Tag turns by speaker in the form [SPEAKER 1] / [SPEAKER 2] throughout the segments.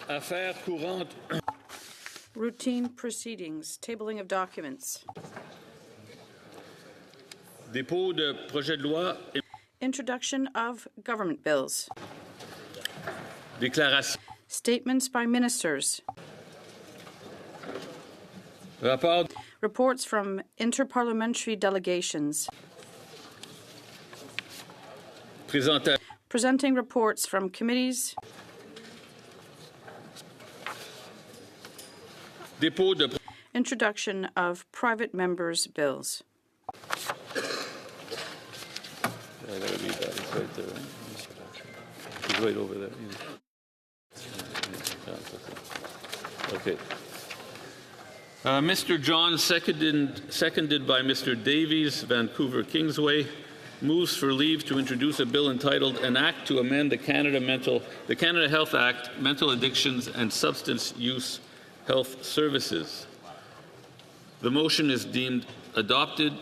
[SPEAKER 1] Affaires courantes.
[SPEAKER 2] Routine proceedings, tabling of documents.
[SPEAKER 1] Dépôt de projet de loi.
[SPEAKER 2] Introduction of government bills.
[SPEAKER 1] Déclaration.
[SPEAKER 2] Statements by ministers.
[SPEAKER 1] Rapport.
[SPEAKER 2] Reports from interparliamentary delegations.
[SPEAKER 1] Présentation.
[SPEAKER 2] Presenting reports from committees.
[SPEAKER 1] Dépôt de.
[SPEAKER 2] Introduction of private members' bills.
[SPEAKER 1] I gotta read that. It's right there. It's right over there. Okay. Mr. John, seconded by Mr. Davies, Vancouver Kingsway, moves for leave to introduce a bill entitled An Act to Amend the Canada Health Act, Mental Addictions and Substance Use Health Services. The motion is deemed adopted.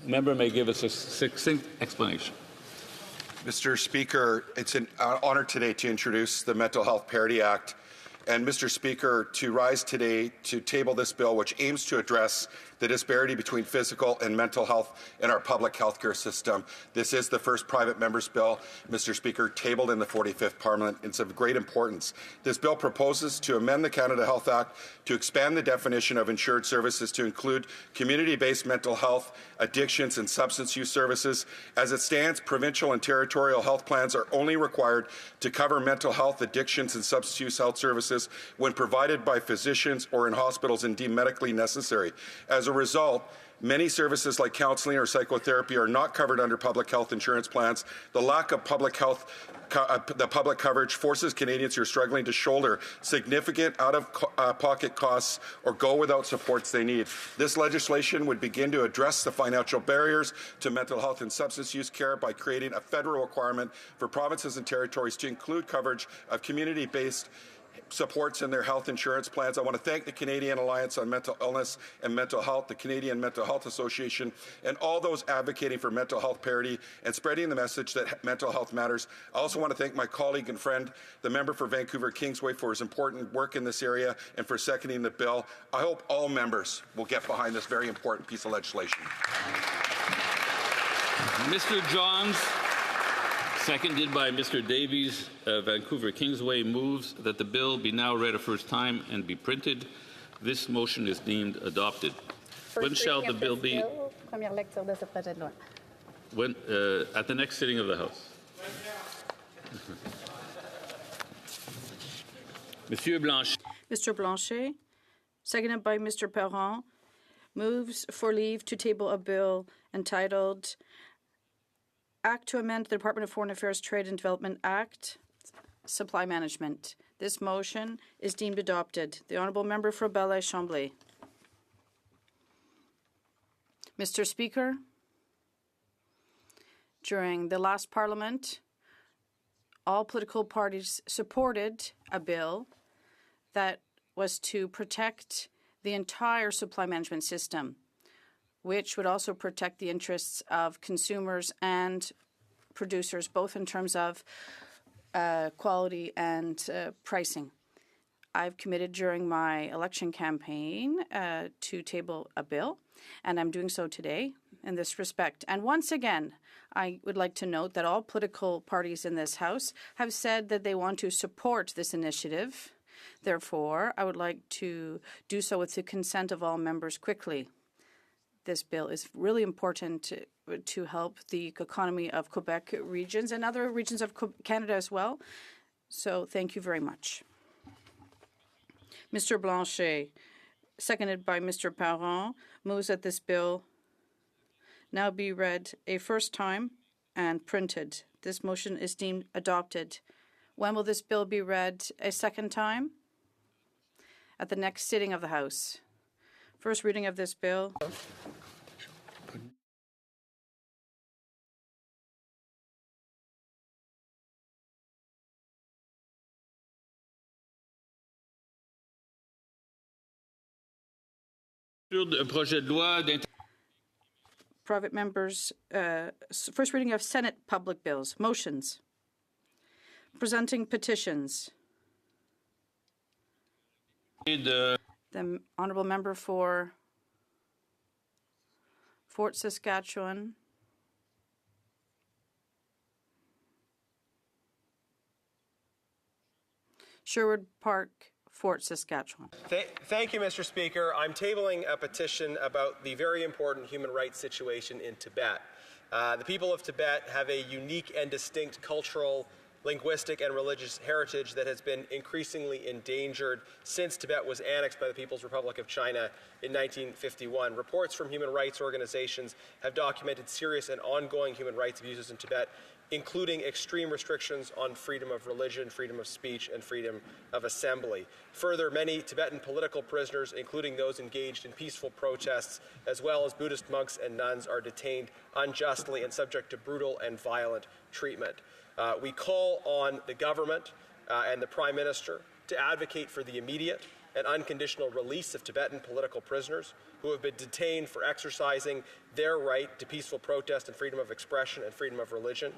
[SPEAKER 1] Member may give us a succinct explanation.
[SPEAKER 3] Mr. Speaker, it's an honor today to introduce the Mental Health Parity Act. And Mr. Speaker, to rise today to table this bill, which aims to address the disparity between physical and mental health in our public healthcare system. This is the first private member's bill, Mr. Speaker, tabled in the 45th Parliament. It's of great importance. This bill proposes to amend the Canada Health Act to expand the definition of insured services to include community-based mental health, addictions and substance use services. As it stands, provincial and territorial health plans are only required to cover mental health, addictions and substance use health services when provided by physicians or in hospitals and deemed medically necessary. As a result, many services like counselling or psychotherapy are not covered under public health insurance plans. The lack of public coverage forces Canadians who are struggling to shoulder significant out-of-pocket costs or go without supports they need. This legislation would begin to address the financial barriers to mental health and substance use care by creating a federal requirement for provinces and territories to include coverage of community-based supports in their health insurance plans. I want to thank the Canadian Alliance on Mental Illness and Mental Health, the Canadian Mental Health Association, and all those advocating for mental health parity and spreading the message that mental health matters. I also want to thank my colleague and friend, the member for Vancouver Kingsway, for his important work in this area and for seconding the bill. I hope all members will get behind this very important piece of legislation.
[SPEAKER 1] Mr. Johns, seconded by Mr. Davies, Vancouver Kingsway, moves that the bill be now read a first time and be printed. This motion is deemed adopted. When shall the bill be?
[SPEAKER 4] Première lecture de ce projet de loi.
[SPEAKER 1] When, at the next sitting of the House. Monsieur Blanchet.
[SPEAKER 2] Mr. Blanchet, seconded by Mr. Perron, moves for leave to table a bill entitled Act to Amend the Department of Foreign Affairs Trade and Development Act, Supply Management. This motion is deemed adopted. The Honourable Member for Belleuil-Chambly. Mr. Speaker, during the last Parliament, all political parties supported a bill that was to protect the entire supply management system, which would also protect the interests of consumers and producers, both in terms of quality and pricing. I've committed during my election campaign to table a bill, and I'm doing so today in this respect. And once again, I would like to note that all political parties in this House have said that they want to support this initiative. Therefore, I would like to do so with the consent of all members quickly. This bill is really important to help the economy of Quebec regions and other regions of Canada as well. So thank you very much. Mr. Blanchet, seconded by Mr. Perron, moves that this bill now be read a first time and printed. This motion is deemed adopted. When will this bill be read a second time? At the next sitting of the House. First reading of this bill. Private members, first reading of Senate public bills. Motions. Presenting petitions. The honourable member for Fort Saskatchewan. Sherwood Park, Fort Saskatchewan.
[SPEAKER 5] Thank you, Mr. Speaker. I'm tabling a petition about the very important human rights situation in Tibet. The people of Tibet have a unique and distinct cultural, linguistic, and religious heritage that has been increasingly endangered since Tibet was annexed by the People's Republic of China in 1951. Reports from human rights organizations have documented serious and ongoing human rights abuses in Tibet, including extreme restrictions on freedom of religion, freedom of speech, and freedom of assembly. Further, many Tibetan political prisoners, including those engaged in peaceful protests, as well as Buddhist monks and nuns, are detained unjustly and subject to brutal and violent treatment. We call on the government and the Prime Minister to advocate for the immediate and unconditional release of Tibetan political prisoners who have been detained for exercising their right to peaceful protest and freedom of expression and freedom of religion,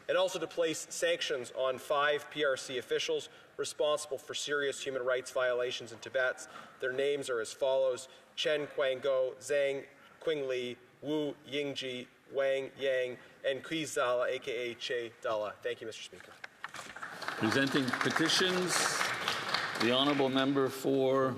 [SPEAKER 5] and also to place sanctions on 5 PRC officials responsible for serious human rights violations in Tibet. Their names are as follows: Chen Quango, Zhang Qingli, Wu Yingji, Wang Yang, and Kui Zala, a.k.a. Che Dala. Thank you, Mr. Speaker.
[SPEAKER 1] Presenting petitions, the honourable member for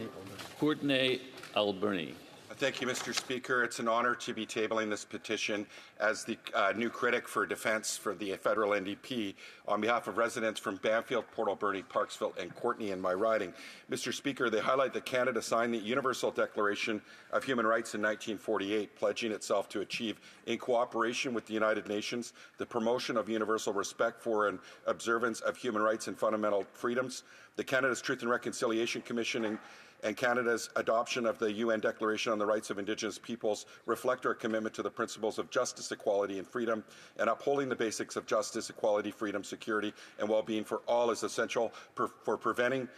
[SPEAKER 1] Courtenay-Alberni.
[SPEAKER 3] Thank you, Mr. Speaker. It's an honour to be tabling this petition as the new critic for defence for the federal NDP on behalf of residents from Banfield, Port Alberni, Parksville, and Courtenay in my riding. Mr. Speaker, they highlight that Canada signed the Universal Declaration of Human Rights in 1948, pledging itself to achieve, in cooperation with the United Nations, the promotion of universal respect for and observance of human rights and fundamental freedoms. The Canada's Truth and Reconciliation Commission and Canada's adoption of the UN Declaration on the Rights of Indigenous Peoples reflect our commitment to the principles of justice, equality, and freedom, and upholding the basics of justice, equality, freedom, security, and well-being for all is essential for preventing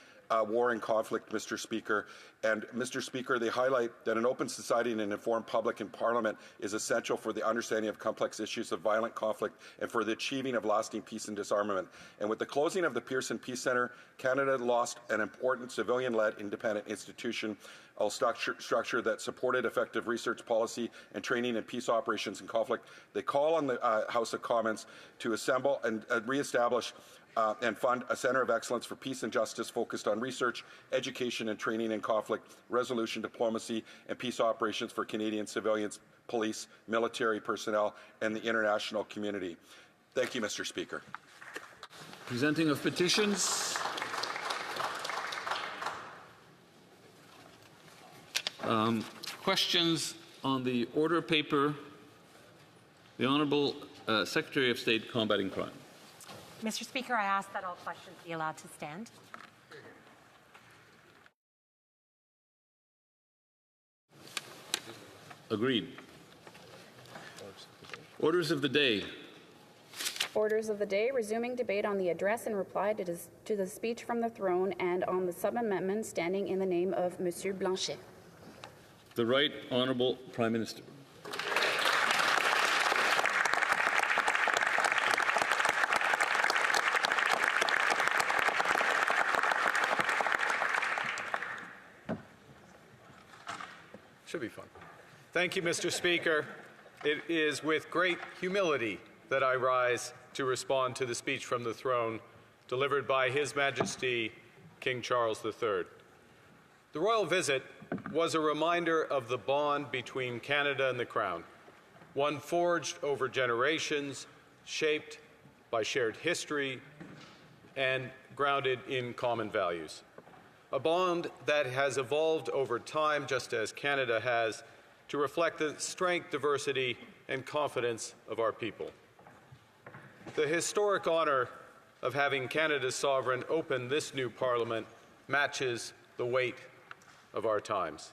[SPEAKER 3] war and conflict, Mr. Speaker. And, Mr. Speaker, they highlight that an open society and an informed public in Parliament is essential for the understanding of complex issues of violent conflict and for the achieving of lasting peace and disarmament. And with the closing of the Pearson Peace Centre, Canada lost an important civilian-led independent institution, a structure that supported effective research policy and training in peace operations and conflict. They call on the House of Commons to assemble and re-establish and fund a Centre of Excellence for Peace and Justice focused on research, education and training in conflict, resolution, diplomacy, and peace operations for Canadian civilians, police, military personnel, and the international community. Thank you, Mr. Speaker.
[SPEAKER 1] Presenting of petitions. Questions on the order paper. The Honourable Secretary of State Combating Crime.
[SPEAKER 6] Mr. Speaker, I ask that all questions be allowed to stand.
[SPEAKER 1] Agreed. Orders of the day.
[SPEAKER 4] Orders of the day, resuming debate on the address and reply to the speech from the throne and on the sub-amendment standing in the name of Monsieur Blanchet.
[SPEAKER 1] The Right Honourable Prime Minister.
[SPEAKER 7] Should be fun. Thank you, Mr. Speaker. It is with great humility that I rise to respond to the speech from the throne delivered by His Majesty King Charles III. The royal visit was a reminder of the bond between Canada and the Crown, one forged over generations, shaped by shared history, and grounded in common values. A bond that has evolved over time, just as Canada has, to reflect the strength, diversity, and confidence of our people. The historic honour of having Canada's sovereign open this new Parliament matches the weight of our times.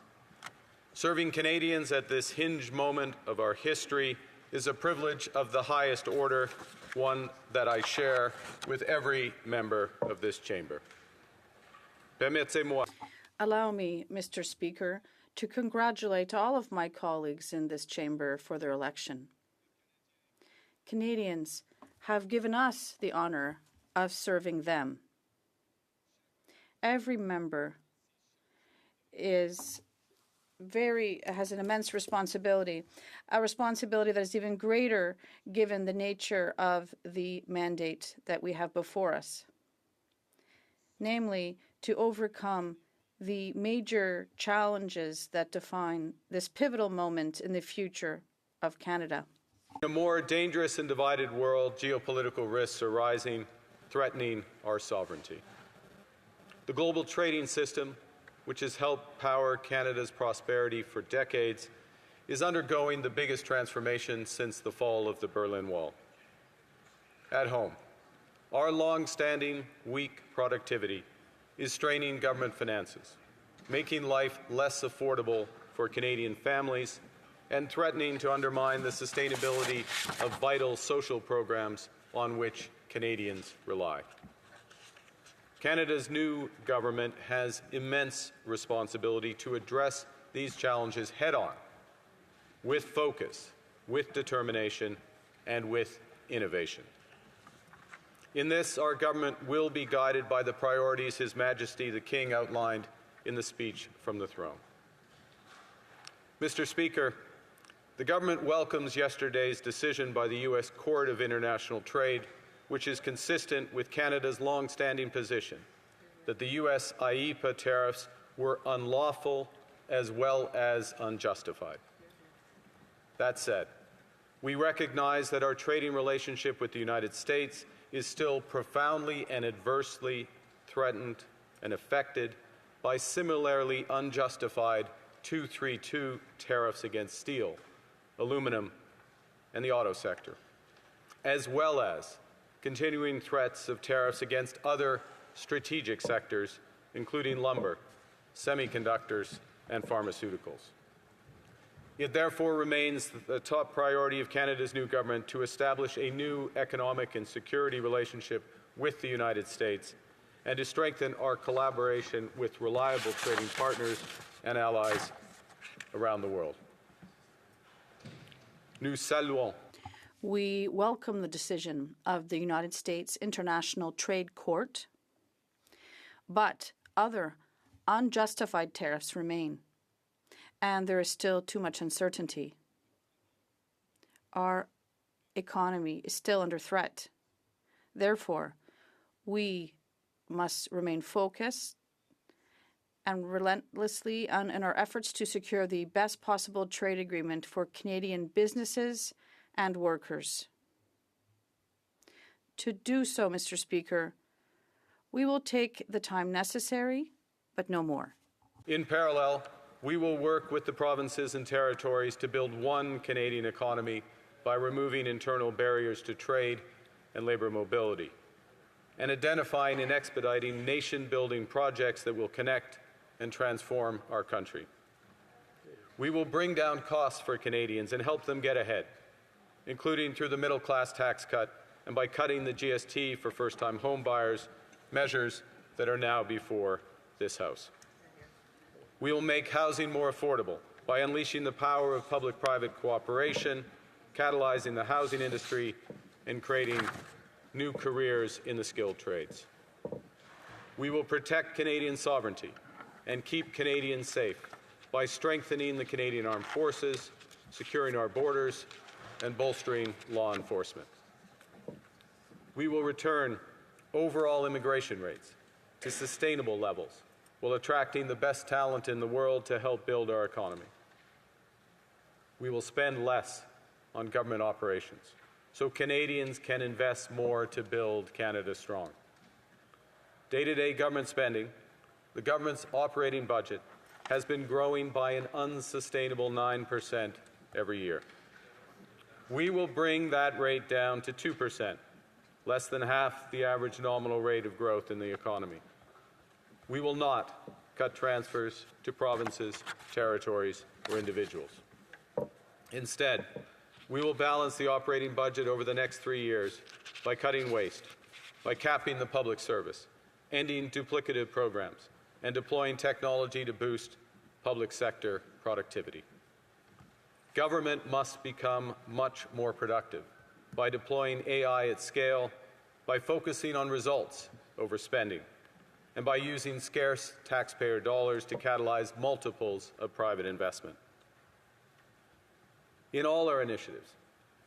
[SPEAKER 7] Serving Canadians at this hinge moment of our history is a privilege of the highest order, one that I share with every member of this chamber. Permettez-moi.
[SPEAKER 2] Allow me, Mr. Speaker, to congratulate all of my colleagues in this chamber for their election. Canadians have given us the honour of serving them. Every member has an immense responsibility, a responsibility that is even greater given the nature of the mandate that we have before us, namely to overcome the major challenges that define this pivotal moment in the future of Canada.
[SPEAKER 7] In a more dangerous and divided world, geopolitical risks are rising, threatening our sovereignty. The global trading system, which has helped power Canada's prosperity for decades, is undergoing the biggest transformation since the fall of the Berlin Wall. At home, our long-standing weak productivity is straining government finances, making life less affordable for Canadian families, and threatening to undermine the sustainability of vital social programs on which Canadians rely. Canada's new government has immense responsibility to address these challenges head-on, with focus, with determination, and with innovation. In this, our government will be guided by the priorities His Majesty the King outlined in the speech from the throne. Mr. Speaker, the government welcomes yesterday's decision by the U.S. Court of International Trade, which is consistent with Canada's long-standing position that the U.S. IEEPA tariffs were unlawful as well as unjustified. That said, we recognize that our trading relationship with the United States is still profoundly and adversely threatened and affected by similarly unjustified 232 tariffs against steel, aluminum, and the auto sector, as well as continuing threats of tariffs against other strategic sectors, including lumber, semiconductors, and pharmaceuticals. It therefore remains the top priority of Canada's new government to establish a new economic and security relationship with the United States and to strengthen our collaboration with reliable trading partners and allies around the world. Nous saluons.
[SPEAKER 2] We welcome the decision of the United States International Trade Court, but other unjustified tariffs remain, and there is still too much uncertainty. Our economy is still under threat. Therefore, we must remain focused and relentlessly in our efforts to secure the best possible trade agreement for Canadian businesses and workers. To do so, Mr. Speaker, we will take the time necessary, but no more.
[SPEAKER 7] In parallel, we will work with the provinces and territories to build one Canadian economy by removing internal barriers to trade and labour mobility, and identifying and expediting nation-building projects that will connect and transform our country. We will bring down costs for Canadians and help them get ahead, including through the middle-class tax cut and by cutting the GST for first-time home buyers, measures that are now before this House. We will make housing more affordable by unleashing the power of public-private cooperation, catalyzing the housing industry, and creating new careers in the skilled trades. We will protect Canadian sovereignty and keep Canadians safe by strengthening the Canadian Armed Forces, securing our borders, and bolstering law enforcement. We will return overall immigration rates to sustainable levels while attracting the best talent in the world to help build our economy. We will spend less on government operations so Canadians can invest more to build Canada strong. Day-to-day government spending, the government's operating budget, has been growing by an unsustainable 9% every year. We will bring that rate down to 2%, less than half the average nominal rate of growth in the economy. We will not cut transfers to provinces, territories, or individuals. Instead, we will balance the operating budget over the next 3 years by cutting waste, by capping the public service, ending duplicative programs, and deploying technology to boost public sector productivity. Government must become much more productive by deploying AI at scale, by focusing on results over spending, and by using scarce taxpayer dollars to catalyze multiples of private investment. In all our initiatives,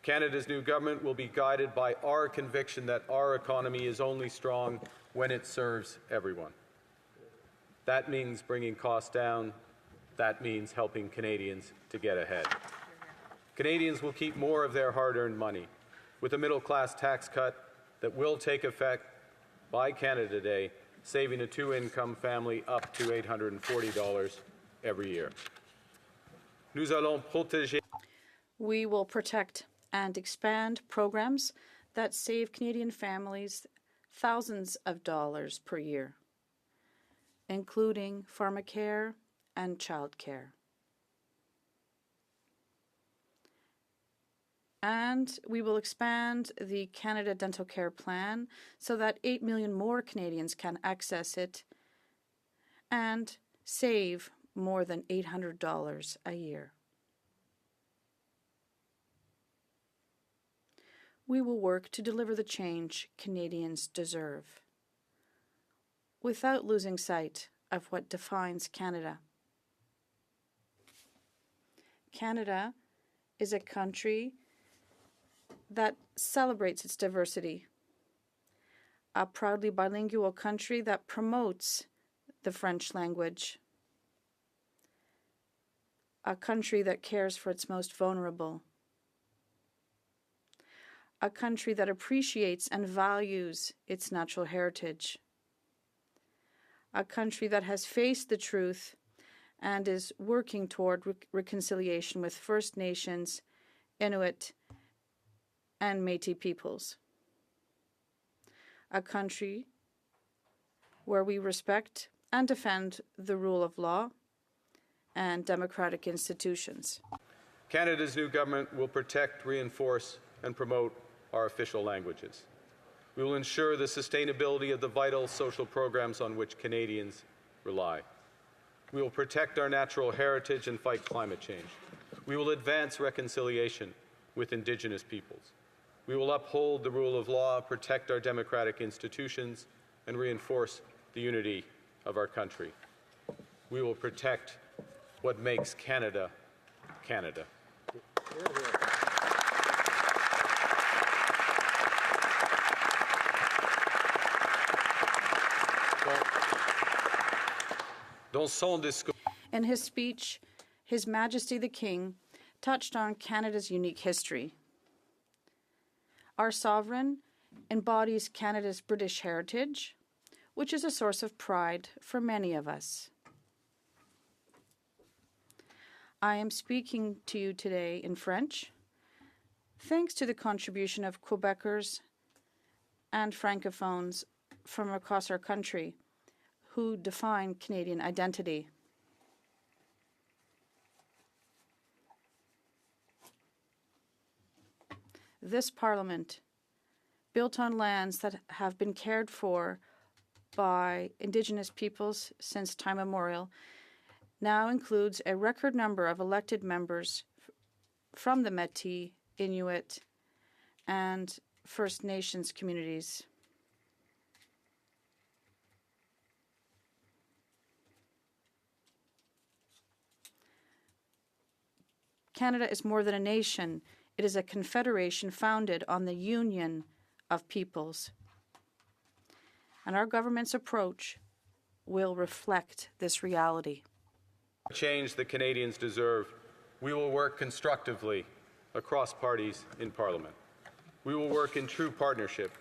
[SPEAKER 7] Canada's new government will be guided by our conviction that our economy is only strong when it serves everyone. That means bringing costs down. That means helping Canadians to get ahead. Canadians will keep more of their hard-earned money with a middle-class tax cut that will take effect by Canada Day, saving a two-income family up to $840 every year. Nous allons protéger.
[SPEAKER 2] We will protect and expand programs that save Canadian families thousands of dollars per year, including pharmacare and childcare. And we will expand the Canada Dental Care Plan so that 8 million more Canadians can access it and save more than $800 a year. We will work to deliver the change Canadians deserve, without losing sight of what defines Canada. Canada is a country that celebrates its diversity, a proudly bilingual country that promotes the French language, a country that cares for its most vulnerable, a country that appreciates and values its natural heritage, a country that has faced the truth and is working toward reconciliation with First Nations, Inuit, and Métis peoples, a country where we respect and defend the rule of law and democratic institutions.
[SPEAKER 7] Canada's new government will protect, reinforce, and promote our official languages. We will ensure the sustainability of the vital social programs on which Canadians rely. We will protect our natural heritage and fight climate change. We will advance reconciliation with Indigenous peoples. We will uphold the rule of law, protect our democratic institutions, and reinforce the unity of our country. We will protect what makes Canada, Canada.
[SPEAKER 2] In his speech, His Majesty the King touched on Canada's unique history. Our sovereign embodies Canada's British heritage, which is a source of pride for many of us. I am speaking to you today in French, thanks to the contribution of Quebecers and Francophones from across our country who define Canadian identity. This Parliament, built on lands that have been cared for by Indigenous peoples since time immemorial, now includes a record number of elected members from the Métis, Inuit, and First Nations communities. Canada is more than a nation. It is a confederation founded on the union of peoples. And our government's approach will reflect this reality.
[SPEAKER 7] Change that Canadians deserve. We will work constructively across parties in Parliament. We will work in true partnership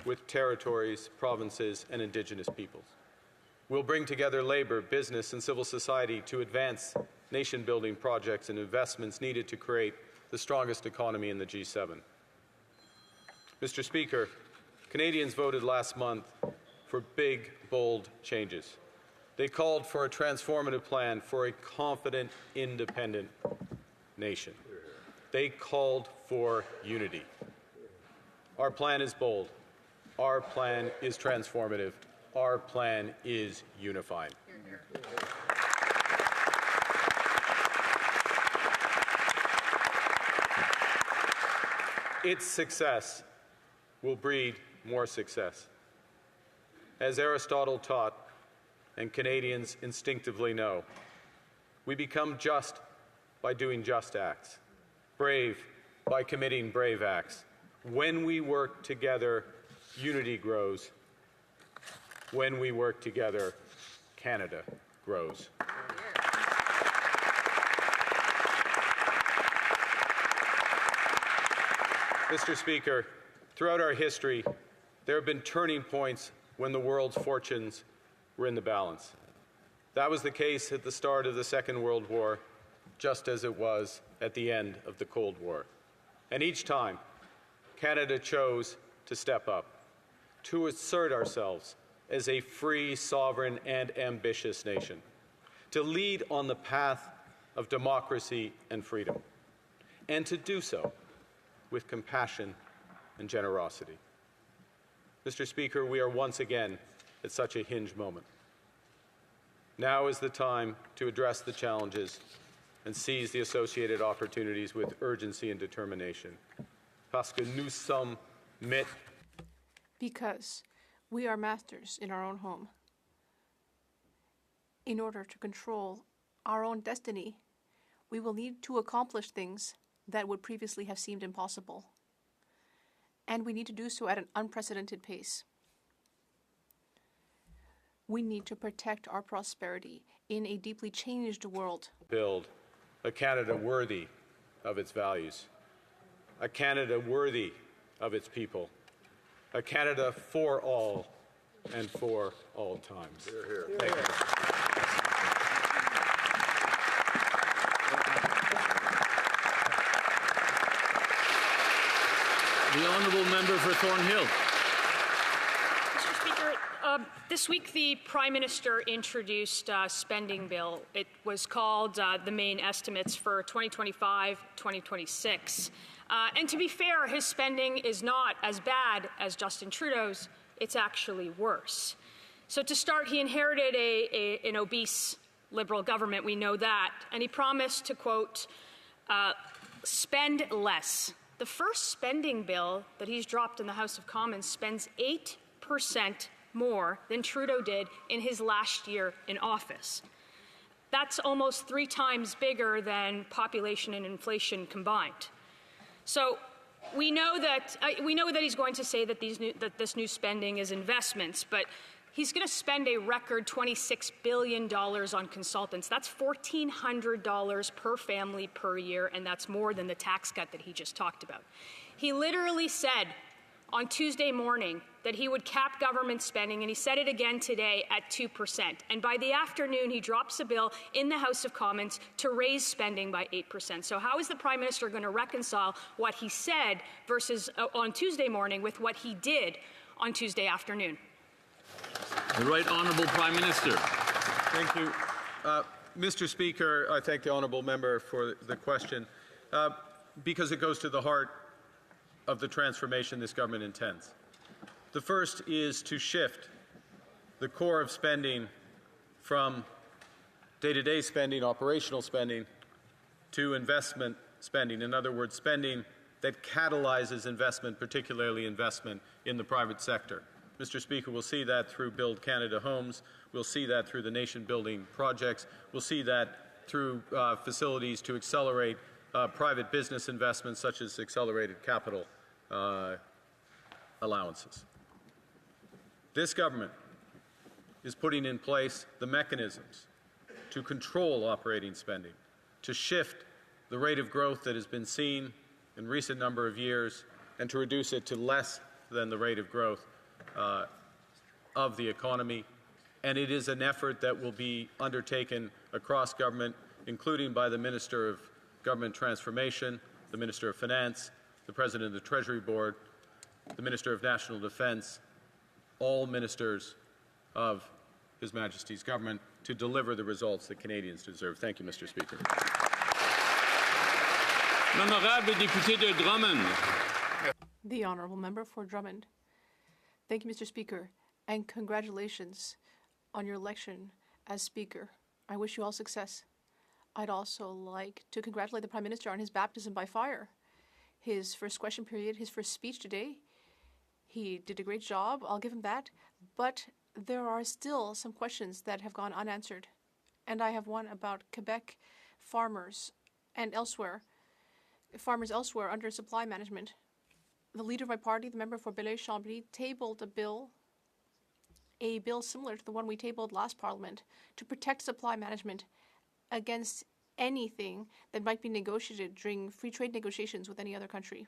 [SPEAKER 7] with territories, provinces, and Indigenous peoples. We'll bring together labour, business, and civil society to advance nation-building projects and investments needed to create the strongest economy in the G7. Mr. Speaker, Canadians voted last month for big, bold changes. They called for a transformative plan for a confident, independent nation. They called for unity. Our plan is bold. Our plan is transformative. Our plan is unifying. Its success will breed more success. As Aristotle taught, and Canadians instinctively know. We become just by doing just acts, brave by committing brave acts. When we work together, unity grows. When we work together, Canada grows. Mr. Speaker, throughout our history, there have been turning points when the world's fortunes were in the balance. That was the case at the start of the Second World War, just as it was at the end of the Cold War. And each time, Canada chose to step up, to assert ourselves as a free, sovereign, and ambitious nation, to lead on the path of democracy and freedom, and to do so with compassion and generosity. Mr. Speaker, we are once again at such a hinge moment. Now is the time to address the challenges and seize the associated opportunities with urgency and determination. Parce que nous sommes maîtres.
[SPEAKER 8] Because we are masters in our own home. In order to control our own destiny, we will need to accomplish things that would previously have seemed impossible. And we need to do so at an unprecedented pace. We need to protect our prosperity in a deeply changed world.
[SPEAKER 7] Build a Canada worthy of its values, a Canada worthy of its people, a Canada for all and for all times. Hear, hear. Thank you.
[SPEAKER 1] The honourable member for Thornhill.
[SPEAKER 9] Mr. Speaker, this week the Prime Minister introduced a spending bill. It was called the main estimates for 2025-2026. And to be fair, his spending is not as bad as Justin Trudeau's. It's actually worse. So to start, he inherited an obese Liberal government, we know that, and he promised to, quote, spend less. The first spending bill that he's dropped in the House of Commons spends 8% more than Trudeau did in his last year in office. That's almost 3 times bigger than population and inflation combined. So we know that he's going to say that this new spending is investments, but he's going to spend a record $26 billion on consultants. That's $1,400 per family per year, and that's more than the tax cut that he just talked about. He literally said on Tuesday morning that he would cap government spending, and he said it again today at 2%. And by the afternoon, he drops a bill in the House of Commons to raise spending by 8%. So how is the Prime Minister going to reconcile what he said versus on Tuesday morning with what he did on Tuesday afternoon?
[SPEAKER 1] The Right Honourable Prime Minister.
[SPEAKER 7] Thank you. Mr. Speaker, I thank the honourable member for the question because it goes to the heart of the transformation this government intends. The first is to shift the core of spending from day-to-day spending, operational spending, to investment spending. In other words, spending that catalyzes investment, particularly investment in the private sector. Mr. Speaker, we'll see that through Build Canada Homes. We'll see that through the nation-building projects. We'll see that through facilities to accelerate private business investments, such as accelerated capital allowances. This government is putting in place the mechanisms to control operating spending, to shift the rate of growth that has been seen in recent number of years, and to reduce it to less than the rate of growth of the economy. And it is an effort that will be undertaken across government, including by the Minister of Government Transformation, the Minister of Finance, the President of the Treasury Board, the Minister of National Defence, all ministers of His Majesty's government to deliver the results that Canadians deserve. Thank you, Mr. Speaker.
[SPEAKER 1] L'honorable député de Drummond.
[SPEAKER 8] The honourable member for Drummond. Thank you, Mr. Speaker, and congratulations on your election as Speaker. I wish you all success. I'd also like to congratulate the Prime Minister on his baptism by fire. His first question period, his first speech today, he did a great job, I'll give him that, but there are still some questions that have gone unanswered. And I have one about Quebec farmers and farmers elsewhere under supply management. The leader of my party, the member for Belleuil-Chambly, tabled a bill similar to the one we tabled last Parliament to protect supply management against anything that might be negotiated during free trade negotiations with any other country.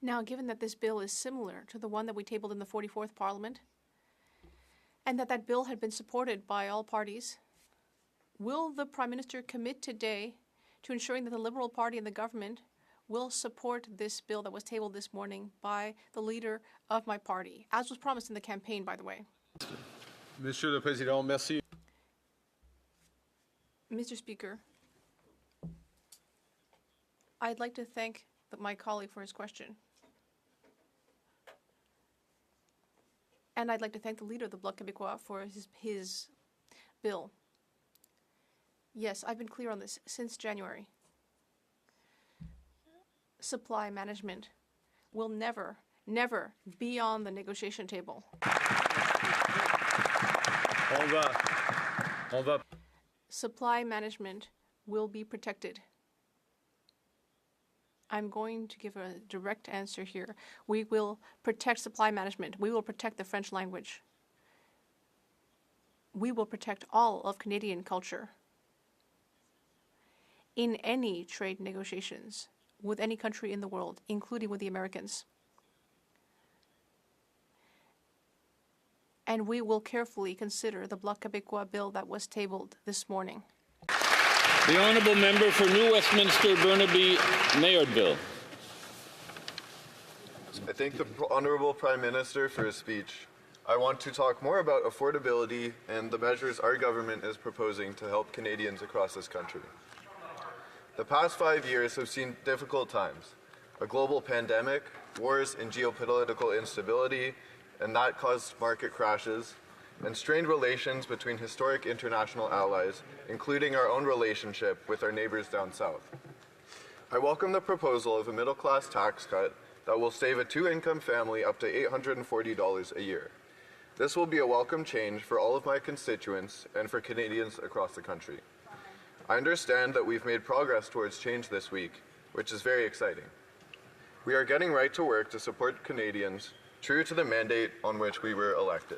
[SPEAKER 8] Now, given that this bill is similar to the one that we tabled in the 44th Parliament, and that bill had been supported by all parties, will the Prime Minister commit today to ensuring that the Liberal Party and the government will support this bill that was tabled this morning by the leader of my party, as was promised in the campaign, by the way?
[SPEAKER 7] Monsieur le Président, merci.
[SPEAKER 8] Mr. Speaker, I'd like to thank my colleague for his question. And I'd like to thank the leader of the Bloc Québécois for his bill. Yes, I've been clear on this since January. Supply management will never, never be on the negotiation table. Supply management will be protected. I'm going to give a direct answer here. We will protect supply management. We will protect the French language. We will protect all of Canadian culture in any trade negotiations with any country in the world, including with the Americans. And we will carefully consider the Bloc Québécois bill that was tabled this morning.
[SPEAKER 1] The honourable member for New Westminster Burnaby Mayordville.
[SPEAKER 10] I thank the Honourable Prime Minister for his speech. I want to talk more about affordability and the measures our government is proposing to help Canadians across this country. The past 5 years have seen difficult times. A global pandemic, wars and geopolitical instability, and that caused market crashes, and strained relations between historic international allies, including our own relationship with our neighbors down south. I welcome the proposal of a middle-class tax cut that will save a two-income family up to $840 a year. This will be a welcome change for all of my constituents and for Canadians across the country. I understand that we've made progress towards change this week, which is very exciting. We are getting right to work to support Canadians, true to the mandate on which we were elected.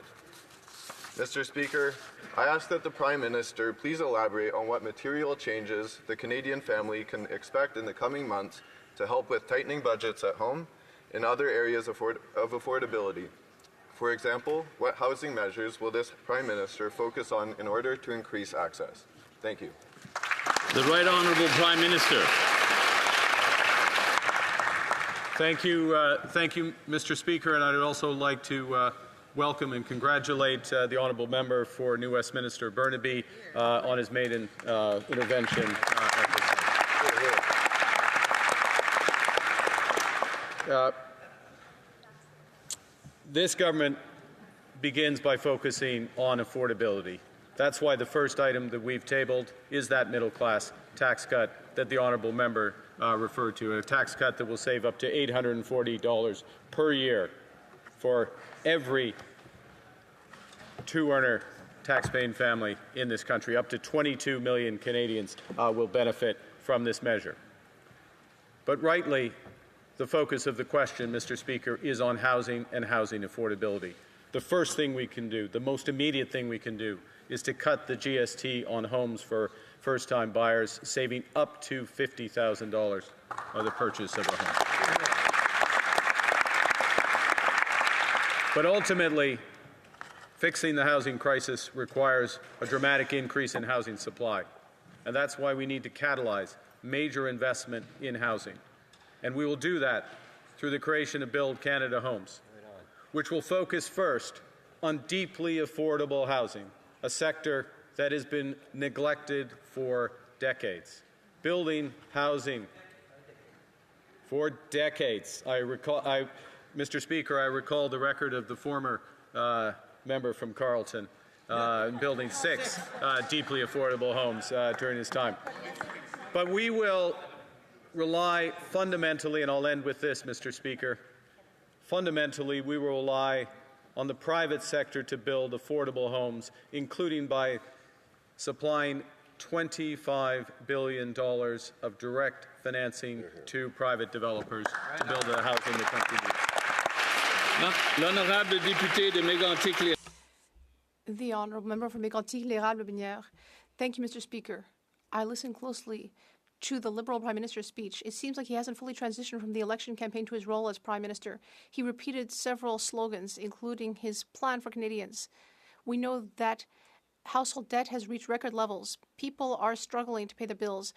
[SPEAKER 10] Mr. Speaker, I ask that the Prime Minister please elaborate on what material changes the Canadian family can expect in the coming months to help with tightening budgets at home and other areas of affordability. For example, what housing measures will this Prime Minister focus on in order to increase access? Thank you.
[SPEAKER 1] The Right Honourable Prime Minister.
[SPEAKER 7] Thank you, Mr. Speaker, and I'd also like to welcome and congratulate the honourable member for New Westminster Burnaby on his maiden intervention. This government begins by focusing on affordability. That's why the first item that we've tabled is that middle-class tax cut that the honourable member referred to, a tax cut that will save up to $840 per year for every two-earner tax-paying family in this country. Up to 22 million Canadians will benefit from this measure. But rightly, the focus of the question, Mr. Speaker, is on housing and housing affordability. The first thing we can do, the most immediate thing we can do, is to cut the GST on homes for first-time buyers, saving up to $50,000 on the purchase of a home. But ultimately, fixing the housing crisis requires a dramatic increase in housing supply. And that's why we need to catalyze major investment in housing. And we will do that through the creation of Build Canada Homes, which will focus first on deeply affordable housing, a sector that has been neglected for decades. Building housing for decades. Mr. Speaker, I recall the record of the former member from Carleton building 6 deeply affordable homes during his time. But we will rely fundamentally, and I'll end with this, Mr. Speaker, Fundamentally, we will rely on the private sector to build affordable homes, including by supplying $25 billion of direct financing to private developers to build a housing the country needs.
[SPEAKER 1] L'honorable député de Mégantic.
[SPEAKER 8] The honourable member for Mégantic-l'Érable-Binière. Thank you, Mr. Speaker. I listened closely to the Liberal Prime Minister's speech. It seems like he hasn't fully transitioned from the election campaign to his role as Prime Minister. He repeated several slogans, including his plan for Canadians. We know that household debt has reached record levels. People are struggling to pay their bills.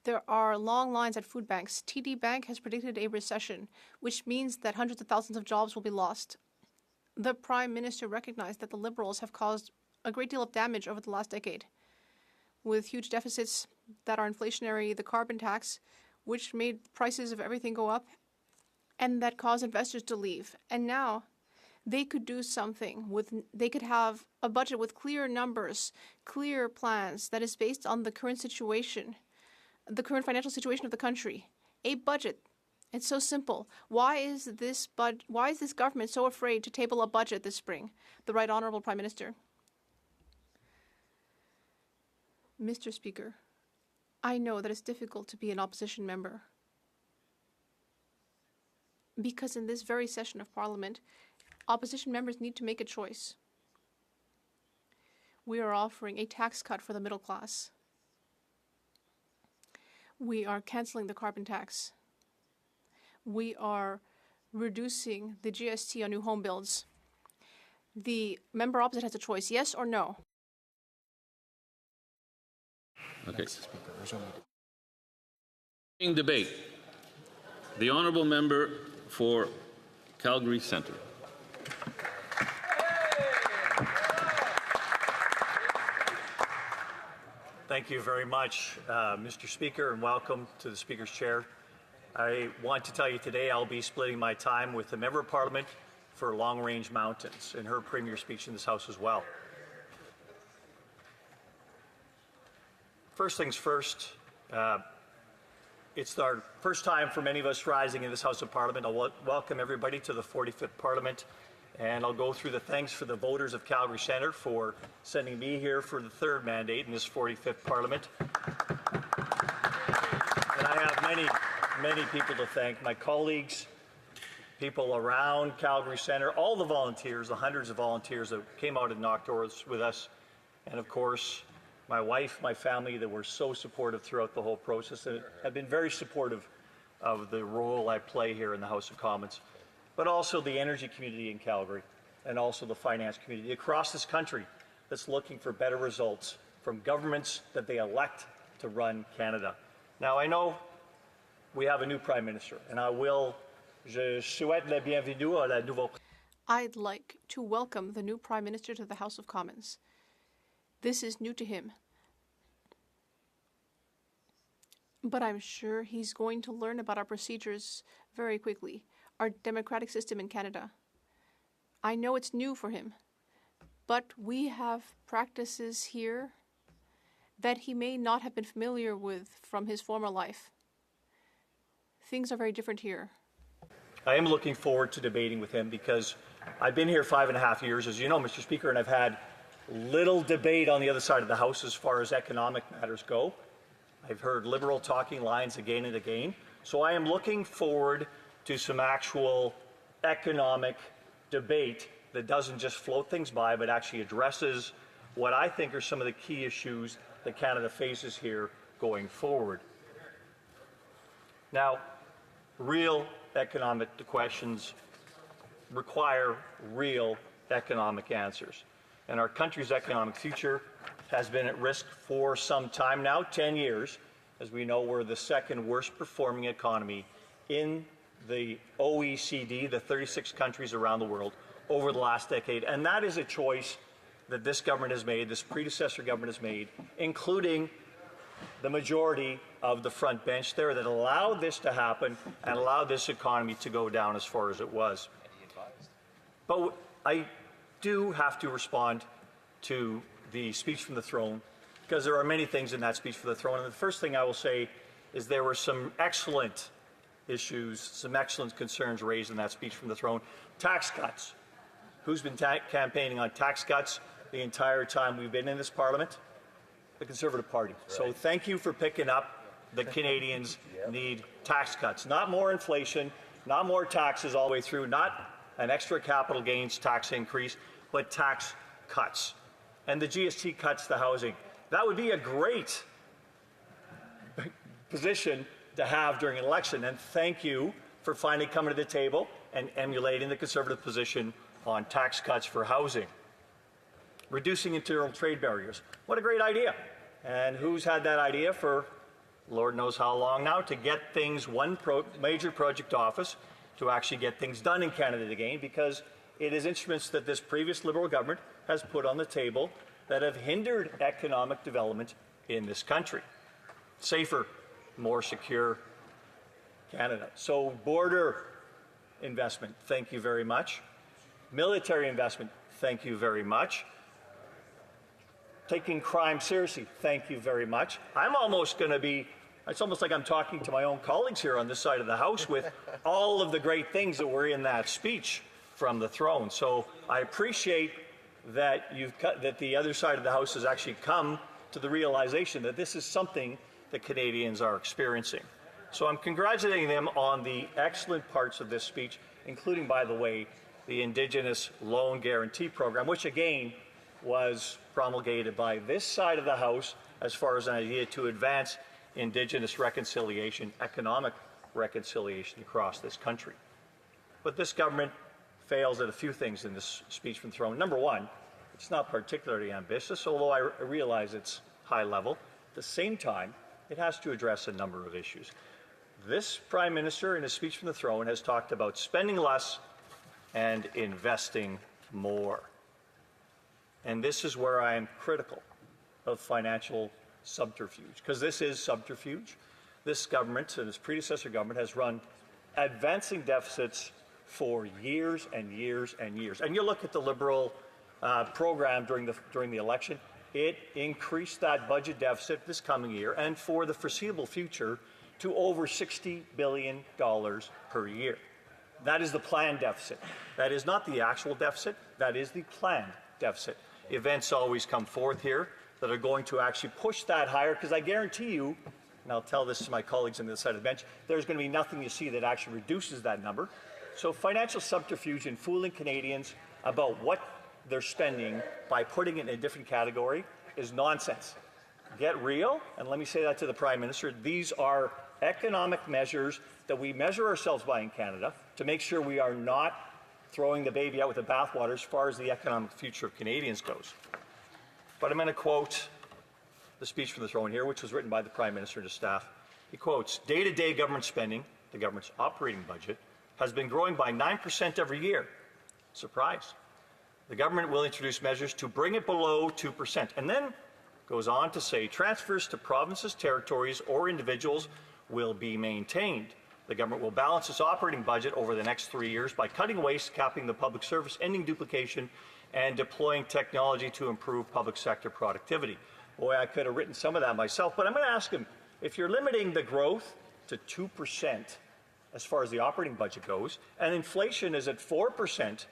[SPEAKER 8] There are long lines at food banks. TD Bank has predicted a recession, which means that hundreds of thousands of jobs will be lost. The Prime Minister recognized that the Liberals have caused a great deal of damage over the last decade, with huge deficits that are inflationary, the carbon tax, which made prices of everything go up, and that caused investors to leave. And now they could do something they could have a budget with clear numbers, clear plans that is based on the current situation, the current financial situation of the country. A budget. It's so simple. Why is this government so afraid to table a budget this spring? The Right Honourable Prime Minister. Mr. Speaker, I know that it's difficult to be an opposition member because in this very session of Parliament, opposition members need to make a choice. We are offering a tax cut for the middle class. We are cancelling the carbon tax. We are reducing the GST on new home builds. The member opposite has a choice, yes or no.
[SPEAKER 1] Okay. Debate. The honourable member for Calgary Centre.
[SPEAKER 11] Thank you very much, Mr. Speaker, and welcome to the Speaker's chair. I want to tell you today I'll be splitting my time with the Member of Parliament for Long Range Mountains in her premier speech in this House as well. First things first, it's our first time for many of us rising in this House of Parliament. I'll welcome everybody to the 45th Parliament, and I'll go through the thanks for the voters of Calgary Centre for sending me here for the third mandate in this 45th Parliament. And I have many people to thank, my colleagues, people around Calgary Centre, all the volunteers, the hundreds of volunteers that came out and knocked doors with us, and of course, my wife, my family that were so supportive throughout the whole process and have been very supportive of the role I play here in the House of Commons, but also the energy community in Calgary and also the finance community across this country that's looking for better results from governments that they elect to run Canada. Now, I know we have a new Prime Minister, and je souhaite la bienvenue à la nouvelle.
[SPEAKER 8] I'd like to welcome the new Prime Minister to the House of Commons. This is new to him. But I'm sure he's going to learn about our procedures very quickly, our democratic system in Canada. I know it's new for him, but we have practices here that he may not have been familiar with from his former life. Things are very different here.
[SPEAKER 11] I am looking forward to debating with him because I've been here 5.5 years, as you know, Mr. Speaker, and I've had little debate on the other side of the House as far as economic matters go. I've heard Liberal talking lines again and again. So I am looking forward to some actual economic debate that doesn't just float things by, but actually addresses what I think are some of the key issues that Canada faces here going forward. Now, real economic questions require real economic answers. And our country's economic future has been at risk for some time now, 10 years. As we know, we're the second worst performing economy in the OECD, the 36 countries around the world, over the last decade. And that is a choice that this government has made, this predecessor government has made, including the majority of the front bench there that allowed this to happen and allowed this economy to go down as far as it was. But I do have to respond to the speech from the throne because there are many things in that speech from the throne. And the first thing I will say is there were some excellent issues, some excellent concerns raised in that speech from the throne. Tax cuts. Who's been campaigning on tax cuts the entire time we've been in this Parliament? The Conservative Party. Right. So thank you for picking up that Canadians need tax cuts. Not more inflation, not more taxes all the way through, not an extra capital gains tax increase, but tax cuts. And the GST cuts to housing. That would be a great position to have during an election. And thank you for finally coming to the table and emulating the Conservative position on tax cuts for housing. Reducing internal trade barriers. What a great idea. And who's had that idea for Lord knows how long now, to get things, one major project office, to actually get things done in Canada again, because it is instruments that this previous Liberal government has put on the table that have hindered economic development in this country. Safer, more secure Canada. So border investment, thank you very much. Military investment, thank you very much. Taking crime seriously, thank you very much. I'm almost going to be, it's almost like I'm talking to my own colleagues here on this side of the House with all of the great things that were in that speech from the throne. So I appreciate that that the other side of the House has actually come to the realization that this is something that Canadians are experiencing. So I'm congratulating them on the excellent parts of this speech, including, by the way, the Indigenous Loan Guarantee Program, which again was promulgated by this side of the House as far as an idea to advance Indigenous reconciliation, economic reconciliation across this country. But this government fails at a few things in this speech from the throne. Number one, it's not particularly ambitious, although I realize it's high level. At the same time, it has to address a number of issues. This Prime Minister, in his speech from the throne, has talked about spending less and investing more. And this is where I am critical of financial subterfuge, because this is subterfuge. This government and its predecessor government has run advancing deficits for years and years and years. And you look at the Liberal program during the election, it increased that budget deficit this coming year and for the foreseeable future to over $60 billion per year. That is the planned deficit. That is not the actual deficit. That is the planned deficit. Events always come forth here that are going to actually push that higher, because I guarantee you, and I'll tell this to my colleagues on the other side of the bench, there's going to be nothing you see that actually reduces that number. So financial subterfuge and fooling Canadians about what they're spending by putting it in a different category is nonsense. Get real, and let me say that to the Prime Minister. These are economic measures that we measure ourselves by in Canada to make sure we are not throwing the baby out with the bathwater as far as the economic future of Canadians goes. But I'm going to quote the speech from the throne here, which was written by the Prime Minister and his staff. He quotes, "Day-to-day government spending, the government's operating budget, has been growing by 9% every year. Surprise. The government will introduce measures to bring it below 2%. And then goes on to say transfers to provinces, territories, or individuals will be maintained. The government will balance its operating budget over the next 3 years by cutting waste, capping the public service, ending duplication, and deploying technology to improve public sector productivity." Boy, I could have written some of that myself, but I'm going to ask him, if you're limiting the growth to 2% as far as the operating budget goes, and inflation is at 4%,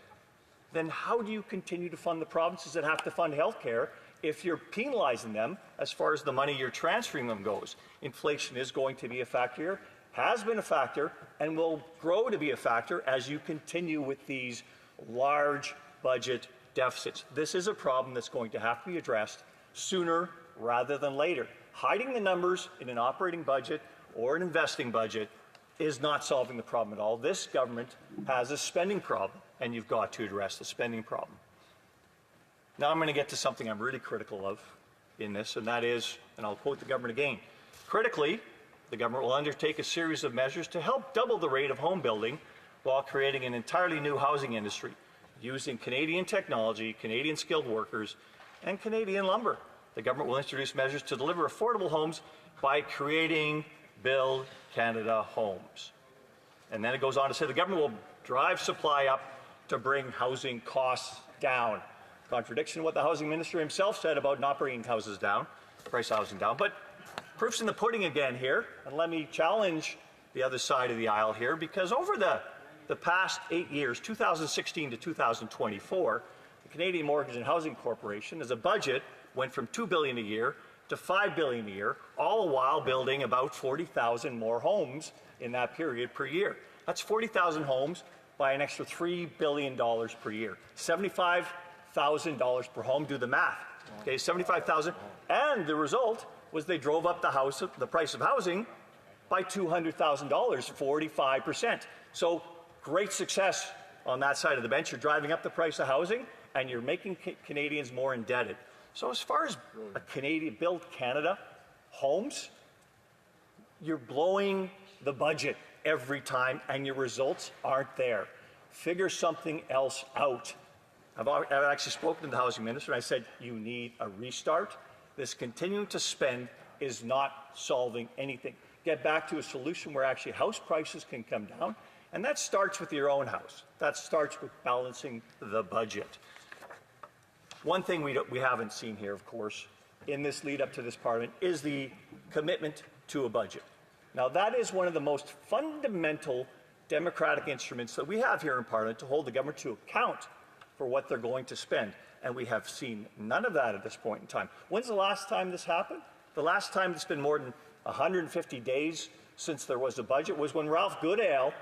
[SPEAKER 11] then how do you continue to fund the provinces that have to fund health care if you're penalizing them as far as the money you're transferring them goes? Inflation is going to be a factor here, has been a factor, and will grow to be a factor as you continue with these large budget deficits. This is a problem that's going to have to be addressed sooner rather than later. Hiding the numbers in an operating budget or an investing budget is not solving the problem at all. This government has a spending problem, and you've got to address the spending problem. Now I'm going to get to something I'm really critical of in this, and that is, and I'll quote the government again, critically, the government will undertake a series of measures to help double the rate of home building while creating an entirely new housing industry using Canadian technology, Canadian skilled workers, and Canadian lumber. The government will introduce measures to deliver affordable homes by creating Build Canada Homes. And then it goes on to say the government will drive supply up to bring housing costs down. Contradiction to what the housing minister himself said about not bringing houses down, price housing down. But proof's in the pudding again here, and let me challenge the other side of the aisle here, because over the past 8 years, 2016 to 2024, the Canadian Mortgage and Housing Corporation, as a budget, went from $2 billion a year to $5 billion a year, all the while building about 40,000 more homes in that period per year. That's 40,000 homes by an extra $3 billion per year. $75,000 per home, do the math. Okay, 75,000, and the result was they drove up the price of housing by $200,000, 45%. So great success on that side of the bench. You're driving up the price of housing, and you're making Canadians more indebted. So as far as a Canadian Build Canada homes, you're blowing the budget every time, and your results aren't there. Figure something else out. I've actually spoken to the housing minister, and I said, you need a restart. This continuing to spend is not solving anything. Get back to a solution where actually house prices can come down, and that starts with your own house. That starts with balancing the budget. One thing we haven't seen here, of course, in this lead up to this Parliament is the commitment to a budget. Now, that is one of the most fundamental democratic instruments that we have here in Parliament to hold the government to account for what they're going to spend. And we have seen none of that at this point in time. When's the last time this happened? The last time it's been more than 150 days since there was a budget was when Ralph Goodale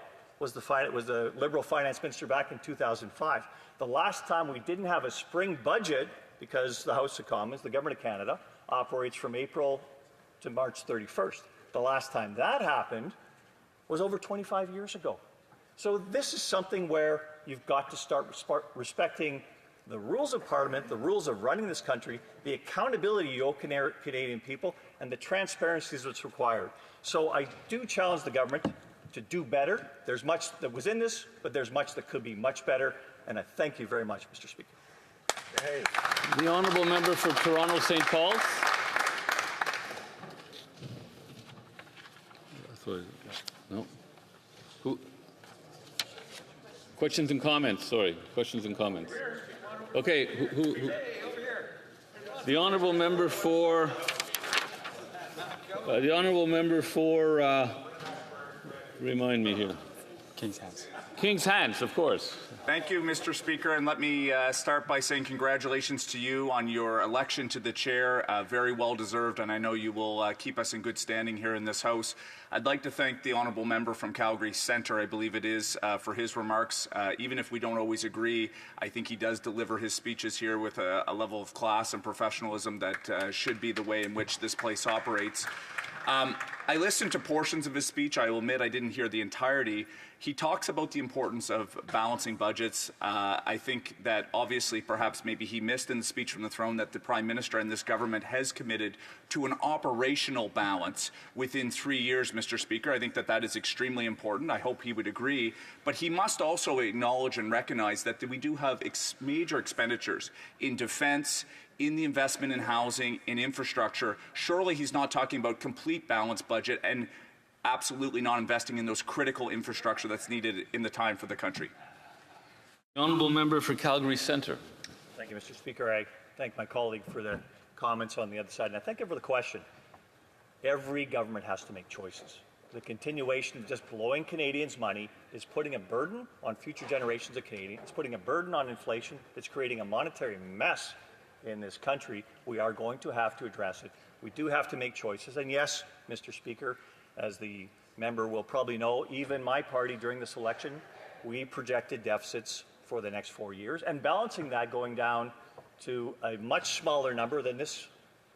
[SPEAKER 11] was the Liberal finance minister back in 2005. The last time we didn't have a spring budget, because the House of Commons, the Government of Canada, operates from April to March 31st. The last time that happened was over 25 years ago. So this is something where you've got to start respecting the rules of Parliament, the rules of running this country, the accountability you owe Canadian people, and the transparency that's required. So I do challenge the government to do better. There's much that was in this, but there's much that could be much better, and I thank you very much, Mr. Speaker.
[SPEAKER 7] Hey.
[SPEAKER 1] The honourable member for Toronto St. Paul's. No. Who? Questions and comments. Sorry, questions and comments. Okay, who? The honourable member for. Remind me here.
[SPEAKER 12] King's Hands.
[SPEAKER 1] King's Hands, of course.
[SPEAKER 12] Thank you, Mr. Speaker, and let me start by saying congratulations to you on your election to the chair. Very well deserved, and I know you will keep us in good standing here in this House. I'd like to thank the honourable member from Calgary Centre, I believe it is, for his remarks. Even if we don't always agree, I think he does deliver his speeches here with a level of class and professionalism that should be the way in which this place operates. I listened to portions of his speech. I will admit I didn't hear the entirety. He talks about the importance of balancing budgets. I think that obviously perhaps maybe he missed in the speech from the throne that the Prime Minister and this government has committed to an operational balance within 3 years, Mr. Speaker. I think that that is extremely important. I hope he would agree. But he must also acknowledge and recognize that we do have major expenditures in defence, in the investment in housing, in infrastructure. Surely he's not talking about complete balanced budget and absolutely not investing in those critical infrastructure that's needed in the time for the country.
[SPEAKER 1] The honourable member for Calgary Centre.
[SPEAKER 11] Thank you, Mr. Speaker. I thank my colleague for the comments on the other side, and I thank him for the question. Every government has to make choices. The continuation of just blowing Canadians' money is putting a burden on future generations of Canadians. It's putting a burden on inflation. It's creating a monetary mess in this country. We are going to have to address it. We do have to make choices. And yes, Mr. Speaker, as the member will probably know, even my party during this election, we projected deficits for the next 4 years, and balancing that going down to a much smaller number than this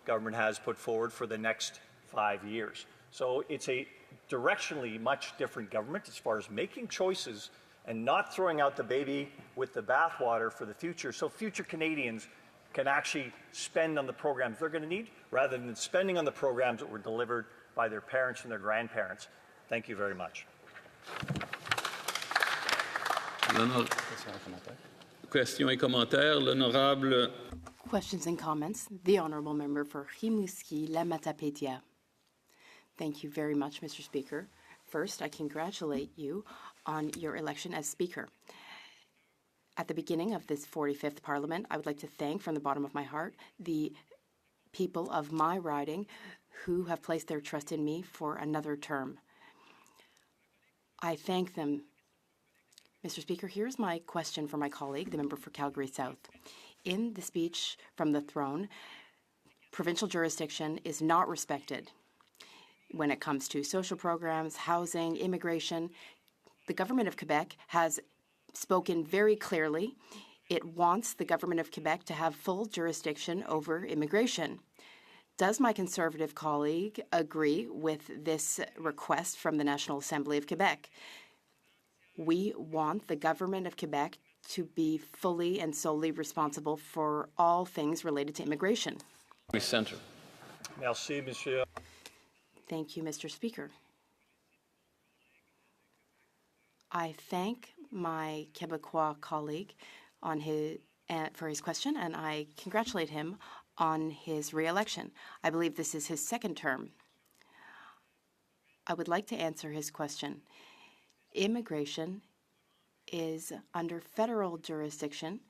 [SPEAKER 11] government has put forward for the next 5 years. So it's a directionally much different government as far as making choices and not throwing out the baby with the bathwater for the future, so future Canadians can actually spend on the programs they're going to need rather than spending on the programs that were delivered by their parents and their grandparents. Thank you very much.
[SPEAKER 1] Questions et commentaires. L'honorable.
[SPEAKER 13] Questions and comments. The honourable member for Rimouski, La Matapédia. Thank you very much, Mr. Speaker. First, I congratulate you on your election as Speaker. At the beginning of this 45th Parliament, I would like to thank from the bottom of my heart the people of my riding who have placed their trust in me for another term. I thank them. Mr. Speaker, here's my question for my colleague, the member for Calgary South. In the speech from the throne, provincial jurisdiction is not respected when it comes to social programs, housing, immigration. The government of Quebec has spoken very clearly. It wants the government of Quebec to have full jurisdiction over immigration. Does my Conservative colleague agree with this request from the National Assembly of Quebec? We want the government of Quebec to be fully and solely responsible for all things related to immigration.
[SPEAKER 1] Centre.
[SPEAKER 11] Merci, Monsieur.
[SPEAKER 13] Thank you, Mr. Speaker. I thank my Quebecois colleague for his question, and I congratulate him on his re-election. I believe this is his second term. I would like to answer his question. Immigration is under federal jurisdiction.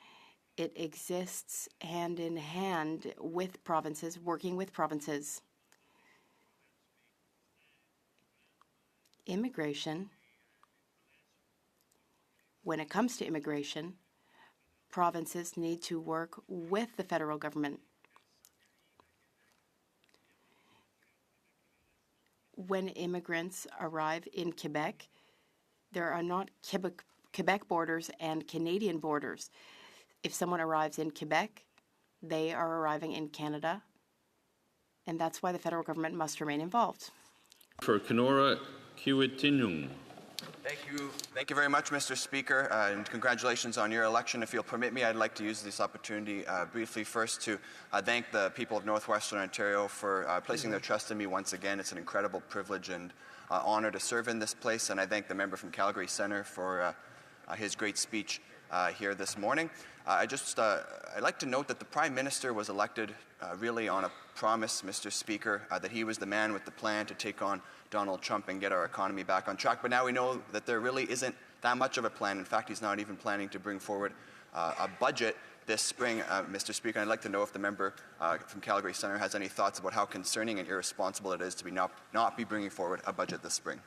[SPEAKER 13] It exists hand in hand with provinces, working with provinces. Immigration, when it comes to immigration, provinces need to work with the federal government. When immigrants arrive in Quebec, there are not Quebec borders and Canadian borders. If someone arrives in Quebec, they are arriving in Canada, and that's why the federal government must remain involved.
[SPEAKER 1] For Kenora Kiwitinung.
[SPEAKER 14] Thank you very much, Mr. Speaker, and congratulations on your election. If you'll permit me, I'd like to use this opportunity briefly first to thank the people of Northwestern Ontario for placing their trust in me once again. It's an incredible privilege and honor to serve in this place, and I thank the member from Calgary Centre for his great speech here this morning. I'd like to note that the Prime Minister was elected really on a promise, Mr. Speaker, that he was the man with the plan to take on Donald Trump and get our economy back on track. But now we know that there really isn't that much of a plan. In fact, he's not even planning to bring forward a budget this spring, Mr. Speaker. I'd like to know if the member from Calgary Centre has any thoughts about how concerning and irresponsible it is to not be bringing forward a budget this spring.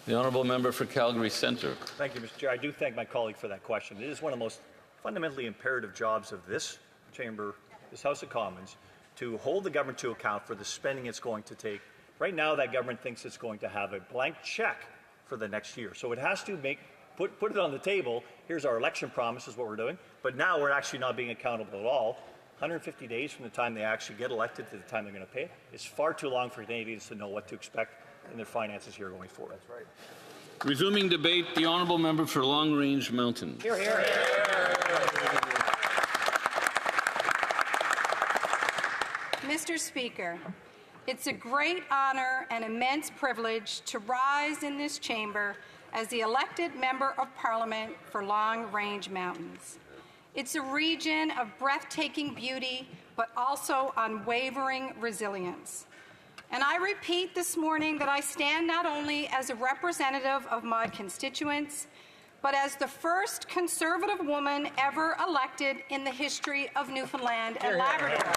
[SPEAKER 1] The honourable member for Calgary Centre.
[SPEAKER 11] Thank you, Mr. Chair. I do thank my colleague for that question. It is one of the most fundamentally imperative jobs of this chamber, this House of Commons, to hold the government to account for the spending it's going to take. Right now, that government thinks it's going to have a blank check for the next year. So it has to put it on the table. Here's our election promise is what we're doing. But now we're actually not being accountable at all. 150 days from the time they actually get elected to the time they're going to pay is far too long for Canadians to know what to expect in their finances here going forward. That's right.
[SPEAKER 1] Resuming debate, the honourable member for Long Range Mountain.
[SPEAKER 11] Here, here.
[SPEAKER 15] Mr. Speaker, it's a great honor and immense privilege to rise in this chamber as the elected Member of Parliament for Long Range Mountains. It's a region of breathtaking beauty, but also unwavering resilience. And I repeat this morning that I stand not only as a representative of my constituents, but as the first Conservative woman ever elected in the history of Newfoundland and Labrador.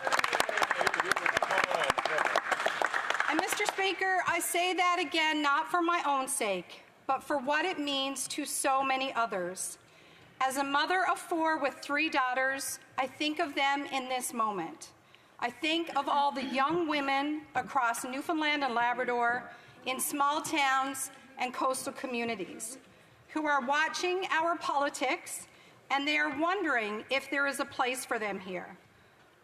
[SPEAKER 15] And Mr. Speaker, I say that again not for my own sake, but for what it means to so many others. As a mother of 4 with 3 daughters, I think of them in this moment. I think of all the young women across Newfoundland and Labrador in small towns and coastal communities who are watching our politics, and they are wondering if there is a place for them here.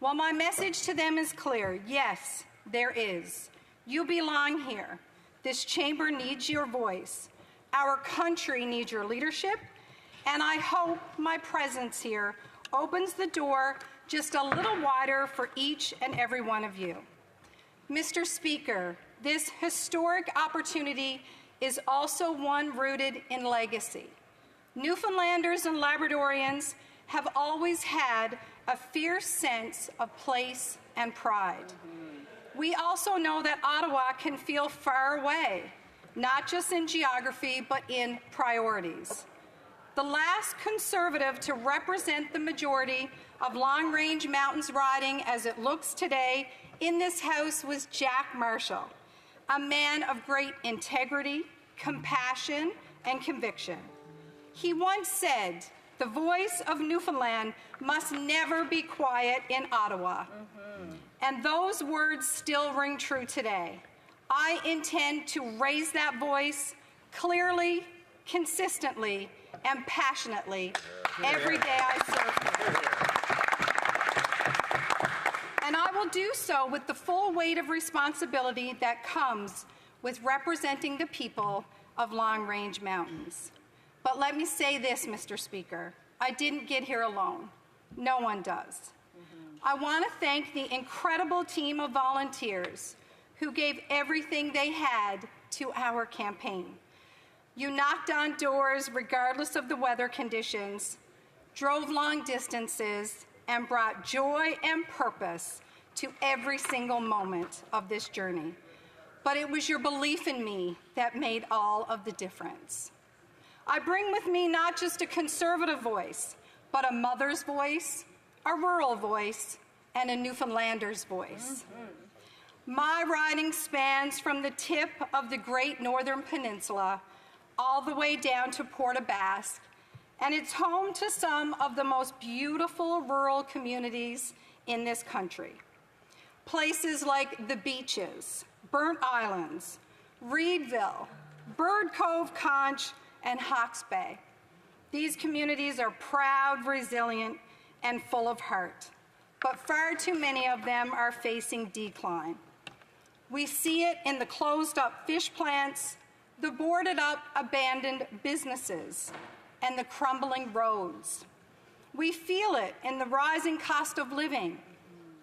[SPEAKER 15] Well, my message to them is clear. Yes, there is. You belong here. This chamber needs your voice. Our country needs your leadership, and I hope my presence here opens the door just a little wider for each and every one of you. Mr. Speaker, this historic opportunity is also one rooted in legacy. Newfoundlanders and Labradorians have always had a fierce sense of place and pride. We also know that Ottawa can feel far away, not just in geography, but in priorities. The last Conservative to represent the majority of Long Range Mountains riding as it looks today in this House was Jack Marshall, a man of great integrity, compassion, and conviction. He once said, "The voice of Newfoundland must never be quiet in Ottawa." And those words still ring true today. I intend to raise that voice clearly, consistently, and passionately every day I serve here. And I will do so with the full weight of responsibility that comes with representing the people of Long Range Mountains. But let me say this, Mr. Speaker, I didn't get here alone. No one does. I want to thank the incredible team of volunteers who gave everything they had to our campaign. You knocked on doors regardless of the weather conditions, drove long distances, and brought joy and purpose to every single moment of this journey. But it was your belief in me that made all of the difference. I bring with me not just a conservative voice, but a mother's voice, a rural voice, and a Newfoundlander's voice. My riding spans from the tip of the Great Northern Peninsula all the way down to Port aux Basques, and it's home to some of the most beautiful rural communities in this country. Places like the Beaches, Burnt Islands, Reedville, Bird Cove, Conch, and Hawke's Bay. These communities are proud, resilient, and full of heart, but far too many of them are facing decline. We see it in the closed-up fish plants, the boarded-up abandoned businesses, and the crumbling roads. We feel it in the rising cost of living,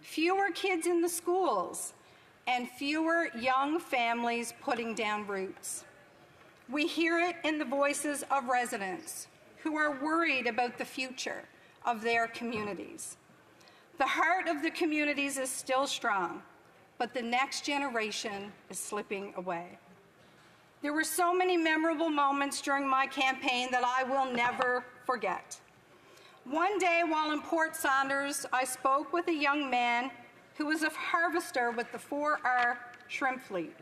[SPEAKER 15] fewer kids in the schools, and fewer young families putting down roots. We hear it in the voices of residents who are worried about the future of their communities. The heart of the communities is still strong, but the next generation is slipping away. There were so many memorable moments during my campaign that I will never forget. One day while in Port Saunders, I spoke with a young man who was a harvester with the 4R shrimp fleet.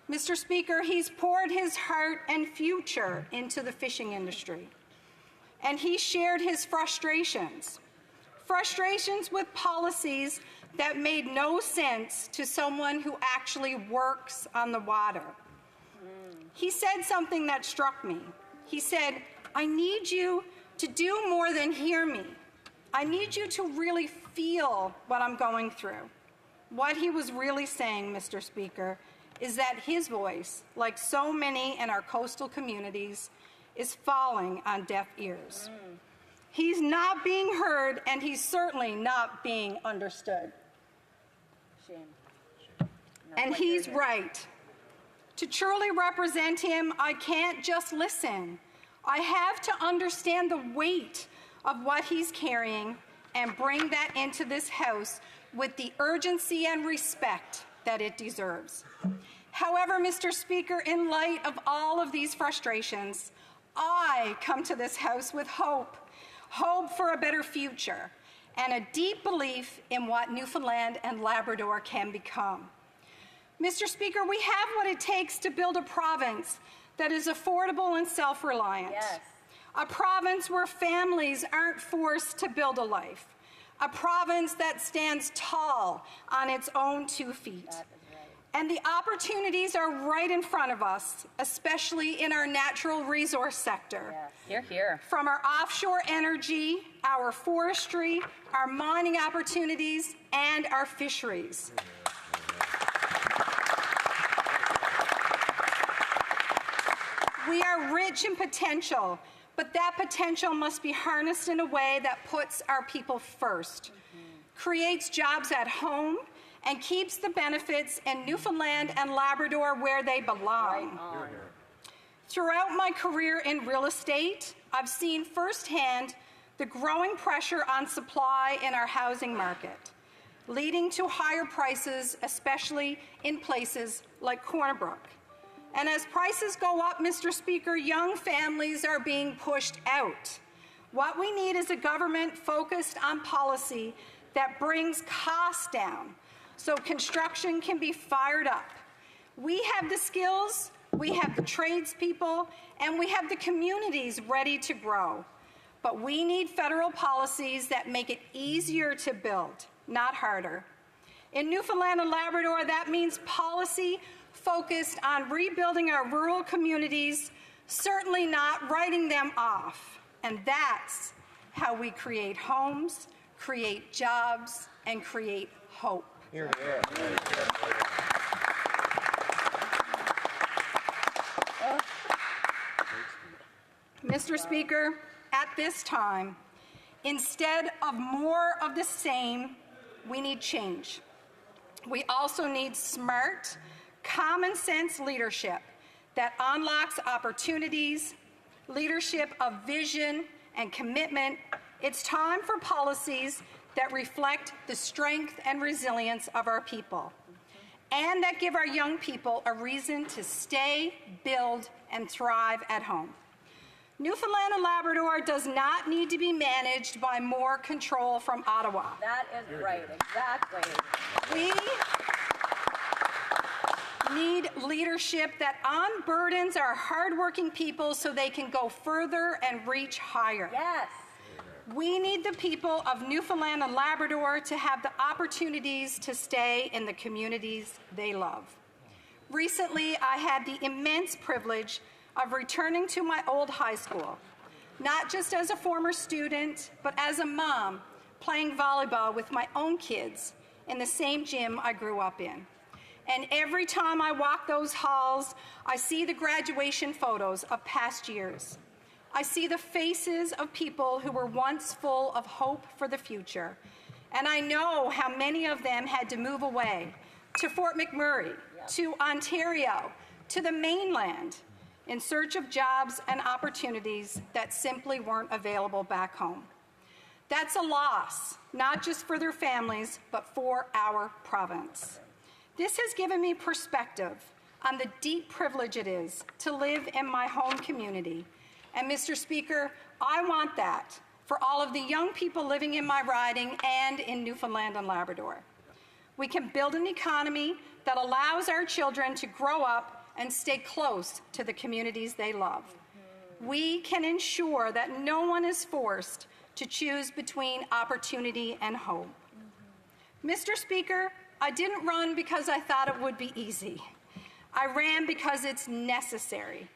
[SPEAKER 15] Mr. Speaker, he's poured his heart and future into the fishing industry. And he shared his frustrations with policies that made no sense to someone who actually works on the water. He said something that struck me. He said, "I need you to do more than hear me. I need you to really feel what I'm going through." What he was really saying, Mr. Speaker, is that his voice, like so many in our coastal communities, is falling on deaf ears. He's not being heard, and he's certainly not being understood. And he's right. To truly represent him, I can't just listen. I have to understand the weight of what he's carrying and bring that into this House with the urgency and respect that it deserves. However, Mr. Speaker, in light of all of these frustrations, I come to this House with hope for a better future, and a deep belief in what Newfoundland and Labrador can become. Mr. Speaker, we have what it takes to build a province that is affordable and self-reliant. Yes. A province where families aren't forced to build a life. A province that stands tall on its own 2 feet. That is right. And the opportunities are right in front of us, especially in our natural resource sector.
[SPEAKER 16] Yes. Hear, hear.
[SPEAKER 15] From our offshore energy, our forestry, our mining opportunities, and our fisheries. We are rich in potential, but that potential must be harnessed in a way that puts our people first, creates jobs at home, and keeps the benefits in Newfoundland and Labrador where they belong. Right. Throughout my career in real estate, I've seen firsthand the growing pressure on supply in our housing market, leading to higher prices, especially in places like Corner Brook. And as prices go up, Mr. Speaker, young families are being pushed out. What we need is a government focused on policy that brings costs down so construction can be fired up. We have the skills, we have the tradespeople, and we have the communities ready to grow. But we need federal policies that make it easier to build, not harder. In Newfoundland and Labrador, that means policy focused on rebuilding our rural communities, certainly not writing them off. And that's how we create homes, create jobs, and create hope. Mr. Speaker, at this time, instead of more of the same, we need change. We also need smart, common sense leadership that unlocks opportunities, leadership of vision and commitment. It's time for policies that reflect the strength and resilience of our people, and that give our young people a reason to stay, build, and thrive at home. Newfoundland and Labrador does not need to be managed by more control from Ottawa.
[SPEAKER 16] That is right, exactly.
[SPEAKER 15] We need leadership that unburdens our hardworking people so they can go further and reach higher.
[SPEAKER 16] Yes.
[SPEAKER 15] We need the people of Newfoundland and Labrador to have the opportunities to stay in the communities they love. Recently, I had the immense privilege of returning to my old high school, not just as a former student, but as a mom playing volleyball with my own kids in the same gym I grew up in. And every time I walk those halls, I see the graduation photos of past years. I see the faces of people who were once full of hope for the future. And I know how many of them had to move away to Fort McMurray, to Ontario, to the mainland, in search of jobs and opportunities that simply weren't available back home. That's a loss, not just for their families, but for our province. This has given me perspective on the deep privilege it is to live in my home community. And Mr. Speaker, I want that for all of the young people living in my riding and in Newfoundland and Labrador. We can build an economy that allows our children to grow up and stay close to the communities they love. We can ensure that no one is forced to choose between opportunity and hope. Mr. Speaker, I didn't run because I thought it would be easy. I ran because it's necessary.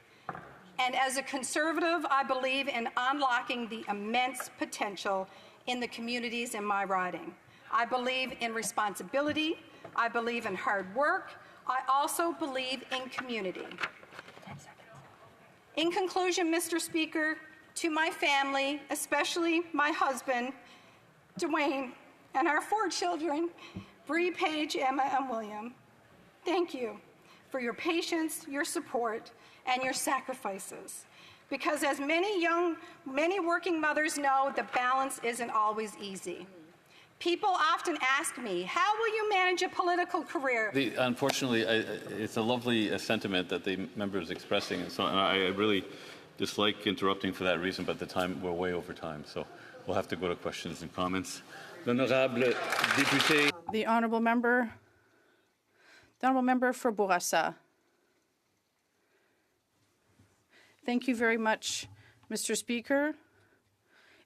[SPEAKER 15] And as a conservative, I believe in unlocking the immense potential in the communities in my riding. I believe in responsibility. I believe in hard work. I also believe in community. In conclusion, Mr. Speaker, to my family, especially my husband, Dwayne, and our 4 children, Bree, Paige, Emma, and William, thank you for your patience, your support, and your sacrifices. Because as many working mothers know, the balance isn't always easy. People often ask me, how will you manage a political career?
[SPEAKER 1] Unfortunately, it's a lovely sentiment that the member is expressing, and so I really dislike interrupting for that reason, but we're way over time, so we'll have to go to questions and comments. L'honorable député.
[SPEAKER 2] The honourable member for Bourassa. Thank you very much, Mr. Speaker.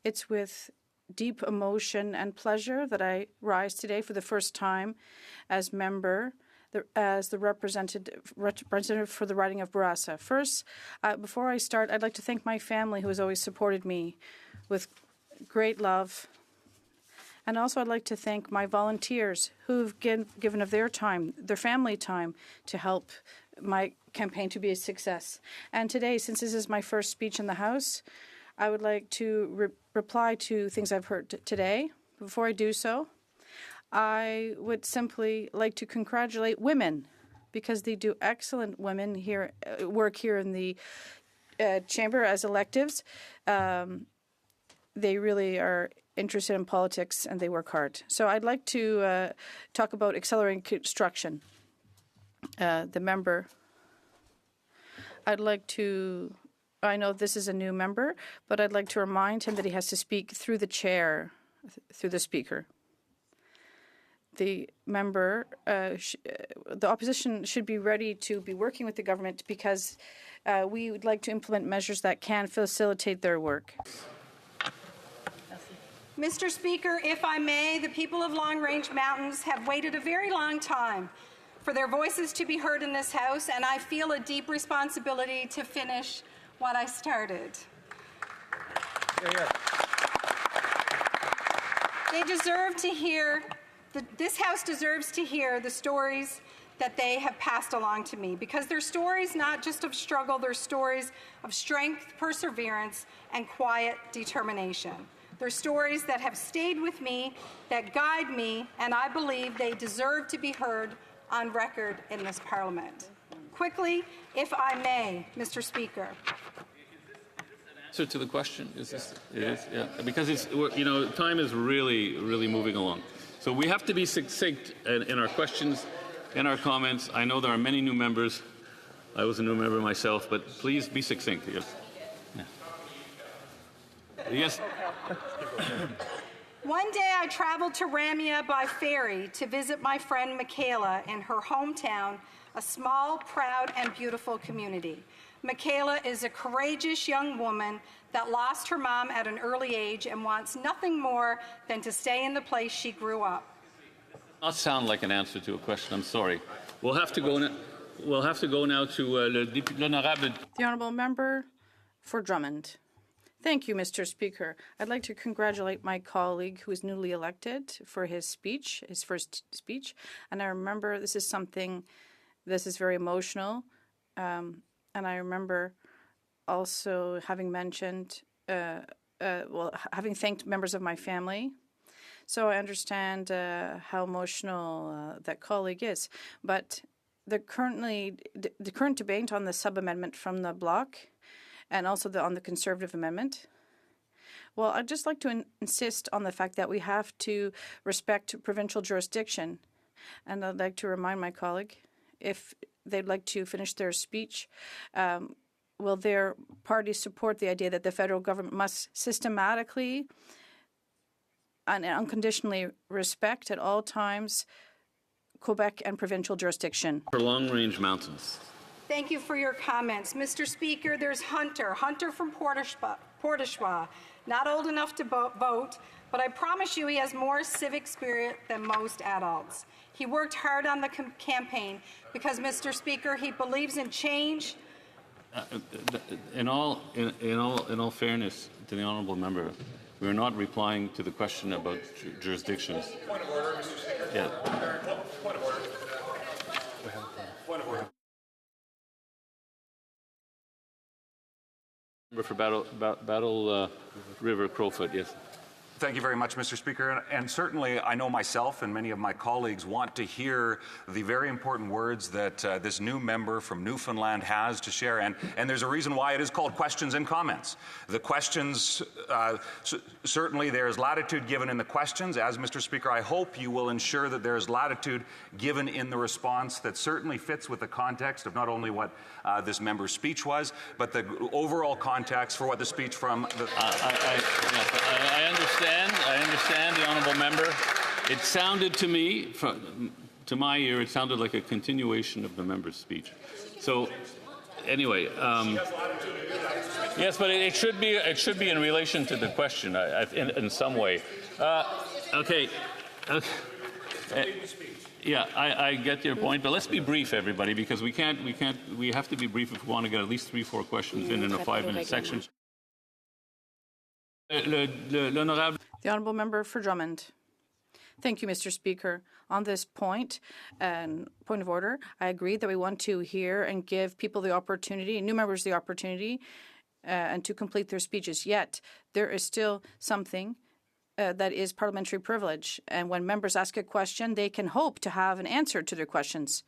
[SPEAKER 2] It's with deep emotion and pleasure that I rise today for the first time as the representative for the riding of Bourassa. First, before I start, I'd like to thank my family who has always supported me with great love. And also I'd like to thank my volunteers who've given of their time, their family time, to help my campaign to be a success. And today, since this is my first speech in the House, I would like to reply to things I've heard today. Before I do so, I would simply like to congratulate women because they do excellent work here in the chamber as electives. They really are interested in politics and they work hard. So I'd like to talk about accelerating construction. The member, I know this is a new member, but I'd like to remind him that he has to speak through the chair, through the speaker. the opposition should be ready to be working with the government because we would like to implement measures that can facilitate their work.
[SPEAKER 15] Mr. Speaker, if I may, the people of Long Range Mountains have waited a very long time for their voices to be heard in this House, and I feel a deep responsibility to finish what I started. They deserve to hear, this House deserves to hear the stories that they have passed along to me, because they're stories not just of struggle, they're stories of strength, perseverance, and quiet determination. They're stories that have stayed with me, that guide me, and I believe they deserve to be heard on record in this Parliament. Quickly, if I may, Mr. Speaker.
[SPEAKER 1] Answer to the question is this? It is, yeah. Because time is really moving along. So we have to be succinct in our questions, in our comments. I know there are many new members. I was a new member myself, but please be succinct. Yes. Yeah. Yes.
[SPEAKER 15] One day I traveled to Ramia by ferry to visit my friend Michaela in her hometown, a small, proud, and beautiful community. Michaela is a courageous young woman that lost her mom at an early age and wants nothing more than to stay in the place she grew up.
[SPEAKER 1] Not sound like an answer to a question. I'm sorry. We'll have to go now to l'honorable.
[SPEAKER 2] The honourable member for Drummond. Thank you, Mr. Speaker. I'd like to congratulate my colleague who is newly elected for his speech, his first speech. And I remember this is very emotional. And I remember also having mentioned, having thanked members of my family. So I understand how emotional that colleague is. But the current debate on the sub-amendment from the bloc and also on the Conservative amendment. Well, I'd just like to insist on the fact that we have to respect provincial jurisdiction. And I'd like to remind my colleague, if they'd like to finish their speech, will their party support the idea that the federal government must systematically and unconditionally respect at all times Quebec and provincial jurisdiction?
[SPEAKER 1] For Long Range Mountains.
[SPEAKER 15] Thank you for your comments. Mr. Speaker, there's Hunter from Port-au-Choix, not old enough to vote, but I promise you he has more civic spirit than most adults. He worked hard on the campaign because, Mr. Speaker, he believes in change.
[SPEAKER 1] In all fairness to the honourable member, we are not replying to the question about jurisdictions.
[SPEAKER 17] Point of order, Mr. Speaker.
[SPEAKER 1] Yeah.
[SPEAKER 17] Point of order. Point of order.
[SPEAKER 1] Member for Battle River Crowfoot, yes.
[SPEAKER 18] Thank you very much, Mr. Speaker. And certainly, I know myself and many of my colleagues want to hear the very important words that this new member from Newfoundland has to share. And there's a reason why it is called questions and comments. The questions, certainly there is latitude given in the questions. As Mr. Speaker, I hope you will ensure that there is latitude given in the response that certainly fits with the context of not only what this member's speech was, but the overall context for what the speech from the...
[SPEAKER 1] I understand the honourable member. It sounded to me, to my ear, it sounded like a continuation of the member's speech. So, anyway, yes, but it should be in relation to the question in some way. Okay. Yeah, I get your point, but let's be brief, everybody, because we have to be brief if we want to get at least 3-4 questions in a 5-minute section.
[SPEAKER 2] The honourable member for Drummond. Thank you, Mr. Speaker. On this point of order, I agree that we want to hear and give people the opportunity, new members the opportunity, and to complete their speeches. Yet, there is still something that is parliamentary privilege. And when members ask a question, they can hope to have an answer to their questions.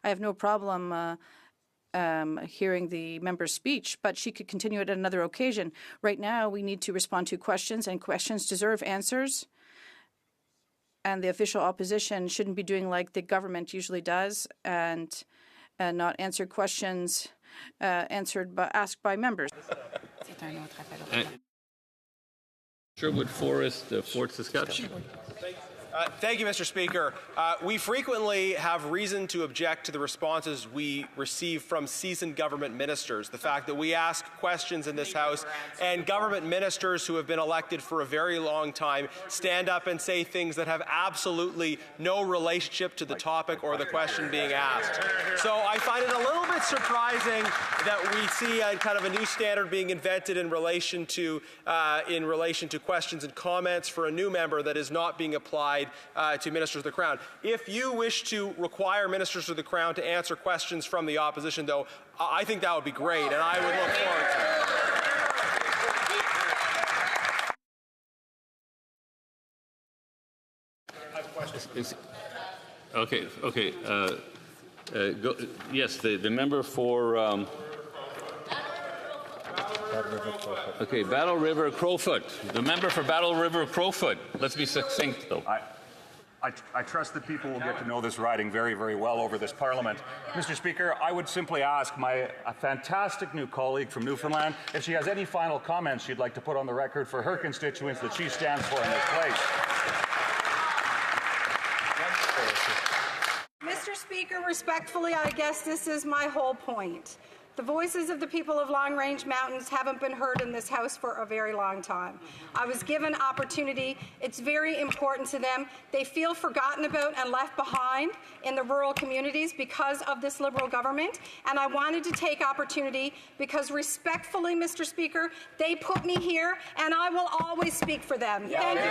[SPEAKER 2] I have no problem hearing the member's speech, but she could continue it at another occasion. Right now, we need to respond to questions, and questions deserve answers. And the official opposition shouldn't be doing like the government usually does and not answer questions asked by members.
[SPEAKER 1] Sherwood Forest, Fort Saskatchewan.
[SPEAKER 5] Thank you, Mr. Speaker. We frequently have reason to object to the responses we receive from seasoned government ministers. The fact that we ask questions in this House and government ministers who have been elected for a very long time stand up and say things that have absolutely no relationship to the topic or the question being asked. So I find it a little bit surprising that we see a kind of a new standard being invented in relation to questions and comments for a new member that is not being applied to ministers of the Crown. If you wish to require ministers of the Crown to answer questions from the opposition, though, I think that would be great, and I would look forward to it.
[SPEAKER 1] Okay. Yes, the member for. Battle River Crowfoot. The member for Battle River Crowfoot. Let's be succinct, though.
[SPEAKER 18] I trust that people will get to know this riding very, very well over this Parliament. Mr. Speaker, I would simply ask a fantastic new colleague from Newfoundland if she has any final comments she'd like to put on the record for her constituents that she stands for in this place.
[SPEAKER 15] Mr. Speaker, respectfully, I guess this is my whole point. The voices of the people of Long Range Mountains haven't been heard in this House for a very long time. I was given opportunity. It's very important to them. They feel forgotten about and left behind in the rural communities because of this Liberal government. And I wanted to take opportunity because respectfully, Mr. Speaker, they put me here and I will always speak for them. Thank you.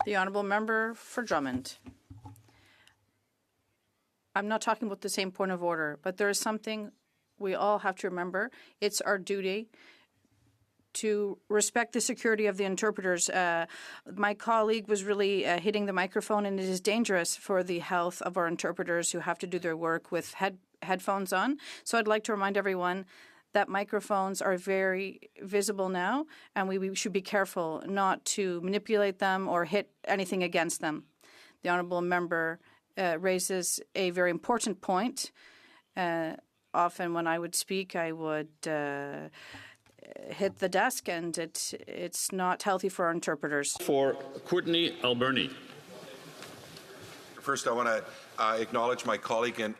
[SPEAKER 2] The honourable member for Drummond. I'm not talking about the same point of order, but there is something we all have to remember. It's our duty to respect the security of the interpreters. My colleague was really hitting the microphone, and it is dangerous for the health of our interpreters who have to do their work with headphones on. So I'd like to remind everyone that microphones are very visible now, and we should be careful not to manipulate them or hit anything against them. The honourable member raises a very important point. Often when I would speak, I would hit the desk, and it's not healthy for our interpreters.
[SPEAKER 1] For Courtney Alberni.
[SPEAKER 3] First, I want to acknowledge my colleague and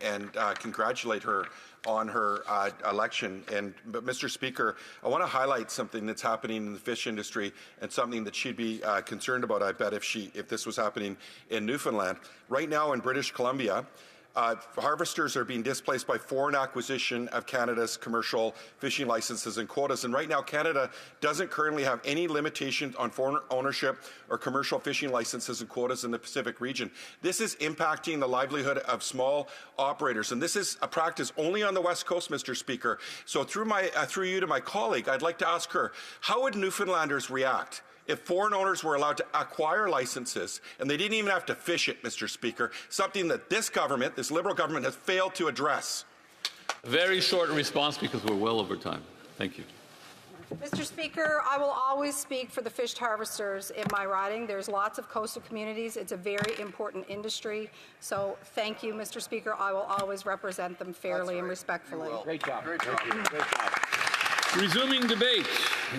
[SPEAKER 3] congratulate her on her election. But Mr. Speaker, I want to highlight something that's happening in the fish industry and something that she'd be concerned about, I bet, if this was happening in Newfoundland. Right now in British Columbia, harvesters are being displaced by foreign acquisition of Canada's commercial fishing licenses and quotas. And right now, Canada doesn't currently have any limitations on foreign ownership or commercial fishing licenses and quotas in the Pacific region. This is impacting the livelihood of small operators. And this is a practice only on the West Coast, Mr. Speaker. So through you to my colleague, I'd like to ask her, how would Newfoundlanders react if foreign owners were allowed to acquire licenses and they didn't even have to fish it, Mr. Speaker, something that this government, this Liberal government, has failed to address?
[SPEAKER 1] Very short response because we're well over time. Thank you.
[SPEAKER 15] Mr. Speaker, I will always speak for the fish harvesters in my riding. There's lots of coastal communities. It's a very important industry. So thank you, Mr. Speaker. I will always represent them fairly and respectfully.
[SPEAKER 1] Great job. Great job. Resuming debate,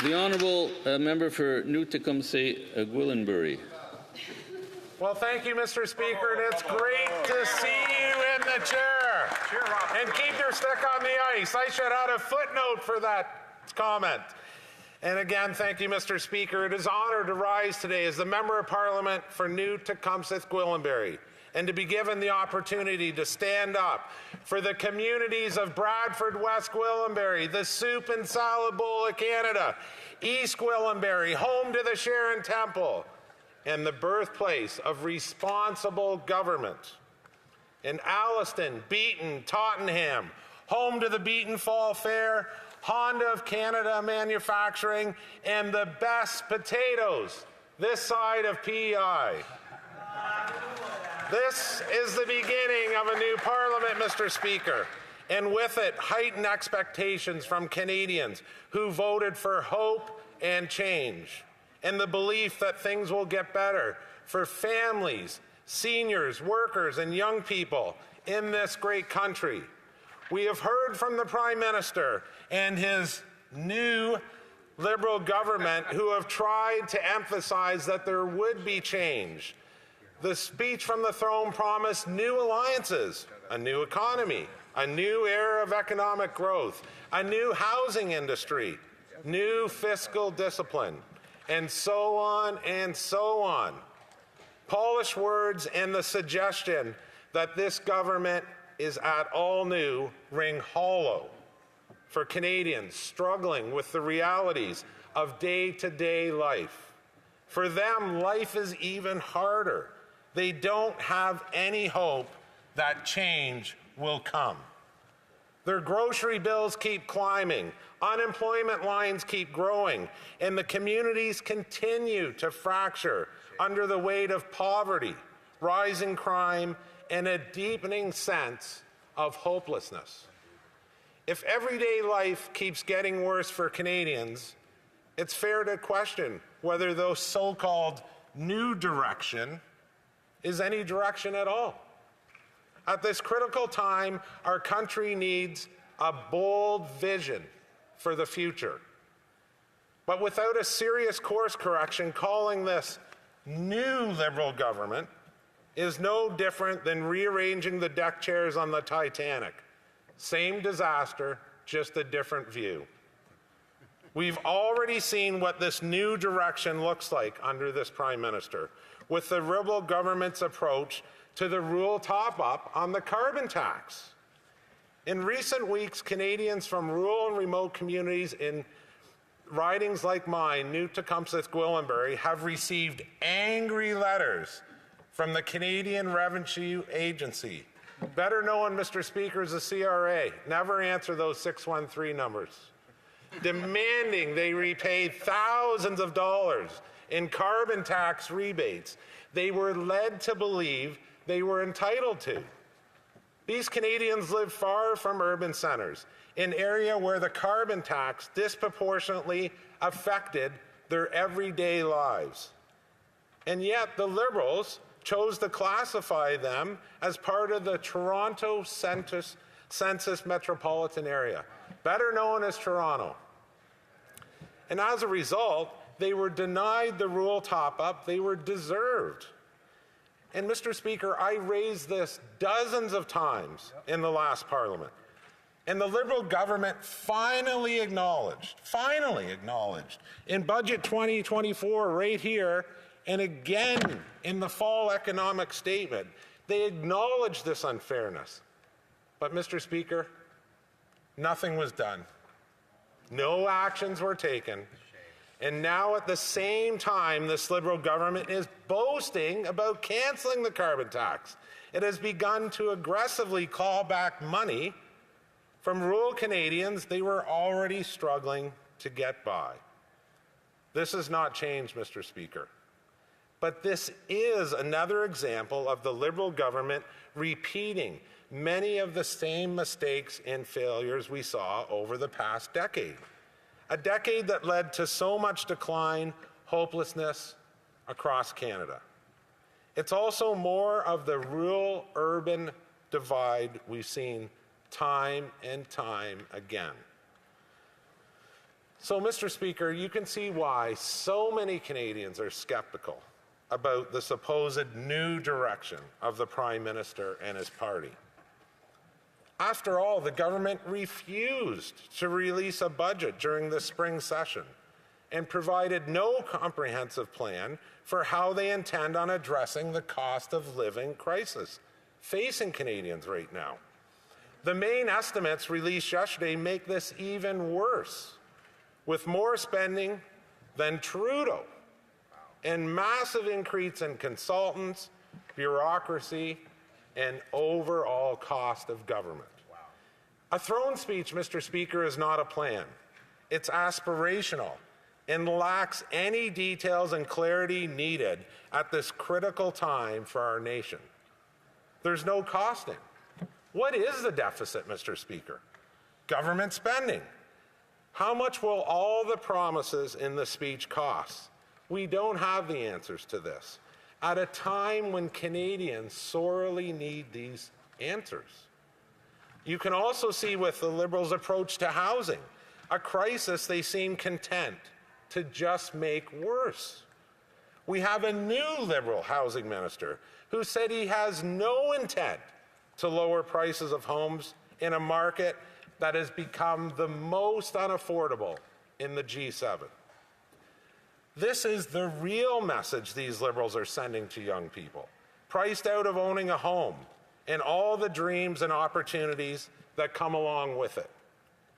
[SPEAKER 1] the honourable member for New Tecumseh, Gwillimbury.
[SPEAKER 7] Well, thank you, Mr. Speaker, and it's great to see you in the chair. And keep your stick on the ice. I should add a footnote for that comment. And again, thank you, Mr. Speaker. It is an honor to rise today as the Member of Parliament for New Tecumseh, Gwillimbury, and to be given the opportunity to stand up for the communities of Bradford, West Gwillimbury, the Soup and Salad Bowl of Canada, East Gwillimbury, home to the Sharon Temple, and the birthplace of responsible government. In Alliston, Beaton, Tottenham, home to the Beaton Fall Fair, Honda of Canada Manufacturing, and the best potatoes this side of PEI. This is the beginning of a new Parliament, Mr. Speaker, and with it, heightened expectations from Canadians who voted for hope and change, and the belief that things will get better for families, seniors, workers, and young people in this great country.
[SPEAKER 19] We have heard from the Prime Minister and his new Liberal government who have tried to emphasize that there would be change. The speech from the throne promised new alliances, a new economy, a new era of economic growth, a new housing industry, new fiscal discipline, and so on and so on. Polished words and the suggestion that this government is at all new ring hollow for Canadians struggling with the realities of day-to-day life. For them, life is even harder. They don't have any hope that change will come. Their grocery bills keep climbing, unemployment lines keep growing, and the communities continue to fracture under the weight of poverty, rising crime, and a deepening sense of hopelessness. If everyday life keeps getting worse for Canadians, it's fair to question whether those so-called new direction is any direction at all. At this critical time, our country needs a bold vision for the future. But without a serious course correction, calling this new Liberal government is no different than rearranging the deck chairs on the Titanic. Same disaster, just a different view. We've already seen what this new direction looks like under this Prime Minister, with the Liberal government's approach to the rural top-up on the carbon tax. In recent weeks, Canadians from rural and remote communities in ridings like mine, New Tecumseth, Gwillimbury, have received angry letters from the Canadian Revenue Agency, better known, Mr. Speaker, as the CRA. Never answer those 613 numbers. Demanding they repay thousands of dollars in carbon tax rebates they were led to believe they were entitled to. These Canadians live far from urban centres, an area where the carbon tax disproportionately affected their everyday lives. And yet the Liberals chose to classify them as part of the Toronto Census metropolitan area, better known as Toronto. And as a result, they were denied the rural top-up they were deserved. And Mr. Speaker, I raised this dozens of times in the last Parliament. And the Liberal government finally acknowledged in Budget 2024 right here, and again in the fall economic statement, they acknowledged this unfairness. But Mr. Speaker, nothing was done. No actions were taken. And now at the same time, this Liberal government is boasting about cancelling the carbon tax. It has begun to aggressively call back money from rural Canadians they were already struggling to get by. This has not changed, Mr. Speaker. But this is another example of the Liberal government repeating many of the same mistakes and failures we saw over the past decade. A decade that led to so much decline, hopelessness across Canada. It's also more of the rural-urban divide we've seen time and time again. So, Mr. Speaker, you can see why so many Canadians are skeptical about the supposed new direction of the Prime Minister and his party. After all, the government refused to release a budget during the spring session and provided no comprehensive plan for how they intend on addressing the cost of living crisis facing Canadians right now. The main estimates released yesterday make this even worse, with more spending than Trudeau and massive increase in consultants, bureaucracy, and overall cost of government. A throne speech, Mr. Speaker, is not a plan. It's aspirational and lacks any details and clarity needed at this critical time for our nation. There's no costing. What is the deficit, Mr. Speaker? Government spending. How much will all the promises in the speech cost? We don't have the answers to this at a time when Canadians sorely need these answers. You can also see with the Liberals' approach to housing, a crisis they seem content to just make worse. We have a new Liberal housing minister who said he has no intent to lower prices of homes in a market that has become the most unaffordable in the G7. This is the real message these Liberals are sending to young people, priced out of owning a home and all the dreams and opportunities that come along with it.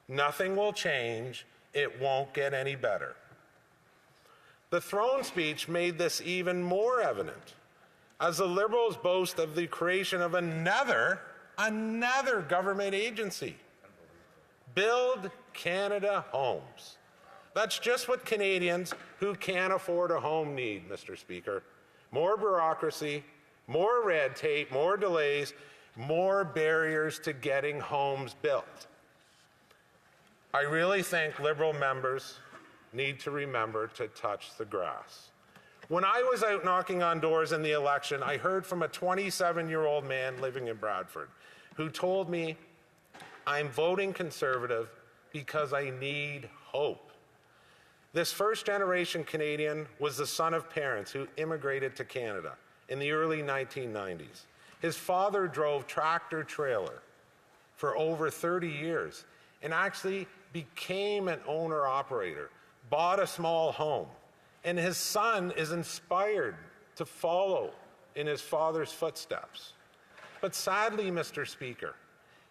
[SPEAKER 19] Nothing will change. It won't get any better. The throne speech made this even more evident, as the Liberals boast of the creation of another government agency. Build Canada Homes. That's just what Canadians who can't afford a home need, Mr. Speaker. More bureaucracy, more red tape, more delays, more barriers to getting homes built. I really think Liberal members need to remember to touch the grass. When I was out knocking on doors in the election, I heard from a 27-year-old man living in Bradford who told me, "I'm voting Conservative because I need hope." This first-generation Canadian was the son of parents who immigrated to Canada in the early 1990s. His father drove tractor-trailer for over 30 years and actually became an owner-operator, bought a small home, and his son is inspired to follow in his father's footsteps. But sadly, Mr. Speaker,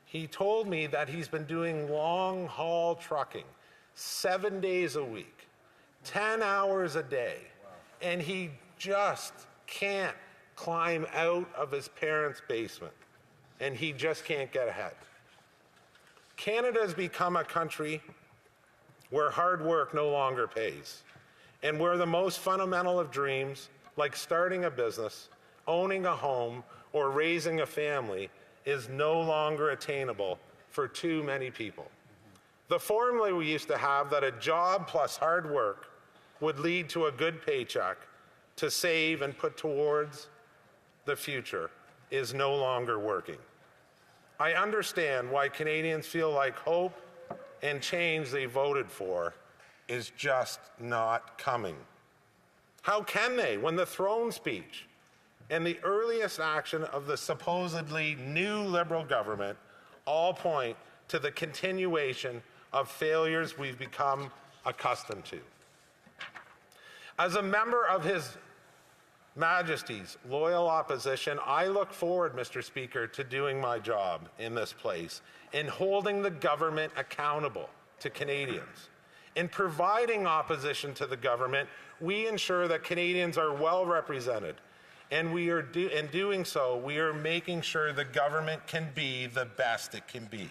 [SPEAKER 19] he told me that he's been doing long-haul trucking 7 days a week, 10 hours a day, and he just can't climb out of his parents' basement, and he just can't get ahead. Canada has become a country where hard work no longer pays, and where the most fundamental of dreams, like starting a business, owning a home, or raising a family, is no longer attainable for too many people. The formula we used to have that a job plus hard work would lead to a good paycheck to save and put towards the future is no longer working. I understand why Canadians feel like hope and change they voted for is just not coming. How can they when the throne speech and the earliest action of the supposedly new Liberal government all point to the continuation of failures we've become accustomed to? As a member of His Majesty's loyal opposition, I look forward, Mr. Speaker, to doing my job in this place in holding the government accountable to Canadians. In providing opposition to the government, we ensure that Canadians are well represented, and in doing so, we are making sure the government can be the best it can be,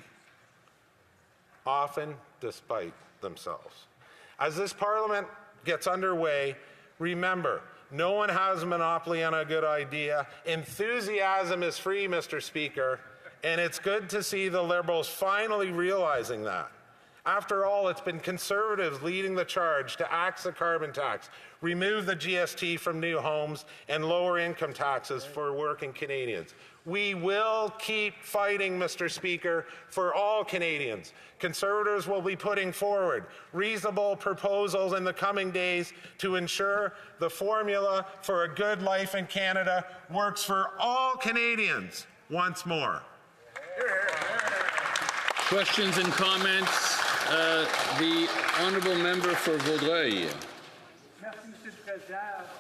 [SPEAKER 19] often despite themselves. As this Parliament gets underway, remember, no one has a monopoly on a good idea. Enthusiasm is free, Mr. Speaker, and it's good to see the Liberals finally realizing that. After all, it's been Conservatives leading the charge to axe the carbon tax, remove the GST from new homes, and lower income taxes for working Canadians. We will keep fighting, Mr. Speaker, for all Canadians. Conservatives will be putting forward reasonable proposals in the coming days to ensure the formula for a good life in Canada works for all Canadians once more.
[SPEAKER 1] Questions and comments? The honourable member for Vaudreuil.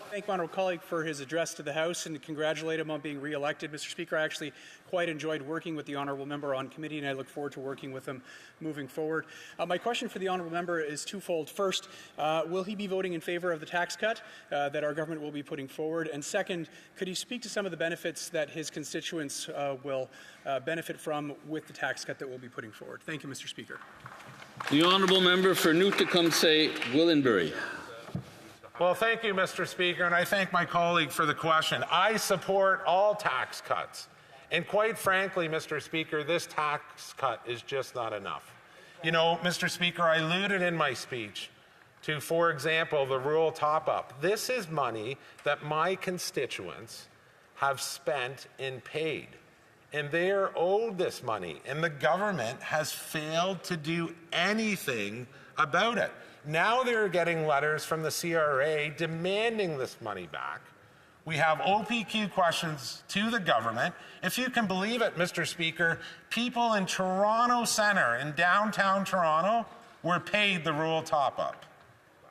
[SPEAKER 20] Thank my honourable colleague for his address to the House and congratulate him on being re-elected. Mr. Speaker, I actually quite enjoyed working with the honourable member on committee, and I look forward to working with him moving forward. My question for the honourable member is twofold. First, will he be voting in favour of the tax cut that our government will be putting forward? And second, could he speak to some of the benefits that his constituents will benefit from with the tax cut that we'll be putting forward? Thank you, Mr. Speaker.
[SPEAKER 1] The honourable member for Newt-Tecumseh-Willenbury.
[SPEAKER 19] Well, thank you, Mr. Speaker, and I thank my colleague for the question. I support all tax cuts. And quite frankly, Mr. Speaker, this tax cut is just not enough. You know, Mr. Speaker, I alluded in my speech to, for example, the rural top-up. This is money that my constituents have spent and paid. and they are owed this money, and the government has failed to do anything about it. Now they're getting letters from the CRA demanding this money back. We have OPQ questions to the government. If you can believe it, Mr. Speaker, people in Toronto Centre, in downtown Toronto, were paid the rural top-up.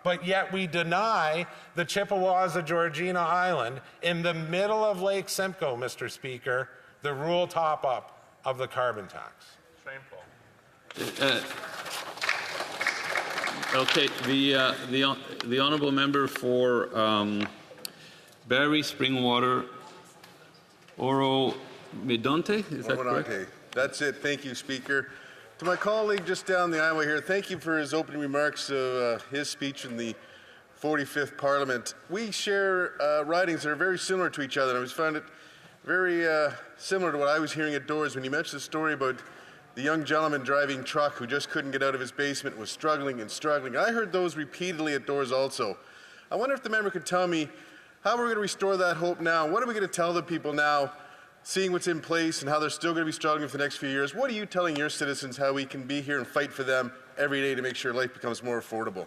[SPEAKER 19] But yet we deny the Chippewas of Georgina Island, in the middle of Lake Simcoe, Mr. Speaker, the rural top-up of the carbon tax.
[SPEAKER 7] Shameful.
[SPEAKER 1] Okay, the honourable member for Barrie, Springwater, Oro Medonte, is that correct?
[SPEAKER 21] That's it. Thank you, Speaker. To my colleague just down the aisle here, thank you for his opening remarks of his speech in the 45th Parliament. We share ridings that are very similar to each other, and I just found it very similar to what I was hearing at Doors when you mentioned the story about the young gentleman driving truck who just couldn't get out of his basement, was struggling and struggling. I heard those repeatedly at Doors also. I wonder if the member could tell me how we're going to restore that hope now. What are we going to tell the people now, seeing what's in place and how they're still going to be struggling for the next few years? What are you telling your citizens how we can be here and fight for them every day to make sure life becomes more affordable?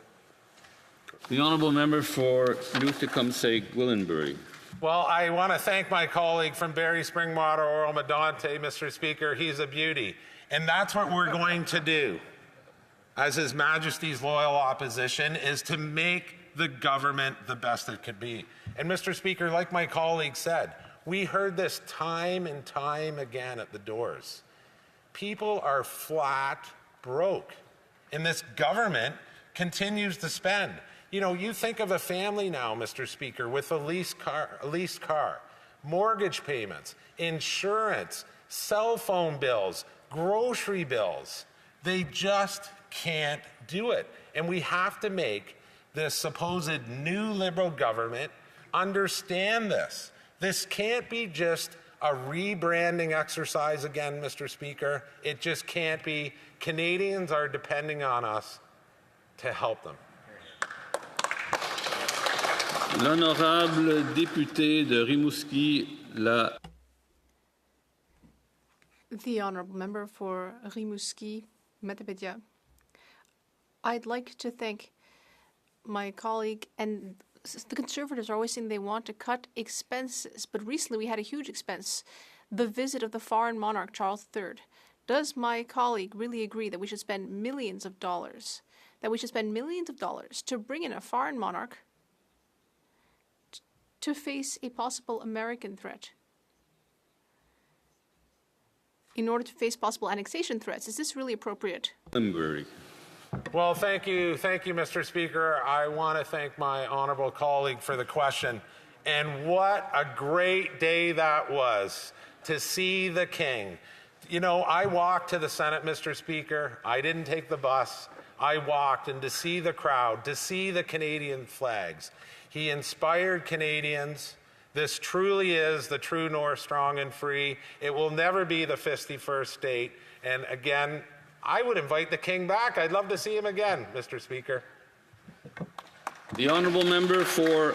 [SPEAKER 1] The honourable member for Newtecumseg-Gwillimbury.
[SPEAKER 19] Well, I want to thank my colleague from Barrie, Springwater, Oro Medonte, Mr. Speaker. He's a beauty. And that's what we're going to do as His Majesty's loyal opposition, is to make the government the best it could be. And Mr. Speaker, like my colleague said, we heard this time and time again at the Doors. People are flat broke, and this government continues to spend. You know, you think of a family now, Mr. Speaker, with a leased car, mortgage payments, insurance, cell phone bills, grocery bills. They just can't do it. And we have to make this supposed new Liberal government understand this. This can't be just a rebranding exercise again, Mr. Speaker. It just can't be. Canadians are depending on us to help them.
[SPEAKER 1] L'honorable député de Rimouski,
[SPEAKER 8] The honourable member for Rimouski, Matapédia. I'd like to thank my colleague, and the Conservatives are always saying they want to cut expenses, but recently we had a huge expense, the visit of the foreign monarch Charles III. Does my colleague really agree that we should spend millions of dollars, to bring in a foreign monarch to face a possible American threat? In order to face possible annexation threats, is this really appropriate?
[SPEAKER 19] Well, thank you, Mr. Speaker. I want to thank my honourable colleague for the question. And what a great day that was to see the King. You know, I walked to the Senate, Mr. Speaker. I didn't take the bus. I walked, and to see the crowd, to see the Canadian flags. He inspired Canadians. This truly is the true North, strong and free. It will never be the 51st state. And again, I would invite the King back. I'd love to see him again, Mr. Speaker.
[SPEAKER 1] The honourable member for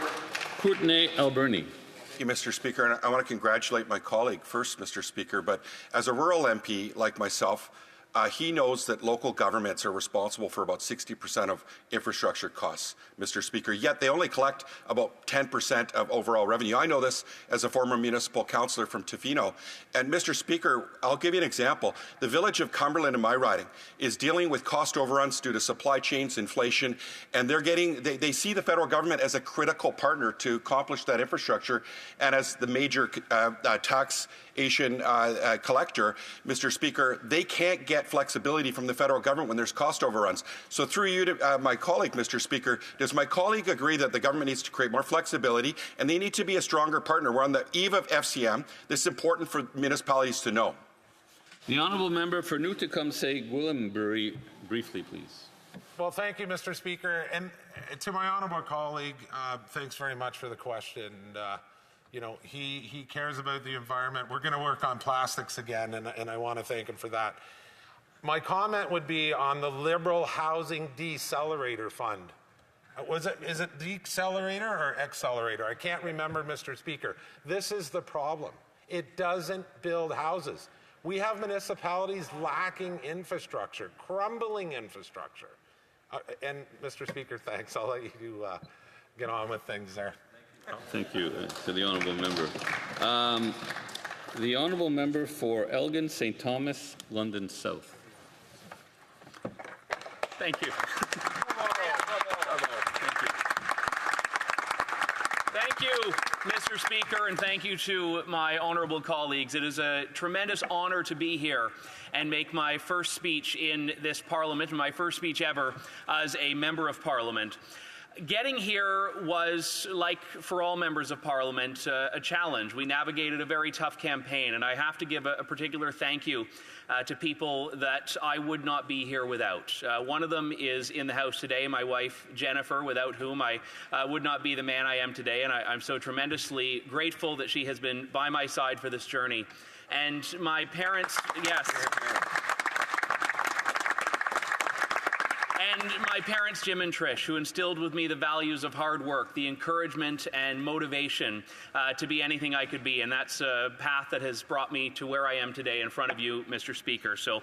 [SPEAKER 1] Kootenay, Alberni.
[SPEAKER 3] Thank you, Mr. Speaker. And I want to congratulate my colleague first, Mr. Speaker. But as a rural MP like myself, he knows that local governments are responsible for about 60% of infrastructure costs, Mr. Speaker, yet they only collect about 10% of overall revenue. I know this as a former municipal councillor from Tofino. And, Mr. Speaker, I'll give you an example. The village of Cumberland in my riding is dealing with cost overruns due to supply chains, inflation, and they see the federal government as a critical partner to accomplish that infrastructure. And as the major taxation collector, Mr. Speaker, they can't get flexibility from the federal government when there's cost overruns. So through you to my colleague, Mr. Speaker, does my colleague agree that the government needs to create more flexibility and they need to be a stronger partner? We're on the eve of FCM. This is important for municipalities to know.
[SPEAKER 1] The honourable member for Newtecumseg-Gwillimbury, briefly, please.
[SPEAKER 19] Well, thank you, Mr. Speaker. And to my honourable colleague, thanks very much for the question. You know, he cares about the environment. We're going to work on plastics again, and I want to thank him for that. My comment would be on the Liberal Housing Decelerator Fund. Is it decelerator or accelerator? I can't remember, Mr. Speaker. This is the problem. It doesn't build houses. We have municipalities lacking infrastructure, crumbling infrastructure. And Mr. Speaker, thanks. I'll let you get on with things there.
[SPEAKER 1] Thank you to the honourable member. The honourable member for Elgin, St. Thomas, London South.
[SPEAKER 6] Thank you. Thank you, Mr. Speaker, and thank you to my honourable colleagues. It is a tremendous honour to be here and make my first speech in this Parliament, my first speech ever as a Member of Parliament. Getting here was, like for all members of Parliament, a challenge. We navigated a very tough campaign, and I have to give a particular thank you to people that I would not be here without. One of them is in the House today, my wife, Jennifer, without whom I would not be the man I am today, and I'm so tremendously grateful that she has been by my side for this journey. And my parents, yes. And my parents, Jim and Trish, who instilled with me the values of hard work, the encouragement and motivation to be anything I could be. And that's a path that has brought me to where I am today in front of you, Mr. Speaker. So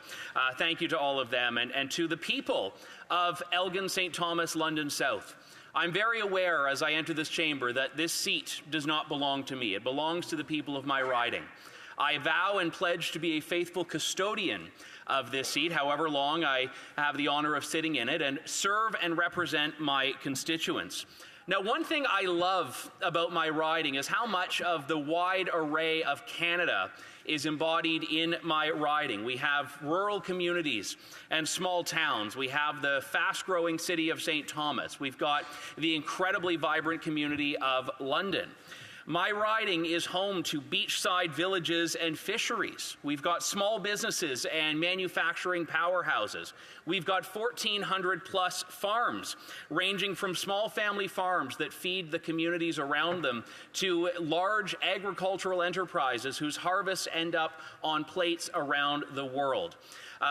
[SPEAKER 6] thank you to all of them and to the people of Elgin, St. Thomas, London South. I'm very aware as I enter this chamber that this seat does not belong to me. It belongs to the people of my riding. I vow and pledge to be a faithful custodian of this seat, however long I have the honor of sitting in it, and serve and represent my constituents. Now, one thing I love about my riding is how much of the wide array of Canada is embodied in my riding. We have rural communities and small towns. We have the fast-growing city of St. Thomas. We've got the incredibly vibrant community of London. My riding is home to beachside villages and fisheries. We've got small businesses and manufacturing powerhouses. We've got 1,400 plus farms, ranging from small family farms that feed the communities around them to large agricultural enterprises whose harvests end up on plates around the world.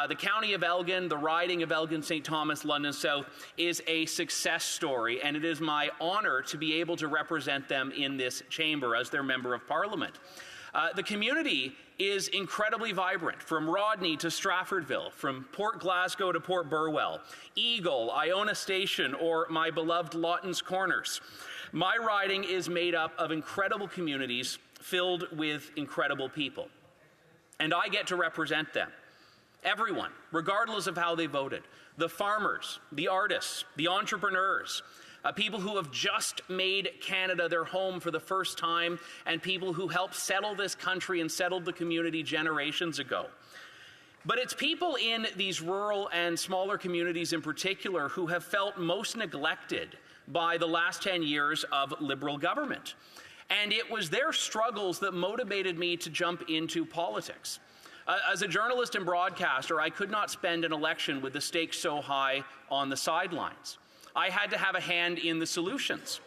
[SPEAKER 6] The County of Elgin, the riding of Elgin, St. Thomas, London South, is a success story, and it is my honour to be able to represent them in this chamber as their Member of Parliament. The community is incredibly vibrant, from Rodney to Straffordville, from Port Glasgow to Port Burwell, Eagle, Iona Station, or my beloved Lawton's Corners. My riding is made up of incredible communities filled with incredible people, and I get to represent them. Everyone, regardless of how they voted. The farmers, the artists, the entrepreneurs, people who have just made Canada their home for the first time, and people who helped settle this country and settled the community generations ago. But it's people in these rural and smaller communities in particular who have felt most neglected by the last 10 years of Liberal government. And it was their struggles that motivated me to jump into politics. As a journalist and broadcaster, I could not spend an election with the stakes so high on the sidelines. I had to have a hand in the solutions.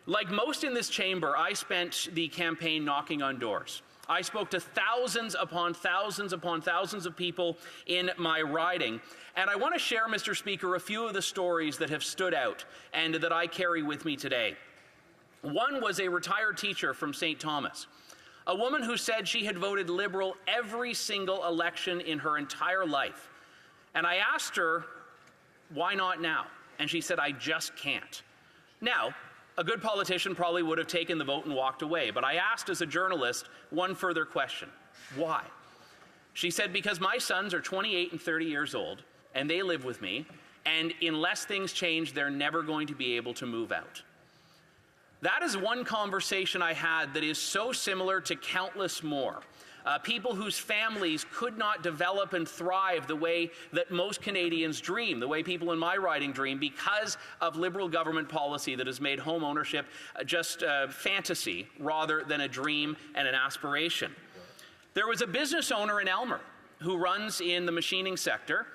[SPEAKER 6] Like most in this chamber, I spent the campaign knocking on doors. I spoke to thousands upon thousands upon thousands of people in my riding. And I want to share, Mr. Speaker, a few of the stories that have stood out and that I carry with me today. One was a retired teacher from St. Thomas. A woman who said she had voted Liberal every single election in her entire life. And I asked her, why not now? And she said, I just can't. Now, a good politician probably would have taken the vote and walked away, but I asked as a journalist one further question. Why? She said, because my sons are 28 and 30 years old, and they live with me, and unless things change, they're never going to be able to move out. That is one conversation I had that is so similar to countless more. People whose families could not develop and thrive the way that most Canadians dream, the way people in my riding dream, because of Liberal government policy that has made home ownership just a fantasy rather than a dream and an aspiration. There was a business owner in Elmer who runs in the machining sector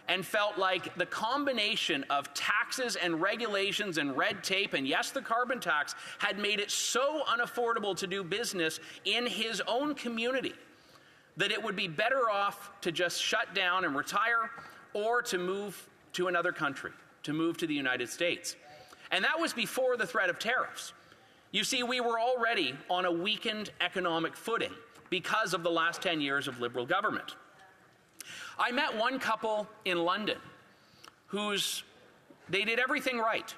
[SPEAKER 6] and felt like the combination of taxes and regulations and red tape, and yes, the carbon tax, had made it so unaffordable to do business in his own community that it would be better off to just shut down and retire or to move to another country, to move to the United States. And that was before the threat of tariffs. You see, we were already on a weakened economic footing because of the last 10 years of Liberal government. I met one couple in London they did everything right.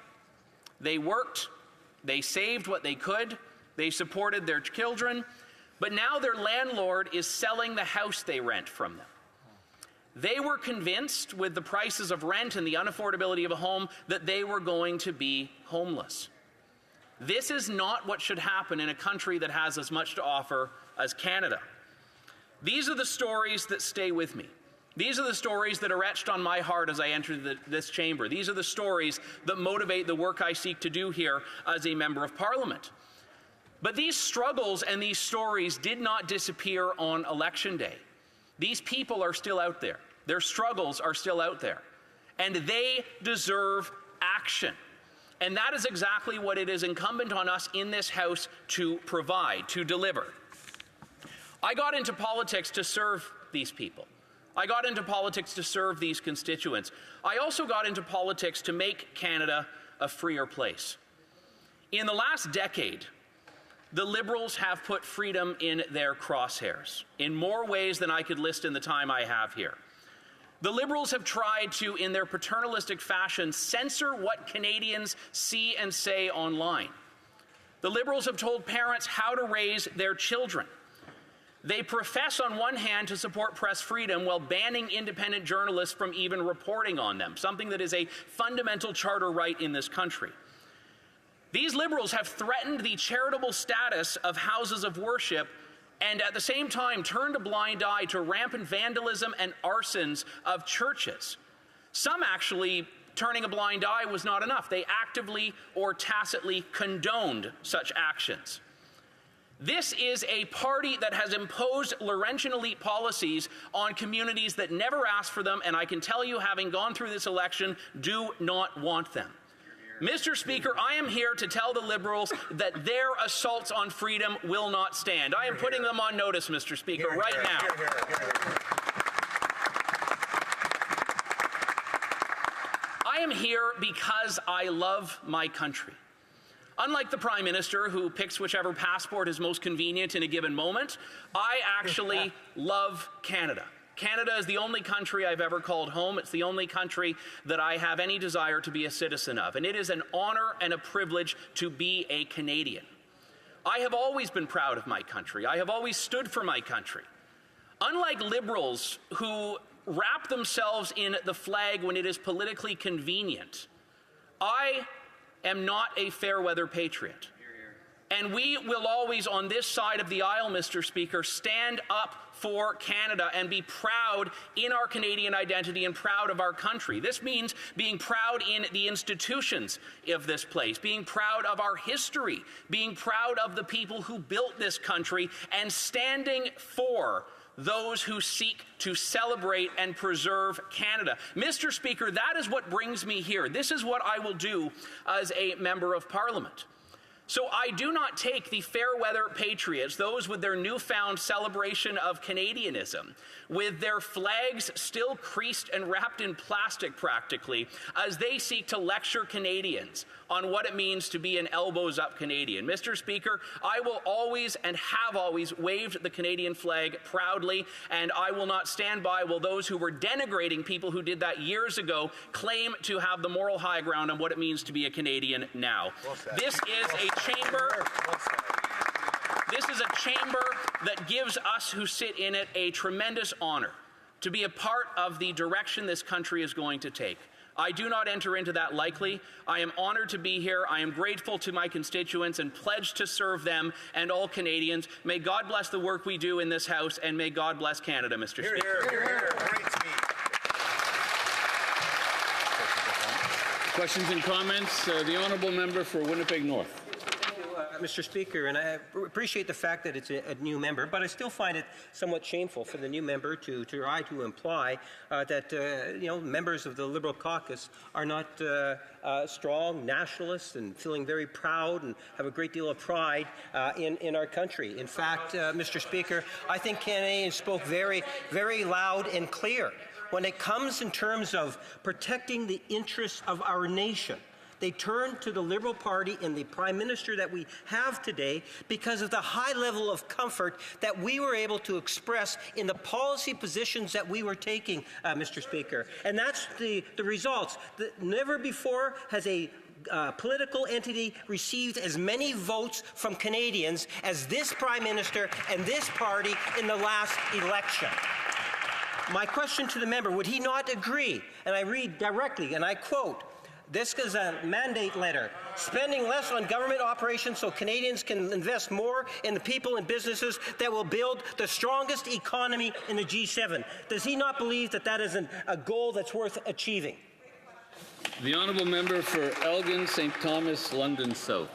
[SPEAKER 6] They worked, they saved what they could, they supported their children, but now their landlord is selling the house they rent from them. They were convinced, with the prices of rent and the unaffordability of a home, that they were going to be homeless. This is not what should happen in a country that has as much to offer as Canada. These are the stories that stay with me. These are the stories that are etched on my heart as I enter this chamber. These are the stories that motivate the work I seek to do here as a member of Parliament. But these struggles and these stories did not disappear on Election Day. These people are still out there. Their struggles are still out there. And they deserve action. And that is exactly what it is incumbent on us in this House to provide, to deliver. I got into politics to serve these people. I got into politics to serve these constituents. I also got into politics to make Canada a freer place. In the last decade, the Liberals have put freedom in their crosshairs in more ways than I could list in the time I have here. The Liberals have tried to, in their paternalistic fashion, censor what Canadians see and say online. The Liberals have told parents how to raise their children. They profess on one hand to support press freedom while banning independent journalists from even reporting on them, something that is a fundamental charter right in this country. These Liberals have threatened the charitable status of houses of worship and at the same time turned a blind eye to rampant vandalism and arsons of churches. Some actually turning a blind eye was not enough. They actively or tacitly condoned such actions. This is a party that has imposed Laurentian elite policies on communities that never asked for them, and I can tell you, having gone through this election, do not want them. Mr. Speaker, I am here to tell the Liberals that their assaults on freedom will not stand. I am putting them on notice, Mr. Speaker, right now. I am here because I love my country. Unlike the Prime Minister, who picks whichever passport is most convenient in a given moment, I actually love Canada. Canada is the only country I've ever called home. It's the only country that I have any desire to be a citizen of. And it is an honor and a privilege to be a Canadian. I have always been proud of my country. I have always stood for my country. Unlike Liberals who wrap themselves in the flag when it is politically convenient, I am not a fair-weather patriot. And we will always, on this side of the aisle, Mr. Speaker, stand up for Canada and be proud in our Canadian identity and proud of our country. This means being proud in the institutions of this place, being proud of our history, being proud of the people who built this country, and standing for those who seek to celebrate and preserve Canada. Mr. Speaker, that is what brings me here. This is what I will do as a member of Parliament. So I do not take the fair-weather patriots, those with their newfound celebration of Canadianism, with their flags still creased and wrapped in plastic practically, as they seek to lecture Canadians on what it means to be an elbows-up Canadian. Mr. Speaker, I will always and have always waved the Canadian flag proudly, and I will not stand by while those who were denigrating people who did that years ago claim to have the moral high ground on what it means to be a Canadian now. This is a chamber. This is a chamber that gives us who sit in it a tremendous honor to be a part of the direction this country is going to take. I do not enter into that lightly. I am honored to be here. I am grateful to my constituents and pledge to serve them and all Canadians. May God bless the work we do in this House, and may God bless Canada, Mr. Speaker.
[SPEAKER 19] Great speech.
[SPEAKER 1] Questions and comments? The honourable member for Winnipeg North.
[SPEAKER 4] Mr. Speaker, and I appreciate the fact that it's a new member, but I still find it somewhat shameful for the new member to try to imply that members of the Liberal caucus are not strong nationalists and feeling very proud and have a great deal of pride in our country. In fact, Mr. Speaker, I think Canadians spoke very, very loud and clear when it comes in terms of protecting the interests of our nation. They turned to the Liberal Party and the Prime Minister that we have today because of the high level of comfort that we were able to express in the policy positions that we were taking, Mr. Speaker. And that's the results. Never before has a political entity received as many votes from Canadians as this Prime Minister and this party in the last election. My question to the member, would he not agree? And I read directly, and I quote, this is a mandate letter. Spending less on government operations so Canadians can invest more in the people and businesses that will build the strongest economy in the G7. Does he not believe that that is a goal that's worth achieving?
[SPEAKER 1] The honourable member for Elgin, St. Thomas, London South.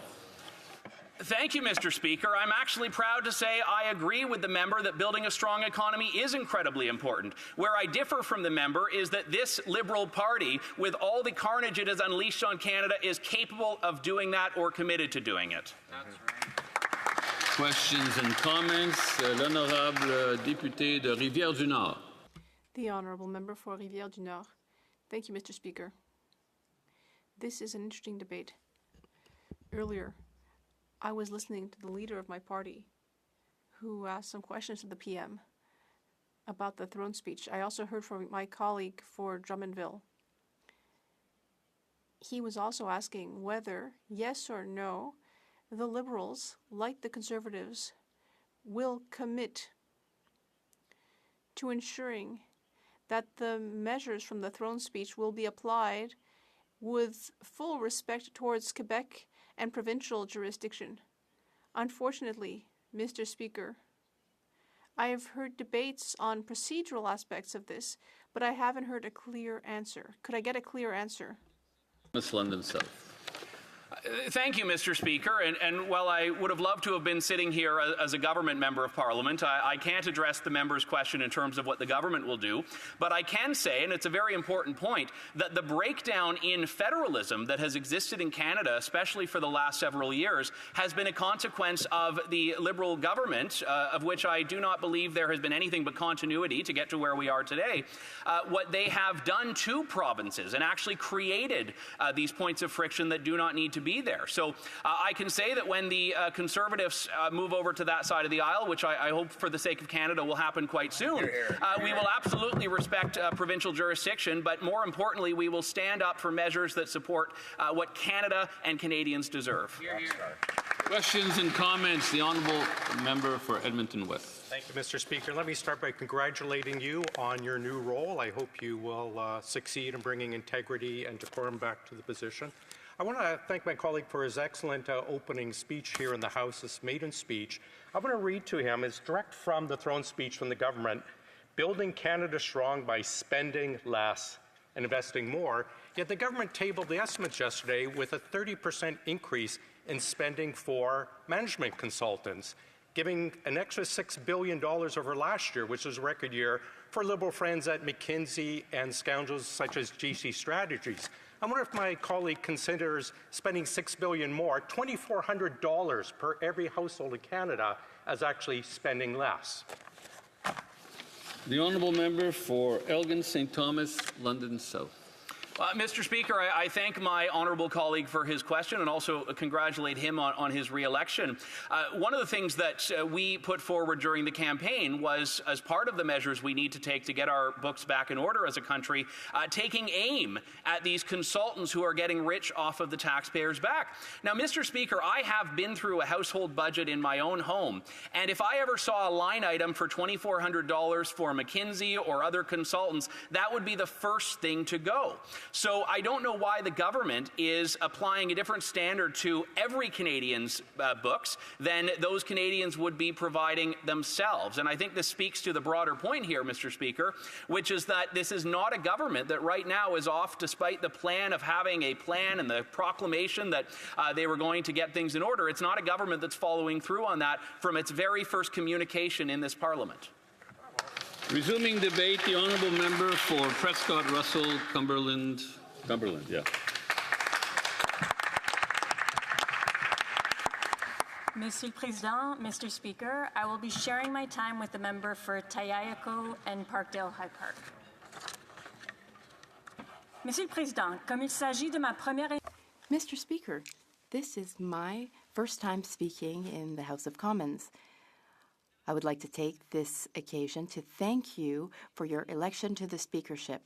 [SPEAKER 6] Thank you, Mr. Speaker. I'm actually proud to say I agree with the member that building a strong economy is incredibly important. Where I differ from the member is that this Liberal Party, with all the carnage it has unleashed on Canada, is capable of doing that or committed to doing it.
[SPEAKER 1] Questions and comments. L'honorable député de Rivière-du-Nord.
[SPEAKER 8] The honourable member for Rivière-du-Nord. Thank you, Mr. Speaker. This is an interesting debate. Earlier, I was listening to the leader of my party who asked some questions to the PM about the throne speech. I also heard from my colleague for Drummondville. He was also asking whether, yes or no, the Liberals, like the Conservatives, will commit to ensuring that the measures from the throne speech will be applied with full respect towards Quebec and provincial jurisdiction. Unfortunately, Mr. Speaker, I have heard debates on procedural aspects of this, but I haven't heard a clear answer. Could I get a clear answer?
[SPEAKER 1] Miss London South.
[SPEAKER 6] Thank you, Mr. Speaker. And while I would have loved to have been sitting here as a government member of Parliament, I can't address the member's question in terms of what the government will do. But I can say, and it's a very important point, that the breakdown in federalism that has existed in Canada, especially for the last several years, has been a consequence of the Liberal government, of which I do not believe there has been anything but continuity to get to where we are today. What they have done to provinces and actually created these points of friction that do not need to be there. So I can say that when the Conservatives move over to that side of the aisle, which I hope for the sake of Canada will happen quite soon, we will absolutely respect provincial jurisdiction, but more importantly, we will stand up for measures that support what Canada and Canadians deserve.
[SPEAKER 1] Questions and comments. The honourable member for Edmonton West.
[SPEAKER 9] Thank you, Mr. Speaker. Let me start by congratulating you on your new role. I hope you will succeed in bringing integrity and decorum back to the position. I want to thank my colleague for his excellent opening speech here in the House, his maiden speech. I want to read to him, it's direct from the throne speech from the government, building Canada strong by spending less and investing more. Yet the government tabled the estimates yesterday with a 30% increase in spending for management consultants, giving an extra $6 billion over last year, which was a record year, for Liberal friends at McKinsey and scoundrels such as GC Strategies. I wonder if my colleague considers spending $6 billion more, $2,400 per every household in Canada, as actually spending less.
[SPEAKER 1] The honourable member for Elgin, St. Thomas, London South.
[SPEAKER 6] Mr. Speaker, I thank my honourable colleague for his question and also congratulate him on his re-election. One of the things that we put forward during the campaign was, as part of the measures we need to take to get our books back in order as a country, taking aim at these consultants who are getting rich off of the taxpayers' back. Now, Mr. Speaker, I have been through a household budget in my own home, and if I ever saw a line item for $2,400 for McKinsey or other consultants, that would be the first thing to go. So I don't know why the government is applying a different standard to every Canadian's books than those Canadians would be providing themselves. And I think this speaks to the broader point here, Mr. Speaker, which is that this is not a government that right now is off, despite the plan of having a plan and the proclamation that they were going to get things in order. It's not a government that's following through on that from its very first communication in this Parliament.
[SPEAKER 1] Resuming debate, the honourable member for Prescott Russell, Cumberland, yeah.
[SPEAKER 22] Monsieur le Président, Mr. Speaker, I will be sharing my time with the member for Tayayaco and Parkdale High Park. Monsieur le Président, comme il s'agit de ma première...
[SPEAKER 13] Mr. Speaker, this is my first time speaking in the House of Commons. I would like to take this occasion to thank you for your election to the speakership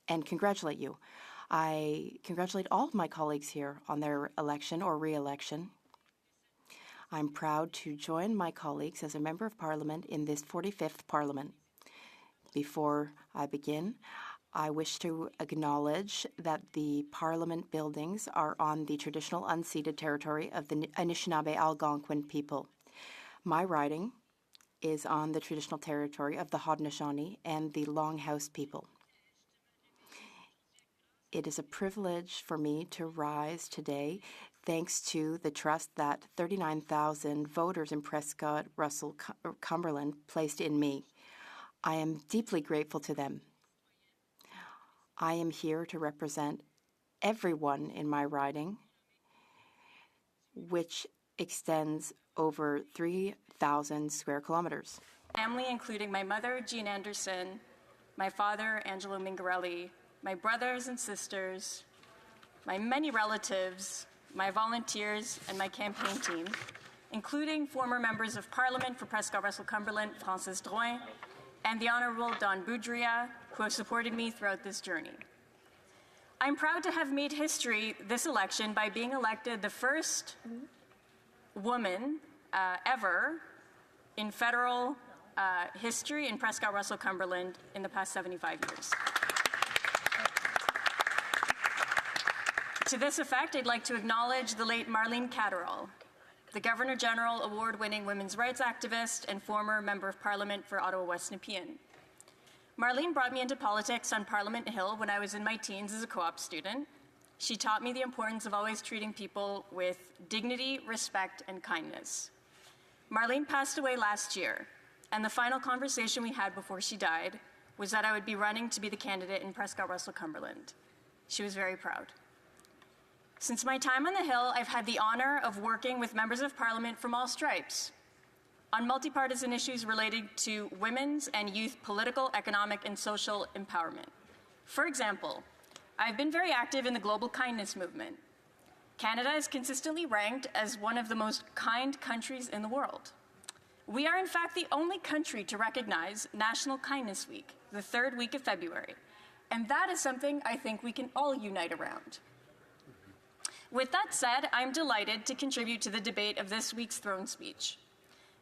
[SPEAKER 13] and congratulate you. I congratulate all of my colleagues here on their election or re-election. I'm proud to join my colleagues as a Member of Parliament in this 45th Parliament. Before I begin, I wish to acknowledge that the Parliament buildings are on the traditional unceded territory of the Anishinaabe Algonquin people. My riding is on the traditional territory of the Haudenosaunee and the Longhouse people. It is a privilege for me to rise today thanks to the trust that 39,000 voters in Prescott, Russell, Cumberland placed in me. I am deeply grateful to them. I am here to represent everyone in my riding, which extends over 3,000 square kilometers.
[SPEAKER 22] Family, including my mother, Jean Anderson, my father, Angelo Mingarelli, my brothers and sisters, my many relatives, my volunteers, and my campaign team, including former members of Parliament for Prescott Russell Cumberland, Francis Drouin, and the Honourable Dawn Boudria, who have supported me throughout this journey. I'm proud to have made history this election by being elected the first woman ever in federal history in Prescott Russell Cumberland in the past 75 years. To this effect, I'd like to acknowledge the late Marlene Catterall, the Governor General award-winning women's rights activist and former Member of Parliament for Ottawa West Nepean. Marlene brought me into politics on Parliament Hill when I was in my teens as a co-op student. She taught me the importance of always treating people with dignity, respect, and kindness. Marlene passed away last year, and the final conversation we had before she died was that I would be running to be the candidate in Prescott Russell Cumberland. She was very proud. Since my time on the Hill, I've had the honor of working with members of Parliament from all stripes on multi-partisan issues related to women's and youth political, economic, and social empowerment. For example, I've been very active in the global kindness movement. Canada is consistently ranked as one of the most kind countries in the world. We are, in fact, the only country to recognize National Kindness Week, the third week of February, and that is something I think we can all unite around. With that said, I'm delighted to contribute to the debate of this week's throne speech.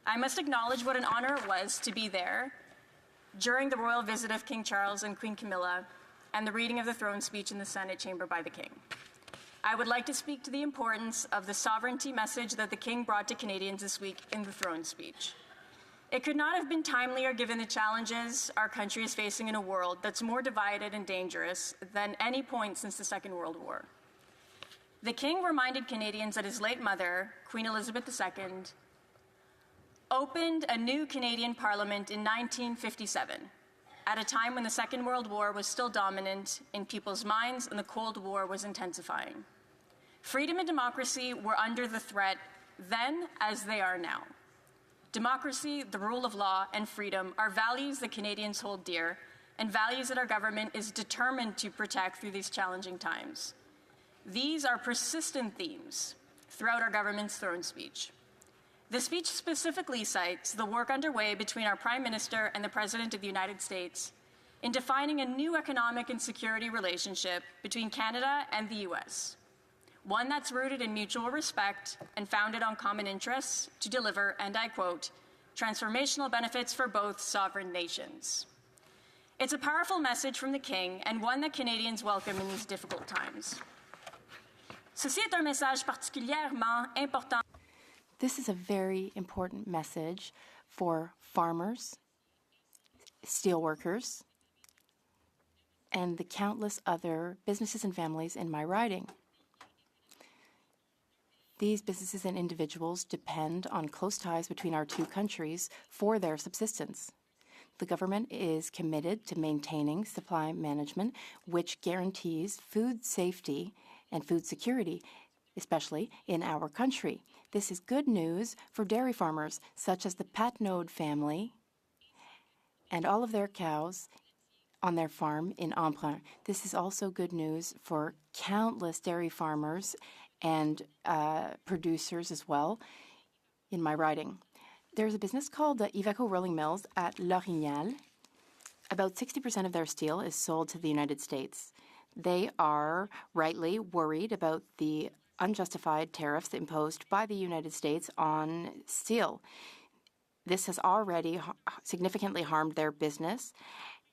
[SPEAKER 22] I must acknowledge what an honor it was to be there during the royal visit of King Charles and Queen Camilla and the reading of the throne speech in the Senate chamber by the King. I would like to speak to the importance of the sovereignty message that the King brought to Canadians this week in the throne speech. It could not have been timelier given the challenges our country is facing in a world that's more divided and dangerous than any point since the Second World War. The King reminded Canadians that his late mother, Queen Elizabeth II, opened a new Canadian Parliament in 1957, at a time when the Second World War was still dominant in people's minds and the Cold War was intensifying. Freedom and democracy were under the threat then as they are now. Democracy, the rule of law, and freedom are values that Canadians hold dear and values that our government is determined to protect through these challenging times. These are persistent themes throughout our government's throne speech. The speech specifically cites the work underway between our Prime Minister and the President of the United States in defining a new economic and security relationship between Canada and the U.S., one that's rooted in mutual respect and founded on common interests to deliver, and I quote, transformational benefits for both sovereign nations. It's a powerful message from the King and one that Canadians welcome in these difficult times. Ceci est un message particulièrement important.
[SPEAKER 13] This is a very important message for farmers, steelworkers, and the countless other businesses and families in my riding. These businesses and individuals depend on close ties between our two countries for their subsistence. The government is committed to maintaining supply management, which guarantees food safety and food security, especially in our country. This is good news for dairy farmers, such as the Patnaud family and all of their cows on their farm in Embrun. This is also good news for countless dairy farmers and producers as well in my riding. There's a business called Iveco Rolling Mills at L'Orignal. About 60% of their steel is sold to the United States. They are rightly worried about the unjustified tariffs imposed by the United States on steel. This has already significantly harmed their business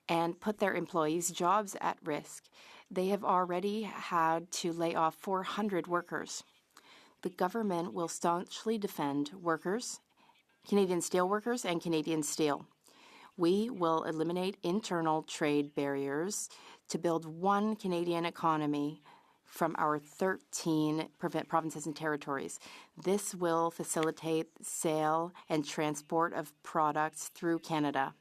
[SPEAKER 13] and put their employees' jobs at risk. They have already had to lay off 400 workers. The government will staunchly defend workers, Canadian steel workers, and Canadian steel. We will eliminate internal trade barriers to build one Canadian economy from our 13 provinces and territories. This will facilitate sale and transport of products through Canada.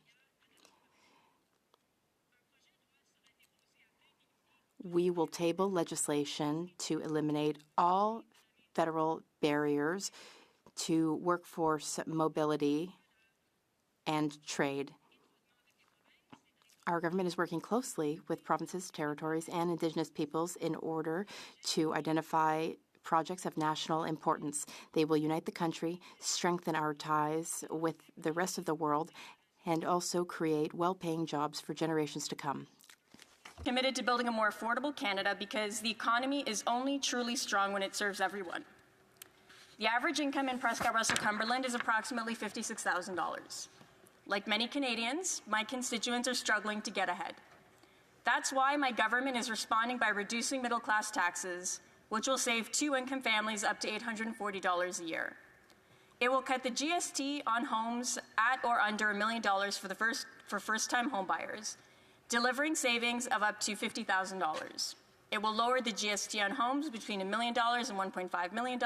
[SPEAKER 13] We will table legislation to eliminate all federal barriers to workforce mobility and trade. Our government is working closely with provinces, territories, and Indigenous peoples in order to identify projects of national importance. They will unite the country, strengthen our ties with the rest of the world, and also create well-paying jobs for generations to come.
[SPEAKER 22] Committed to building a more affordable Canada because the economy is only truly strong when it serves everyone. The average income in Prescott Russell Cumberland is approximately $56,000. Like many Canadians, my constituents are struggling to get ahead. That's why my government is responding by reducing middle-class taxes, which will save two-income families up to $840 a year. It will cut the GST on homes at or under $1 million for first-time homebuyers, delivering savings of up to $50,000. It will lower the GST on homes between $1 million and $1.5 million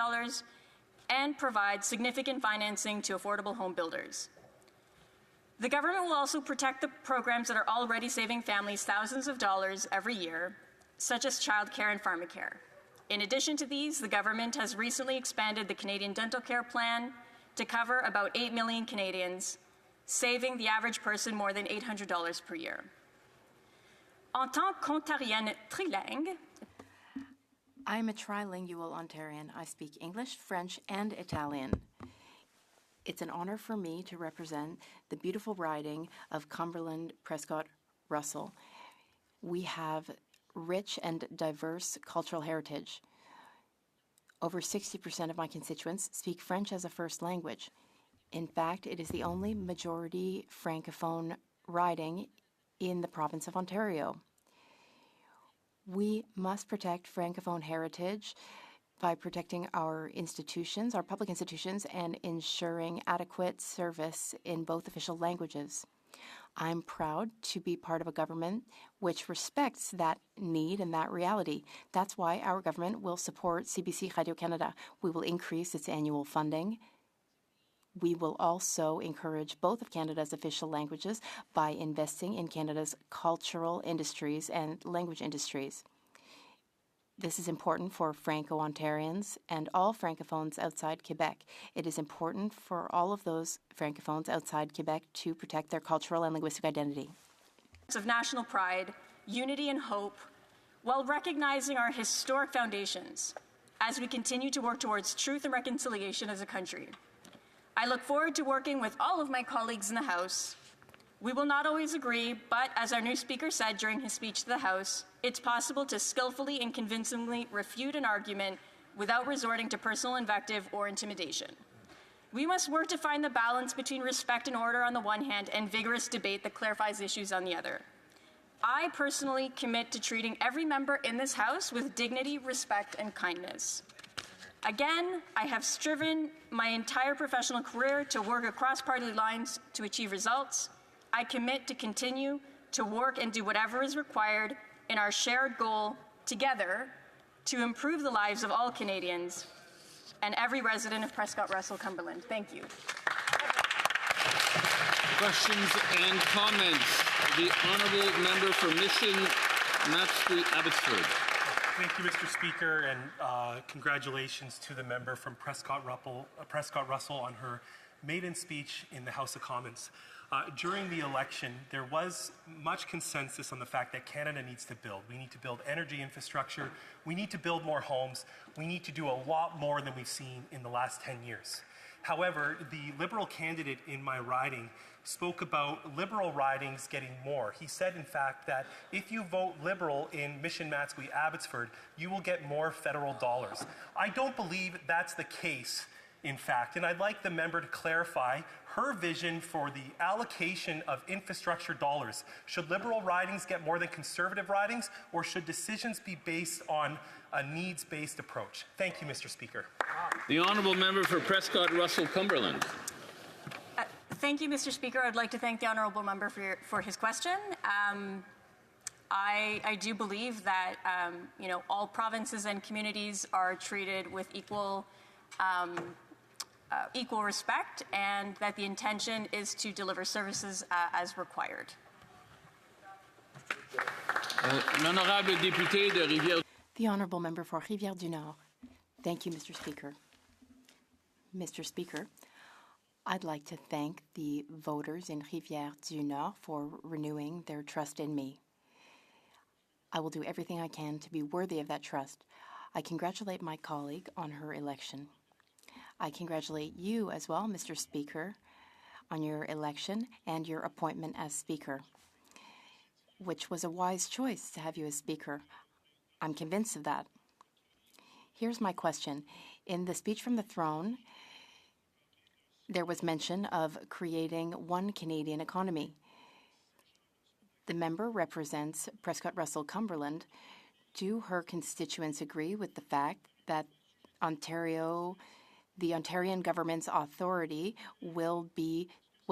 [SPEAKER 22] and provide significant financing to affordable home builders. The government will also protect the programs that are already saving families thousands of dollars every year, such as childcare and pharmacare. In addition to these, the government has recently expanded the Canadian Dental Care Plan to cover about 8 million Canadians, saving the average person more than $800 per year. En tant qu'Ontarienne trilingue,
[SPEAKER 13] I'm a trilingual Ontarian. I speak English, French, and Italian. It's an honor for me to represent the beautiful riding of Cumberland, Prescott, Russell. We have rich and diverse cultural heritage. Over 60% of my constituents speak French as a first language. In fact, it is the only majority Francophone riding in the province of Ontario. We must protect Francophone heritage by protecting our institutions, our public institutions, and ensuring adequate service in both official languages. I'm proud to be part of a government which respects that need and that reality. That's why our government will support CBC Radio-Canada. We will increase its annual funding. We will also encourage both of Canada's official languages by investing in Canada's cultural industries and language industries. This is important for Franco-Ontarians and all Francophones outside Quebec. It is important for all of those Francophones outside Quebec to protect their cultural and linguistic identity.
[SPEAKER 22] Of national pride, unity, and hope, while recognizing our historic foundations as we continue to work towards truth and reconciliation as a country. I look forward to working with all of my colleagues in the House. We will not always agree, but as our new Speaker said during his speech to the House, it's possible to skillfully and convincingly refute an argument without resorting to personal invective or intimidation. We must work to find the balance between respect and order on the one hand and vigorous debate that clarifies issues on the other. I personally commit to treating every member in this House with dignity, respect, and kindness. Again, I have striven my entire professional career to work across party lines to achieve results. I commit to continue to work and do whatever is required in our shared goal together to improve the lives of all Canadians and every resident of Prescott Russell Cumberland. Thank you.
[SPEAKER 1] Questions and comments. The honourable member for Mission, Mott Street, Abbotsford.
[SPEAKER 10] Thank you, Mr. Speaker, and congratulations to the member from Prescott Russell on her
[SPEAKER 5] maiden speech in the House of Commons. During the election, there was much consensus on the fact that Canada needs to build. We need to build energy infrastructure. We need to build more homes. We need to do a lot more than we've seen in the last 10 years. However, the Liberal candidate in my riding spoke about Liberal ridings getting more. He said, in fact, that if you vote Liberal in Mission Matsqui Abbotsford, you will get more federal dollars. I don't believe that's the case, in fact, and I'd like the member to clarify her vision for the allocation of infrastructure dollars. Should Liberal ridings get more than Conservative ridings, or should decisions be based on a needs-based approach? Thank you, Mr. Speaker.
[SPEAKER 1] The honourable member for Prescott Russell Cumberland.
[SPEAKER 22] Thank you, Mr. Speaker. I'd like to thank the honourable member for his question. I do believe that all provinces and communities are treated with equal respect, and that the intention is to deliver services as required.
[SPEAKER 1] L'honorable député de Rivière.
[SPEAKER 13] The honourable member for Rivière-du-Nord. Thank you, Mr. Speaker. Mr. Speaker, I'd like to thank the voters in Rivière-du-Nord for renewing their trust in me. I will do everything I can to be worthy of that trust. I congratulate my colleague on her election. I congratulate you as well, Mr. Speaker, on your election and your appointment as Speaker, which was a wise choice to have you as Speaker. I'm convinced of that. Here's my question. In the speech from the throne, there was mention of creating one Canadian economy. The member represents Prescott Russell Cumberland. Do her constituents agree with the fact that the Ontarian government's authority will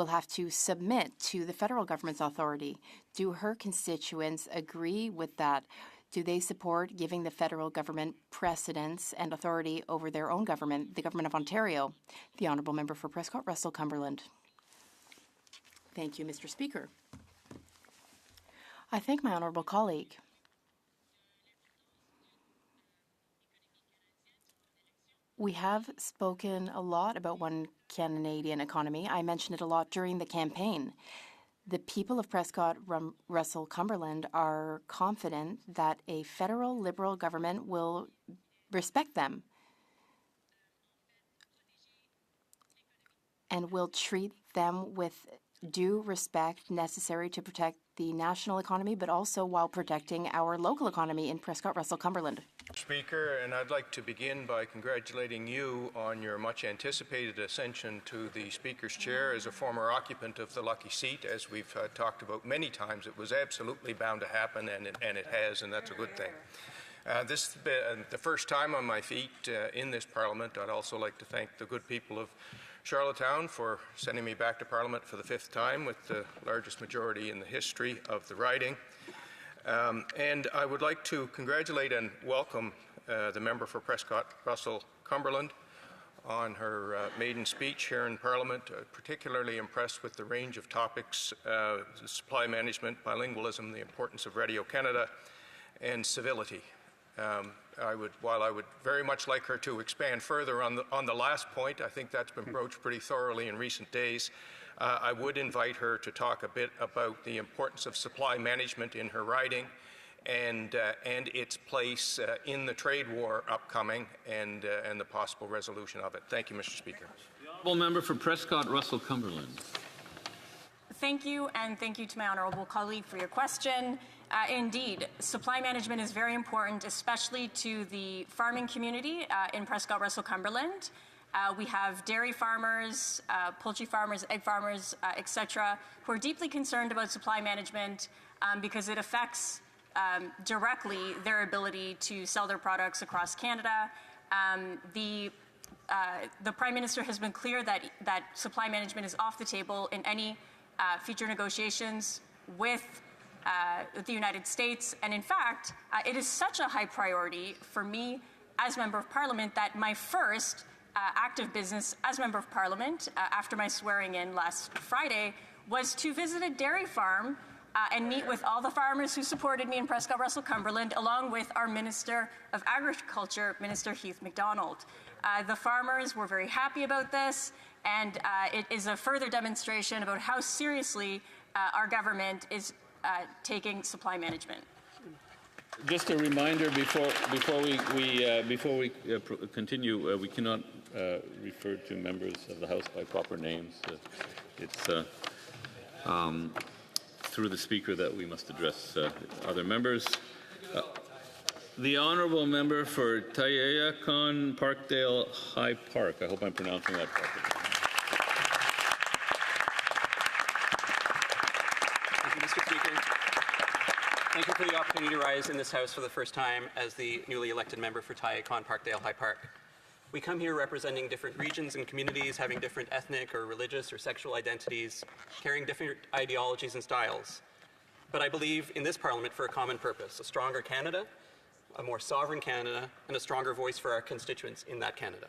[SPEAKER 13] have to submit to the federal government's authority? Do her constituents agree with that? Do they support giving the federal government precedence and authority over their own government, the Government of Ontario? The honourable member for Prescott Russell Cumberland. Thank you, Mr. Speaker. I thank my honourable colleague. We have spoken a lot about one Canadian economy. I mentioned it a lot during the campaign. The people of Prescott Russell Cumberland are confident that a federal Liberal government will respect them and will treat them with due respect necessary to protect the national economy, but also while protecting our local economy in Prescott Russell Cumberland.
[SPEAKER 10] Speaker, and I'd like to begin by congratulating you on your much anticipated ascension to the Speaker's chair. As a former occupant of the lucky seat, as we've talked about many times, it was absolutely bound to happen, and it has, and that's a good thing. This is the first time on my feet in this Parliament. I'd also like to thank the good people of Charlottetown for sending me back to Parliament for the 5th time with the largest majority in the history of the riding. And I would like to congratulate and welcome the member for Prescott Russell Cumberland on her maiden speech here in Parliament. Particularly impressed with the range of topics, supply management, bilingualism, the importance of Radio Canada, and civility. While I would very much like her to expand further on the last point, I think that's been broached pretty thoroughly in recent days. I would invite her to talk a bit about the importance of supply management in her riding and its place in the trade war upcoming and the possible resolution of it. Thank you, Mr. Speaker.
[SPEAKER 1] The honourable member for Prescott Russell Cumberland.
[SPEAKER 22] Thank you, and thank you to my honourable colleague for your question. Indeed, supply management is very important, especially to the farming community in Prescott Russell Cumberland. We have dairy farmers, poultry farmers, egg farmers, etc., who are deeply concerned about supply management because it affects directly their ability to sell their products across Canada. The Prime Minister has been clear that supply management is off the table in any future negotiations with the United States. And in fact, it is such a high priority for me as Member of Parliament that my first active business as Member of Parliament after my swearing in last Friday was to visit a dairy farm and meet with all the farmers who supported me in Prescott Russell Cumberland, along with our Minister of Agriculture, Minister Heath MacDonald. The farmers were very happy about this, and it is a further demonstration about how seriously our government is taking supply management.
[SPEAKER 1] Just a reminder before we continue, we cannot refer to members of the House by proper names. It's through the Speaker that we must address other members. The Honourable Member for Tayayakan Parkdale High Park. I hope I'm pronouncing that properly.
[SPEAKER 12] Thank you, Mr. Speaker. Thank you for the opportunity to rise in this House for the first time as the newly elected member for Tayayakan Parkdale High Park. We come here representing different regions and communities, having different ethnic or religious or sexual identities, carrying different ideologies and styles. But I believe in this Parliament for a common purpose, a stronger Canada, a more sovereign Canada, and a stronger voice for our constituents in that Canada.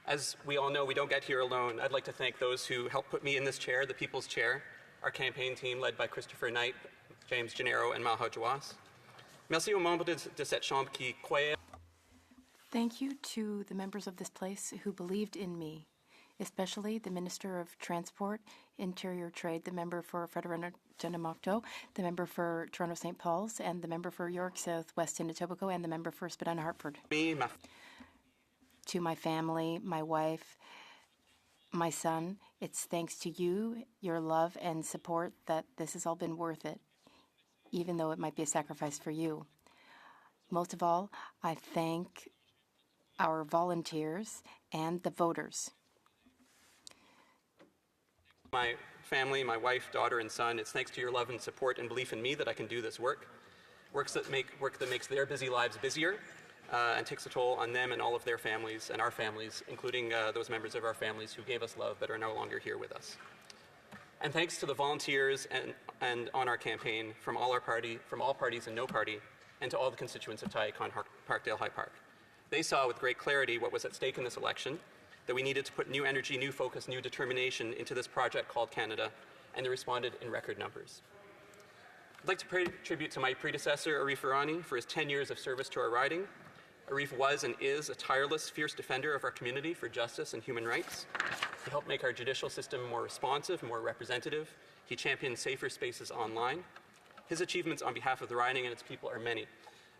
[SPEAKER 12] As we all know, we don't get here alone. I'd like to thank those who helped put me in this chair, the People's Chair, our campaign team led by Christopher Knight, James Gennaro, and Malha Jawas. Merci aux membres de cette Chambre qui croyaient.
[SPEAKER 13] Thank you to the members of this place who believed in me, especially the Minister of Transport, Interior Trade, the member for Frederick-Genemocto, the member for Toronto St. Paul's, and the member for York South West Etobicoke, and the member for Spadina Hartford. To my family, my wife, my son, it's thanks to you, your love and support that this has all been worth it, even though it might be a sacrifice for you. Most of all, I thank our volunteers and the voters.
[SPEAKER 12] My family, my wife, daughter, and son, it's thanks to your love and support and belief in me that I can do this work. Work that makes their busy lives busier and takes a toll on them and all of their families and our families, including those members of our families who gave us love but are no longer here with us. And thanks to the volunteers and on our campaign from all parties and no party, and to all the constituents of Tayayakan Parkdale High Park. They saw with great clarity what was at stake in this election, that we needed to put new energy, new focus, new determination into this project called Canada, and they responded in record numbers. I'd like to pay tribute to my predecessor, Arif Virani, for his 10 years of service to our riding. Arif was and is a tireless, fierce defender of our community for justice and human rights. He helped make our judicial system more responsive, more representative. He championed safer spaces online. His achievements on behalf of the riding and its people are many.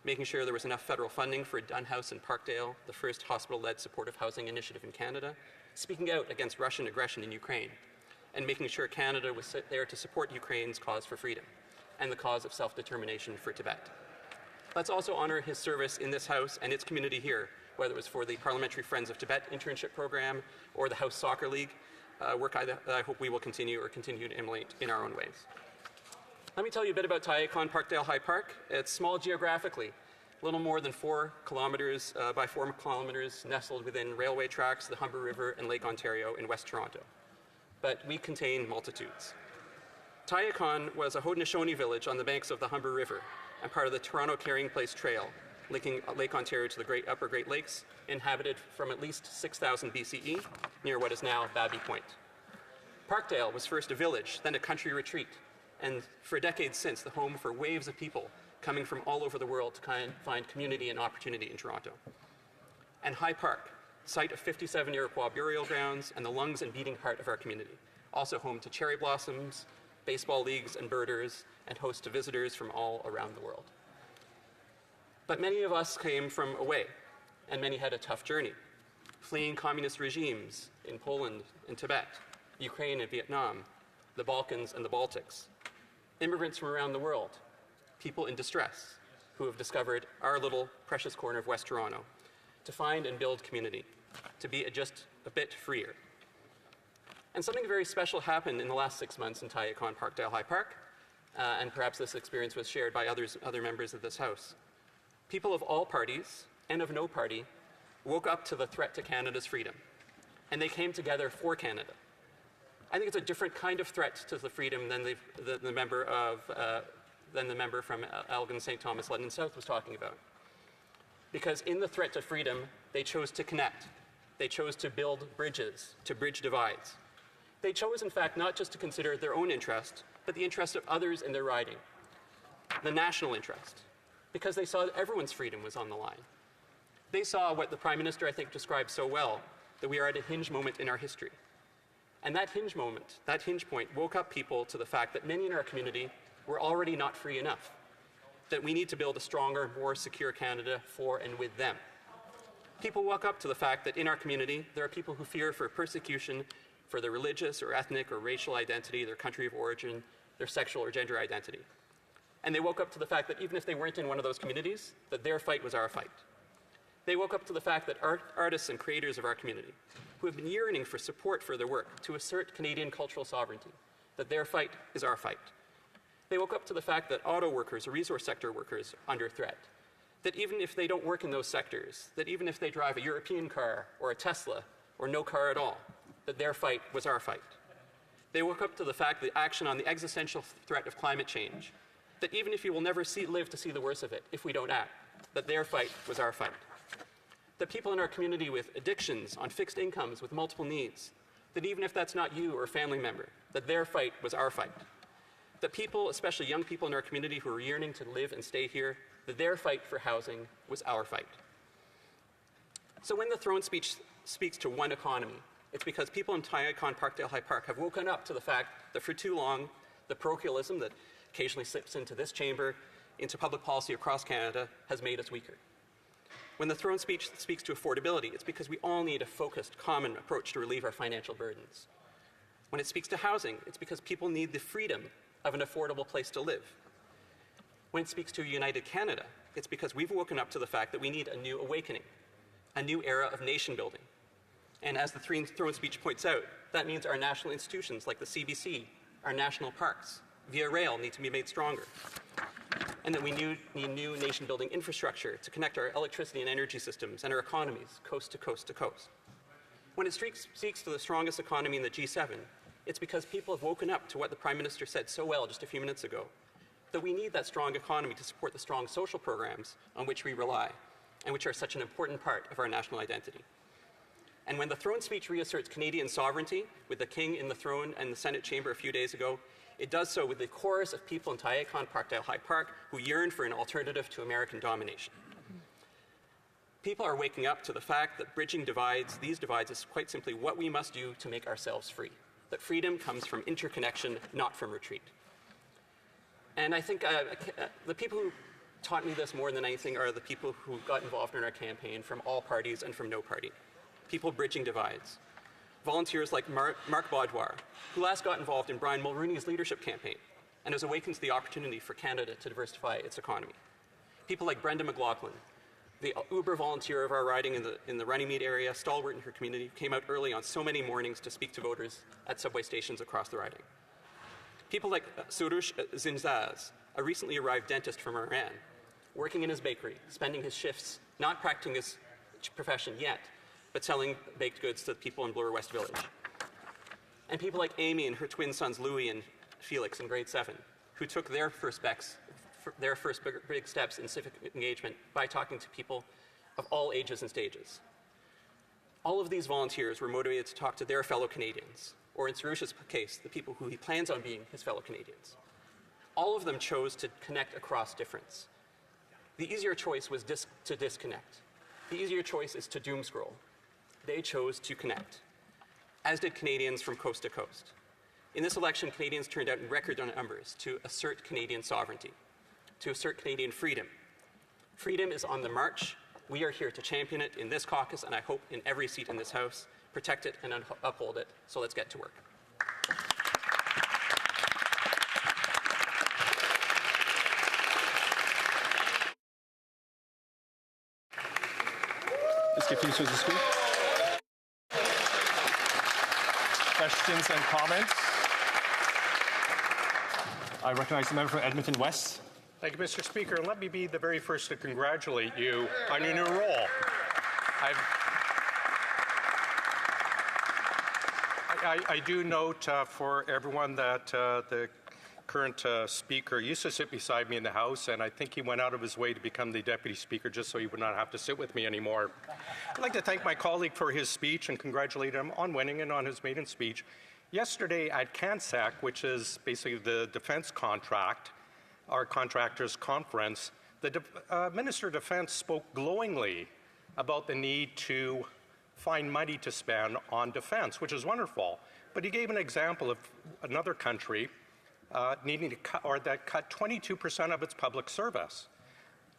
[SPEAKER 12] Making sure there was enough federal funding for Dunn House in Parkdale, the first hospital-led supportive housing initiative in Canada, speaking out against Russian aggression in Ukraine, and making sure Canada was there to support Ukraine's cause for freedom and the cause of self-determination for Tibet. Let's also honor his service in this House and its community here, whether it was for the Parliamentary Friends of Tibet internship program or the House Soccer League, work I hope we will continue to emulate in our own ways. Let me tell you a bit about Tayayakan Parkdale High Park. It's small geographically, a little more than 4 kilometers by 4 kilometers, nestled within railway tracks, the Humber River, and Lake Ontario in West Toronto. But we contain multitudes. Tayayakan was a Haudenosaunee village on the banks of the Humber River and part of the Toronto Carrying Place Trail, linking Lake Ontario to the Upper Great Lakes, inhabited from at least 6000 BCE, near what is now Babby Point. Parkdale was first a village, then a country retreat, and for decades since, the home for waves of people coming from all over the world to find community and opportunity in Toronto. And High Park, site of 57 Iroquois burial grounds and the lungs and beating heart of our community, also home to cherry blossoms, baseball leagues and birders, and host to visitors from all around the world. But many of us came from away, and many had a tough journey, fleeing communist regimes in Poland and Tibet, Ukraine and Vietnam, the Balkans and the Baltics. Immigrants from around the world, people in distress, who have discovered our little precious corner of West Toronto, to find and build community, to be just a bit freer. And something very special happened in the last 6 months in Tayayakan Parkdale High Park, and perhaps this experience was shared by other members of this House. People of all parties, and of no party, woke up to the threat to Canada's freedom, and they came together for Canada. I think it's a different kind of threat to the freedom than the member from Elgin St. Thomas London South was talking about. Because in the threat to freedom, they chose to connect. They chose to build bridges, to bridge divides. They chose, in fact, not just to consider their own interest, but the interest of others in their riding, the national interest, because they saw that everyone's freedom was on the line. They saw what the Prime Minister, I think, described so well, that we are at a hinge moment in our history. And that hinge moment, that hinge point, woke up people to the fact that many in our community were already not free enough, that we need to build a stronger, more secure Canada for and with them. People woke up to the fact that in our community, there are people who fear for persecution for their religious or ethnic or racial identity, their country of origin, their sexual or gender identity. And they woke up to the fact that even if they weren't in one of those communities, that their fight was our fight. They woke up to the fact that artists and creators of our community, who have been yearning for support for their work to assert Canadian cultural sovereignty, that their fight is our fight. They woke up to the fact that auto workers or resource sector workers are under threat, that even if they don't work in those sectors, that even if they drive a European car or a Tesla or no car at all, that their fight was our fight. They woke up to the fact that action on the existential threat of climate change, that even if you will never live to see the worst of it if we don't act, that their fight was our fight. That people in our community with addictions, on fixed incomes, with multiple needs, that even if that's not you or a family member, that their fight was our fight. That people, especially young people in our community who are yearning to live and stay here, that their fight for housing was our fight. So when the throne speech speaks to one economy, it's because people in Icon Parkdale High Park have woken up to the fact that for too long, the parochialism that occasionally slips into this chamber, into public policy across Canada, has made us weaker. When the throne speech speaks to affordability, it's because we all need a focused, common approach to relieve our financial burdens. When it speaks to housing, it's because people need the freedom of an affordable place to live. When it speaks to a united Canada, it's because we've woken up to the fact that we need a new awakening, a new era of nation building. And as the throne speech points out, that means our national institutions like the CBC, our national parks, Via Rail need to be made stronger. And that we need new nation-building infrastructure to connect our electricity and energy systems and our economies coast to coast to coast. When it speaks to the strongest economy in the G7, it's because people have woken up to what the Prime Minister said so well just a few minutes ago, that we need that strong economy to support the strong social programs on which we rely and which are such an important part of our national identity. And when the throne speech reasserts Canadian sovereignty with the King in the throne and the Senate chamber a few days ago, it does so with the chorus of people in Icon Parkdale High Park who yearn for an alternative to American domination. People are waking up to the fact that bridging these divides is quite simply what we must do to make ourselves free. That freedom comes from interconnection, not from retreat. And I think the people who taught me this more than anything are the people who got involved in our campaign from all parties and from no party. People bridging divides. Volunteers like Mark Baudouin, who last got involved in Brian Mulroney's leadership campaign and has awakened to the opportunity for Canada to diversify its economy. People like Brenda McLaughlin, the Uber volunteer of our riding in the Runnymede area, stalwart in her community, came out early on so many mornings to speak to voters at subway stations across the riding. People like Surush Zinzaz, a recently arrived dentist from Iran, working in his bakery, spending his shifts not practicing his profession yet, but selling baked goods to the people in Bloor West Village. And people like Amy and her twin sons Louis and Felix in grade 7, who took their first big steps in civic engagement by talking to people of all ages and stages. All of these volunteers were motivated to talk to their fellow Canadians, or in Sarush's case, the people who he plans on being his fellow Canadians. All of them chose to connect across difference. The easier choice was to disconnect. The easier choice is to doom scroll. They chose to connect, as did Canadians from coast to coast. In this election, Canadians turned out in record numbers to assert Canadian sovereignty, to assert Canadian freedom. Freedom is on the march. We are here to champion it in this caucus, and I hope in every seat in this House, protect it and uphold it. So let's get to work.
[SPEAKER 11] Let's get finished with the speech. Questions and comments? I recognize the member from Edmonton West.
[SPEAKER 9] Thank you, Mr. Speaker. Let me be the very first to congratulate you on your new role. I do note for everyone that the current speaker used to sit beside me in the House, and I think he went out of his way to become the deputy speaker just so he would not have to sit with me anymore. I'd like to thank my colleague for his speech and congratulate him on winning and on his maiden speech. Yesterday at CANSEC, which is basically the defense contract, our contractors conference, the Minister of Defense spoke glowingly about the need to find money to spend on defense, which is wonderful. But he gave an example of another country needing to cut, or that cut 22% of its public service.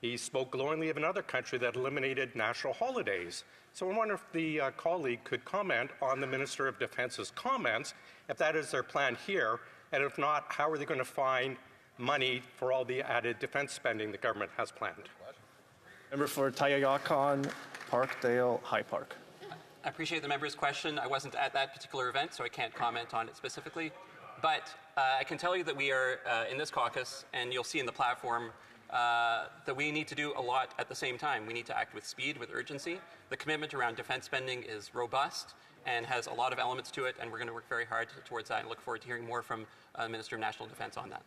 [SPEAKER 9] He spoke glowingly of another country that eliminated national holidays. So I wonder if the colleague could comment on the Minister of Defense's comments, if that is their plan here, and if not, how are they going to find money for all the added defense spending the government has planned?
[SPEAKER 11] Member for Tayakon, Parkdale, High Park.
[SPEAKER 12] I appreciate the member's question. I wasn't at that particular event, so I can't comment on it specifically. But I can tell you that we are in this caucus, and you'll see in the platform, that we need to do a lot at the same time. We need to act with speed, with urgency. The commitment around defense spending is robust and has a lot of elements to it, and we're going to work very hard towards that and look forward to hearing more from the Minister of National Defense on that.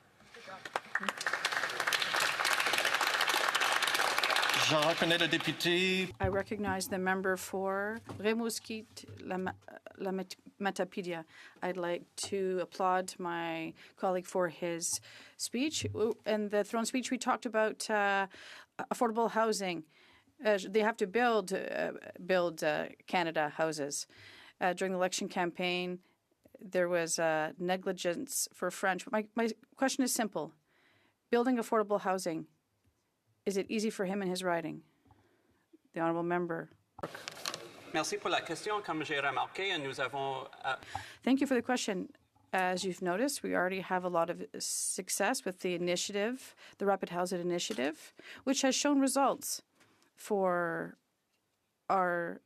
[SPEAKER 2] I recognize the member for Rimouski, La Matapédia. I'd like to applaud my colleague for his speech. In the throne speech, we talked about affordable housing. They have to build Canada houses. During the election campaign, there was negligence for French. But my question is simple. Building affordable housing, is it easy for him in his riding? The honourable member.
[SPEAKER 12] Merci pour la question. Comme j'ai remarqué, nous avons.
[SPEAKER 2] Thank you for the question. As you've noticed, we already have a lot of success with the initiative, the Rapid Housing Initiative, which has shown results for our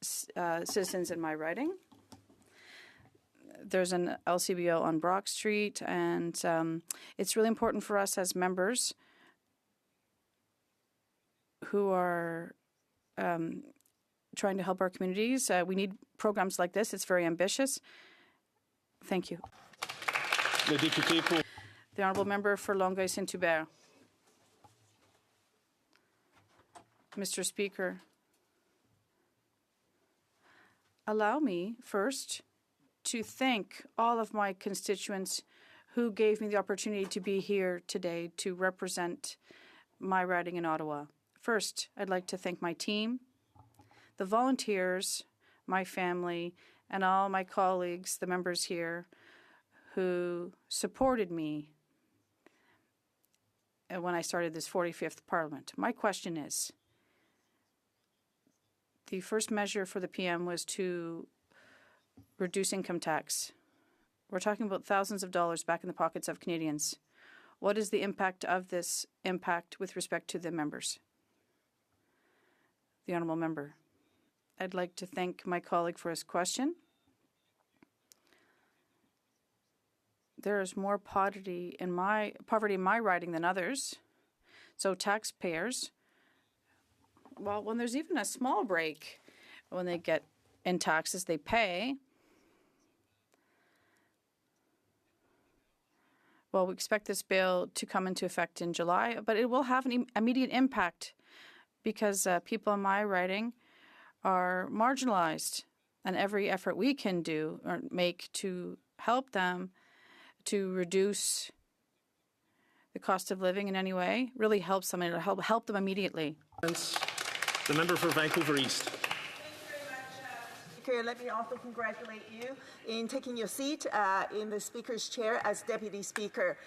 [SPEAKER 2] citizens in my riding. There's an LCBO on Brock Street, and it's really important for us as members who are trying to help our communities. We need programs like this. It's very ambitious. Thank you. The honourable member for Longueuil-Saint-Hubert. Mr. Speaker, allow me first to thank all of my constituents who gave me the opportunity to be here today to represent my riding in Ottawa. First, I'd like to thank my team, the volunteers, my family, and all my colleagues, the members here, who supported me when I started this 45th Parliament. My question is, the first measure for the PM was to reduce income tax. We're talking about thousands of dollars back in the pockets of Canadians. What is the impact of this impact with respect to the members? The honourable member. I'd like to thank my colleague for his question. There is more poverty in my riding than others. So taxpayers, well, when there's even a small break, when they get in taxes, they pay. Well, we expect this bill to come into effect in July, but it will have an immediate impact because people in my riding are marginalized, and every effort we can do or make to help them to reduce the cost of living in any way really helps them, and it'll help them immediately.
[SPEAKER 11] The member for Vancouver East.
[SPEAKER 14] Speaker, let me also congratulate you in taking your seat in the Speaker's chair as Deputy Speaker.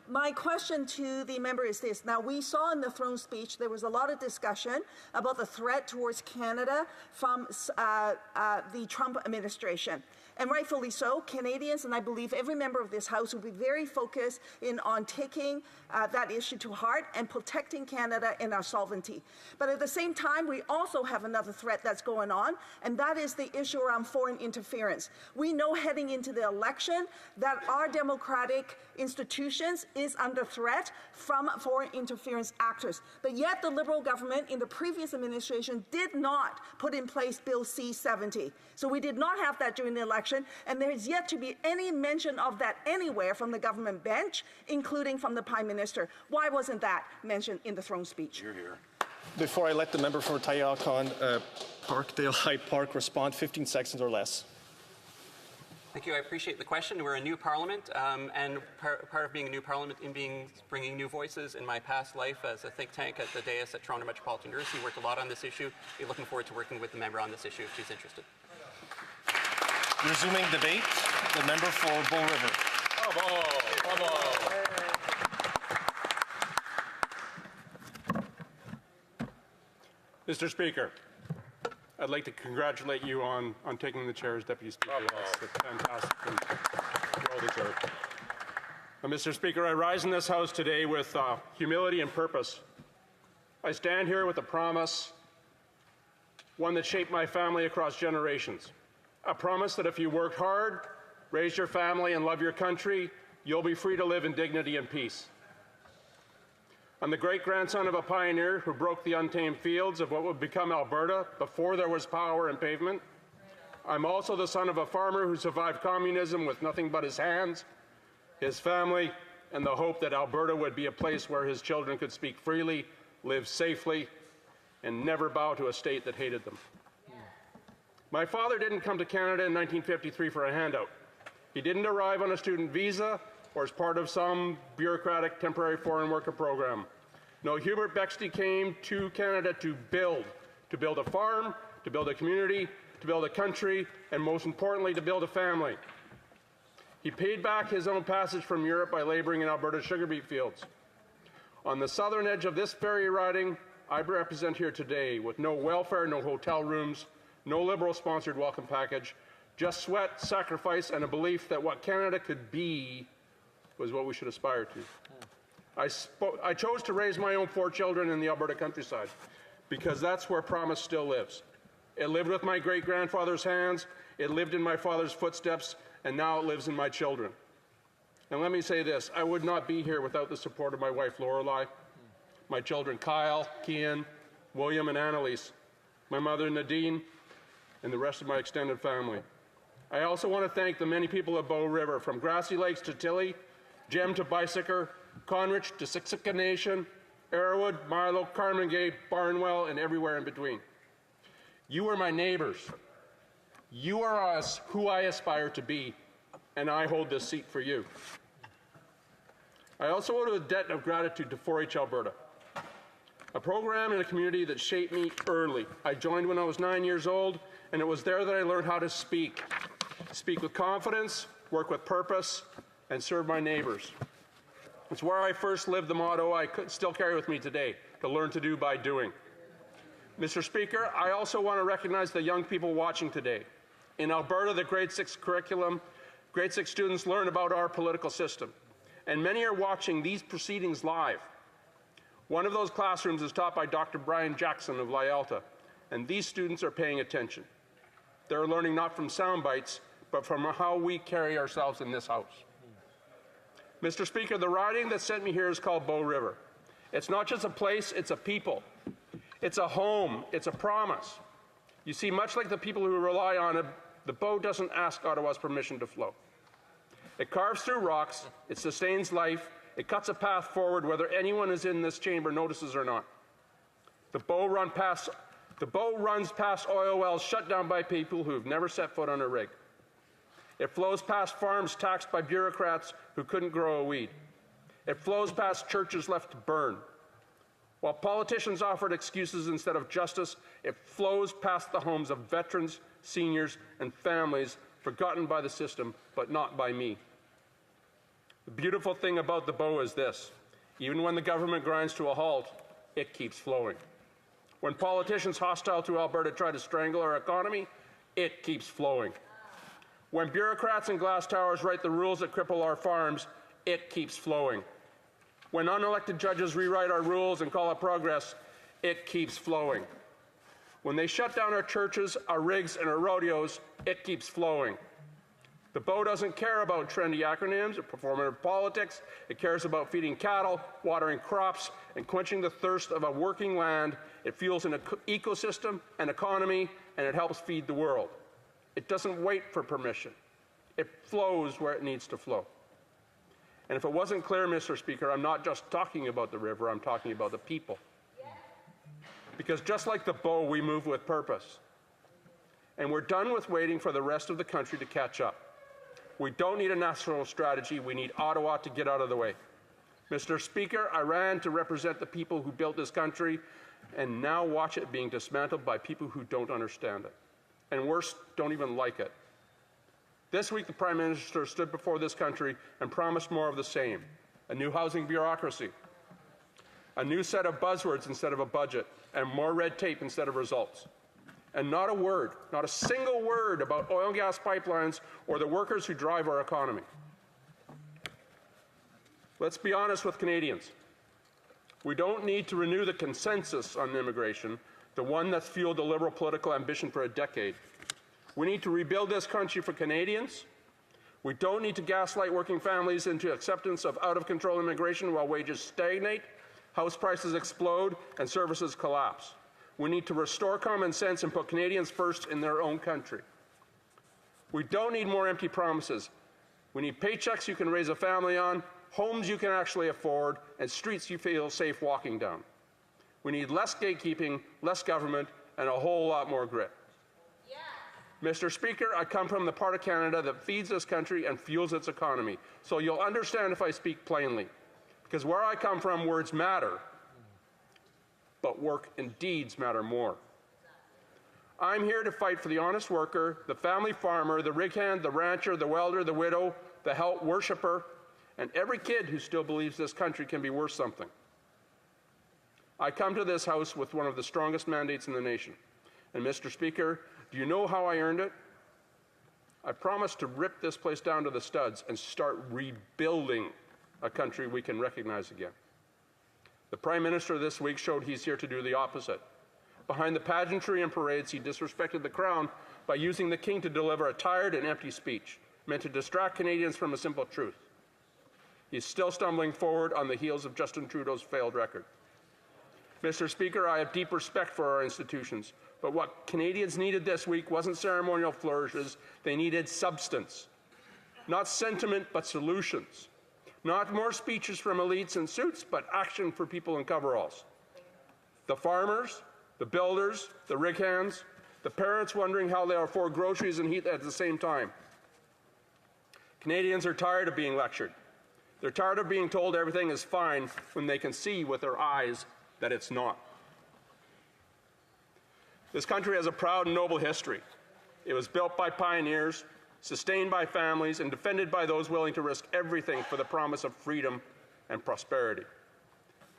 [SPEAKER 14] My question to the member is this. Now, we saw in the throne speech there was a lot of discussion about the threat towards Canada from the Trump administration. And rightfully so, Canadians, and I believe every member of this House will be very focused on taking that issue to heart and protecting Canada and our sovereignty. But at the same time, we also have another threat that's going on, and that is the issue around foreign interference. We know heading into the election that our democratic institutions is under threat from foreign interference actors. But yet the Liberal government in the previous administration did not put in place Bill C-70. So we did not have that during the election, and there is yet to be any mention of that anywhere from the government bench, including from the Prime Minister. Why wasn't that mentioned in the throne speech?
[SPEAKER 11] You're here. Before I let the member for Tayakon, Parkdale High Park respond, 15 seconds or less.
[SPEAKER 12] Thank you. I appreciate the question. We're a new parliament, and part of being a new parliament in bringing new voices. In my past life as a think tank at the dais at Toronto Metropolitan University, worked a lot on this issue. Be looking forward to working with the member on this issue if she's interested.
[SPEAKER 11] Resuming debate, the member for Bow River.
[SPEAKER 9] Mr. Speaker, I'd like to congratulate you on taking the chair as Deputy Speaker. That's fantastic and well deserved. Mr. Speaker, I rise in this House today with humility and purpose. I stand here with a promise, one that shaped my family across generations. A promise that if you work hard, raise your family, and love your country, you'll be free to live in dignity and peace. I'm the great-grandson of a pioneer who broke the untamed fields of what would become Alberta before there was power and pavement. I'm also the son of a farmer who survived communism with nothing but his hands, his family, and the hope that Alberta would be a place where his children could speak freely, live safely, and never bow to a state that hated them. My father didn't come to Canada in 1953 for a handout. He didn't arrive on a student visa or as part of some bureaucratic temporary foreign worker program. No, Hubert Bexty came to Canada to build a farm, to build a community, to build a country, and most importantly, to build a family. He paid back his own passage from Europe by laboring in Alberta's sugar beet fields. On the southern edge of this ferry riding, I represent here today with no welfare, no hotel rooms, no Liberal-sponsored welcome package, just sweat, sacrifice, and a belief that what Canada could be was what we should aspire to. I chose to raise my own 4 children in the Alberta countryside because that's where promise still lives. It lived with my great-grandfather's hands, it lived in my father's footsteps, and now it lives in my children. And let me say this, I would not be here without the support of my wife, Lorelei, my children, Kyle, Kian, William, and Annalise, my mother, Nadine, and the rest of my extended family. I also want to thank the many people of Bow River, from Grassy Lakes to Tilly, Gem to Bicycle, Conrich to Siksika Nation, Arrowwood, Milo, Carmangay, Barnwell, and everywhere in between. You are my neighbors. You are who I aspire to be, and I hold this seat for you. I also owe a debt of gratitude to 4-H Alberta, a program in a community that shaped me early. I joined when I was 9 years old, and it was there that I learned how to speak with confidence, work with purpose, and serve my neighbors. It's where I first lived the motto I still carry with me today, to learn to do by doing. Mr. Speaker, I also want to recognize the young people watching today. In Alberta, the grade 6 curriculum, grade 6 students learn about our political system, and many are watching these proceedings live. One of those classrooms is taught by Dr. Brian Jackson of Lyalta, and these students are paying attention. They're learning not from sound bites, but from how we carry ourselves in this House. Mr. Speaker, the riding that sent me here is called Bow River. It's not just a place, it's a people. It's a home, it's a promise. You see, much like the people who rely on it, the Bow doesn't ask Ottawa's permission to flow. It carves through rocks, it sustains life, it cuts a path forward whether anyone is in this chamber notices or not. The Bow runs past oil wells shut down by people who have never set foot on a rig. It flows past farms taxed by bureaucrats who couldn't grow a weed. It flows past churches left to burn. While politicians offered excuses instead of justice, it flows past the homes of veterans, seniors, and families forgotten by the system, but not by me. The beautiful thing about the Bow is this: even when the government grinds to a halt, it keeps flowing. When politicians hostile to Alberta try to strangle our economy, it keeps flowing. When bureaucrats and glass towers write the rules that cripple our farms, it keeps flowing. When unelected judges rewrite our rules and call it progress, it keeps flowing. When they shut down our churches, our rigs, and our rodeos, it keeps flowing. The Bow doesn't care about trendy acronyms or performative politics. It cares about feeding cattle, watering crops, and quenching the thirst of a working land. It fuels an ecosystem, an economy, and it helps feed the world. It doesn't wait for permission. It flows where it needs to flow. And if it wasn't clear, Mr. Speaker, I'm not just talking about the river, I'm talking about the people. Because just like the Bow, we move with purpose. And we're done with waiting for the rest of the country to catch up.
[SPEAKER 16] We don't need a national strategy. We need Ottawa to get out of the way. Mr. Speaker, I ran to represent the people who built this country and now watch it being dismantled by people who don't understand it. And worse, don't even like it. This week, the Prime Minister stood before this country and promised more of the same. A new housing bureaucracy, a new set of buzzwords instead of a budget, and more red tape instead of results. And not a word, not a single word about oil and gas pipelines or the workers who drive our economy. Let's be honest with Canadians. We don't need to renew the consensus on immigration, the one that's fueled the Liberal political ambition for a decade. We need to rebuild this country for Canadians. We don't need to gaslight working families into acceptance of out-of-control immigration while wages stagnate, house prices explode, and services collapse. We need to restore common sense and put Canadians first in their own country. We don't need more empty promises. We need paychecks you can raise a family on, homes you can actually afford, and streets you feel safe walking down. We need less gatekeeping, less government, and a whole lot more grit. Mr. Speaker, I come from the part of Canada that feeds this country and fuels its economy, so you'll understand if I speak plainly. Because where I come from, words matter, but work and deeds matter more. I'm here to fight for the honest worker, the family farmer, the rig hand, the rancher, the welder, the widow, the health worshiper, and every kid who still believes this country can be worth something. I come to this House with one of the strongest mandates in the nation. And Mr. Speaker, do you know how I earned it? I promised to rip this place down to the studs and start rebuilding a country we can recognize again. The Prime Minister this week showed he's here to do the opposite. Behind the pageantry and parades, he disrespected the Crown by using the King to deliver a tired and empty speech, meant to distract Canadians from a simple truth. He's still stumbling forward on the heels of Justin Trudeau's failed record. Mr. Speaker, I have deep respect for our institutions, but what Canadians needed this week wasn't ceremonial flourishes, they needed substance. Not sentiment, but solutions. Not more speeches from elites in suits, but action for people in coveralls. The farmers, the builders, the rig hands, the parents wondering how they'll afford groceries and heat at the same time. Canadians are tired of being lectured. They're tired of being told everything is fine when they can see with their eyes that it's not. This country has a proud and noble history. It was built by pioneers, sustained by families, and defended by those willing to risk everything for the promise of freedom and prosperity.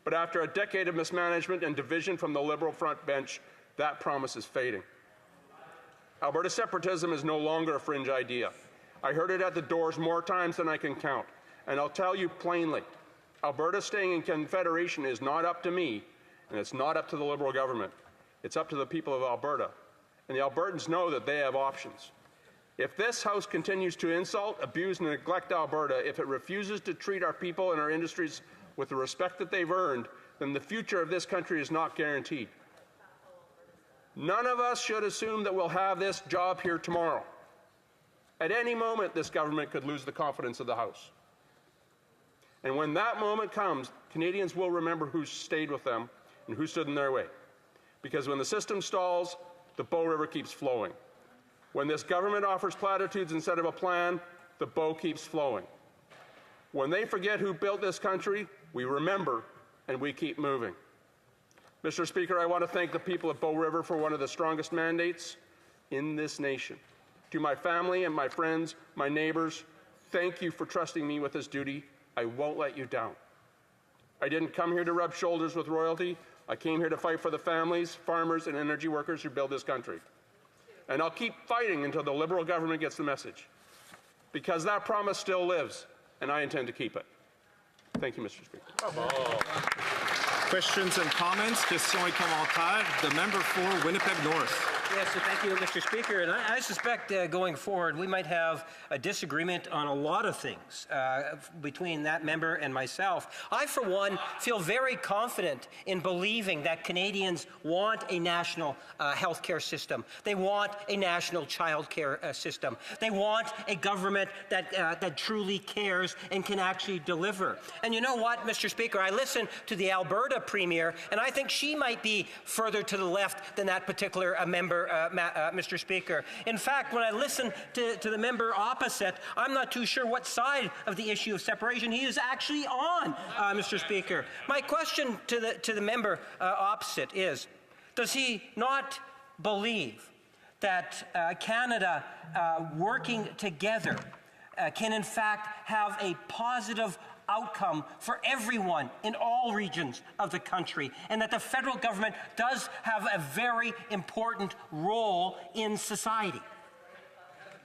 [SPEAKER 16] But after a decade of mismanagement and division from the Liberal front bench, that promise is fading. Alberta separatism is no longer a fringe idea. I heard it at the doors more times than I can count, and I'll tell you plainly, Alberta staying in Confederation is not up to me, and it's not up to the Liberal government. It's up to the people of Alberta, and the Albertans know that they have options. If this House continues to insult, abuse, and neglect Alberta, if it refuses to treat our people and our industries with the respect that they've earned, then the future of this country is not guaranteed. None of us should assume that we'll have this job here tomorrow. At any moment, this government could lose the confidence of the House. And when that moment comes, Canadians will remember who stayed with them and who stood in their way. Because when the system stalls, the Bow River keeps flowing. When this government offers platitudes instead of a plan, the Bow keeps flowing. When they forget who built this country, we remember and we keep moving. Mr. Speaker, I want to thank the people of Bow River for one of the strongest mandates in this nation. To my family and my friends, my neighbors, thank you for trusting me with this duty. I won't let you down. I didn't come here to rub shoulders with royalty. I came here to fight for the families, farmers, and energy workers who build this country. And I'll keep fighting until the Liberal government gets the message. Because that promise still lives, and I intend to keep it. Thank you, Mr. Speaker.
[SPEAKER 11] Questions and comments? Questions et commentaires. The member for Winnipeg North.
[SPEAKER 4] Yes, so thank you, Mr. Speaker. And I suspect going forward, we might have a disagreement on a lot of things between that member and myself. I, for one, feel very confident in believing that Canadians want a national health care system. They want a national child care system. They want a government that truly cares and can actually deliver. And you know what, Mr. Speaker? I listened to the Alberta Premier, and I think she might be further to the left than that particular member Mr. Speaker. In fact, when I listen to the member opposite, I'm not too sure what side of the issue of separation he is actually on, Mr. Speaker. My question to the member opposite is, does he not believe that Canada working together can in fact have a positive outcome for everyone in all regions of the country, and that the federal government does have a very important role in society?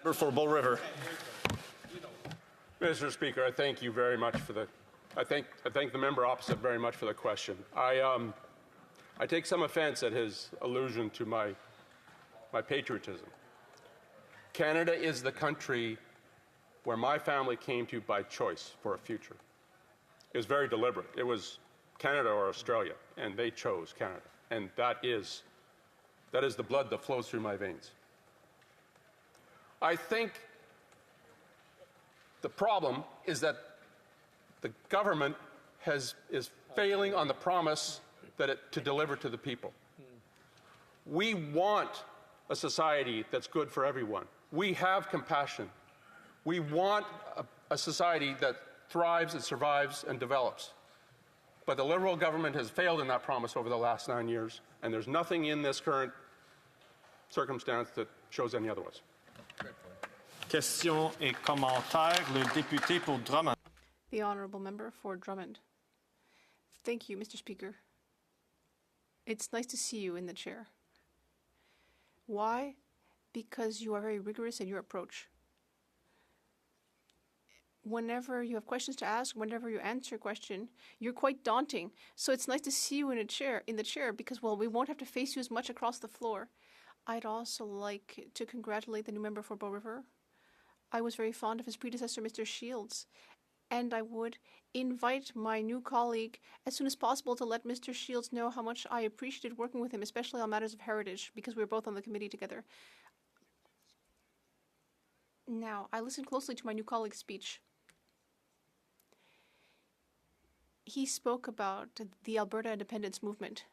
[SPEAKER 11] For Bull River.
[SPEAKER 16] Mr. Speaker, I thank you very much for the. I thank the member opposite very much for the question. I take some offense at his allusion to my patriotism. Canada is the country where my family came to by choice for a future. It was very deliberate. It was Canada or Australia, and they chose Canada. And that is the blood that flows through my veins. I think the problem is that the government is failing on the promise to deliver to the people. We want a society that's good for everyone. We have compassion. We want a society that thrives and survives and develops. But the Liberal government has failed in that promise over the last 9 years, and there's nothing in this current circumstance that shows any otherwise.
[SPEAKER 11] Questions et commentaires. Le député pour Drummond.
[SPEAKER 8] The honourable member for Drummond. Thank you, Mr. Speaker. It's nice to see you in the chair. Why? Because you are very rigorous in your approach. Whenever you have questions to ask, whenever you answer a question, you're quite daunting. So it's nice to see you in the chair because, well, we won't have to face you as much across the floor. I'd also like to congratulate the new member for Bow River. I was very fond of his predecessor, Mr. Shields, and I would invite my new colleague as soon as possible to let Mr. Shields know how much I appreciated working with him, especially on matters of heritage, because we were both on the committee together. Now, I listened closely to my new colleague's speech. He spoke about the Alberta independence movement.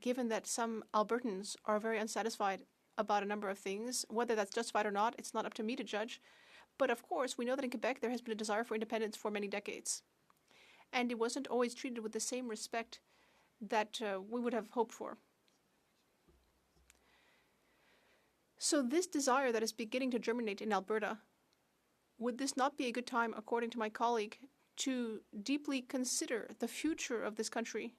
[SPEAKER 8] Given that some Albertans are very unsatisfied about a number of things, whether that's justified or not, it's not up to me to judge. But of course, we know that in Quebec there has been a desire for independence for many decades. And it wasn't always treated with the same respect that we would have hoped for. So this desire that is beginning to germinate in Alberta, would this not be a good time, according to my colleague, to deeply consider the future of this country?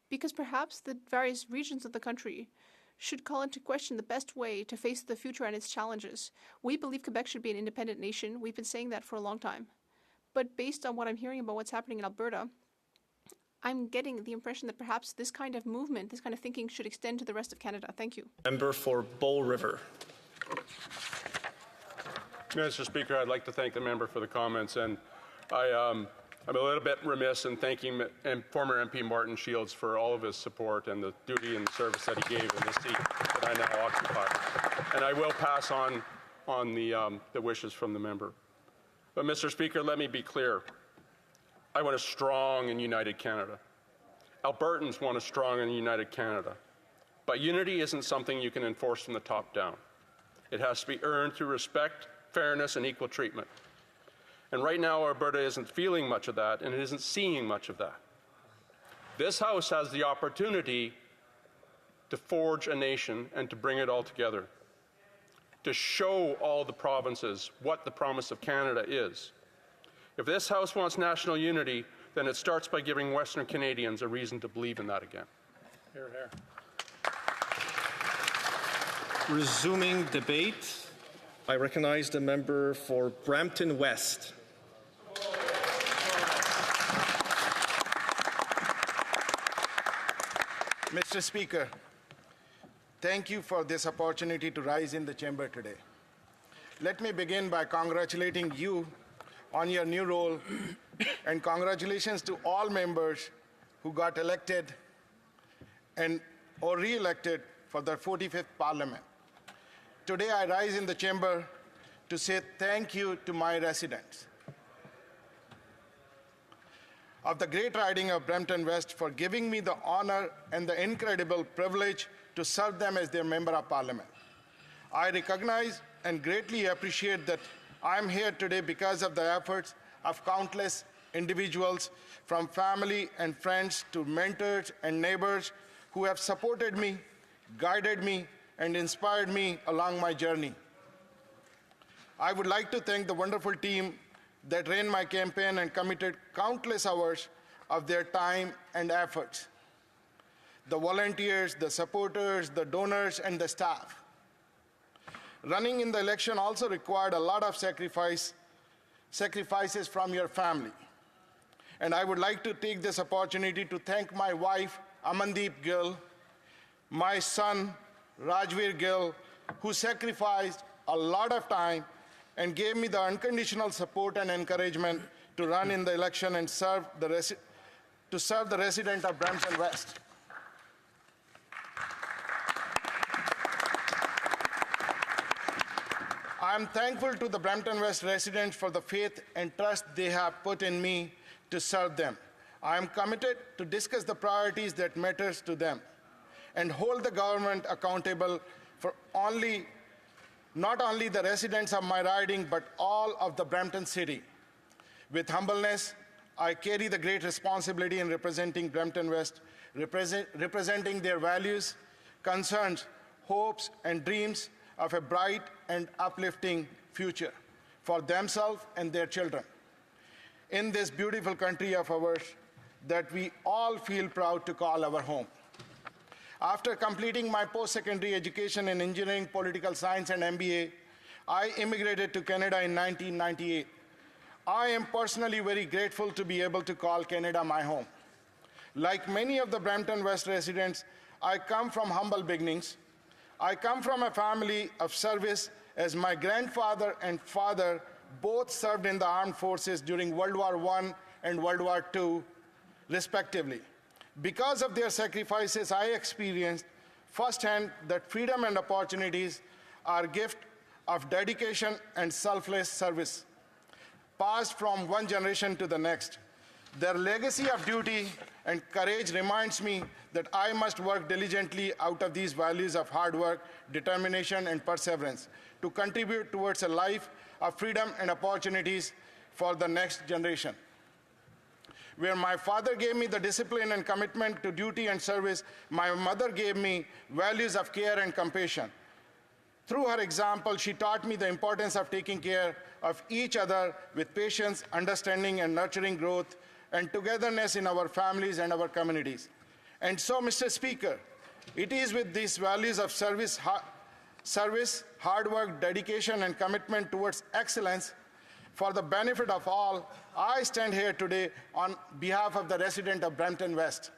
[SPEAKER 8] Because perhaps the various regions of the country should call into question the best way to face the future and its challenges. We believe Quebec should be an independent nation. We've been saying that for a long time. But based on what I'm hearing about what's happening in Alberta, I'm getting the impression that perhaps this kind of movement, this kind of thinking should extend to the rest of Canada. Thank you.
[SPEAKER 11] Member for Bull River.
[SPEAKER 16] Mr. Speaker, I'd like to thank the member for the comments, and I'm a little bit remiss in thanking former MP Martin Shields for all of his support and the duty and the service that he gave in this seat that I now occupy. And I will pass on the wishes from the member. But, Mr. Speaker, let me be clear. I want a strong and united Canada. Albertans want a strong and united Canada. But unity isn't something you can enforce from the top down. It has to be earned through respect, fairness, and equal treatment. And right now, Alberta isn't feeling much of that, and it isn't seeing much of that. This House has the opportunity to forge a nation and to bring it all together, to show all the provinces what the promise of Canada is. If this House wants national unity, then it starts by giving Western Canadians a reason to believe in that again.
[SPEAKER 11] Hear, hear. Resuming debate, I recognize the member for Brampton West.
[SPEAKER 17] Mr. Speaker, thank you for this opportunity to rise in the chamber today. Let me begin by congratulating you on your new role, and congratulations to all members who got elected or re-elected for the 45th Parliament. Today I rise in the chamber to say thank you to my residents of the great riding of Brampton West for giving me the honor and the incredible privilege to to serve them as their Member of Parliament. I recognize and greatly appreciate that I'm here today because of the efforts of countless individuals, from family and friends to mentors and neighbors who have supported me, guided me, and inspired me along my journey. I would like to thank the wonderful team that ran my campaign and committed countless hours of their time and efforts. The volunteers, the supporters, the donors, and the staff. Running in the election also required a lot of sacrifices from your family. And I would like to take this opportunity to thank my wife, Amandeep Gill, my son, Rajveer Gill, who sacrificed a lot of time and gave me the unconditional support and encouragement to run in the election and serve the resident of Brampton West. I am thankful to the Brampton West residents for the faith and trust they have put in me to serve them. I am committed to discuss the priorities that matters to them and hold the government accountable for not only the residents of my riding, but all of the Brampton City. With humbleness, I carry the great responsibility in representing Brampton West, representing their values, concerns, hopes, and dreams of a bright and uplifting future for themselves and their children in this beautiful country of ours that we all feel proud to call our home. After completing my post-secondary education in engineering, political science, and MBA, I immigrated to Canada in 1998. I am personally very grateful to be able to call Canada my home. Like many of the Brampton West residents, I come from humble beginnings. I come from a family of service, as my grandfather and father both served in the armed forces during World War I and World War II, respectively. Because of their sacrifices, I experienced firsthand that freedom and opportunities are a gift of dedication and selfless service, passed from one generation to the next. Their legacy of duty and courage reminds me that I must work diligently out of these values of hard work, determination, and perseverance to contribute towards a life of freedom and opportunities for the next generation. Where my father gave me the discipline and commitment to duty and service, my mother gave me values of care and compassion. Through her example, she taught me the importance of taking care of each other with patience, understanding, and nurturing growth and togetherness in our families and our communities. And so, Mr. Speaker, it is with these values of service, hard work, dedication, and commitment towards excellence for the benefit of all, I stand here today on behalf of the resident of Brampton West.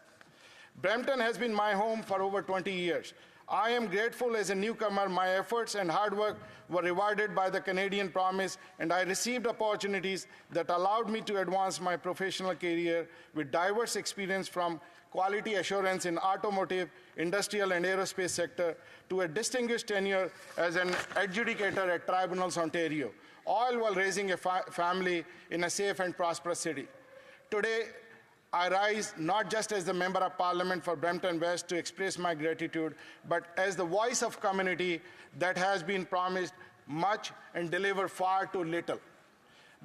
[SPEAKER 17] Brampton has been my home for over 20 years. I am grateful as a newcomer. My efforts and hard work were rewarded by the Canadian Promise, and I received opportunities that allowed me to advance my professional career with diverse experience from quality assurance in automotive, industrial, and aerospace sector to a distinguished tenure as an adjudicator at Tribunals Ontario, all while raising a family in a safe and prosperous city. Today, I rise not just as the Member of Parliament for Brampton West to express my gratitude, but as the voice of community that has been promised much and delivered far too little.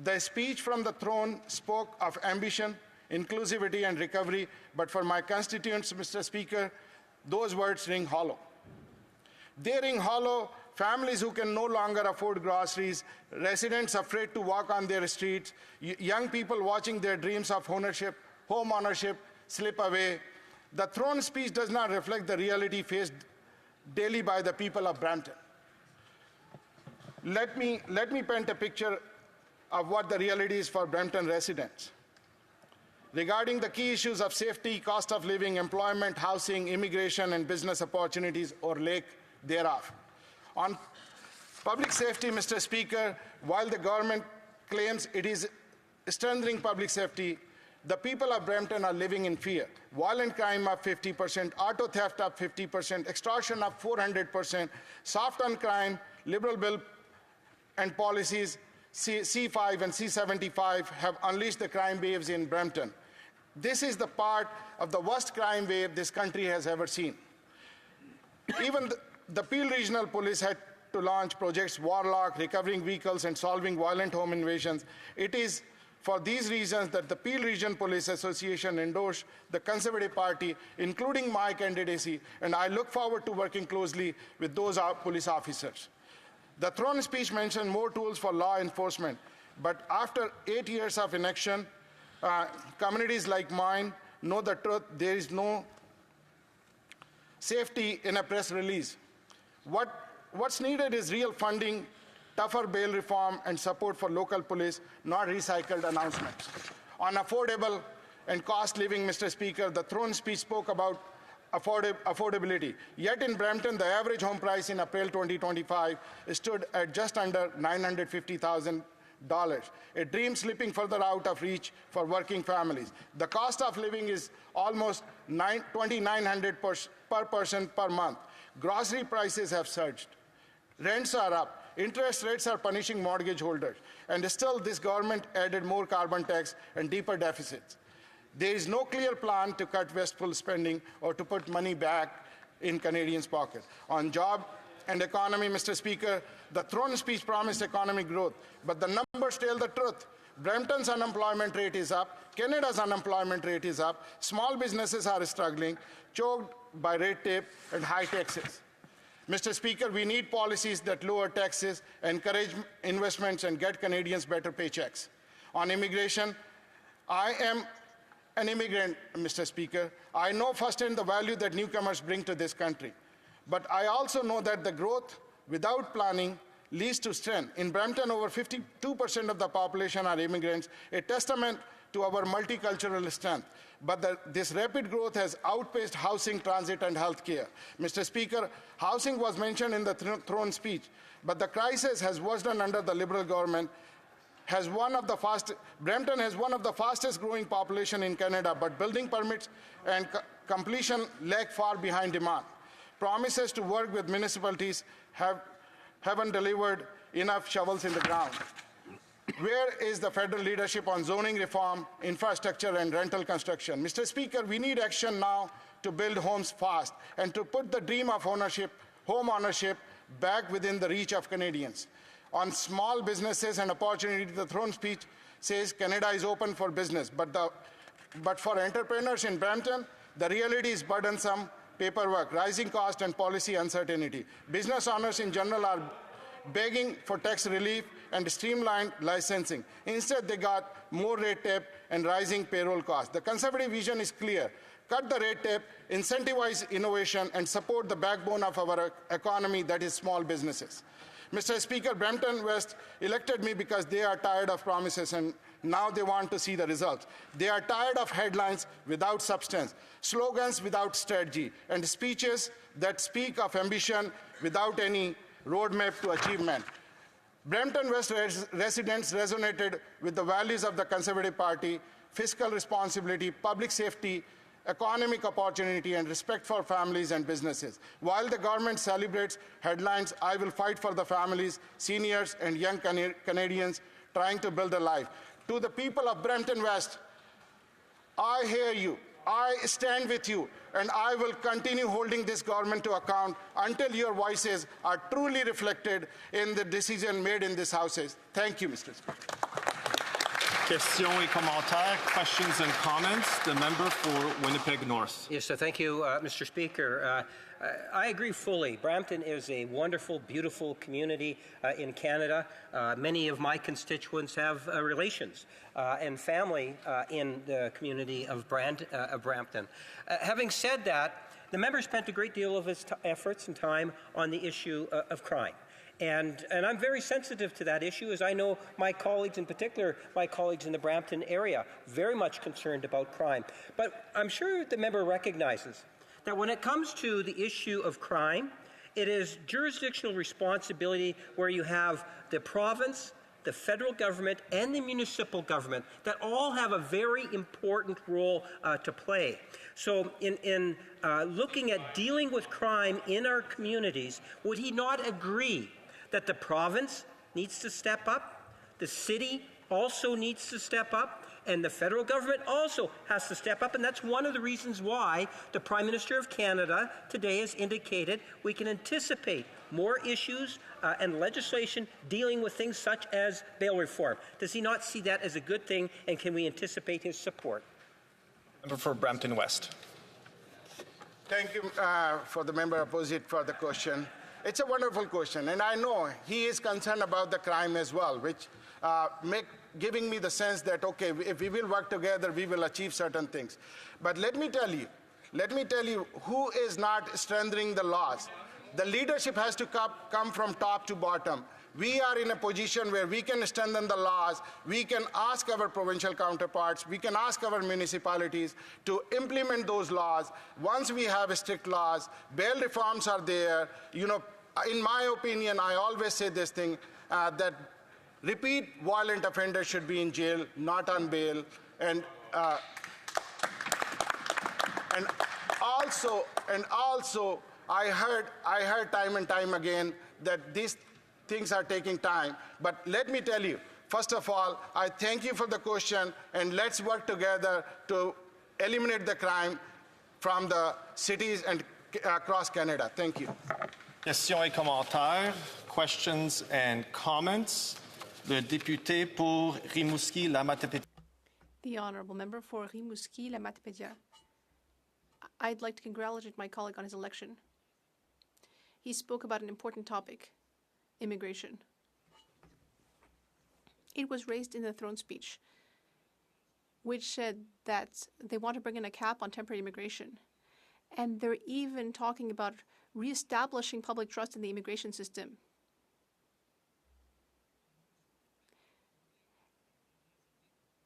[SPEAKER 17] The speech from the throne spoke of ambition, inclusivity, and recovery, but for my constituents, Mr. Speaker, those words ring hollow. They ring hollow. Families who can no longer afford groceries, residents afraid to walk on their streets, young people watching their dreams of home ownership slip away. The throne speech does not reflect the reality faced daily by the people of Brampton. Let me paint a picture of what the reality is for Brampton residents. Regarding the key issues of safety, cost of living, employment, housing, immigration, and business opportunities, or lack thereof. On public safety, Mr. Speaker, while the government claims it is strengthening public safety, the people of Brampton are living in fear. Violent crime up 50%, auto theft up 50%, extortion up 400%, soft on crime, liberal bill and policies, C5 and C75 have unleashed the crime waves in Brampton. This is the part of the worst crime wave this country has ever seen. Even the Peel Regional Police had to launch projects Warlock, recovering vehicles, and solving violent home invasions. It is for these reasons that the Peel Region Police Association endorsed the Conservative Party, including my candidacy, and I look forward to working closely with those police officers. The throne speech mentioned more tools for law enforcement, but after 8 years of inaction, communities like mine know the truth. There is no safety in a press release. What's needed is real funding, tougher bail reform, and support for local police, not recycled announcements. On affordable and cost living, Mr. Speaker, the throne speech spoke about affordability. Yet in Brampton, the average home price in April 2025 stood at just under $950,000. A dream slipping further out of reach for working families. The cost of living is almost $2,900 per person per month. Grocery prices have surged. Rents are up. Interest rates are punishing mortgage holders. And still, this government added more carbon tax and deeper deficits. There is no clear plan to cut wasteful spending or to put money back in Canadians' pocket. On job and economy, Mr. Speaker, the throne speech promised economic growth, but the numbers tell the truth. Brampton's unemployment rate is up, Canada's unemployment rate is up, small businesses are struggling, choked by red tape and high taxes. Mr. Speaker, we need policies that lower taxes, encourage investments, and get Canadians better paychecks. On immigration, I am an immigrant, Mr. Speaker. I know firsthand the value that newcomers bring to this country. But I also know that the growth without planning leads to strength. In Brampton, over 52% of the population are immigrants, a testament to our multicultural strength. But this rapid growth has outpaced housing, transit, and healthcare. Mr. Speaker, housing was mentioned in the throne speech, but the crisis has worsened under the Liberal government. Brampton has one of the fastest growing population in Canada, but building permits and completion lag far behind demand. Promises to work with municipalities haven't delivered enough shovels in the ground. Where is the federal leadership on zoning reform, infrastructure, and rental construction? Mr. Speaker, we need action now to build homes fast and to put the dream of home ownership, back within the reach of Canadians. On small businesses and opportunity, the throne speech says Canada is open for business, but for entrepreneurs in Brampton, the reality is burdensome paperwork, rising cost, and policy uncertainty. Business owners in general are begging for tax relief and streamlined licensing. Instead, they got more red tape and rising payroll costs. The Conservative vision is clear. Cut the red tape, incentivize innovation, and support the backbone of our economy, that is small businesses. Mr. Speaker, Brampton West elected me because they are tired of promises and now they want to see the results. They are tired of headlines without substance, slogans without strategy, and speeches that speak of ambition without any roadmap to achievement. Brampton West residents resonated with the values of the Conservative Party: fiscal responsibility, public safety, economic opportunity, and respect for families and businesses. While the government celebrates headlines, I will fight for the families, seniors, and young Canadians trying to build a life. To the people of Brampton West, I hear you, I stand with you, and I will continue holding this government to account until your voices are truly reflected in the decision made in this House. Thank you, Mr. Speaker.
[SPEAKER 11] Questions et commentaires, questions and comments. The member for Winnipeg North.
[SPEAKER 4] Yes, thank you, Mr. Speaker. I agree fully. Brampton is a wonderful, beautiful community in Canada. Many of my constituents have relations and family in the community of Brampton. Having said that, the member spent a great deal of his efforts and time on the issue of crime. And I'm very sensitive to that issue, as I know my colleagues, in particular my colleagues in the Brampton area, very much concerned about crime. But I'm sure the member recognizes that when it comes to the issue of crime, it is jurisdictional responsibility where you have the province, the federal government, and the municipal government that all have a very important role to play. So in looking at dealing with crime in our communities, would he not agree that the province needs to step up, the city also needs to step up, And the federal government also has to step up, and that's one of the reasons why the Prime Minister of Canada today has indicated we can anticipate more issues and legislation dealing with things such as bail reform. Does he not see that as a good thing, and can we anticipate his support?
[SPEAKER 11] Member for Brampton West.
[SPEAKER 17] Thank you for the member opposite for the question. It's a wonderful question, and I know he is concerned about the crime as well, which giving me the sense that, okay, if we will work together, we will achieve certain things. But let me tell you who is not strengthening the laws. The leadership has to come from top to bottom. We are in a position where we can strengthen the laws. We can ask our provincial counterparts. We can ask our municipalities to implement those laws. Once we have strict laws, bail reforms are there. You know, in my opinion, I always say this thing, that repeat violent offenders should be in jail, not on bail. And also, I heard time and time again that these things are taking time. But let me tell you, first of all, I thank you for the question, and let's work together to eliminate the crime from the cities and across Canada. Thank you.
[SPEAKER 11] Questions et commentaires. Questions and comments. Le député pour Rimouski-Lamatypédia.
[SPEAKER 8] The honourable member for Rimouski-Lamatypédia. I'd like to congratulate my colleague on his election. He spoke about an important topic, immigration. It was raised in the throne speech, which said that they want to bring in a cap on temporary immigration. And they're even talking about reestablishing public trust in the immigration system.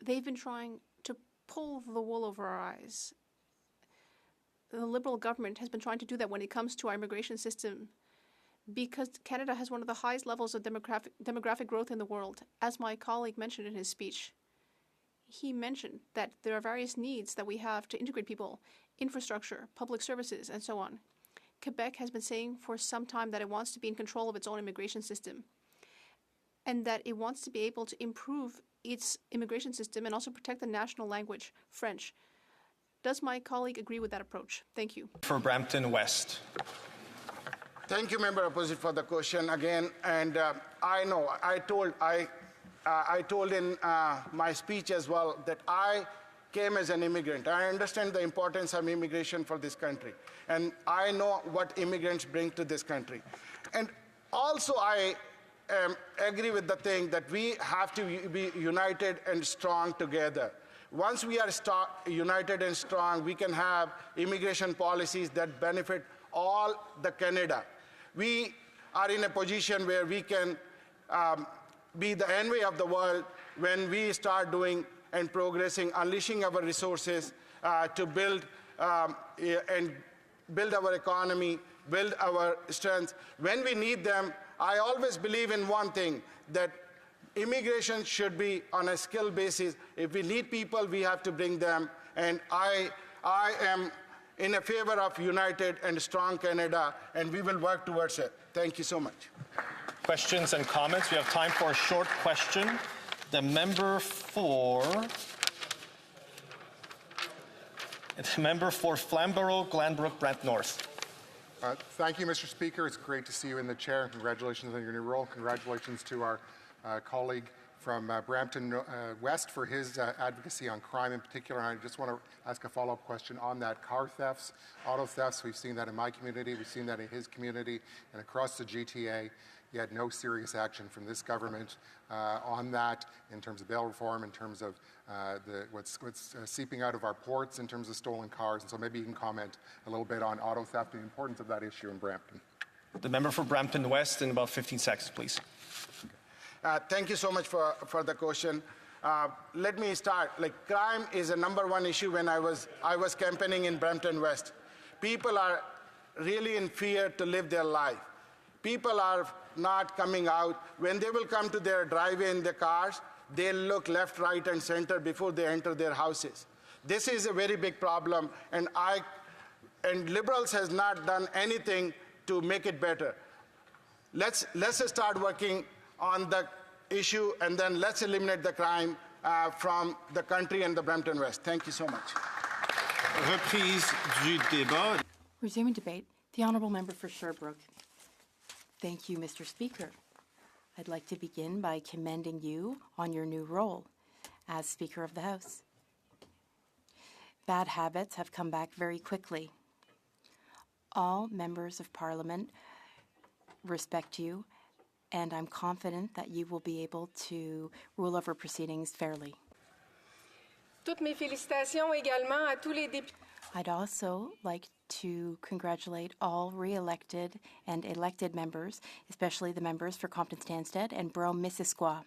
[SPEAKER 8] They've been trying to pull the wool over our eyes. The Liberal government has been trying to do that when it comes to our immigration system, because Canada has one of the highest levels of demographic growth in the world. As my colleague mentioned in his speech, he mentioned that there are various needs that we have to integrate people, infrastructure, public services, and so on. Quebec has been saying for some time that it wants to be in control of its own immigration system, and that it wants to be able to improve its immigration system and also protect the national language, French. Does my colleague agree with that approach? Thank you.
[SPEAKER 11] For Brampton West.
[SPEAKER 17] Thank you, member opposite, for the question again. And I know I told in my speech as well that I came as an immigrant. I understand the importance of immigration for this country, and I know what immigrants bring to this country. And also, I agree with the thing that we have to be united and strong together. Once we are united and strong, we can have immigration policies that benefit all the Canada. We are in a position where we can be the envy of the world when we start doing and progressing, unleashing our resources to build and build our economy, build our strengths. When we need them, I always believe in one thing, that immigration should be on a skill basis. If we need people, we have to bring them. And I am in a favor of united and strong Canada, and we will work towards it. Thank you so much.
[SPEAKER 11] Questions and comments. We have time for a short question. The member for Flamborough, Glanbrook, Brant North.
[SPEAKER 15] Thank you, Mr. Speaker. It's great to see you in the chair. Congratulations on your new role. Congratulations to our colleague from Brampton West for his advocacy on crime in particular. And I just want to ask a follow-up question on that. Car thefts, auto thefts, we've seen that in my community, we've seen that in his community, and across the GTA. Yet no serious action from this government on that in terms of bail reform, in terms of what's seeping out of our ports, in terms of stolen cars. And so maybe you can comment a little bit on auto theft and the importance of that issue in Brampton.
[SPEAKER 11] The member for Brampton West in about 15 seconds, please.
[SPEAKER 17] Thank you so much for the question. Let me start. Like, crime is a #1 issue when I was campaigning in Brampton West. People are really in fear to live their life. People are not coming out. When they will come to their driveway in their cars, they'll look left, right, and center before they enter their houses. This is a very big problem, and Liberals has not done anything to make it better. Let's start working on the issue, and then let's eliminate the crime from the country and the Brampton West. Thank you so much.
[SPEAKER 11] Reprise du débat.
[SPEAKER 13] Resuming debate, the Honourable Member for Sherbrooke. Thank you, Mr. Speaker. I'd like to begin by commending you on your new role as Speaker of the House. Bad habits have come back very quickly. All members of Parliament respect you, and I'm confident that you will be able to rule over proceedings fairly.
[SPEAKER 18] Toutes mes félicitations également à tous les députés.
[SPEAKER 13] I'd also like to congratulate all re-elected and elected members, especially the members for Compton-Stanstead and Brome-Missisquoi.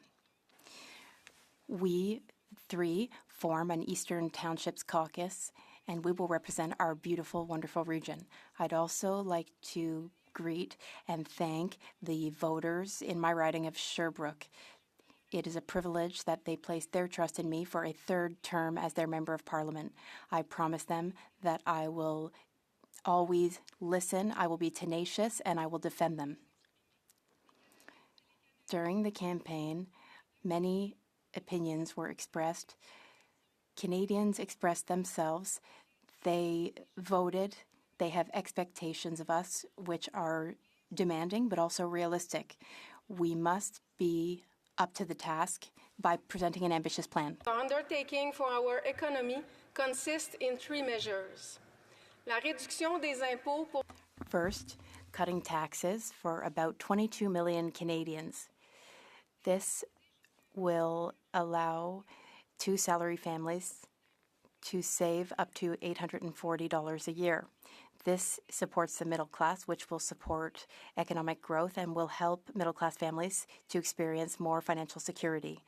[SPEAKER 13] We three form an Eastern Townships caucus, and we will represent our beautiful, wonderful region. I'd also like to greet and thank the voters in my riding of Sherbrooke. It is a privilege that they placed their trust in me for a third term as their Member of Parliament. I promise them that I will always listen, I will be tenacious, and I will defend them. During the campaign, many opinions were expressed. Canadians expressed themselves. They voted. They have expectations of us, which are demanding but also realistic. We must be up to the task by presenting an ambitious plan.
[SPEAKER 18] The undertaking for our economy consists in three measures. La réduction des impôts pour
[SPEAKER 13] First, cutting taxes for about 22 million Canadians. This will allow two salary families to save up to $840 a year. This supports the middle class, which will support economic growth and will help middle-class families to experience more financial security.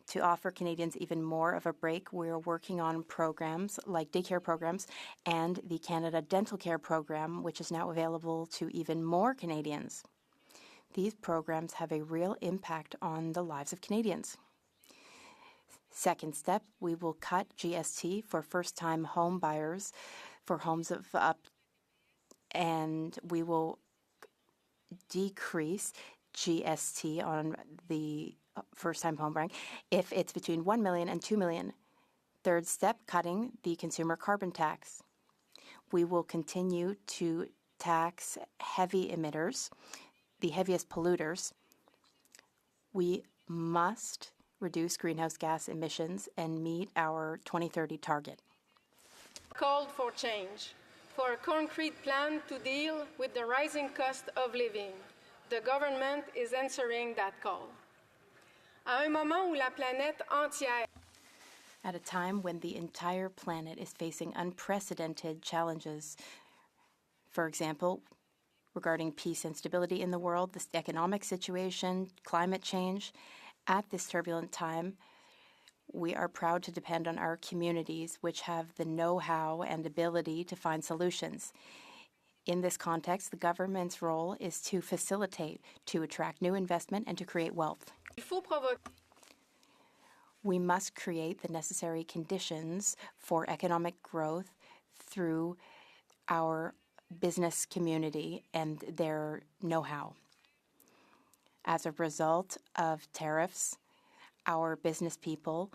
[SPEAKER 13] To offer Canadians even more of a break, we're working on programs like daycare programs and the Canada Dental Care Program, which is now available to even more Canadians. These programs have a real impact on the lives of Canadians. Second step, we will cut GST for first-time home buyers for homes of up, and we will decrease GST on the first-time home buying if it's between 1 million and 2 million. Third step, cutting the consumer carbon tax. We will continue to tax heavy emitters, the heaviest polluters. We must reduce greenhouse gas emissions and meet our 2030 target.
[SPEAKER 18] called for change, for a concrete plan to deal with the rising cost of living. The government is answering that call. À un moment où la planète entière
[SPEAKER 13] At a time when the entire planet is facing unprecedented challenges, for example, regarding peace and stability in the world, the economic situation, climate change, at this turbulent time, we are proud to depend on our communities, which have the know-how and ability to find solutions. In this context, the government's role is to facilitate, to attract new investment, and to create wealth.
[SPEAKER 18] il faut provoquer
[SPEAKER 13] We must create the necessary conditions for economic growth through our business community and their know-how. As a result of tariffs, our business people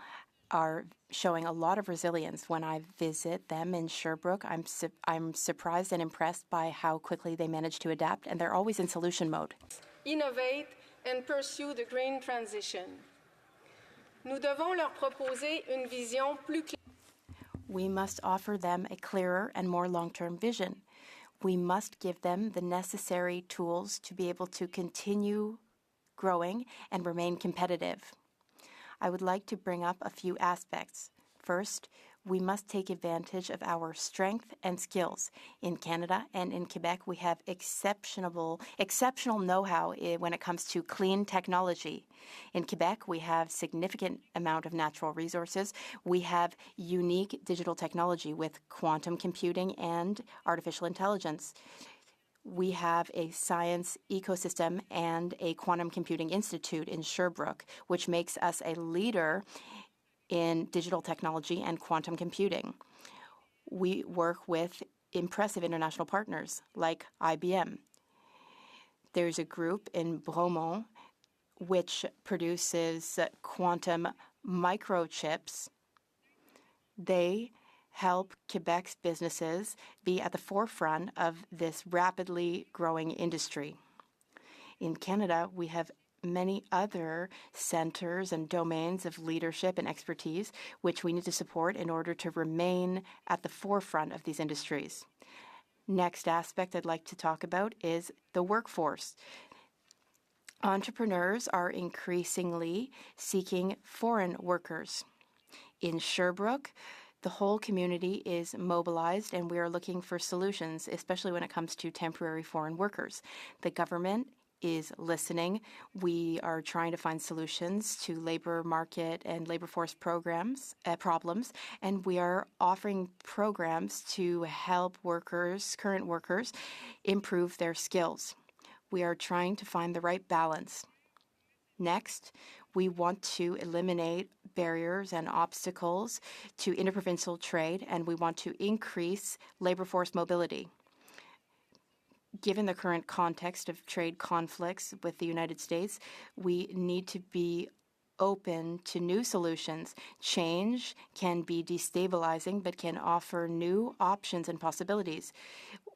[SPEAKER 13] are showing a lot of resilience. When I visit them in Sherbrooke, I'm surprised and impressed by how quickly they manage to adapt, and they're always in solution mode.
[SPEAKER 18] innovate and pursue the green transition. Nous devons leur proposer une vision plus claire.
[SPEAKER 13] We must offer them a clearer and more long-term vision. We must give them the necessary tools to be able to continue growing and remain competitive. I would like to bring up a few aspects. First, we must take advantage of our strength and skills. In Canada and in Quebec, we have exceptional know-how when it comes to clean technology. In Quebec, we have significant amount of natural resources. We have unique digital technology with quantum computing and artificial intelligence. We have a science ecosystem and a quantum computing institute in Sherbrooke, which makes us a leader in digital technology and quantum computing. We work with impressive international partners like IBM. There's a group in Bromont which produces quantum microchips. They help Quebec's businesses be at the forefront of this rapidly growing industry. In Canada, we have many other centers and domains of leadership and expertise which we need to support in order to remain at the forefront of these industries. Next aspect I'd like to talk about is the workforce. Entrepreneurs are increasingly seeking foreign workers. In Sherbrooke, the whole community is mobilized and we are looking for solutions, especially when it comes to temporary foreign workers. The government is listening. We are trying to find solutions to labor market and labor force problems, and we are offering programs to help current workers, improve their skills. We are trying to find the right balance. Next, we want to eliminate barriers and obstacles to interprovincial trade, and we want to increase labor force mobility. Given the current context of trade conflicts with the United States, we need to be open to new solutions. Change can be destabilizing, but can offer new options and possibilities.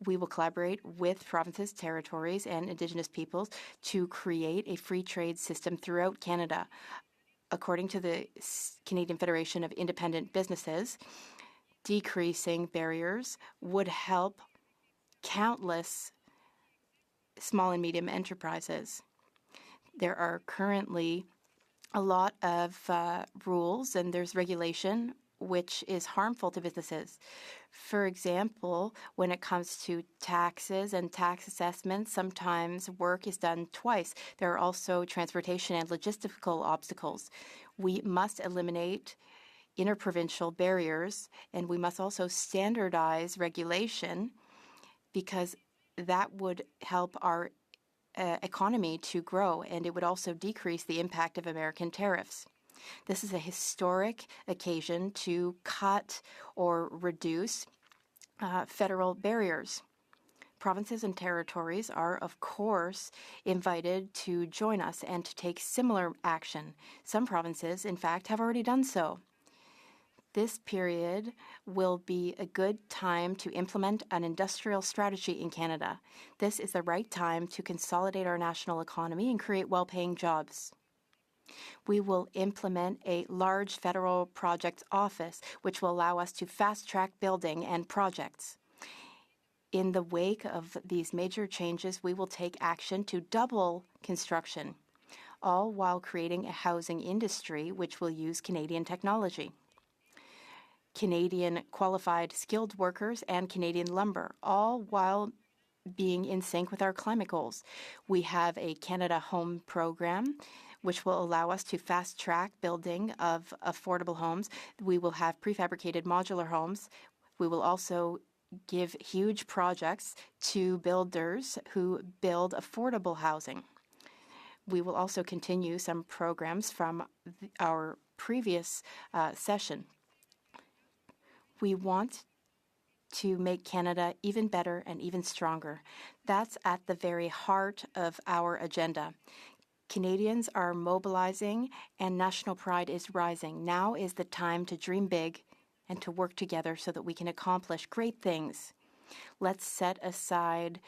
[SPEAKER 13] We will collaborate with provinces, territories, and Indigenous peoples to create a free trade system throughout Canada. According to the Canadian Federation of Independent Businesses, decreasing barriers would help countless small and medium enterprises. There are currently a lot of rules and there's regulation which is harmful to businesses. For example, when it comes to taxes and tax assessments, sometimes work is done twice. There are also transportation and logistical obstacles. We must eliminate interprovincial barriers, and we must also standardize regulation because that would help our economy to grow, and it would also decrease the impact of American tariffs. This is a historic occasion to cut or reduce federal barriers. Provinces and territories are, of course, invited to join us and to take similar action. Some provinces, in fact, have already done so. This period will be a good time to implement an industrial strategy in Canada. This is the right time to consolidate our national economy and create well-paying jobs. We will implement a large federal projects office, which will allow us to fast-track building and projects. In the wake of these major changes, we will take action to double construction, all while creating a housing industry which will use Canadian technology. Canadian qualified skilled workers and Canadian lumber, all while being in sync with our climate goals. We have a Canada Home program which will allow us to fast-track building of affordable homes. We will have prefabricated modular homes. We will also give huge projects to builders who build affordable housing. We will also continue some programs from our previous session. We want to make Canada even better and even stronger. That's at the very heart of our agenda. Canadians are mobilizing and national pride is rising. Now is the time to dream big and to work together so that we can accomplish great things. Let's set aside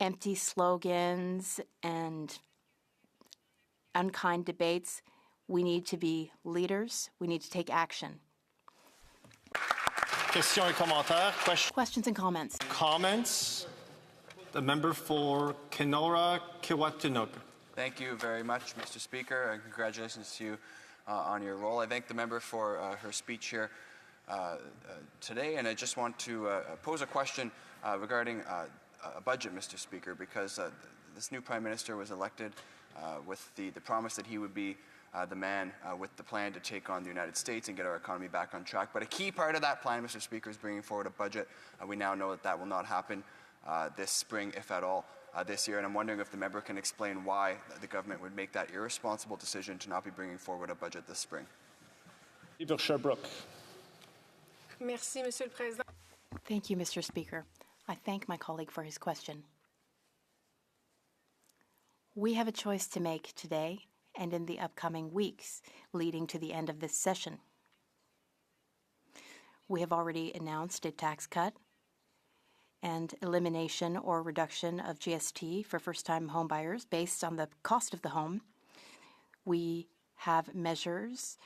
[SPEAKER 13] empty slogans and unkind debates. We need to be leaders. We need to take action.
[SPEAKER 11] Questions et commentaires.
[SPEAKER 13] Questions and comments.
[SPEAKER 11] Comments. The member for Kenora Kiwatinog.
[SPEAKER 7] Thank you very much, Mr. Speaker, and congratulations to you on your role. I thank the member for her speech here today, and I just want to pose a question regarding a budget, Mr. Speaker, because this new Prime Minister was elected with the promise that he would be the man with the plan to take on the United States and get our economy back on track. But a key part of that plan, Mr. Speaker, is bringing forward a budget. We now know that will not happen this spring, if at all, this year. And I'm wondering if the member can explain why the government would make that irresponsible decision to not be bringing forward a budget this spring.
[SPEAKER 18] Merci, Monsieur le Président.
[SPEAKER 13] Thank you, Mr. Speaker. I thank my colleague for his question. We have a choice to make today, and in the upcoming weeks leading to the end of this session. We have already announced a tax cut and elimination or reduction of GST for first-time homebuyers based on the cost of the home. We have measures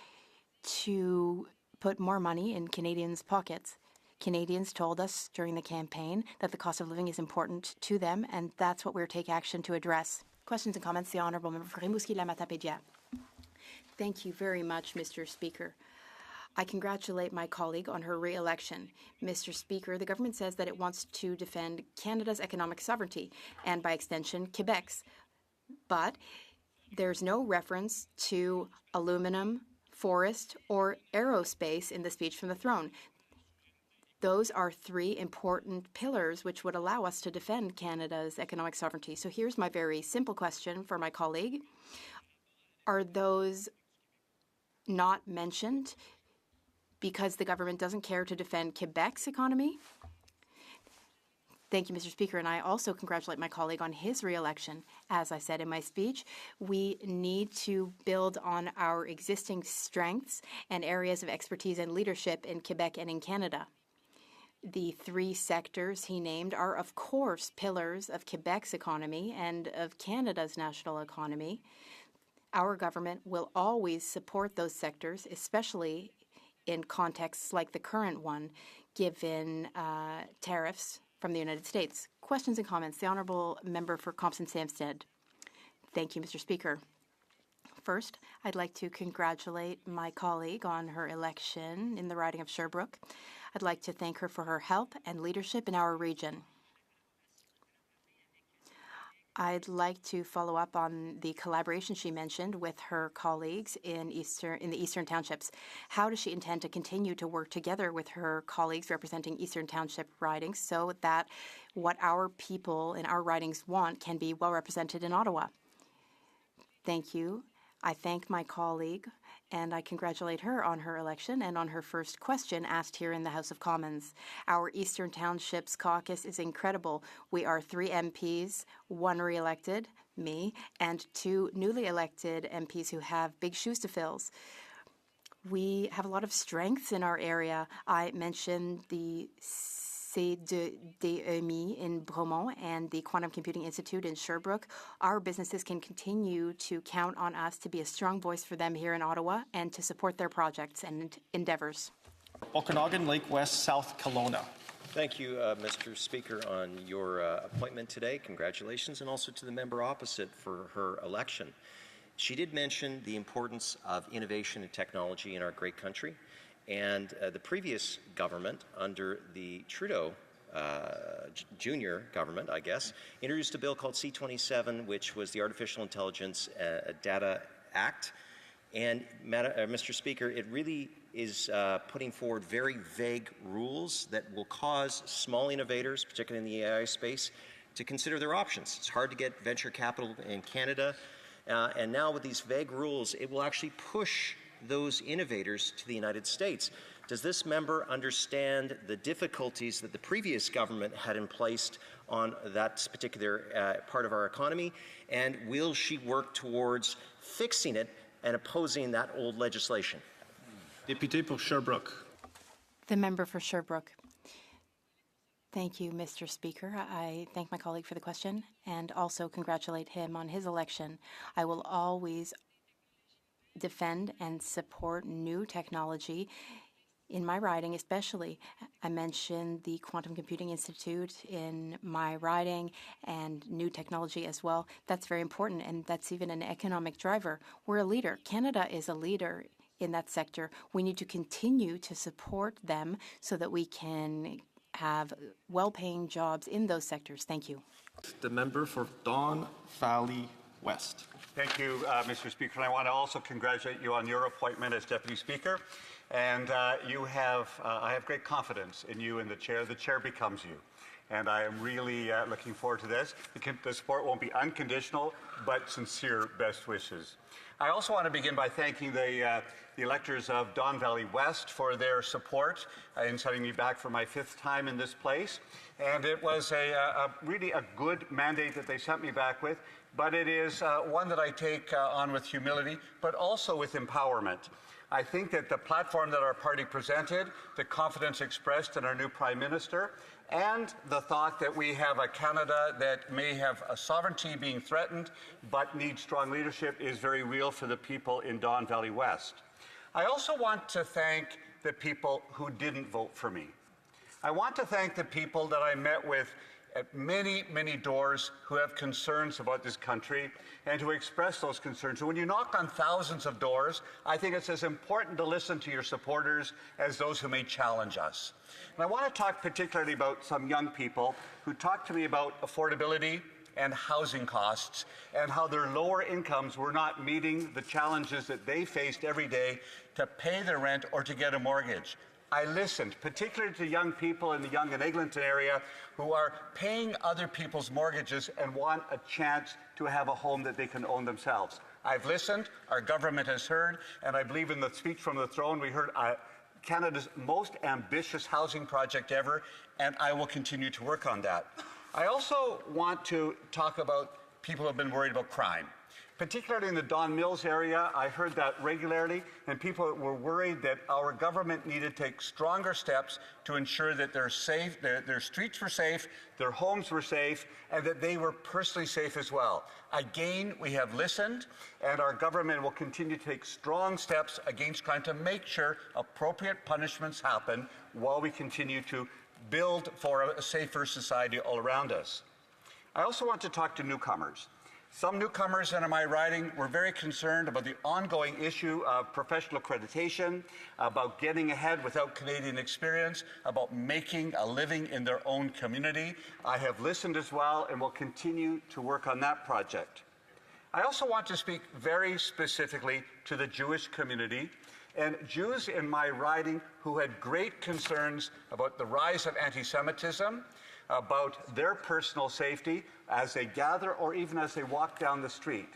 [SPEAKER 13] to put more money in Canadians' pockets. Canadians told us during the campaign that the cost of living is important to them, and that's what we're taking action to address. Questions and comments? The Honourable Member for Rimouski-La-Matapédia. Thank you very much, Mr. Speaker. I congratulate my colleague on her re-election. Mr. Speaker, the government says that it wants to defend Canada's economic sovereignty and, by extension, Quebec's. But there's no reference to aluminum, forest, or aerospace in the speech from the throne. Those are three important pillars which would allow us to defend Canada's economic sovereignty. So here's my very simple question for my colleague. Are those not mentioned because the government doesn't care to defend Quebec's economy? Thank you, Mr. Speaker, and I also congratulate my colleague on his re-election. As I said in my speech, we need to build on our existing strengths and areas of expertise and leadership in Quebec and in Canada. The three sectors he named are, of course, pillars of Quebec's economy and of Canada's national economy. Our government will always support those sectors, especially in contexts like the current one, given tariffs from the United States. Questions and comments? The Honourable Member for Compton-Samstead. Thank you, Mr. Speaker. First, I'd like to congratulate my colleague on her election in the riding of Sherbrooke. I'd like to thank her for her help and leadership in our region. I'd like to follow up on the collaboration she mentioned with her colleagues in the Eastern Townships. How does she intend to continue to work together with her colleagues representing Eastern Township ridings so that what our people in our ridings want can be well represented in Ottawa? Thank you. I thank my colleague and I congratulate her on her election and on her first question asked here in the House of Commons. Our Eastern Townships caucus is incredible. We are 3 MPs, 1 re-elected, me, and 2 newly elected MPs who have big shoes to fill. We have a lot of strengths in our area. I mentioned the CDEMI in Bromont and the Quantum Computing Institute in Sherbrooke. Our businesses can continue to count on us to be a strong voice for them here in Ottawa and to support their projects and endeavors.
[SPEAKER 11] Okanagan Lake West, South Kelowna.
[SPEAKER 20] Thank you, Mr. Speaker, on your appointment today. Congratulations, and also to the member opposite for her election. She did mention the importance of innovation and technology in our great country. And the previous government, under the Trudeau Junior government, I guess, introduced a bill called C-27, which was the Artificial Intelligence Data Act. And, Mr. Speaker, it really is putting forward very vague rules that will cause small innovators, particularly in the AI space, to consider their options. It's hard to get venture capital in Canada. And now with these vague rules, it will actually push those innovators to the United States. Does this member understand the difficulties that the previous government had in place on that particular part of our economy? And will she work towards fixing it and opposing that old legislation?
[SPEAKER 11] Député pour Sherbrooke.
[SPEAKER 13] The member for Sherbrooke. Thank you, Mr. Speaker. I thank my colleague for the question and also congratulate him on his election. I will always defend and support new technology in my riding, especially. I mentioned the Quantum Computing Institute in my riding and new technology as well. That's very important, and that's even an economic driver. We're a leader. Canada is a leader in that sector. We need to continue to support them so that we can have well-paying jobs in those sectors. Thank you.
[SPEAKER 11] The member for Don Valley West.
[SPEAKER 21] Thank you, Mr. Speaker. And I want to also congratulate you on your appointment as Deputy Speaker. And I have great confidence in you and the chair. The chair becomes you. And I am really looking forward to this. The support won't be unconditional, but sincere best wishes. I also want to begin by thanking the electors of Don Valley West for their support in sending me back for my 5th time in this place. And it was really a good mandate that they sent me back with, but it is one that I take on with humility, but also with empowerment. I think that the platform that our party presented, the confidence expressed in our new Prime Minister, and the thought that we have a Canada that may have a sovereignty being threatened but needs strong leadership is very real for the people in Don Valley West. I also want to thank the people who didn't vote for me. I want to thank the people that I met with at many, many doors who have concerns about this country and who express those concerns. And when you knock on thousands of doors, I think it's as important to listen to your supporters as those who may challenge us. And I want to talk particularly about some young people who talk to me about affordability and housing costs and how their lower incomes were not meeting the challenges that they faced every day to pay their rent or to get a mortgage. I listened, particularly to young people in the Yonge and Eglinton area who are paying other people's mortgages and want a chance to have a home that they can own themselves. I've listened, our government has heard, and I believe in the speech from the throne we heard Canada's most ambitious housing project ever, and I will continue to work on that. I also want to talk about people who have been worried about crime. Particularly in the Don Mills area, I heard that regularly, and people were worried that our government needed to take stronger steps to ensure that they're safe, their streets were safe, their homes were safe, and that they were personally safe as well. Again, we have listened, and our government will continue to take strong steps against crime to make sure appropriate punishments happen while we continue to build for a safer society all around us. I also want to talk to newcomers. Some newcomers in my riding were very concerned about the ongoing issue of professional accreditation, about getting ahead without Canadian experience, about making a living in their own community. I have listened as well and will continue to work on that project. I also want to speak very specifically to the Jewish community and Jews in my riding who had great concerns about the rise of anti-Semitism, about their personal safety as they gather or even as they walk down the street.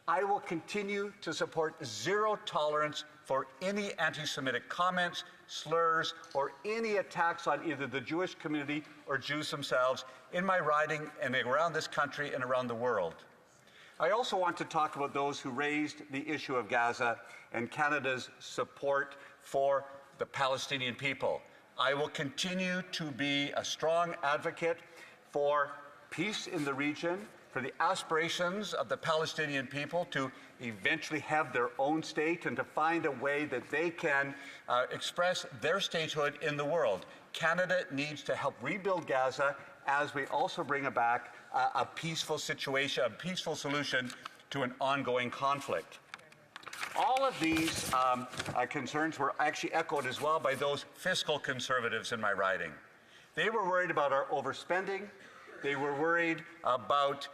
[SPEAKER 21] I will continue to support zero tolerance for any anti-Semitic comments, slurs, or any attacks on either the Jewish community or Jews themselves in my riding and around this country and around the world. I also want to talk about those who raised the issue of Gaza and Canada's support for the Palestinian people. I will continue to be a strong advocate for peace in the region, for the aspirations of the Palestinian people to eventually have their own state and to find a way that they can express their statehood in the world. Canada needs to help rebuild Gaza as we also bring back a peaceful situation, a peaceful solution to an ongoing conflict. All of these concerns were actually echoed as well by those fiscal conservatives in my riding. They were worried about our overspending. They were worried about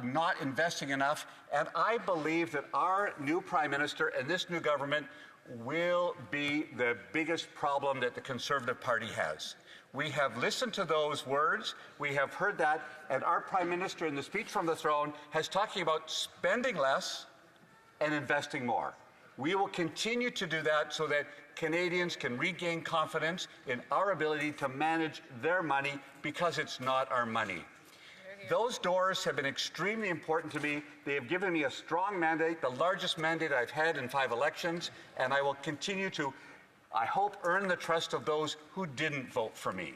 [SPEAKER 21] not investing enough. And I believe that our new Prime Minister and this new government will be the biggest problem that the Conservative Party has. We have listened to those words. We have heard that. And our Prime Minister in the speech from the throne has talking about spending less and investing more. We will continue to do that so that Canadians can regain confidence in our ability to manage their money because it's not our money. Those doors have been extremely important to me. They have given me a strong mandate, the largest mandate I've had in 5 elections, and I will continue to, I hope, earn the trust of those who didn't vote for me.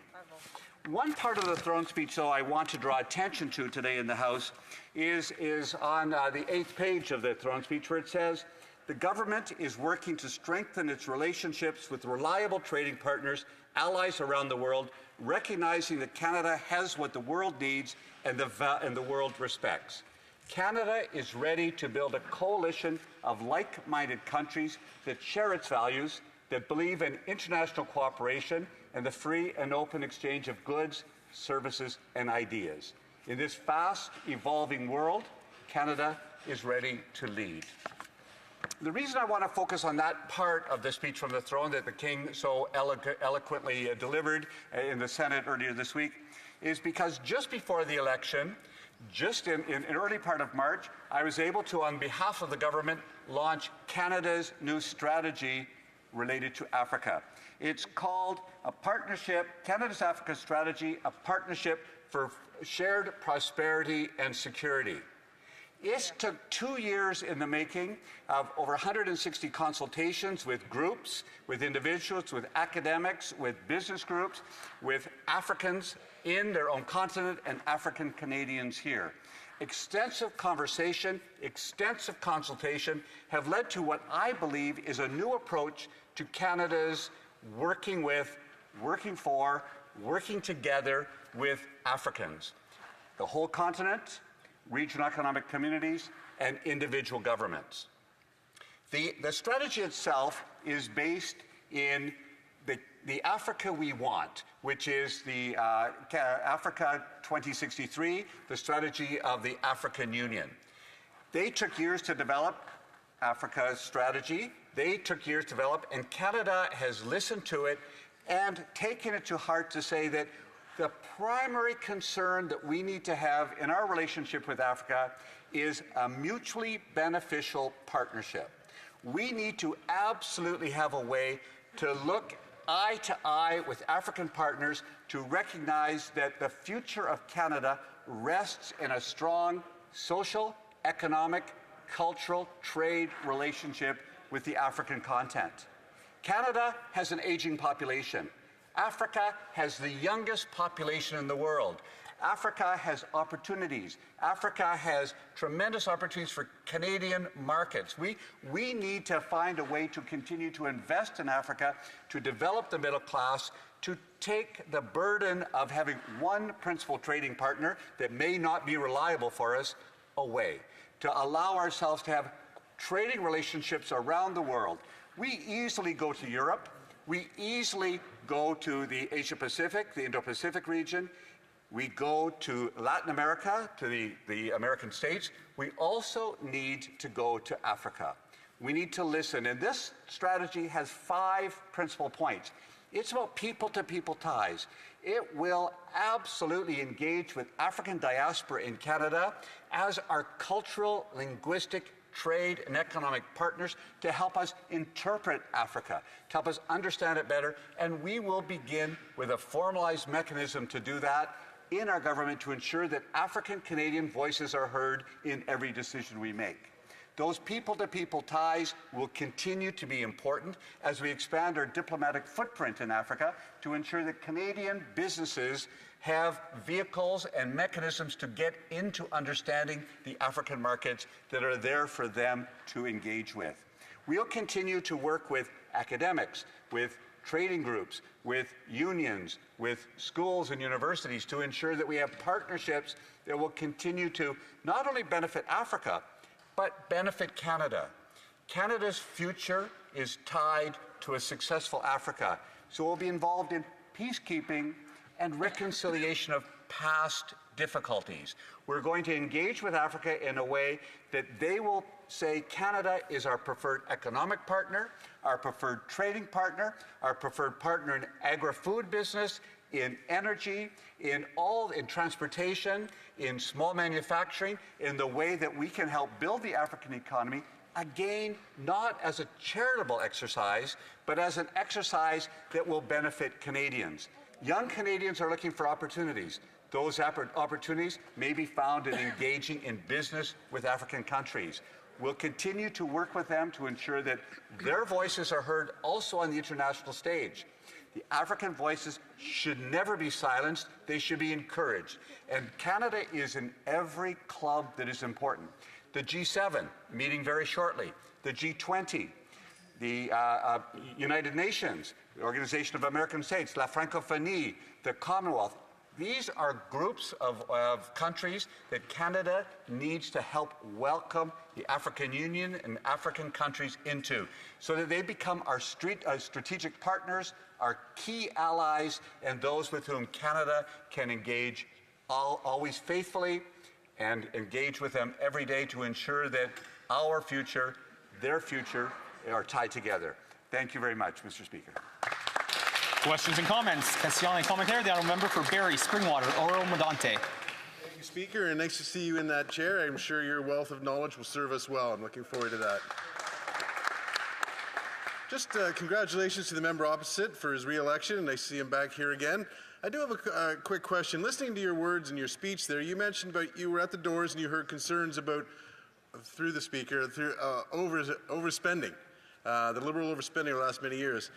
[SPEAKER 21] One part of the throne speech, though, I want to draw attention to today in the House is on the 8th page of the throne speech, where it says, "The government is working to strengthen its relationships with reliable trading partners, allies around the world, recognizing that Canada has what the world needs and the world respects. Canada is ready to build a coalition of like-minded countries that share its values, that believe in international cooperation and the free and open exchange of goods, services, and ideas. In this fast evolving world, Canada is ready to lead." The reason I want to focus on that part of the speech from the throne that the King so eloquently delivered in the Senate earlier this week is because just before the election, just in early part of March, I was able to, on behalf of the government, launch Canada's new strategy related to Africa. It's called a partnership, Canada's Africa Strategy, a partnership for shared prosperity and security. It took 2 years in the making of over 160 consultations with groups, with individuals, with academics, with business groups, with Africans in their own continent and African Canadians here. Extensive conversation, extensive consultation have led to what I believe is a new approach to Canada's working with, working for, working together with Africans. The whole continent, regional economic communities, and individual governments. The strategy itself is based in the Africa we want, which is the Africa 2063, the strategy of the African Union. They took years to develop Africa's strategy. They took years to develop, and Canada has listened to it and taken it to heart to say that the primary concern that we need to have in our relationship with Africa is a mutually beneficial partnership. We need to absolutely have a way to look eye to eye with African partners to recognize that the future of Canada rests in a strong social, economic, cultural, trade relationship with the African continent. Canada has an aging population. Africa has the youngest population in the world. Africa has opportunities. Africa has tremendous opportunities for Canadian markets. We need to find a way to continue to invest in Africa, to develop the middle class, to take the burden of having one principal trading partner that may not be reliable for us away, to allow ourselves to have trading relationships around the world. We easily go to Europe. We easily go to the Asia-Pacific, the Indo-Pacific region. We go to Latin America, to the American states. We also need to go to Africa. We need to listen. And this strategy has 5 principal points. It's about people-to-people ties. It will absolutely engage with African diaspora in Canada as our cultural, linguistic, trade and economic partners to help us interpret Africa, to help us understand it better, and we will begin with a formalized mechanism to do that in our government to ensure that African Canadian voices are heard in every decision we make. Those people-to-people ties will continue to be important as we expand our diplomatic footprint in Africa to ensure that Canadian businesses have vehicles and mechanisms to get into understanding the African markets that are there for them to engage with. We'll continue to work with academics, with trading groups, with unions, with schools and universities to ensure that we have partnerships that will continue to not only benefit Africa, but benefit Canada. Canada's future is tied to a successful Africa, so we'll be involved in peacekeeping and reconciliation of past difficulties. We're going to engage with Africa in a way that they will say Canada is our preferred economic partner, our preferred trading partner, our preferred partner in agri-food business, in energy, in transportation, in small manufacturing, in the way that we can help build the African economy, again, not as a charitable exercise, but as an exercise that will benefit Canadians. Young Canadians are looking for opportunities. Those opportunities may be found in engaging in business with African countries. We'll continue to work with them to ensure that their voices are heard also on the international stage. The African voices should never be silenced. They should be encouraged. And Canada is in every club that is important. The G7, meeting very shortly. The G20, the United Nations, the Organization of American States, La Francophonie, the Commonwealth. These are groups of countries that Canada needs to help welcome the African Union and African countries into so that they become our strategic partners, our key allies, and those with whom Canada can engage always faithfully and engage with them every day to ensure that our future, their future, are tied together. Thank you very much, Mr. Speaker.
[SPEAKER 3] Questions and comments. Question and commentaire. The honourable member for Barrie, Springwater, Oro-Medonte.
[SPEAKER 19] Thank you, Speaker, and nice to see you in that chair. I'm sure your wealth of knowledge will serve us well. I'm looking forward to that. Just congratulations to the member opposite for his re-election, and nice to see him back here again. I do have a quick question. Listening to your words in your speech there, you mentioned about you were at the doors and you heard concerns about through the Speaker, through overspending, the Liberal overspending over the last many years.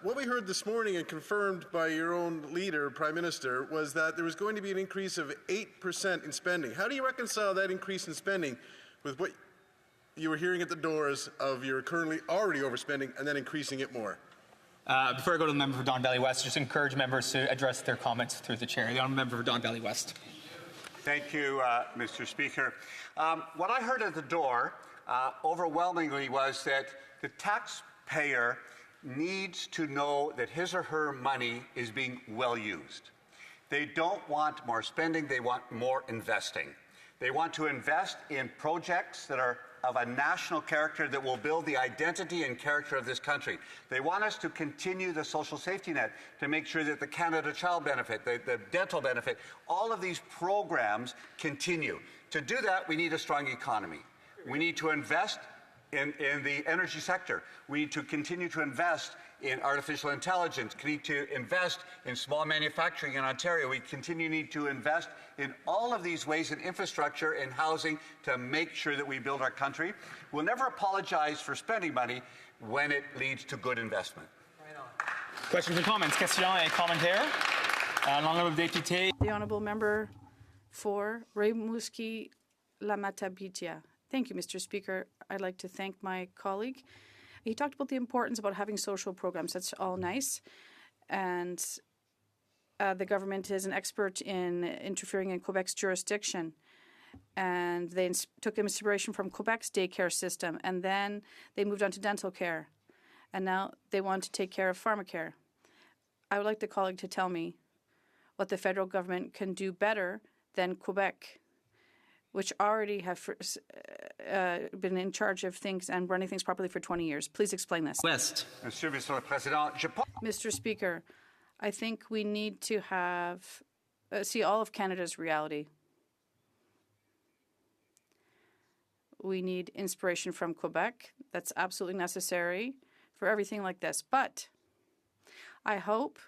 [SPEAKER 19] What we heard this morning and confirmed by your own leader, Prime Minister, was that there was going to be an increase of 8% in spending. How do you reconcile that increase in spending with what you were hearing at the doors of your currently already overspending and then increasing it more?
[SPEAKER 3] Before I go to the member for Don Valley West, just encourage members to address their comments through the chair. The honourable member for Don Valley West.
[SPEAKER 21] Thank you, Mr. Speaker. What I heard at the door overwhelmingly was that the taxpayer needs to know that his or her money is being well used. They don't want more spending, they want more investing. They want to invest in projects that are of a national character that will build the identity and character of this country. They want us to continue the social safety net to make sure that the Canada Child benefit, the dental benefit, all of these programs continue. To do that, we need a strong economy. We need to invest in the energy sector. We need to continue to invest in artificial intelligence, we need to invest in small manufacturing in Ontario. We need to invest in all of these ways in infrastructure and housing to make sure that we build our country. We'll never apologize for spending money when it leads to good investment.
[SPEAKER 3] Questions and comments? Questions et commentaires? L'honorable député.
[SPEAKER 2] The honourable member for Rimouski-Lamatabitia. Thank you, Mr. Speaker. I'd like to thank my colleague. He talked about the importance about having social programs. That's all nice. And the government is an expert in interfering in Quebec's jurisdiction. And they took inspiration from Quebec's daycare system. And then they moved on to dental care. And now they want to take care of pharmacare. I would like the colleague to tell me what the federal government can do better than Quebec, which already have been in charge of things and running things properly for 20 years. Please explain this.
[SPEAKER 21] West.
[SPEAKER 2] Mr. Speaker, I think we need to have see all of Canada's reality. We need inspiration from Quebec. That's absolutely necessary for everything like this. But I hope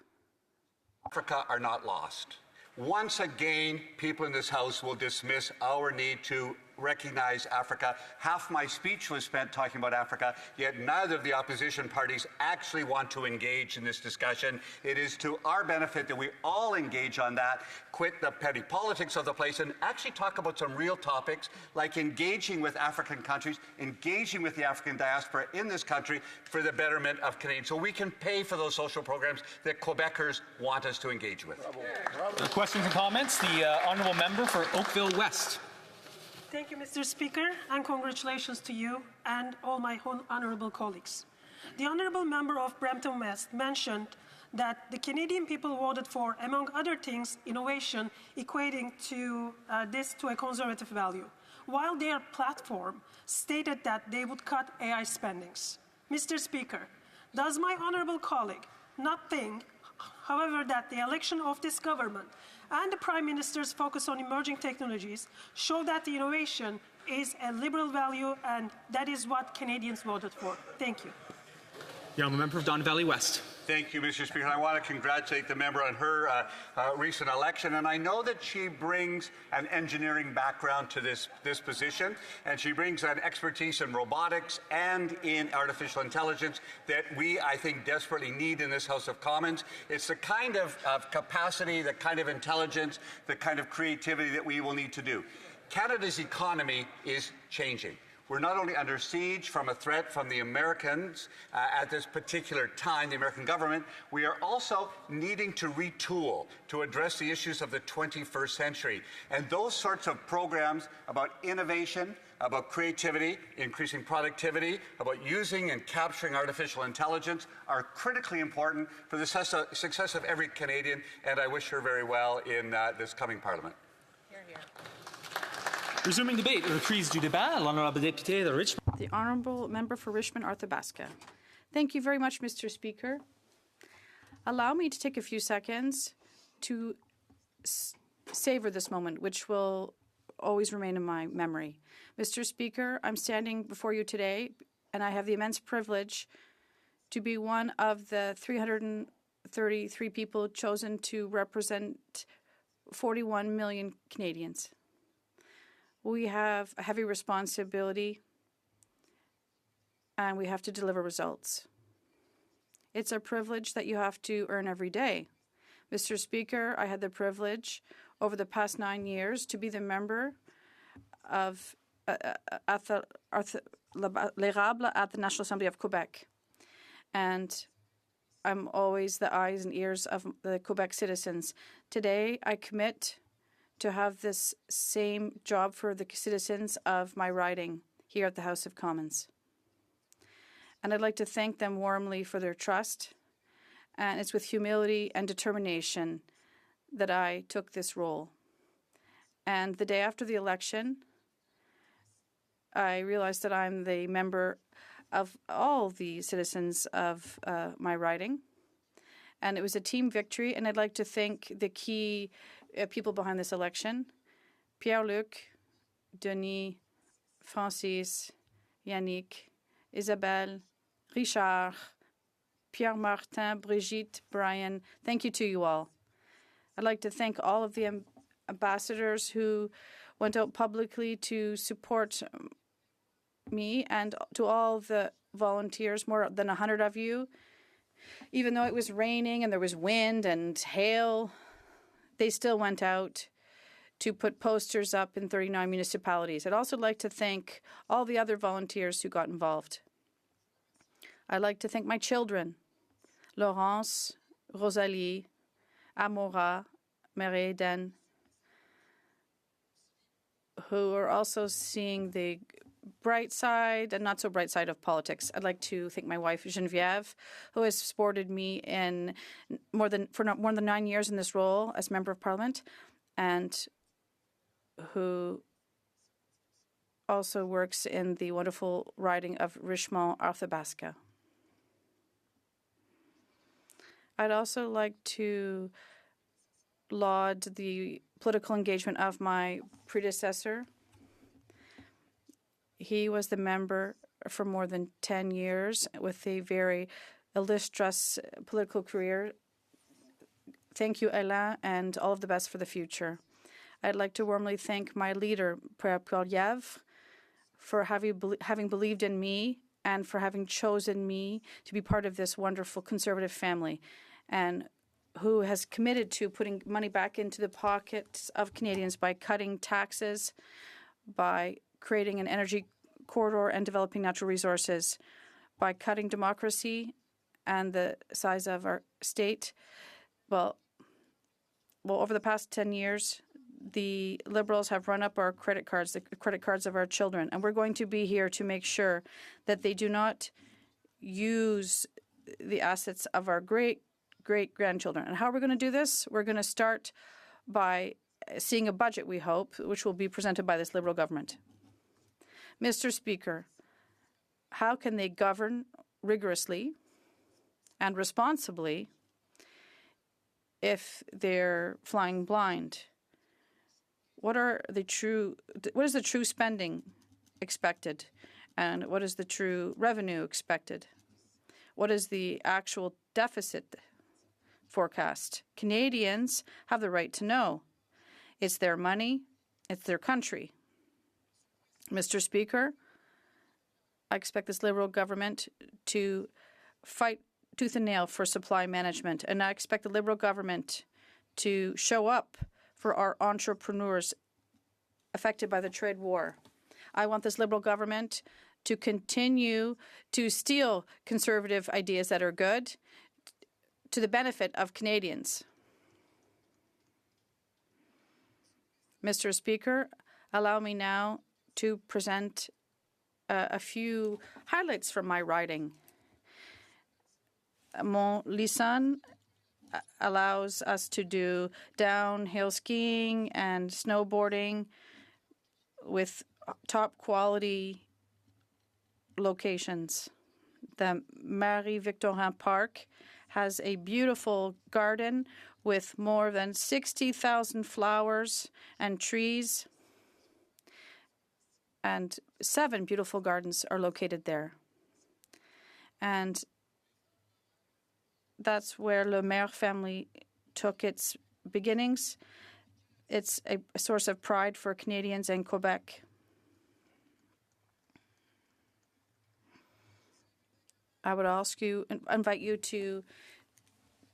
[SPEAKER 21] Africa are not lost. Once again, people in this House will dismiss our need to recognize Africa. Half my speech was spent talking about Africa, yet neither of the opposition parties actually want to engage in this discussion. It is to our benefit that we all engage on that, quit the petty politics of the place, and actually talk about some real topics like engaging with African countries, engaging with the African diaspora in this country for the betterment of Canadians, so we can pay for those social programs that Quebecers want us to engage with.
[SPEAKER 3] Questions and comments? The honourable member for Oakville West.
[SPEAKER 5] Thank you, Mr. Speaker, and congratulations to you and all my honourable colleagues. The honourable member of Brampton West mentioned that the Canadian people voted for, among other things, innovation, equating to this to a conservative value, while their platform stated that they would cut AI spendings. Mr. Speaker, does my honourable colleague not think, however, that the election of this government and the Prime Minister's focus on emerging technologies show that the innovation is a liberal value, and that is what Canadians voted for? Thank you.
[SPEAKER 3] The honourable member of Don Valley West.
[SPEAKER 21] Thank you, Mr. Speaker. I want to congratulate the member on her recent election, and I know that she brings an engineering background to this position, and she brings an expertise in robotics and in artificial intelligence that we, I think, desperately need in this House of Commons. It's the kind of capacity, the kind of intelligence, the kind of creativity that we will need to do. Canada's economy is changing. We're not only under siege from a threat from the Americans at this particular time, the American government, we are also needing to retool to address the issues of the 21st century. And those sorts of programs about innovation, about creativity, increasing productivity, about using and capturing artificial intelligence are critically important for the success of every Canadian, and I wish her very well in this coming Parliament.
[SPEAKER 2] Hear, hear.
[SPEAKER 3] Resuming debate, reprise du débat, l'honorable député de Richmond.
[SPEAKER 2] The honourable member for Richmond-Arthabaska. Thank you very much, Mr. Speaker. Allow me to take a few seconds to savor this moment, which will always remain in my memory. Mr. Speaker, I'm standing before you today, and I have the immense privilege to be one of the 333 people chosen to represent 41 million Canadians. We have a heavy responsibility, and we have to deliver results. It's a privilege that you have to earn every day. Mr. Speaker, I had the privilege over the past 9 years to be the member of l'Érable at the National Assembly of Quebec. And I'm always the eyes and ears of the Quebec citizens. Today, I commit to have this same job for the citizens of my riding here at the House of Commons. And I'd like to thank them warmly for their trust. And it's with humility and determination that I took this role. And the day after the election, I realized that I'm the member of all the citizens of my riding. And it was a team victory, and I'd like to thank the key people behind this election: Pierre-Luc, Denis, Francis, Yannick, Isabelle, Richard, Pierre-Martin, Brigitte, Brian. Thank you to you all. I'd like to thank all of the ambassadors who went out publicly to support me, and to all the volunteers, more than 100 of you. Even though it was raining and there was wind and hail, they still went out to put posters up in 39 municipalities. I'd also like to thank all the other volunteers who got involved. I'd like to thank my children, Laurence, Rosalie, Amora, Marie-Eden, who are also seeing the bright side and not so bright side of politics. I'd like to thank my wife, Geneviève, who has supported me in more than 9 years in this role as Member of Parliament, and who also works in the wonderful riding of Richmond-Arthabaska. I'd also like to laud the political engagement of my predecessor. He was the member for more than 10 years with a very illustrious political career. Thank you, Alain, and all of the best for the future. I'd like to warmly thank my leader, Pierre Poilievre, for having believed in me and for having chosen me to be part of this wonderful conservative family, and who has committed to putting money back into the pockets of Canadians by cutting taxes, by creating an energy corridor and developing natural resources, by cutting democracy and the size of our state. Well, over the past 10 years, the Liberals have run up our credit cards, the credit cards of our children, and we're going to be here to make sure that they do not use the assets of our great-grandchildren. And how are we going to do this? We're going to start by seeing a budget, we hope, which will be presented by this Liberal government. Mr. Speaker, how can they govern rigorously and responsibly if they're flying blind? What is the true spending expected, and what is the true revenue expected? What is the actual deficit forecast? Canadians have the right to know. It's their money, it's their country. Mr. Speaker, I expect this Liberal government to fight tooth and nail for supply management, and I expect the Liberal government to show up for our entrepreneurs affected by the trade war. I want this Liberal government to continue to steal conservative ideas that are good to the benefit of Canadians. Mr. Speaker, allow me now to present a few highlights from my riding. Montluçon allows us to do downhill skiing and snowboarding with top quality locations. The Marie-Victorin Park has a beautiful garden with more than 60,000 flowers and trees, and 7 beautiful gardens are located there. And that's where Le Maire family took its beginnings. It's a source of pride for Canadians and Quebec. I would invite you to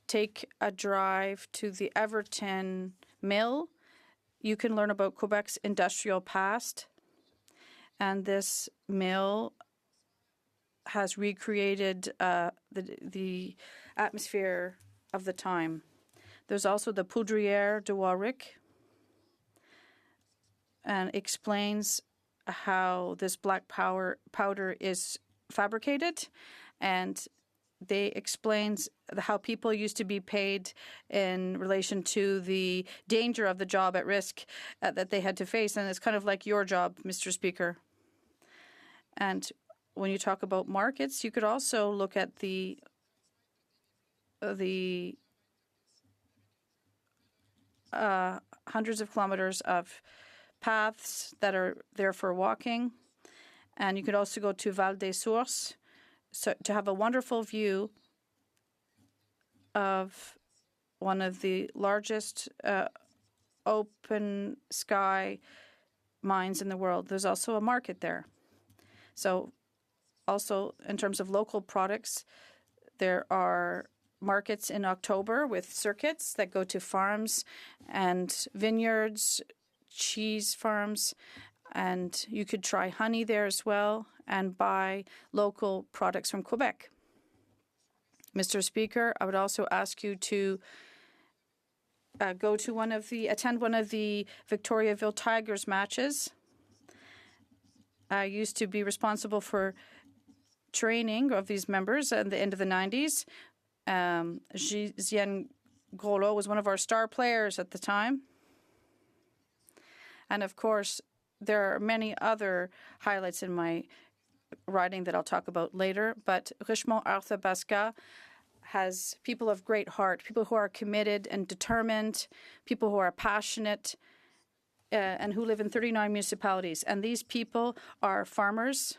[SPEAKER 2] take a drive to the Everton Mill. You can learn about Quebec's industrial past, and this mill has recreated the atmosphere of the time. There's also the Poudrière de Warwick, and explains how this black powder is fabricated, and they explains how people used to be paid in relation to the danger of the job at risk that they had to face, and it's kind of like your job, Mr. Speaker. And when you talk about markets, you could also look at the hundreds of kilometers of paths that are there for walking. And you could also go to Val des Sources to have a wonderful view of one of the largest open sky mines in the world. There's also a market there. So also in terms of local products, there are markets in October with circuits that go to farms and vineyards, cheese farms, and you could try honey there as well and buy local products from Quebec. Mr. Speaker, I would also ask you to attend one of the Victoriaville Tigers matches. I used to be responsible for training of these members at the end of the 90s. Gisèle Groslo was one of our star players at the time. And of course, there are many other highlights in my writing that I'll talk about later. But Richemont Arthabasca has people of great heart, people who are committed and determined, people who are passionate, and who live in 39 municipalities. And these people are farmers.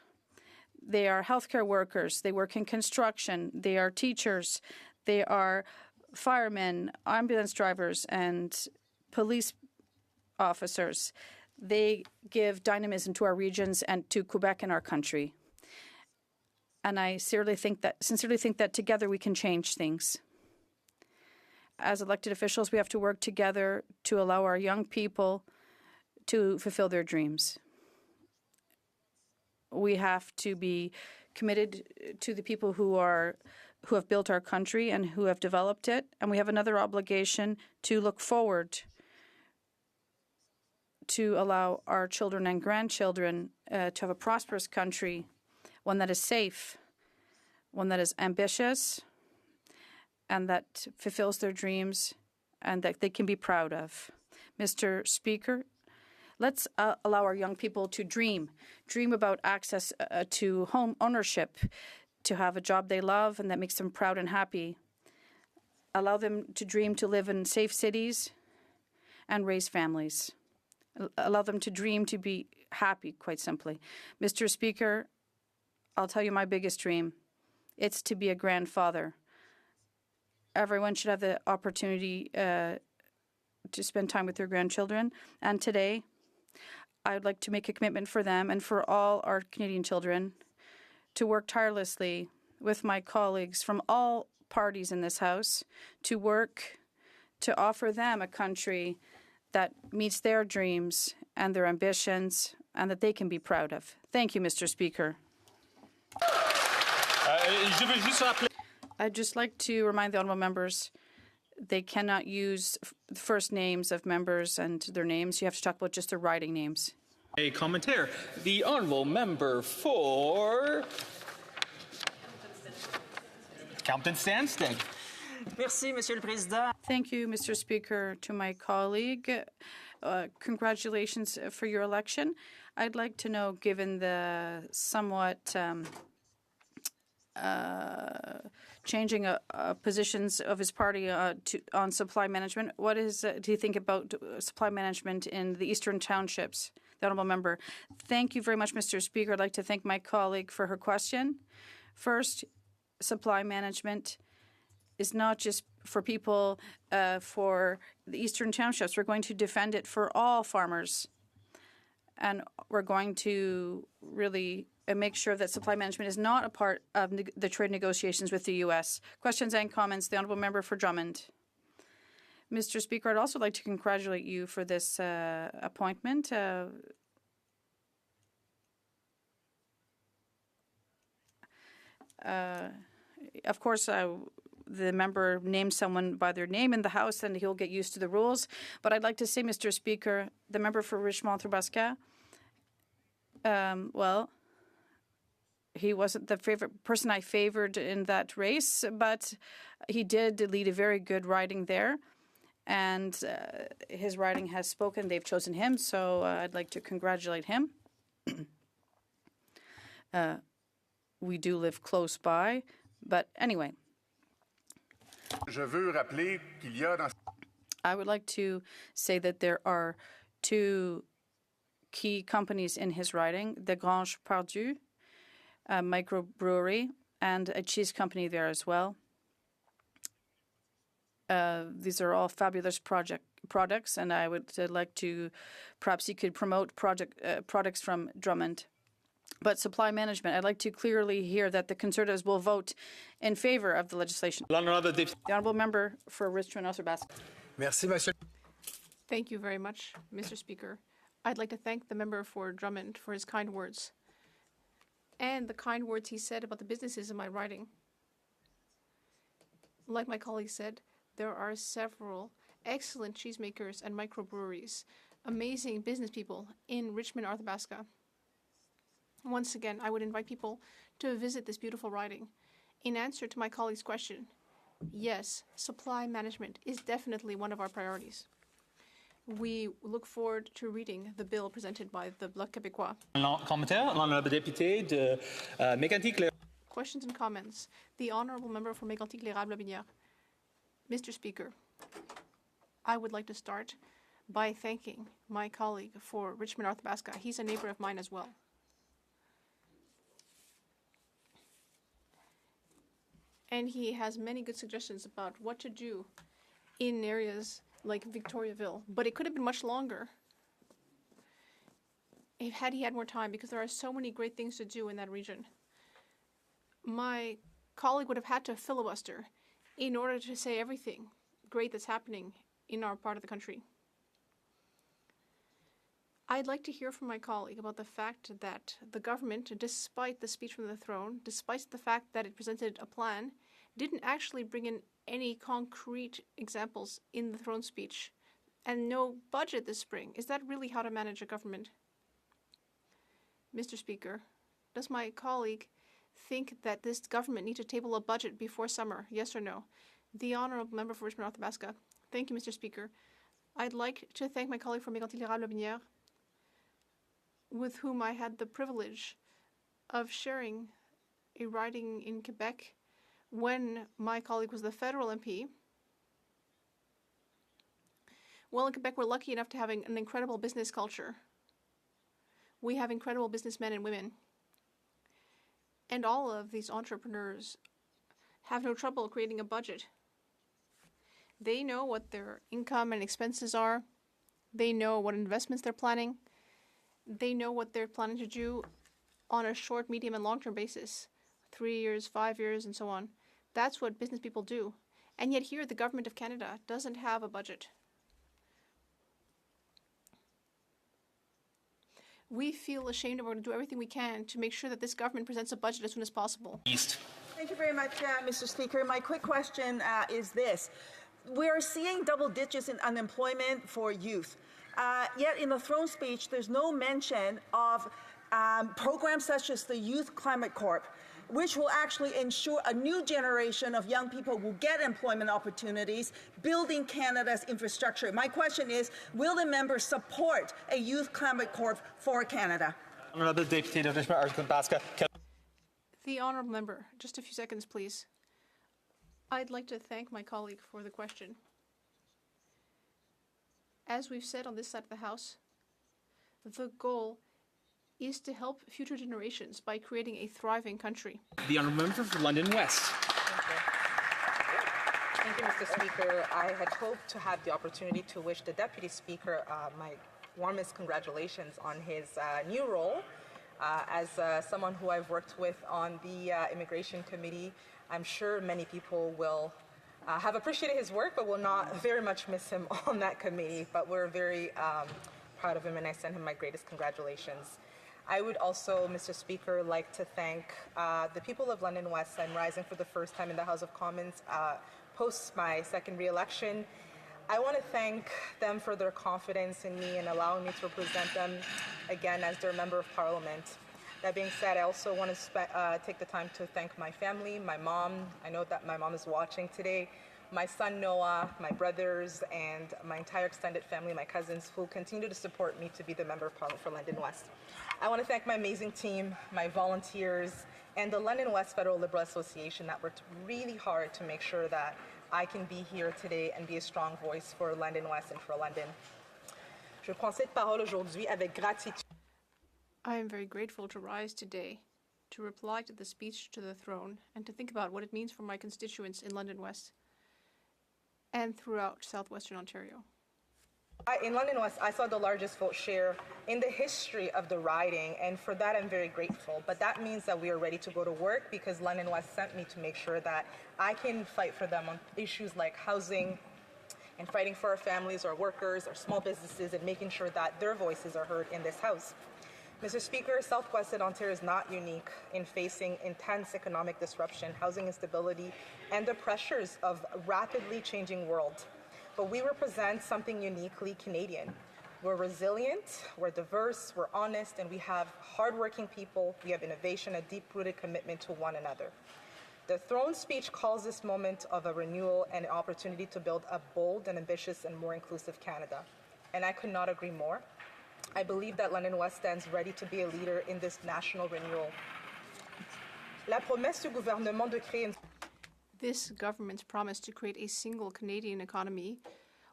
[SPEAKER 2] They are healthcare workers. They work in construction. They are teachers. They are firemen, ambulance drivers, and police officers. They give dynamism to our regions and to Quebec and our country. And I sincerely think that together we can change things. As elected officials, we have to work together to allow our young people to fulfill their dreams. We have to be committed to the people who have built our country and who have developed it, and we have another obligation to look forward to allow our children and grandchildren to have a prosperous country, one that is safe, one that is ambitious, and that fulfills their dreams and that they can be proud of. Mr. Speaker, let's allow our young people to dream about access to home ownership, to have a job they love and that makes them proud and happy. Allow them to dream to live in safe cities and raise families. Allow them to dream to be happy, quite simply. Mr. Speaker, I'll tell you my biggest dream. It's to be a grandfather. Everyone should have the opportunity to spend time with their grandchildren. And today, I would like to make a commitment for them and for all our Canadian children to work tirelessly with my colleagues from all parties in this House to work to offer them a country that meets their dreams and their ambitions and that they can be proud of. Thank you, Mr. Speaker. I'd just like to remind the honourable members they cannot use first names of members and their names. You have to talk about just their writing names.
[SPEAKER 3] A commentaire. The honourable member for Captain Stansted.
[SPEAKER 6] Merci, Monsieur le Président.
[SPEAKER 2] Thank you, Mr. Speaker. To my colleague, congratulations for your election. I'd like to know, given the somewhat changing positions of his party on supply management, what do you think about supply management in the Eastern Townships? The honourable member. Thank you very much, Mr. Speaker. I'd like to thank my colleague for her question. First, supply management is not just for people for the Eastern Townships. We're going to defend it for all farmers. And we're going to really make sure that supply management is not a part of the trade negotiations with the U.S. Questions and comments. The Honourable Member for Drummond. Mr. Speaker, I'd also like to congratulate you for this appointment. Of course, the member named someone by their name in the House, and he'll get used to the rules. But I'd like to say, Mr. Speaker, the member for Richmond-Arthabasca, well, he wasn't the favorite person I favored in that race, but he did lead a very good riding there. And his riding has spoken. They've chosen him, so I'd like to congratulate him. We do live close by, but anyway. I would like to say that there are two key companies in his riding, the Grange Pardue microbrewery, and a cheese company there as well. These are all fabulous products, and I would like to, perhaps you could promote products from Drummond. But supply management, I'd like to clearly hear that the Conservatives will vote in favor of the legislation. The Honourable Member for Richmond-Arthabasca.
[SPEAKER 8] Thank you very much, Mr. Speaker. I'd like to thank the member for Drummond for his kind words and the kind words he said about the businesses in my riding. Like my colleague said, there are several excellent cheesemakers and microbreweries, amazing business people in Richmond-Arthabasca. Once again, I would invite people to visit this beautiful riding. In answer to my colleague's question, yes, supply management is definitely one of our priorities. We look forward to reading the bill presented by the Bloc Québécois. Questions and comments. The Honourable Member for Mégantic-L'Érable-Lobinière. Mr. Speaker, I would like to start by thanking my colleague for Richmond-Arthabasca. He's a neighbour of mine as well. And he has many good suggestions about what to do in areas like Victoriaville. But it could have been much longer had he had more time, because there are so many great things to do in that region. My colleague would have had to filibuster in order to say everything great that's happening in our part of the country. I'd like to hear from my colleague about the fact that the government, despite the speech from the throne, despite the fact that it presented a plan, didn't actually bring in any concrete examples in the throne speech, and no budget this spring. Is that really how to manage a government? Mr. Speaker, does my colleague think that this government needs to table a budget before summer, yes or no? The Honourable Member for Richmond-Arthabasca. Thank you, Mr. Speaker. I'd like to thank my colleague from Mégantic-L'Érable-Lobinière, with whom I had the privilege of sharing a riding in Quebec when my colleague was the federal MP. Well, in Quebec, we're lucky enough to have an incredible business culture. We have incredible businessmen and women. And all of these entrepreneurs have no trouble creating a budget. They know what their income and expenses are. They know what investments they're planning. They know what they're planning to do on a short, medium, and long-term basis. 3 years, 5 years, and so on. That's what business people do. And yet here, the Government of Canada doesn't have a budget. We feel ashamed, and we're going to do everything we can to make sure that this government presents a budget as soon as possible.
[SPEAKER 14] Thank you very much, Mr. Speaker. My quick question is this. We're seeing double digits in unemployment for youth. Yet in the throne speech, there's no mention of programs such as the Youth Climate Corp, which will actually ensure a new generation of young people will get employment opportunities, building Canada's infrastructure. My question is, will the members support a Youth Climate Corp for Canada?
[SPEAKER 8] The Honourable Member, just a few seconds, please. I'd like to thank my colleague for the question. As we've said on this side of the House, the goal is to help future generations by creating a thriving country.
[SPEAKER 3] The Honourable Member for London West.
[SPEAKER 10] Thank you, Mr. Speaker. I had hoped to have the opportunity to wish the Deputy Speaker my warmest congratulations on his new role. As someone who I've worked with on the Immigration Committee, I'm sure many people will have appreciated his work, but will not very much miss him on that committee. But we're very proud of him, and I send him my greatest congratulations. I would also, Mr. Speaker, like to thank the people of London West. I'm rising for the first time in the House of Commons post my second re-election. I want to thank them for their confidence in me and allowing me to represent them again as their Member of Parliament. That being said, I also want to take the time to thank my family, my mom. I know that my mom is watching today. My son Noah, my brothers, and my entire extended family, my cousins, who continue to support me to be the Member of Parliament for London West. I want to thank my amazing team, my volunteers, and the London West Federal Liberal Association that worked really hard to make sure that I can be here today and be a strong voice for London West and for London. Je prends cette parole aujourd'hui avec gratitude.
[SPEAKER 8] I am very grateful to rise today, to reply to the speech to the throne, and to think about what it means for my constituents in London West and throughout southwestern Ontario.
[SPEAKER 10] In London West, I saw the largest vote share in the history of the riding, and for that I'm very grateful. But that means that we are ready to go to work because London West sent me to make sure that I can fight for them on issues like housing and fighting for our families, our workers, our small businesses, and making sure that their voices are heard in this House. Mr. Speaker, Southwestern Ontario is not unique in facing intense economic disruption, housing instability, and the pressures of a rapidly changing world. But we represent something uniquely Canadian. We're resilient, we're diverse, we're honest, and we have hardworking people, we have innovation, a deep-rooted commitment to one another. The throne speech calls this moment of a renewal and an opportunity to build a bold and ambitious and more inclusive Canada. And I could not agree more. I believe that London West stands ready to be a leader in this national renewal. La promesse du gouvernement de créer une
[SPEAKER 8] This government's promise to create a single Canadian economy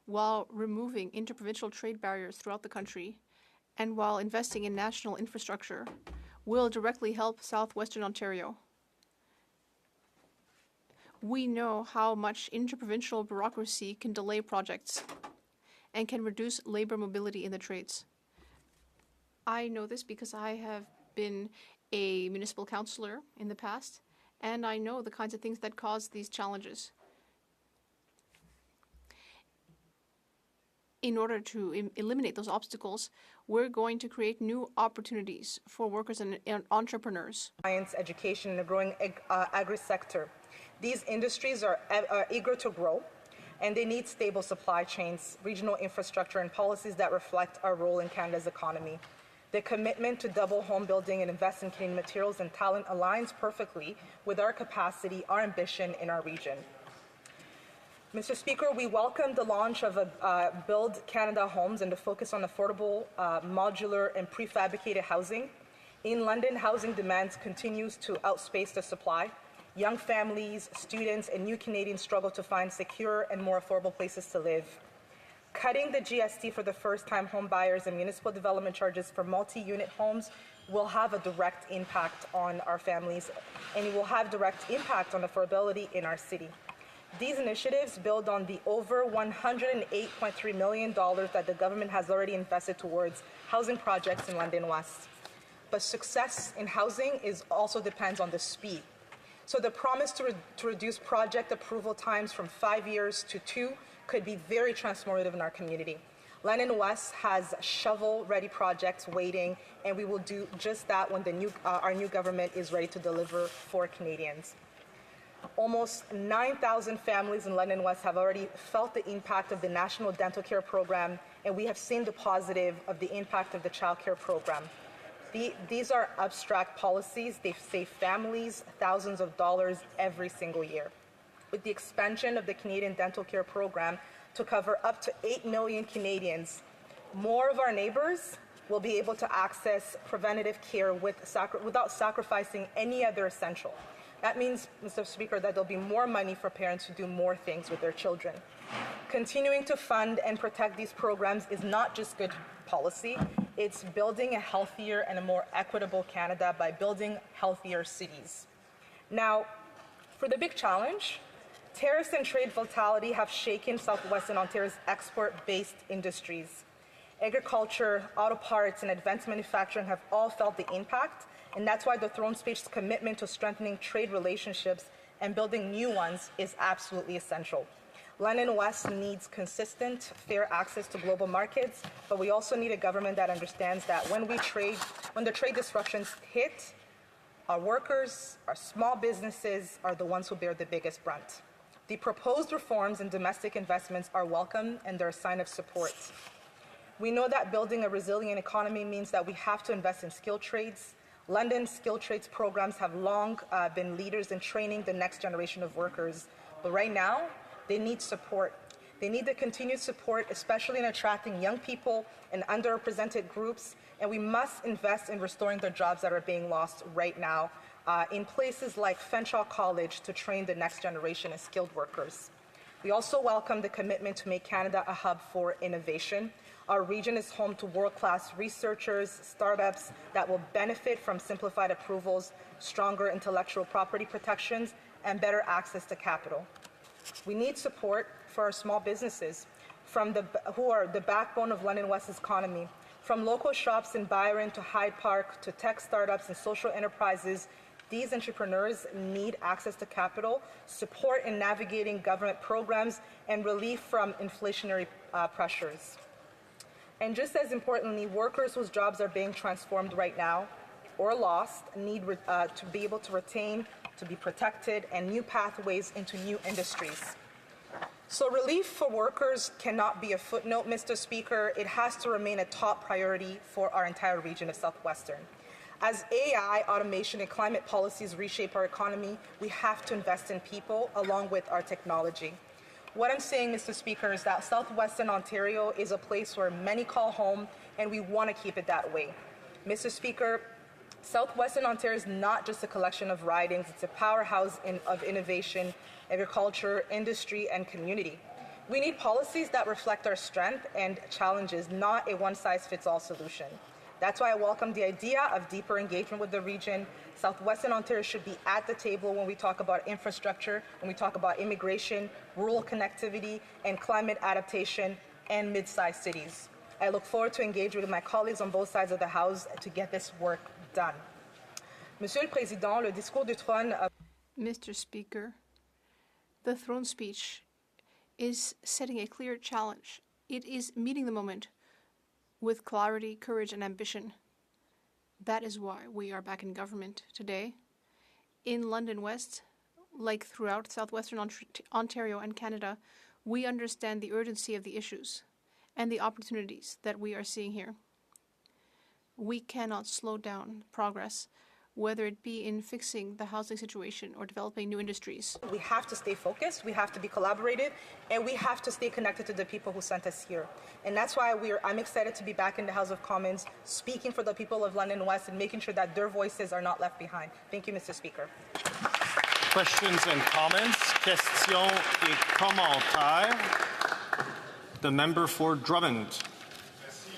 [SPEAKER 8] while removing interprovincial trade barriers throughout the country and while investing in national infrastructure will directly help southwestern Ontario. We know how much interprovincial bureaucracy can delay projects and can reduce labor mobility in the trades. I know this because I have been a municipal councillor in the past, and I know the kinds of things that cause these challenges. In order to eliminate those obstacles, we're going to create new opportunities for workers and entrepreneurs.
[SPEAKER 10] Science, education, and a growing agri-sector. These industries are eager to grow, and they need stable supply chains, regional infrastructure, and policies that reflect our role in Canada's economy. The commitment to double home building and invest in Canadian materials and talent aligns perfectly with our capacity, our ambition in our region. Mr. Speaker, we welcome the launch of Build Canada Homes and the focus on affordable, modular, and prefabricated housing. In London, housing demand continues to outpace the supply. Young families, students, and new Canadians struggle to find secure and more affordable places to live. Cutting the GST for the first-time home buyers and municipal development charges for multi-unit homes will have a direct impact on our families, and it will have direct impact on affordability in our city. These initiatives build on the over $108.3 million that the government has already invested towards housing projects in London West. But success in housing also depends on the speed. So the promise to reduce project approval times from 5 years to 2 could be very transformative in our community. London West has shovel-ready projects waiting, and we will do just that when our new government is ready to deliver for Canadians. Almost 9,000 families in London West have already felt the impact of the National Dental Care Program, and we have seen the positive of the impact of the Child Care Program. These are abstract policies. They save families thousands of dollars every single year. With the expansion of the Canadian Dental Care Program to cover up to 8 million Canadians, more of our neighbors will be able to access preventative care without sacrificing any other essential. That means, Mr. Speaker, that there'll be more money for parents to do more things with their children. Continuing to fund and protect these programs is not just good policy, it's building a healthier and a more equitable Canada by building healthier cities. Now, for the big challenge, Tariffs and trade volatility have shaken southwestern Ontario's export-based industries. Agriculture, auto parts, and advanced manufacturing have all felt the impact, and that's why the throne speech's commitment to strengthening trade relationships and building new ones is absolutely essential. London West needs consistent, fair access to global markets, but we also need a government that understands that when the trade disruptions hit, our workers, our small businesses are the ones who bear the biggest brunt. The proposed reforms and domestic investments are welcome and they're a sign of support. We know that building a resilient economy means that we have to invest in skilled trades. London's skilled trades programs have long been leaders in training the next generation of workers, but right now, they need support. They need the continued support, especially in attracting young people and underrepresented groups, and we must invest in restoring the jobs that are being lost right now in places like Fanshawe College to train the next generation of skilled workers. We also welcome the commitment to make Canada a hub for innovation. Our region is home to world-class researchers, startups that will benefit from simplified approvals, stronger intellectual property protections, and better access to capital. We need support for our small businesses, who are the backbone of London West's economy. From local shops in Byron to Hyde Park to tech startups and social enterprises, these entrepreneurs need access to capital, support in navigating government programs, and relief from inflationary pressures. And just as importantly, workers whose jobs are being transformed right now or lost need to be able to retain, to be protected, and new pathways into new industries. So relief for workers cannot be a footnote, Mr. Speaker. It has to remain a top priority for our entire region of Southwestern. As AI, automation, and climate policies reshape our economy, we have to invest in people along with our technology. What I'm saying, Mr. Speaker, is that Southwestern Ontario is a place where many call home, and we want to keep it that way. Mr. Speaker, Southwestern Ontario is not just a collection of ridings, it's a powerhouse of innovation, agriculture, industry, and community. We need policies that reflect our strength and challenges, not a one-size-fits-all solution. That's why I welcome the idea of deeper engagement with the region. Southwestern Ontario should be at the table when we talk about infrastructure, when we talk about immigration, rural connectivity, and climate adaptation, and mid-sized cities. I look forward to engaging with my colleagues on both sides of the House to get this work done. Monsieur le Président, le discours du trône...
[SPEAKER 8] Mr. Speaker, the throne speech is setting a clear challenge. It is meeting the moment with clarity, courage, and ambition. That is why we are back in government today. In London West, like throughout southwestern Ontario and Canada, we understand the urgency of the issues and the opportunities that we are seeing here. We cannot slow down progress, whether it be in fixing the housing situation or developing new industries.
[SPEAKER 10] We have to stay focused, we have to be collaborative, and we have to stay connected to the people who sent us here. And that's why I'm excited to be back in the House of Commons, speaking for the people of London West and making sure that their voices are not left behind. Thank you, Mr. Speaker.
[SPEAKER 11] Questions and comments? Questions et commentaires. The member for Drummond.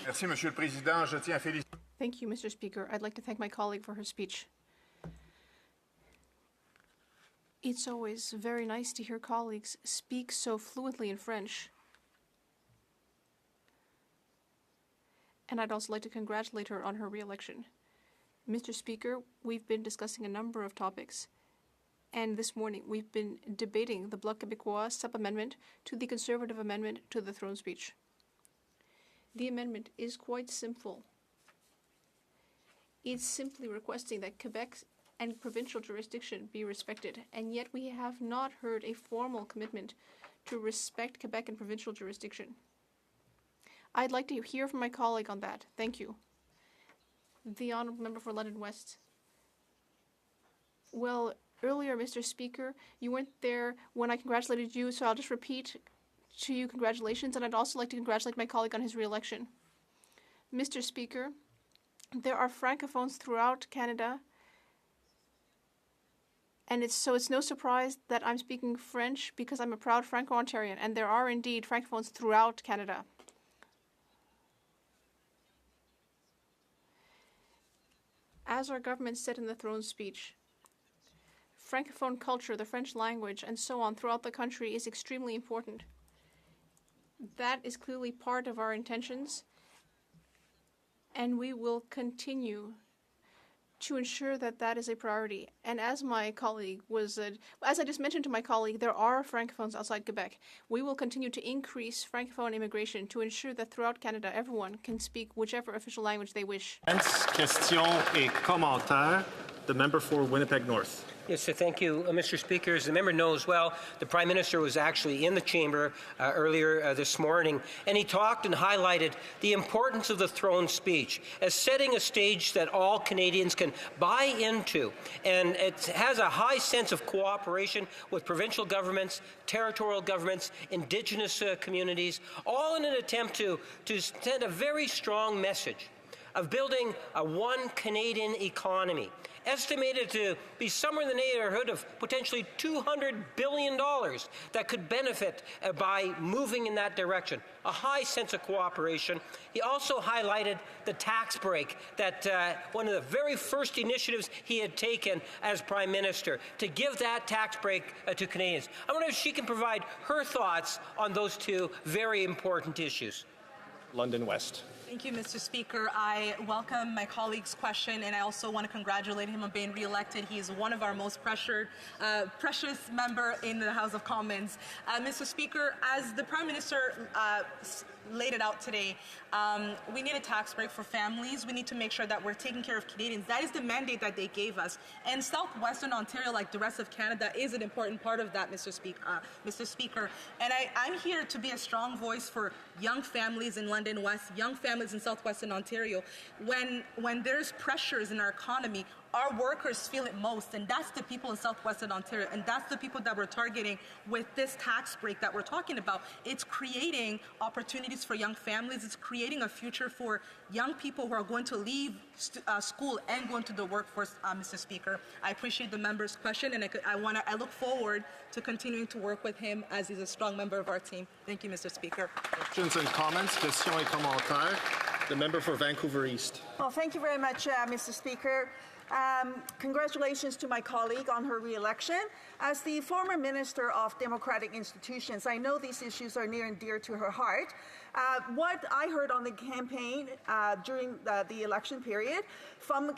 [SPEAKER 1] Merci, Monsieur le Président. Je tiens à féliciter.
[SPEAKER 8] Thank you, Mr. Speaker. I'd like to thank my colleague for her speech. It's always very nice to hear colleagues speak so fluently in French. And I'd also like to congratulate her on her re-election. Mr. Speaker, we've been discussing a number of topics, and this morning we've been debating the Bloc Québécois sub-amendment to the Conservative amendment to the throne speech. The amendment is quite simple. It's simply requesting that Quebec and provincial jurisdiction be respected, and yet we have not heard a formal commitment to respect Quebec and provincial jurisdiction. I'd like to hear from my colleague on that. Thank you. The Honourable Member for London West. Well, earlier, Mr. Speaker, you weren't there when I congratulated you, so I'll just repeat to you congratulations, and I'd also like to congratulate my colleague on his re-election. Mr. Speaker, there are francophones throughout Canada, and it's no surprise that I'm speaking French because I'm a proud Franco-Ontarian, and there are indeed francophones throughout Canada. As our government said in the throne speech, Francophone culture, the French language, and so on throughout the country is extremely important. That is clearly part of our intentions, and we will continue to ensure that that is a priority. And as my colleague as I just mentioned to my colleague, there are Francophones outside Quebec. We will continue to increase Francophone immigration to ensure that throughout Canada, everyone can speak whichever official language they wish.
[SPEAKER 11] Questions et commentaires. The member for Winnipeg North.
[SPEAKER 4] Yes, so thank you, Mr. Speaker. As the member knows well, the Prime Minister was actually in the chamber earlier this morning, and he talked and highlighted the importance of the throne speech as setting a stage that all Canadians can buy into. And it has a high sense of cooperation with provincial governments, territorial governments, Indigenous communities, all in an attempt to send a very strong message of building a one Canadian economy, estimated to be somewhere in the neighborhood of potentially $200 billion that could benefit by moving in that direction. A high sense of cooperation. He also highlighted the tax break, that one of the very first initiatives he had taken as Prime Minister, to give that tax break to Canadians. I wonder if she can provide her thoughts on those two very important issues.
[SPEAKER 11] London West.
[SPEAKER 10] Thank you, Mr. Speaker. I welcome my colleague's question, and I also want to congratulate him on being re-elected. He is one of our most precious member in the House of Commons. Mr. Speaker, as the Prime Minister laid it out today, we need a tax break for families. We need to make sure that we're taking care of Canadians. That is the mandate that they gave us. And Southwestern Ontario, like the rest of Canada, is an important part of that, Mr. Speaker. And I'm here to be a strong voice for young families in London West, young families in Southwestern Ontario. When there's pressures in our economy, our workers feel it most, and that's the people in Southwestern Ontario, and that's the people that we're targeting with this tax break that we're talking about. It's creating opportunities for young families. It's creating a future for young people who are going to leave school and go into the workforce, Mr. Speaker. I appreciate the member's question, and I look forward to continuing to work with him as he's a strong member of our team. Thank you, Mr. Speaker.
[SPEAKER 11] Questions and comments. Questions et commentaires. The member for Vancouver East.
[SPEAKER 14] Well, thank you very much, Mr. Speaker. Congratulations to my colleague on her re-election. As the former Minister of Democratic Institutions, I know these issues are near and dear to her heart. What I heard on the campaign during the election period from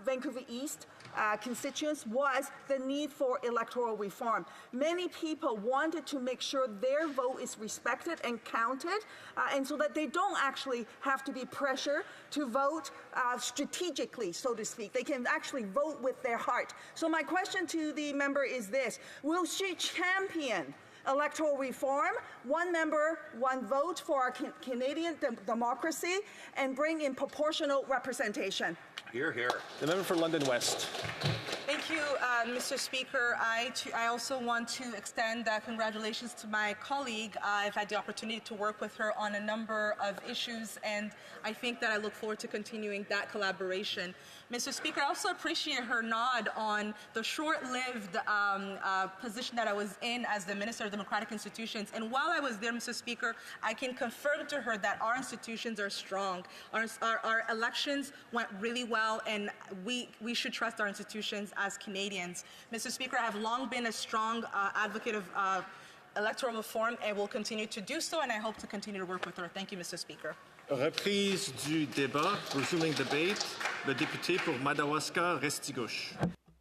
[SPEAKER 14] Vancouver East constituents was the need for electoral reform. Many people wanted to make sure their vote is respected and counted, and so that they don't actually have to be pressured to vote strategically, so to speak. They can actually vote with their heart. So my question to the member is this: will she champion electoral reform, one member, one vote for our Canadian democracy, and bring in proportional representation?
[SPEAKER 11] Hear, hear. The member for London West.
[SPEAKER 10] Thank you, Mr. Speaker. I also want to extend congratulations to my colleague. I've had the opportunity to work with her on a number of issues, and I think that I look forward to continuing that collaboration. Mr. Speaker, I also appreciate her nod on the short-lived position that I was in as the Minister of Democratic Institutions. And while I was there, Mr. Speaker, I can confirm to her that our institutions are strong. Our elections went really well, and we should trust our institutions as Canadians. Mr. Speaker, I have long been a strong advocate of electoral reform and will continue to do so, and I hope to continue to work with her. Thank you, Mr. Speaker.
[SPEAKER 11] Reprise du débat, resuming debate, le député pour Madawaska Restigouche.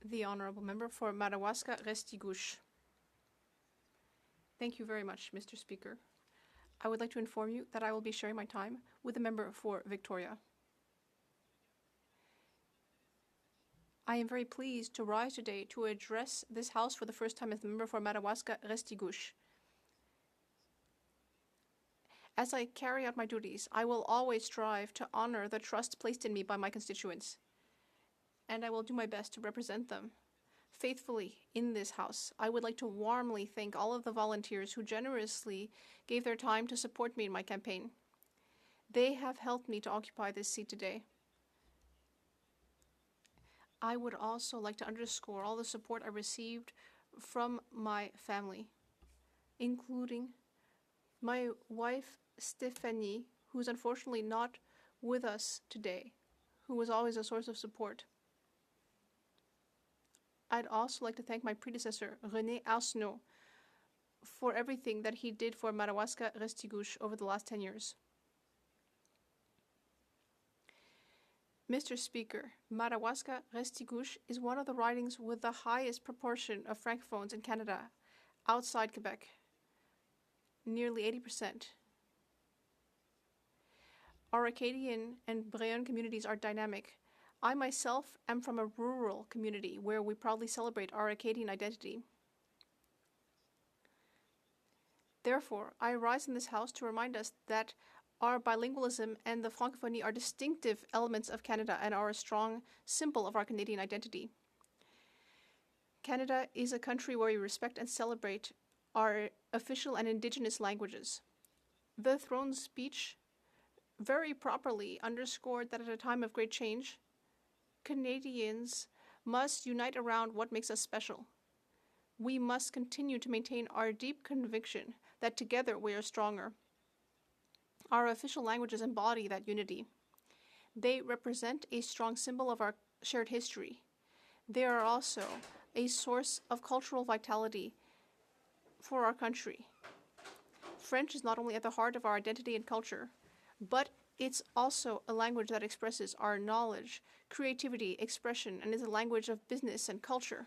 [SPEAKER 8] The honourable member for Madawaska Restigouche. Thank you very much, Mr. Speaker. I would like to inform you that I will be sharing my time with the member for Victoria. I am very pleased to rise today to address this House for the first time as the member for Madawaska Restigouche. As I carry out my duties, I will always strive to honor the trust placed in me by my constituents, and I will do my best to represent them faithfully in this House. I would like to warmly thank all of the volunteers who generously gave their time to support me in my campaign. They have helped me to occupy this seat today. I would also like to underscore all the support I received from my family, including my wife, Stephanie, who's unfortunately not with us today, who was always a source of support. I'd also like to thank my predecessor, René Arsenault, for everything that he did for Madawaska-Restigouche over the last 10 years. Mr. Speaker, Madawaska-Restigouche is one of the ridings with the highest proportion of francophones in Canada, outside Quebec, nearly 80%. Our Acadian and Breton communities are dynamic. I myself am from a rural community where we proudly celebrate our Acadian identity. Therefore, I rise in this House to remind us that our bilingualism and the francophonie are distinctive elements of Canada and are a strong symbol of our Canadian identity. Canada is a country where we respect and celebrate our official and Indigenous languages. The throne speech very properly underscored that at a time of great change, Canadians must unite around what makes us special. We must continue to maintain our deep conviction that together we are stronger. Our official languages embody that unity. They represent a strong symbol of our shared history. They are also a source of cultural vitality for our country. French is not only at the heart of our identity and culture, but it's also a language that expresses our knowledge, creativity, expression, and is a language of business and culture.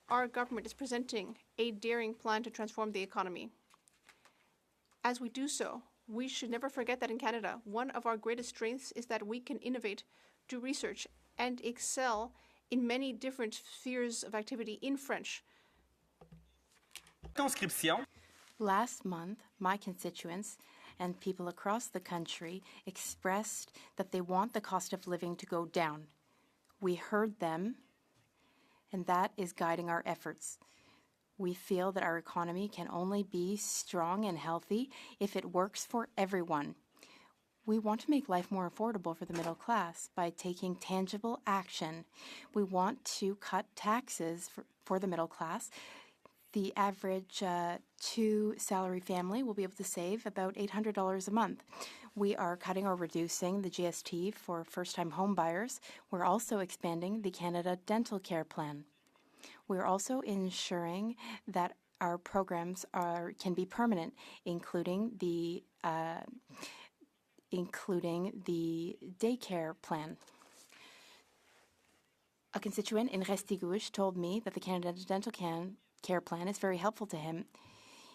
[SPEAKER 8] Our government is presenting a daring plan to transform the economy. As we do so, we should never forget that in Canada, one of our greatest strengths is that we can innovate, do research, and excel in many different spheres of activity in French.
[SPEAKER 13] Last month, my constituents and people across the country expressed that they want the cost of living to go down. We heard them, and that is guiding our efforts. We feel that our economy can only be strong and healthy if it works for everyone. We want to make life more affordable for the middle class by taking tangible action. We want to cut taxes for the middle class. The average two-salary family will be able to save about $800 a month. We are cutting or reducing the GST for first-time home buyers. We're also expanding the Canada Dental Care Plan. We're also ensuring that our programs can be permanent, including the daycare plan. A constituent in Restigouche told me that the Canada Dental Care Plan is very helpful to him.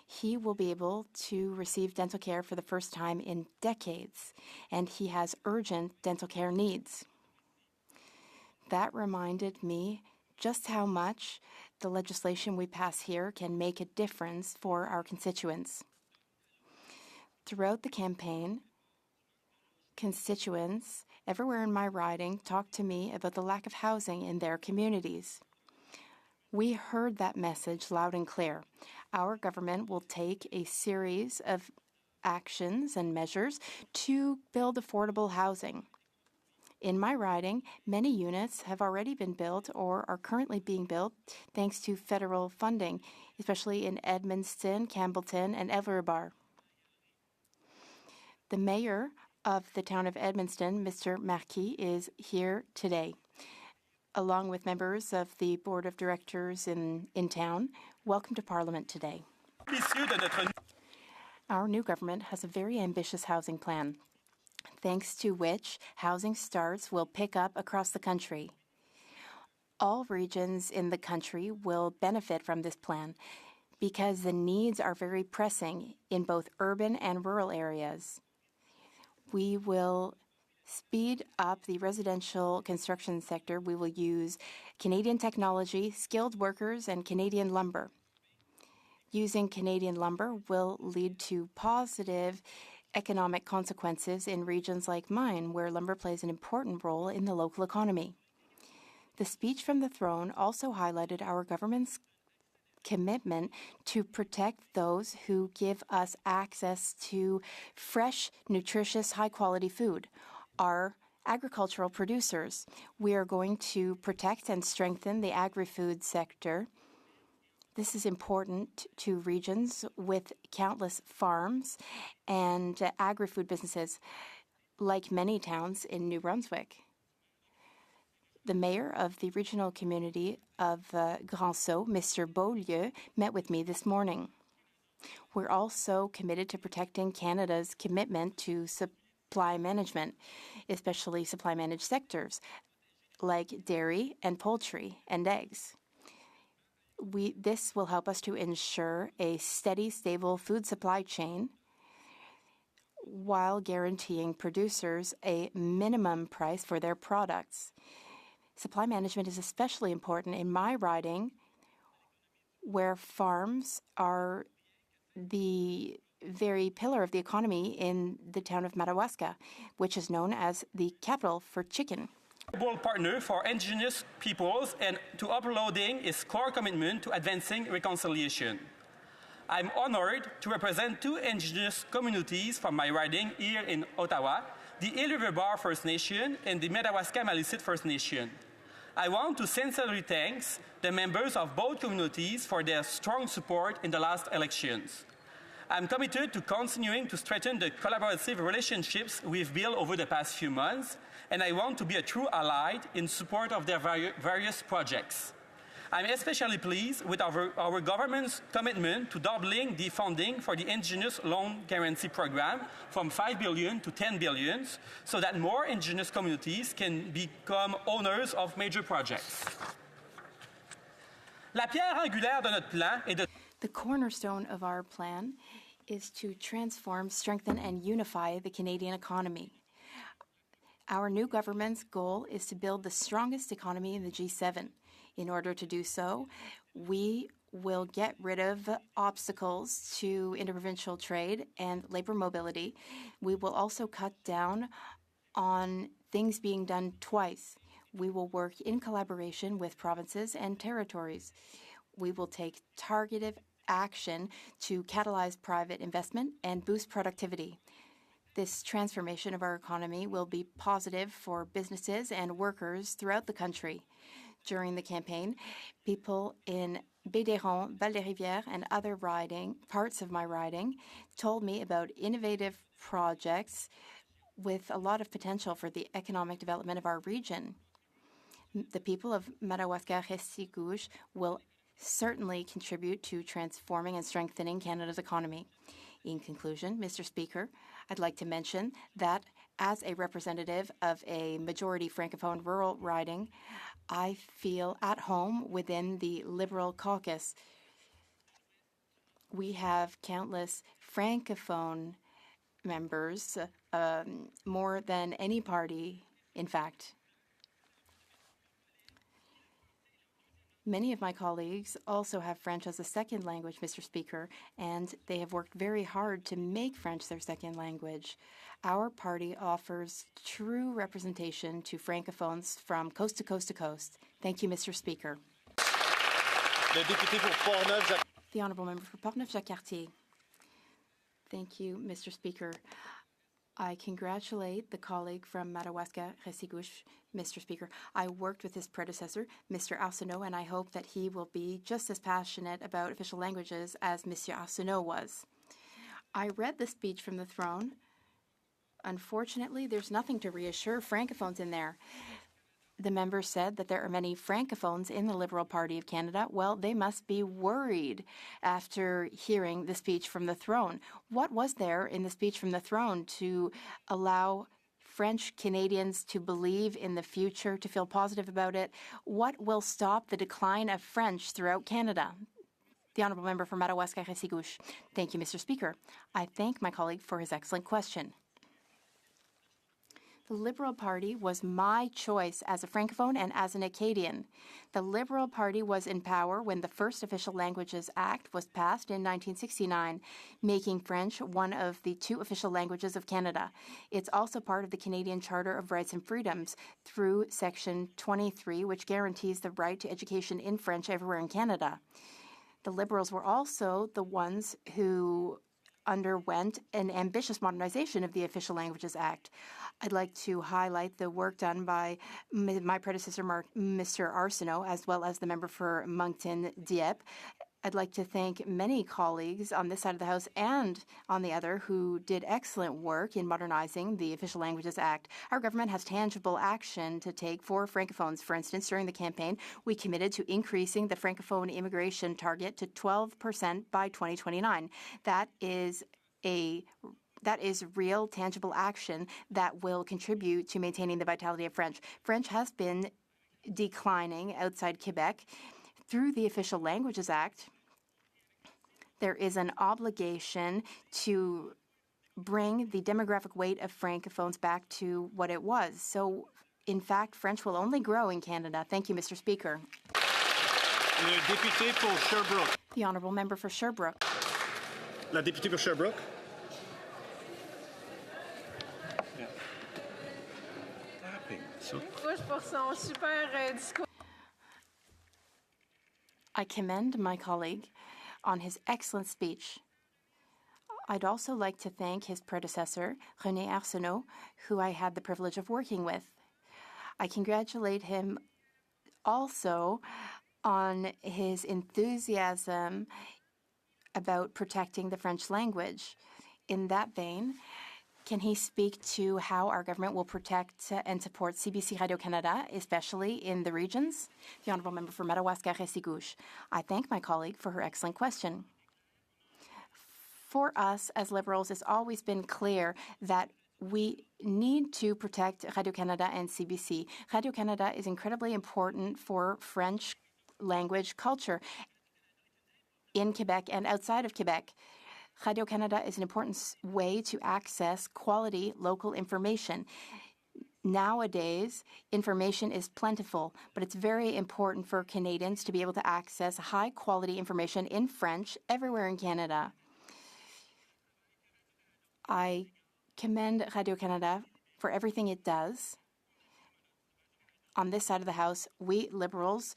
[SPEAKER 13] He will be able to receive dental care for the first time in decades, and he has urgent dental care needs. That reminded me just how much the legislation we pass here can make a difference for our constituents. Throughout the campaign, constituents everywhere in my riding talked to me about the lack of housing in their communities. We heard that message loud and clear. Our government will take a series of actions and measures to build affordable housing. In my riding, many units have already been built or are currently being built thanks to federal funding, especially in Edmundston, Campbellton, and Everard. The mayor of the town of Edmundston, Mr. Marquis, is here today, along with members of the board of directors in town. Welcome to Parliament today. Our new government has a very ambitious housing plan, thanks to which housing starts will pick up across the country. All regions in the country will benefit from this plan because the needs are very pressing in both urban and rural areas. We will speed up the residential construction sector. We will use Canadian technology, skilled workers, and Canadian lumber. Using Canadian lumber will lead to positive economic consequences in regions like mine, where lumber plays an important role in the local economy. The speech from the throne also highlighted our government's commitment to protect those who give us access to fresh, nutritious, high-quality food, our agricultural producers. We are going to protect and strengthen the agri-food sector. This is important to regions with countless farms and agri-food businesses, like many towns in New Brunswick. The mayor of the regional community of Grand Sault, Mr. Beaulieu, met with me this morning. We're also committed to protecting Canada's commitment to supply management, especially supply managed sectors like dairy and poultry and eggs. This will help us to ensure a steady, stable food supply chain while guaranteeing producers a minimum price for their products. Supply management is especially important in my riding, where farms are the very pillar of the economy in the town of Madawaska, which is known as the capital for chicken.
[SPEAKER 12] Partner for Indigenous peoples and to upholding its core commitment to advancing reconciliation. I'm honored to represent two Indigenous communities from my riding here in Ottawa, the Île River Bar First Nation and the Madawaska Maliseet First Nation. I want to sincerely thank the members of both communities for their strong support in the last elections. I'm committed to continuing to strengthen the collaborative relationships we've built over the past few months, and I want to be a true ally in support of their various projects. I'm especially pleased with our government's commitment to doubling the funding for the Indigenous Loan Guarantee Program from $5 billion to $10 billion so that more Indigenous communities can become owners of major projects. La pierre angulaire de notre plan est de...
[SPEAKER 13] The cornerstone of our plan is to transform, strengthen, and unify the Canadian economy. Our new government's goal is to build the strongest economy in the G7. In order to do so, we will get rid of obstacles to interprovincial trade and labor mobility. We will also cut down on things being done twice. We will work in collaboration with provinces and territories. We will take targeted action to catalyze private investment and boost productivity. This transformation of our economy will be positive for businesses and workers throughout the country. During the campaign, people in Bédéron, Val-des-Rivières, and other parts of my riding told me about innovative projects with a lot of potential for the economic development of our region. The people of Madawaska-Restigouche will certainly contribute to transforming and strengthening Canada's economy. In conclusion, Mr. Speaker, I'd like to mention that as a representative of a majority Francophone rural riding, I feel at home within the Liberal caucus. We have countless Francophone members, more than any party, in fact. Many of my colleagues also have French as a second language, Mr. Speaker, and they have worked very hard to make French their second language. Our party offers true representation to Francophones from coast to coast to coast. Thank you, Mr. Speaker. The Honourable Member for Portneuf-Jacques-Cartier. Thank you, Mr. Speaker. I congratulate the colleague from Madawaska-Restigouche, Mr. Speaker. I worked with his predecessor, Mr. Arsenault, and I hope that he will be just as passionate about official languages as Mr. Arsenault was. I read the speech from the throne. Unfortunately, there's nothing to reassure Francophones in there. The member said that there are many Francophones in the Liberal Party of Canada. Well, they must be worried after hearing the speech from the throne. What was there in the speech from the throne to allow French Canadians to believe in the future, to feel positive about it? What will stop the decline of French throughout Canada? The Honourable Member for Madawaska-Restigouche. Thank you, Mr. Speaker. I thank my colleague for his excellent question. The Liberal Party was my choice as a Francophone and as an Acadian. The Liberal Party was in power when the first Official Languages Act was passed in 1969, making French one of the two official languages of Canada. It's also part of the Canadian Charter of Rights and Freedoms through Section 23, which guarantees the right to education in French everywhere in Canada. The Liberals were also the ones who underwent an ambitious modernization of the Official Languages Act. I'd like to highlight the work done by my predecessor, Mr. Arsenault, as well as the member for Moncton-Dieppe, I'd like to thank many colleagues on this side of the House and on the other who did excellent work in modernizing the Official Languages Act. Our government has tangible action to take for Francophones. For instance, during the campaign, we committed to increasing the Francophone immigration target to 12% by 2029. That is real, tangible action that will contribute to maintaining the vitality of French. French has been declining outside Quebec. Through the Official Languages Act, there is an obligation to bring the demographic weight of Francophones back to what it was. So, in fact, French will only grow in Canada. Thank you, Mr. Speaker.
[SPEAKER 11] Le député pour Sherbrooke.
[SPEAKER 13] The honourable member for Sherbrooke.
[SPEAKER 11] La députée pour Sherbrooke.
[SPEAKER 13] I commend my colleague on his excellent speech. I'd also like to thank his predecessor, René Arsenault, who I had the privilege of working with. I congratulate him also on his enthusiasm about protecting the French language. In that vein, can he speak to how our government will protect and support CBC Radio-Canada, especially in the regions? The honourable member for Madawaska-Restigouche. I thank my colleague for her excellent question. For us as Liberals, it's always been clear that we need to protect Radio-Canada and CBC. Radio-Canada is incredibly important for French language culture in Quebec and outside of Quebec. Radio-Canada is an important way to access quality local information. Nowadays, information is plentiful, but it's very important for Canadians to be able to access high-quality information in French everywhere in Canada. I commend Radio-Canada for everything it does. On this side of the House, we Liberals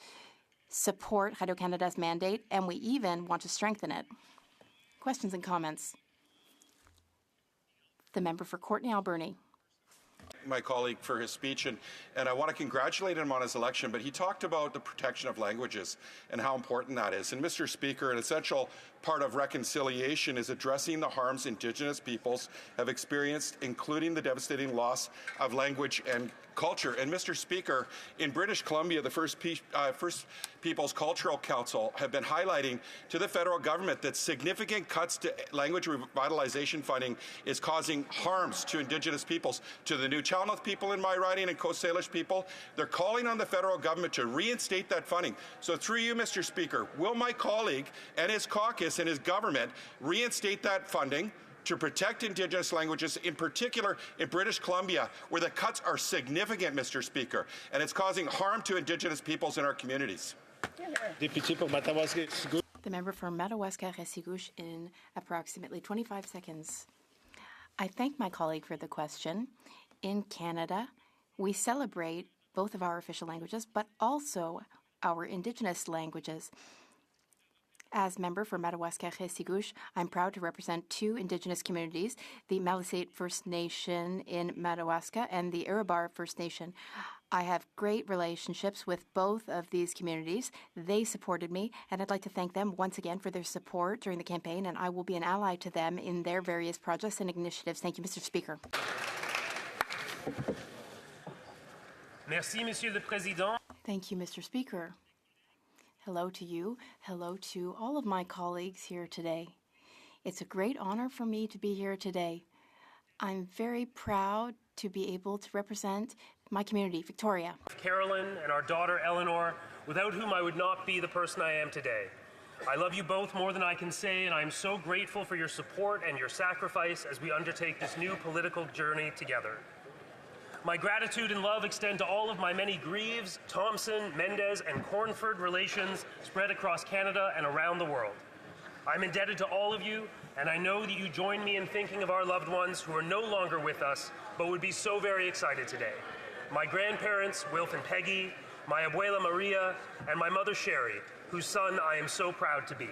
[SPEAKER 13] support Radio-Canada's mandate, and we even want to strengthen it. Questions and comments? The member for Courtenay-Alberni.
[SPEAKER 9] My colleague for his speech, and I want to congratulate him on his election, but he talked about the protection of languages and how important that is. And Mr. Speaker, an essential part of reconciliation is addressing the harms Indigenous peoples have experienced, including the devastating loss of language and culture. And Mr. Speaker, in British Columbia, the First Peoples Cultural Council have been highlighting to the federal government that significant cuts to language revitalization funding is causing harms to Indigenous peoples, to the Nuu-Chah-Nulth people in my riding and Coast Salish people. They're calling on the federal government to reinstate that funding. So through you, Mr. Speaker, will my colleague and his caucus and his government reinstate that funding to protect Indigenous languages, in particular in British Columbia, where the cuts are significant, Mr. Speaker, and it's causing harm to Indigenous peoples in our communities?
[SPEAKER 13] The member for Madawaska-Restigouche in approximately 25 seconds. I thank my colleague for the question. In Canada, we celebrate both of our official languages, but also our Indigenous languages. As member for Madawaska-Restigouche, I'm proud to represent two Indigenous communities, the Malisate First Nation in Madawaska and the Iribar First Nation. I have great relationships with both of these communities. They supported me, and I'd like to thank them once again for their support during the campaign, and I will be an ally to them in their various projects and initiatives. Thank you, Mr. Speaker.
[SPEAKER 22] Merci, Monsieur le Président.
[SPEAKER 13] Thank you, Mr. Speaker. Hello to you. Hello to all of my colleagues here today. It's a great honor for me to be here today. I'm very proud to be able to represent my community, Victoria.
[SPEAKER 22] Carolyn and our daughter Eleanor, without whom I would not be the person I am today. I love you both more than I can say, and I am so grateful for your support and your sacrifice as we undertake this new political journey together. My gratitude and love extend to all of my many Greaves, Thompson, Mendez, and Cornford relations spread across Canada and around the world. I'm indebted to all of you, and I know that you join me in thinking of our loved ones who are no longer with us, but would be so very excited today. My grandparents, Wilf and Peggy, my abuela Maria, and my mother Sherry, whose son I am so proud to be.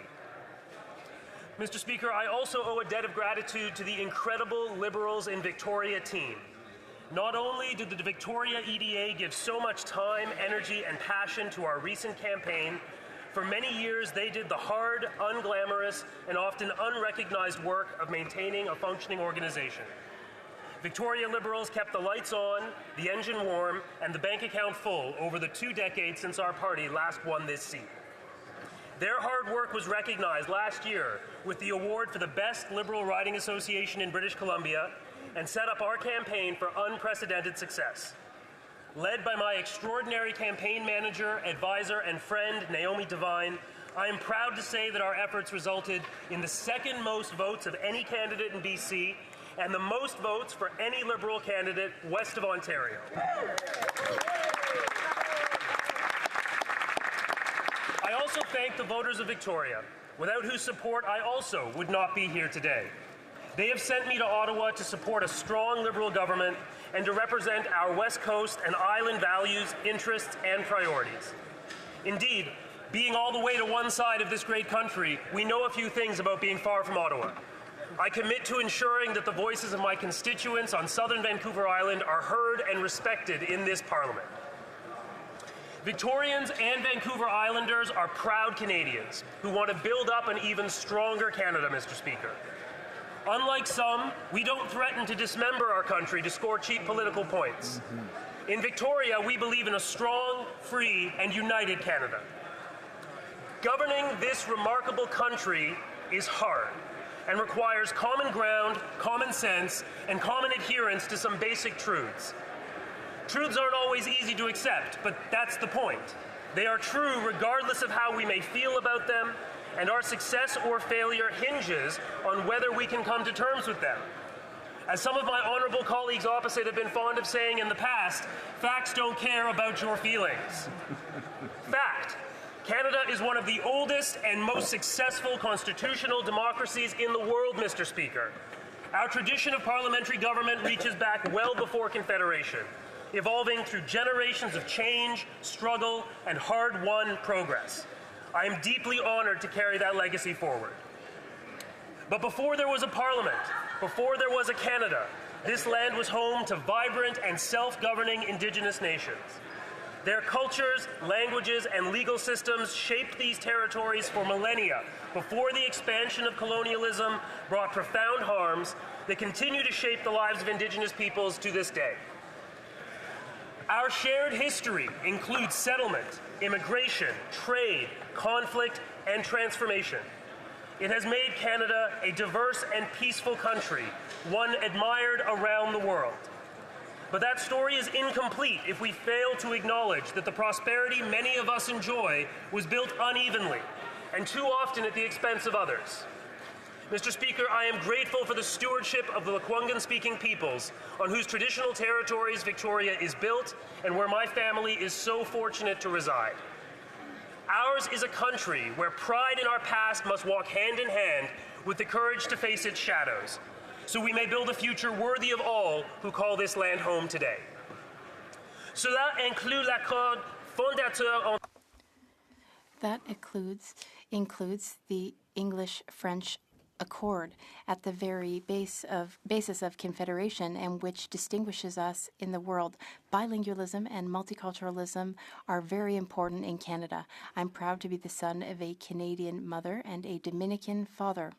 [SPEAKER 22] Mr. Speaker, I also owe a debt of gratitude to the incredible Liberals in Victoria team. Not only did the Victoria EDA give so much time, energy, and passion to our recent campaign, For many years, they did the hard, unglamorous, and often unrecognized work of maintaining a functioning organization. Victoria Liberals kept the lights on, the engine warm, and the bank account full over the 2 decades since our party last won this seat. Their hard work was recognized last year with the award for the best Liberal riding association in British Columbia and set up our campaign for unprecedented success. Led by my extraordinary campaign manager, advisor, and friend, Naomi Devine, I am proud to say that our efforts resulted in the second most votes of any candidate in BC and the most votes for any Liberal candidate west of Ontario. I also thank the voters of Victoria, without whose support I also would not be here today. They have sent me to Ottawa to support a strong Liberal government and to represent our West Coast and island values, interests, and priorities. Indeed, being all the way to one side of this great country, we know a few things about being far from Ottawa. I commit to ensuring that the voices of my constituents on southern Vancouver Island are heard and respected in this Parliament. Victorians and Vancouver Islanders are proud Canadians who want to build up an even stronger Canada, Mr. Speaker. Unlike some, we don't threaten to dismember our country to score cheap political points. In Victoria, we believe in a strong, free, and united Canada. Governing this remarkable country is hard and requires common ground, common sense, and common adherence to some basic truths. Truths aren't always easy to accept, but that's the point. They are true regardless of how we may feel about them, and our success or failure hinges on whether we can come to terms with them. As some of my honourable colleagues opposite have been fond of saying in the past, facts don't care about your feelings. Fact. Canada is one of the oldest and most successful constitutional democracies in the world, Mr. Speaker. Our tradition of parliamentary government reaches back well before Confederation, evolving through generations of change, struggle, and hard-won progress. I am deeply honored to carry that legacy forward. But before there was a parliament, before there was a Canada, this land was home to vibrant and self-governing Indigenous nations. Their cultures, languages, and legal systems shaped these territories for millennia before the expansion of colonialism brought profound harms that continue to shape the lives of Indigenous peoples to this day. Our shared history includes settlement, immigration, trade, conflict, and transformation. It has made Canada a diverse and peaceful country, one admired around the world. But that story is incomplete if we fail to acknowledge that the prosperity many of us enjoy was built unevenly and too often at the expense of others. Mr. Speaker, I am grateful for the stewardship of the Lekwungen-speaking peoples on whose traditional territories Victoria is built and where my family is so fortunate to reside. Ours is a country where pride in our past must walk hand in hand with the courage to face its shadows, so we may build a future worthy of all who call this land home today. Cela inclut l'accord fondateur.
[SPEAKER 13] That includes the English-French Accord at the very basis of Confederation and which distinguishes us in the world. Bilingualism and multiculturalism are very important in Canada. I'm proud to be the son of a Canadian mother and a Dominican father.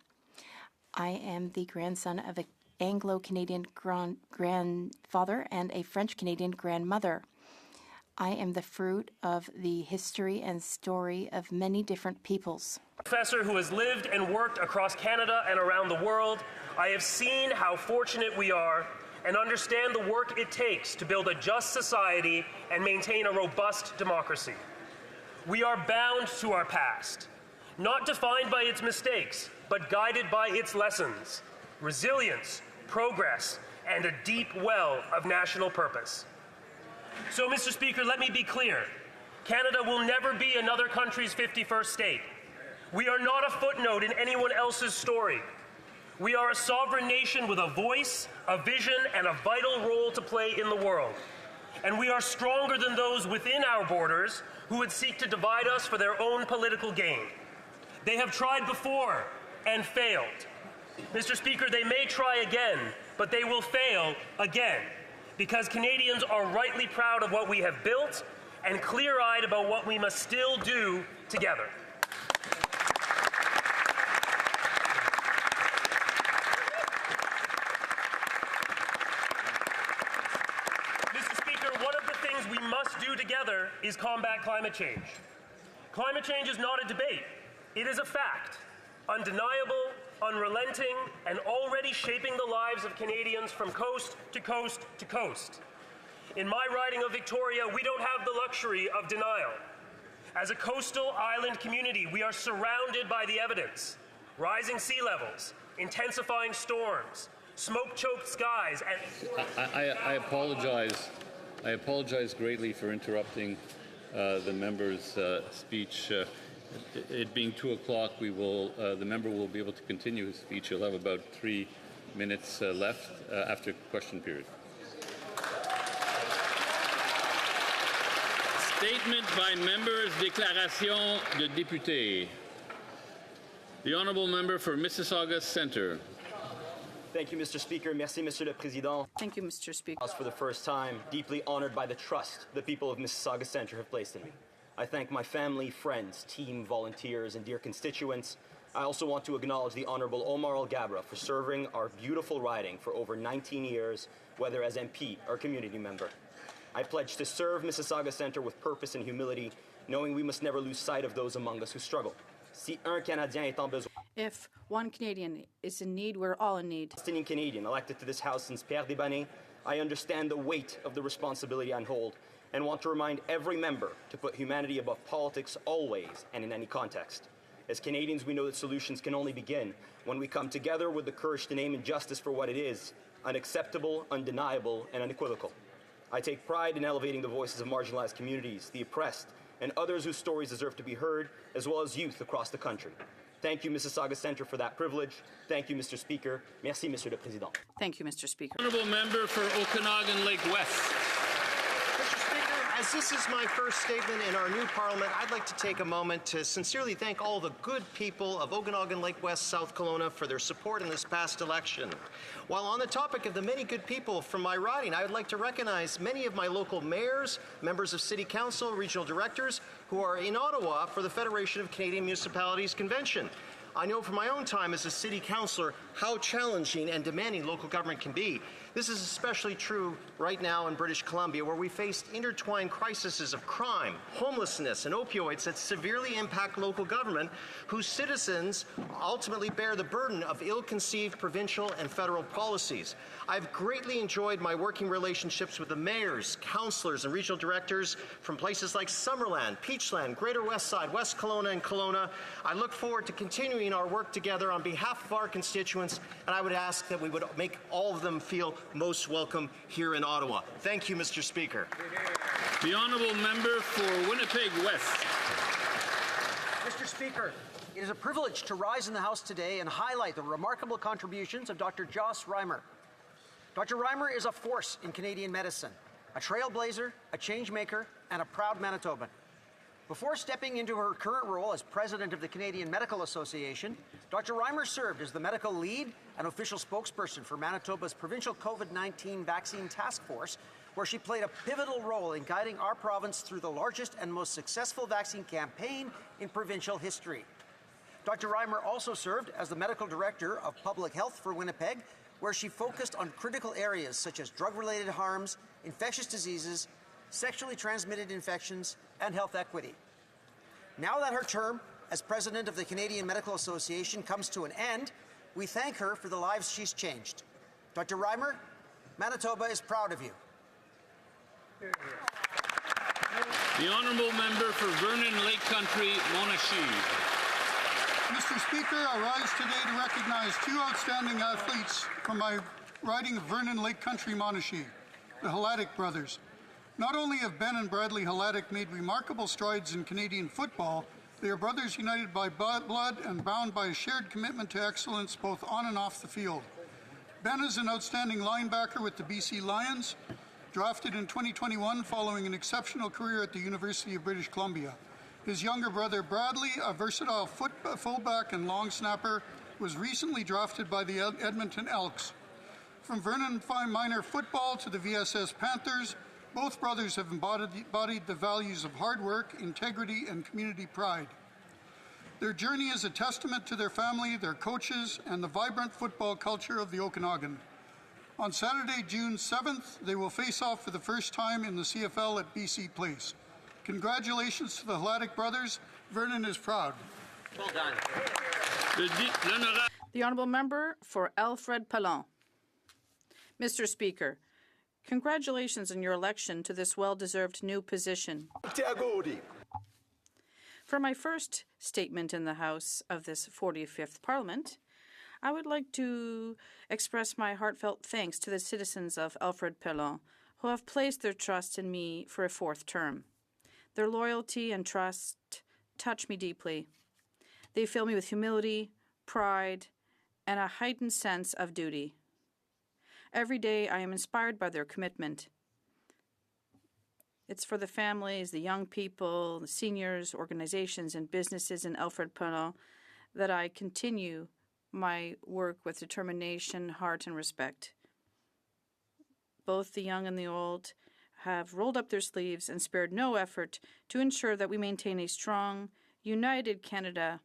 [SPEAKER 13] I am the grandson of an Anglo-Canadian grandfather and a French-Canadian grandmother. I am the fruit of the history and story of many different peoples.
[SPEAKER 22] Professor who has lived and worked across Canada and around the world, I have seen how fortunate we are and understand the work it takes to build a just society and maintain a robust democracy. We are bound to our past, not defined by its mistakes, but guided by its lessons, resilience, progress, and a deep well of national purpose. So, Mr. Speaker, let me be clear. Canada will never be another country's 51st state. We are not a footnote in anyone else's story. We are a sovereign nation with a voice, a vision, and a vital role to play in the world. And we are stronger than those within our borders who would seek to divide us for their own political gain. They have tried before and failed. Mr. Speaker, they may try again, but they will fail again, because Canadians are rightly proud of what we have built and clear-eyed about what we must still do together. must do together is combat climate change. Climate change is not a debate. It is a fact, undeniable, unrelenting, and already shaping the lives of Canadians from coast to coast to coast. In my riding of Victoria, we don't have the luxury of denial. As a coastal island community, we are surrounded by the evidence. Rising sea levels, intensifying storms, smoke-choked skies, and...
[SPEAKER 15] I apologize. I apologize greatly for interrupting the member's speech. It being 2 o'clock, the member will be able to continue his speech. He'll have about 3 minutes left after question period. Statement by members, déclaration de député. The honourable member for Mississauga Centre.
[SPEAKER 16] Thank you, Mr. Speaker. Merci, Monsieur le Président.
[SPEAKER 2] Thank you, Mr. Speaker.
[SPEAKER 16] For the first time, deeply honored by the trust the people of Mississauga Centre have placed in me. I thank my family, friends, team, volunteers, and dear constituents. I also want to acknowledge the Honourable Omar Alghabra for serving our beautiful riding for over 19 years, whether as MP or community member. I pledge to serve Mississauga Centre with purpose and humility, knowing we must never lose sight of those among us who struggle. Si un Canadien est en besoin,
[SPEAKER 2] if one Canadian is in need, we're all in need.
[SPEAKER 16] Palestinian Canadian elected to this House since Pierre Desbanais, I understand the weight of the responsibility I hold and want to remind every member to put humanity above politics always and in any context. As Canadians, we know that solutions can only begin when we come together with the courage to name injustice for what it is, unacceptable, undeniable, and unequivocal. I take pride in elevating the voices of marginalized communities, the oppressed, and others whose stories deserve to be heard, as well as youth across the country. Thank you, Mississauga Centre, for that privilege. Thank you, Mr. Speaker. Merci, Monsieur le Président.
[SPEAKER 2] Thank you, Mr. Speaker.
[SPEAKER 15] Honourable member for Okanagan Lake West.
[SPEAKER 23] Mr. Speaker, as this is my first statement in our new Parliament, I'd like to take a moment to sincerely thank all the good people of Okanagan Lake West, South Kelowna for their support in this past election. While on the topic of the many good people from my riding, I would like to recognize many of my local mayors, members of City Council, regional directors, who are in Ottawa for the Federation of Canadian Municipalities Convention. I know from my own time as a city councillor how challenging and demanding local government can be. This is especially true right now in British Columbia, where we face intertwined crises of crime, homelessness, and opioids that severely impact local government, whose citizens ultimately bear the burden of ill-conceived provincial and federal policies. I've greatly enjoyed my working relationships with the mayors, councillors, and regional directors from places like Summerland, Peachland, Greater Westside, West Kelowna, and Kelowna. I look forward to continuing our work together on behalf of our constituents, and I would ask that we would make all of them feel most welcome here in Ottawa. Thank you, Mr. Speaker.
[SPEAKER 15] The honourable member for Winnipeg West.
[SPEAKER 24] Mr. Speaker, it is a privilege to rise in the House today and highlight the remarkable contributions of Dr. Joss Reimer. Dr. Reimer is a force in Canadian medicine, a trailblazer, a change maker, and a proud Manitoban. Before stepping into her current role as president of the Canadian Medical Association, Dr. Reimer served as the medical lead and official spokesperson for Manitoba's provincial COVID-19 vaccine task force, where she played a pivotal role in guiding our province through the largest and most successful vaccine campaign in provincial history. Dr. Reimer also served as the medical director of public health for Winnipeg, where she focused on critical areas such as drug-related harms, infectious diseases, sexually transmitted infections, and health equity. Now that her term as president of the Canadian Medical Association comes to an end, we thank her for the lives she's changed. Dr. Reimer, Manitoba is proud of you.
[SPEAKER 15] The honourable member for Vernon Lake Country, Monashee.
[SPEAKER 25] Mr. Speaker, I rise today to recognize two outstanding athletes from my riding of Vernon Lake Country, Monashee, the Hladek brothers. Not only have Ben and Bradley Hladek made remarkable strides in Canadian football, they are brothers united by blood and bound by a shared commitment to excellence both on and off the field. Ben is an outstanding linebacker with the BC Lions, drafted in 2021 following an exceptional career at the University of British Columbia. His younger brother Bradley, a versatile fullback and long snapper, was recently drafted by the Edmonton Elks. From Vernon Minor football to the VSS Panthers, both brothers have embodied the values of hard work, integrity, and community pride. Their journey is a testament to their family, their coaches, and the vibrant football culture of the Okanagan. On Saturday, June 7th, they will face off for the first time in the CFL at BC Place. Congratulations to the Hladik brothers. Vernon is proud.
[SPEAKER 24] Well done.
[SPEAKER 2] The Honourable Member for Alfred Pellant. Mr. Speaker, congratulations on your election to this well-deserved new position. For my first statement in the House of this 45th Parliament, I would like to express my heartfelt thanks to the citizens of Alfred Pellant who have placed their trust in me for a fourth term. Their loyalty and trust touch me deeply. They fill me with humility, pride, and a heightened sense of duty. Every day I am inspired by their commitment. It's for the families, the young people, the seniors, organizations, and businesses in Alfred Pellant that I continue my work with determination, heart, and respect. Both the young and the old have rolled up their sleeves and spared no effort to ensure that we maintain a strong, united Canada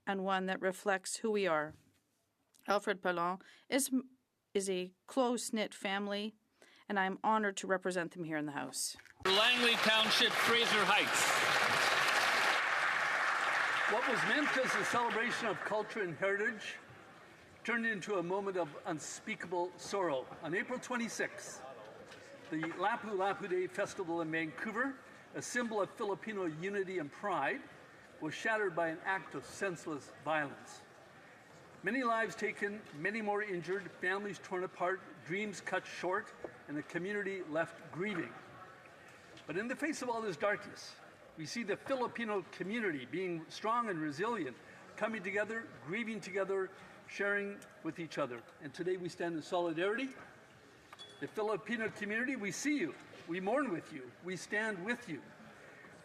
[SPEAKER 2] and one that reflects who we are. Alfred Pellant is a close-knit family, and I am honored to represent them here in the House.
[SPEAKER 7] Langley Township, Fraser Heights.
[SPEAKER 17] What was meant as a celebration of culture and heritage turned into a moment of unspeakable sorrow. On April 26th, the Lapu Lapu Day Festival in Vancouver, a symbol of Filipino unity and pride, was shattered by an act of senseless violence. Many lives taken, many more injured, families torn apart, dreams cut short, and the community left grieving. But in the face of all this darkness, we see the Filipino community being strong and resilient, coming together, grieving together, sharing with each other. And today we stand in solidarity. The Filipino community, we see you, we mourn with you, we stand with you.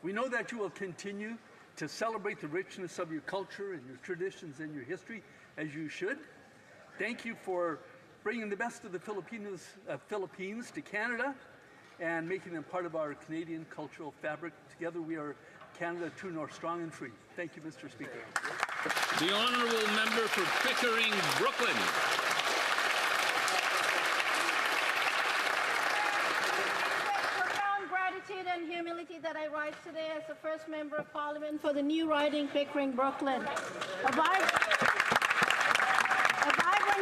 [SPEAKER 17] We know that you will continue to celebrate the richness of your culture and your traditions and your history, as you should. Thank you for bringing the best of the Philippines to Canada and making them part of our Canadian cultural fabric. Together we are Canada, true north, strong and free. Thank you, Mr. Speaker.
[SPEAKER 7] The Honourable Member for Pickering, Brooklyn.
[SPEAKER 18] Profound gratitude and humility that I rise today as the first Member of Parliament for the new riding Pickering, Brooklyn. A vibrant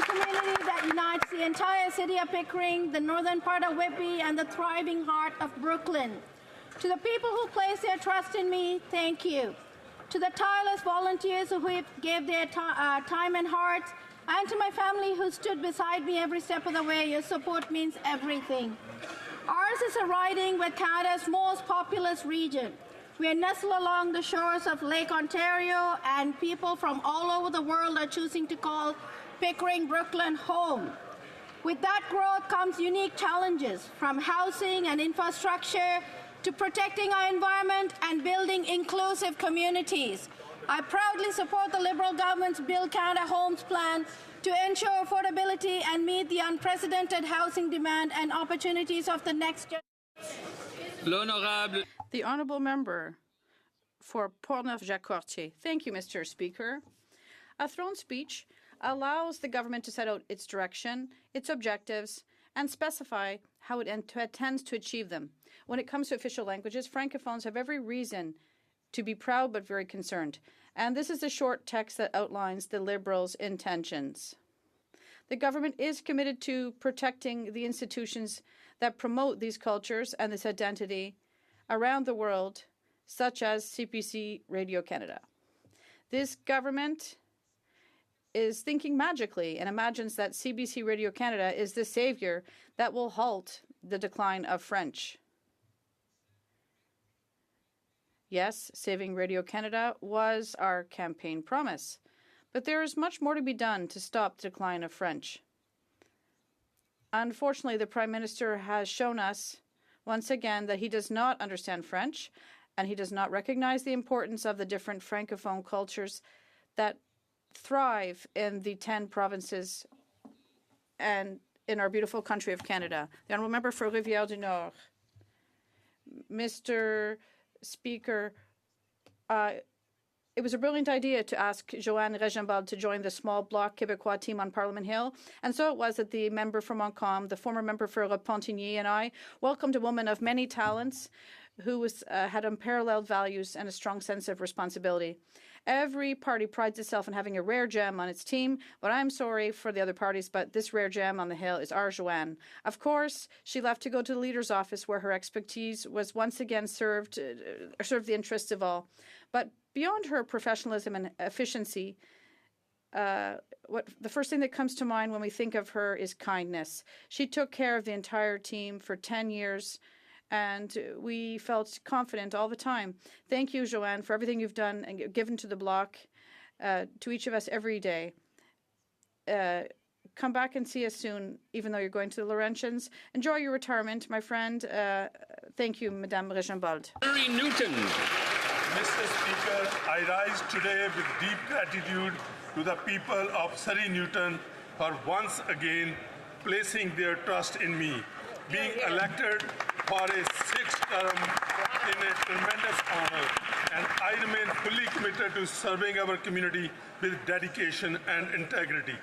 [SPEAKER 18] community that unites the entire city of Pickering, the northern part of Whitby, and the thriving heart of Brooklyn. To the people who place their trust in me, thank you. To the tireless volunteers who gave their time and heart, and to my family who stood beside me every step of the way, your support means everything. Ours is a riding with Canada's most populous region. We are nestled along the shores of Lake Ontario, and people from all over the world are choosing to call Pickering, Brooklyn home. With that growth comes unique challenges, from housing and infrastructure to protecting our environment and building inclusive communities. I proudly support the Liberal government's Build Canada Homes plan to ensure affordability and meet the unprecedented housing demand and opportunities of the next generation.
[SPEAKER 2] The Honourable Member for Portneuf-Jacques-Cartier. Thank you, Mr. Speaker. A throne speech allows the government to set out its direction, its objectives, and specify how it intends to achieve them. When it comes to official languages, Francophones have every reason to be proud but very concerned. And this is the short text that outlines the Liberals' intentions. The government is committed to protecting the institutions that promote these cultures and this identity around the world, such as CBC Radio Canada. This government is thinking magically and imagines that CBC Radio Canada is the savior that will halt the decline of French. Yes, saving Radio Canada was our campaign promise, but there is much more to be done to stop the decline of French. Unfortunately, the Prime Minister has shown us once again that he does not understand French, and he does not recognize the importance of the different Francophone cultures that thrive in the 10 provinces and in our beautiful country of Canada. The Honourable Member for Rivière-du-Nord. Mr. Speaker, it was a brilliant idea to ask Joanne Regenbald to join the small Bloc Québécois team on Parliament Hill. And so it was that the member from Montcalm, the former member for Repentigny, and I welcomed a woman of many talents who had unparalleled values and a strong sense of responsibility. Every party prides itself on having a rare gem on its team, but I'm sorry for the other parties, but this rare gem on the Hill is our Joanne. Of course, she left to go to the leader's office where her expertise was once again served the interests of all. But beyond her professionalism and efficiency, the first thing that comes to mind when we think of her is kindness. She took care of the entire team for 10 years, and we felt confident all the time. Thank you, Joanne, for everything you've done and given to the Bloc, to each of us every day. Come back and see us soon, even though you're going to the Laurentians. Enjoy your retirement, my friend. Thank you, Madame Regenbald.
[SPEAKER 7] Barry Newton.
[SPEAKER 5] Mr. Speaker, I rise today with deep gratitude to the people of Surrey Newton for once again placing their trust in me. Being elected for a sixth term in a tremendous honor, and I remain fully committed to serving our community with dedication and integrity.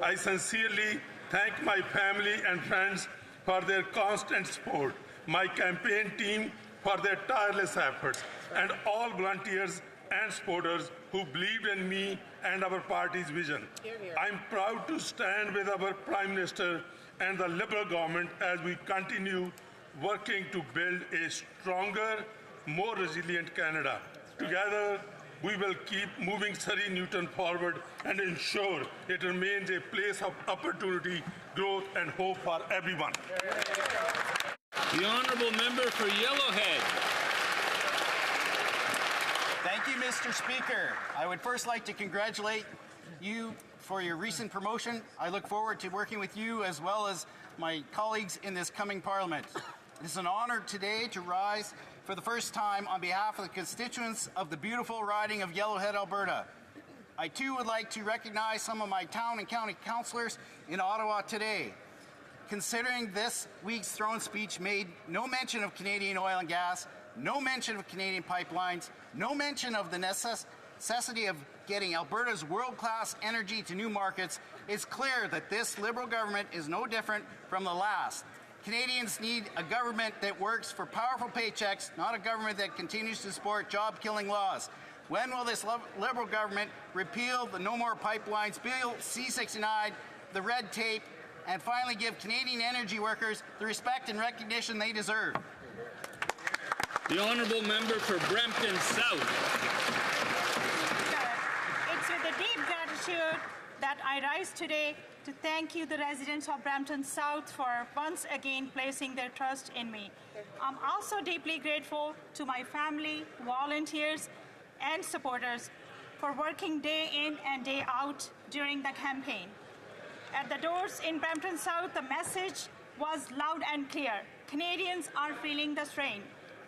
[SPEAKER 5] I sincerely thank my family and friends for their constant support, my campaign team for their tireless efforts, and all volunteers and supporters who believed in me and our party's vision. I'm proud to stand with our Prime Minister and the Liberal government as we continue working to build a stronger, more resilient Canada. Together, we will keep moving Surrey Newton forward and ensure it remains a place of opportunity, growth, and hope for everyone.
[SPEAKER 7] The honourable member for Yellowhead.
[SPEAKER 24] Thank you, Mr. Speaker. I would first like to congratulate you for your recent promotion. I look forward to working with you as well as my colleagues in this coming Parliament. It is an honour today to rise for the first time on behalf of the constituents of the beautiful riding of Yellowhead, Alberta. I too would like to recognize some of my town and county councillors in Ottawa today. Considering this week's throne speech made no mention of Canadian oil and gas, no mention of Canadian pipelines, no mention of the necessity of getting Alberta's world-class energy to new markets, it's clear that this Liberal government is no different from the last. Canadians need a government that works for powerful paychecks, not a government that continues to support job-killing laws. When will this Liberal government repeal the No More Pipelines Bill, C-69, the red tape, and finally give Canadian energy workers the respect and recognition they deserve?
[SPEAKER 7] The honourable member for Brampton South.
[SPEAKER 6] It's with a deep gratitude that I rise today to thank you, the residents of Brampton South, for once again placing their trust in me. I'm also deeply grateful to my family, volunteers, and supporters for working day in and day out during the campaign. At the doors in Brampton South, the message was loud and clear. Canadians are feeling the strain.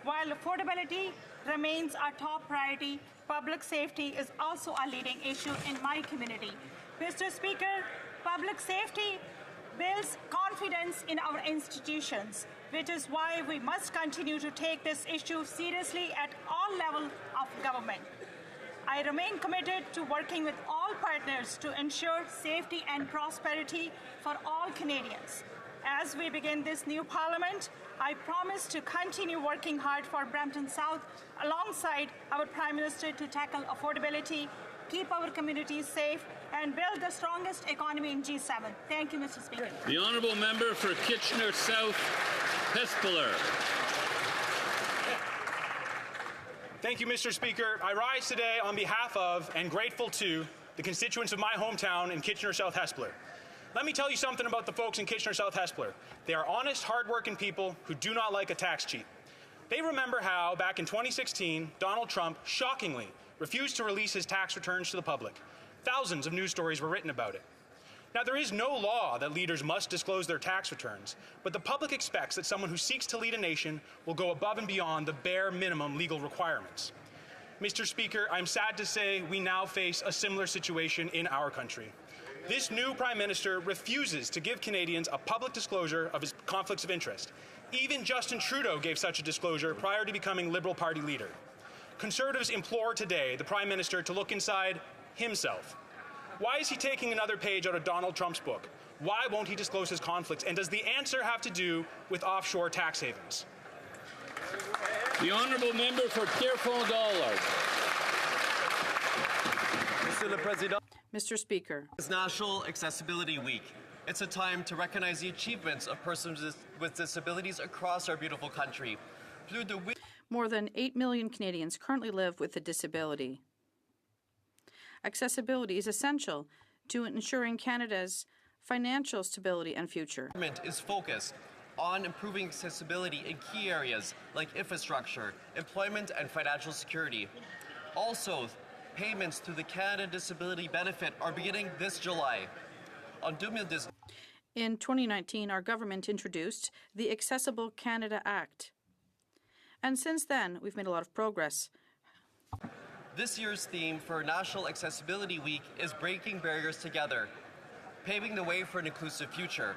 [SPEAKER 6] While affordability remains our top priority, public safety is also a leading issue in my community. Mr. Speaker, public safety builds confidence in our institutions, which is why we must continue to take this issue seriously at all levels of government. I remain committed to working with all partners to ensure safety and prosperity for all Canadians. As we begin this new Parliament, I promise to continue working hard for Brampton South alongside our Prime Minister to tackle affordability, keep our communities safe, and build the strongest economy in G7. Thank you, Mr. Speaker.
[SPEAKER 7] The honourable member for Kitchener South, Pespiller.
[SPEAKER 16] Thank you, Mr. Speaker. I rise today on behalf of and grateful to the constituents of my hometown in Kitchener South, Hespeler. Let me tell you something about the folks in Kitchener South, Hespeler. They are honest, hard-working people who do not like a tax cheat. They remember how, back in 2016, Donald Trump, shockingly, refused to release his tax returns to the public. Thousands of news stories were written about it. Now, there is no law that leaders must disclose their tax returns, but the public expects that someone who seeks to lead a nation will go above and beyond the bare minimum legal requirements. Mr. Speaker, I'm sad to say we now face a similar situation in our country. This new Prime Minister refuses to give Canadians a public disclosure of his conflicts of interest. Even Justin Trudeau gave such a disclosure prior to becoming Liberal Party leader.
[SPEAKER 1] Conservatives implore today the Prime Minister to look inside himself. Why is he taking another page out of Donald Trump's book? Why won't he disclose his conflicts? And does the answer have to do with offshore tax havens?
[SPEAKER 7] The honourable member for Pierrefonds-Dollard.
[SPEAKER 3] Monsieur le Président.
[SPEAKER 2] Mr. Speaker.
[SPEAKER 3] It's National Accessibility Week. It's a time to recognize the achievements of persons with disabilities across our beautiful country.
[SPEAKER 2] More than 8 million Canadians currently live with a disability. Accessibility is essential to ensuring Canada's financial stability and future.
[SPEAKER 3] The government is focused on improving accessibility in key areas like infrastructure, employment, and financial security. Also, payments through the Canada Disability Benefit are beginning this July.
[SPEAKER 2] In 2019, our government introduced the Accessible Canada Act. And since then, we've made a lot of progress.
[SPEAKER 3] This year's theme for National Accessibility Week is Breaking Barriers Together, paving the way for an inclusive future.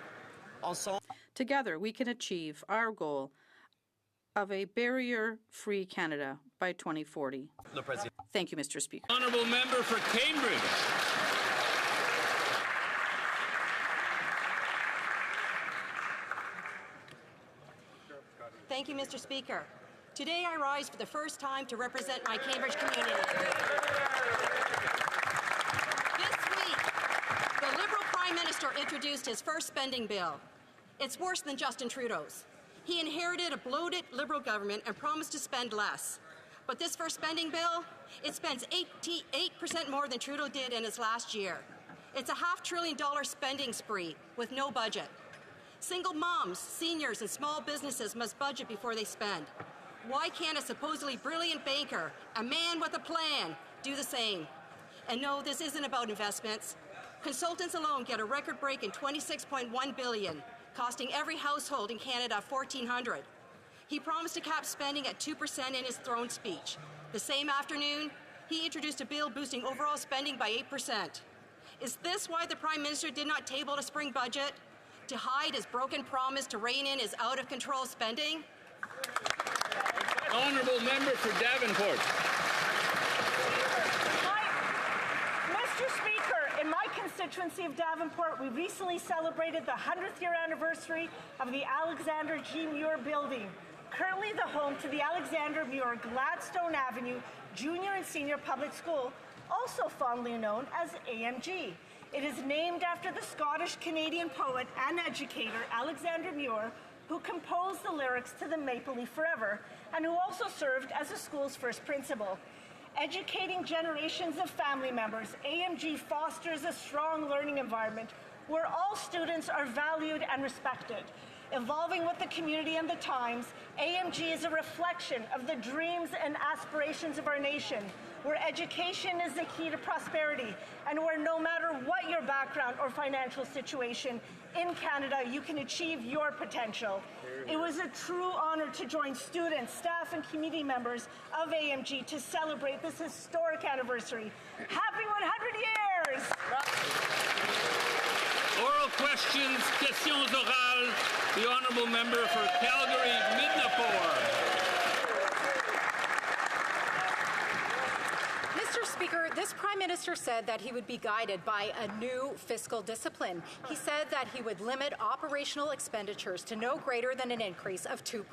[SPEAKER 2] Together, we can achieve our goal of a barrier-free Canada by 2040. Thank you, Mr. Speaker.
[SPEAKER 7] Honourable member for Cambridge.
[SPEAKER 19] Thank you, Mr. Speaker. Today I rise for the first time to represent my Cambridge community. This week, the Liberal Prime Minister introduced his first spending bill. It's worse than Justin Trudeau's. He inherited a bloated Liberal government and promised to spend less. But this first spending bill, it spends 88% more than Trudeau did in his last year. It's a $500 billion spending spree with no budget. Single moms, seniors, and small businesses must budget before they spend. Why can't a supposedly brilliant banker, a man with a plan, do the same? And no, this isn't about investments. Consultants alone get a record-breaking $26.1 billion, costing every household in Canada $1,400. He promised to cap spending at 2% in his throne speech. The same afternoon, he introduced a bill boosting overall spending by 8%. Is this why the Prime Minister did not table a spring budget? To hide his broken promise to rein in his out-of-control spending?
[SPEAKER 7] Honourable member for Davenport.
[SPEAKER 20] Mr. Speaker, in my constituency of Davenport, we recently celebrated the 100th year anniversary of the Alexander G. Muir Building, currently the home to the Alexander Muir Gladstone Avenue Junior and Senior Public School, also fondly known as AMG. It is named after the Scottish-Canadian poet and educator Alexander Muir, who composed the lyrics to the Maple Leaf Forever, and who also served as the school's first principal. Educating generations of family members, AMG fosters a strong learning environment where all students are valued and respected. Evolving with the community and the times, AMG is a reflection of the dreams and aspirations of our nation, where education is the key to prosperity, and where no matter what your background or financial situation in Canada, you can achieve your potential. It was a true honor to join students, staff, and community members of AMG to celebrate this historic anniversary. Happy 100 years!
[SPEAKER 7] Oral questions, questions orales. The honourable member for Calgary, Midnapore.
[SPEAKER 21] Mr. Speaker, this Prime Minister said that he would be guided by a new fiscal discipline. He said that he would limit operational expenditures to no greater than an increase of 2%.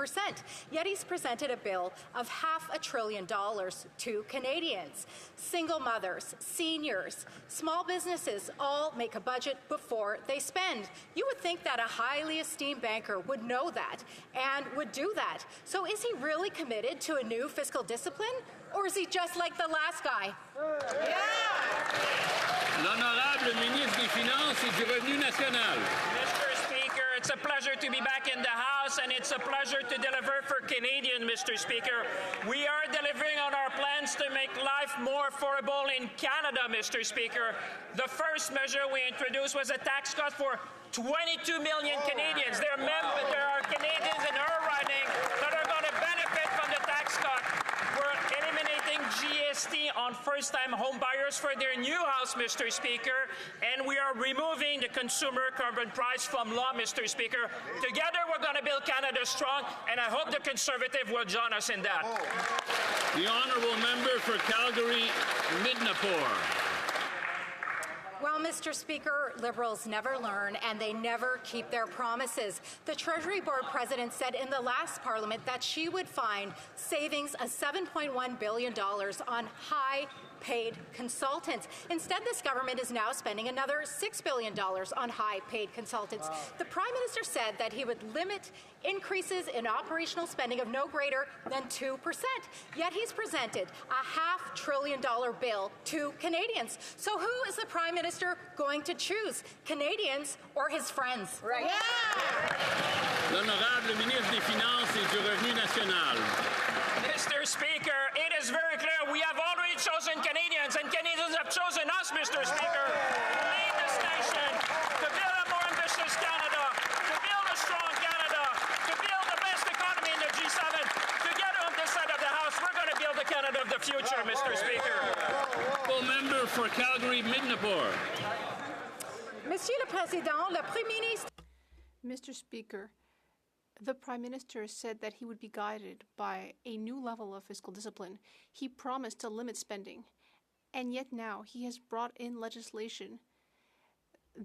[SPEAKER 21] Yet he's presented a bill of $500 billion to Canadians. Single mothers, seniors, small businesses all make a budget before they spend. You would think that a highly esteemed banker would know that and would do that. So is he really committed to a new fiscal discipline? Or is he just like the last guy?
[SPEAKER 7] L'honorable ministre des Finances et du Revenu National.
[SPEAKER 26] Mr. Speaker, it's a pleasure to be back in the House, and it's a pleasure to deliver for Canadians, Mr. Speaker. We are delivering on our plans to make life more affordable in Canada, Mr. Speaker. The first measure we introduced was a tax cut for 22 million Canadians. There are Canadians in our riding that are going to benefit from the tax cut. We're eliminating GST on first-time home buyers consumers for their new house, Mr. Speaker, and we are removing the consumer carbon price from law, Mr. Speaker. Together, we're going to build Canada strong, and I hope the Conservative will join us in that.
[SPEAKER 7] The honourable member for Calgary, Midnapore.
[SPEAKER 21] Well, Mr. Speaker, Liberals never learn and they never keep their promises. The Treasury Board President said in the last Parliament that she would find savings of $7.1 billion on high-paid consultants. Instead, this government is now spending another $6 billion on high-paid consultants. Wow. The Prime Minister said that he would limit increases in operational spending of no greater than 2%. Yet he's presented a $500 billion bill to Canadians. So who is the Prime Minister going to choose, Canadians or his friends? Right.
[SPEAKER 7] Yeah. L'honorable ministre des Finances et du Revenu National.
[SPEAKER 26] Mr. Speaker, it is very clear we have already chosen Canadians, and Canadians have chosen us, Mr. Speaker, to lead this nation, to build a more ambitious Canada, to build a strong Canada, to build the best economy in the G7. Together on this side of the House, we're going to build the Canada of the future, Mr. Speaker.
[SPEAKER 7] Full member for Calgary, Midnapore.
[SPEAKER 21] Monsieur le Président, le Premier ministre.
[SPEAKER 4] Mr. Speaker, the Prime Minister said that he would be guided by a new level of fiscal discipline. He promised to limit spending, and yet now he has brought in legislation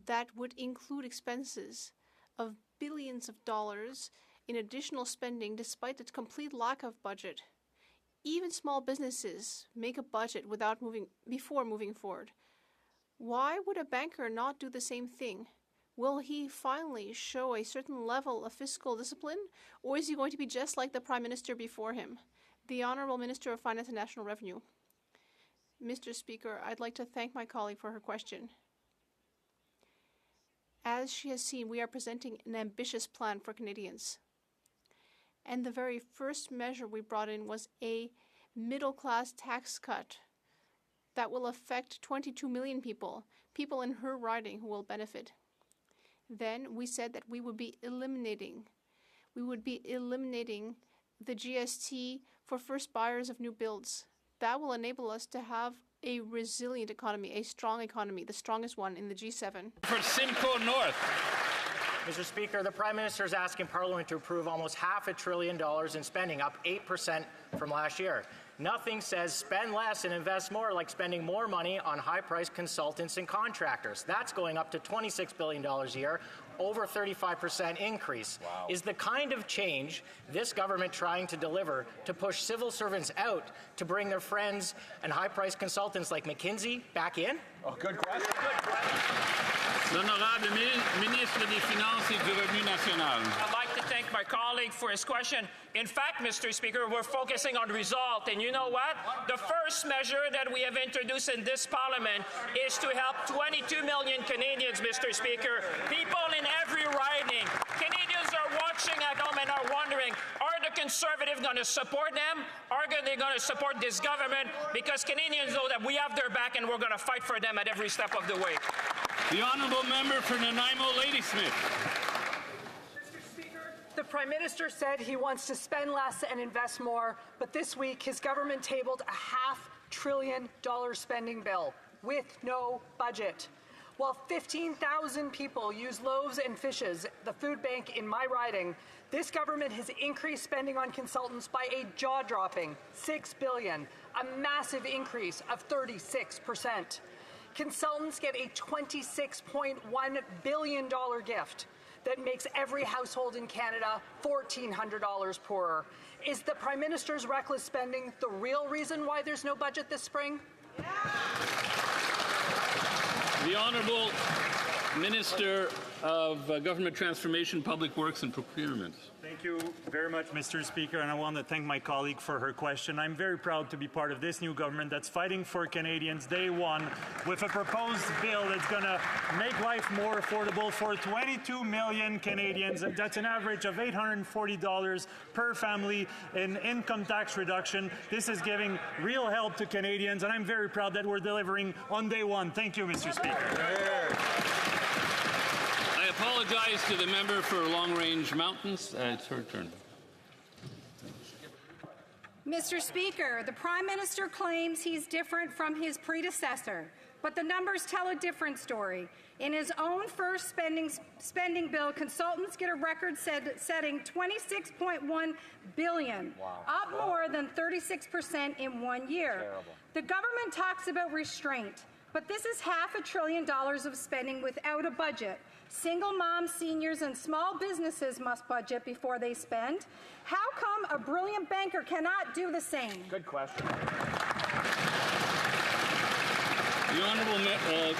[SPEAKER 4] that would include expenses of billions of dollars in additional spending despite the complete lack of budget. Even small businesses make a budget before moving forward. Why would a banker not do the same thing? Will he finally show a certain level of fiscal discipline, or is he going to be just like the Prime Minister before him? The Honourable Minister of Finance and National Revenue. Mr. Speaker, I'd like to thank my colleague for her question. As she has seen, we are presenting an ambitious plan for Canadians. And the very first measure we brought in was a middle-class tax cut that will affect 22 million people in her riding who will benefit. Then we said that we would be eliminating the GST for first buyers of new builds. That will enable us to have a resilient economy, a strong economy, the strongest one in the G7.
[SPEAKER 7] For Simcoe North.
[SPEAKER 8] Mr. Speaker, the Prime Minister is asking Parliament to approve almost $500 billion in spending, up 8% from last year. Nothing says spend less and invest more like spending more money on high-priced consultants and contractors. That's going up to $26 billion a year, over 35% increase. Wow. Is the kind of change this government trying to deliver to push civil servants out to bring their friends and high-priced consultants like McKinsey back in?
[SPEAKER 10] Oh, good question.
[SPEAKER 8] Good question.
[SPEAKER 7] L'honorable ministre des Finances et du Revenu National.
[SPEAKER 26] I'd like to thank my colleague for his question. In fact, Mr. Speaker, we're focusing on result. And you know what? The first measure that we have introduced in this Parliament is to help 22 million Canadians, Mr. Speaker. People in every riding. Canadians are watching at home and are wondering, are the Conservatives going to support them? Are they going to support this government? Because Canadians know that we have their back and we're going to fight for them at every step of the way.
[SPEAKER 7] The honourable member for Nanaimo, Ladysmith.
[SPEAKER 11] Mr. Speaker, the Prime Minister said he wants to spend less and invest more, but this week his government tabled a $500 billion spending bill with no budget. While 15,000 people use loaves and fishes, the food bank in my riding, this government has increased spending on consultants by a jaw-dropping $6 billion, a massive increase of 36%. Consultants get a $26.1 billion gift that makes every household in Canada $1,400 poorer. Is the Prime Minister's reckless spending the real reason why there's no budget this spring?
[SPEAKER 7] The Honourable Minister of Government Transformation, Public Works and Procurement.
[SPEAKER 12] Thank you very much, Mr. Speaker, and I want to thank my colleague for her question. I'm very proud to be part of this new government that's fighting for Canadians day one with a proposed bill that's going to make life more affordable for 22 million Canadians. That's an average of $840 per family in income tax reduction. This is giving real help to Canadians, and I'm very proud that we're delivering on day one. Thank you, Mr. Speaker.
[SPEAKER 7] I apologize to the member for Long Range Mountains. It's her turn.
[SPEAKER 21] Mr. Speaker, the Prime Minister claims he's different from his predecessor, but the numbers tell a different story. In his own first spending bill, consultants get a record-setting $26.1 billion, up more than 36% in 1 year.
[SPEAKER 9] Terrible.
[SPEAKER 21] The government talks about restraint, but this is $500 billion of spending without a budget. Single moms, seniors, and small businesses must budget before they spend. How come a brilliant banker cannot do the same?
[SPEAKER 8] Good question.
[SPEAKER 15] The Honourable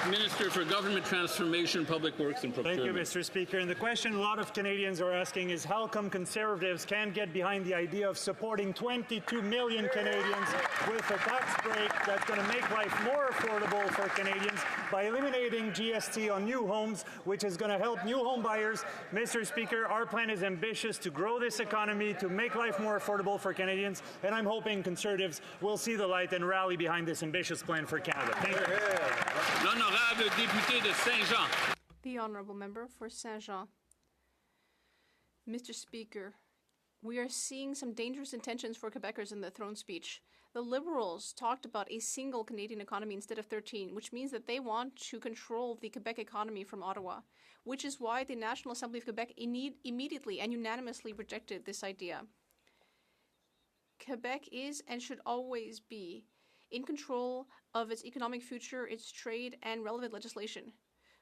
[SPEAKER 15] Minister for Government Transformation, Public Works and Procurement.
[SPEAKER 12] Thank you, Mr. Speaker. And the question a lot of Canadians are asking is how come Conservatives can't get behind the idea of supporting 22 million Canadians with a tax break that's going to make life more affordable for Canadians by eliminating GST on new homes, which is going to help new home buyers. Mr. Speaker, our plan is ambitious to grow this economy, to make life more affordable for Canadians, and I'm hoping Conservatives will see the light and rally behind this ambitious plan for Canada. Thank you.
[SPEAKER 7] L'honorable député de Saint-Jean.
[SPEAKER 4] The Honourable Member for Saint-Jean. Mr. Speaker, we are seeing some dangerous intentions for Quebecers in the throne speech. The Liberals talked about a single Canadian economy instead of 13, which means that they want to control the Quebec economy from Ottawa, which is why the National Assembly of Quebec immediately and unanimously rejected this idea. Quebec is and should always be in control of its economic future, its trade, and relevant legislation.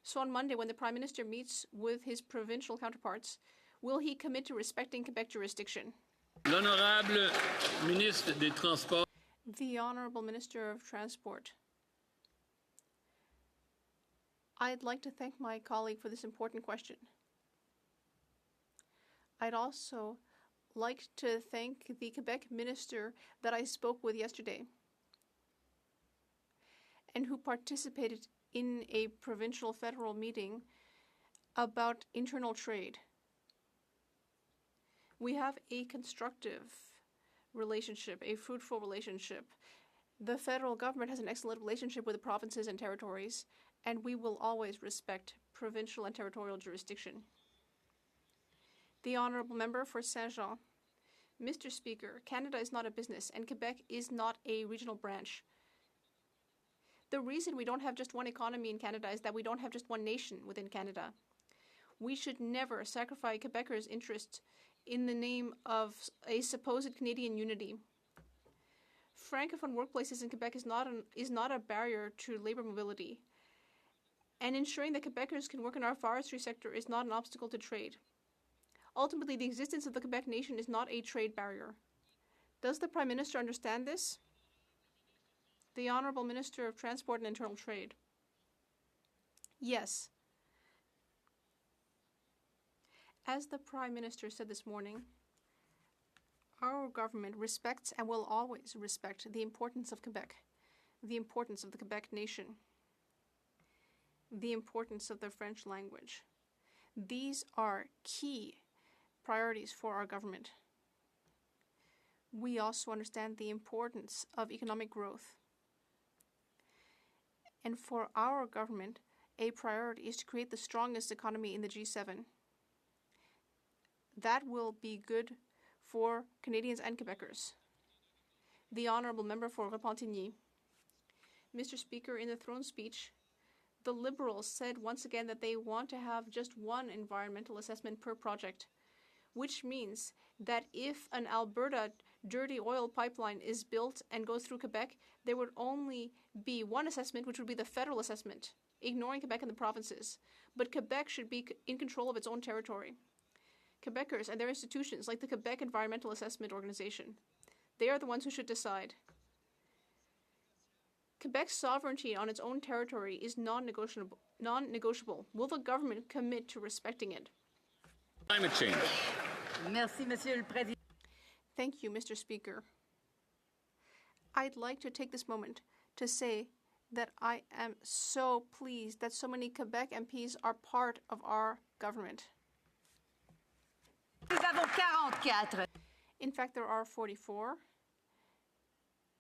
[SPEAKER 4] So on Monday, when the Prime Minister meets with his provincial counterparts, will he commit to respecting Quebec jurisdiction?
[SPEAKER 7] L'honorable ministre des Transports.
[SPEAKER 4] The Honourable Minister of Transport. I'd like to thank my colleague for this important question. I'd also like to thank the Quebec minister that I spoke with yesterday and who participated in a provincial federal meeting about internal trade. We have a constructive relationship, a fruitful relationship. The federal government has an excellent relationship with the provinces and territories, and we will always respect provincial and territorial jurisdiction. The Honourable Member for Saint-Jean. Mr. Speaker, Canada is not a business, and Quebec is not a regional branch. The reason we don't have just one economy in Canada is that we don't have just one nation within Canada. We should never sacrifice Quebecers' interests in the name of a supposed Canadian unity. Francophone workplaces in Quebec is not a barrier to labor mobility. And ensuring that Quebecers can work in our forestry sector is not an obstacle to trade. Ultimately, the existence of the Quebec nation is not a trade barrier. Does the Prime Minister understand this? The Honourable Minister of Transport and Internal Trade. Yes. As the Prime Minister said this morning, our government respects and will always respect the importance of Quebec, the importance of the Quebec nation, the importance of the French language. These are key priorities for our government. We also understand the importance of economic growth. And for our government, a priority is to create the strongest economy in the G7. That will be good for Canadians and Quebecers. The Honourable Member for Repentigny. Mr. Speaker, in the throne speech, the Liberals said once again that they want to have just one environmental assessment per project, which means that if an Alberta dirty oil pipeline is built and goes through Quebec, there would only be one assessment, which would be the federal assessment, ignoring Quebec and the provinces. But Quebec should be in control of its own territory. Quebecers and their institutions, like the Quebec Environmental Assessment Organization, they are the ones who should decide. Quebec's sovereignty on its own territory is non-negotiable. Will the government commit to respecting it?
[SPEAKER 7] Climate change.
[SPEAKER 21] Merci, Monsieur le Président.
[SPEAKER 4] Thank you, Mr. Speaker. I'd like to take this moment to say that I am so pleased that so many Quebec MPs are part of our government.
[SPEAKER 21] Nous avons 44.
[SPEAKER 4] In fact, there are 44,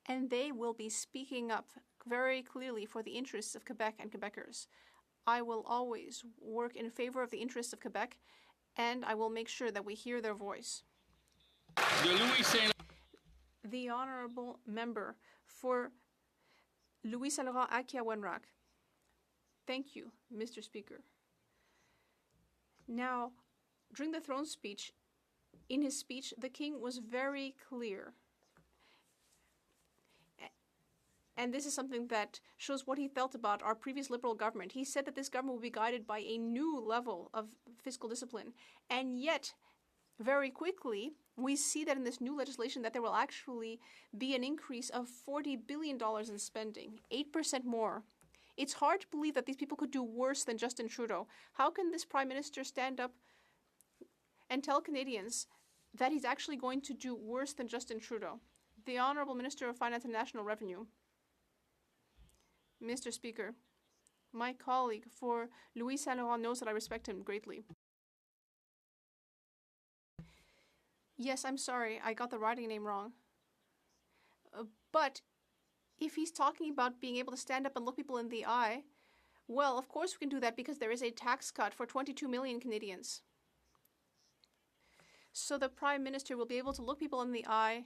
[SPEAKER 4] and they will be speaking up very clearly for the interests of Quebec and Quebecers. I will always work in favor of the interests of Quebec, and I will make sure that we hear their voice. The honourable member for Louis Saint Laurent Akia Wenrock. Thank you, Mr. Speaker. Now, during the throne speech, in his speech, the king was very clear. And this is something that shows what he felt about our previous Liberal government. He said that this government will be guided by a new level of fiscal discipline. And yet, very quickly, we see that in this new legislation that there will actually be an increase of $40 billion in spending, 8% more. It's hard to believe that these people could do worse than Justin Trudeau. How can this Prime Minister stand up and tell Canadians that he's actually going to do worse than Justin Trudeau? The Honourable Minister of Finance and National Revenue. Mr. Speaker, my colleague for Louis Saint Laurent knows that I respect him greatly. Yes, I'm sorry, I got the writing name wrong. But if he's talking about being able to stand up and look people in the eye, well, of course we can do that because there is a tax cut for 22 million Canadians. So the Prime Minister will be able to look people in the eye,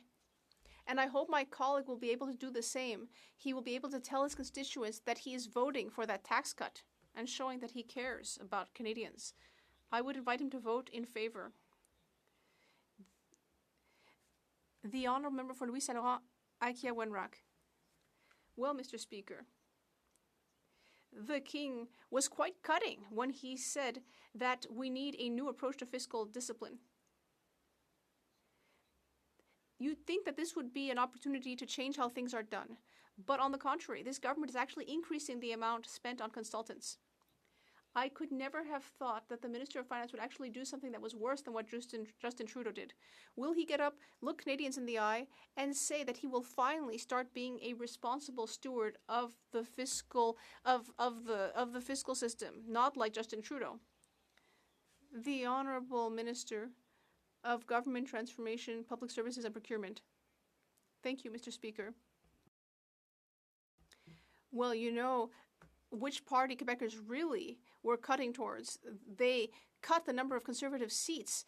[SPEAKER 4] and I hope my colleague will be able to do the same. He will be able to tell his constituents that he is voting for that tax cut and showing that he cares about Canadians. I would invite him to vote in favor. The honourable member for Louis Saint Laurent Akia Wenrock. Well, Mr. Speaker, the king was quite cutting when he said that we need a new approach to fiscal discipline. You'd think that this would be an opportunity to change how things are done. But on the contrary, this government is actually increasing the amount spent on consultants. I could never have thought that the Minister of Finance would actually do something that was worse than what Justin Trudeau did. Will he get up, look Canadians in the eye, and say that he will finally start being a responsible steward of the fiscal fiscal system, not like Justin Trudeau? The Honourable Minister of Government Transformation, Public Services and Procurement. Thank you, Mr. Speaker. Well, you know which party Quebecers really were cutting towards. They cut the number of Conservative seats.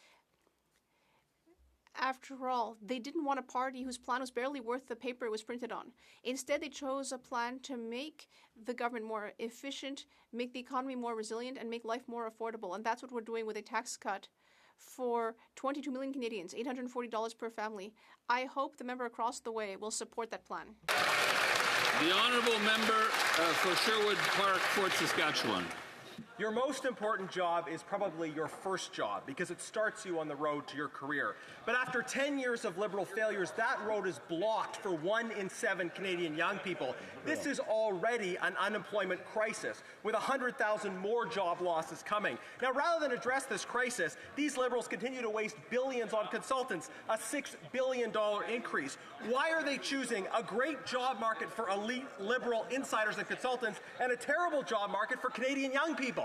[SPEAKER 4] After all, they didn't want a party whose plan was barely worth the paper it was printed on. Instead, they chose a plan to make the government more efficient, make the economy more resilient, and make life more affordable. And that's what we're doing with a tax cut for 22 million Canadians, $840 per family. I hope the member across the way will support that plan.
[SPEAKER 7] The honourable member for Sherwood Park, Fort Saskatchewan.
[SPEAKER 16] Your most important job is probably your first job because it starts you on the road to your career. But after 10 years of Liberal failures, that road is blocked for 1 in 7 Canadian young people. This is already an unemployment crisis with 100,000 more job losses coming. Now, rather than address this crisis, these Liberals continue to waste billions on consultants, a $6 billion increase. Why are they choosing a great job market for elite Liberal insiders and consultants and a terrible job market for Canadian young people?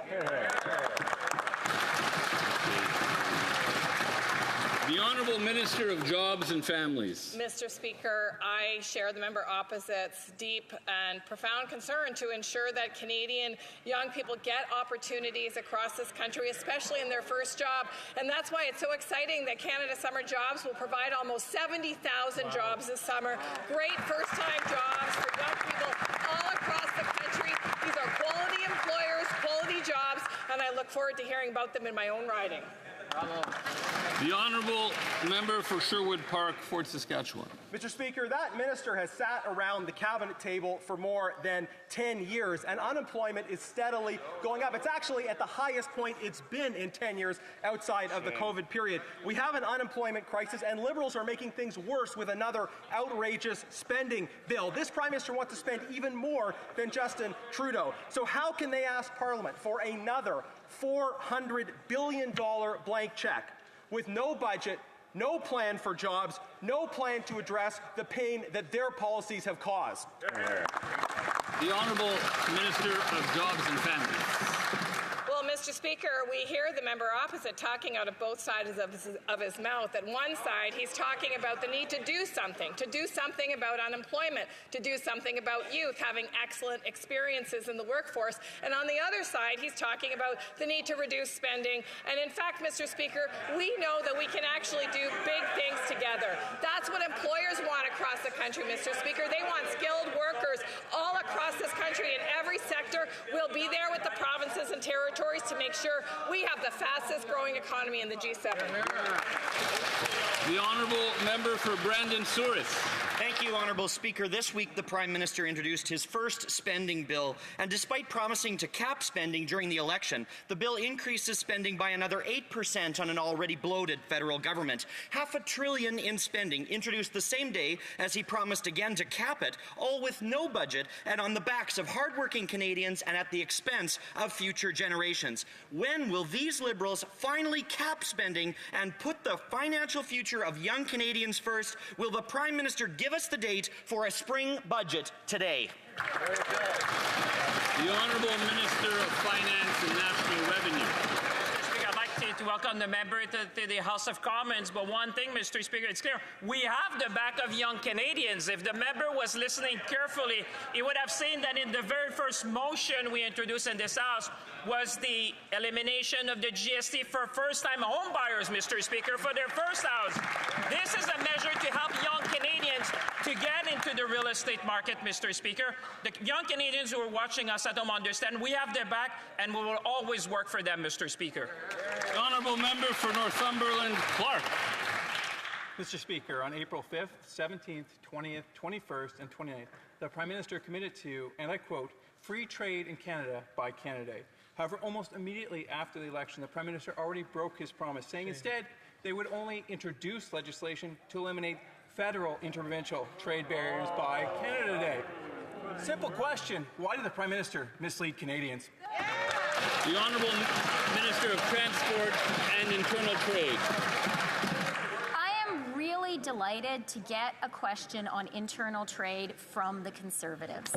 [SPEAKER 7] The Honourable Minister of Jobs and Families.
[SPEAKER 9] Mr. Speaker, I share the member opposite's deep and profound concern to ensure that Canadian young people get opportunities across this country, especially in their first job. And that's why it's so exciting that Canada Summer Jobs will provide almost 70,000 jobs this summer. Great first-time jobs for young people all across the country. These are quality employers, quality jobs, and I look forward to hearing about them in my own riding.
[SPEAKER 7] Bravo. The Honourable Member for Sherwood Park, Fort Saskatchewan.
[SPEAKER 16] Mr. Speaker, that minister has sat around the cabinet table for more than 10 years, and unemployment is steadily going up. It's actually at the highest point it's been in 10 years outside of the COVID period. We have an unemployment crisis, and Liberals are making things worse with another outrageous spending bill. This Prime Minister wants to spend even more than Justin Trudeau. So how can they ask Parliament for another $400 billion blank check with no budget, no plan for jobs, no plan to address the pain that their policies have caused?
[SPEAKER 7] The Honourable Minister of Jobs and Families.
[SPEAKER 9] Well, Mr. Mr. Speaker, we hear the member opposite talking out of both sides of his mouth. At one side, he's talking about the need to do something about unemployment, to do something about youth having excellent experiences in the workforce. And on the other side, he's talking about the need to reduce spending. And in fact, Mr. Speaker, we know that we can actually do big things together. That's what employers want across the country, Mr. Speaker. They want skilled workers all across this country in every sector. We'll be there with the provinces and territories to make sure we have the fastest growing economy in the G7.
[SPEAKER 7] The honourable member for Brandon Souris.
[SPEAKER 16] Thank you, Honourable Speaker. This week, the Prime Minister introduced his first spending bill, and despite promising to cap spending during the election, the bill increases spending by another 8% on an already bloated federal government. $500 billion in spending, introduced the same day as he promised again to cap it, all with no budget and on the backs of hardworking Canadians and at the expense of future generations. When will these Liberals finally cap spending and put the financial future of young Canadians first? Will the Prime Minister give us the date for a spring budget today?
[SPEAKER 7] The Honourable Minister of Finance and National Revenue.
[SPEAKER 26] I'd like to welcome the member to the House of Commons, but one thing, Mr. Speaker, it's clear, we have the back of young Canadians. If the member was listening carefully, he would have seen that in the very first motion we introduced in this House was the elimination of the GST for first-time home buyers, Mr. Speaker, for their first house. This is a measure to help young Canadians to get into the real estate market, Mr. Speaker. The young Canadians who are watching us at home understand we have their back and we will always work for them, Mr. Speaker.
[SPEAKER 7] The honourable member for Northumberland, Clark.
[SPEAKER 10] Mr. Speaker, on April 5th, 17th, 20th, 21st, and 29th, the Prime Minister committed to, and I quote, free trade in Canada by Canada Day. However, almost immediately after the election, the Prime Minister already broke his promise, saying instead they would only introduce legislation to eliminate federal interprovincial trade barriers by Canada Day. Simple question, why did the Prime Minister mislead Canadians?
[SPEAKER 7] The Honourable Minister of Transport and Internal Trade.
[SPEAKER 13] I am really delighted to get a question on internal trade from the Conservatives.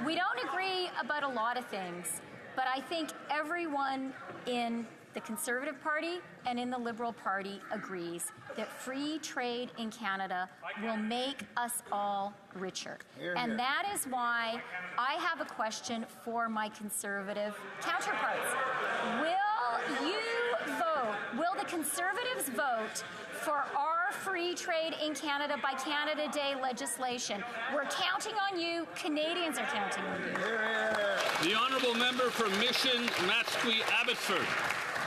[SPEAKER 13] We don't agree about a lot of things, but I think everyone in the Conservative Party and in the Liberal Party agrees that free trade in Canada will make us all richer. And that is why I have a question for my Conservative counterparts. Will the Conservatives vote for our free trade in Canada by Canada Day legislation? We're counting on you. Canadians are counting on you.
[SPEAKER 7] The honourable member for Mission, Matsqui, Abbotsford.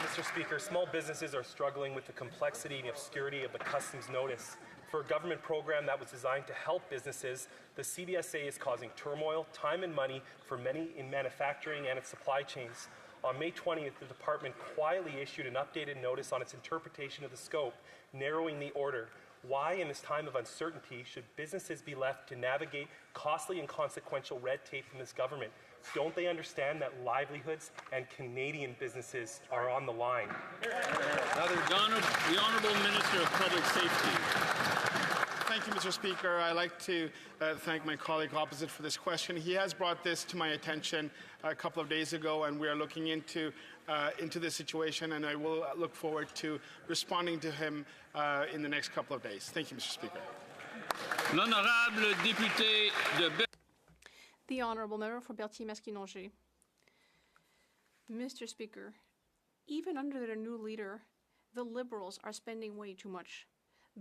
[SPEAKER 14] Mr. Speaker, small businesses are struggling with the complexity and obscurity of the customs notice. For a government program that was designed to help businesses, the CBSA is causing turmoil, time and money for many in manufacturing and its supply chains. On May 20th, the department quietly issued an updated notice on its interpretation of the scope, narrowing the order. Why, in this time of uncertainty, should businesses be left to navigate costly and consequential red tape from this government? Don't they understand that livelihoods and Canadian businesses are on the line?
[SPEAKER 7] The Honourable Minister of Public Safety.
[SPEAKER 22] Thank you, Mr. Speaker. I'd like to thank my colleague opposite for this question. He has brought this to my attention a couple of days ago, and we are looking into this situation, and I will look forward to responding to him in the next couple of days. Thank you, Mr. Speaker.
[SPEAKER 7] L'honorable député de
[SPEAKER 4] The Honourable Member for Berthier-Masquinongé. Mr. Speaker, even under their new leader, the Liberals are spending way too much.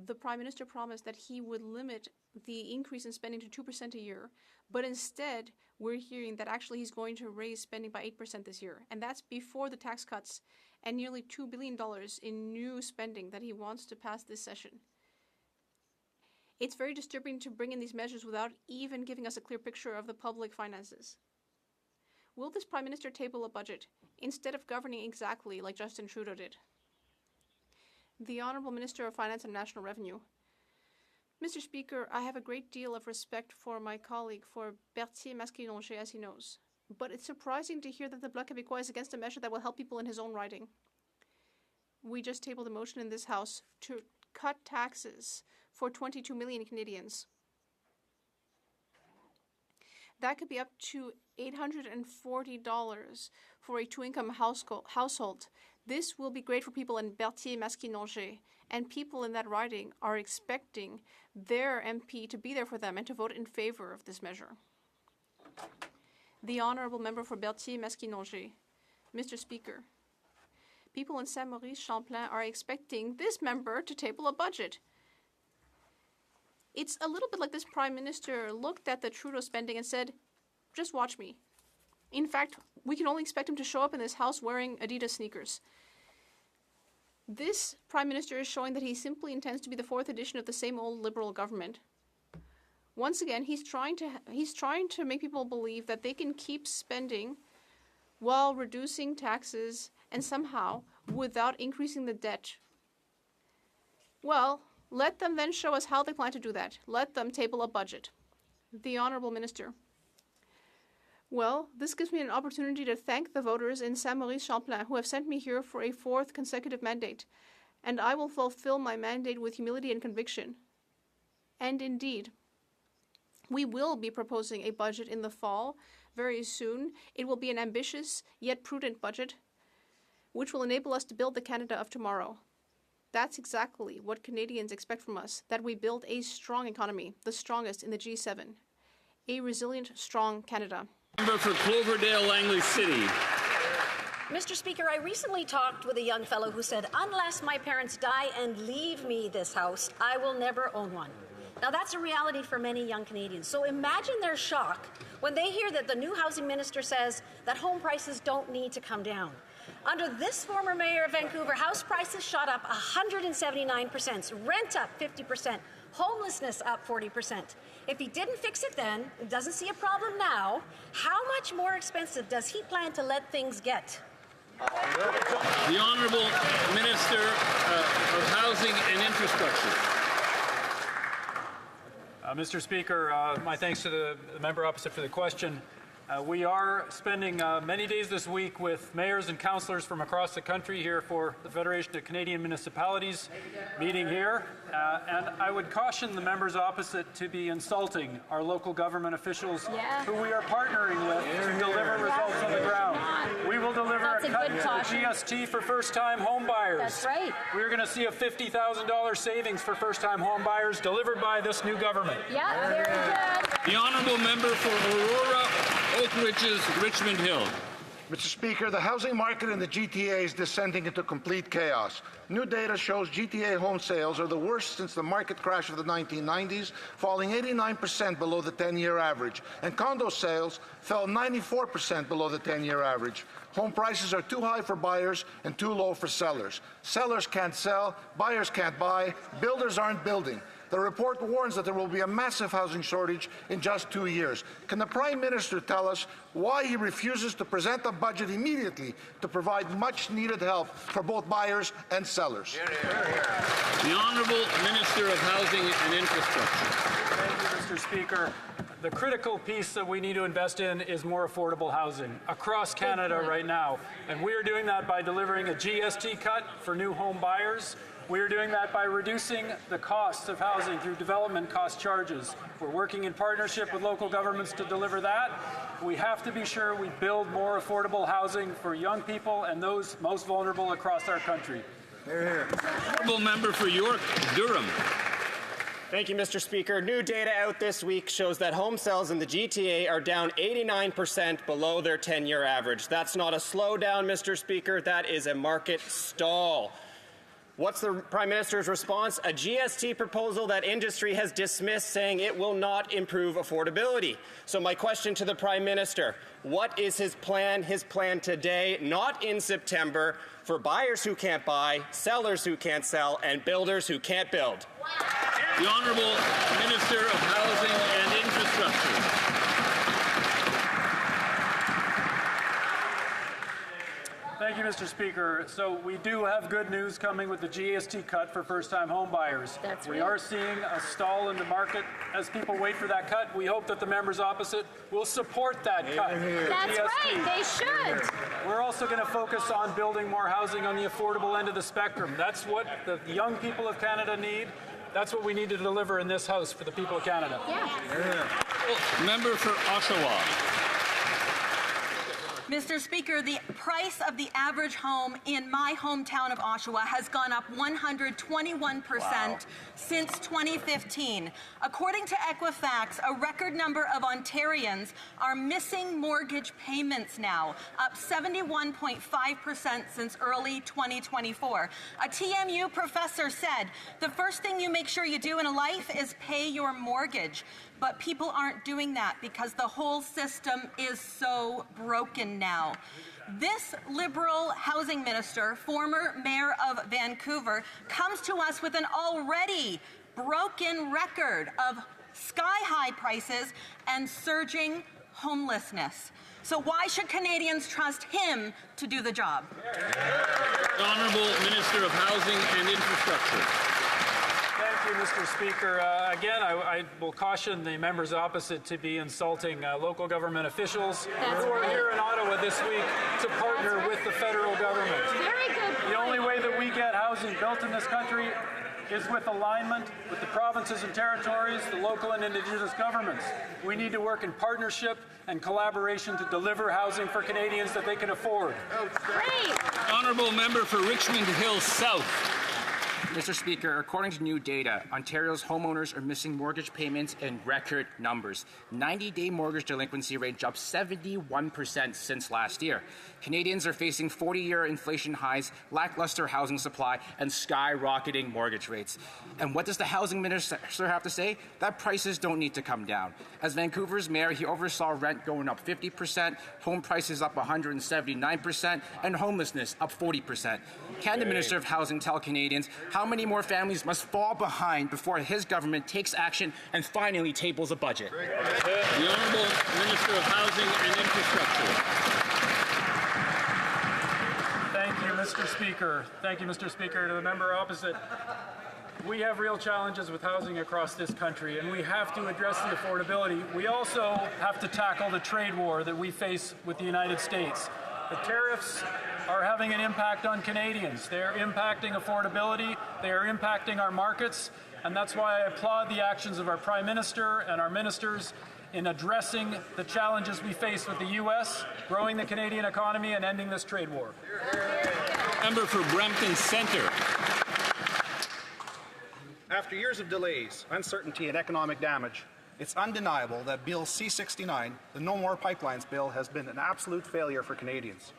[SPEAKER 4] The Prime Minister promised that he would limit the increase in spending to 2% a year, but instead we're hearing that actually he's going to raise spending by 8% this year, and that's before the tax cuts and nearly $2 billion in new spending that he wants to pass this session. It's very disturbing to bring in these measures without even giving us a clear picture of the public finances. Will this Prime Minister table a budget instead of governing exactly like Justin Trudeau did? The Honourable Minister of Finance and National Revenue. Mr. Speaker, I have a great deal of respect for my colleague, for Berthier-Masquinongé, as he knows. But it's surprising to hear that the Bloc Québécois is against a measure that will help people in his own riding. We just tabled a motion in this House to cut taxes for 22 million Canadians. That could be up to $840 for a two-income household. This will be great for people in Berthier, Masquinongé, and people in that riding are expecting their MP to be there for them and to vote in favor of this measure. The honourable member for Berthier, Masquinongé. Mr. Speaker, people in Saint-Maurice-Champlain are expecting this member to table a budget. It's a little bit like this Prime Minister looked at the Trudeau spending and said, just watch me. In fact, we can only expect him to show up in this House wearing Adidas sneakers. This Prime Minister is showing that he simply intends to be the fourth edition of the same old Liberal government. Once again, he's trying to make people believe that they can keep spending while reducing taxes and somehow without increasing the debt. Well, let them then show us how they plan to do that. Let them table a budget. The Honourable Minister. Well, this gives me an opportunity to thank the voters in Saint-Maurice-Champlain who have sent me here for a fourth consecutive mandate, and I will fulfill my mandate with humility and conviction. And indeed, we will be proposing a budget in the fall very soon. It will be an ambitious yet prudent budget, which will enable us to build the Canada of tomorrow. That's exactly what Canadians expect from us, that we build a strong economy, the strongest in the G7. A resilient, strong Canada.
[SPEAKER 7] Member for Cloverdale, Langley City.
[SPEAKER 5] Mr. Speaker, I recently talked with a young fellow who said, unless my parents die and leave me this house, I will never own one. Now, that's a reality for many young Canadians. So imagine their shock when they hear that the new housing minister says that home prices don't need to come down. Under this former mayor of Vancouver, house prices shot up 179%, rent up 50%, homelessness up 40%. If he didn't fix it then, and doesn't see a problem now, how much more expensive does he plan to let things get?
[SPEAKER 7] The Honourable Minister of Housing and Infrastructure.
[SPEAKER 12] Mr. Speaker, my thanks to the member opposite for the question. We are spending many days this week with mayors and councillors from across the country here for the Federation of Canadian Municipalities meeting here. And I would caution the members opposite to be insulting our local government officials who we are partnering with to deliver results on the ground. We will deliver a cut to the GST for first-time home buyers.
[SPEAKER 13] That's right.
[SPEAKER 12] We're going to see a $50,000 savings for first-time home buyers delivered by this new government.
[SPEAKER 13] Yeah, very good.
[SPEAKER 7] The Honourable Member for Aurora, Oak Ridges, Richmond Hill.
[SPEAKER 17] Mr. Speaker, the housing market in the GTA is descending into complete chaos. New data shows GTA home sales are the worst since the market crash of the 1990s, falling 89% below the 10-year average, and condo sales fell 94% below the 10-year average. Home prices are too high for buyers and too low for sellers. Sellers can't sell, buyers can't buy, builders aren't building. The report warns that there will be a massive housing shortage in just 2 years. Can the Prime Minister tell us why he refuses to present a budget immediately to provide much-needed help for both buyers and sellers?
[SPEAKER 7] The Honourable Minister of Housing and Infrastructure.
[SPEAKER 12] Thank you, Mr. Speaker. The critical piece that we need to invest in is more affordable housing across Canada right now. And we are doing that by delivering a GST cut for new home buyers. We are doing that by reducing the costs of housing through development cost charges. We're working in partnership with local governments to deliver that. We have to be sure we build more affordable housing for young people and those most vulnerable across our country.
[SPEAKER 7] Honourable Member for York, Durham.
[SPEAKER 18] Thank you, Mr. Speaker. New data out this week shows that home sales in the GTA are down 89% below their 10-year average. That's not a slowdown, Mr. Speaker. That is a market stall. What's the Prime Minister's response? A GST proposal that industry has dismissed, saying it will not improve affordability. So my question to the Prime Minister, what is his plan today, not in September, for buyers who can't buy, sellers who can't sell, and builders who can't build?
[SPEAKER 7] The Honourable Minister of Housing and Infrastructure.
[SPEAKER 12] Thank you, Mr. Speaker. So we do have good news coming with the GST cut for first-time home buyers. We are seeing a stall in the market as people wait for that cut. We hope that the members opposite will support that cut.
[SPEAKER 13] That's right, they should.
[SPEAKER 12] We're also going to focus on building more housing on the affordable end of the spectrum. That's what the young people of Canada need. That's what we need to deliver in this House for the people of Canada.
[SPEAKER 13] Yeah.
[SPEAKER 7] Member for Oshawa.
[SPEAKER 1] Mr. Speaker, the price of the average home in my hometown of Oshawa has gone up 121% since 2015. According to Equifax, a record number of Ontarians are missing mortgage payments now, up 71.5% since early 2024. A TMU professor said, the first thing you make sure you do in life is pay your mortgage. But people aren't doing that because the whole system is so broken now. This Liberal housing minister, former mayor of Vancouver, comes to us with an already broken record of sky-high prices and surging homelessness. So why should Canadians trust him to do the job?
[SPEAKER 7] The Honourable Minister of Housing and Infrastructure.
[SPEAKER 3] Thank you, Mr. Speaker. Again, I will caution the members opposite to be insulting local government officials who are here in Ottawa this week to partner with the federal government.
[SPEAKER 13] Very good point.
[SPEAKER 3] The only way that we get housing built in this country is with alignment with the provinces and territories, the local and Indigenous governments. We need to work in partnership and collaboration to deliver housing for Canadians that they can afford.
[SPEAKER 13] Great.
[SPEAKER 7] Honourable Member for Richmond Hill South.
[SPEAKER 6] Mr. Speaker, according to new data, Ontario's homeowners are missing mortgage payments in record numbers. 90-day mortgage delinquency rate jumped 71% since last year. Canadians are facing 40-year inflation highs, lackluster housing supply, and skyrocketing mortgage rates. And what does the housing minister have to say? That prices don't need to come down. As Vancouver's mayor, he oversaw rent going up 50%, home prices up 179%, and homelessness up 40%. Can the Minister of Housing tell Canadians how many more families must fall behind before his government takes action and finally tables a budget?
[SPEAKER 7] The Honourable Minister of Housing and Infrastructure.
[SPEAKER 3] Thank you, Mr. Speaker. Thank you, Mr. Speaker. To the member opposite, we have real challenges with housing across this country, and we have to address the affordability. We also have to tackle the trade war that we face with the United States. The tariffs are having an impact on Canadians. They are impacting affordability. They are impacting our markets. And that's why I applaud the actions of our Prime Minister and our ministers in addressing the challenges we face with the U.S., growing the Canadian economy, and ending this trade war.
[SPEAKER 7] Member for Brampton Centre.
[SPEAKER 23] After years of delays, uncertainty, and economic damage, it's undeniable that Bill C-69, the No More Pipelines bill, has been an absolute failure for Canadians.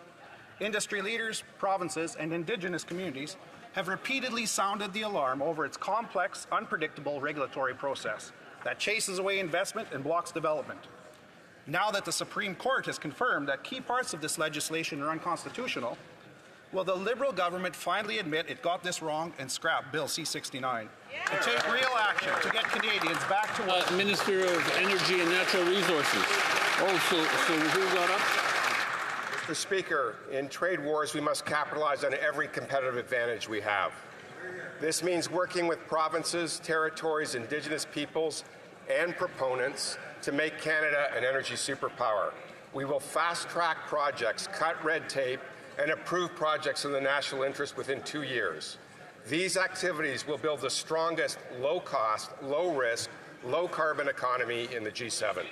[SPEAKER 23] Industry leaders, provinces, and Indigenous communities have repeatedly sounded the alarm over its complex, unpredictable regulatory process that chases away investment and blocks development. Now that the Supreme Court has confirmed that key parts of this legislation are unconstitutional, will the Liberal government finally admit it got this wrong and scrap Bill C-69 and take real action to get Canadians back to work?
[SPEAKER 7] Minister of Energy and Natural Resources. Oh, so who got up?
[SPEAKER 24] Mr. Speaker, in trade wars, we must capitalize on every competitive advantage we have. This means working with provinces, territories, Indigenous peoples, and proponents to make Canada an energy superpower. We will fast-track projects, cut red tape, and approve projects in the national interest within 2 years. These activities will build the strongest low-cost, low-risk, low-carbon economy in the G7.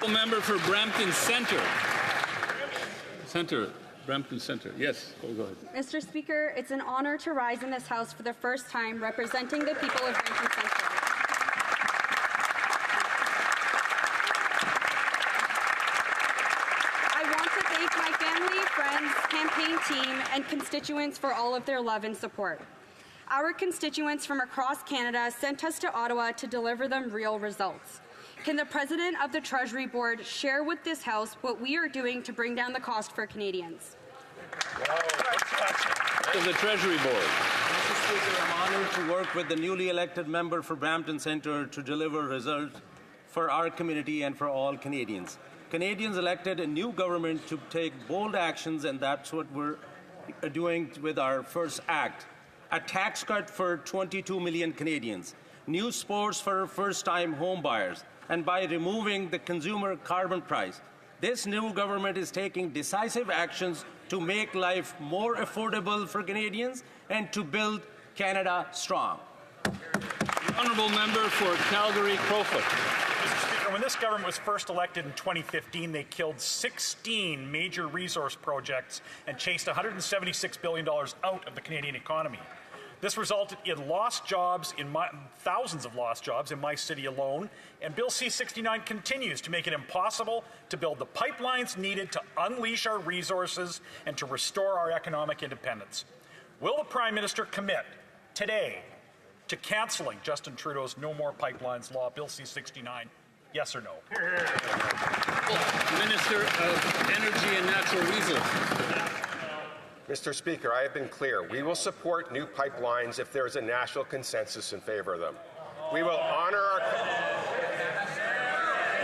[SPEAKER 7] Member for Brampton Centre. Brampton Centre. Yes, go ahead.
[SPEAKER 25] Mr. Speaker, it's an honor to rise in this House for the first time representing the people of Brampton Centre. My family, friends, campaign team, and constituents for all of their love and support. Our constituents from across Canada sent us to Ottawa to deliver them real results. Can the President of the Treasury Board share with this House what we are doing to bring down the cost for Canadians?
[SPEAKER 7] To the Treasury Board.
[SPEAKER 27] Mr. Speaker, I'm honored to work with the newly elected member for Brampton Centre to deliver results for our community and for all Canadians. Canadians elected a new government to take bold actions, and that's what we're doing with our first act. A tax cut for 22 million Canadians, new sports for first-time home buyers, and by removing the consumer carbon price. This new government is taking decisive actions to make life more affordable for Canadians and to build Canada strong.
[SPEAKER 7] Honourable Member for Calgary-Crowfoot.
[SPEAKER 2] Speaker, when this government was first elected in 2015, they killed 16 major resource projects and chased $176 billion out of the Canadian economy. This resulted in lost jobs, thousands of lost jobs in my city alone, and Bill C-69 continues to make it impossible to build the pipelines needed to unleash our resources and to restore our economic independence. Will the Prime Minister commit today to cancelling Justin Trudeau's No More Pipelines law, Bill C-69? Yes or no?
[SPEAKER 7] Minister of Energy and Natural Resources.
[SPEAKER 24] Mr. Speaker, I have been clear. We will support new pipelines if there is a national consensus in favor of them. We will honor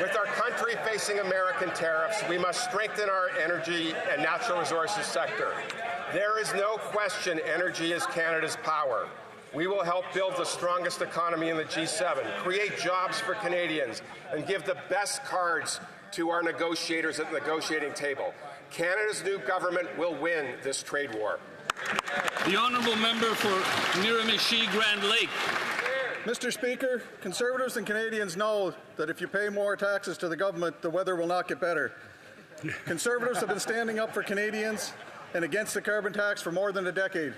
[SPEAKER 24] with our country facing American tariffs, we must strengthen our energy and natural resources sector. There is no question energy is Canada's power. We will help build the strongest economy in the G7, create jobs for Canadians, and give the best cards to our negotiators at the negotiating table. Canada's new government will win this trade war.
[SPEAKER 7] The honourable member for Miramichi Grand Lake.
[SPEAKER 23] Mr. Speaker, Conservatives and Canadians know that if you pay more taxes to the government, the weather will not get better. Conservatives have been standing up for Canadians and against the carbon tax for more than a decade.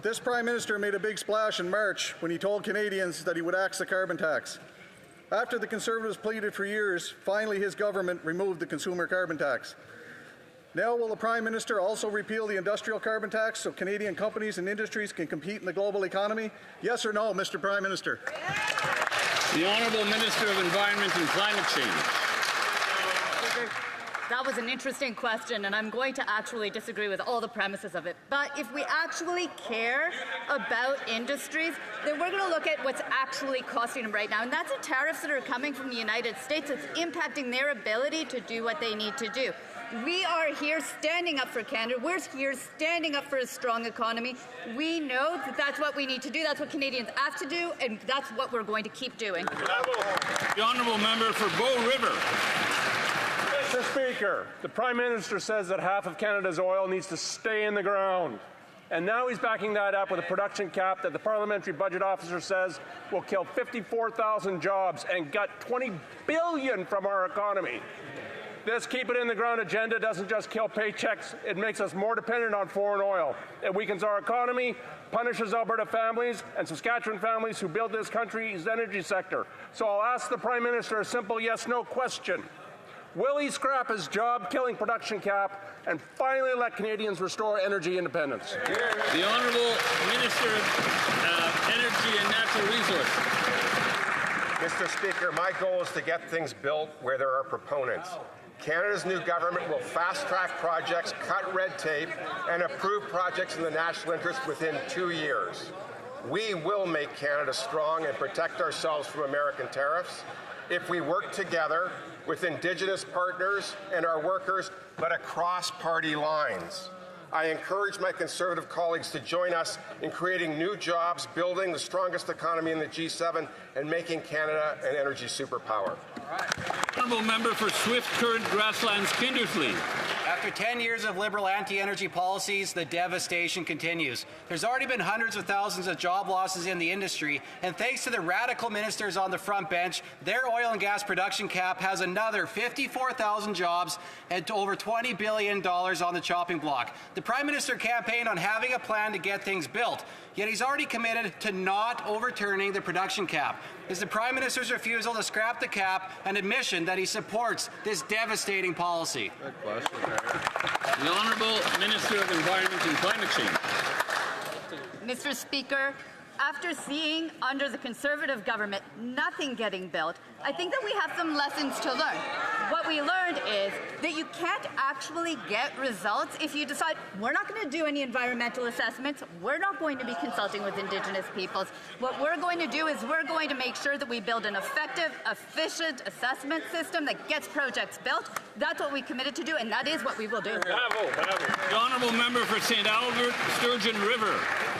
[SPEAKER 23] This Prime Minister made a big splash in March when he told Canadians that he would axe the carbon tax. After the Conservatives pleaded for years, finally his government removed the consumer carbon tax. Now will the Prime Minister also repeal the industrial carbon tax so Canadian companies and industries can compete in the global economy? Yes or no, Mr. Prime Minister?
[SPEAKER 7] The Honourable Minister of Environment and Climate Change.
[SPEAKER 8] That was an interesting question, and I'm going to actually disagree with all the premises of it. But if we actually care about industries, then we're going to look at what's actually costing them right now. And that's the tariffs that are coming from the United States. It's impacting their ability to do what they need to do. We are here standing up for Canada. We're here standing up for a strong economy. We know that that's what we need to do. That's what Canadians have to do, and that's what we're going to keep doing.
[SPEAKER 7] The honourable member for Bow River.
[SPEAKER 11] Mr. Speaker, the Prime Minister says that half of Canada's oil needs to stay in the ground. And now he's backing that up with a production cap that the Parliamentary Budget Officer says will kill 54,000 jobs and gut $20 billion from our economy. This keep it in the ground agenda doesn't just kill paychecks, it makes us more dependent on foreign oil. It weakens our economy, punishes Alberta families and Saskatchewan families who build this country's energy sector. So I'll ask the Prime Minister a simple yes-no question. Will he scrap his job-killing production cap and finally let Canadians restore energy independence?
[SPEAKER 7] The Honourable Minister of Energy and Natural Resources.
[SPEAKER 24] Mr. Speaker, my goal is to get things built where there are proponents. Canada's new government will fast-track projects, cut red tape, and approve projects in the national interest within 2 years. We will make Canada strong and protect ourselves from American tariffs if we work together with Indigenous partners and our workers, but across party lines. I encourage my Conservative colleagues to join us in creating new jobs, building the strongest economy in the G7, and making Canada an energy superpower.
[SPEAKER 7] Honourable member for Swift Current Grasslands Kindersley.
[SPEAKER 15] After 10 years of Liberal anti-energy policies, the devastation continues. There's already been hundreds of thousands of job losses in the industry, and thanks to the radical ministers on the front bench, their oil and gas production cap has another 54,000 jobs and over $20 billion on the chopping block. The Prime Minister campaigned on having a plan to get things built, yet he's already committed to not overturning the production cap. Is the Prime Minister's refusal to scrap the cap an admission that he supports this devastating policy?
[SPEAKER 7] Good question. The Honourable Minister of Environment and Climate Change.
[SPEAKER 8] Mr. Speaker, after seeing under the Conservative government nothing getting built, I think that we have some lessons to learn. What we learned is that you can't actually get results if you decide we're not going to do any environmental assessments, we're not going to be consulting with Indigenous peoples. What we're going to do is we're going to make sure that we build an effective, efficient assessment system that gets projects built. That's what we committed to do, and that is what we will do.
[SPEAKER 7] Bravo, bravo. The honourable member for St. Albert, Sturgeon River.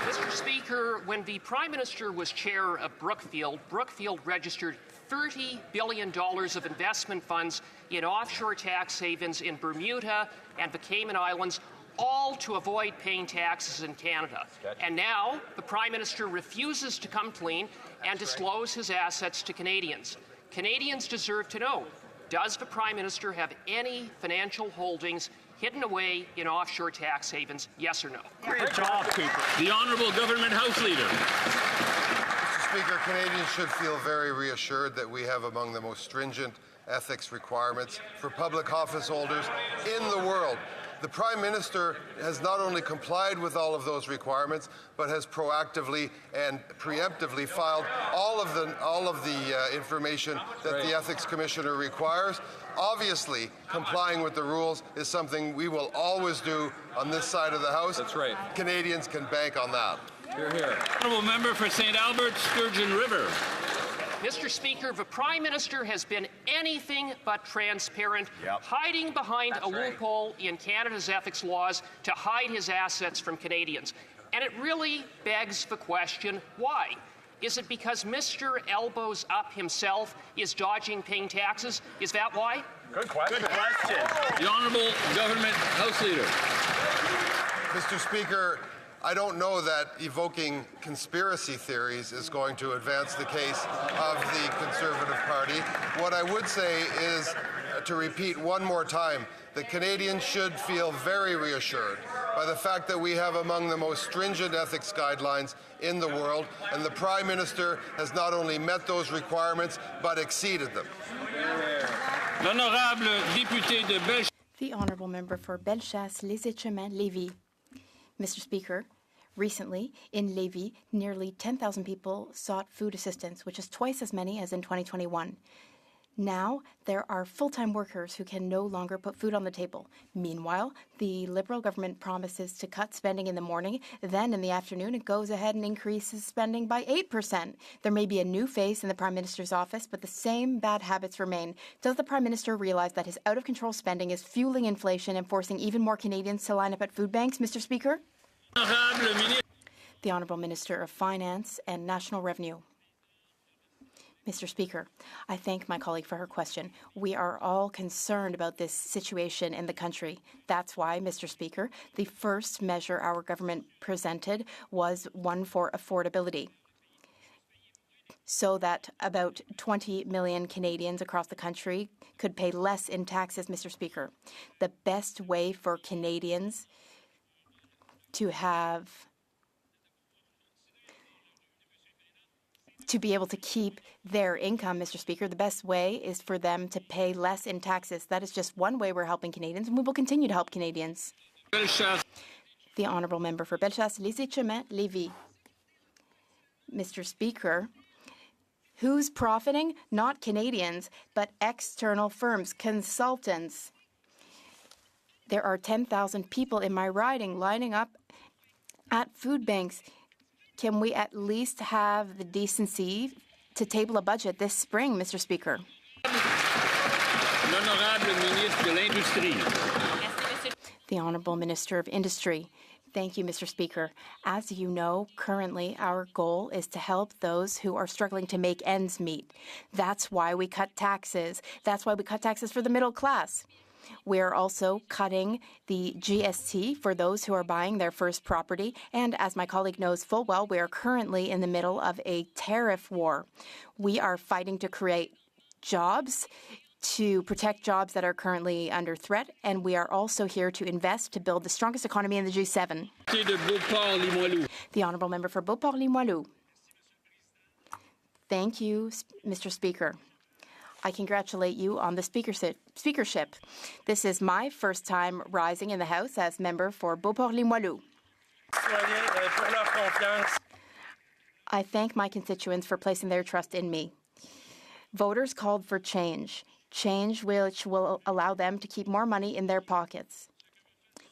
[SPEAKER 19] Mr. Speaker, when the Prime Minister was chair of Brookfield, Brookfield registered $30 billion of investment funds in offshore tax havens in Bermuda and the Cayman Islands, all to avoid paying taxes in Canada. And now the Prime Minister refuses to come clean and disclose his assets to Canadians. Canadians deserve to know, does the Prime Minister have any financial holdings hidden away in offshore tax havens, yes or no?
[SPEAKER 12] Great job, Cooper.
[SPEAKER 7] The Honourable Government House Leader.
[SPEAKER 24] Mr. Speaker, Canadians should feel very reassured that we have among the most stringent ethics requirements for public office holders in the world. The Prime Minister has not only complied with all of those requirements, but has proactively and preemptively filed all of the information that the Ethics Commissioner requires. Obviously, complying with the rules is something we will always do on this side of the House.
[SPEAKER 27] That's right.
[SPEAKER 24] Canadians can bank on that.
[SPEAKER 27] Hear, hear.
[SPEAKER 7] Honourable Member for St. Albert, Sturgeon River.
[SPEAKER 19] Mr. Speaker, the Prime Minister has been anything but transparent, hiding behind a loophole in Canada's ethics laws to hide his assets from Canadians. And it really begs the question, why? Is it because Mr. Elbows Up himself is dodging paying taxes? Is that why?
[SPEAKER 12] Good question. Good question.
[SPEAKER 7] The Honourable Government House Leader.
[SPEAKER 24] Mr. Speaker, I don't know that evoking conspiracy theories is going to advance the case of the Conservative Party. What I would say is, to repeat one more time, that Canadians should feel very reassured by the fact that we have among the most stringent ethics guidelines in the world, and the Prime Minister has not only met those requirements, but exceeded them.
[SPEAKER 7] L'honorable député de Bellechasse.
[SPEAKER 9] The Honourable Member for Bellechasse, Les Etchemins, Lévis. Mr. Speaker, recently in Lévis, nearly 10,000 people sought food assistance, which is twice as many as in 2021. Now, there are full-time workers who can no longer put food on the table. Meanwhile, the Liberal government promises to cut spending in the morning. Then, in the afternoon, it goes ahead and increases spending by 8%. There may be a new face in the Prime Minister's office, but the same bad habits remain. Does the Prime Minister realize that his out-of-control spending is fueling inflation and forcing even more Canadians to line up at food banks, Mr. Speaker? The Honourable Minister of Finance and National Revenue. Mr. Speaker, I thank my colleague for her question. We are all concerned about this situation in the country. That's why, Mr. Speaker, the first measure our government presented was one for affordability, so that about 20 million Canadians across the country could pay less in taxes, Mr. Speaker. The best way for Canadians to be able to keep their income, Mr. Speaker, the best way is for them to pay less in taxes. That is just one way we're helping Canadians, and we will continue to help Canadians.
[SPEAKER 7] Bellechasse.
[SPEAKER 9] The Honourable Member for Bellechasse, Les Etchemins, Lévis. Mr. Speaker, who's profiting? Not Canadians, but external firms, consultants. There are 10,000 people in my riding lining up at food banks. Can we at least have the decency to table a budget this spring, Mr. Speaker?
[SPEAKER 7] L'Honorable Ministre de l'Industrie.
[SPEAKER 9] The Honourable Minister of Industry. Thank you, Mr. Speaker. As you know, currently our goal is to help those who are struggling to make ends meet. That's why we cut taxes. That's why we cut taxes for the middle class. We are also cutting the GST for those who are buying their first property. And as my colleague knows full well, we are currently in the middle of a tariff war. We are fighting to create jobs, to protect jobs that are currently under threat, and we are also here to invest to build the strongest economy in the G7. The Honourable Member for Beauport-Limoilou. Thank you, Mr. Speaker. I congratulate you on the speakership. This is my first time rising in the House as member for Beauport-Limoilou. I thank my constituents for placing their trust in me. Voters called for change which will allow them to keep more money in their pockets.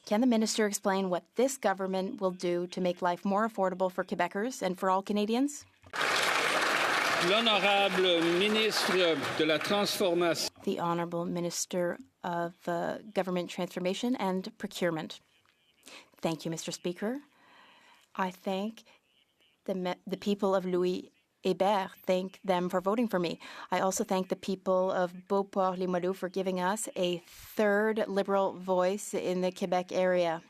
[SPEAKER 9] Can the minister explain what this government will do to make life more affordable for Quebecers and for all Canadians?
[SPEAKER 7] L'Honorable Ministre de la Transformation.
[SPEAKER 9] The Honourable Minister of Government Transformation and Procurement. Thank you, Mr. Speaker. I thank the people of Louis Hébert. Thank them for voting for me. I also thank the people of Beauport-Limoilou for giving us a third Liberal voice in the Quebec area.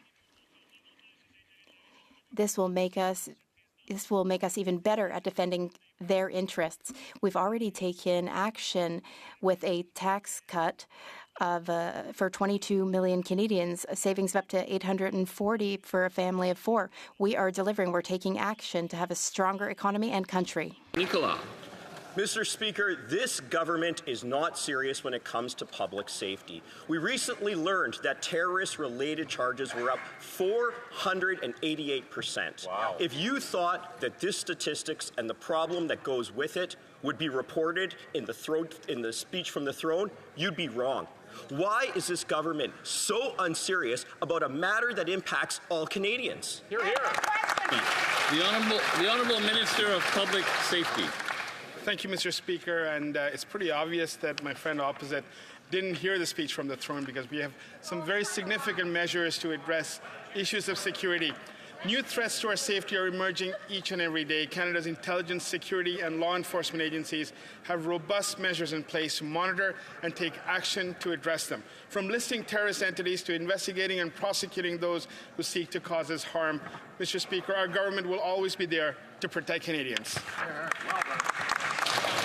[SPEAKER 9] This will make us this will make us even better at defending their interests. We've already taken action with a tax cut for 22 million Canadians, savings up to $840 for a family of 4. We are delivering. We're taking action to have a stronger economy and country.
[SPEAKER 7] Nicola.
[SPEAKER 10] Mr. Speaker, this government is not serious when it comes to public safety. We recently learned that terrorist-related charges were up 488%.
[SPEAKER 27] Wow.
[SPEAKER 10] If you thought that this statistics and the problem that goes with it would be reported in the speech from the throne, you'd be wrong. Why is this government so unserious about a matter that impacts all Canadians?
[SPEAKER 7] Hear, hear. The Honourable Minister of Public Safety.
[SPEAKER 14] Thank you, Mr. Speaker. And it's pretty obvious that my friend opposite didn't hear the speech from the throne, because we have some very significant measures to address issues of security. New threats to our safety are emerging each and every day. Canada's intelligence, security and law enforcement agencies have robust measures in place to monitor and take action to address them. From listing terrorist entities to investigating and prosecuting those who seek to cause us harm. Mr. Speaker, our government will always be there to protect Canadians.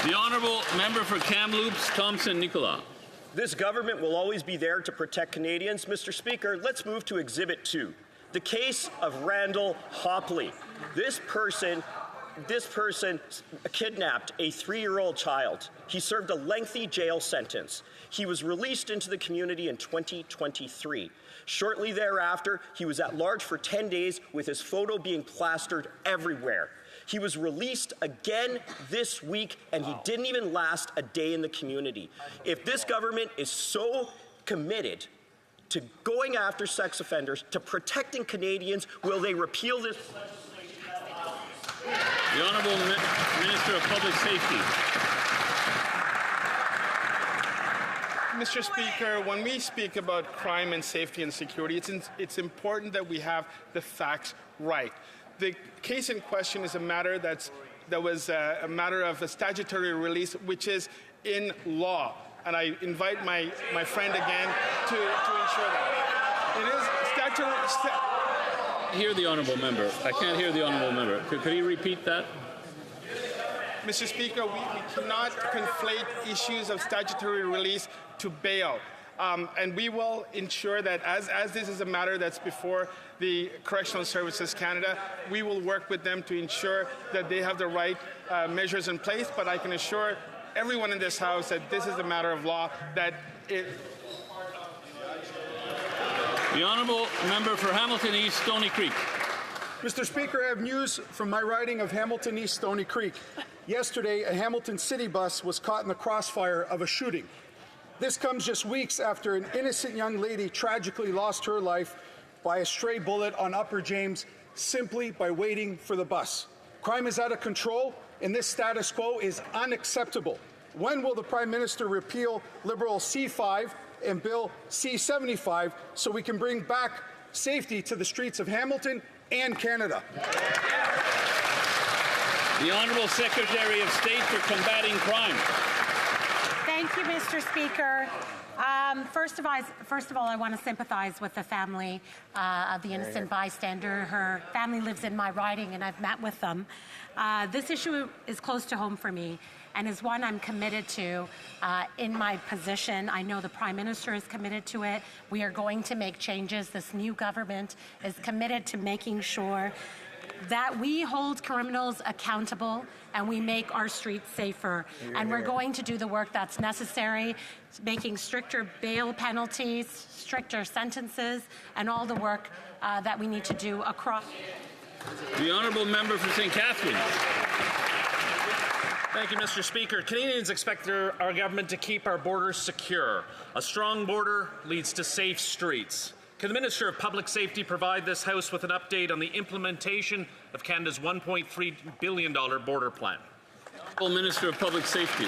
[SPEAKER 7] The Honourable Member for Kamloops, Thompson Nicola.
[SPEAKER 10] This government will always be there to protect Canadians. Mr. Speaker, let's move to Exhibit 2. The case of Randall Hopley. This person kidnapped a 3-year-old child. He served a lengthy jail sentence. He was released into the community in 2023. Shortly thereafter, he was at large for 10 days with his photo being plastered everywhere. He was released again this week, and he didn't even last a day in the community. If this government is so committed to going after sex offenders, to protecting Canadians, will they repeal this?
[SPEAKER 7] The Honourable Minister of Public Safety.
[SPEAKER 14] Mr. Speaker, when we speak about crime and safety and security, it's important that we have the facts right. The case in question is a matter that was a matter of a statutory release, which is in law. And I invite my friend again to ensure that. It is statutory.
[SPEAKER 7] Hear the Honourable Member. I can't hear the Honourable Member. Could he repeat that?
[SPEAKER 14] Mr. Speaker, we cannot conflate issues of statutory release to bail. And we will ensure that as this is a matter that's before the Correctional Services Canada, we will work with them to ensure that they have the right measures in place. But I can assure everyone in this House that this is a matter of law, that it...
[SPEAKER 7] The Honourable Member for Hamilton East, Stoney Creek.
[SPEAKER 16] Mr. Speaker, I have news from my riding of Hamilton East, Stoney Creek. Yesterday, a Hamilton City bus was caught in the crossfire of a shooting. This comes just weeks after an innocent young lady tragically lost her life by a stray bullet on Upper James simply by waiting for the bus. Crime is out of control, and this status quo is unacceptable. When will the Prime Minister repeal Liberal C5 and Bill C75 so we can bring back safety to the streets of Hamilton and Canada?
[SPEAKER 7] The Honourable Secretary of State for Combating Crime.
[SPEAKER 20] Thank you, Mr. Speaker. First of all, I want to sympathize with the family of the innocent bystander. Her family lives in my riding, and I've met with them. This issue is close to home for me and is one I'm committed to in my position. I know the Prime Minister is committed to it. We are going to make changes. This new government is committed to making sure that we hold criminals accountable and we make our streets safer. And we're going to do the work that's necessary, making stricter bail penalties, stricter sentences, and all the work that we need to do across.
[SPEAKER 7] The Honourable Member for St. Catharines.
[SPEAKER 21] Thank you, Mr. Speaker. Canadians expect our government to keep our borders secure. A strong border leads to safe streets. Can the Minister of Public Safety provide this House with an update on the implementation of Canada's $1.3 billion border plan?
[SPEAKER 7] Minister of Public Safety.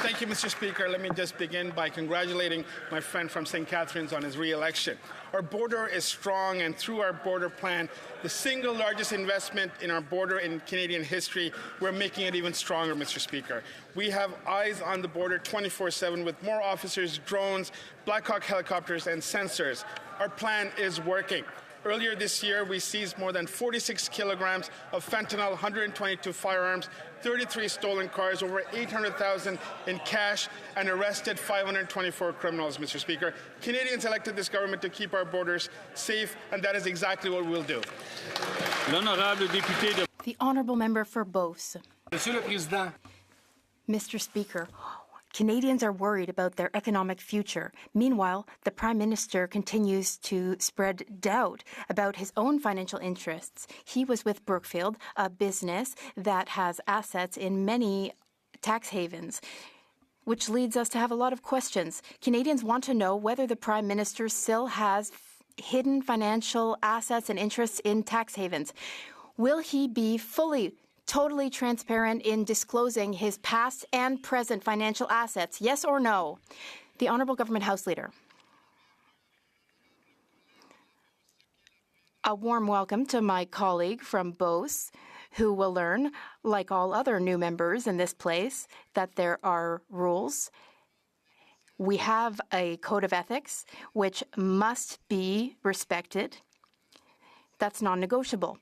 [SPEAKER 14] Thank you, Mr. Speaker. Let me just begin by congratulating my friend from St. Catharines on his re-election. Our border is strong, and through our border plan, the single largest investment in our border in Canadian history, we're making it even stronger, Mr. Speaker. We have eyes on the border 24/7 with more officers, drones, Black Hawk helicopters, and sensors. Our plan is working. Earlier this year, we seized more than 46 kilograms of fentanyl, 122 firearms, 33 stolen cars, over 800,000 in cash, and arrested 524 criminals, Mr. Speaker. Canadians elected this government to keep our borders safe, and that is exactly what we'll do.
[SPEAKER 9] The honourable member for Beauce. Mr. Speaker, Canadians are worried about their economic future. Meanwhile, the Prime Minister continues to spread doubt about his own financial interests. He was with Brookfield, a business that has assets in many tax havens, which leads us to have a lot of questions. Canadians want to know whether the Prime Minister still has hidden financial assets and interests in tax havens. Will he be totally transparent in disclosing his past and present financial assets, yes or no? The Honourable Government House Leader. A warm welcome to my colleague from Beauce, who will learn, like all other new members in this place, that there are rules. We have a code of ethics which must be respected. That's non-negotiable.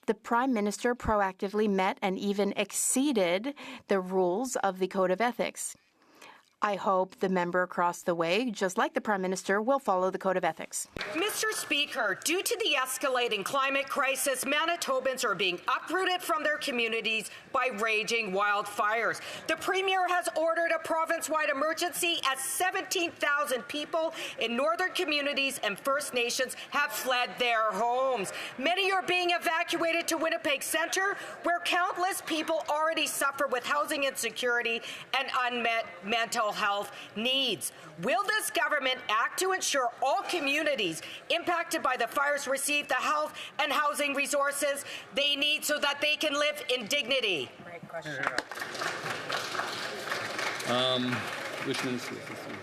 [SPEAKER 9] The Prime Minister proactively met and even exceeded the rules of the Code of Ethics. I hope the member across the way, just like the Prime Minister, will follow the Code of Ethics.
[SPEAKER 1] Mr. Speaker, due to the escalating climate crisis, Manitobans are being uprooted from their communities by raging wildfires. The Premier has ordered a province-wide emergency as 17,000 people in northern communities and First Nations have fled their homes. Many are being evacuated to Winnipeg Centre, where countless people already suffer with housing insecurity and unmet mental health needs. Will this government act to ensure all communities impacted by the fires receive the health and housing resources they need so that they can live in dignity?
[SPEAKER 4] Great question. Which minister is this one?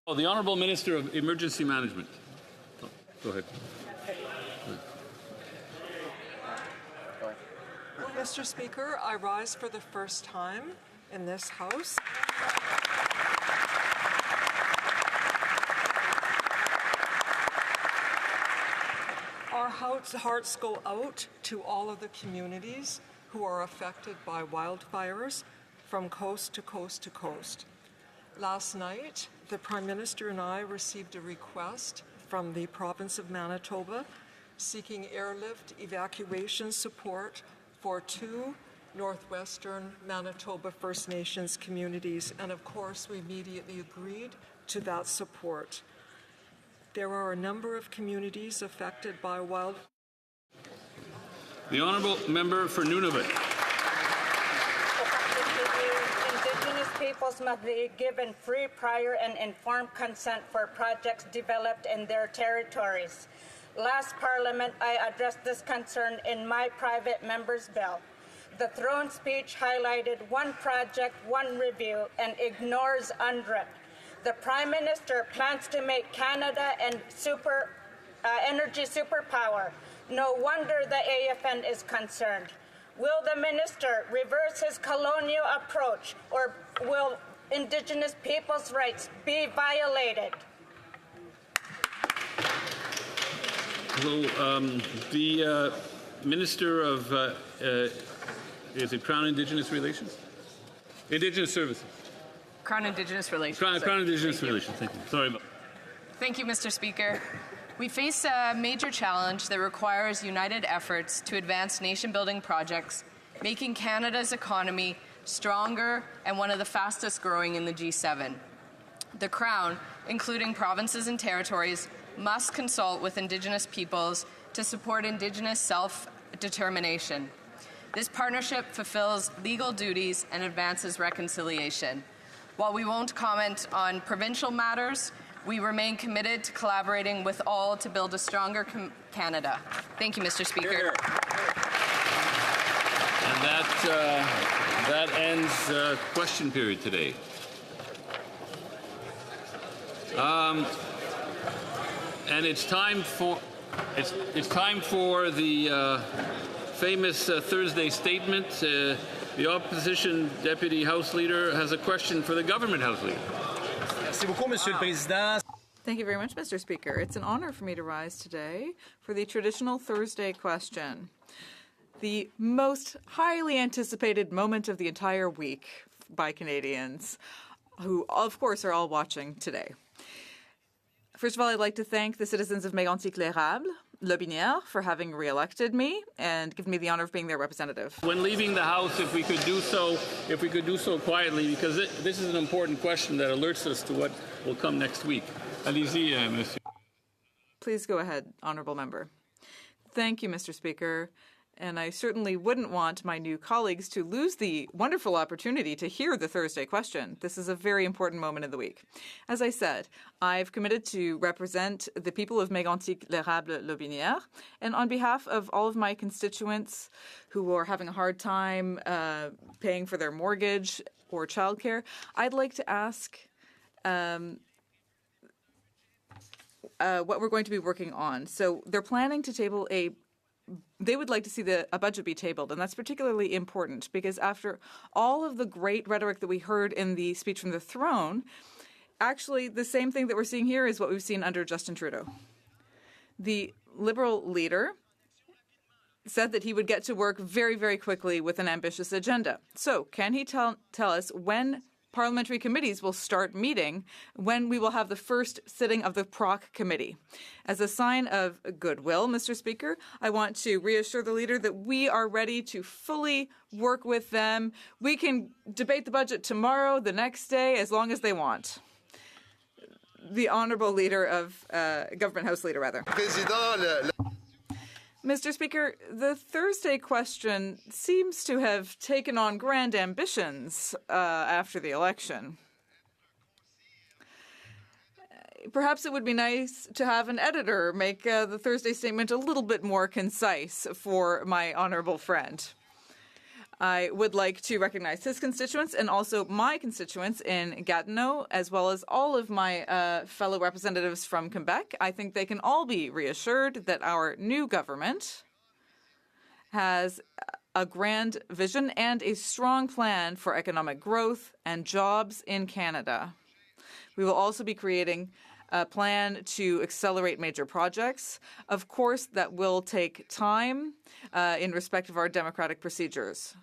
[SPEAKER 4] Oh, the Honourable Minister of Emergency Management. Oh, go ahead.
[SPEAKER 5] Mr. Speaker, I rise for the first time in this House. Our hearts go out to all of the communities who are affected by wildfires from coast to coast to coast. Last night, the Prime Minister and I received a request from the province of Manitoba seeking airlift evacuation support for 2 northwestern Manitoba First Nations communities, and of course we immediately agreed to that support. There are a number of communities affected by wildfires.
[SPEAKER 4] The Honourable Member for Nunavut.
[SPEAKER 17] Indigenous peoples must be given free, prior and informed consent for projects developed in their territories. Last Parliament, I addressed this concern in my private member's bill. The throne speech highlighted one project, one review, and ignores UNDRIP. The Prime Minister plans to make Canada an energy superpower. No wonder the AFN is concerned. Will the Minister reverse his colonial approach, or will Indigenous people's rights be violated?
[SPEAKER 4] Hello, the Minister of, is it Crown Indigenous Relations? Indigenous Services.
[SPEAKER 18] Crown Indigenous Relations.
[SPEAKER 4] Crown Indigenous Relations, thank you. Sorry about
[SPEAKER 18] Thank you, Mr. Speaker. We face a major challenge that requires united efforts to advance nation-building projects, making Canada's economy stronger and one of the fastest growing in the G7. The Crown, including provinces and territories, must consult with Indigenous peoples to support Indigenous self-determination. This partnership fulfills legal duties and advances reconciliation. While we won't comment on provincial matters, we remain committed to collaborating with all to build a stronger Canada. Thank you, Mr. Speaker.
[SPEAKER 4] And that ends question period today. And it's time for the famous Thursday statement. The opposition deputy House Leader has a question for the government House Leader.
[SPEAKER 2] Merci beaucoup, Monsieur le Président.
[SPEAKER 3] Thank you very much, Mr. Speaker. It's an honor for me to rise today for the traditional Thursday question, the most highly anticipated moment of the entire week by Canadians, who, of course, are all watching today. First of all, I'd like to thank the citizens of Mégantic-L'Érable-Lotbinière for having re-elected me and given me the honor of being their representative.
[SPEAKER 4] When leaving the House, if we could do so quietly, because this is an important question that alerts us to what will come next week. Allez-y, monsieur.
[SPEAKER 3] Please go ahead, honourable member. Thank you, Mr. Speaker. And I certainly wouldn't want my new colleagues to lose the wonderful opportunity to hear the Thursday question. This is a very important moment of the week. As I said, I've committed to represent the people of Mégantic-L'Érable-Lotbinière, and on behalf of all of my constituents who are having a hard time paying for their mortgage or childcare, I'd like to ask what we're going to be working on. So they're planning to table they would like to see a budget be tabled, and that's particularly important because after all of the great rhetoric that we heard in the speech from the throne, actually the same thing that we're seeing here is what we've seen under Justin Trudeau. The Liberal leader said that he would get to work very, very quickly with an ambitious agenda. So can he tell us when parliamentary committees will start meeting, when we will have the first sitting of the PROC committee? As a sign of goodwill, Mr. Speaker, I want to reassure the leader that we are ready to fully work with them. We can debate the budget tomorrow, the next day, as long as they want. The honourable leader of Government House Leader, rather. Mr. Speaker, the Thursday question seems to have taken on grand ambitions after the election. Perhaps it would be nice to have an editor make the Thursday statement a little bit more concise for my honourable friend. I would like to recognize his constituents and also my constituents in Gatineau, as well as all of my fellow representatives from Quebec. I think they can all be reassured that our new government has a grand vision and a strong plan for economic growth and jobs in Canada. We will also be creating a plan to accelerate major projects. Of course, that will take time in respect of our democratic procedures.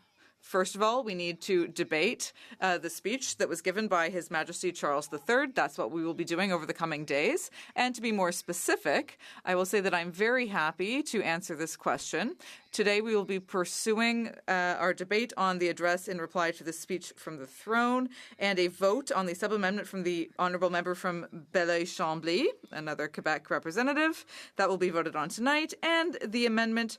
[SPEAKER 3] First of all, we need to debate the speech that was given by His Majesty Charles III. That's what we will be doing over the coming days. And to be more specific, I will say that I'm very happy to answer this question. Today, we will be pursuing our debate on the address in reply to the speech from the throne and a vote on the sub-amendment from the honourable member from Belleuil-Chambly, another Quebec representative. That will be voted on tonight. And the amendment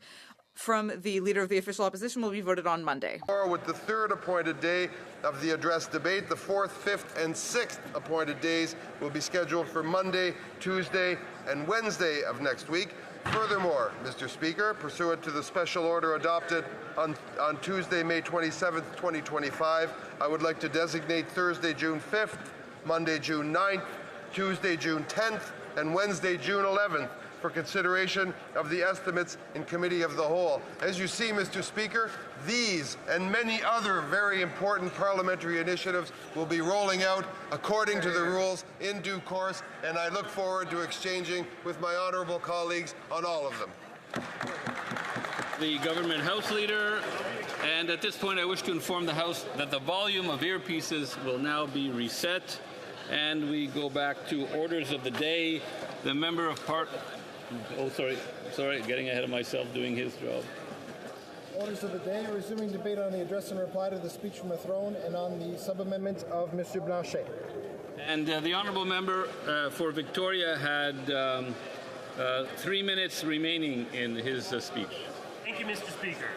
[SPEAKER 3] from the Leader of the Official Opposition will be voted on Monday.
[SPEAKER 24] With the third appointed day of the address debate, the fourth, fifth, and sixth appointed days will be scheduled for Monday, Tuesday, and Wednesday of next week. Furthermore, Mr. Speaker, pursuant to the special order adopted on Tuesday, May 27th, 2025, I would like to designate Thursday, June 5th, Monday, June 9th, Tuesday, June 10th, and Wednesday, June 11th for consideration of the estimates in Committee of the Whole. As you see, Mr. Speaker, these and many other very important parliamentary initiatives will be rolling out according to the rules in due course, and I look forward to exchanging with my honourable colleagues on all of them.
[SPEAKER 4] The Government House Leader, and at this point I wish to inform the House that the volume of earpieces will now be reset, and we go back to orders of the day. The member of sorry, getting ahead of myself, doing his job.
[SPEAKER 6] Orders of the day, resuming debate on the address and reply to the speech from the throne and on the sub-amendment of Mr. Blanchet.
[SPEAKER 4] And the honourable member for Victoria had 3 minutes remaining in his speech.
[SPEAKER 13] Thank you, Mr. Speaker.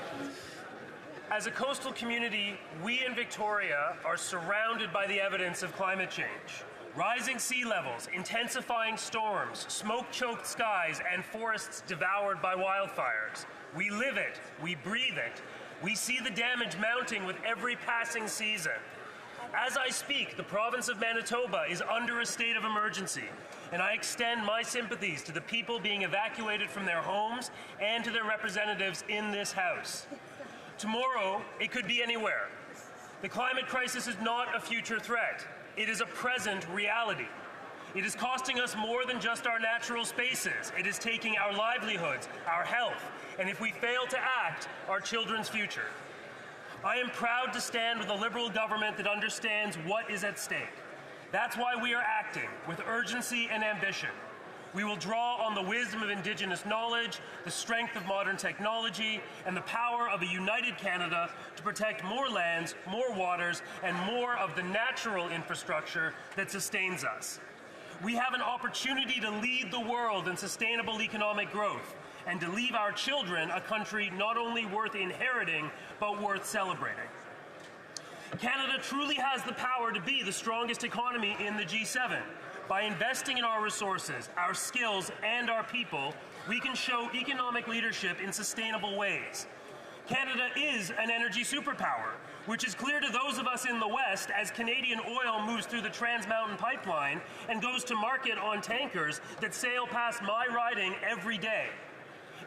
[SPEAKER 13] As a coastal community, we in Victoria are surrounded by the evidence of climate change. Rising sea levels, intensifying storms, smoke-choked skies, and forests devoured by wildfires. We live it, we breathe it. We see the damage mounting with every passing season. As I speak, the province of Manitoba is under a state of emergency, and I extend my sympathies to the people being evacuated from their homes and to their representatives in this House. Tomorrow, it could be anywhere. The climate crisis is not a future threat. It is a present reality. It is costing us more than just our natural spaces. It is taking our livelihoods, our health, and if we fail to act, our children's future. I am proud to stand with a Liberal government that understands what is at stake. That's why we are acting with urgency and ambition. We will draw on the wisdom of Indigenous knowledge, the strength of modern technology, and the power of a united Canada to protect more lands, more waters, and more of the natural infrastructure that sustains us. We have an opportunity to lead the world in sustainable economic growth and to leave our children a country not only worth inheriting, but worth celebrating. Canada truly has the power to be the strongest economy in the G7. By investing in our resources, our skills, and our people, we can show economic leadership in sustainable ways. Canada is an energy superpower, which is clear to those of us in the West as Canadian oil moves through the Trans Mountain Pipeline and goes to market on tankers that sail past my riding every day.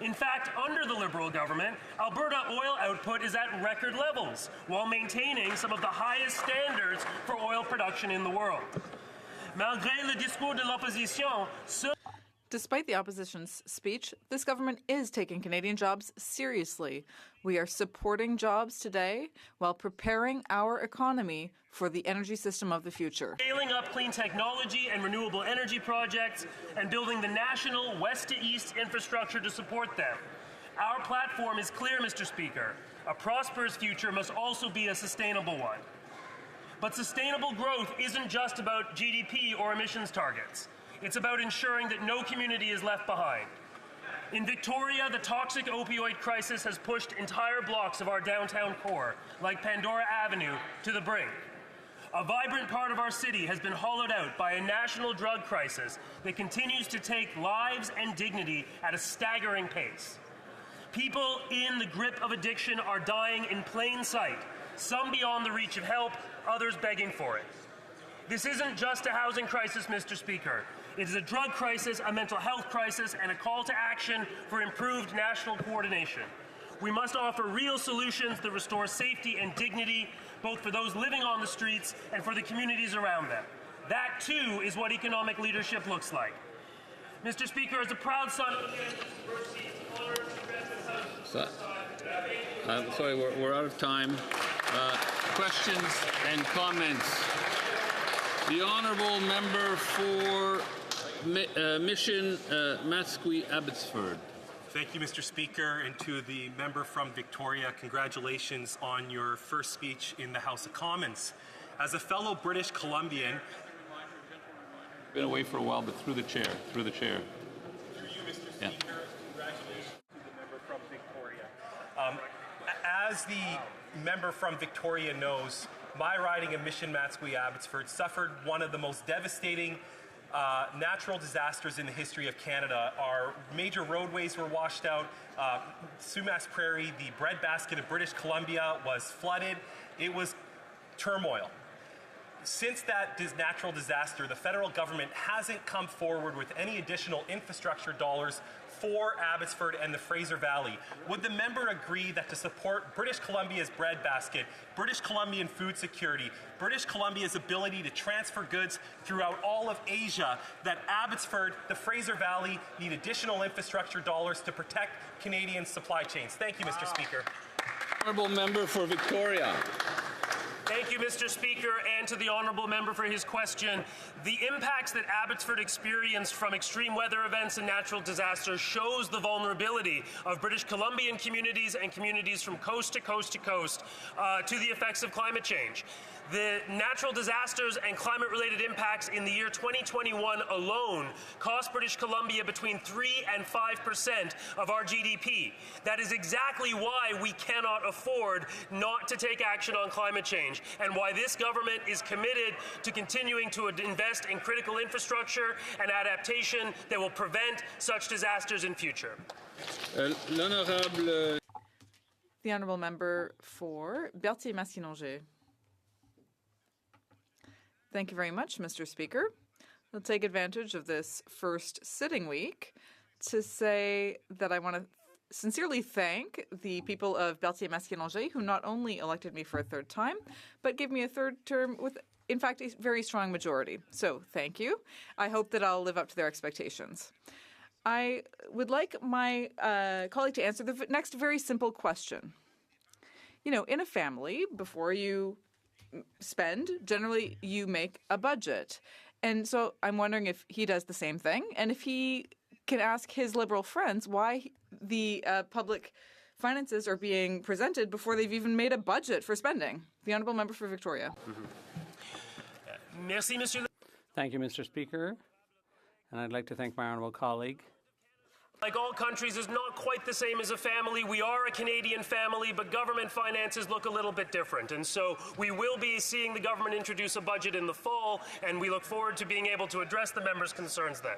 [SPEAKER 13] In fact, under the Liberal government, Alberta oil output is at record levels, while maintaining some of the highest standards for oil production in the world. Malgré le discours de l'opposition,
[SPEAKER 3] Despite the opposition's speech, this government is taking Canadian jobs seriously. We are supporting jobs today while preparing our economy for the energy system of the future.
[SPEAKER 13] Scaling up clean technology and renewable energy projects and building the national west-to-east infrastructure to support them. Our platform is clear, Mr. Speaker. A prosperous future must also be a sustainable one. But sustainable growth isn't just about GDP or emissions targets. It's about ensuring that no community is left behind. In Victoria, the toxic opioid crisis has pushed entire blocks of our downtown core, like Pandora Avenue, to the brink. A vibrant part of our city has been hollowed out by a national drug crisis that continues to take lives and dignity at a staggering pace. People in the grip of addiction are dying in plain sight, some beyond the reach of help, others begging for it. This isn't just a housing crisis, Mr. Speaker. It is a drug crisis, a mental health crisis, and a call to action for improved national coordination. We must offer real solutions that restore safety and dignity, both for those living on the streets and for the communities around them. That, too, is what economic leadership looks like. Mr. Speaker, as a proud son of
[SPEAKER 4] Sorry, we're out of time. Questions and comments. The honourable member for Mission Matsqui Abbotsford.
[SPEAKER 2] Thank you, Mr. Speaker, and to the member from Victoria, congratulations on your first speech in the House of Commons. As a fellow British Columbian,
[SPEAKER 4] Been away for a while, but through the chair.
[SPEAKER 2] Through you, Mr. Speaker, congratulations to the member from Victoria. As the member from Victoria knows, my riding of Mission Matsqui Abbotsford suffered one of the most devastating natural disasters in the history of Canada. Our major roadways were washed out. Sumas Prairie, the breadbasket of British Columbia, was flooded. It was turmoil. Since that natural disaster, the federal government hasn't come forward with any additional infrastructure dollars for Abbotsford and the Fraser Valley. Would the member agree that to support British Columbia's breadbasket, British Columbian food security, British Columbia's ability to transfer goods throughout all of Asia, that Abbotsford, the Fraser Valley, need additional infrastructure dollars to protect Canadian supply chains? Thank you, Mr. Speaker.
[SPEAKER 4] Honourable member for Victoria.
[SPEAKER 13] Thank you, Mr. Speaker, and to the honourable member for his question. The impacts that Abbotsford experienced from extreme weather events and natural disasters shows the vulnerability of British Columbian communities and communities from coast to coast to coast to the effects of climate change. The natural disasters and climate-related impacts in the year 2021 alone cost British Columbia between 3 and 5% of our GDP. That is exactly why we cannot afford not to take action on climate change, and why this government is committed to continuing to invest in critical infrastructure and adaptation that will prevent such disasters in future.
[SPEAKER 3] The honourable member for Berthier-Maskinongé. Thank you very much, Mr. Speaker. I'll take advantage of this first sitting week to say that I want to sincerely thank the people of Berthier-Maskinongé, who not only elected me for a third time, but gave me a third term with in fact, a very strong majority. So thank you. I hope that I'll live up to their expectations. I would like my colleague to answer the next very simple question. You know, in a family, before you spend, generally you make a budget. And so I'm wondering if he does the same thing and if he can ask his Liberal friends why the public finances are being presented before they've even made a budget for spending. The Honourable Member for Victoria.
[SPEAKER 13] Merci, Monsieur.
[SPEAKER 8] Thank you, Mr. Speaker. And I'd like to thank my honourable colleague.
[SPEAKER 13] Like all countries, is not quite the same as a family. We are a Canadian family, but government finances look a little bit different. And so we will be seeing the government introduce a budget in the fall, and we look forward to being able to address the members' concerns then.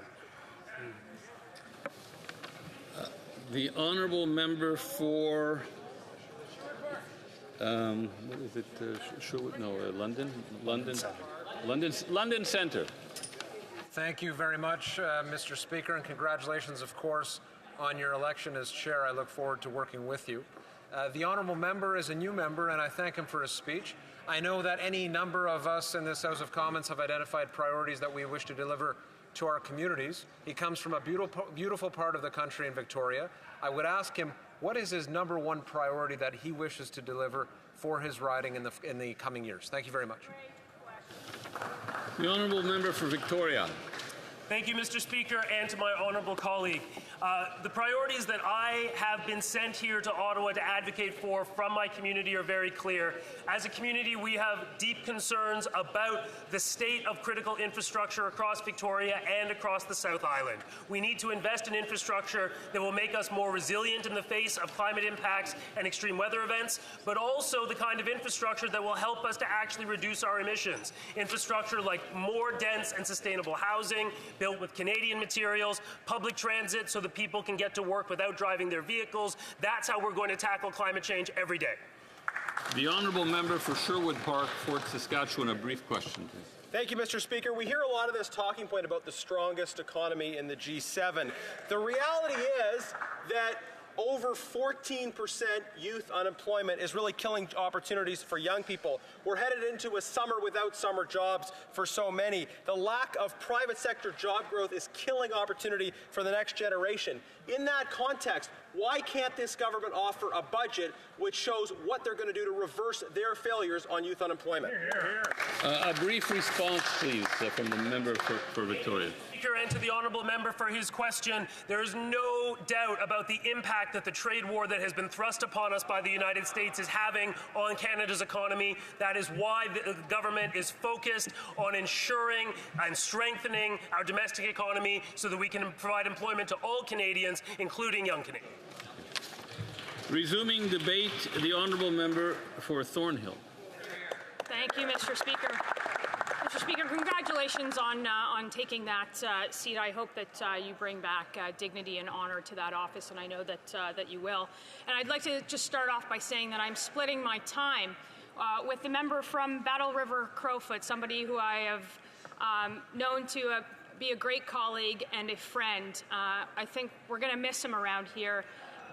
[SPEAKER 4] The honourable member for what is it? Sherwood? No, London Centre.
[SPEAKER 11] Thank you very much, Mr. Speaker, and congratulations, of course, on your election as chair. I look forward to working with you. The honourable member is a new member, and I thank him for his speech. I know that any number of us in this House of Commons have identified priorities that we wish to deliver to our communities. He comes from a beautiful part of the country in Victoria. I would ask him, what is his number one priority that he wishes to deliver for his riding in the coming years? Thank you very much.
[SPEAKER 4] The honourable member for Victoria.
[SPEAKER 13] Thank you, Mr. Speaker, and to my honourable colleague. The priorities that I have been sent here to Ottawa to advocate for from my community are very clear. As a community, we have deep concerns about the state of critical infrastructure across Victoria and across the South Island. We need to invest in infrastructure that will make us more resilient in the face of climate impacts and extreme weather events, but also the kind of infrastructure that will help us to actually reduce our emissions. Infrastructure like more dense and sustainable housing, built with Canadian materials, public transit so that people can get to work without driving their vehicles. That's how we're going to tackle climate change every day.
[SPEAKER 4] The honourable member for Sherwood Park, Fort Saskatchewan, a brief question, please.
[SPEAKER 10] Thank you, Mr. Speaker. We hear a lot of this talking point about the strongest economy in the G7. The reality is that over 14% youth unemployment is really killing opportunities for young people. We're headed into a summer without summer jobs for so many. The lack of private sector job growth is killing opportunity for the next generation. In that context, why can't this government offer a budget which shows what they're going to do to reverse their failures on youth unemployment?
[SPEAKER 4] A brief response, please, from the member for Victoria.
[SPEAKER 13] And to the honourable member for his question, there is no doubt about the impact that the trade war that has been thrust upon us by the United States is having on Canada's economy. That is why the government is focused on ensuring and strengthening our domestic economy so that we can provide employment to all Canadians, including young Canadians.
[SPEAKER 4] Resuming debate, the honourable member for Thornhill.
[SPEAKER 15] Thank you, Mr. Speaker. Mr. Speaker, congratulations on taking that seat. I hope that you bring back dignity and honor to that office, and I know that you will. And I'd like to just start off by saying that I'm splitting my time with the member from Battle River Crowfoot, somebody who I have known to be a great colleague and a friend. I think we're going to miss him around here.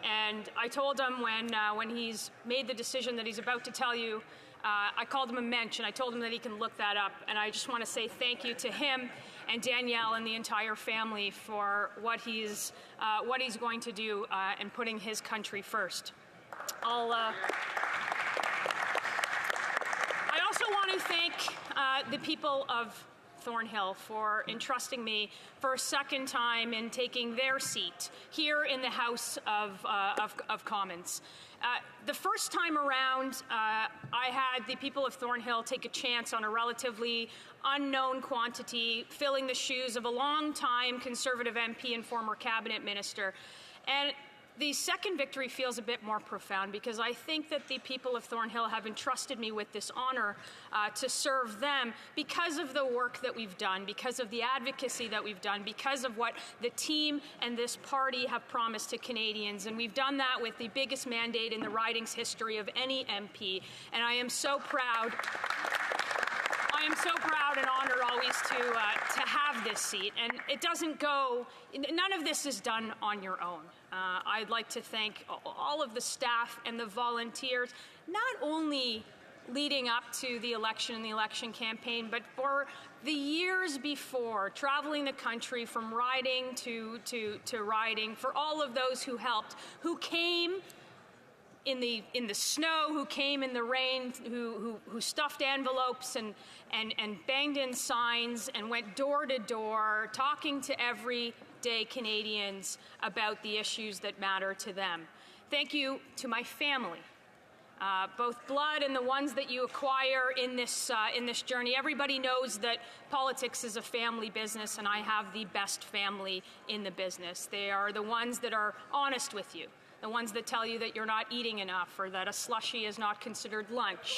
[SPEAKER 15] And I told him when he's made the decision that he's about to tell you, I called him a mensch, and I told him that he can look that up. And I just want to say thank you to him and Danielle and the entire family for what he's going to do in putting his country first. I also want to thank the people of Thornhill for entrusting me for a second time in taking their seat here in the House of Commons. The first time around, I had the people of Thornhill take a chance on a relatively unknown quantity, filling the shoes of a long-time Conservative MP and former cabinet minister. And the second victory feels a bit more profound because I think that the people of Thornhill have entrusted me with this honor to serve them because of the work that we've done, because of the advocacy that we've done, because of what the team and this party have promised to Canadians. And we've done that with the biggest mandate in the riding's history of any MP. And I am so proud. I am so proud and honored always to have this seat. And it doesn't go, none of this is done on your own. I'd like to thank all of the staff and the volunteers, not only leading up to the election and the election campaign, but for the years before, traveling the country from riding to riding, for all of those who helped, who came in the snow, who came in the rain, who stuffed envelopes and banged in signs and went door to door talking to everyday Canadians about the issues that matter to them. Thank you to my family, both blood and the ones that you acquire in this journey. Everybody knows that politics is a family business, and I have the best family in the business. They are the ones that are honest with you, the ones that tell you that you're not eating enough, or that a slushie is not considered lunch,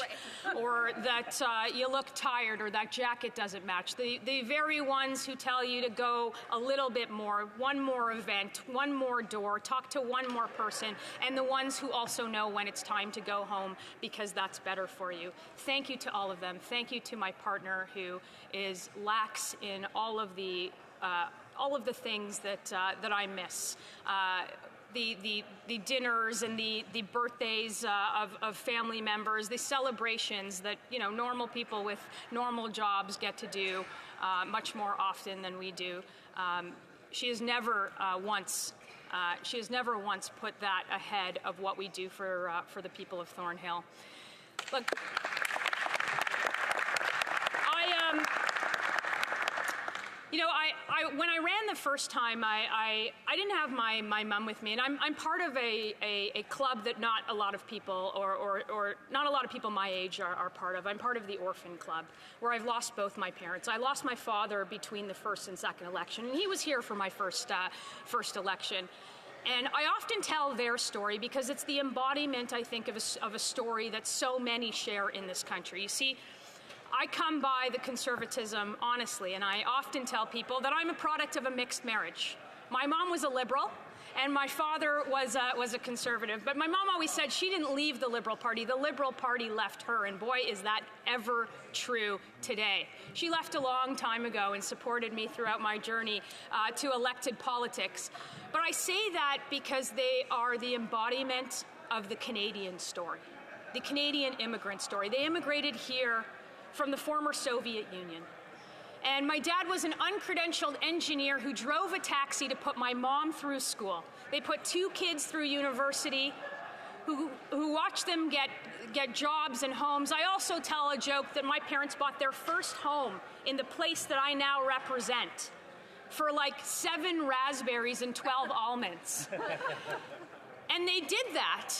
[SPEAKER 15] or that you look tired, or that jacket doesn't match. The very ones who tell you to go a little bit more, one more event, one more door, talk to one more person, and the ones who also know when it's time to go home because that's better for you. Thank you to all of them. Thank you to my partner, who is lax in all of the things that I miss. The dinners and the birthdays of family members, the celebrations that normal people with normal jobs get to do much more often than we do. She has never once put that ahead of what we do for the people of Thornhill. Look, when I ran the first time, I didn't have my mom with me, and I'm part of a club that not a lot of people or not a lot of people my age are part of. I'm part of the Orphan Club, where I've lost both my parents. I lost my father between the first and second election, and he was here for my first election. And I often tell their story because it's the embodiment, I think, of a story that so many share in this country. You see, I come by the conservatism honestly, and I often tell people that I'm a product of a mixed marriage. My mom was a Liberal, and my father was a Conservative. But my mom always said she didn't leave the Liberal Party. The Liberal Party left her, and boy, is that ever true today. She left a long time ago and supported me throughout my journey to elected politics. But I say that because they are the embodiment of the Canadian story, the Canadian immigrant story. They immigrated here from the former Soviet Union. And my dad was an uncredentialed engineer who drove a taxi to put my mom through school. They put two kids through university, who watched them get jobs and homes. I also tell a joke that my parents bought their first home in the place that I now represent for like 7 raspberries and 12 almonds. And they did that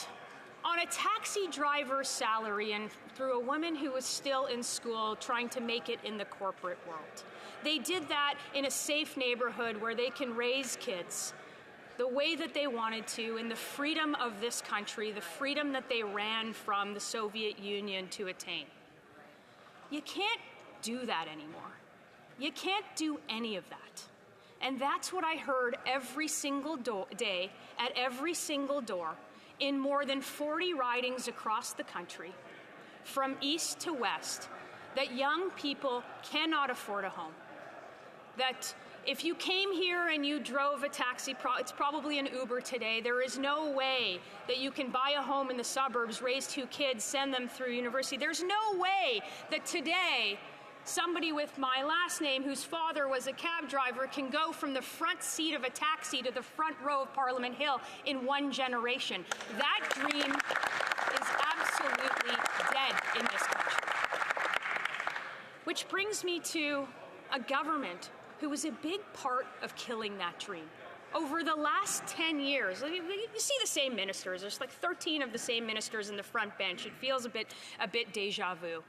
[SPEAKER 15] on a taxi driver's salary and through a woman who was still in school trying to make it in the corporate world. They did that in a safe neighborhood where they can raise kids the way that they wanted to, in the freedom of this country, the freedom that they ran from the Soviet Union to attain. You can't do that anymore. You can't do any of that. And that's what I heard every single day at every single door in more than 40 ridings across the country, from east to west, that young people cannot afford a home. That if you came here and you drove a taxi, it's probably an Uber today, there is no way that you can buy a home in the suburbs, raise 2 kids, send them through university. There's no way that today somebody with my last name, whose father was a cab driver, can go from the front seat of a taxi to the front row of Parliament Hill in 1 generation. That dream is absolutely dead in this country. Which brings me to a government who was a big part of killing that dream. Over the last 10 years, you see the same ministers. There's like 13 of the same ministers in the front bench. It feels a bit déjà vu.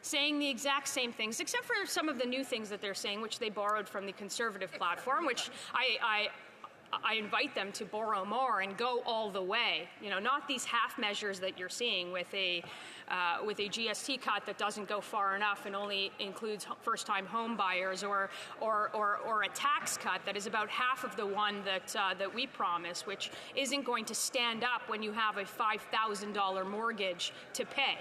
[SPEAKER 15] Saying the exact same things, except for some of the new things that they're saying, which they borrowed from the Conservative platform, which I invite them to borrow more and go all the way. Not these half measures that you're seeing with a GST cut that doesn't go far enough and only includes first-time home buyers, or a tax cut that is about half of the one that we promise, which isn't going to stand up when you have a $5,000 mortgage to pay.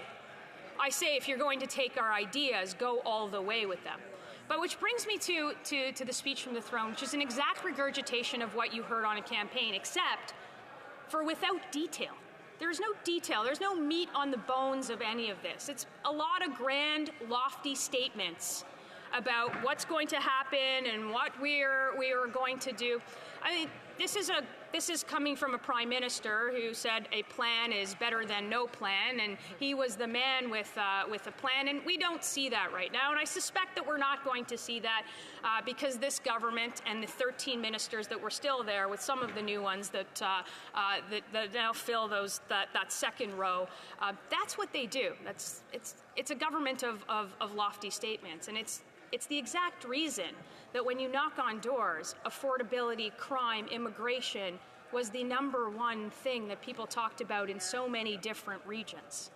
[SPEAKER 15] I say, if you're going to take our ideas, go all the way with them. But which brings me to the speech from the throne, which is an exact regurgitation of what you heard on a campaign, except for without detail. There's no detail. There's no meat on the bones of any of this. It's a lot of grand, lofty statements about what's going to happen and what we are going to do. I mean, this is coming from a prime minister who said a plan is better than no plan, and he was the man with a plan, and we don't see that right now. And I suspect that we're not going to see that because this government and the 13 ministers that were still there, with some of the new ones that now fill that second row, that's what they do. It's a government of lofty statements, and it's the exact reason that when you knock on doors, affordability, crime, immigration was the #1 thing that people talked about in so many different regions.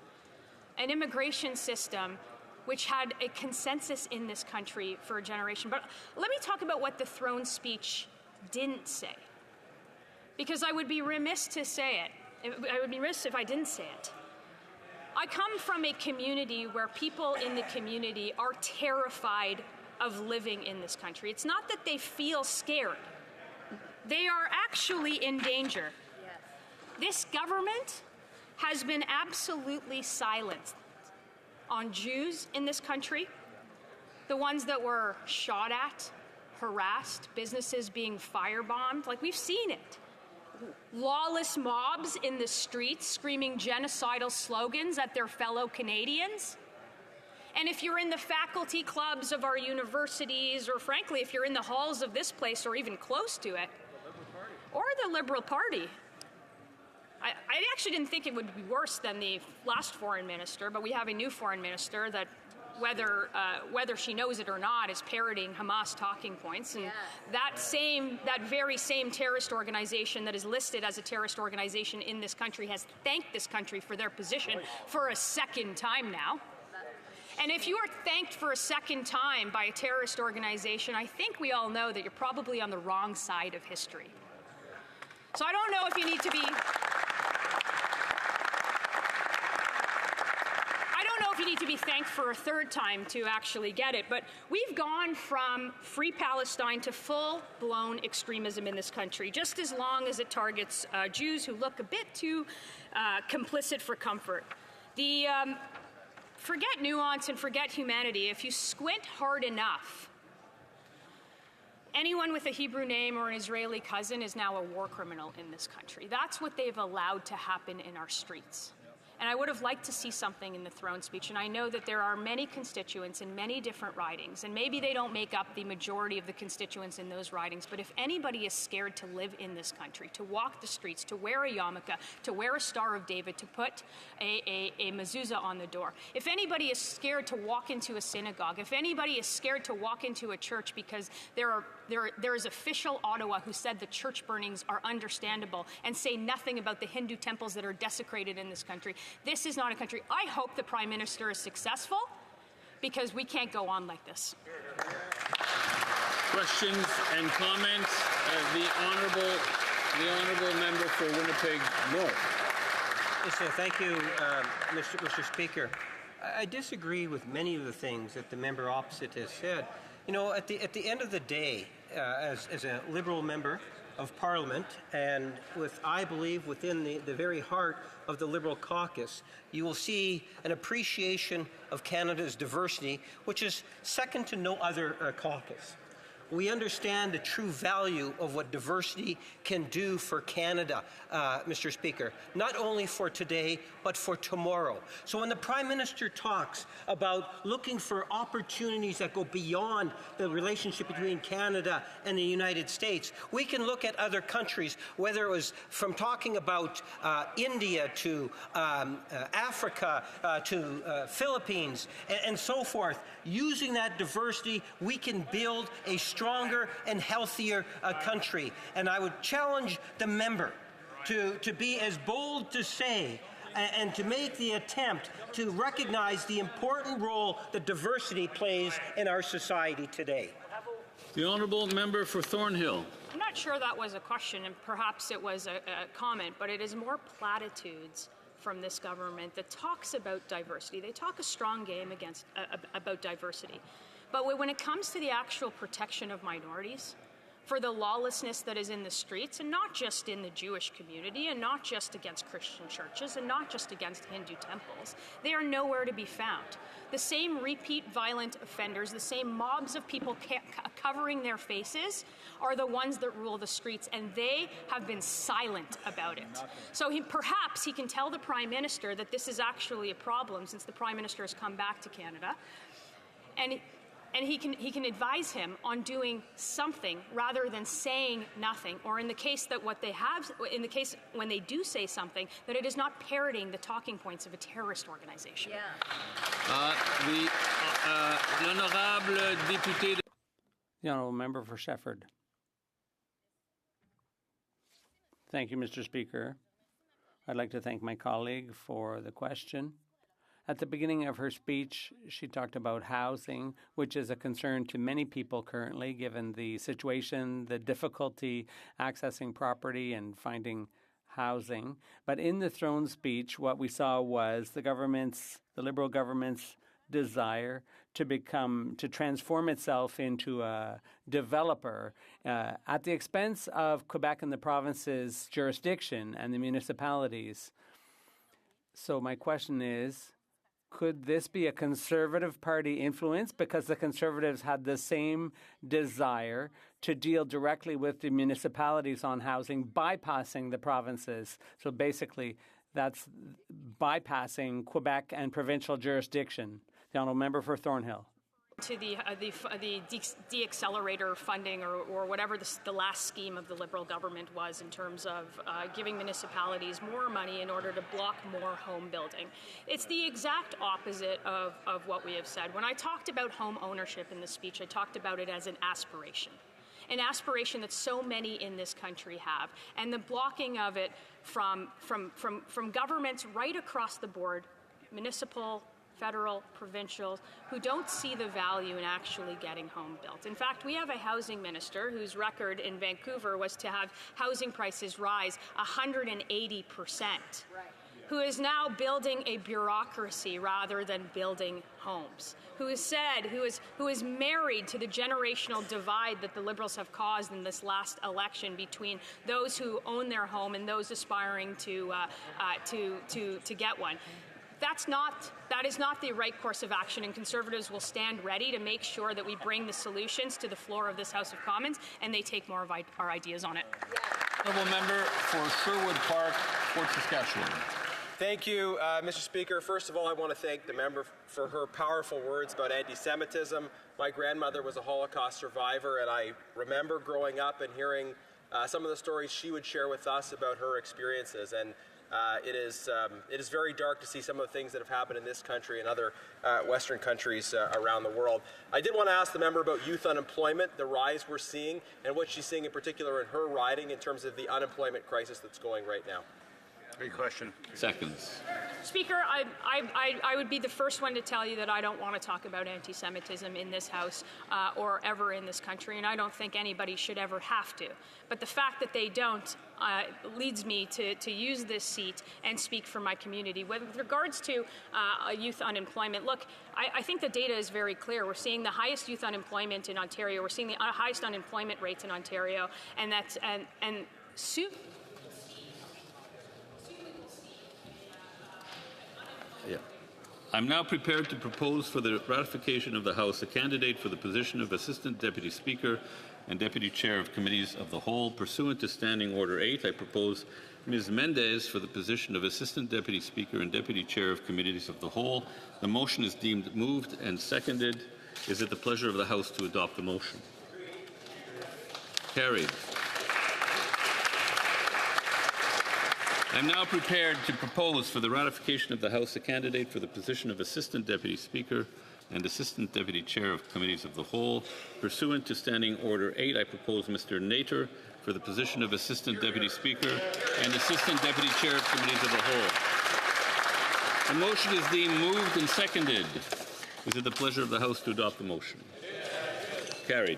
[SPEAKER 15] An immigration system which had a consensus in this country for a generation. But let me talk about what the throne speech didn't say, because I would be remiss to say it. I would be remiss if I didn't say it. I come from a community where people in the community are terrified of living in this country. It's not that they feel scared. They are actually in danger. Yes. This government has been absolutely silent on Jews in this country, the ones that were shot at, harassed, businesses being firebombed. Like, we've seen it. Lawless mobs in the streets screaming genocidal slogans at their fellow Canadians. And if you're in the faculty clubs of our universities, or frankly, if you're in the halls of this place or even close to it, or the Liberal Party, I actually didn't think it would be worse than the last foreign minister, but we have a new foreign minister that, whether she knows it or not, is parroting Hamas talking points. And that very same terrorist organization that is listed as a terrorist organization in this country has thanked this country for their position for a second time now. And if you are thanked for a second time by a terrorist organization, I think we all know that you're probably on the wrong side of history. So I don't know if you need to be... thanked for a third time to actually get it, but we've gone from free Palestine to full-blown extremism in this country, just as long as it targets Jews who look a bit too complicit for comfort. Forget nuance and forget humanity. If you squint hard enough, anyone with a Hebrew name or an Israeli cousin is now a war criminal in this country. That's what they've allowed to happen in our streets. And I would have liked to see something in the throne speech. And I know that there are many constituents in many different ridings, and maybe they don't make up the majority of the constituents in those ridings. But if anybody is scared to live in this country, to walk the streets, to wear a yarmulke, to wear a Star of David, to put a mezuzah on the door, if anybody is scared to walk into a synagogue, if anybody is scared to walk into a church because there is official Ottawa who said the church burnings are understandable and say nothing about the Hindu temples that are desecrated in this country, this is not a country. I hope the Prime Minister is successful, because we can't go on like this.
[SPEAKER 4] Questions and comments? The honourable member for Winnipeg North.
[SPEAKER 12] Yes, thank you, Mr. Speaker. I disagree with many of the things that the member opposite has said. You know, at the end of the day, as a Liberal member of Parliament, and I believe within the very heart of the Liberal caucus, you will see an appreciation of Canada's diversity, which is second to no other caucus. We understand the true value of what diversity can do for Canada, Mr. Speaker, not only for today, but for tomorrow. So when the Prime Minister talks about looking for opportunities that go beyond the relationship between Canada and the United States, we can look at other countries, whether it was from talking about India to Africa to Philippines and so forth. Using that diversity, we can build a stronger and healthier country. And I would challenge the member to be as bold to say and to make the attempt to recognize the important role that diversity plays in our society today.
[SPEAKER 4] The honourable member for Thornhill.
[SPEAKER 15] I'm not sure that was a question, and perhaps it was a comment, but it is more platitudes from this government that talks about diversity. They talk a strong game about diversity. But when it comes to the actual protection of minorities, for the lawlessness that is in the streets, and not just in the Jewish community, and not just against Christian churches, and not just against Hindu temples. They are nowhere to be found. The same repeat violent offenders, the same mobs of people covering their faces are the ones that rule the streets, and they have been silent about it. So perhaps he can tell the Prime Minister that this is actually a problem, since the Prime Minister has come back to Canada, and he can advise him on doing something rather than saying nothing, or in the case that when they do say something, that it is not parroting the talking points of a terrorist organization.
[SPEAKER 8] The honourable member for Shefford. Thank you, Mr. Speaker. I'd like to thank my colleague for the question. At the beginning of her speech, she talked about housing, which is a concern to many people currently, given the situation, the difficulty accessing property and finding housing. But in the throne speech, what we saw was the Liberal government's desire to transform itself into a developer at the expense of Quebec and the province's jurisdiction and the municipalities. So my question is, could this be a Conservative Party influence, because the Conservatives had the same desire to deal directly with the municipalities on housing, bypassing the provinces? So basically, that's bypassing Quebec and provincial jurisdiction. The honourable member for Thornhill.
[SPEAKER 15] To the de-accelerator funding, or whatever the last scheme of the Liberal government was, in terms of giving municipalities more money in order to block more home building. It's the exact opposite of what we have said. When I talked about home ownership in the speech, I talked about it as an aspiration that so many in this country have, and the blocking of it from governments right across the board, municipal, federal, provincial, who don't see the value in actually getting home built. In fact, we have a housing minister whose record in Vancouver was to have housing prices rise 180%, who is now building a bureaucracy rather than building homes, who is married to the generational divide that the Liberals have caused in this last election between those who own their home and those aspiring to get one. That is not the right course of action, and Conservatives will stand ready to make sure that we bring the solutions to the floor of this House of Commons, and they take more of our ideas on it.
[SPEAKER 4] Honourable member for Sherwood Park, Fort Saskatchewan.
[SPEAKER 16] Thank you, Mr. Speaker. First of all, I want to thank the member for her powerful words about anti-Semitism. My grandmother was a Holocaust survivor, and I remember growing up and hearing some of the stories she would share with us about her experiences. And it is very dark to see some of the things that have happened in this country and other Western countries around the world. I did want to ask the member about youth unemployment, the rise we're seeing, and what she's seeing in particular in her riding in terms of the unemployment crisis that's going right now.
[SPEAKER 4] Great question. Seconds.
[SPEAKER 15] Speaker, I would be the first one to tell you that I don't want to talk about anti-Semitism in this House or ever in this country, and I don't think anybody should ever have to. But the fact that they don't leads me to use this seat and speak for my community. With regards to youth unemployment, look, I think the data is very clear. We're seeing the highest youth unemployment in Ontario. We're seeing the highest unemployment rates in Ontario, and that's
[SPEAKER 4] Yeah. I'm now prepared to propose for the ratification of the House a candidate for the position of Assistant Deputy Speaker and Deputy Chair of Committees of the Whole. Pursuant to Standing Order 8, I propose Ms. Mendez for the position of Assistant Deputy Speaker and Deputy Chair of Committees of the Whole. The motion is deemed moved and seconded. Is it the pleasure of the House to adopt the motion? Carried. I'm now prepared to propose for the ratification of the House a candidate for the position of Assistant Deputy Speaker and Assistant Deputy Chair of Committees of the Whole. Pursuant to Standing Order 8, I propose Mr. Nater for the position of Assistant Deputy Speaker and Assistant Deputy Chair of Committees of the Whole. The motion is deemed moved and seconded. Is it the pleasure of the House to adopt the motion? Carried.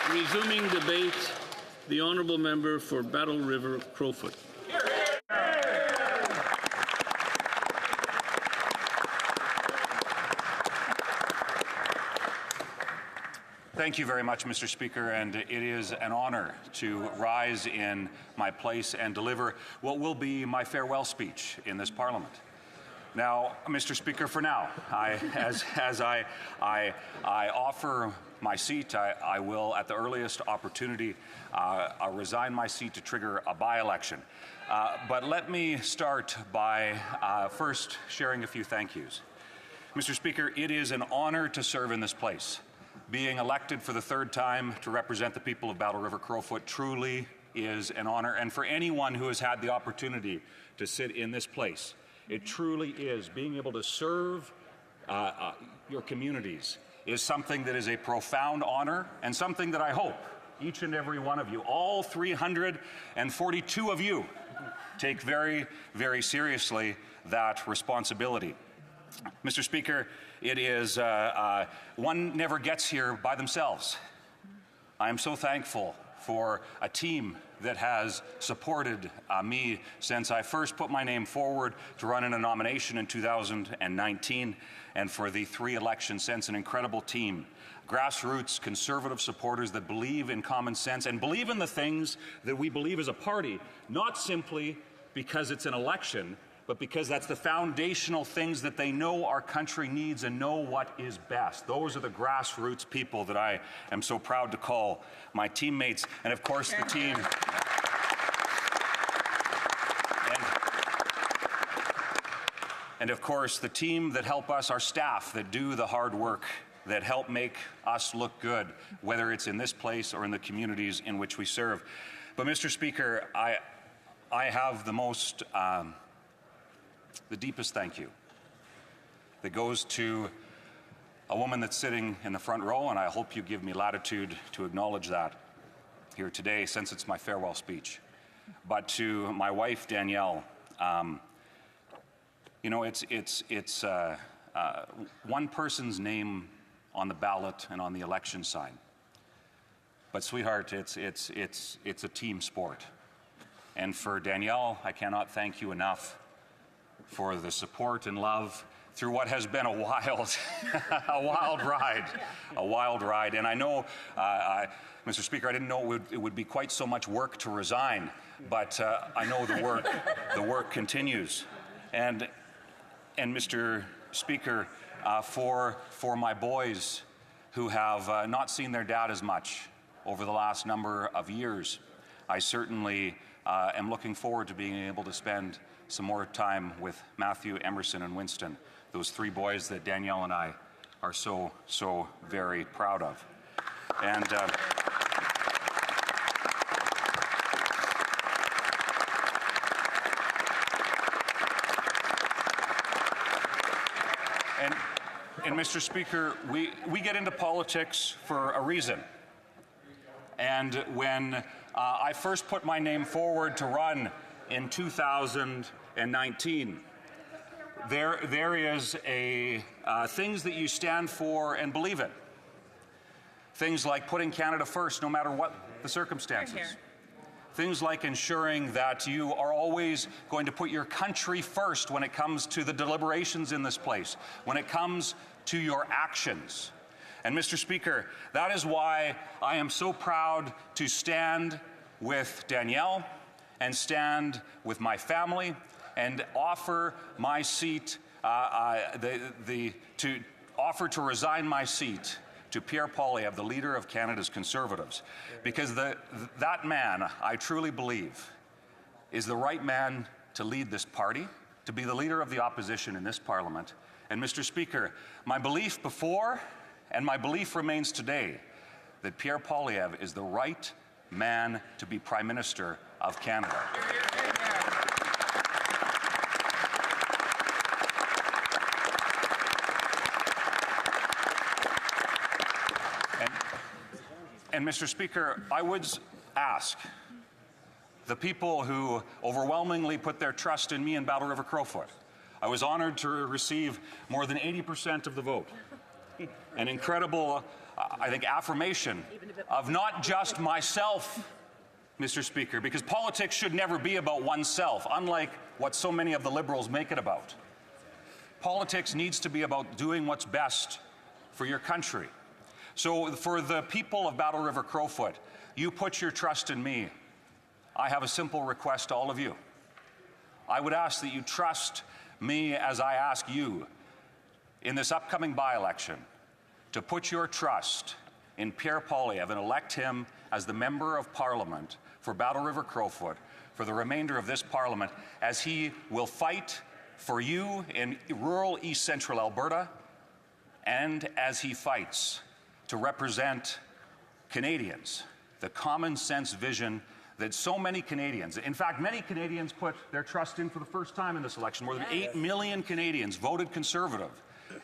[SPEAKER 4] Resuming debate, the honourable member for Battle River Crowfoot.
[SPEAKER 19] Thank you very much, Mr. Speaker, and it is an honor to rise in my place and deliver what will be my farewell speech in this Parliament. Now, Mr. Speaker, for now, as I offer my seat, I will, at the earliest opportunity, resign my seat to trigger a by-election. But let me start by first sharing a few thank yous. Mr. Speaker, it is an honor to serve in this place. Being elected for the third time to represent the people of Battle River Crowfoot truly is an honor. And for anyone who has had the opportunity to sit in this place, it truly is. Being able to serve your communities is something that is a profound honor and something that I hope each and every one of you, all 342 of you, take very, very seriously that responsibility. Mr. Speaker, it is, one never gets here by themselves. I am so thankful for a team that has supported me since I first put my name forward to run in a nomination in 2019, and for the 3 elections since, an incredible team. Grassroots conservative supporters that believe in common sense and believe in the things that we believe as a party, not simply because it's an election, but because that's the foundational things that they know our country needs and know what is best. Those are the grassroots people that I am so proud to call my teammates, and of course the team. And of course the team that help us, our staff that do the hard work, that help make us look good, whether it's in this place or in the communities in which we serve. But Mr. Speaker, I have the most the deepest thank you that goes to a woman that's sitting in the front row, and I hope you give me latitude to acknowledge that here today, since it's my farewell speech. But to my wife, Danielle, you know, it's one person's name on the ballot and on the election sign. But sweetheart, it's a team sport. And for Danielle, I cannot thank you enough for the support and love through what has been a wild ride. And I know, Mr. Speaker, I didn't know it would be quite so much work to resign, but I know the work continues. And Mr. Speaker, for my boys who have not seen their dad as much over the last number of years, I certainly am looking forward to being able to spend some more time with Matthew, Emerson, and Winston, those 3 boys that Danielle and I are so very proud of. And Mr. Speaker, we get into politics for a reason. And when I first put my name forward to run in 2019, there is things that you stand for and believe in. Things like putting Canada first, no matter what the circumstances. Here. Things like ensuring that you are always going to put your country first when it comes to the deliberations in this place, when it comes to your actions. And Mr. Speaker, that is why I am so proud to stand with Danielle and stand with my family and offer my seat, to offer to resign my seat to Pierre Poilievre, the leader of Canada's Conservatives, because that man, I truly believe, is the right man to lead this party, to be the leader of the opposition in this Parliament. And Mr. Speaker, my belief before and my belief remains today that Pierre Poilievre is the right man to be Prime Minister of Canada. And Mr. Speaker, I would ask the people who overwhelmingly put their trust in me in Battle River Crowfoot. I was honored to receive more than 80% of the vote. An incredible, I think, affirmation of not just myself, Mr. Speaker, because politics should never be about oneself, unlike what so many of the Liberals make it about. Politics needs to be about doing what's best for your country. So for the people of Battle River Crowfoot, you put your trust in me. I have a simple request to all of you. I would ask that you trust me as I ask you in this upcoming by-election to put your trust in Pierre Poilievre and elect him as the Member of Parliament for Battle River Crowfoot for the remainder of this Parliament, as he will fight for you in rural East Central Alberta, and as he fights to represent Canadians, the common sense vision that so many Canadians, in fact, many Canadians put their trust in for the first time in this election. More than 8 million Canadians voted Conservative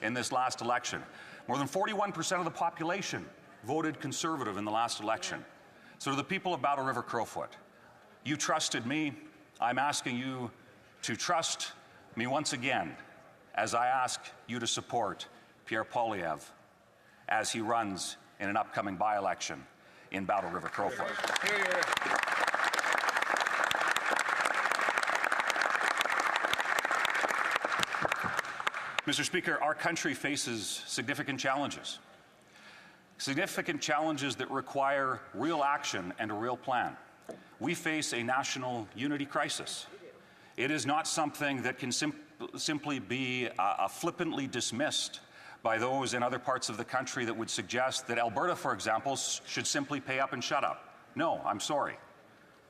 [SPEAKER 19] in this last election. More than 41% of the population voted Conservative in the last election. So to the people of Battle River Crowfoot, you trusted me. I'm asking you to trust me once again as I ask you to support Pierre Poilievre as he runs in an upcoming by-election in Battle River Crowfoot. Mr. Speaker, our country faces significant challenges that require real action and a real plan. We face a national unity crisis. It is not something that can simply be flippantly dismissed by those in other parts of the country that would suggest that Alberta, for example, should simply pay up and shut up. No, I'm sorry.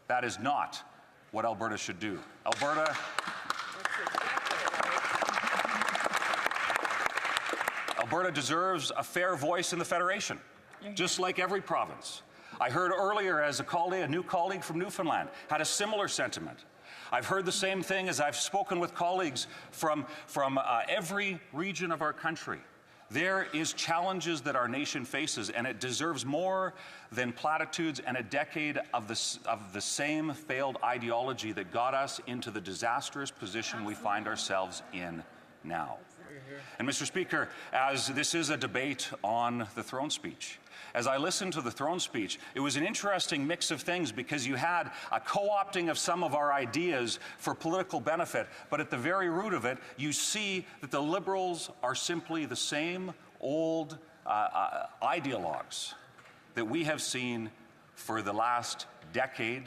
[SPEAKER 19] That is not what Alberta should do. Alberta deserves a fair voice in the Federation, just like every province. I heard earlier as a new colleague from Newfoundland had a similar sentiment. I've heard the same thing as I've spoken with colleagues from every region of our country. There is challenges that our nation faces, and it deserves more than platitudes and a decade of the same failed ideology that got us into the disastrous position we find ourselves in now. And Mr. Speaker, as this is a debate on the throne speech, as I listened to the throne speech, it was an interesting mix of things because you had a co-opting of some of our ideas for political benefit, but at the very root of it, you see that the Liberals are simply the same old ideologues that we have seen for the last decade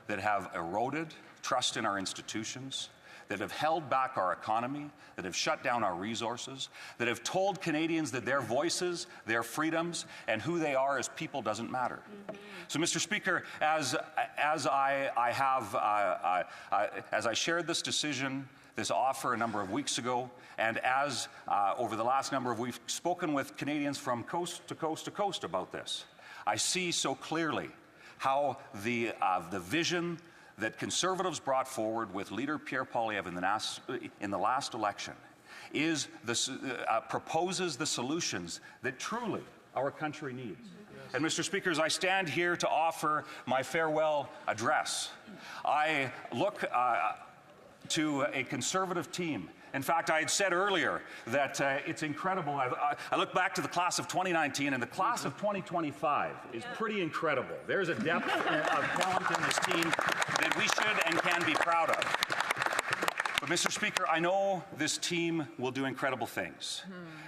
[SPEAKER 19] that have eroded trust in our institutions, that have held back our economy, that have shut down our resources, that have told Canadians that their voices, their freedoms, and who they are as people doesn't matter. So, Mr. Speaker, as I shared this decision, this offer a number of weeks ago, and as over the last number of weeks spoken with Canadians from coast to coast to coast about this, I see so clearly how the vision that Conservatives brought forward with leader Pierre Poilievre in the last election proposes the solutions that truly our country needs. And Mr. Speaker, as I stand here to offer my farewell address, I look to a Conservative team. In fact, I had said earlier that it's incredible. I look back to the class of 2019, and the class of 2025 is pretty incredible. There's a depth of talent in this team that we should and can be proud of. But, Mr. Speaker, I know this team will do incredible things.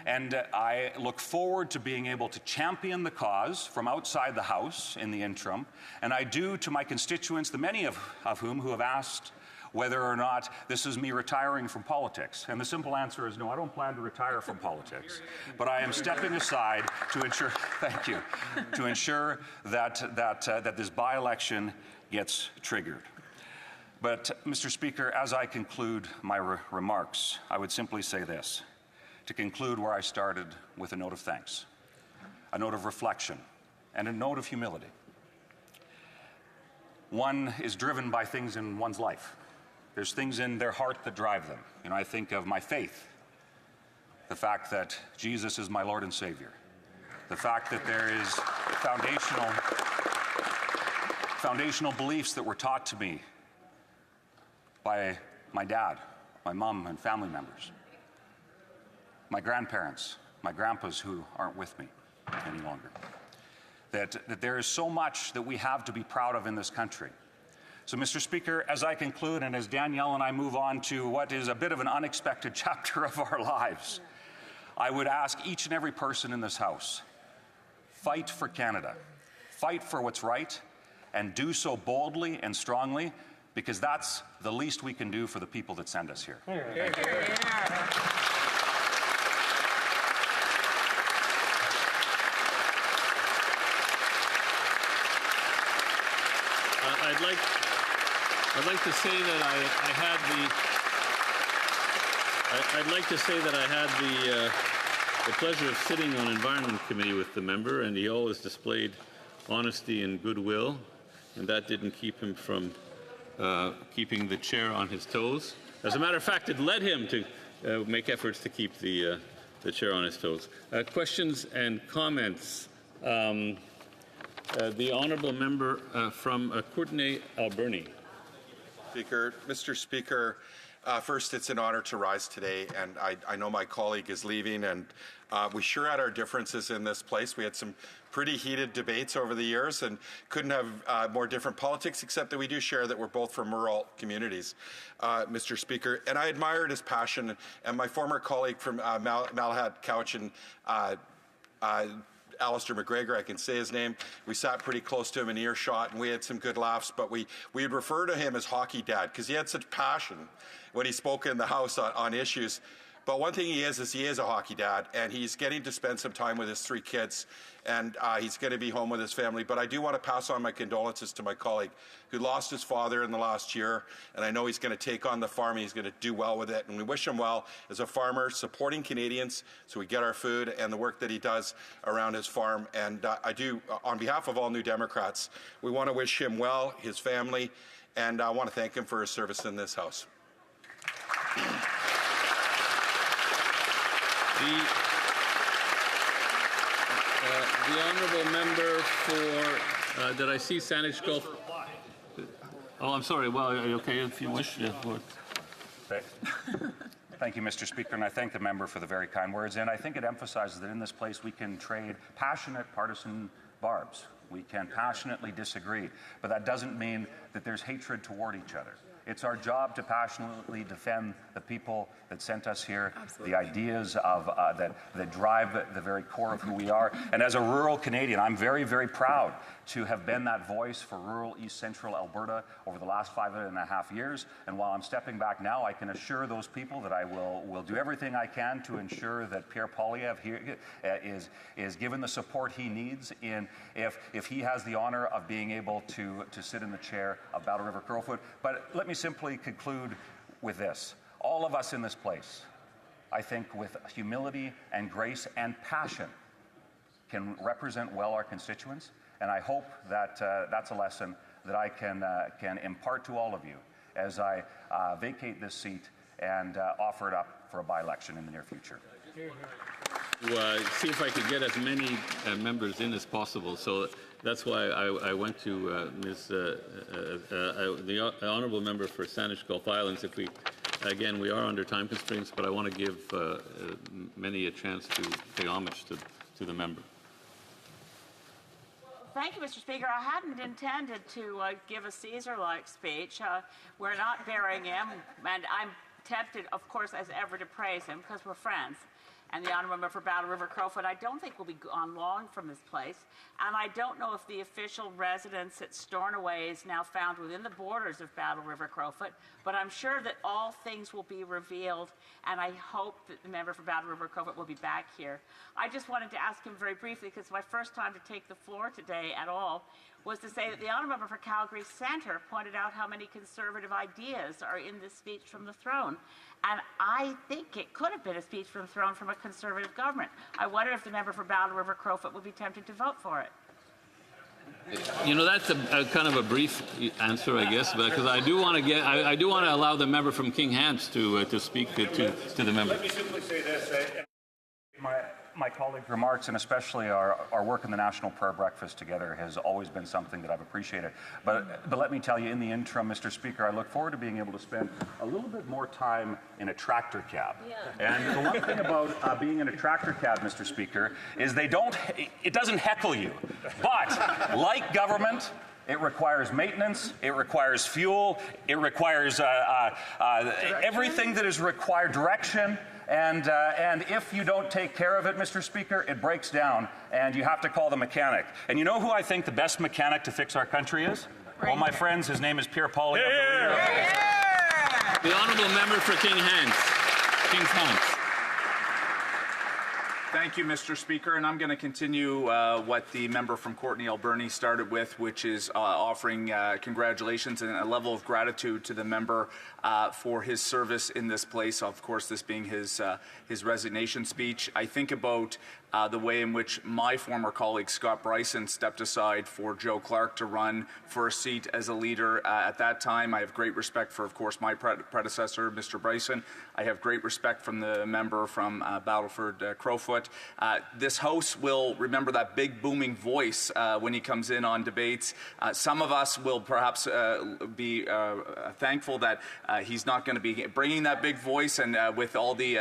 [SPEAKER 19] And I look forward to being able to champion the cause from outside the House in the interim. And I do to my constituents, the many of whom who have asked whether or not this is me retiring from politics. And the simple answer is no, I don't plan to retire from politics. But I am stepping aside to ensure, thank you, to ensure that this by-election gets triggered. But, Mr. Speaker, as I conclude my remarks, I would simply say this, to conclude where I started with a note of thanks, a note of reflection, and a note of humility. One is driven by things in one's life. There's things in their heart that drive them. You know, I think of my faith, the fact that Jesus is my Lord and Savior, the fact that there is foundational beliefs that were taught to me by my dad, my mom, and family members, my grandparents, my grandpas who aren't with me any longer, that there is so much that we have to be proud of in this country. So, Mr. Speaker, as I conclude and as Danielle and I move on to what is a bit of an unexpected chapter of our lives, I would ask each and every person in this House, fight for Canada, fight for what's right, and do so boldly and strongly, because that's the least we can do for the people that send us here. Thank you.
[SPEAKER 4] I'd like to say that I had the pleasure of sitting on Environment Committee with the member, and he always displayed honesty and goodwill, and that didn't keep him from keeping the chair on his toes. As a matter of fact, it led him to make efforts to keep the chair on his toes. Questions and comments. The honourable member from Courtenay, Alberni.
[SPEAKER 20] Speaker, Mr. Speaker, first, it's an honor to rise today, and I know my colleague is leaving, and we sure had our differences in this place. We had some pretty heated debates over the years and couldn't have more different politics, except that we do share that we're both from rural communities, Mr. Speaker. And I admired his passion, and my former colleague from Malahat Couch and Alistair McGregor, I can say his name. We sat pretty close to him in earshot, and we had some good laughs, but we would refer to him as Hockey Dad because he had such passion when he spoke in the House on issues. But one thing he is he is a hockey dad, and he's getting to spend some time with his 3 kids, and he's going to be home with his family. But I do want to pass on my condolences to my colleague who lost his father in the last year, and I know he's going to take on the farm, and he's going to do well with it, and we wish him well as a farmer, supporting Canadians so we get our food and the work that he does around his farm. And I do, on behalf of all New Democrats, we want to wish him well, his family, and I want to thank him for his service in this House.
[SPEAKER 4] The honourable member for, did I see Saanich Gulf? Oh, I'm sorry. Well, okay, if you wish. Yeah,
[SPEAKER 19] Thank you, Mr. Speaker, and I thank the member for the very kind words. And I think it emphasizes that in this place we can trade passionate partisan barbs. We can passionately disagree, but that doesn't mean that there's hatred toward each other. It's our job to passionately defend the people that sent us here, Absolutely. The ideas of that drive the very core of who we are. And as a rural Canadian, I'm very, very proud to have been that voice for rural East Central Alberta over the last 5.5 years. And while I'm stepping back now, I can assure those people that I will do everything I can to ensure that Pierre Poilievre here is given the support he needs if he has the honor of being able to sit in the chair of Battle River Crowfoot. But let me simply conclude with this. All of us in this place, I think with humility and grace and passion, can represent well our constituents. And I hope that that's a lesson that I can impart to all of you as I vacate this seat and offer it up for a by-election in the near future.
[SPEAKER 4] See if I could get as many members in as possible. So that's why I went to the honourable member for Saanich Gulf Islands. If we, again, we are under time constraints, but I want to give many a chance to pay homage to the member.
[SPEAKER 21] Thank you, Mr. Speaker. I hadn't intended to give a Caesar-like speech. We're not burying him, and I'm tempted, of course, as ever, to praise him because we're friends. And the honourable member for Battle River Crowfoot, I don't think will be on long from this place. And I don't know if the official residence at Stornoway is now found within the borders of Battle River Crowfoot, but I'm sure that all things will be revealed, and I hope that the member for Battle River Crowfoot will be back here. I just wanted to ask him very briefly, because it's my first time to take the floor today at all, was to say that the honourable member for Calgary Centre pointed out how many conservative ideas are in this speech from the throne. And I think it could have been a speech from the throne from a conservative government. I wonder if the member for Battle River Crowfoot would be tempted to vote for it.
[SPEAKER 4] You know, that's a kind of a brief answer, I guess, because I do want to allow the member from King Hants to speak to the member.
[SPEAKER 19] Let me simply say this. My colleagues' remarks, and especially our work in the National Prayer Breakfast together, has always been something that I've appreciated. But let me tell you, in the interim, Mr. Speaker, I look forward to being able to spend a little bit more time in a tractor cab. Yeah. And the one thing about being in a tractor cab, Mr. Speaker, is it doesn't heckle you. But like government, It requires maintenance, it requires fuel, it requires everything that is required, direction, and if you don't take care of it, Mr. Speaker, it breaks down, and you have to call the mechanic. And you know who I think the best mechanic to fix our country is? Well, my friends, his name is Pierre Poilievre.
[SPEAKER 4] The honourable member for King's Hunts.
[SPEAKER 7] Thank you, Mr. Speaker, and I'm going to continue what the member from Courtenay Alberni started with, which is offering congratulations and a level of gratitude to the member for his service in this place. Of course, this being his resignation speech. I think about the way in which my former colleague Scott Bryson stepped aside for Joe Clark to run for a seat as a leader at that time. I have great respect for, of course, my predecessor, Mr. Bryson. I have great respect from the member from Battleford Crowfoot. This House will remember that big booming voice when he comes in on debates. Some of us will perhaps be thankful that he's not going to be bringing that big voice and with all the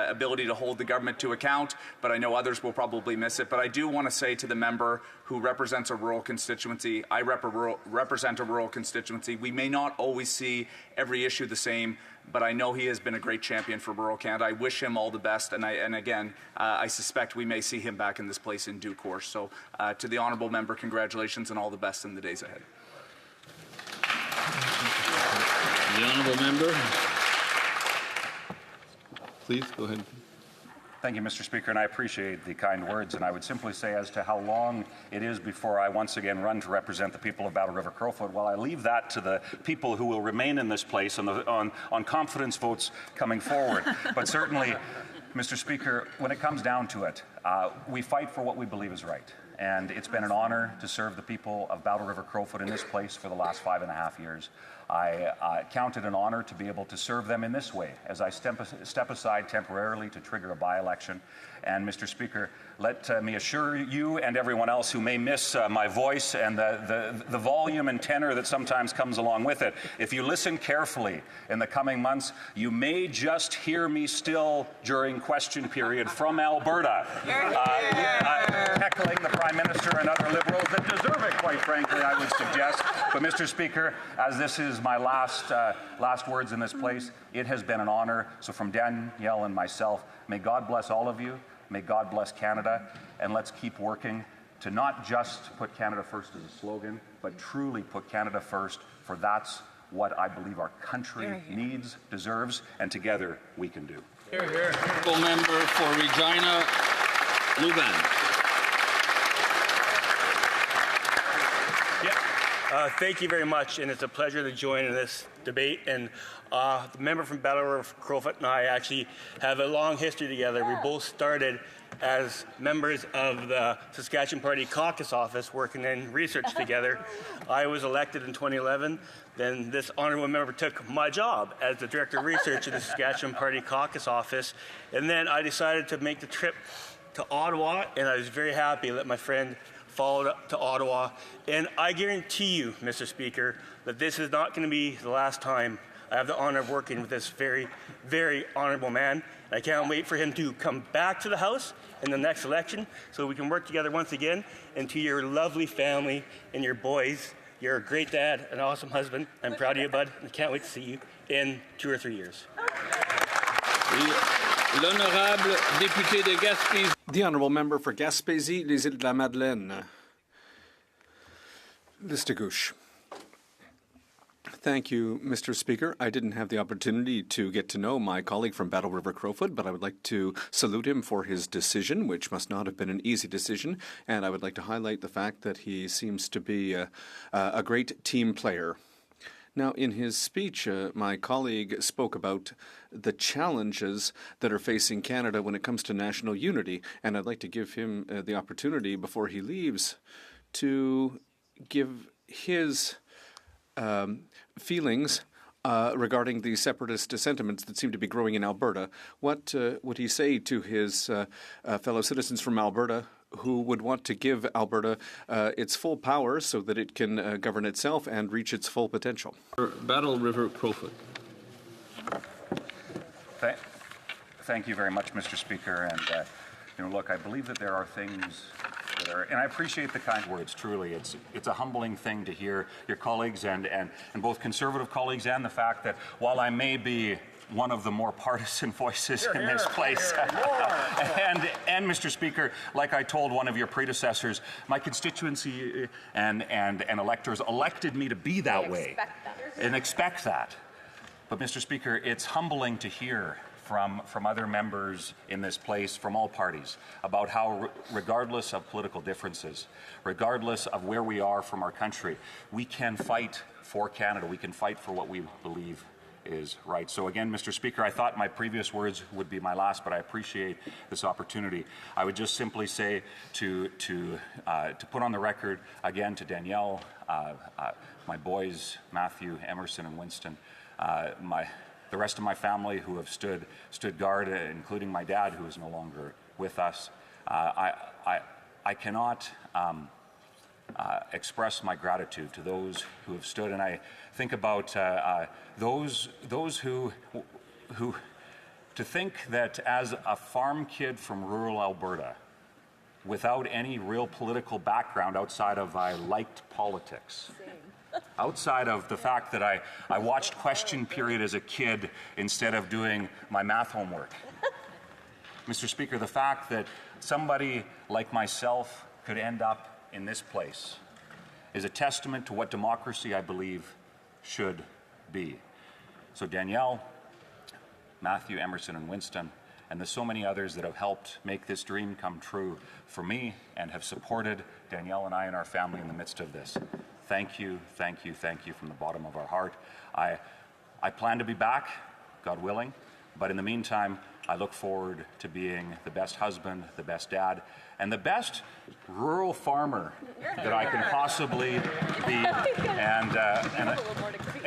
[SPEAKER 7] ability to hold the government to account, but I know others will probably miss it. But I do want to say to the member who represents a rural constituency, I represent a rural constituency. We may not always see every issue the same, but I know he has been a great champion for rural Canada. I wish him all the best, and again, I suspect we may see him back in this place in due course. So to the honourable member, congratulations and all the best in the days ahead.
[SPEAKER 4] The honourable member.
[SPEAKER 7] Please, go ahead.
[SPEAKER 19] Thank you, Mr. Speaker, and I appreciate the kind words. And I would simply say as to how long it is before I once again run to represent the people of Battle River Crowfoot, well, I leave that to the people who will remain in this place on confidence votes coming forward. But certainly, Mr. Speaker, when it comes down to it, we fight for what we believe is right. And it's been an honor to serve the people of Battle River Crowfoot in this place for the last 5.5 years. I count it an honor to be able to serve them in this way as I step aside temporarily to trigger a by-election. And Mr. Speaker, let me assure you and everyone else who may miss my voice and the volume and tenor that sometimes comes along with it, if you listen carefully in the coming months, you may just hear me still during question period from Alberta, heckling the Prime Minister and other Liberals that deserve it, quite frankly, I would suggest. But Mr. Speaker, as this is my last words in this place, it has been an honor. So from Danielle and myself, may God bless all of you. May God bless Canada, and let's keep working to not just put Canada first as a slogan, but truly put Canada first, for that's what I believe our country needs, deserves, and together we can do.
[SPEAKER 4] Hear, hear. Full member for Regina, Luban.
[SPEAKER 14] Thank you very much, and it's a pleasure to join in this debate. And the member from Battle River Crowfoot and I actually have a long history together. We both started as members of the Saskatchewan Party Caucus Office working in research together. I was elected in 2011. Then this honourable member took my job as the Director of Research in the Saskatchewan Party Caucus Office. And then I decided to make the trip to Ottawa, and I was very happy that my friend followed up to Ottawa. And I guarantee you, Mr. Speaker, that this is not going to be the last time I have the honor of working with this very, very honourable man. I can't wait for him to come back to the House in the next election so we can work together once again. And to your lovely family and your boys, you're a great dad, an awesome husband. I'm proud of you, bud. I can't wait to see you in 2 or 3 years.
[SPEAKER 4] L'honorable député de Gaspésie.
[SPEAKER 22] The honourable member for Gaspésie, les Îles de la Madeleine. Listigouche. Thank you, Mr. Speaker. I didn't have the opportunity to get to know my colleague from Battle River Crowfoot, but I would like to salute him for his decision, which must not have been an easy decision. And I would like to highlight the fact that he seems to be a great team player. Now, in his speech, my colleague spoke about the challenges that are facing Canada when it comes to national unity, and I'd like to give him the opportunity before he leaves to give his feelings regarding the separatist sentiments that seem to be growing in Alberta. What would he say to his fellow citizens from Alberta who would want to give Alberta its full power so that it can govern itself and reach its full potential?
[SPEAKER 4] Battle River Crowfoot.
[SPEAKER 19] Thank you very much, Mr. Speaker. And look, I believe that there are things there. And I appreciate the kind words, truly. It's a humbling thing to hear your colleagues and both Conservative colleagues and the fact that while I may be one of the more partisan voices in this place. And Mr. Speaker, like I told one of your predecessors, my constituency and electors elected me to be that way and expect that. But Mr. Speaker, it's humbling to hear from other members in this place, from all parties, about how regardless of political differences, regardless of where we are from our country, we can fight for Canada. We can fight for what we believe is right. So again, Mr. Speaker, I thought my previous words would be my last, but I appreciate this opportunity. I would just simply say to put on the record again to Danielle, my boys, Matthew, Emerson, and Winston, the rest of my family who have stood guard, including my dad, who is no longer with us. I cannot express my gratitude to those who have stood, and I think about those who to think that as a farm kid from rural Alberta, without any real political background outside of I liked politics. Outside of the fact that I watched Question Period as a kid instead of doing my math homework. Mr. Speaker, the fact that somebody like myself could end up in this place is a testament to what democracy, I believe, should be. So Danielle, Matthew, Emerson, and Winston, and there's so many others that have helped make this dream come true for me and have supported Danielle and I and our family in the midst of this. Thank you, thank you, thank you from the bottom of our heart. I plan to be back, God willing, but in the meantime, I look forward to being the best husband, the best dad, and the best rural farmer that I can possibly be, and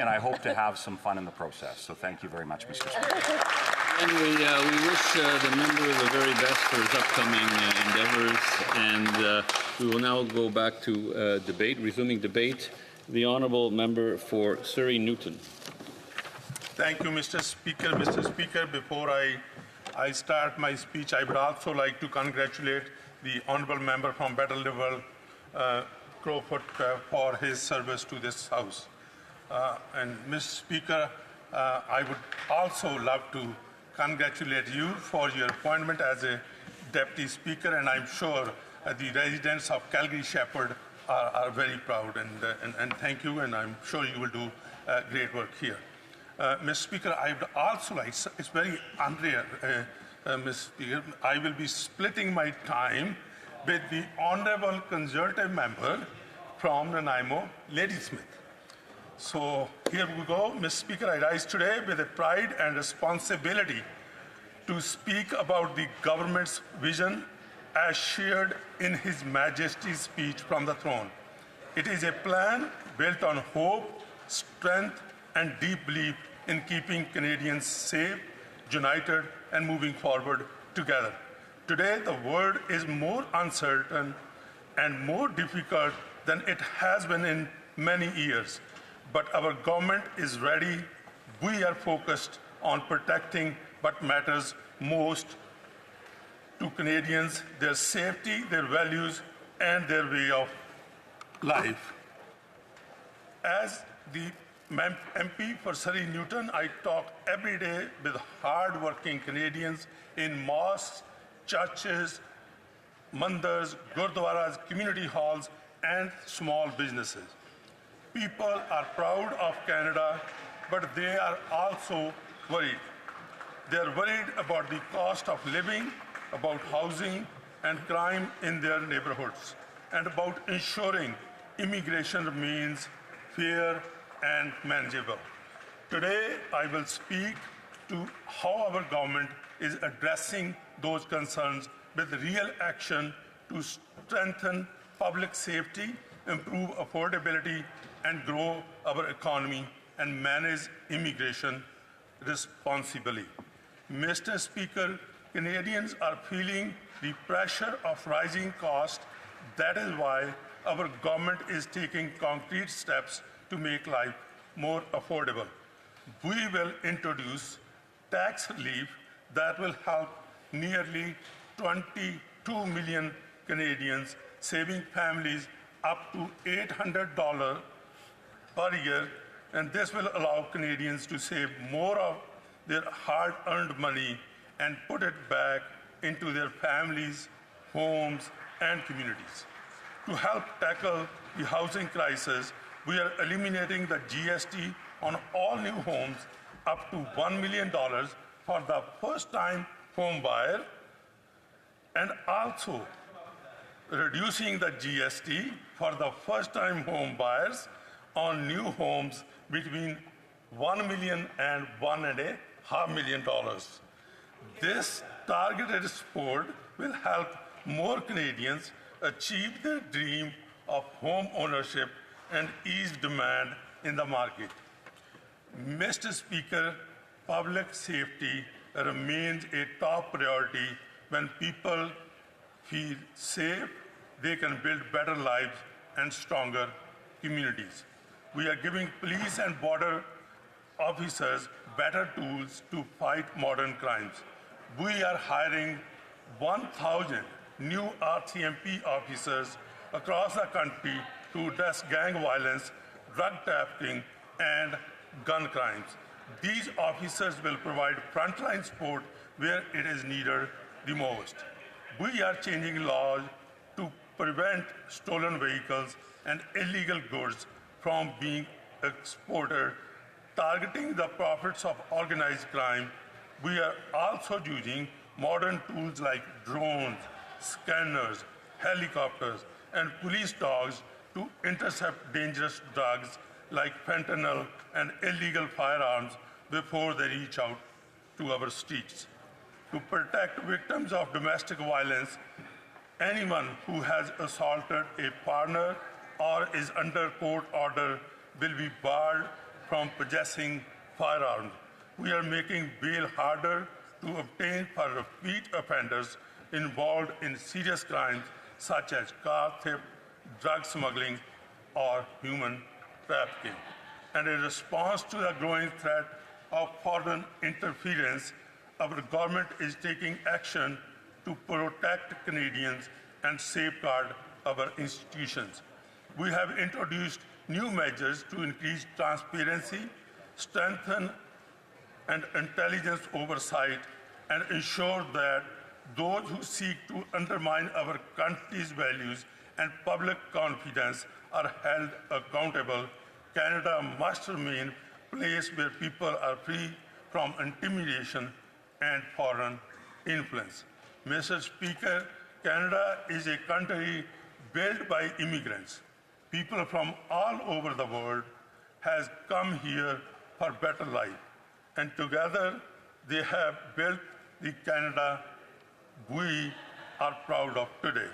[SPEAKER 19] I hope to have some fun in the process. So thank you very much, Mr. Speaker.
[SPEAKER 4] And we wish the member the very best for his upcoming endeavors, and we will now go back to debate, resuming debate. The Honourable Member for Surrey Newton.
[SPEAKER 1] Thank you, Mr. Speaker. Mr. Speaker, before I start my speech, I would also like to congratulate the Honourable Member from Battle River, Crowfoot, for his service to this House. And Mr. Speaker, I would also love to congratulate you for your appointment as a Deputy Speaker, and I'm sure the residents of Calgary Shepherd are very proud, and thank you, and I'm sure you will do great work here. Mr. Speaker, I would also like, it's very unrare, Mr. Speaker, I will be splitting my time with the Honourable Conservative Member from Nanaimo, Ladysmith. So here we go. Mr. Speaker, I rise today with a pride and responsibility to speak about the government's vision as shared in His Majesty's speech from the throne. It is a plan built on hope, strength, and deep belief in keeping Canadians safe, united, and moving forward together. Today, the world is more uncertain and more difficult than it has been in many years. But our government is ready. We are focused on protecting what matters most to Canadians, their safety, their values, and their way of life. As the MP for Surrey Newton, I talk every day with hard-working Canadians in mosques, churches, mandars, gurdwaras, community halls, and small businesses. People are proud of Canada, but they are also worried. They are worried about the cost of living, about housing and crime in their neighborhoods, and about ensuring immigration remains fair and manageable. Today, I will speak to how our government is addressing those concerns with real action to strengthen public safety, improve affordability, and grow our economy and manage immigration responsibly. Mr. Speaker, Canadians are feeling the pressure of rising costs. That is why our government is taking concrete steps to make life more affordable. We will introduce tax relief that will help nearly 22 million Canadians saving families up to $800 per year, and this will allow Canadians to save more of their hard-earned money and put it back into their families, homes, and communities. To help tackle the housing crisis, we are eliminating the GST on all new homes up to $1 million for the first-time home buyer, and also reducing the GST for the first-time home buyers on new homes between $1 million and $1.5 million. This targeted support will help more Canadians achieve their dream of home ownership and ease demand in the market. Mr. Speaker, public safety remains a top priority. When people feel safe, they can build better lives and stronger communities. We are giving police and border officers better tools to fight modern crimes. We are hiring 1,000 new RCMP officers across the country to address gang violence, drug trafficking, and gun crimes. These officers will provide frontline support where it is needed the most. We are changing laws to prevent stolen vehicles and illegal goods from being exported, targeting the profits of organized crime. We are also using modern tools like drones, scanners, helicopters, and police dogs to intercept dangerous drugs like fentanyl and illegal firearms before they reach out to our streets. To protect victims of domestic violence, anyone who has assaulted a partner or is under court order will be barred from possessing firearms. We are making bail harder to obtain for repeat offenders involved in serious crimes such as car theft, drug smuggling, or human trafficking. And in response to the growing threat of foreign interference, our government is taking action to protect Canadians and safeguard our institutions. We have introduced new measures to increase transparency, strengthen and intelligence oversight, and ensure that those who seek to undermine our country's values and public confidence are held accountable. Canada must remain a place where people are free from intimidation and foreign influence. Mr. Speaker, Canada is a country built by immigrants. People from all over the world has come here for better life, and together they have built the Canada we are proud of today.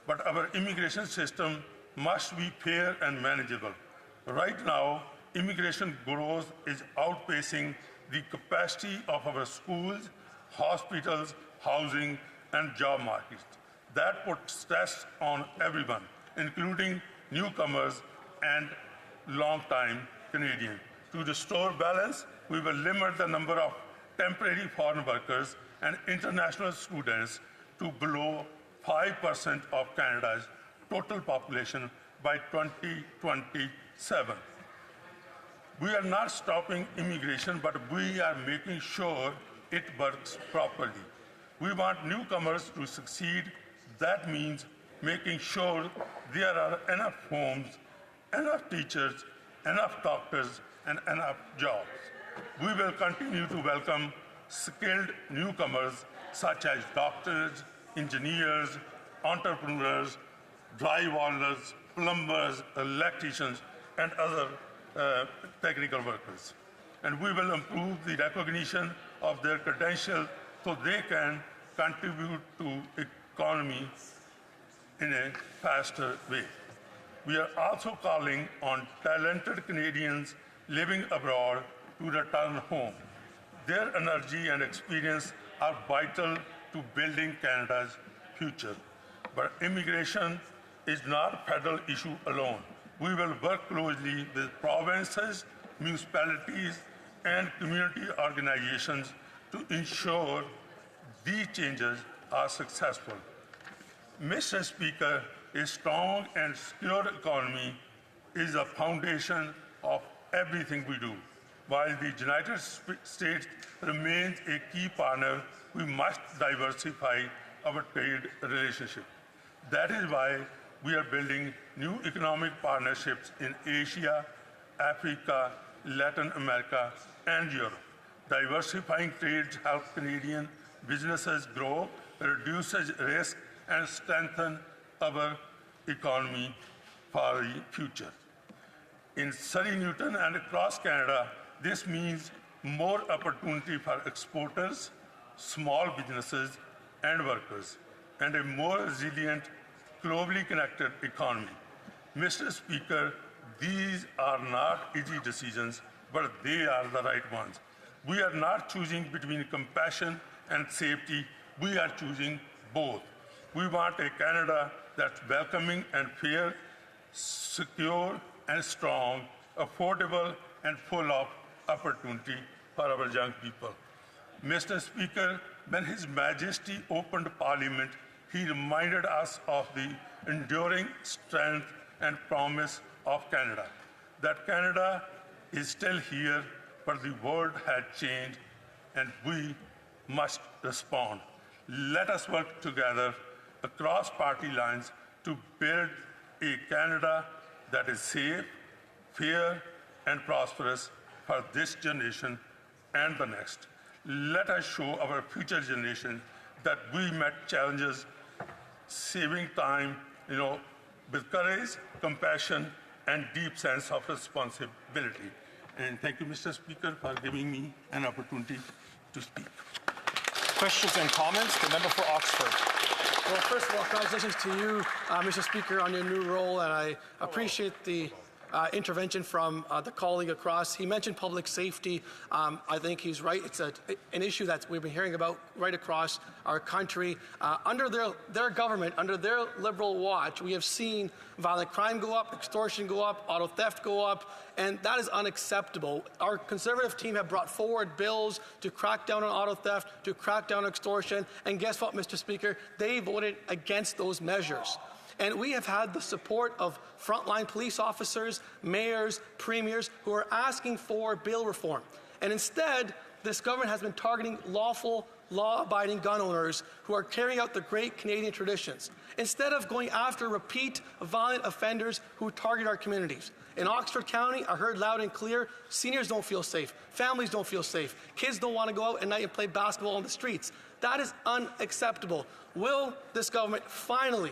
[SPEAKER 1] But our immigration system must be fair and manageable. Right now, immigration growth is outpacing the capacity of our schools, hospitals, housing, and job markets. That puts stress on everyone, including newcomers and long-time Canadians. To restore balance, we will limit the number of temporary foreign workers and international students to below 5% of Canada's total population by 2027. We are not stopping immigration, but we are making sure it works properly. We want newcomers to succeed. That means making sure there are enough homes, enough teachers, enough doctors, and enough jobs. We will continue to welcome skilled newcomers such as doctors, engineers, entrepreneurs, drywallers, plumbers, electricians, and other technical workers. And we will improve the recognition of their credentials so they can contribute to economy in a faster way. We are also calling on talented Canadians living abroad to return home. Their energy and experience are vital to building Canada's future. But immigration is not a federal issue alone. We will work closely with provinces, municipalities, and community organizations to ensure these changes are successful. Mr. Speaker, a strong and secure economy is the foundation of everything we do. While the United States remains a key partner, we must diversify our trade relationship. That is why we are building new economic partnerships in Asia, Africa, Latin America, and Europe. Diversifying trade helps Canadian businesses grow, reduces risk, and strengthen our economy for the future. In Surrey Newton and across Canada, this means more opportunity for exporters, small businesses, and workers, and a more resilient, globally connected economy. Mr. Speaker, these are not easy decisions, but they are the right ones. We are not choosing between compassion and safety. We are choosing both. We want a Canada that's welcoming and fair, secure and strong, affordable and full of opportunity for our young people. Mr. Speaker, when His Majesty opened Parliament, he reminded us of the enduring strength and promise of Canada, that Canada is still here, but the world has changed, and we must respond. Let us work together across party lines to build a Canada that is safe, fair, and prosperous for this generation and the next. Let us show our future generation that we met challenges, saving time, with courage, compassion, and deep sense of responsibility. And thank you, Mr. Speaker, for giving me an opportunity to speak.
[SPEAKER 5] Questions and comments? The member for Oxford. Well, first of all, congratulations to you, Mr. Speaker, on your new role, and I appreciate the intervention from the colleague across. He mentioned public safety. I think he's right. It's an issue that we've been hearing about right across our country. Under their government, under their Liberal watch, we have seen violent crime go up, extortion go up, auto theft go up, and that is unacceptable. Our Conservative team have brought forward bills to crack down on auto theft, to crack down on extortion, and guess what, Mr. Speaker? They voted against those measures. And we have had the support of frontline police officers, mayors, premiers who are asking for bail reform. And instead, this government has been targeting lawful, law-abiding gun owners who are carrying out the great Canadian traditions, instead of going after repeat violent offenders who target our communities. In Oxford County, I heard loud and clear, seniors don't feel safe, families don't feel safe, kids don't want to go out at night and play basketball on the streets. That is unacceptable. Will this government finally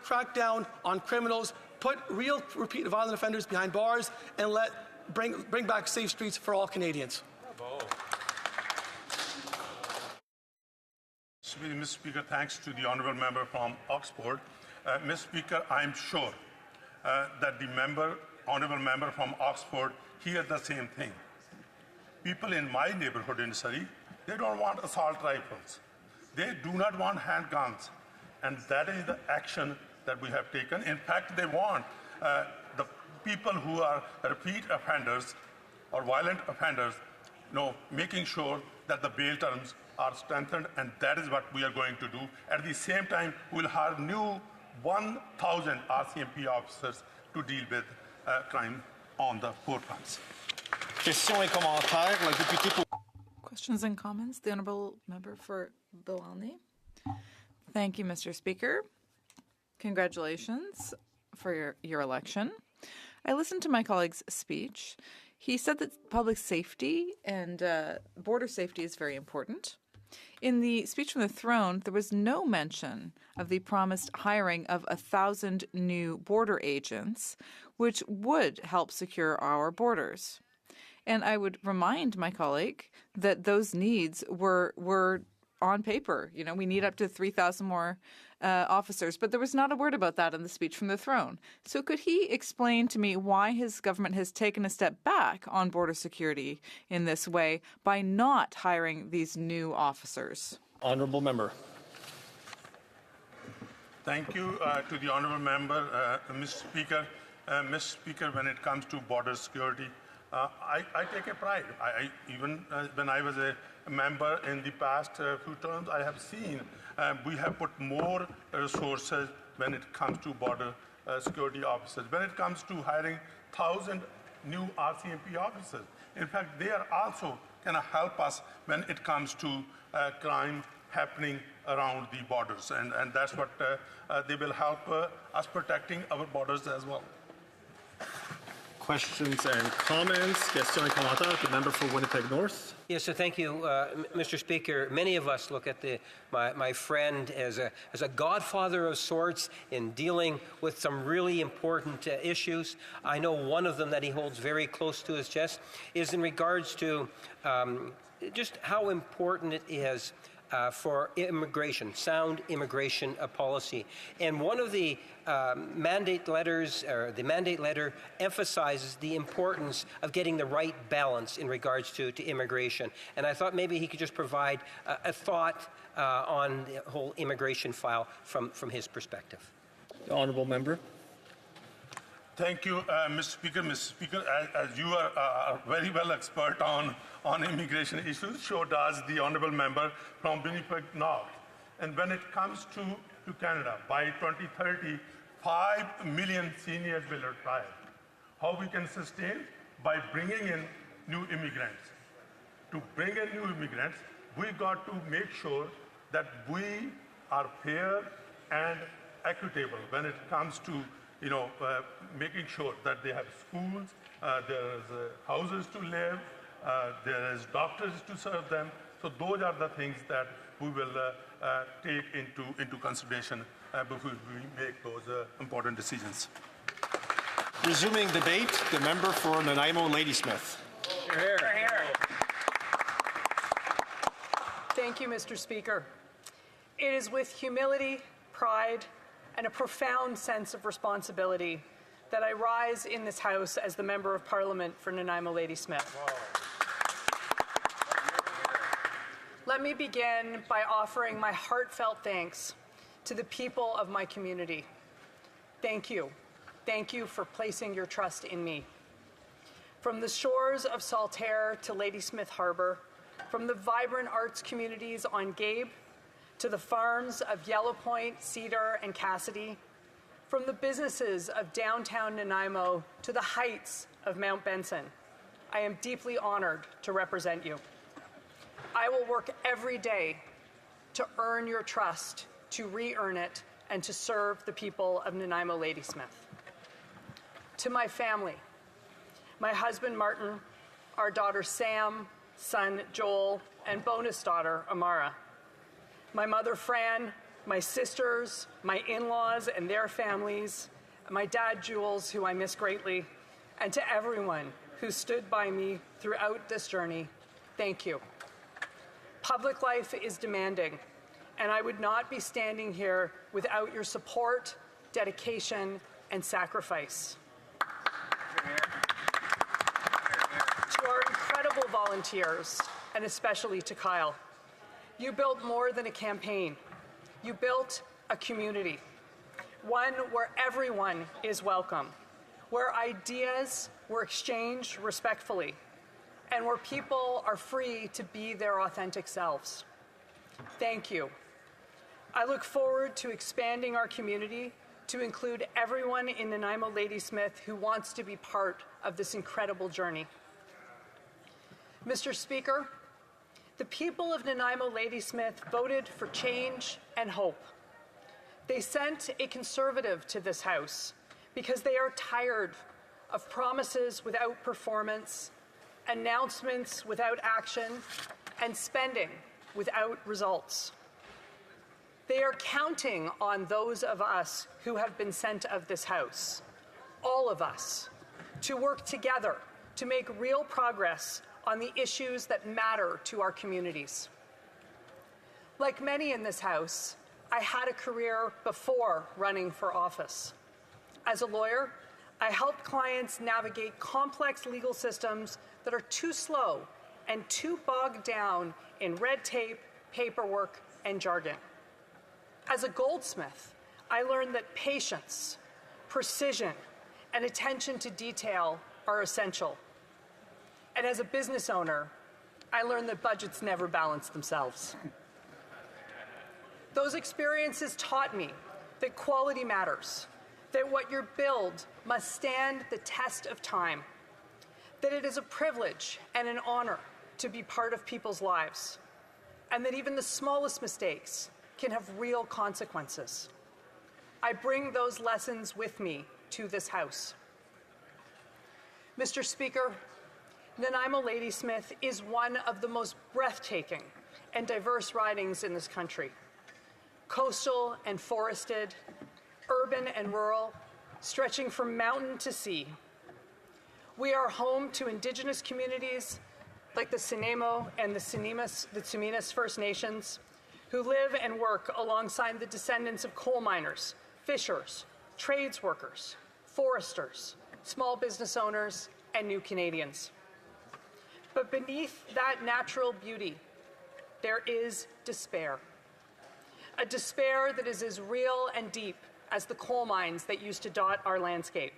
[SPEAKER 5] crack down on criminals, put real repeat violent offenders behind bars, and bring back safe streets for all Canadians?
[SPEAKER 1] Bravo. Mr. Speaker, thanks to the honourable member from Oxford. Mr. Speaker, I'm sure that the honourable member from Oxford hears the same thing. People in my neighbourhood in Surrey, they don't want assault rifles. They do not want handguns. And that is the action that we have taken. In fact, they want the people who are repeat offenders or violent offenders, making sure that the bail terms are strengthened, and that is what we are going to do. At the same time, we'll hire new 1,000 RCMP officers to deal with crime on the forefronts.
[SPEAKER 3] Questions and comments? The honourable member for Bulelney. Thank you, Mr. Speaker. Congratulations for your election. I listened to my colleague's speech. He said that public safety and border safety is very important. In the speech from the throne, there was no mention of the promised hiring of 1,000 new border agents, which would help secure our borders. And I would remind my colleague that those needs were on paper. We need up to 3,000 more officers, but there was not a word about that in the speech from the throne. So could he explain to me why his government has taken a step back on border security in this way by not hiring these new officers?
[SPEAKER 5] Honourable member.
[SPEAKER 1] Thank you to the honourable member, Mr. Speaker. Mr. Speaker, when it comes to border security, I take a pride. Even when I was a member in the past few terms, I have seen we have put more resources when it comes to border security officers, when it comes to hiring 1,000 new RCMP officers. In fact, they are also going to help us when it comes to crime happening around the borders, and that's what they will help us protecting our borders as well.
[SPEAKER 5] Questions and comments? Question commentaire, the member for Winnipeg North.
[SPEAKER 12] Yes, so thank you, Mr. Speaker. Many of us look at my friend as a godfather of sorts in dealing with some really important issues. I know one of them that he holds very close to his chest is in regards to just how important it is for immigration, sound immigration policy. And one of the mandate letters, or the mandate letter, emphasizes the importance of getting the right balance in regards to immigration. And I thought maybe he could just provide a thought on the whole immigration file from his perspective.
[SPEAKER 5] The honourable member.
[SPEAKER 1] Thank you, Mr. Speaker. Mr. Speaker, as you are very well expert on immigration issues, so does the honourable member from Winnipeg North. And when it comes to Canada, by 2030, 5 million seniors will retire. How we can sustain? By bringing in new immigrants. To bring in new immigrants, we got to make sure that we are fair and equitable when it comes to making sure that they have schools, there is houses to live, there is doctors to serve them. So those are the things that we will take into consideration before we make those important decisions.
[SPEAKER 5] Resuming debate, the member for Nanaimo Ladysmith.
[SPEAKER 9] Thank you, Mr. Speaker. It is with humility, pride, and a profound sense of responsibility that I rise in this House as the Member of Parliament for Nanaimo Ladysmith. Let me begin by offering my heartfelt thanks to the people of my community. Thank you. Thank you for placing your trust in me. From the shores of Saltaire to Ladysmith Harbour, from the vibrant arts communities on Gabe to the farms of Yellow Point, Cedar, and Cassidy, from the businesses of downtown Nanaimo to the heights of Mount Benson, I am deeply honored to represent you. I will work every day to earn your trust, to re-earn it, and to serve the people of Nanaimo Ladysmith. To my family, my husband Martin, our daughter Sam, son Joel, and bonus daughter Amara, my mother Fran, my sisters, my in-laws and their families, my dad Jules, who I miss greatly, and to everyone who stood by me throughout this journey, thank you. Public life is demanding, and I would not be standing here without your support, dedication, and sacrifice. To our incredible volunteers, and especially to Kyle, you built more than a campaign. You built a community, one where everyone is welcome, where ideas were exchanged respectfully, and where people are free to be their authentic selves. Thank you. I look forward to expanding our community to include everyone in Nanaimo Ladysmith who wants to be part of this incredible journey. Mr. Speaker, the people of Nanaimo Ladysmith voted for change and hope. They sent a Conservative to this House because they are tired of promises without performance, announcements without action, and spending without results. They are counting on those of us who have been sent of this House, all of us, to work together to make real progress on the issues that matter to our communities. Like many in this House, I had a career before running for office. As a lawyer, I helped clients navigate complex legal systems that are too slow and too bogged down in red tape, paperwork, and jargon. As a goldsmith, I learned that patience, precision, and attention to detail are essential. And as a business owner, I learned that budgets never balance themselves. Those experiences taught me that quality matters, that what you build must stand the test of time, that it is a privilege and an honor to be part of people's lives, and that even the smallest mistakes can have real consequences. I bring those lessons with me to this House. Mr. Speaker, Nanaimo Ladysmith is one of the most breathtaking and diverse ridings in this country. Coastal and forested, urban and rural, stretching from mountain to sea. We are home to Indigenous communities like the Sinemo and the Tsuminas First Nations, who live and work alongside the descendants of coal miners, fishers, trades workers, foresters, small business owners, and new Canadians. But beneath that natural beauty, there is despair. A despair that is as real and deep as the coal mines that used to dot our landscape.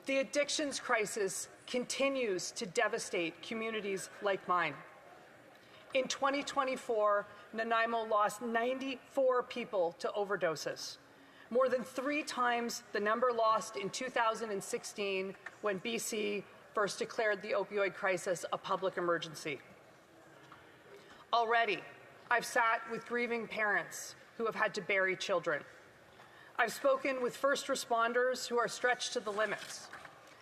[SPEAKER 9] The addictions crisis continues to devastate communities like mine. In 2024, Nanaimo lost 94 people to overdoses, more than 3 times the number lost in 2016 when BC first declared the opioid crisis a public emergency. Already, I've sat with grieving parents who have had to bury children. I've spoken with first responders who are stretched to the limits.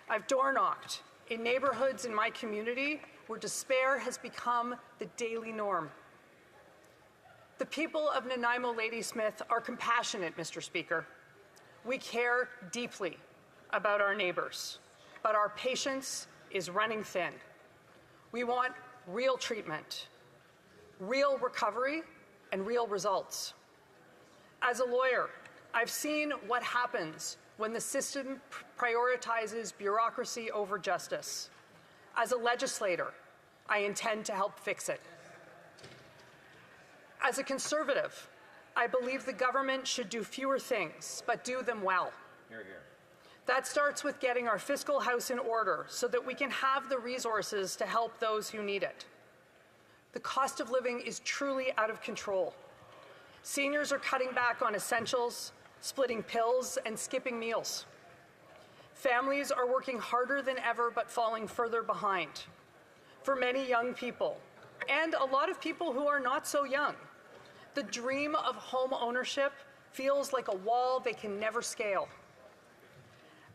[SPEAKER 9] I've door-knocked in neighborhoods in my community where despair has become the daily norm. The people of Nanaimo Ladysmith are compassionate, Mr. Speaker. We care deeply about our neighbors, but our patience is running thin. We want real treatment, real recovery, and real results. As a lawyer, I've seen what happens when the system prioritizes bureaucracy over justice. As a legislator, I intend to help fix it. As a conservative, I believe the government should do fewer things, but do them well. Hear, hear. That starts with getting our fiscal house in order so that we can have the resources to help those who need it. The cost of living is truly out of control. Seniors are cutting back on essentials, splitting pills, and skipping meals. Families are working harder than ever but falling further behind. For many young people, and a lot of people who are not so young, the dream of home ownership feels like a wall they can never scale.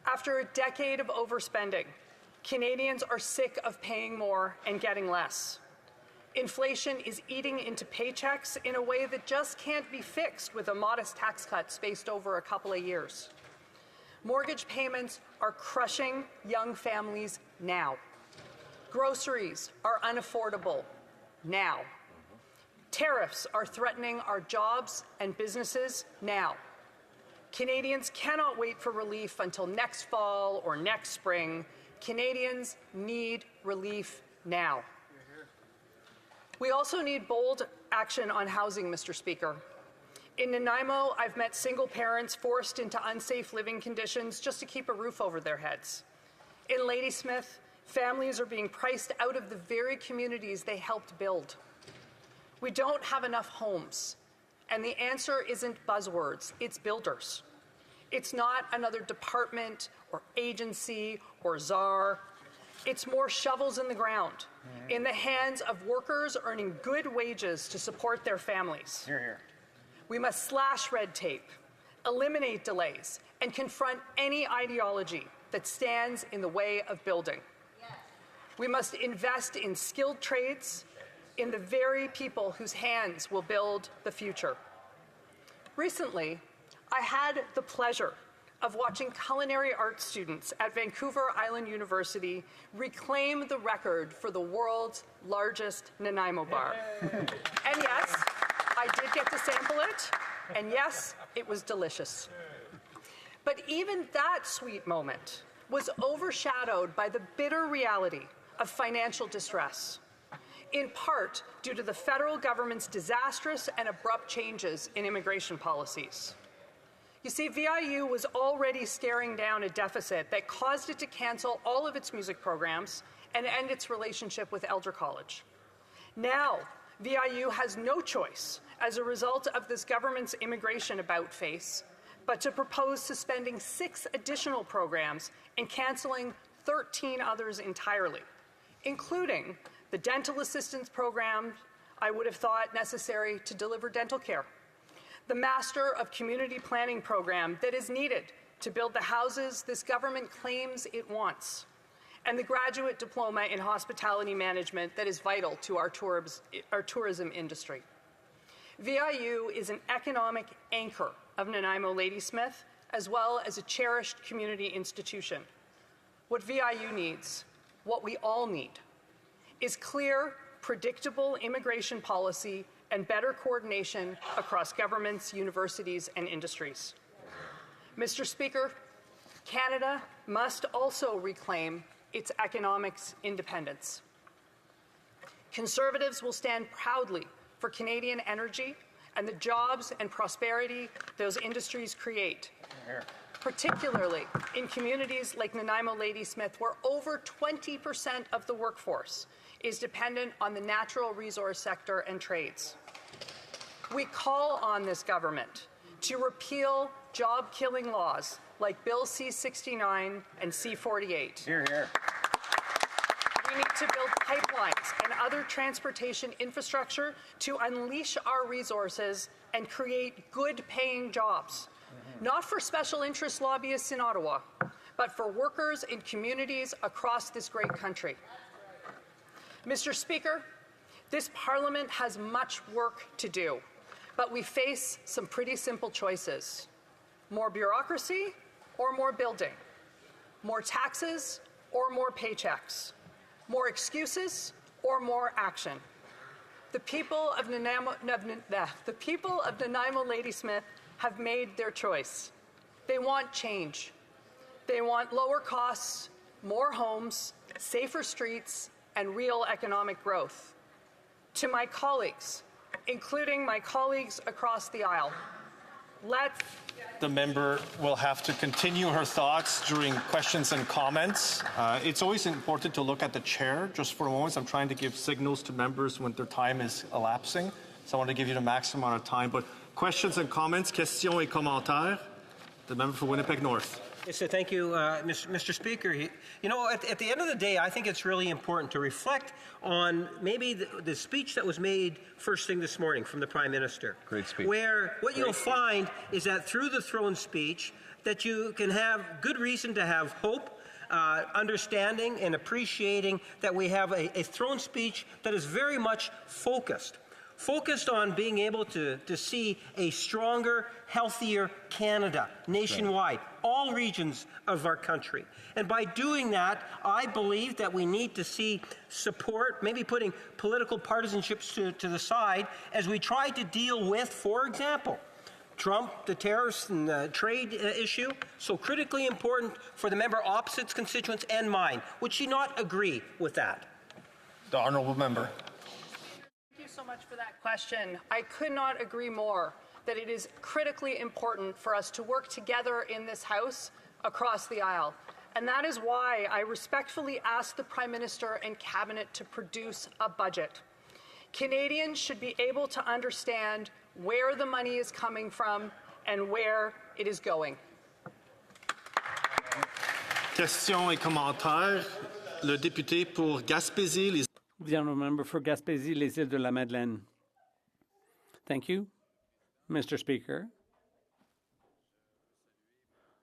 [SPEAKER 9] After a decade of overspending, Canadians are sick of paying more and getting less. Inflation is eating into paychecks in a way that just can't be fixed with a modest tax cut spaced over a couple of years. Mortgage payments are crushing young families now. Groceries are unaffordable now. Tariffs are threatening our jobs and businesses now. Canadians cannot wait for relief until next fall or next spring. Canadians need relief now. We also need bold action on housing, Mr. Speaker. In Nanaimo, I've met single parents forced into unsafe living conditions just to keep a roof over their heads. In Ladysmith, families are being priced out of the very communities they helped build. We don't have enough homes, and the answer isn't buzzwords, it's builders. It's not another department or agency or czar. It's more shovels in the ground, in the hands of workers earning good wages to support their families.
[SPEAKER 11] Hear, hear.
[SPEAKER 9] We must slash red tape, eliminate delays, and confront any ideology that stands in the way of building. Yes. We must invest in skilled trades, in the very people whose hands will build the future. Recently, I had the pleasure of watching culinary arts students at Vancouver Island University reclaim the record for the world's largest Nanaimo bar. And yes, I did get to sample it, and yes, it was delicious. But even that sweet moment was overshadowed by the bitter reality of financial distress, in part due to the federal government's disastrous and abrupt changes in immigration policies. You see, VIU was already staring down a deficit that caused it to cancel all of its music programs and end its relationship with Elder College. Now, VIU has no choice as a result of this government's immigration about-face, but to propose suspending 6 additional programs and cancelling 13 others entirely, including the dental assistance program I would have thought necessary to deliver dental care, the Master of Community Planning program that is needed to build the houses this government claims it wants, and the graduate diploma in hospitality management that is vital to our tourism industry. VIU is an economic anchor of Nanaimo Ladysmith, as well as a cherished community institution. What VIU needs, what we all need, is clear, predictable immigration policy and better coordination across governments, universities, and industries. Mr. Speaker, Canada must also reclaim its economic independence. Conservatives will stand proudly for Canadian energy and the jobs and prosperity those industries create, particularly in communities like Nanaimo Ladysmith, where over 20% of the workforce is dependent on the natural resource sector and trades. We call on this government to repeal job-killing laws like Bill C-69 and C-48.
[SPEAKER 14] Hear, hear.
[SPEAKER 9] We need to build pipelines and other transportation infrastructure to unleash our resources and create good-paying jobs, not for special interest lobbyists in Ottawa, but for workers in communities across this great country. Mr. Speaker, this Parliament has much work to do, but we face some pretty simple choices. More bureaucracy or more building? More taxes or more paychecks? More excuses or more action? The people of Nanaimo Ladysmith have made their choice. They want change. They want lower costs, more homes, safer streets, and real economic growth. To my colleagues, including my colleagues across the aisle, let's...
[SPEAKER 5] The member will have to continue her thoughts during questions and comments. It's always important to look at the chair just for a moment. I'm trying to give signals to members when their time is elapsing. So I want to give you the maximum amount of time. But questions and comments, questions et commentaires. The member for Winnipeg North.
[SPEAKER 12] Yes, so thank you, Mr. Speaker. You know, at the end of the day, I think it's really important to reflect on maybe the speech that was made first thing this morning from the Prime Minister.
[SPEAKER 22] Great speech.
[SPEAKER 12] Where what you'll find is that through the throne speech, that you can have good reason to have hope, understanding and appreciating that we have a throne speech that is very much focused on being able to see a stronger, healthier Canada nationwide, all regions of our country. And by doing that, I believe that we need to see support, maybe putting political partisanships to the side as we try to deal with, for example, Trump, the tariffs and the trade issue, so critically important for the member opposite's constituents and mine. Would she not agree with that?
[SPEAKER 5] The honourable member.
[SPEAKER 9] Thank you so much for that question. I could not agree more that it is critically important for us to work together in this House across the aisle. And that is why I respectfully ask the Prime Minister and Cabinet to produce a budget. Canadians should be able to understand where the money is coming from and where it is going.
[SPEAKER 5] Questions et commentaires. Le député pour Gaspésie, les...
[SPEAKER 8] The honourable member for Gaspésie, les Îles de la Madeleine. Thank you, Mr. Speaker.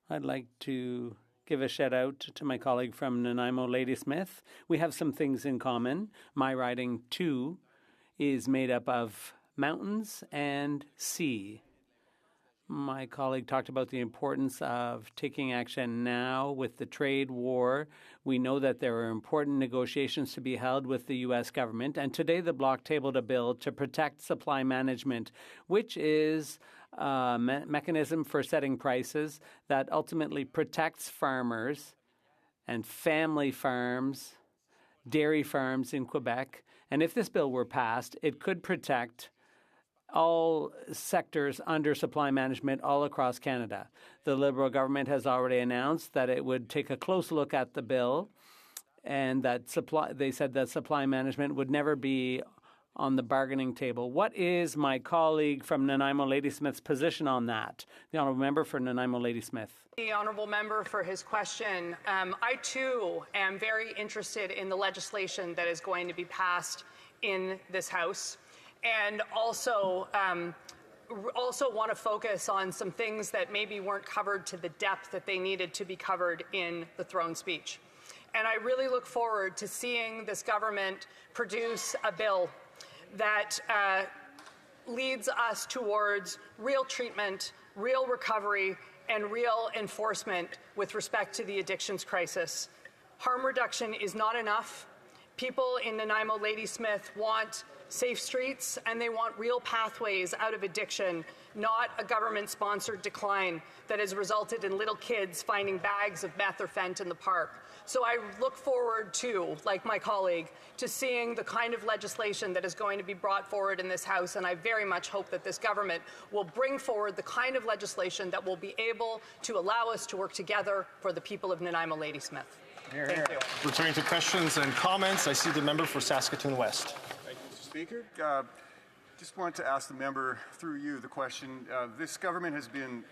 [SPEAKER 8] I'd like to give a shout out to my colleague from Nanaimo Ladysmith. We have some things in common. My riding too is made up of mountains and sea. My colleague talked about the importance of taking action now with the trade war. We know that there are important negotiations to be held with the U.S. government, and today the Bloc tabled a bill to protect supply management, which is a mechanism for setting prices that ultimately protects farmers and family farms, dairy farms in Quebec. And if this bill were passed, it could protect all sectors under supply management all across Canada. The Liberal government has already announced that it would take a close look at the bill, and that they said that supply management would never be on the bargaining table. What is my colleague from Nanaimo Ladysmith's position on that? The honourable member for Nanaimo Ladysmith.
[SPEAKER 9] The honourable member for his question. I too am very interested in the legislation that is going to be passed in this House, and also want to focus on some things that maybe weren't covered to the depth that they needed to be covered in the throne speech. And I really look forward to seeing this government produce a bill that leads us towards real treatment, real recovery, and real enforcement with respect to the addictions crisis. Harm reduction is not enough. People in Nanaimo Ladysmith want safe streets, and they want real pathways out of addiction, not a government-sponsored decline that has resulted in little kids finding bags of meth or fent in the park. So I look forward to, like my colleague, to seeing the kind of legislation that is going to be brought forward in this House, and I very much hope that this government will bring forward the kind of legislation that will be able to allow us to work together for the people of Nanaimo Ladysmith. Thank you.
[SPEAKER 5] Returning to questions and comments, I see the member for Saskatoon West.
[SPEAKER 17] Speaker, just want to ask the member through you the question. This government has been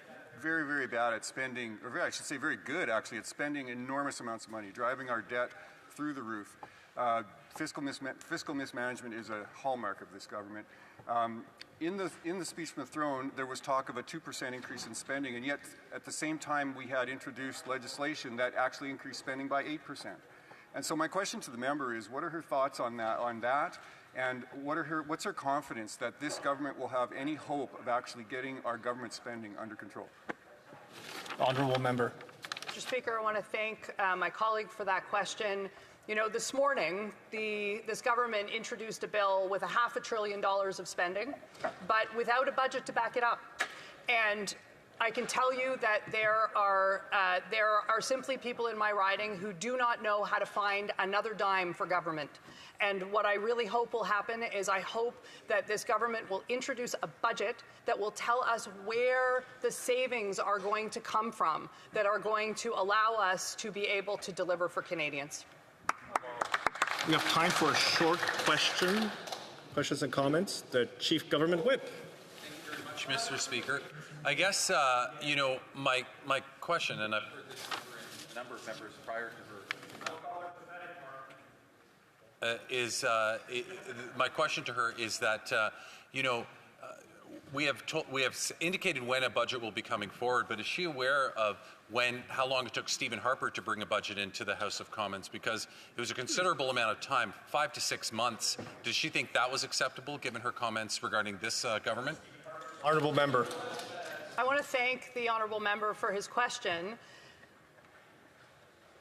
[SPEAKER 17] very, very bad at spending, or I should say very good actually at spending enormous amounts of money, driving our debt through the roof. Fiscal mismanagement is a hallmark of this government. In the speech from the throne, there was talk of a 2% increase in spending, and yet at the same time we had introduced legislation that actually increased spending by 8%. And so my question to the member is, what are her thoughts on that? And what's her confidence that this government will have any hope of actually getting our government spending under control?
[SPEAKER 5] Honourable member.
[SPEAKER 9] Mr. Speaker, I want to thank my colleague for that question. You know, this morning, this government introduced a bill with $500 billion of spending, but without a budget to back it up. And I can tell you that there are simply people in my riding who do not know how to find another dime for government. And what I really hope will happen is I hope that this government will introduce a budget that will tell us where the savings are going to come from, that are going to allow us to be able to deliver for Canadians.
[SPEAKER 5] We have time for a short question. Questions and comments. The Chief Government Whip.
[SPEAKER 18] Thank you very much, Mr. Speaker. I guess, my question, and I've heard this from a number of members prior to her, my question to her is that, we have indicated when a budget will be coming forward, but is she aware of how long it took Stephen Harper to bring a budget into the House of Commons? Because it was a considerable amount of time, 5 to 6 months. Does she think that was acceptable, given her comments regarding this government?
[SPEAKER 5] Honourable member.
[SPEAKER 9] I want to thank the honourable member for his question.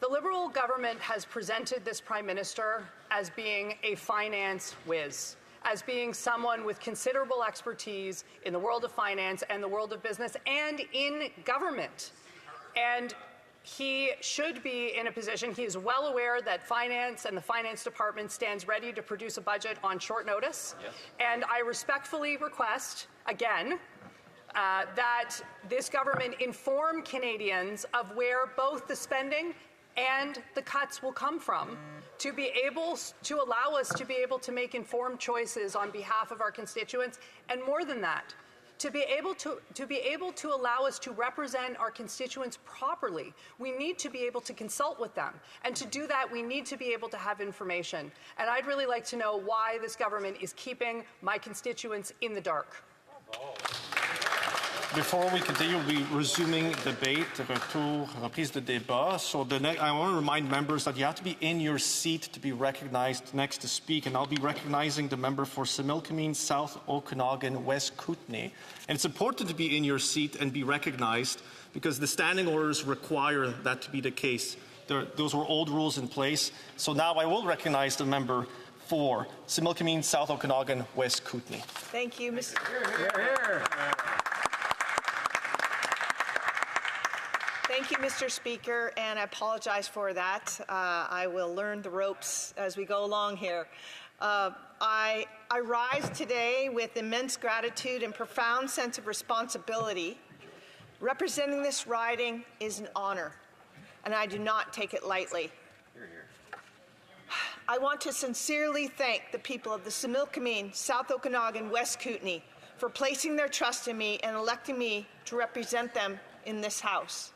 [SPEAKER 9] The Liberal government has presented this Prime Minister as being a finance whiz, as being someone with considerable expertise in the world of finance and the world of business and in government. And he should be in a position, he is well aware that finance and the finance department stands ready to produce a budget on short notice. Yes. And I respectfully request, again, that this government inform Canadians of where both the spending and the cuts will come from, to be able to allow us to be able to make informed choices on behalf of our constituents, and more than that, to be able to allow us to represent our constituents properly. We need to be able to consult with them, and to do that we need to be able to have information. And I'd really like to know why this government is keeping my constituents in the dark.
[SPEAKER 5] Before we continue, we'll be resuming debate. Reprise de débat. So I want to remind members that you have to be in your seat to be recognized next to speak. And I'll be recognizing the member for Similkameen, South Okanagan, West Kootenay. And it's important to be in your seat and be recognized because the standing orders require that to be the case. Those were old rules in place. So now I will recognize the member for Similkameen, South Okanagan, West Kootenay.
[SPEAKER 23] Thank you, Mr. Thank you, Mr. Speaker, and I apologize for that. I will learn the ropes as we go along here. I rise today with immense gratitude and profound sense of responsibility. Representing this riding is an honor, and I do not take it lightly. I want to sincerely thank the people of the Similkameen, South Okanagan, West Kootenay for placing their trust in me and electing me to represent them in this House.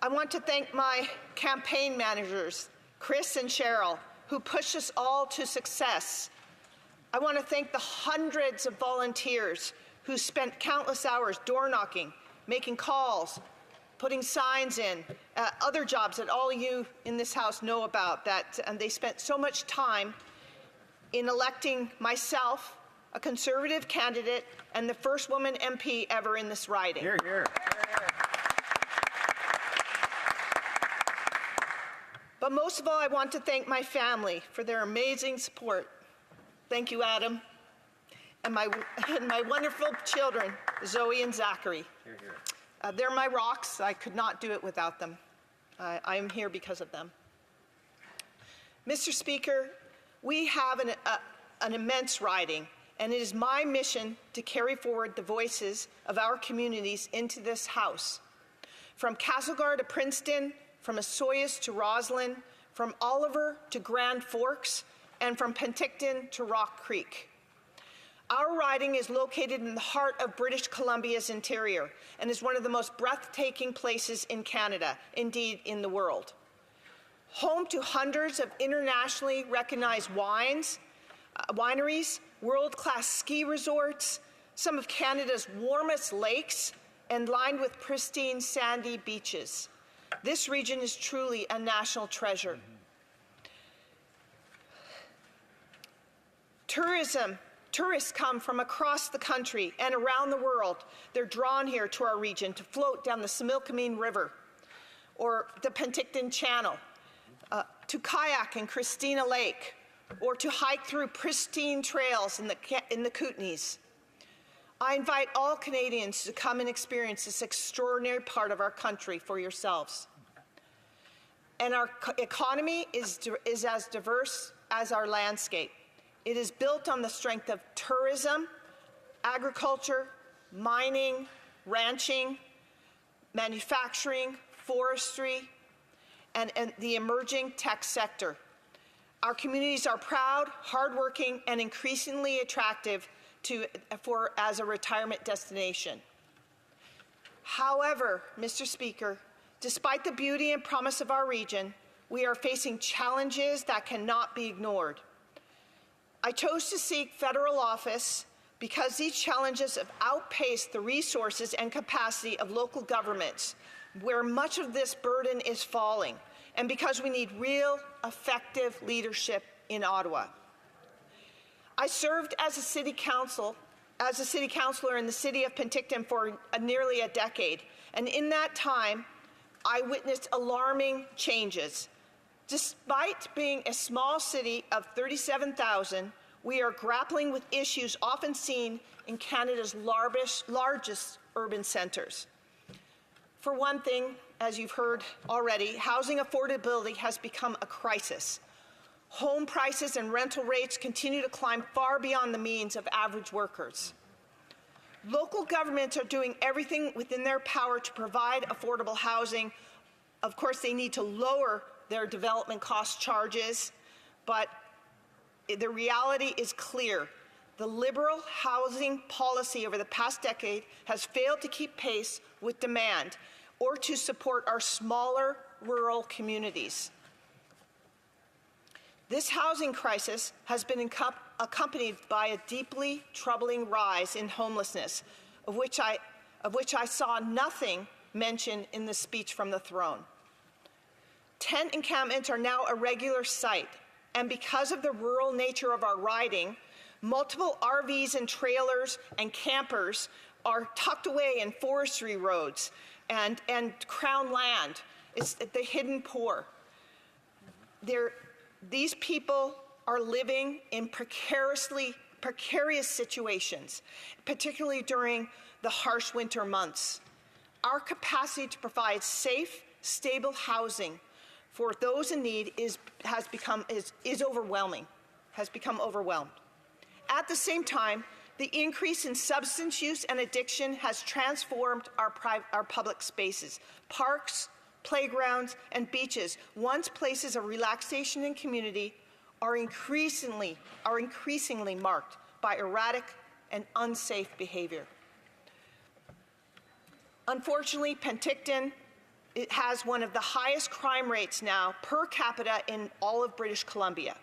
[SPEAKER 23] I want to thank my campaign managers, Chris and Cheryl, who pushed us all to success. I want to thank the hundreds of volunteers who spent countless hours door knocking, making calls, putting signs in, other jobs that all you in this House know about, and they spent so much time in electing myself, a Conservative candidate, and the first woman MP ever in this riding.
[SPEAKER 5] Hear, hear.
[SPEAKER 23] But most of all, I want to thank my family for their amazing support. Thank you, Adam. And my wonderful children, Zoe and Zachary.
[SPEAKER 5] Hear, hear.
[SPEAKER 23] They're my rocks. I could not do it without them. I am here because of them. Mr. Speaker, we have an immense riding, and it is my mission to carry forward the voices of our communities into this House. From Castlegar to Princeton, from Osoyoos to Roslyn, from Oliver to Grand Forks, and from Penticton to Rock Creek. Our riding is located in the heart of British Columbia's interior and is one of the most breathtaking places in Canada, indeed in the world. Home to hundreds of internationally recognized wineries, world-class ski resorts, some of Canada's warmest lakes, and lined with pristine sandy beaches. This region is truly a national treasure. Tourists come from across the country and around the world. They're drawn here to our region to float down the Similkameen River or the Penticton Channel, to kayak in Christina Lake, or to hike through pristine trails in the Kootenays. I invite all Canadians to come and experience this extraordinary part of our country for yourselves. And our economy is as diverse as our landscape. It is built on the strength of tourism, agriculture, mining, ranching, manufacturing, forestry, and the emerging tech sector. Our communities are proud, hardworking, and increasingly attractive as a retirement destination. However, Mr. Speaker, despite the beauty and promise of our region, we are facing challenges that cannot be ignored. I chose to seek federal office because these challenges have outpaced the resources and capacity of local governments, where much of this burden is falling, and because we need real, effective leadership in Ottawa. I served as a city councilor in the city of Penticton for nearly a decade, and in that time, I witnessed alarming changes. Despite being a small city of 37,000, we are grappling with issues often seen in Canada's largest urban centres. For one thing, as you've heard already, housing affordability has become a crisis. Home prices and rental rates continue to climb far beyond the means of average workers. Local governments are doing everything within their power to provide affordable housing. Of course, they need to lower their development cost charges, but the reality is clear. The Liberal housing policy over the past decade has failed to keep pace with demand or to support our smaller rural communities. This housing crisis has been accompanied by a deeply troubling rise in homelessness, of which I saw nothing mentioned in the speech from the throne. Tent encampments are now a regular sight, and because of the rural nature of our riding, multiple RVs and trailers and campers are tucked away in forestry roads and crown land. It's the hidden poor. These people are living in precarious situations, particularly during the harsh winter months. Our capacity to provide safe, stable housing for those in need has become overwhelmed. At the same time, The increase in substance use and addiction has transformed our public spaces. Parks, playgrounds, and beaches, once places of relaxation and community, are increasingly marked by erratic and unsafe behavior. Unfortunately, Penticton has one of the highest crime rates now per capita in all of British Columbia.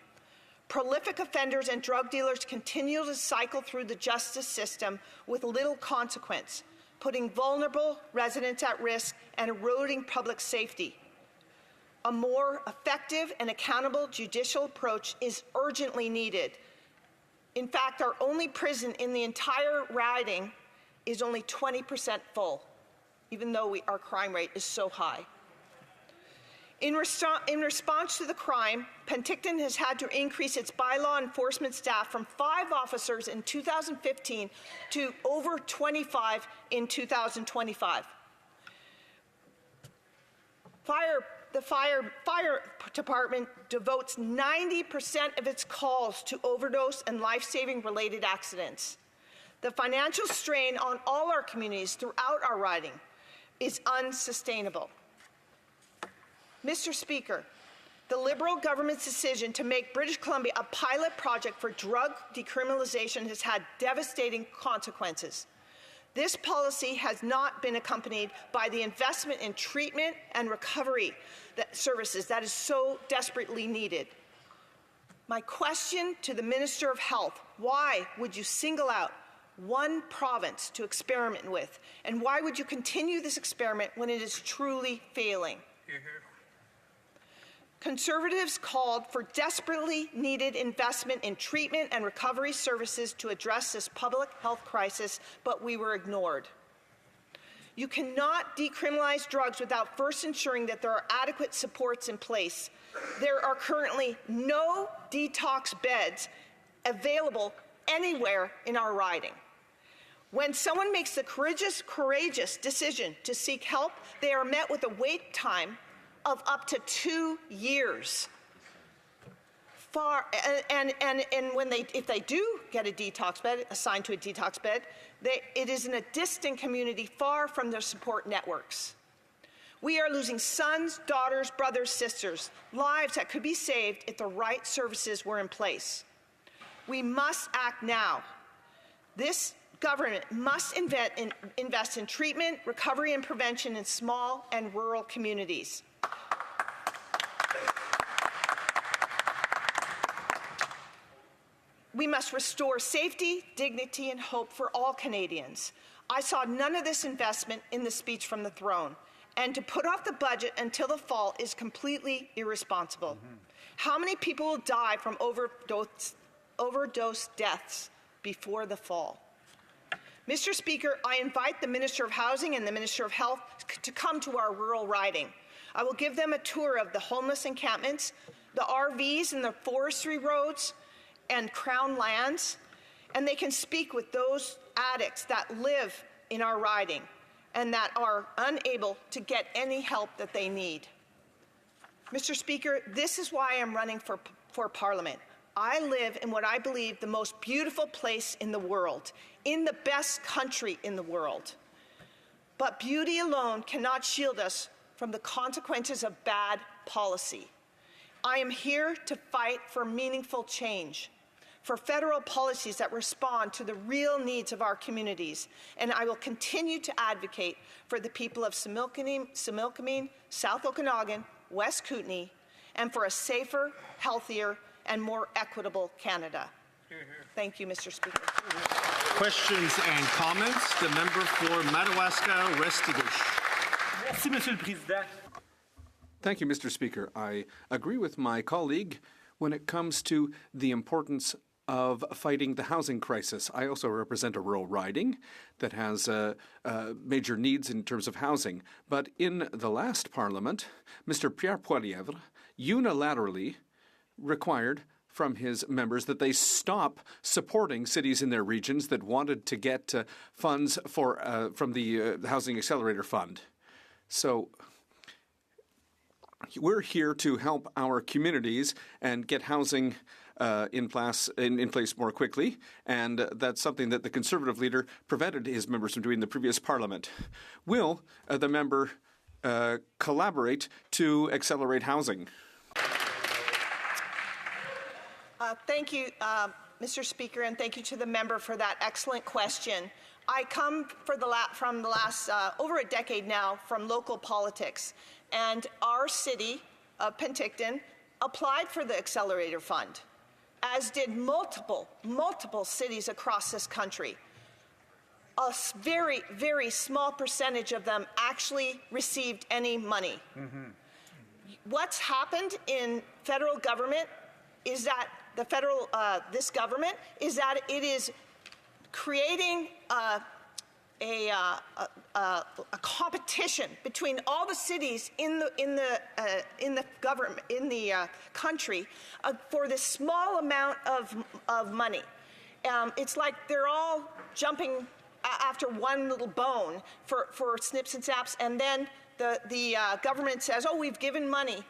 [SPEAKER 23] Prolific offenders and drug dealers continue to cycle through the justice system with little consequence, putting vulnerable residents at risk and eroding public safety. A more effective and accountable judicial approach is urgently needed. In fact, our only prison in the entire riding is only 20% full, even though our crime rate is so high. In response to the crime, Penticton has had to increase its bylaw enforcement staff from 5 officers in 2015 to over 25 in 2025. The fire department devotes 90% of its calls to overdose and life-saving related accidents. The financial strain on all our communities throughout our riding is unsustainable. Mr. Speaker, the Liberal government's decision to make British Columbia a pilot project for drug decriminalization has had devastating consequences. This policy has not been accompanied by the investment in treatment and recovery services that is so desperately needed. My question to the Minister of Health: why would you single out one province to experiment with? And why would you continue this experiment when it is truly failing? Conservatives called for desperately needed investment in treatment and recovery services to address this public health crisis, but we were ignored. You cannot decriminalize drugs without first ensuring that there are adequate supports in place. There are currently no detox beds available anywhere in our riding. When someone makes the courageous decision to seek help, they are met with a wait time of up to 2 years. If they do get a detox bed, assigned to a detox bed, it is in a distant community far from their support networks. We are losing sons, daughters, brothers, sisters, lives that could be saved if the right services were in place. We must act now. This government must invest in treatment, recovery, and prevention in small and rural communities. We must restore safety, dignity, and hope for all Canadians. I saw none of this investment in the speech from the throne, and to put off the budget until the fall is completely irresponsible. How many people will die from overdose deaths before the fall? Mr. Speaker, I invite the Minister of Housing and the Minister of Health to come to our rural riding. I will give them a tour of the homeless encampments, the RVs and the forestry roads, and Crown lands, and they can speak with those addicts that live in our riding and that are unable to get any help that they need. Mr. Speaker, this is why I'm running for Parliament. I live in what I believe the most beautiful place in the world, in the best country in the world. But beauty alone cannot shield us from the consequences of bad policy. I am here to fight for meaningful change, for federal policies that respond to the real needs of our communities, and I will continue to advocate for the people of Similkameen, South Okanagan, West Kootenay, and for a safer, healthier, and more equitable Canada. Thank you, Mr. Speaker.
[SPEAKER 2] Questions and comments? The member for Madawaska, Restigouche.
[SPEAKER 6] Merci, Monsieur le Président.
[SPEAKER 22] Thank you, Mr. Speaker. I agree with my colleague when it comes to the importance of fighting the housing crisis. I also represent a rural riding that has major needs in terms of housing. But in the last Parliament, Mr. Pierre Poilievre unilaterally required from his members that they stop supporting cities in their regions that wanted to get funds from the Housing Accelerator Fund. So we're here to help our communities and get housing in place more quickly, and that's something that the Conservative leader prevented his members from doing in the previous Parliament. Will the member collaborate to accelerate housing?
[SPEAKER 23] Thank you, Mr. Speaker, and thank you to the member for that excellent question. I come from the last over a decade now from local politics, and our city of Penticton applied for the Accelerator Fund, as did multiple cities across this country. A very, very small percentage of them actually received any money. What's happened in federal government is that this government is that it is creating a competition between all the cities in the government country for this small amount of money. It's like they're all jumping after one little bone for snips and snaps, and then the government says, "Oh, we've given money,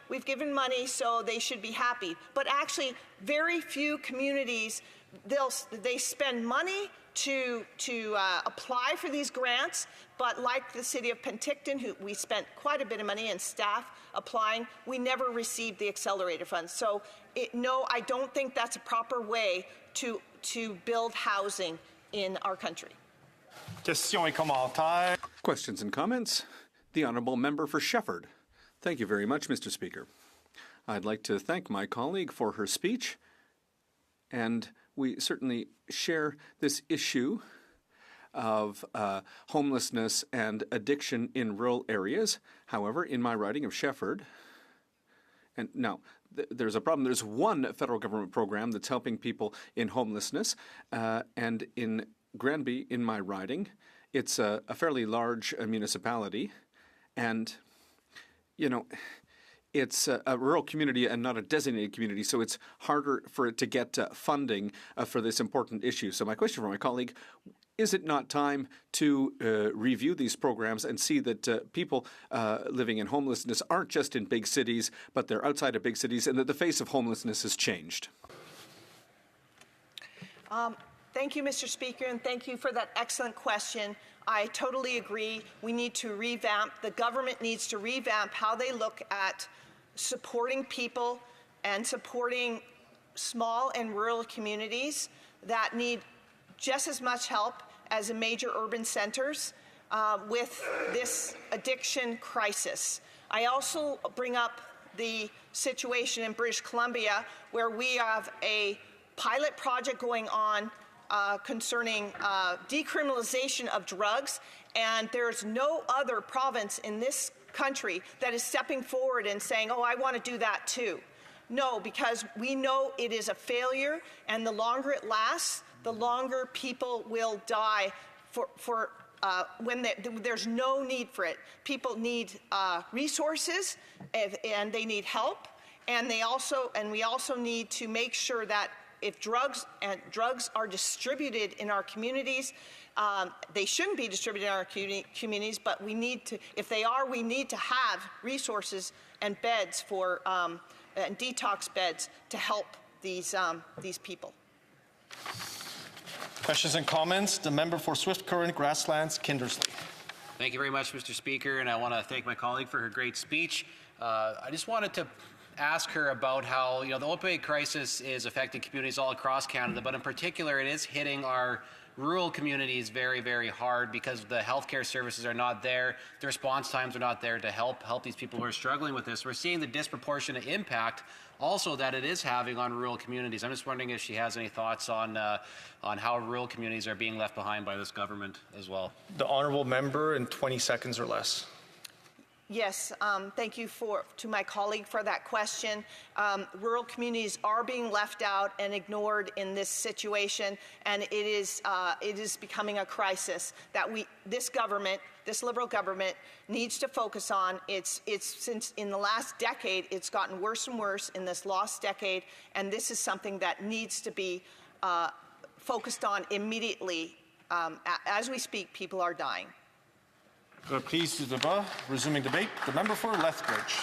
[SPEAKER 23] so they should be happy." But actually, very few communities they spend money to apply for these grants, but like the city of Penticton, who we spent quite a bit of money and staff applying, we never received the Accelerator Fund. So no, I don't think that's a proper way to build housing in our country.
[SPEAKER 22] Questions and comments? The Honourable Member for Shefford. Thank you very much, Mr. Speaker. I'd like to thank my colleague for her speech, and we certainly share this issue of homelessness and addiction in rural areas. However, in my riding of Shefford, and now there's a problem. There's one federal government program that's helping people in homelessness, and in Granby, in my riding, it's a fairly large municipality, and, you know, it's a rural community and not a designated community, so it's harder for it to get funding for this important issue. So my question for my colleague, is it not time to review these programs and see that people living in homelessness aren't just in big cities, but they're outside of big cities, and that the face of homelessness has changed?
[SPEAKER 23] Thank you, Mr. Speaker, and thank you for that excellent question. I totally agree. We need to revamp, the government needs to revamp how they look at supporting people and supporting small and rural communities that need just as much help as the major urban centers with this addiction crisis. I also bring up the situation in British Columbia, where we have a pilot project going on concerning decriminalization of drugs, and there's no other province in this country that is stepping forward and saying, "Oh, I want to do that too." No, because we know it is a failure, and the longer it lasts, the longer people will die when there's no need for it. People need resources, and they need help, and we also need to make sure that if drugs are distributed in our communities, they shouldn't be distributed in our communities, but we need to, if they are, we need to have resources and beds for and detox beds to help these people.
[SPEAKER 2] Questions and comments? The member for Swift Current, Grasslands, Kindersley.
[SPEAKER 6] Thank you very much, Mr. Speaker, and I want to thank my colleague for her great speech. I just wanted to ask her about how, the opioid crisis is affecting communities all across Canada, but in particular it is hitting our rural communities very, very hard because the healthcare services are not there, the response times are not there to help these people who are struggling with this. We're seeing the disproportionate impact also that it is having on rural communities. I'm just wondering if she has any thoughts on how rural communities are being left behind by this government as well.
[SPEAKER 2] The honourable member in 20 seconds or less.
[SPEAKER 23] Yes, thank you to my colleague for that question. Rural communities are being left out and ignored in this situation, and it is becoming a crisis that this government, this Liberal government, needs to focus on. It's since in the last decade, it's gotten worse and worse in this last decade, and this is something that needs to be focused on immediately. As we speak, people are dying.
[SPEAKER 2] Reprise du débat. Resuming debate. The member for Lethbridge.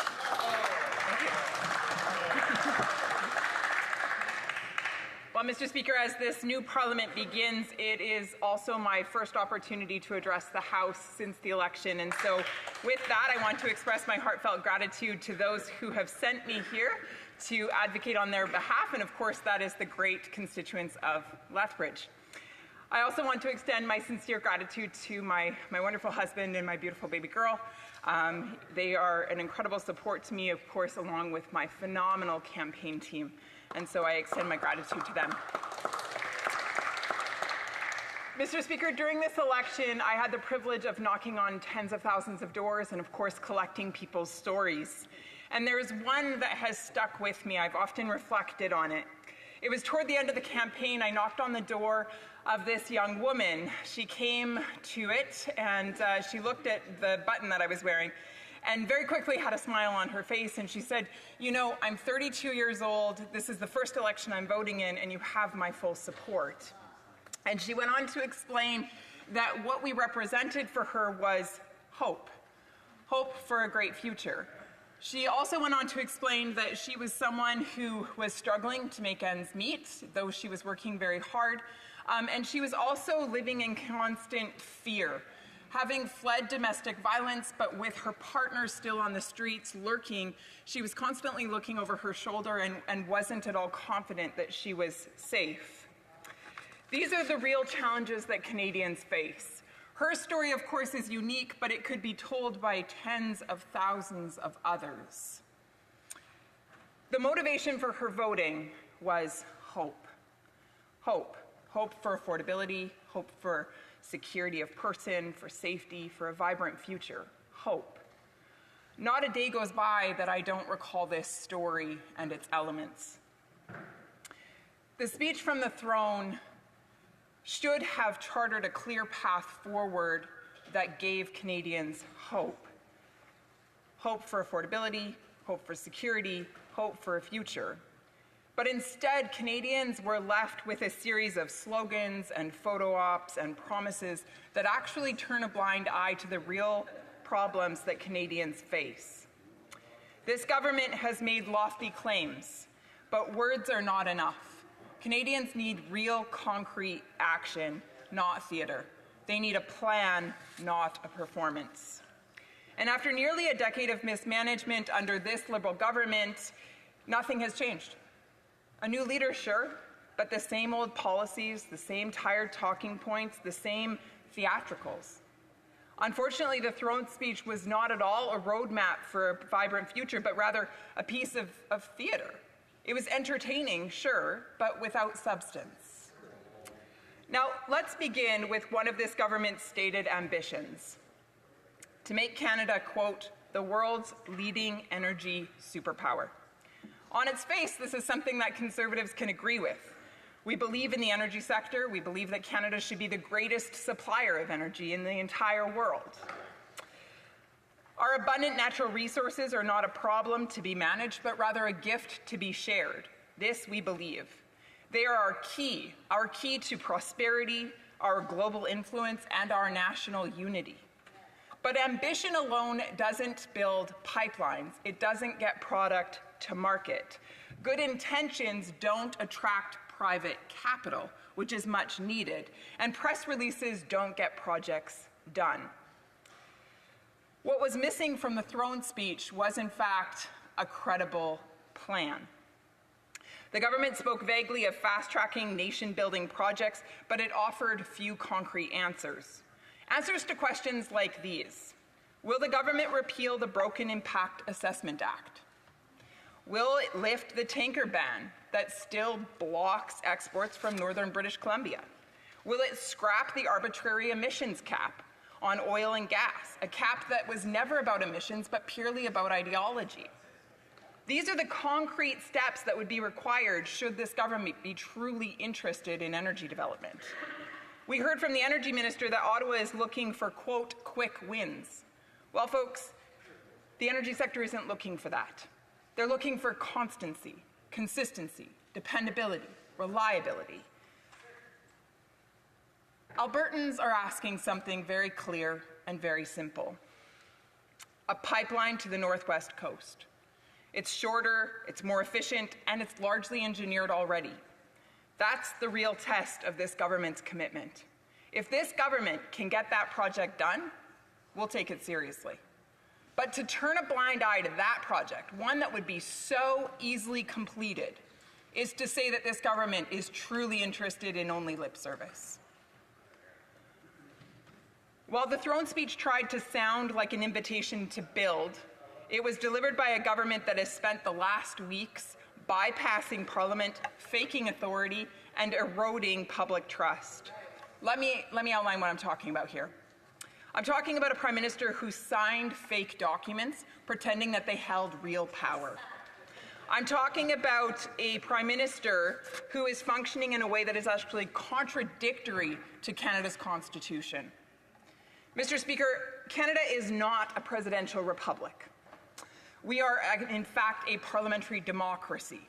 [SPEAKER 10] Well, Mr. Speaker, as this new Parliament begins, it is also my first opportunity to address the House since the election. And so with that, I want to express my heartfelt gratitude to those who have sent me here to advocate on their behalf. And of course, that is the great constituents of Lethbridge. I also want to extend my sincere gratitude to my wonderful husband and my beautiful baby girl. They are an incredible support to me, of course, along with my phenomenal campaign team. And so I extend my gratitude to them. Mr. Speaker, during this election, I had the privilege of knocking on tens of thousands of doors and, of course, collecting people's stories. And there's one that has stuck with me. I've often reflected on it. It was toward the end of the campaign. I knocked on the door of this young woman. She came to it, and she looked at the button that I was wearing, and very quickly had a smile on her face, and she said, "You know, I'm 32 years old. This is the first election I'm voting in, and you have my full support." And she went on to explain that what we represented for her was hope, hope for a great future. She also went on to explain that she was someone who was struggling to make ends meet, though she was working very hard, and she was also living in constant fear, having fled domestic violence, but with her partner still on the streets lurking. She was constantly looking over her shoulder and wasn't at all confident that she was safe. These are the real challenges that Canadians face. Her story, of course, is unique, but it could be told by tens of thousands of others. The motivation for her voting was hope. Hope. Hope for affordability, hope for security of person, for safety, for a vibrant future. Hope. Not a day goes by that I don't recall this story and its elements. The speech from the throne should have chartered a clear path forward that gave Canadians hope. Hope for affordability, hope for security, hope for a future. But instead, Canadians were left with a series of slogans and photo ops and promises that actually turn a blind eye to the real problems that Canadians face. This government has made lofty claims, but words are not enough. Canadians need real, concrete action, not theatre. They need a plan, not a performance. And after nearly a decade of mismanagement under this Liberal government, nothing has changed. A new leader, sure, but the same old policies, the same tired talking points, the same theatricals. Unfortunately, the throne speech was not at all a roadmap for a vibrant future, but rather a piece of theatre. It was entertaining, sure, but without substance. Now, let's begin with one of this government's stated ambitions: to make Canada, quote, the world's leading energy superpower. On its face, this is something that Conservatives can agree with. We believe in the energy sector. We believe that Canada should be the greatest supplier of energy in the entire world. Our abundant natural resources are not a problem to be managed, but rather a gift to be shared. This we believe. They are our key to prosperity, our global influence, and our national unity. But ambition alone doesn't build pipelines. It doesn't get product to market. Good intentions don't attract private capital, which is much needed, and press releases don't get projects done. What was missing from the throne speech was, in fact, a credible plan. The government spoke vaguely of fast-tracking nation-building projects, but it offered few concrete answers. Answers to questions like these: will the government repeal the Broken Impact Assessment Act? Will it lift the tanker ban that still blocks exports from northern British Columbia? Will it scrap the arbitrary emissions cap on oil and gas, a cap that was never about emissions but purely about ideology? These are the concrete steps that would be required should this government be truly interested in energy development. We heard from the Energy Minister that Ottawa is looking for, quote, quick wins. Well, folks, the energy sector isn't looking for that. They're looking for constancy, consistency, dependability, reliability. Albertans are asking something very clear and very simple: a pipeline to the northwest coast. It's shorter, it's more efficient, and it's largely engineered already. That's the real test of this government's commitment. If this government can get that project done, we'll take it seriously. But to turn a blind eye to that project, one that would be so easily completed, is to say that this government is truly interested in only lip service. While the throne speech tried to sound like an invitation to build, it was delivered by a government that has spent the last weeks bypassing Parliament, faking authority, and eroding public trust. Let me outline what I'm talking about here. I'm talking about a Prime Minister who signed fake documents pretending that they held real power. I'm talking about a Prime Minister who is functioning in a way that is actually contradictory to Canada's Constitution. Mr. Speaker, Canada is not a presidential republic. We are, in fact, a parliamentary democracy.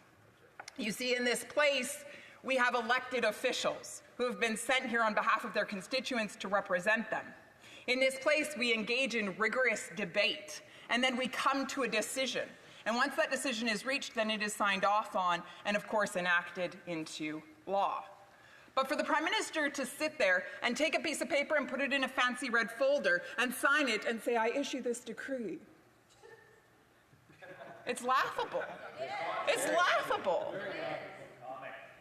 [SPEAKER 10] You see, in this place, we have elected officials who have been sent here on behalf of their constituents to represent them. In this place, we engage in rigorous debate, and then we come to a decision. And once that decision is reached, then it is signed off on and, of course, enacted into law. But for the Prime Minister to sit there and take a piece of paper and put it in a fancy red folder and sign it and say, "I issue this decree," it's laughable. It's laughable.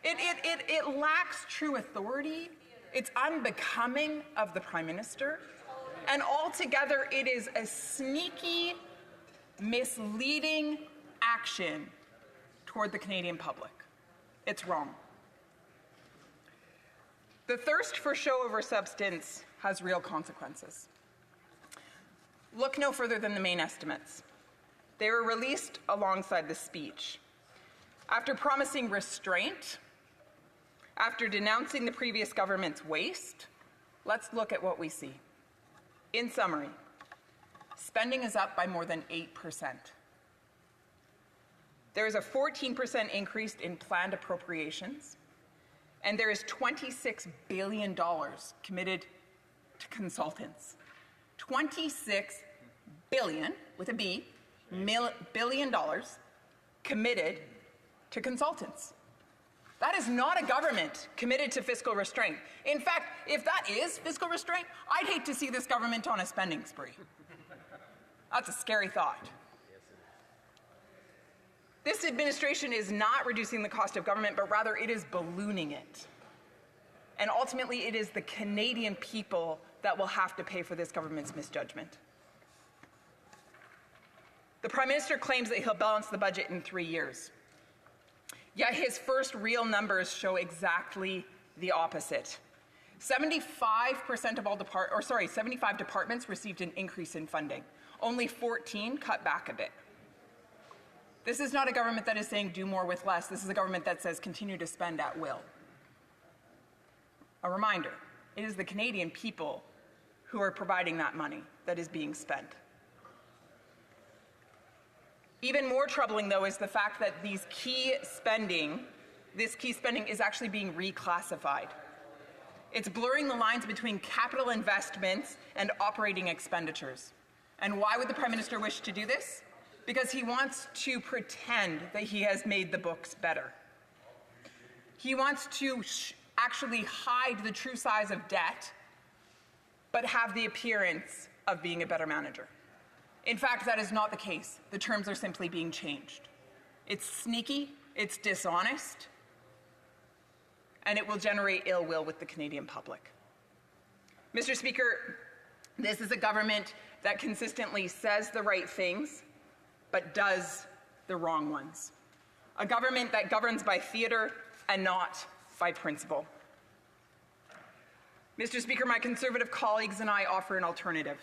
[SPEAKER 10] It lacks true authority. It's unbecoming of the Prime Minister. And altogether, it is a sneaky, misleading action toward the Canadian public. It's wrong. The thirst for show over substance has real consequences. Look no further than the Maine estimates. They were released alongside the speech. After promising restraint, after denouncing the previous government's waste, let's look at what we see. In summary, spending is up by more than 8%. There is a 14% increase in planned appropriations, and there is $26 billion committed to consultants. $26 billion, with a B, billion dollars committed to consultants. That is not a government committed to fiscal restraint. In fact, if that is fiscal restraint, I'd hate to see this government on a spending spree. That's a scary thought. This administration is not reducing the cost of government, but rather it is ballooning it. And ultimately, it is the Canadian people that will have to pay for this government's misjudgment. The Prime Minister claims that he'll balance the budget in 3 years. Yet his first real numbers show exactly the opposite. 75 departments received an increase in funding. Only 14 cut back a bit. This is not a government that is saying do more with less. This is a government that says continue to spend at will. A reminder, it is the Canadian people who are providing that money that is being spent. Even more troubling, though, is the fact that this key spending is actually being reclassified. It's blurring the lines between capital investments and operating expenditures. And why would the Prime Minister wish to do this? Because he wants to pretend that he has made the books better. He wants to actually hide the true size of debt, but have the appearance of being a better manager. In fact, that is not the case. The terms are simply being changed. It's sneaky, it's dishonest, and it will generate ill will with the Canadian public. Mr. Speaker, this is a government that consistently says the right things, but does the wrong ones. A government that governs by theater and not by principle. Mr. Speaker, my Conservative colleagues and I offer an alternative.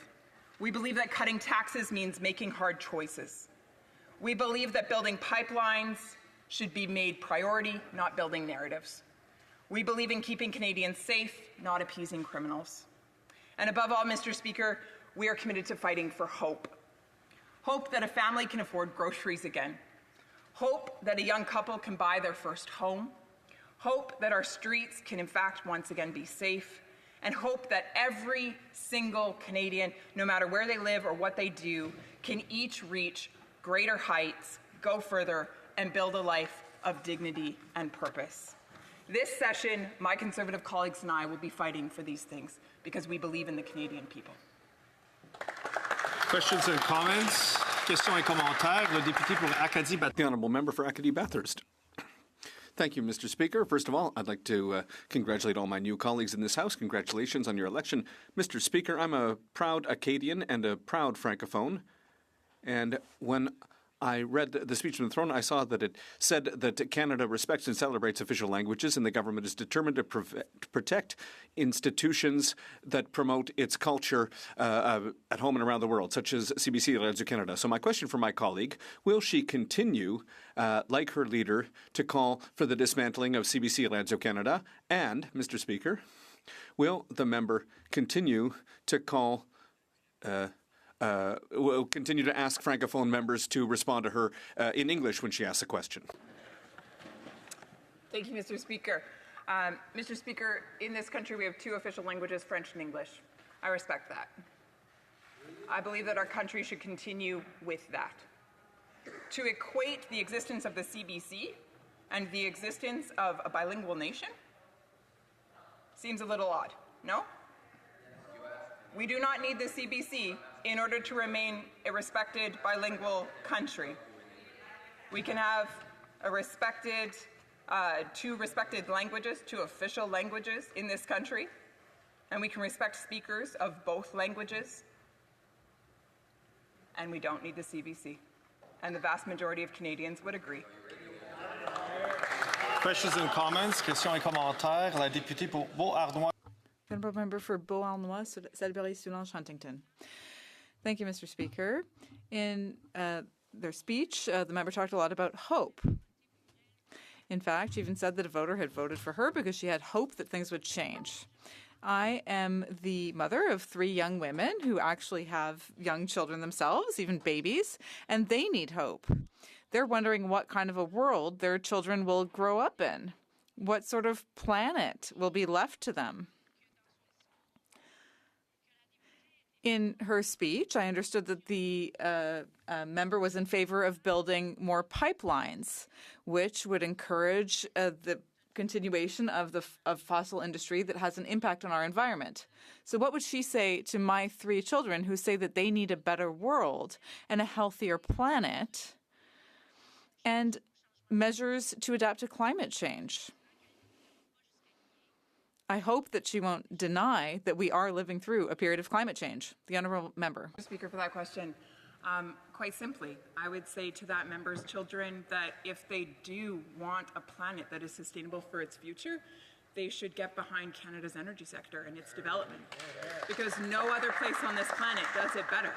[SPEAKER 10] We believe that cutting taxes means making hard choices. We believe that building pipelines should be made priority, not building narratives. We believe in keeping Canadians safe, not appeasing criminals. And above all, Mr. Speaker, we are committed to fighting for hope. Hope that a family can afford groceries again. Hope that a young couple can buy their first home. Hope that our streets can in fact once again be safe. And hope that every single Canadian, no matter where they live or what they do, can each reach greater heights, go further, and build a life of dignity and purpose. This session, my Conservative colleagues and I will be fighting for these things because we believe in the Canadian people.
[SPEAKER 2] Questions and comments? Questions et commentaires. Le député pour Acadie
[SPEAKER 22] The honourable member for Acadie Bathurst. Thank you, Mr. Speaker. First of all, I'd like to congratulate all my new colleagues in this House. Congratulations on your election. Mr. Speaker, I'm a proud Acadian and a proud Francophone. And when I read the speech from the throne, I saw that it said that Canada respects and celebrates official languages, and the government is determined to protect institutions that promote its culture at home and around the world, such as CBC Radio-Canada. So my question for my colleague, will she continue, like her leader, to call for the dismantling of CBC Radio-Canada? And, Mr. Speaker, will the member continue to call will continue to ask Francophone members to respond to her in English when she asks a question?
[SPEAKER 10] Thank you, Mr. Speaker. Mr. Speaker, in this country we have two official languages, French and English. I respect that. I believe that our country should continue with that. To equate the existence of the CBC and the existence of a bilingual nation seems a little odd, no? We do not need the CBC in order to remain a respected bilingual country. We can have a respected, two respected languages, two official languages in this country, and we can respect speakers of both languages, and we don't need the CBC. And the vast majority of Canadians would agree.
[SPEAKER 2] Questions and comments? Questions et commentaires. La députée pour Beauharnois.
[SPEAKER 3] Honourable member for Beauharnois, Sudbury-Soulanges-Huntington. Thank you, Mr. Speaker. In their speech, the member talked a lot about hope. In fact, she even said that a voter had voted for her because she had hope that things would change. I am the mother of 3 young women who actually have young children themselves, even babies, and they need hope. They're wondering what kind of a world their children will grow up in. What sort of planet will be left to them? In her speech, I understood that the member was in favor of building more pipelines, which would encourage the continuation of fossil industry that has an impact on our environment. So what would she say to my 3 children who say that they need a better world and a healthier planet and measures to adapt to climate change? I hope that she won't deny that we are living through a period of climate change. The honourable member.
[SPEAKER 10] Speaker, for that question. Quite simply, I would say to that member's children that if they do want a planet that is sustainable for its future, they should get behind Canada's energy sector and its development. Because no other place on this planet does it better.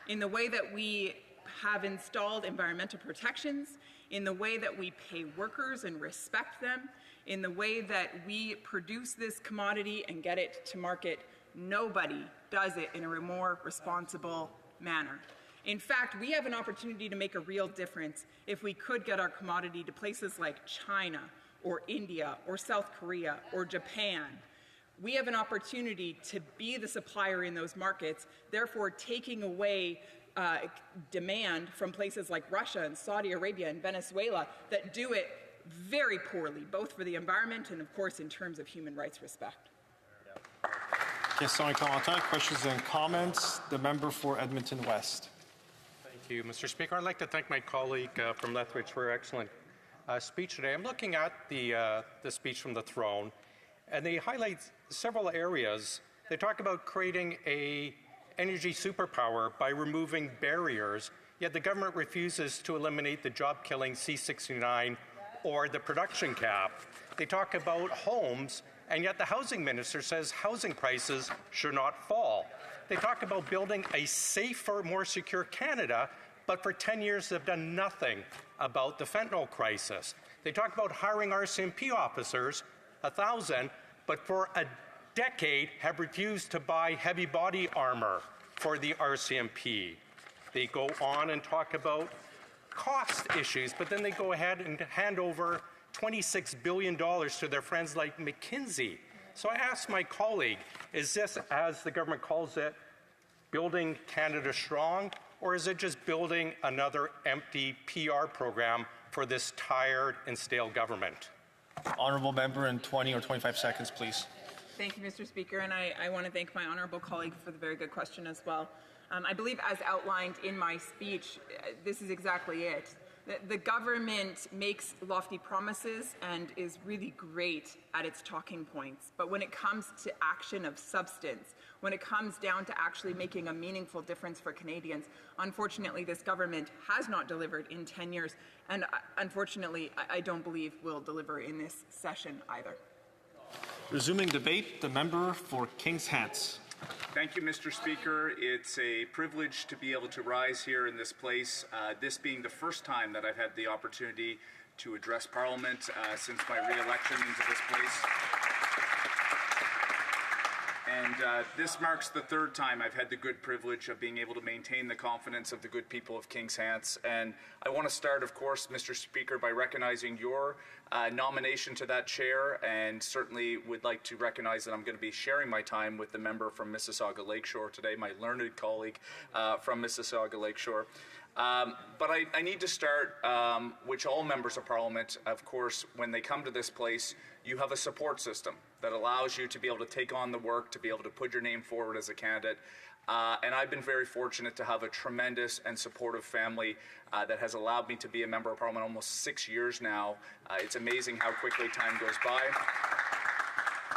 [SPEAKER 10] In the way that we have installed environmental protections, in the way that we pay workers and respect them, in the way that we produce this commodity and get it to market, nobody does it in a more responsible manner. In fact, we have an opportunity to make a real difference if we could get our commodity to places like China or India or South Korea or Japan. We have an opportunity to be the supplier in those markets, therefore taking away demand from places like Russia and Saudi Arabia and Venezuela that do it very poorly, both for the environment and, of course, in terms of human rights respect.
[SPEAKER 2] Questions et commentaires. Questions and comments. The member for Edmonton West.
[SPEAKER 13] Thank you, Mr. Speaker. I'd like to thank my colleague from Lethbridge for her excellent speech today. I'm looking at the speech from the throne, and they highlight several areas. They talk about creating a energy superpower by removing barriers, yet the government refuses to eliminate the job-killing C-69 or the production cap. They talk about homes, and yet the housing minister says housing prices should not fall. They talk about building a safer, more secure Canada, but for 10 years they've done nothing about the fentanyl crisis. They talk about hiring RCMP officers, 1,000, but for a decade have refused to buy heavy body armor for the RCMP. They go on and talk about cost issues, but then they go ahead and hand over $26 billion to their friends like McKinsey. So I asked my colleague, is this, as the government calls it, building Canada strong, or is it just building another empty PR program for this tired and stale government?
[SPEAKER 2] Honourable member in 20 or 25 seconds, please.
[SPEAKER 10] Thank you, Mr. Speaker, and I want to thank my honourable colleague for the very good question as well. I believe, as outlined in my speech, this is exactly it. The government makes lofty promises and is really great at its talking points. But when it comes to action of substance, when it comes down to actually making a meaningful difference for Canadians, unfortunately, this government has not delivered in 10 years. And unfortunately, I don't believe will deliver in this session either.
[SPEAKER 2] Resuming debate, the member for Kings Hants.
[SPEAKER 7] Thank you, Mr. Speaker. It's a privilege to be able to rise here in this place, this being the first time that I've had the opportunity to address Parliament since my re-election into this place. And this marks the third time I've had the good privilege of being able to maintain the confidence of the good people of Kings Hants. And I want to start, of course, Mr. Speaker, by recognizing your nomination to that chair, and certainly would like to recognize that I'm going to be sharing my time with the member from Mississauga Lakeshore today, my learned colleague from Mississauga Lakeshore. But I need to start, which all members of Parliament, of course, when they come to this place, you have a support system that allows you to be able to take on the work, to be able to put your name forward as a candidate. And I've been very fortunate to have a tremendous and supportive family that has allowed me to be a member of Parliament almost 6 years now. It's amazing how quickly time goes by.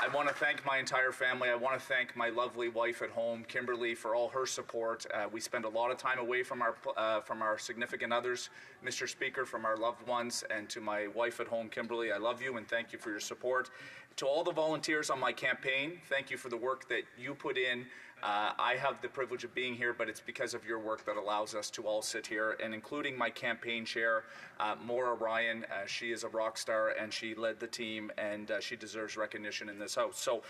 [SPEAKER 7] I want to thank my entire family. I want to thank my lovely wife at home, Kimberly, for all her support. We spend a lot of time away from our significant others, Mr. Speaker, from our loved ones, and to my wife at home, Kimberly, I love you and thank you for your support. To all the volunteers on my campaign, thank you for the work that you put in. I have the privilege of being here, but it's because of your work that allows us to all sit here, and including my campaign chair, Maura Ryan. She is a rock star, and she led the team, and she deserves recognition in this House. So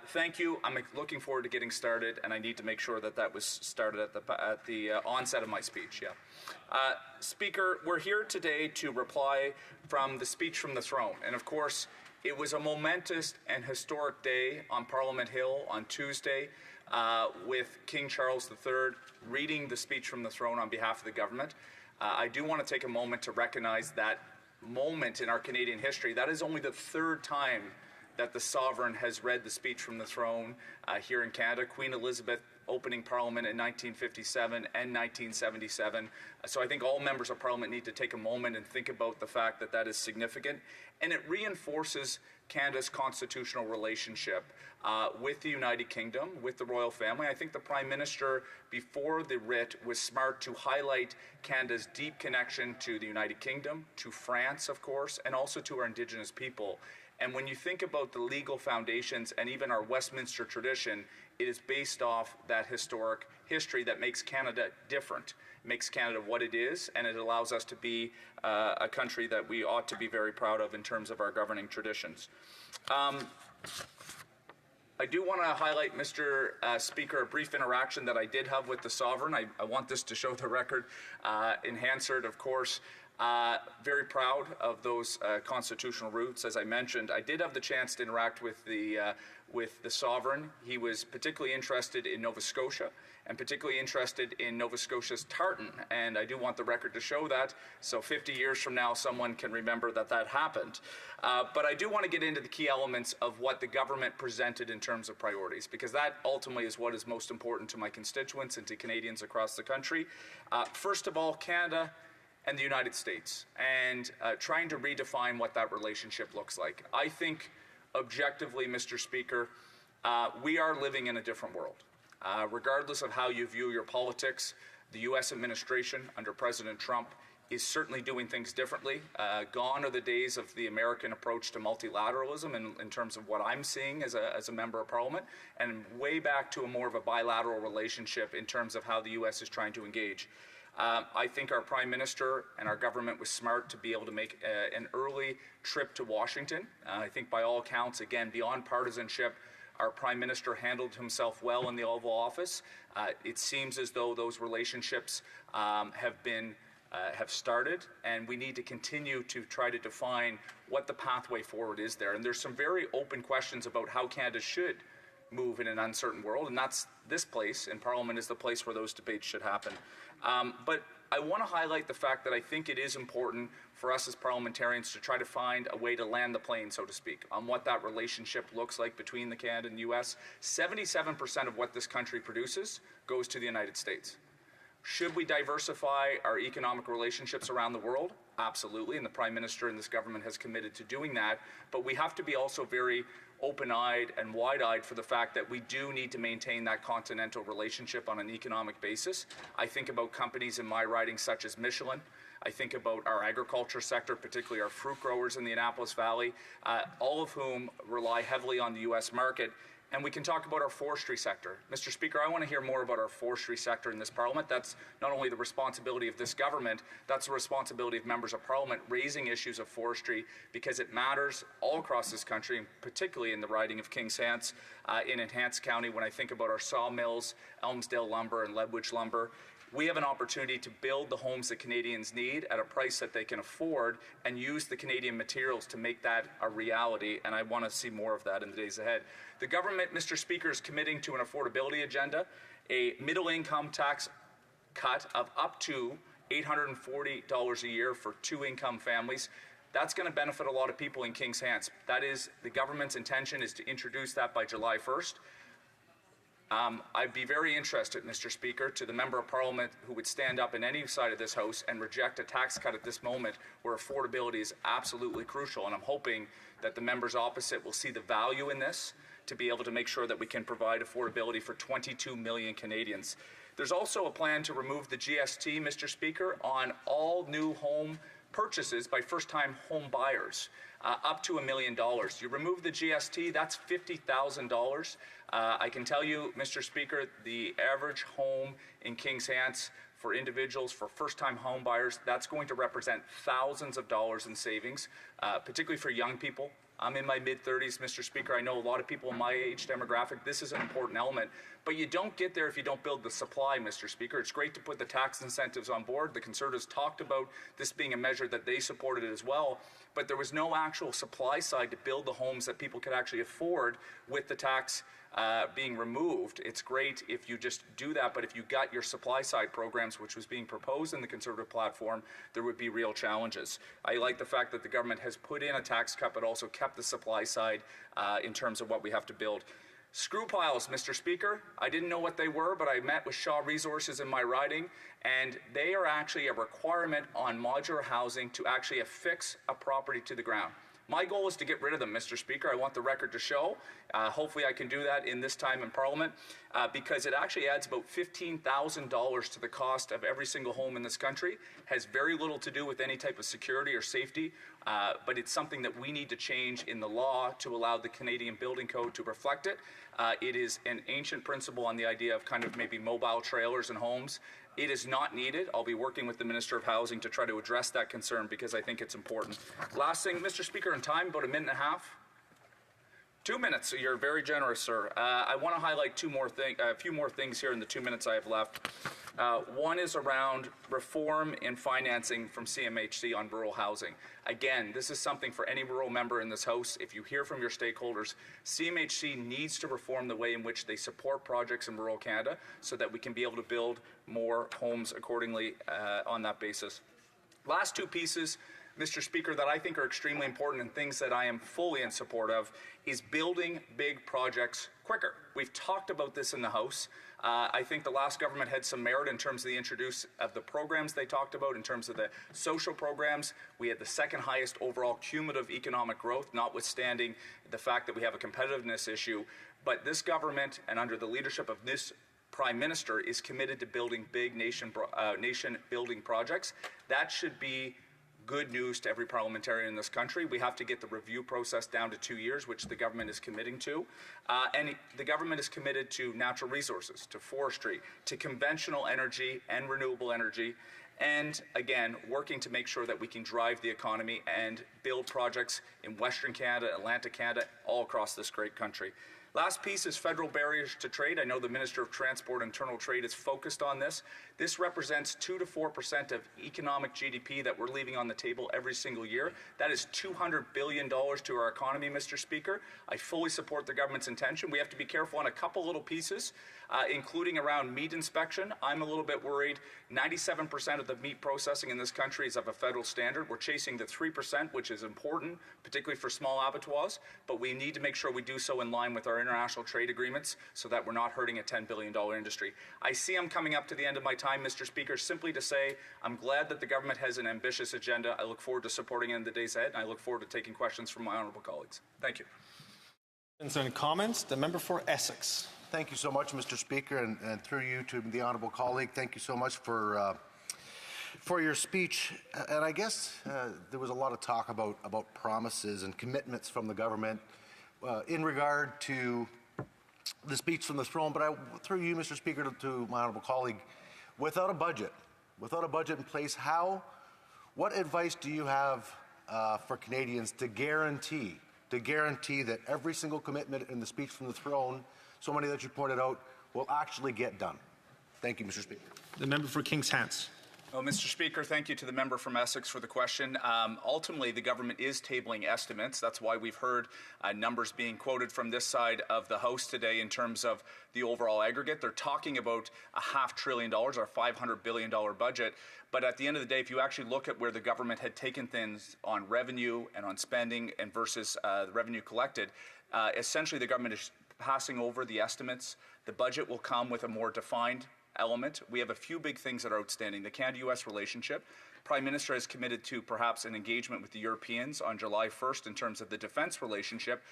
[SPEAKER 7] thank you. I'm looking forward to getting started, and I need to make sure that that was started at the onset of my speech. Yeah. Speaker, we're here today to reply from the speech from the throne, and of course, it was a momentous and historic day on Parliament Hill on Tuesday with King Charles III reading the speech from the throne on behalf of the government. I do want to take a moment to recognize that moment in our Canadian history. That is only the third time that the sovereign has read the speech from the throne here in Canada. Queen Elizabeth opening Parliament in 1957 and 1977. So I think all members of Parliament need to take a moment and think about the fact that that is significant. And it reinforces Canada's constitutional relationship with the United Kingdom, with the royal family. I think the Prime Minister, before the writ, was smart to highlight Canada's deep connection to the United Kingdom, to France, of course, and also to our Indigenous people. And when you think about the legal foundations and even our Westminster tradition, it is based off that historic history that makes Canada different, makes Canada what it is, and it allows us to be a country that we ought to be very proud of in terms of our governing traditions. I do want to highlight, Mr. Speaker, a brief interaction that I did have with the Sovereign. I want this to show the record. In Hansard, of course, very proud of those constitutional roots. As I mentioned, I did have the chance to interact with the Sovereign. He was particularly interested in Nova Scotia, and particularly interested in Nova Scotia's tartan. And I do want the record to show that, so 50 years from now, someone can remember that that happened. But I do want to get into the key elements of what the government presented in terms of priorities, because that ultimately is what is most important to my constituents and to Canadians across the country. First of all, Canada and the United States, and trying to redefine what that relationship looks like. I think, objectively, Mr. Speaker, we are living in a different world. Regardless of how you view your politics, the U.S. administration under President Trump is certainly doing things differently. Gone are the days of the American approach to multilateralism in terms of what I'm seeing as a member of Parliament, and way back to a more of a bilateral relationship in terms of how the U.S. is trying to engage. I think our Prime Minister and our government was smart to be able to make an early trip to Washington. I think by all accounts, again, beyond partisanship, our Prime Minister handled himself well in the Oval Office. It seems as though those relationships have started, and we need to continue to try to define what the pathway forward is there. And there's some very open questions about how Canada should move in an uncertain world, and that's this place, and Parliament is the place where those debates should happen. But I want to highlight the fact that I think it is important for us as parliamentarians to try to find a way to land the plane, so to speak, on what that relationship looks like between the Canada and the U.S. 77% of what this country produces goes to the United States. Should we diversify our economic relationships around the world? Absolutely, and the Prime Minister and this government has committed to doing that. But we have to be also very open-eyed and wide-eyed for the fact that we do need to maintain that continental relationship on an economic basis. I think about companies in my riding such as Michelin. I think about our agriculture sector, particularly our fruit growers in the Annapolis Valley, all of whom rely heavily on the U.S. market. And we can talk about our forestry sector. Mr. Speaker, I want to hear more about our forestry sector in this Parliament. That's not only the responsibility of this government, that's the responsibility of members of Parliament raising issues of forestry because it matters all across this country, and particularly in the riding of Kings Hants, in Enhanced County, when I think about our sawmills, Elmsdale Lumber and Ledwidge Lumber. We have an opportunity to build the homes that Canadians need at a price that they can afford and use the Canadian materials to make that a reality, and I want to see more of that in the days ahead. The government, Mr. Speaker, is committing to an affordability agenda, a middle-income tax cut of up to $840 a year for two-income families. That's going to benefit a lot of people in Kings Hants. That is, the government's intention is to introduce that by July 1st. I'd be very interested, Mr. Speaker, to the Member of Parliament who would stand up in any side of this House and reject a tax cut at this moment where affordability is absolutely crucial. And I'm hoping that the members opposite will see the value in this to be able to make sure that we can provide affordability for 22 million Canadians. There's also a plan to remove the GST, Mr. Speaker, on all new home purchases by first-time home buyers, up to $1 million. You remove the GST, that's $50,000. I can tell you, Mr. Speaker, the average home in Kings Hants for individuals, for first-time home buyers, that's going to represent thousands of dollars in savings, particularly for young people. I'm in my mid-30s, Mr. Speaker. I know a lot of people in my age demographic. This is an important element. But you don't get there if you don't build the supply, Mr. Speaker. It's great to put the tax incentives on board. The Conservatives talked about this being a measure that they supported as well. But there was no actual supply side to build the homes that people could actually afford with the tax being removed. It's great if you just do that, but if you got your supply side programs, which was being proposed in the Conservative platform, there would be real challenges. I like the fact that the government has put in a tax cut, but also kept the supply side in terms of what we have to build. Screw piles, Mr. Speaker. I didn't know what they were, but I met with Shaw Resources in my riding, and they are actually a requirement on modular housing to actually affix a property to the ground. My goal is to get rid of them, Mr. Speaker. I want the record to show. Hopefully I can do that in this time in Parliament because it actually adds about $15,000 to the cost of every single home in this country. Has very little to do with any type of security or safety, but it's something that we need to change in the law to allow the Canadian Building Code to reflect it. It is an ancient principle on the idea of kind of maybe mobile trailers and homes. It is not needed. I'll be working with the Minister of Housing to try to address that concern because I think it's important. Last thing, Mr. Speaker, in time, about a minute and a half. 2 minutes. You're very generous, sir. I want to highlight a few more things here in the 2 minutes I have left. One is around reform in financing from CMHC on rural housing. Again, this is something for any rural member in this House. If you hear from your stakeholders, CMHC needs to reform the way in which they support projects in rural Canada so that we can be able to build more homes accordingly on that basis. Last two pieces, Mr. Speaker, that I think are extremely important and things that I am fully in support of is building big projects quicker. We've talked about this in the House. I think the last government had some merit in terms of the introduce of the programs they talked about in terms of the social programs. We had the second highest overall cumulative economic growth, notwithstanding the fact that we have a competitiveness issue. But this government, and under the leadership of this Prime Minister, is committed to building big nation-building projects. That should be good news to every parliamentarian in this country. We have to get the review process down to 2 years, which the government is committing to. And the government is committed to natural resources, to forestry, to conventional energy and renewable energy, and again, working to make sure that we can drive the economy and build projects in Western Canada, Atlantic Canada, all across this great country. Last piece is federal barriers to trade. I know the Minister of Transport and Internal Trade is focused on this. This represents 2 to 4% of economic GDP that we're leaving on the table every single year. That is $200 billion to our economy, Mr. Speaker. I fully support the government's intention. We have to be careful on a couple little pieces, including around meat inspection. I'm a little bit worried. 97% of the meat processing in this country is of a federal standard. We're chasing the 3%, which is important, particularly for small abattoirs, but we need to make sure we do so in line with our international trade agreements so that we're not hurting a $10 billion industry. I see I'm coming up to the end of my time, Mr. Speaker, simply to say I'm glad that the government has an ambitious agenda. I look forward to supporting it in the days ahead, and I look forward to taking questions from my honourable colleagues. Thank you.
[SPEAKER 2] And comments, the member for Essex.
[SPEAKER 15] Thank you so much, Mr. Speaker, and through you to the honourable colleague, thank you so much for your speech. And I guess there was a lot of talk about promises and commitments from the government in regard to the speech from the throne. But through you, Mr. Speaker, to my honourable colleague, without a budget in place, what advice do you have for Canadians to guarantee that every single commitment in the speech from the throne, so many that you pointed out, will actually get done? Thank you, Mr. Speaker.
[SPEAKER 2] The member for Kings Hants.
[SPEAKER 7] Well, Mr. Speaker, thank you to the member from Essex for the question. Ultimately, the government is tabling estimates. That's why we've heard numbers being quoted from this side of the House today in terms of the overall aggregate. They're talking about $500 billion, our $500 billion budget. But at the end of the day, if you actually look at where the government had taken things on revenue and on spending and versus the revenue collected, essentially the government is passing over the estimates. The budget will come with a more defined element. We have a few big things that are outstanding. The Canada-U.S. relationship. Prime Minister has committed to perhaps an engagement with the Europeans on July 1st in terms of the defence relationship,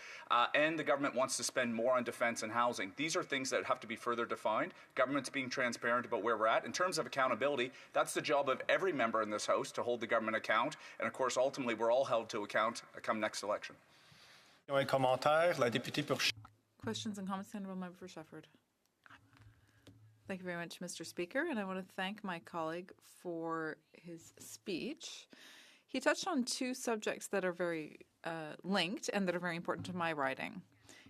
[SPEAKER 7] and the government wants to spend more on defence and housing. These are things that have to be further defined. Government's being transparent about where we're at. In terms of accountability, that's the job of every member in this House to hold the government account, and of course, ultimately, we're all held to account come next election.
[SPEAKER 3] Questions and comments, Honourable Member for Shefford. Thank you very much, Mr. Speaker, and I want to thank my colleague for his speech. He touched on two subjects that are very linked and that are very important to my riding.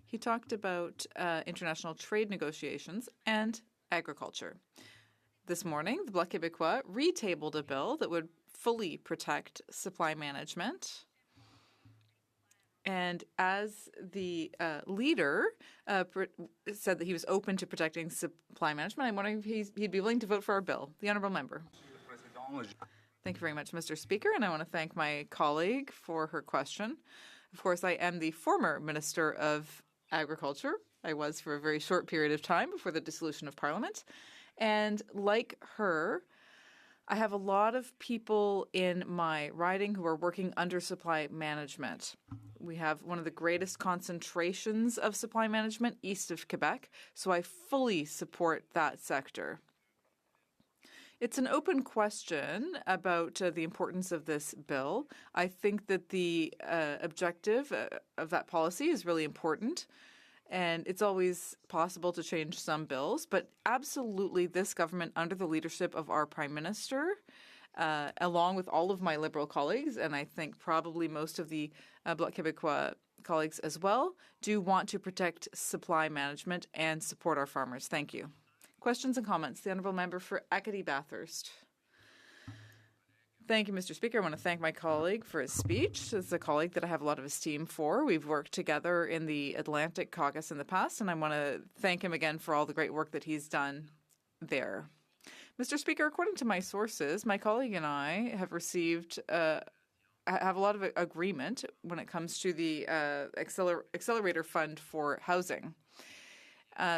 [SPEAKER 3] He talked about international trade negotiations and agriculture. This morning, the Bloc Québécois retabled a bill that would fully protect supply management. And as the leader said that he was open to protecting supply management, I'm wondering if he'd be willing to vote for our bill. The honourable member. Thank you very much, Mr. Speaker, and I want to thank my colleague for her question. Of course, I am the former Minister of Agriculture. I was for a very short period of time before the dissolution of Parliament. And like her, I have a lot of people in my riding who are working under supply management. We have one of the greatest concentrations of supply management east of Quebec, so I fully support that sector. It's an open question about the importance of this bill. I think that the objective of that policy is really important, and it's always possible to change some bills, but absolutely this government, under the leadership of our Prime Minister, along with all of my Liberal colleagues, and I think probably most of the Bloc Québécois colleagues as well, do want to protect supply management and support our farmers. Thank you. Questions and comments? The Honourable Member for Acadie-Bathurst. Thank you, Mr. Speaker. I want to thank my colleague for his speech. It's a colleague that I have a lot of esteem for. We've worked together in the Atlantic Caucus in the past, and I want to thank him again for all the great work that he's done there. Mr. Speaker, according to my sources, my colleague and I have received have a lot of agreement when it comes to the Accelerator Fund for Housing.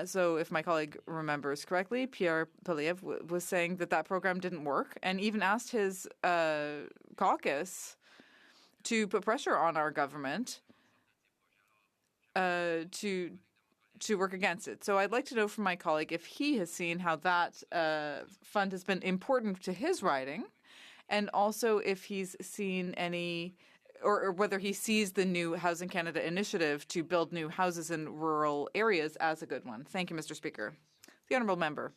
[SPEAKER 3] So if my colleague remembers correctly, Pierre Poilievre was saying that program didn't work and even asked his caucus to put pressure on our government to work against it. So I'd like to know from my colleague if he has seen how that fund has been important to his riding, and also if he's seen any, or whether he sees the new Housing Canada initiative to build new houses in rural areas as a good one. Thank you, Mr. Speaker. The Honourable Member.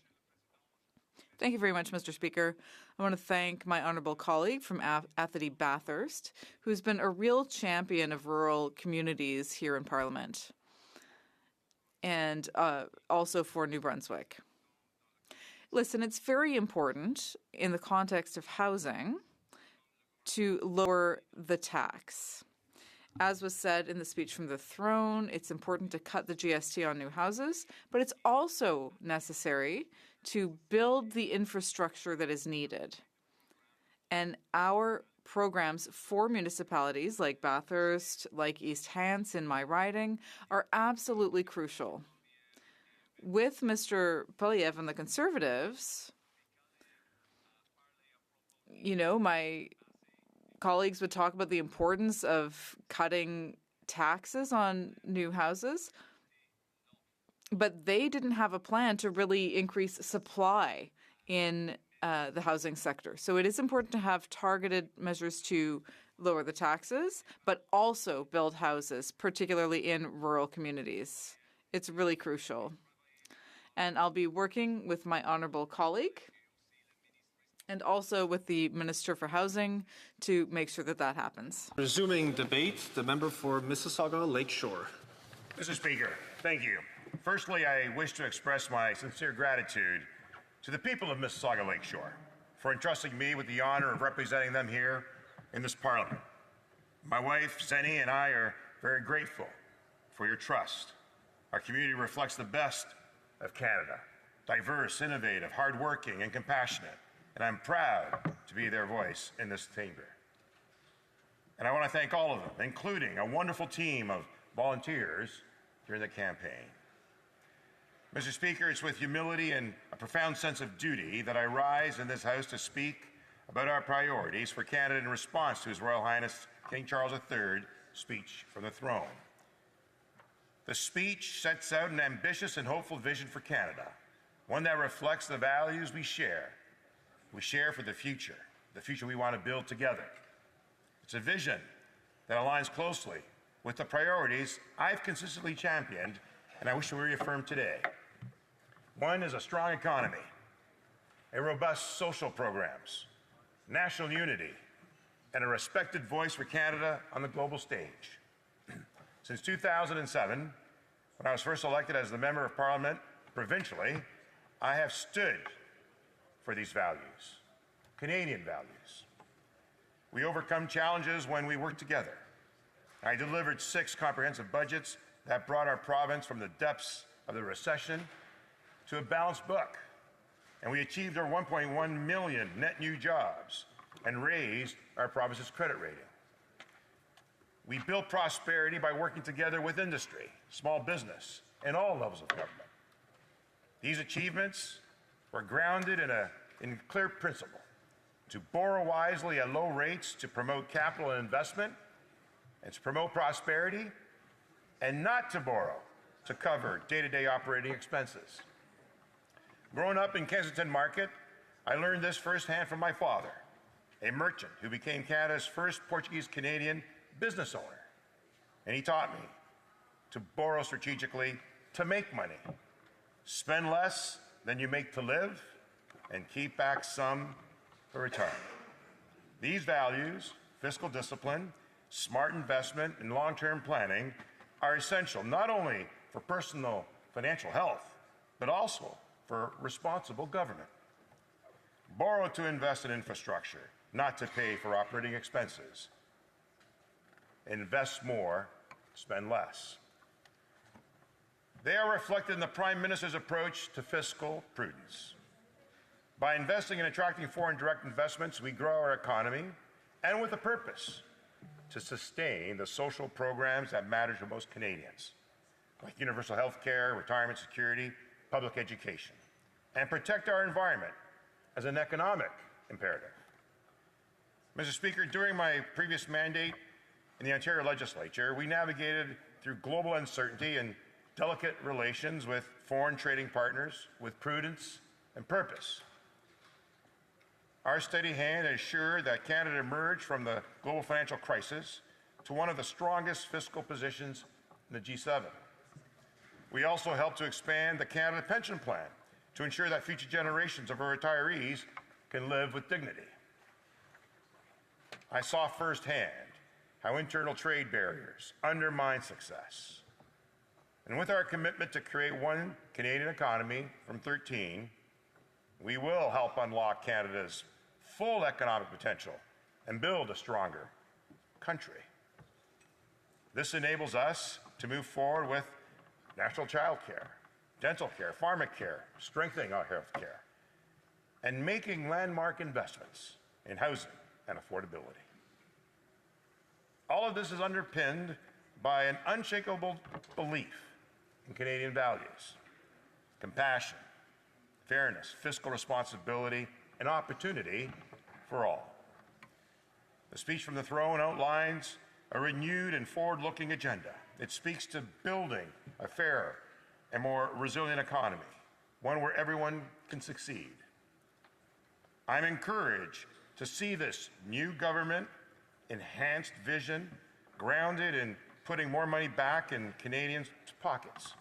[SPEAKER 3] Thank you very much, Mr. Speaker. I want to thank my honourable colleague from Acadie-Bathurst, who's been a real champion of rural communities here in Parliament. and also for New Brunswick. Listen, it's very important in the context of housing to lower the tax. As was said in the speech from the throne, it's important to cut the GST on new houses, but it's also necessary to build the infrastructure that is needed. And our programs for municipalities like Bathurst, like East Hants in my riding, are absolutely crucial. With Mr. Poilievre and the Conservatives, my colleagues would talk about the importance of cutting taxes on new houses, but they didn't have a plan to really increase supply in the housing sector. So it is important to have targeted measures to lower the taxes, but also build houses, particularly in rural communities. It's really crucial. And I'll be working with my honourable colleague and also with the Minister for Housing to make sure that that happens.
[SPEAKER 2] Resuming debate, the member for Mississauga Lakeshore.
[SPEAKER 16] Mr. Speaker, thank you. Firstly, I wish to express my sincere gratitude to the people of Mississauga Lakeshore for entrusting me with the honor of representing them here in this Parliament. My wife, Zenny, and I are very grateful for your trust. Our community reflects the best of Canada, diverse, innovative, hardworking, and compassionate. And I'm proud to be their voice in this chamber. And I want to thank all of them, including a wonderful team of volunteers during the campaign. Mr. Speaker, it's with humility and a profound sense of duty that I rise in this House to speak about our priorities for Canada in response to His Royal Highness King Charles III speech from the throne. The speech sets out an ambitious and hopeful vision for Canada, one that reflects the values we share for the future we want to build together. It's a vision that aligns closely with the priorities I've consistently championed and I wish to reaffirm today. One is a strong economy, a robust social programs, national unity, and a respected voice for Canada on the global stage. Since 2007, when I was first elected as the Member of Parliament provincially, I have stood for these values, Canadian values. We overcome challenges when we work together. I delivered 6 comprehensive budgets that brought our province from the depths of the recession to a balanced book. And we achieved our 1.1 million net new jobs and raised our province's credit rating. We built prosperity by working together with industry, small business, and all levels of government. These achievements were grounded in clear principle: to borrow wisely at low rates to promote capital and investment, and to promote prosperity, and not to borrow to cover day-to-day operating expenses. Growing up in Kensington Market, I learned this firsthand from my father, a merchant who became Canada's first Portuguese-Canadian business owner. And he taught me to borrow strategically to make money, spend less than you make to live, and keep back some for retirement. These values, fiscal discipline, smart investment, and long-term planning, are essential not only for personal financial health, but also for responsible government. Borrow to invest in infrastructure, not to pay for operating expenses. Invest more, spend less. They are reflected in the Prime Minister's approach to fiscal prudence. By investing and attracting foreign direct investments, we grow our economy, and with a purpose: to sustain the social programs that matter to most Canadians, like universal health care, retirement security, public education, and protect our environment as an economic imperative. Mr. Speaker, during my previous mandate in the Ontario Legislature, we navigated through global uncertainty and delicate relations with foreign trading partners with prudence and purpose. Our steady hand ensured that Canada emerged from the global financial crisis to one of the strongest fiscal positions in the G7. We also helped to expand the Canada Pension Plan to ensure that future generations of our retirees can live with dignity. I saw firsthand how internal trade barriers undermine success. And with our commitment to create one Canadian economy from 13, we will help unlock Canada's full economic potential and build a stronger country. This enables us to move forward with national child care, dental care, pharmacare, strengthening our health care, and making landmark investments in housing and affordability. All of this is underpinned by an unshakable belief in Canadian values: compassion, fairness, fiscal responsibility, and opportunity for all. The speech from the throne outlines a renewed and forward-looking agenda. It speaks to building a fairer and more resilient economy, one where everyone can succeed. I'm encouraged to see this new government enhanced vision grounded in putting more money back in Canadians' pockets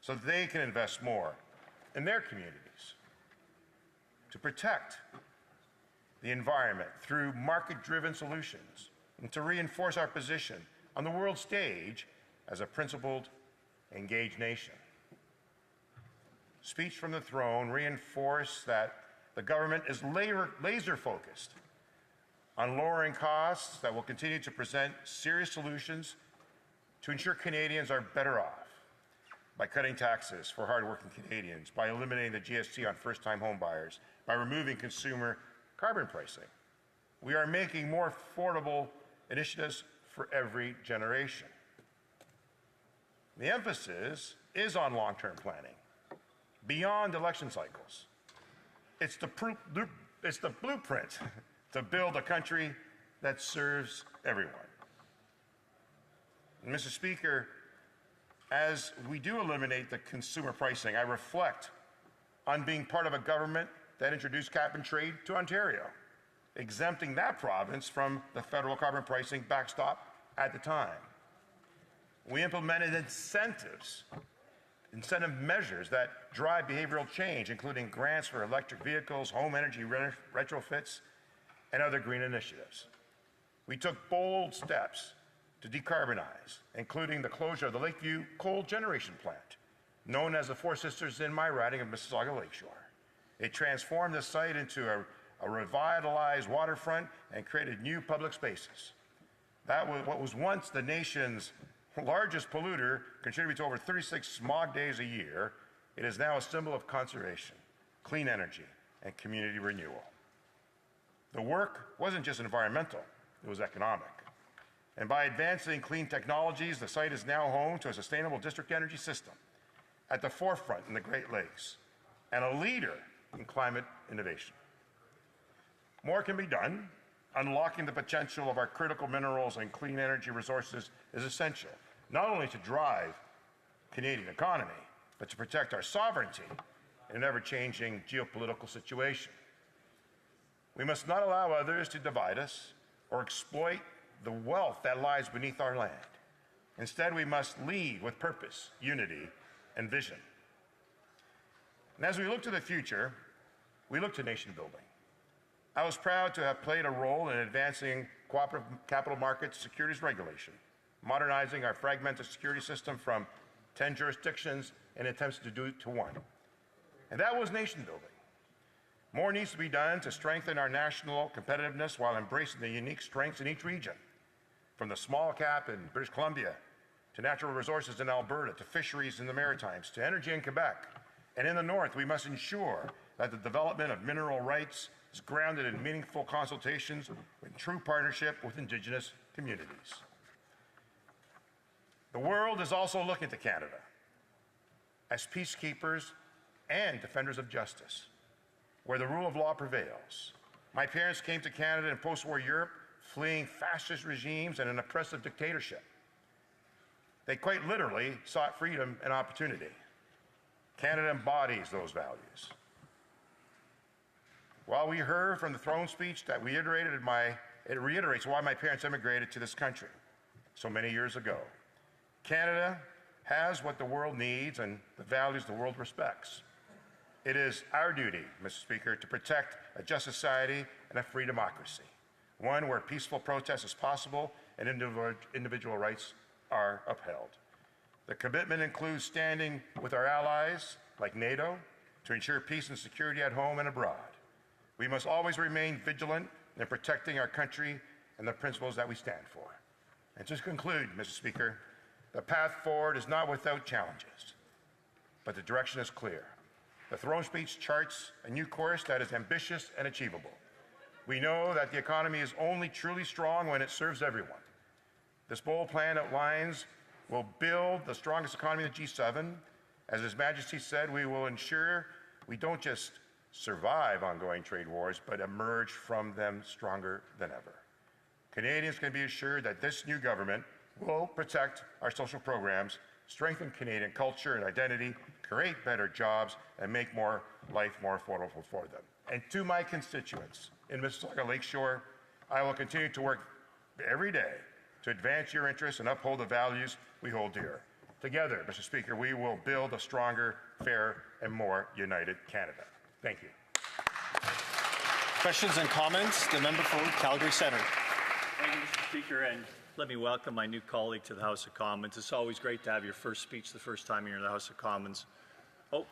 [SPEAKER 16] so that they can invest more in their communities, to protect the environment through market-driven solutions, and to reinforce our position on the world stage as a principled, engaged nation. Speech from the throne reinforced that the government is laser-focused on lowering costs that will continue to present serious solutions to ensure Canadians are better off, by cutting taxes for hardworking Canadians, by eliminating the GST on first-time home buyers, by removing consumer carbon pricing. We are making more affordable initiatives for every generation. The emphasis is on long-term planning, beyond election cycles. It's the blueprint to build a country that serves everyone. And Mr. Speaker, as we do eliminate the consumer pricing, I reflect on being part of a government that introduced cap and trade to Ontario, exempting that province from the federal carbon pricing backstop at the time. We implemented incentive measures that drive behavioral change, including grants for electric vehicles, home energy retrofits, and other green initiatives. We took bold steps to decarbonize, including the closure of the Lakeview Coal Generation Plant, known as the Four Sisters in my riding of Mississauga Lakeshore. It transformed the site into a revitalized waterfront and created new public spaces. That was what was once the nation's largest polluter, contributing to over 36 smog days a year. It is now a symbol of conservation, clean energy, and community renewal. The work wasn't just environmental, it was economic. And by advancing clean technologies, the site is now home to a sustainable district energy system at the forefront in the Great Lakes and a leader in climate innovation. More can be done. Unlocking the potential of our critical minerals and clean energy resources is essential, not only to drive Canadian economy, but to protect our sovereignty in an ever-changing geopolitical situation. We must not allow others to divide us or exploit the wealth that lies beneath our land. Instead, we must lead with purpose, unity, and vision. And as we look to the future, we look to nation building. I was proud to have played a role in advancing cooperative capital markets securities regulation, modernizing our fragmented security system from 10 jurisdictions in attempts to do it to one. And that was nation building. More needs to be done to strengthen our national competitiveness while embracing the unique strengths in each region, from the small cap in British Columbia, to natural resources in Alberta, to fisheries in the Maritimes, to energy in Quebec. And in the North, we must ensure that the development of mineral rights is grounded in meaningful consultations in true partnership with Indigenous communities. The world is also looking to Canada as peacekeepers and defenders of justice, where the rule of law prevails. My parents came to Canada in post-war Europe, fleeing fascist regimes and an oppressive dictatorship. They quite literally sought freedom and opportunity. Canada embodies those values. While we heard from the throne speech that it reiterates why my parents immigrated to this country so many years ago. Canada has what the world needs and the values the world respects. It is our duty, Mr. Speaker, to protect a just society and a free democracy, one where peaceful protest is possible and individual rights are upheld. The commitment includes standing with our allies, like NATO, to ensure peace and security at home and abroad. We must always remain vigilant in protecting our country and the principles that we stand for. And to conclude, Mr. Speaker, the path forward is not without challenges, but the direction is clear. The throne speech charts a new course that is ambitious and achievable. We know that the economy is only truly strong when it serves everyone. This bold plan outlines will build the strongest economy in the G7. As His Majesty said, we will ensure we don't just survive ongoing trade wars, but emerge from them stronger than ever. Canadians can be assured that this new government will protect our social programs, strengthen Canadian culture and identity, create better jobs, and make life more affordable for them. And to my constituents in Mississauga Lakeshore, I will continue to work every day to advance your interests and uphold the values we hold dear. Together, Mr. Speaker, we will build a stronger, fair, and more united Canada. Thank you.
[SPEAKER 2] Questions and comments? The member for Calgary Centre.
[SPEAKER 19] Thank you, Mr. Speaker, and let me welcome my new colleague to the House of Commons. It's always great to have your first speech the first time you're in the House of Commons. Oh,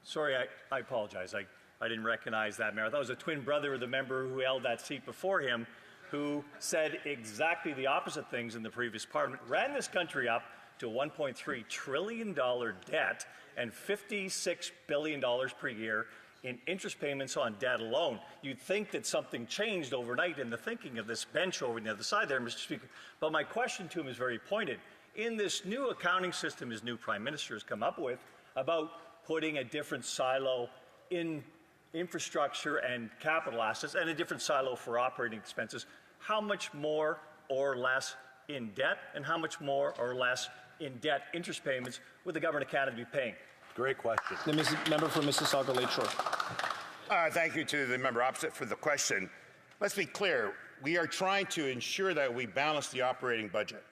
[SPEAKER 19] sorry, I apologize. I didn't recognize that, Mayor. I thought it was a twin brother of the member who held that seat before him, who said exactly the opposite things in the previous Parliament, ran this country up to a $1.3 trillion debt and $56 billion per year in interest payments on debt alone. You'd think that something changed overnight in the thinking of this bench over on the other side there, Mr. Speaker. But my question to him is very pointed. In this new accounting system his new Prime Minister has come up with about putting a different silo in infrastructure and capital assets and a different silo for operating expenses, how much more or less in debt and how much more or less in debt interest payments would the Government of Canada be paying?
[SPEAKER 20] Great question.
[SPEAKER 2] The member for Mississauga Lakeshore.
[SPEAKER 16] Thank you to the member opposite for the question. Let's be clear. We are trying to ensure that we balance the operating budget.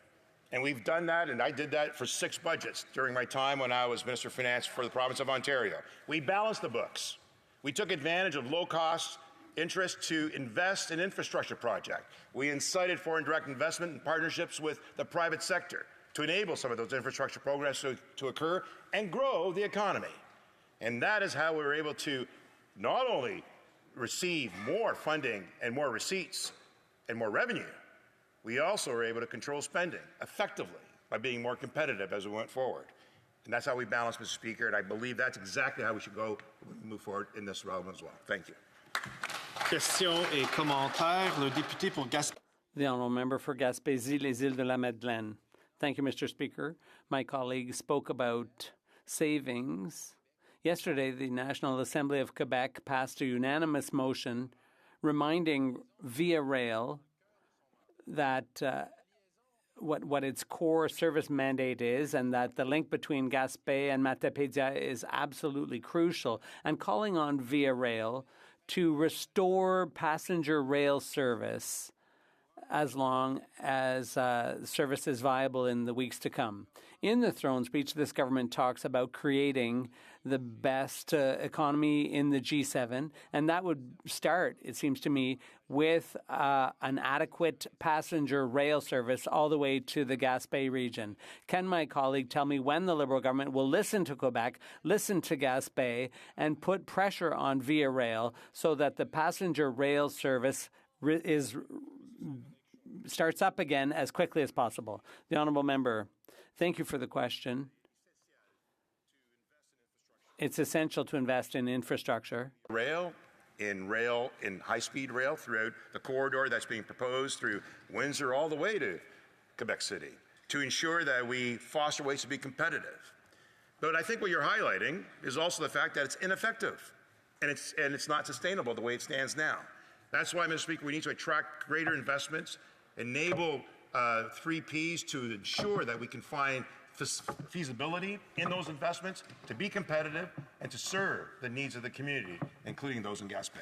[SPEAKER 16] And we've done that, and I did that for 6 budgets during my time when I was Minister of Finance for the province of Ontario. We balanced the books. We took advantage of low-cost interest to invest in infrastructure projects. We incited foreign direct investment and partnerships with the private sector to enable some of those infrastructure programs to occur and grow the economy. And that is how we were able to not only receive more funding and more receipts and more revenue, we also were able to control spending effectively by being more competitive as we went forward. And that's how we balance, Mr. Speaker, and I believe that's exactly how we should go move forward in this realm as well. Thank you.
[SPEAKER 2] Questions et commentaires. Le député pour Gaspé.
[SPEAKER 8] The honourable member for Gaspésie, les Îles de la Madeleine. Thank you, Mr. Speaker. My colleague spoke about savings. Yesterday, the National Assembly of Quebec passed a unanimous motion reminding Via Rail that what its core service mandate is and that the link between Gaspé and Matapédia is absolutely crucial, and calling on Via Rail to restore passenger rail service as long as service is viable in the weeks to come. In the throne speech, this government talks about creating the best economy in the G7, and that would start, it seems to me, with an adequate passenger rail service all the way to the Gaspé region. Can my colleague tell me when the Liberal government will listen to Quebec, listen to Gaspé, and put pressure on Via Rail so that the passenger rail service starts up again as quickly as possible? The honourable member, thank you for the question. It's essential to invest in infrastructure.
[SPEAKER 16] Rail, in high-speed rail throughout the corridor that's being proposed through Windsor all the way to Quebec City to ensure that we foster ways to be competitive. But I think what you're highlighting is also the fact that it's ineffective and it's not sustainable the way it stands now. That's why, Mr. Speaker, we need to attract greater investments, enable 3 Ps to ensure that we can find feasibility in those investments to be competitive and to serve the needs of the community, including those in Gaspé.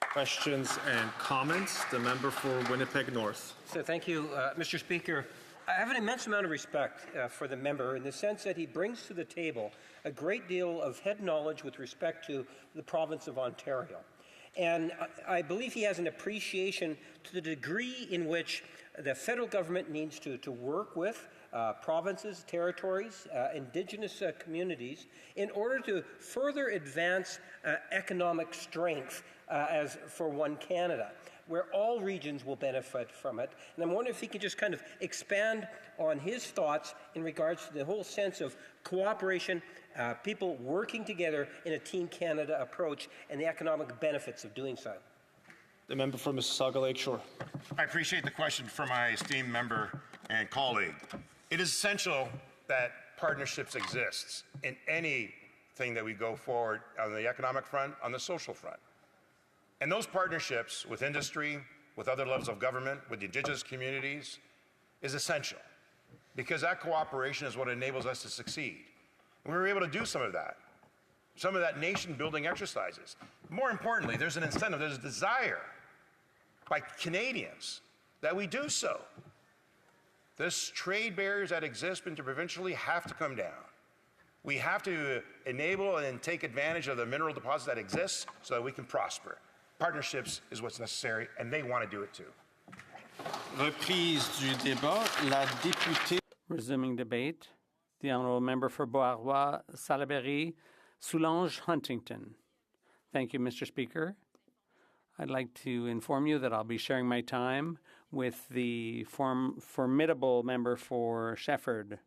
[SPEAKER 2] Questions and comments? The member for Winnipeg North.
[SPEAKER 12] So thank you, Mr. Speaker. I have an immense amount of respect for the member in the sense that he brings to the table a great deal of head knowledge with respect to the province of Ontario. And I believe he has an appreciation to the degree in which the federal government needs to work with provinces, territories, Indigenous communities in order to further advance economic strength as for One Canada, where all regions will benefit from it. And I'm wondering if he can just kind of expand on his thoughts in regards to the whole sense of cooperation, people working together in a Team Canada approach, and the economic benefits of doing so.
[SPEAKER 2] The member for Mississauga Lakeshore.
[SPEAKER 16] I appreciate the question from my esteemed member and colleague. It is essential that partnerships exist in anything that we go forward on the economic front, on the social front. And those partnerships with industry, with other levels of government, with the Indigenous communities is essential because that cooperation is what enables us to succeed. And we were able to do some of that nation-building exercises. More importantly, there's an incentive, there's a desire by Canadians that we do so. This trade barriers that exist interprovincially have to come down. We have to enable and take advantage of the mineral deposits that exist so that we can prosper. Partnerships is what's necessary, and they want to do it too.
[SPEAKER 2] Reprise du débat. La députée.
[SPEAKER 8] Resuming debate, the honourable member for Beauharnois, Salaberry, Soulanges, Huntington. Thank you, Mr. Speaker. I'd like to inform you that I'll be sharing my time with the formidable member for Shefford.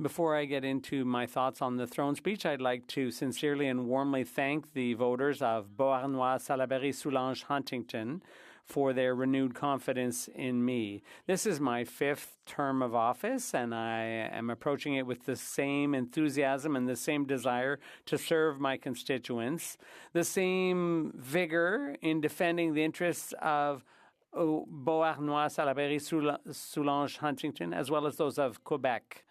[SPEAKER 8] Before I get into my thoughts on the throne speech, I'd like to sincerely and warmly thank the voters of Beauharnois, Salaberry, Soulanges, Huntington for their renewed confidence in me. This is my 5th term of office, and I am approaching it with the same enthusiasm and the same desire to serve my constituents, the same vigor in defending the interests of Beauharnois, Salaberry, Soulanges, Huntington, as well as those of Quebec.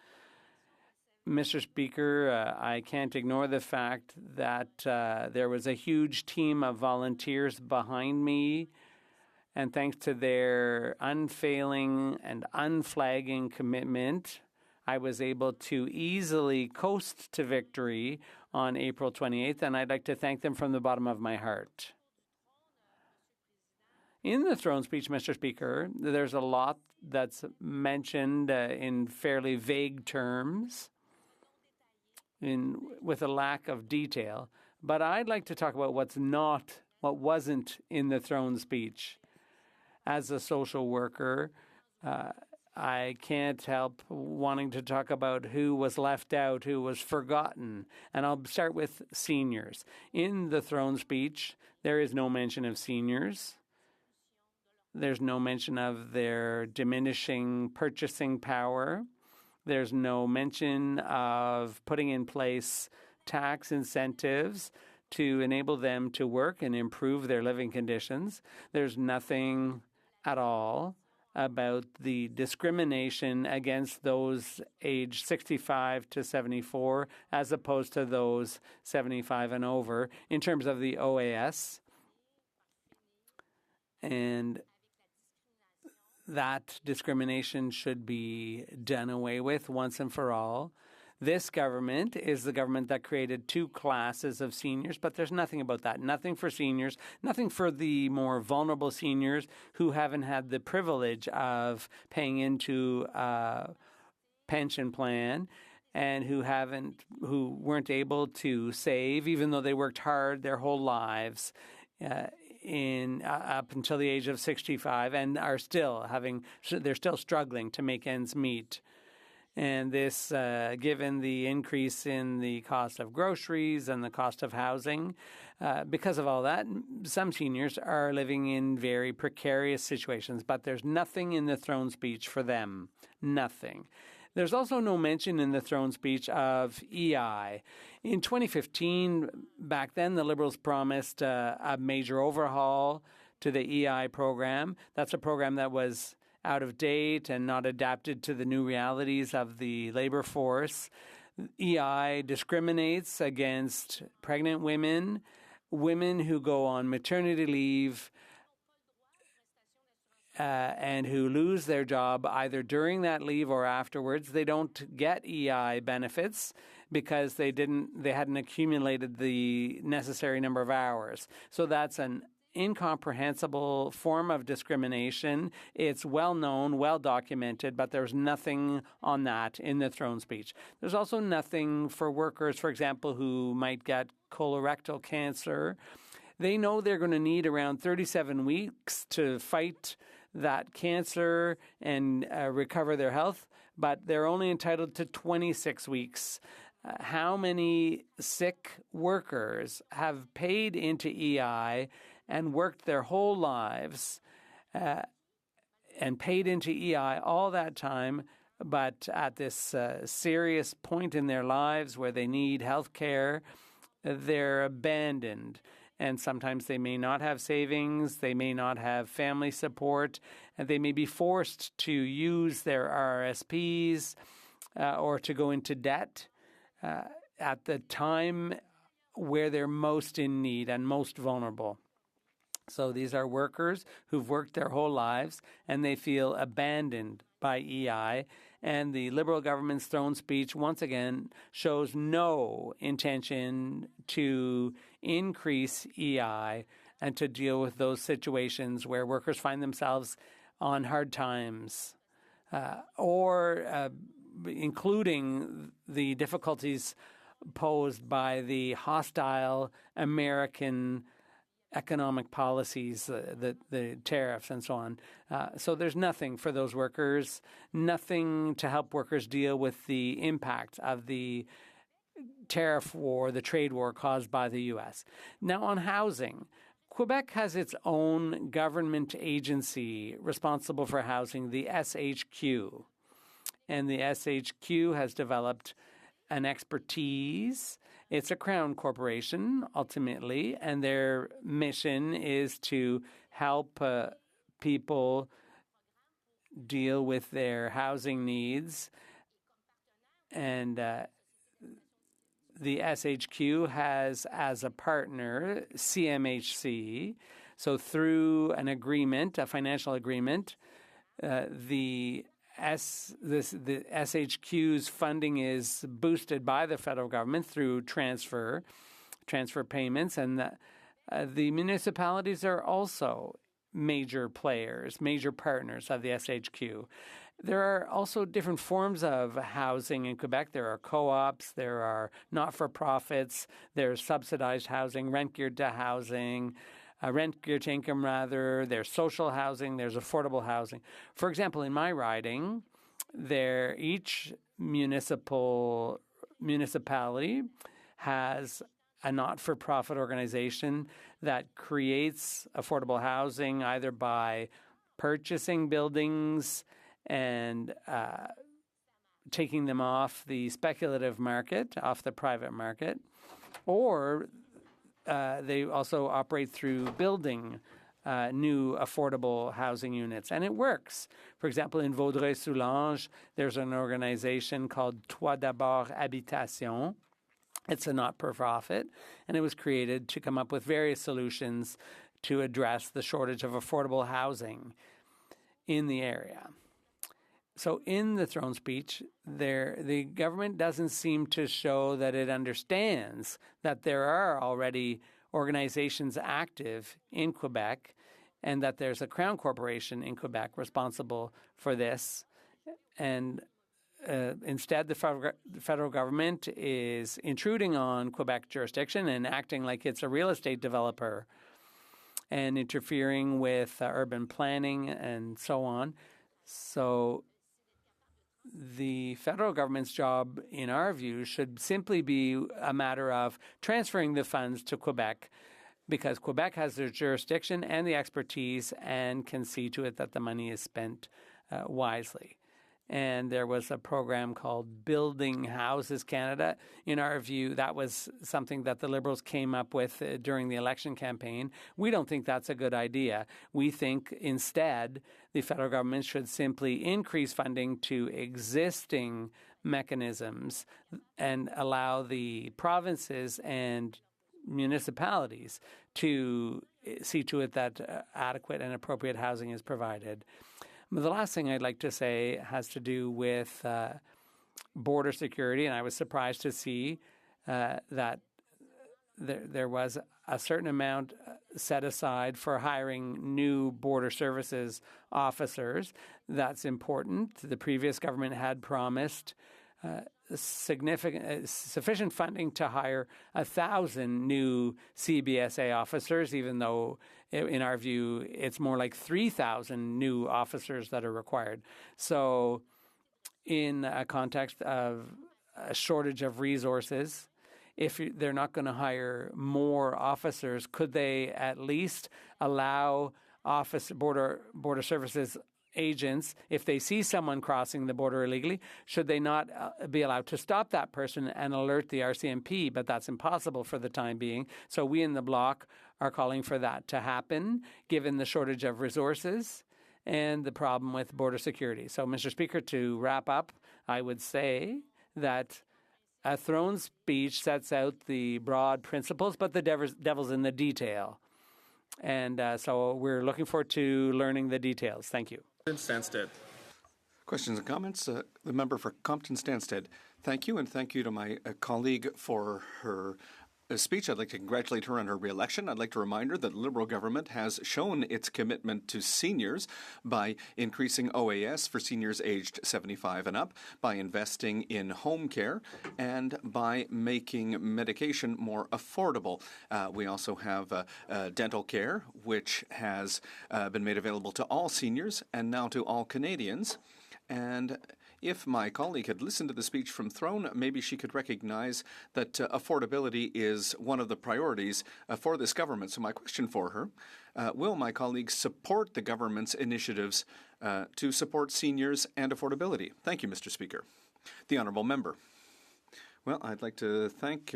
[SPEAKER 8] Mr. Speaker, I can't ignore the fact that there was a huge team of volunteers behind me, and thanks to their unfailing and unflagging commitment, I was able to easily coast to victory on April 28th, and I'd like to thank them from the bottom of my heart. In the throne speech, Mr. Speaker, there's a lot that's mentioned in fairly vague terms, with a lack of detail, but I'd like to talk about what wasn't in the throne speech. As a social worker, I can't help wanting to talk about who was left out, who was forgotten. And I'll start with seniors. In the throne speech, there is no mention of seniors. There's no mention of their diminishing purchasing power. There's no mention of putting in place tax incentives to enable them to work and improve their living conditions. There's nothing at all about the discrimination against those aged 65 to 74 as opposed to those 75 and over in terms of the OAS. And that discrimination should be done away with once and for all. This government is the government that created 2 classes of seniors, but there's nothing about that. Nothing for seniors, nothing for the more vulnerable seniors who haven't had the privilege of paying into a pension plan and who weren't able to save, even though they worked hard their whole lives up until the age of 65 and they're still struggling to make ends meet. And this, given the increase in the cost of groceries and the cost of housing, because of all that, some seniors are living in very precarious situations, but there's nothing in the throne speech for them. Nothing. There's also no mention in the throne speech of EI. In 2015, back then, the Liberals promised a major overhaul to the EI program. That's a program that was out of date and not adapted to the new realities of the labor force. EI discriminates against pregnant women, women who go on maternity leave, and who lose their job either during that leave or afterwards. They don't get EI benefits because they hadn't accumulated the necessary number of hours. So that's an incomprehensible form of discrimination. It's well known, well documented, but there's nothing on that in the throne speech. There's also nothing for workers, for example, who might get colorectal cancer. They know they're going to need around 37 weeks to fight that cancer and recover their health, but they're only entitled to 26 weeks. How many sick workers have paid into EI and worked their whole lives and paid into EI all that time, but at this serious point in their lives where they need health care, they're abandoned. And sometimes they may not have savings, they may not have family support, and they may be forced to use their RRSPs or to go into debt at the time where they're most in need and most vulnerable. So these are workers who've worked their whole lives and they feel abandoned by EI. And the Liberal government's throne speech, once again, shows no intention to increase EI and to deal with those situations where workers find themselves on hard times or including the difficulties posed by the hostile American economic policies, the tariffs and so on. So there's nothing for those workers, nothing to help workers deal with the impact of the tariff war, the trade war caused by the U.S. Now on housing, Quebec has its own government agency responsible for housing, the SHQ. And the SHQ has developed an expertise. It's a Crown corporation, ultimately, and their mission is to help people deal with their housing needs. And the SHQ has as a partner CMHC. So through an agreement, a financial agreement, the SHQ's funding is boosted by the federal government through transfer payments, and the municipalities are also major players, major partners of the SHQ. There are also different forms of housing in Quebec. There are co-ops, there are not-for-profits, there's subsidized housing, rent-geared to housing, rent-geared to income rather, there's social housing, there's affordable housing. For example, in my riding, each municipality has a not-for-profit organization that creates affordable housing either by purchasing buildings and taking them off the speculative market, off the private market, or they also operate through building new affordable housing units, and it works. For example, in Vaudreuil-Soulanges, there's an organization called Toi d'abord Habitation. It's a not-for-profit, and it was created to come up with various solutions to address the shortage of affordable housing in the area. So in the throne speech, the government doesn't seem to show that it understands that there are already organizations active in Quebec and that there's a Crown corporation in Quebec responsible for this. And instead, the federal government is intruding on Quebec jurisdiction and acting like it's a real estate developer and interfering with urban planning and so on. So the federal government's job, in our view, should simply be a matter of transferring the funds to Quebec because Quebec has the jurisdiction and the expertise and can see to it that the money is spent wisely. And there was a program called Building Houses Canada. In our view, that was something that the Liberals came up with during the election campaign. We don't think that's a good idea. We think instead the federal government should simply increase funding to existing mechanisms and allow the provinces and municipalities to see to it that adequate and appropriate housing is provided. The last thing I'd like to say has to do with border security, and I was surprised to see that there was a certain amount set aside for hiring new border services officers. That's important. The previous government had promised sufficient funding to hire 1,000 new CBSA officers, even though, in our view, it's more like 3,000 new officers that are required. So in a context of a shortage of resources, if they're not going to hire more officers, could they at least allow border services agents, if they see someone crossing the border illegally, should they not be allowed to stop that person and alert the RCMP? But that's impossible for the time being. So we in the Bloc are calling for that to happen, given the shortage of resources and the problem with border security. So, Mr. Speaker, to wrap up, I would say that a throne speech sets out the broad principles, but the devil's in the detail. And so we're looking forward to learning the details. Thank you.
[SPEAKER 22] Stansted. Questions and comments? The member for Compton Stansted. Thank you, and thank you to my colleague for her speech. I'd like to congratulate her on her re-election. I'd like to remind her that the Liberal government has shown its commitment to seniors by increasing OAS for seniors aged 75 and up, by investing in home care, and by making medication more affordable. We also have dental care, which has been made available to all seniors and now to all Canadians. And if my colleague had listened to the speech from Throne, maybe she could recognize that affordability is one of the priorities for this government. So my question for her, will my colleague support the government's initiatives to support seniors and affordability? Thank you, Mr. Speaker. The Honourable Member. Well, I'd like to thank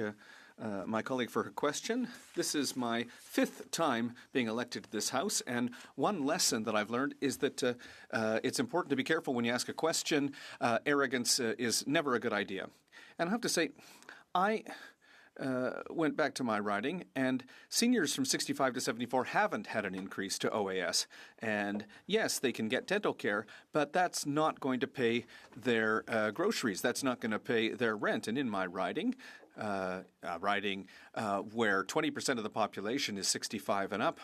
[SPEAKER 22] my colleague for her question. This is my 5th time being elected to this House, and one lesson that I've learned is that it's important to be careful when you ask a question. Arrogance is never a good idea. And I have to say, I went back to my riding, and seniors from 65 to 74 haven't had an increase to OAS. And yes, they can get dental care, but that's not going to pay their groceries. That's not going to pay their rent. And in my riding, where 20% of the population is 65 and up,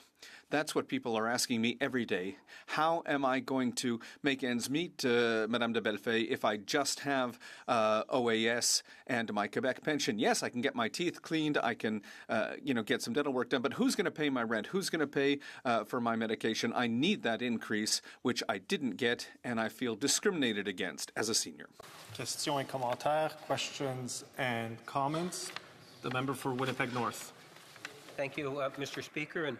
[SPEAKER 22] that's what people are asking me every day. How am I going to make ends meet, Madame de Bellefeuille, if I just have OAS and my Quebec pension? Yes, I can get my teeth cleaned. I can, get some dental work done. But who's going to pay my rent? Who's going to pay for my medication? I need that increase, which I didn't get, and I feel discriminated against as a senior.
[SPEAKER 2] Questions et commentaires, questions and comments. The member for Winnipeg North.
[SPEAKER 12] Thank you, Mr. Speaker. And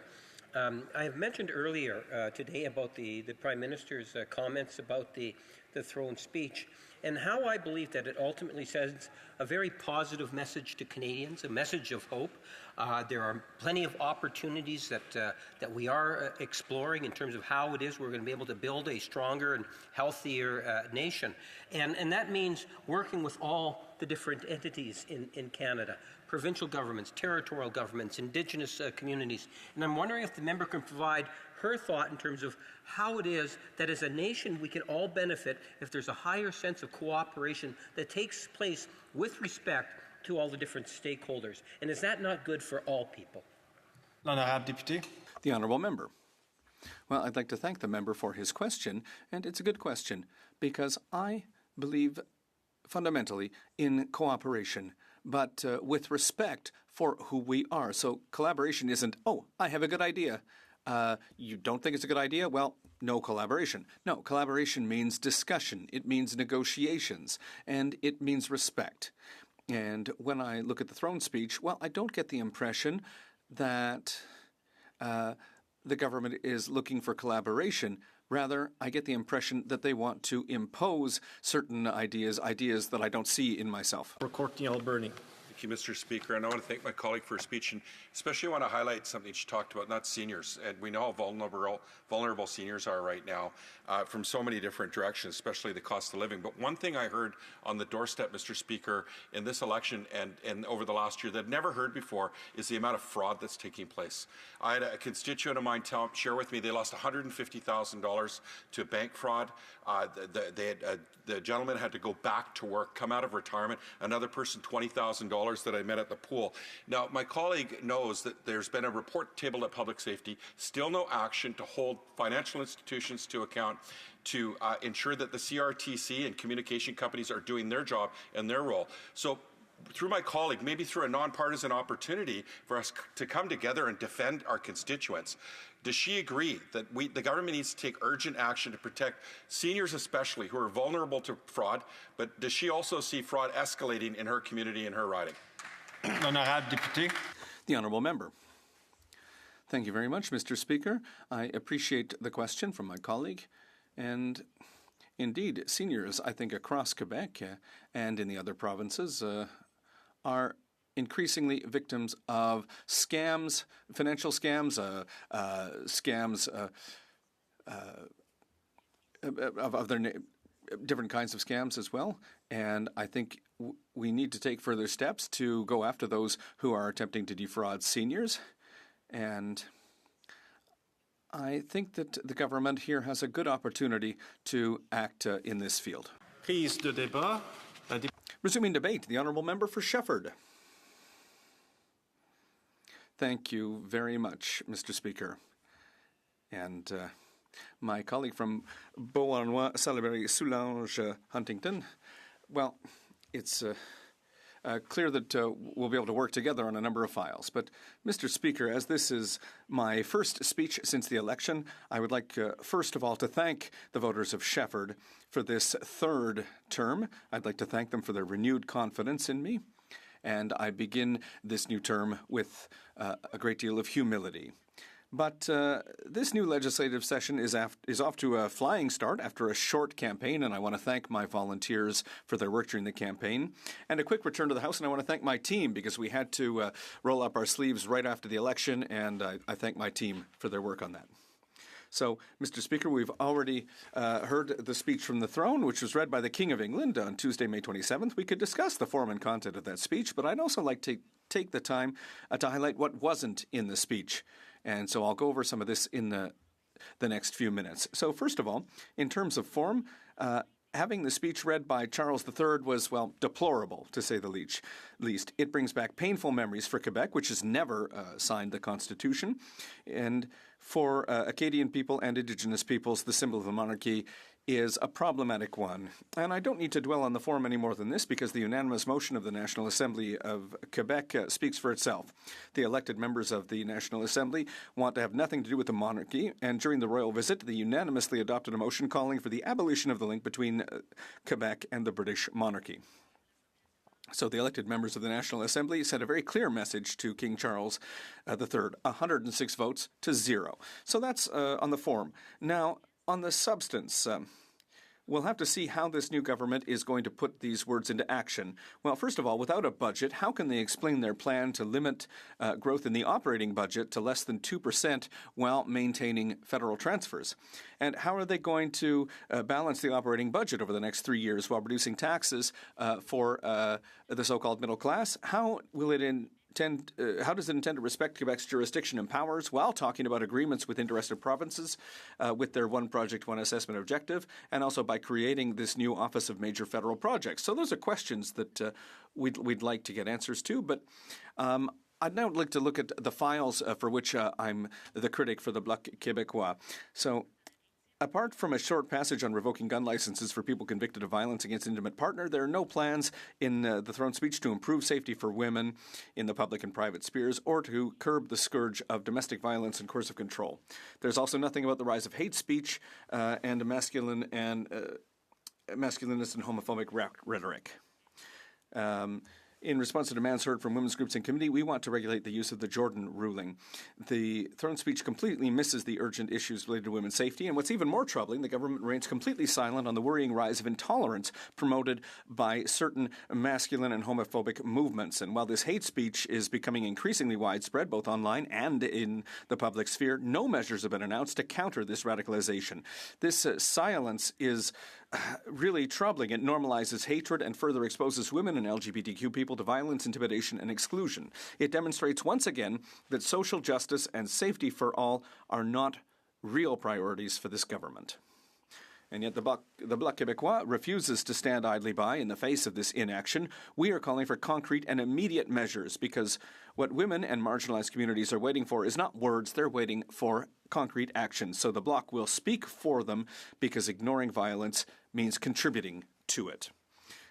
[SPEAKER 12] I have mentioned earlier today about the Prime Minister's comments about the Throne speech and how I believe that it ultimately sends a very positive message to Canadians, a message of hope. There are plenty of opportunities that we are exploring in terms of how it is we're going to be able to build a stronger and healthier nation. And that means working with all the different entities in Canada, provincial governments, territorial governments, Indigenous communities. And I'm wondering if the member can provide her thought in terms of how it is that as a nation we can all benefit if there's a higher sense of cooperation that takes place with respect to all the different stakeholders. And is that not good for all people?
[SPEAKER 2] L'honorable député.
[SPEAKER 22] The Honourable Member. Well, I'd like to thank the member for his question, and it's a good question because I believe fundamentally in cooperation, but with respect for who we are. So collaboration isn't, oh, I have a good idea. You don't think it's a good idea? Well, no collaboration. No, collaboration means discussion. It means negotiations, and it means respect. And when I look at the Throne speech, well, I don't get the impression that the government is looking for collaboration. Rather, I get the impression that they want to impose certain ideas that I don't see in myself.
[SPEAKER 2] For Courtney Alberni.
[SPEAKER 18] Thank you, Mr. Speaker. And I want to thank my colleague for her speech, and especially want to highlight something she talked about, not seniors. And we know how vulnerable seniors are right now from so many different directions, especially the cost of living. But one thing I heard on the doorstep, Mr. Speaker, in this election and over the last year that I've never heard before is the amount of fraud that's taking place. I had a constituent of mine share with me they lost $150,000 to bank fraud. The gentleman had to go back to work, come out of retirement. Another person $20,000
[SPEAKER 4] callers that I met at the pool. Now, my colleague knows that there's been a report tabled at Public Safety, still no action to hold financial institutions to account to ensure that the CRTC and communication companies are doing their job and their role. So through my colleague, maybe through a nonpartisan opportunity for us to come together and defend our constituents, does she agree that the government needs to take urgent action to protect seniors especially who are vulnerable to fraud, but does she also see fraud escalating in her community and her riding?
[SPEAKER 22] The Honourable Member. Thank you very much, Mr. Speaker. I appreciate the question from my colleague. And indeed, seniors, I think, across Quebec and in the other provinces are increasingly victims of scams, financial scams, of their different kinds of scams as well. And I think we need to take further steps to go after those who are attempting to defraud seniors. And I think that the government here has a good opportunity to act in this field. Resuming debate, the Honourable Member for Shefford. Thank you very much, Mr. Speaker. And my colleague from Beauharnois, Salaberry, Soulange, Huntington, well, it's clear that we'll be able to work together on a number of files. But, Mr. Speaker, as this is my first speech since the election, I would like, first of all, to thank the voters of Shefford for this third term. I'd like to thank them for their renewed confidence in me. And I begin this new term with a great deal of humility. But this new legislative session is off to a flying start after a short campaign, and I want to thank my volunteers for their work during the campaign. And a quick return to the House, and I want to thank my team because we had to roll up our sleeves right after the election, and I thank my team for their work on that. So, Mr. Speaker, we've already heard the speech from the throne, which was read by the King of England on Tuesday, May 27th. We could discuss the form and content of that speech, but I'd also like to take the time to highlight what wasn't in the speech. And so I'll go over some of this in the next few minutes. So first of all, in terms of form, having the speech read by Charles III was, well, deplorable, to say the least. It brings back painful memories for Quebec, which has never signed the Constitution. And for Acadian people and Indigenous peoples, the symbol of the monarchy is a problematic one. And I don't need to dwell on the form any more than this because the unanimous motion of the National Assembly of Quebec speaks for itself. The elected members of the National Assembly want to have nothing to do with the monarchy, and during the royal visit, they unanimously adopted a motion calling for the abolition of the link between Quebec and the British monarchy. So the elected members of the National Assembly sent a very clear message to King Charles III, 106 votes to 0. So that's on the form. Now, on the substance, we'll have to see how this new government is going to put these words into action. Well, first of all, without a budget, how can they explain their plan to limit growth in the operating budget to less than 2% while maintaining federal transfers? And how are they going to balance the operating budget over the next 3 years while reducing taxes for the so-called middle class? How will it how does it intend to respect Quebec's jurisdiction and powers while talking about agreements with interested provinces with their one project, one assessment objective, and also by creating this new Office of Major Federal Projects? So those are questions that we'd like to get answers to, but I'd now like to look at the files for which I'm the critic for the Bloc Québécois. So apart from a short passage on revoking gun licenses for people convicted of violence against an intimate partner, there are no plans in the throne speech to improve safety for women in the public and private spheres or to curb the scourge of domestic violence and coercive control. There's also nothing about the rise of hate speech and masculinist and homophobic rhetoric. In response to demands heard from women's groups and committee, we want to regulate the use of the Jordan ruling. The throne speech completely misses the urgent issues related to women's safety, and what's even more troubling, the government remains completely silent on the worrying rise of intolerance promoted by certain masculine and homophobic movements. And while this hate speech is becoming increasingly widespread, both online and in the public sphere, no measures have been announced to counter this radicalization. This silence is really troubling. It normalizes hatred and further exposes women and LGBTQ people to violence, intimidation, and exclusion. It demonstrates once again that social justice and safety for all are not real priorities for this government. And yet the Bloc Québécois refuses to stand idly by in the face of this inaction. We are calling for concrete and immediate measures because what women and marginalized communities are waiting for is not words, they're waiting for concrete action. So the Bloc will speak for them because ignoring violence means contributing to it.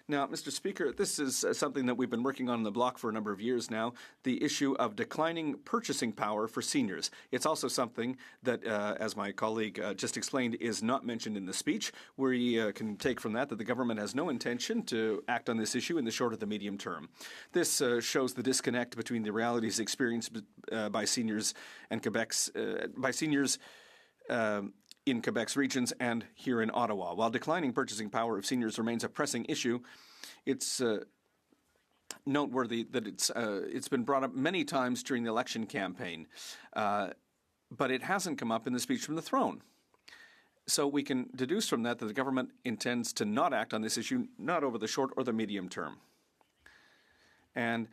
[SPEAKER 22] Now, Mr. Speaker, this is something that we've been working on in the Bloc for a number of years now, the issue of declining purchasing power for seniors. It's also something that, as my colleague just explained, is not mentioned in the speech. We can take from that the government has no intention to act on this issue in the short or the medium term. This shows the disconnect between the realities experienced by seniors and in Quebec's regions and here in Ottawa. While declining purchasing power of seniors remains a pressing issue, it's noteworthy that it's been brought up many times during the election campaign, but it hasn't come up in the speech from the throne. So we can deduce from that the government intends to not act on this issue, not over the short or the medium term. And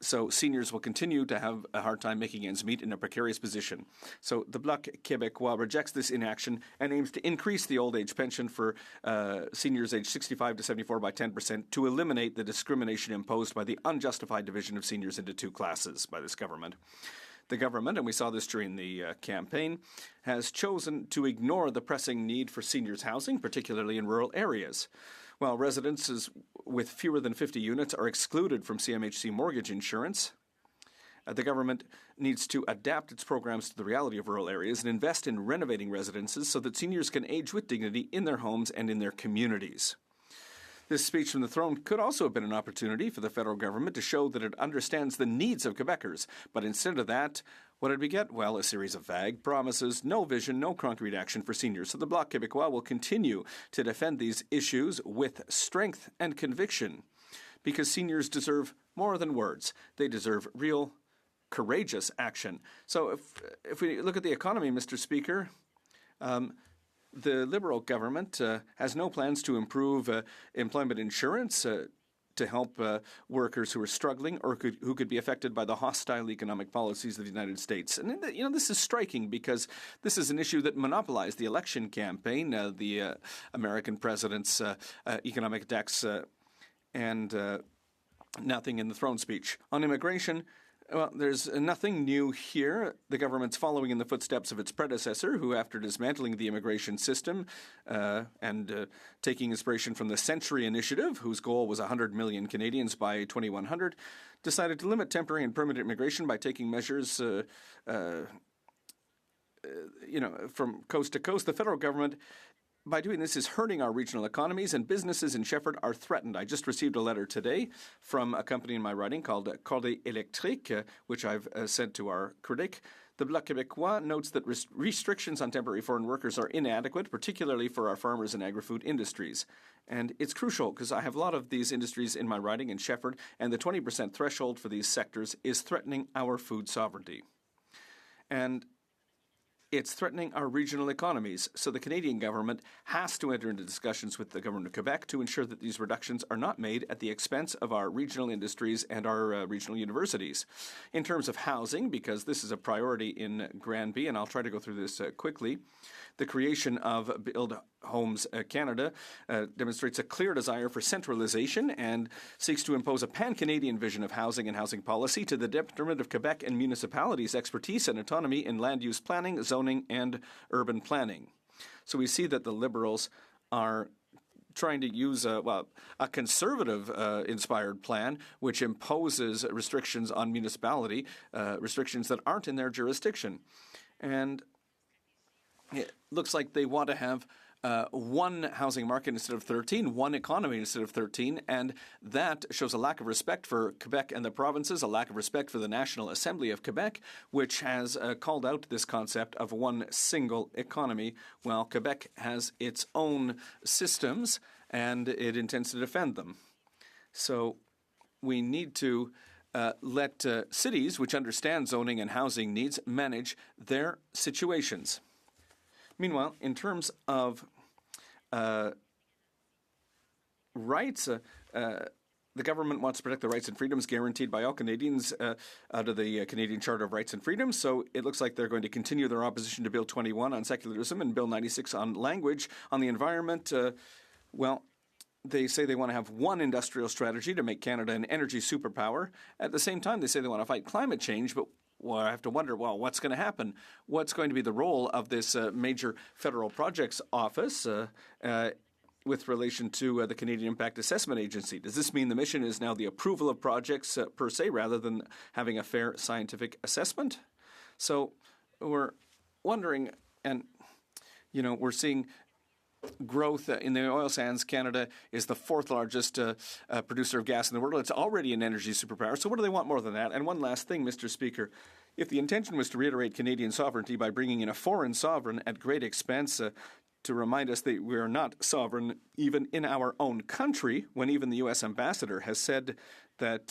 [SPEAKER 22] so seniors will continue to have a hard time making ends meet in a precarious position. So the Bloc Québécois rejects this inaction and aims to increase the old age pension for seniors aged 65 to 74 by 10% to eliminate the discrimination imposed by the unjustified division of seniors into two classes by this government. The government, and we saw this during the campaign, has chosen to ignore the pressing need for seniors' housing, particularly in rural areas. While residences with fewer than 50 units are excluded from CMHC mortgage insurance, the government needs to adapt its programs to the reality of rural areas and invest in renovating residences so that seniors can age with dignity in their homes and in their communities. This speech from the throne could also have been an opportunity for the federal government to show that it understands the needs of Quebecers, but instead of that, what did we get? Well, a series of vague promises, no vision, no concrete action for seniors. So the Bloc Québécois will continue to defend these issues with strength and conviction because seniors deserve more than words. They deserve real, courageous action. So if we look at the economy, Mr. Speaker, the Liberal government has no plans to improve employment insurance to help workers who are struggling or who could be affected by the hostile economic policies of the United States. And, this is striking because this is an issue that monopolized the election campaign, the American president's economic decks, and nothing in the throne speech. On immigration, well, there's nothing new here. The government's following in the footsteps of its predecessor, who, after dismantling the immigration system and taking inspiration from the Century Initiative, whose goal was 100 million Canadians by 2100, decided to limit temporary and permanent immigration by taking measures, from coast to coast. The federal government, by doing this, is hurting our regional economies, and businesses in Shefford are threatened. I just received a letter today from a company in my riding called Corday Électrique, which I've sent to our critic. The Bloc Québécois notes that restrictions on temporary foreign workers are inadequate, particularly for our farmers and agri-food industries. And it's crucial because I have a lot of these industries in my riding in Shefford, and the 20% threshold for these sectors is threatening our food sovereignty. And it's threatening our regional economies, so the Canadian government has to enter into discussions with the government of Quebec to ensure that these reductions are not made at the expense of our regional industries and our regional universities. In terms of housing, because this is a priority in Granby, and I'll try to go through this quickly, the creation of Build Homes Canada demonstrates a clear desire for centralization and seeks to impose a pan-Canadian vision of housing and housing policy to the detriment of Quebec and municipalities' expertise and autonomy in land use planning, zoning, and urban planning. So we see that the Liberals are trying to use a conservative-inspired plan which imposes restrictions on municipality, restrictions that aren't in their jurisdiction. And it looks like they want to have one housing market instead of 13, one economy instead of 13, and that shows a lack of respect for Quebec and the provinces, a lack of respect for the National Assembly of Quebec, which has called out this concept of one single economy, while Quebec has its own systems and it intends to defend them. So we need to let cities, which understand zoning and housing needs, manage their situations. Meanwhile, in terms of rights, the government wants to protect the rights and freedoms guaranteed by all Canadians out of the Canadian Charter of Rights and Freedoms. So it looks like they're going to continue their opposition to Bill 21 on secularism and Bill 96 on language. On the environment, they say they want to have one industrial strategy to make Canada an energy superpower. At the same time, they say they want to fight climate change, but I have to wonder, what's going to happen? What's going to be the role of this major federal projects office with relation to the Canadian Impact Assessment Agency? Does this mean the mission is now the approval of projects per se rather than having a fair scientific assessment? So we're wondering, and, we're seeing growth in the oil sands. Canada is the fourth largest producer of gas in the world. It's already an energy superpower. So what do they want more than that? And one last thing, Mr. Speaker. If the intention was to reiterate Canadian sovereignty by bringing in a foreign sovereign at great expense to remind us that we are not sovereign even in our own country, when even the U.S. ambassador has said that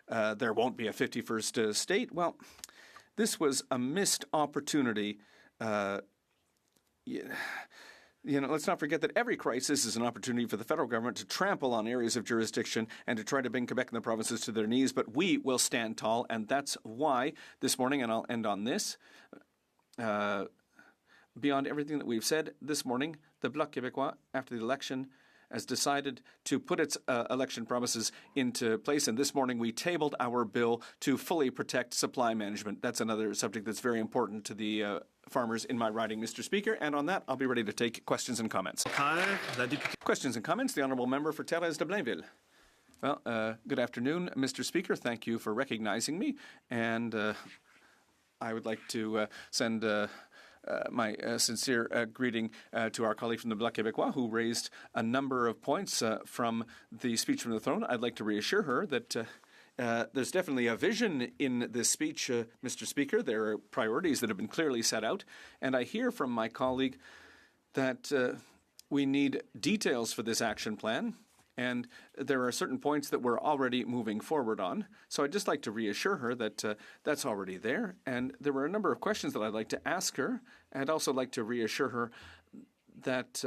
[SPEAKER 22] there won't be a 51st state, this was a missed opportunity. Let's not forget that every crisis is an opportunity for the federal government to trample on areas of jurisdiction and to try to bring Quebec and the provinces to their knees. But we will stand tall, and that's why this morning, and I'll end on this, beyond everything that we've said this morning, the Bloc Québécois, after the election, has decided to put its election promises into place. And this morning we tabled our bill to fully protect supply management. That's another subject that's very important to the farmers in my riding, Mr. Speaker. And on that, I'll be ready to take questions and comments. Questions and comments. The Honourable Member for Thérèse de Blainville. Well, good afternoon, Mr. Speaker. Thank you for recognizing me. And I would like to send my sincere greeting to our colleague from the Bloc Québécois, who raised a number of points from the speech from the throne. I'd like to reassure her that there's definitely a vision in this speech, Mr. Speaker. There are priorities that have been clearly set out. And I hear from my colleague that we need details for this action plan. And there are certain points that we're already moving forward on. So I'd just like to reassure her that that's already there. And there were a number of questions that I'd like to ask her. I'd also like to reassure her that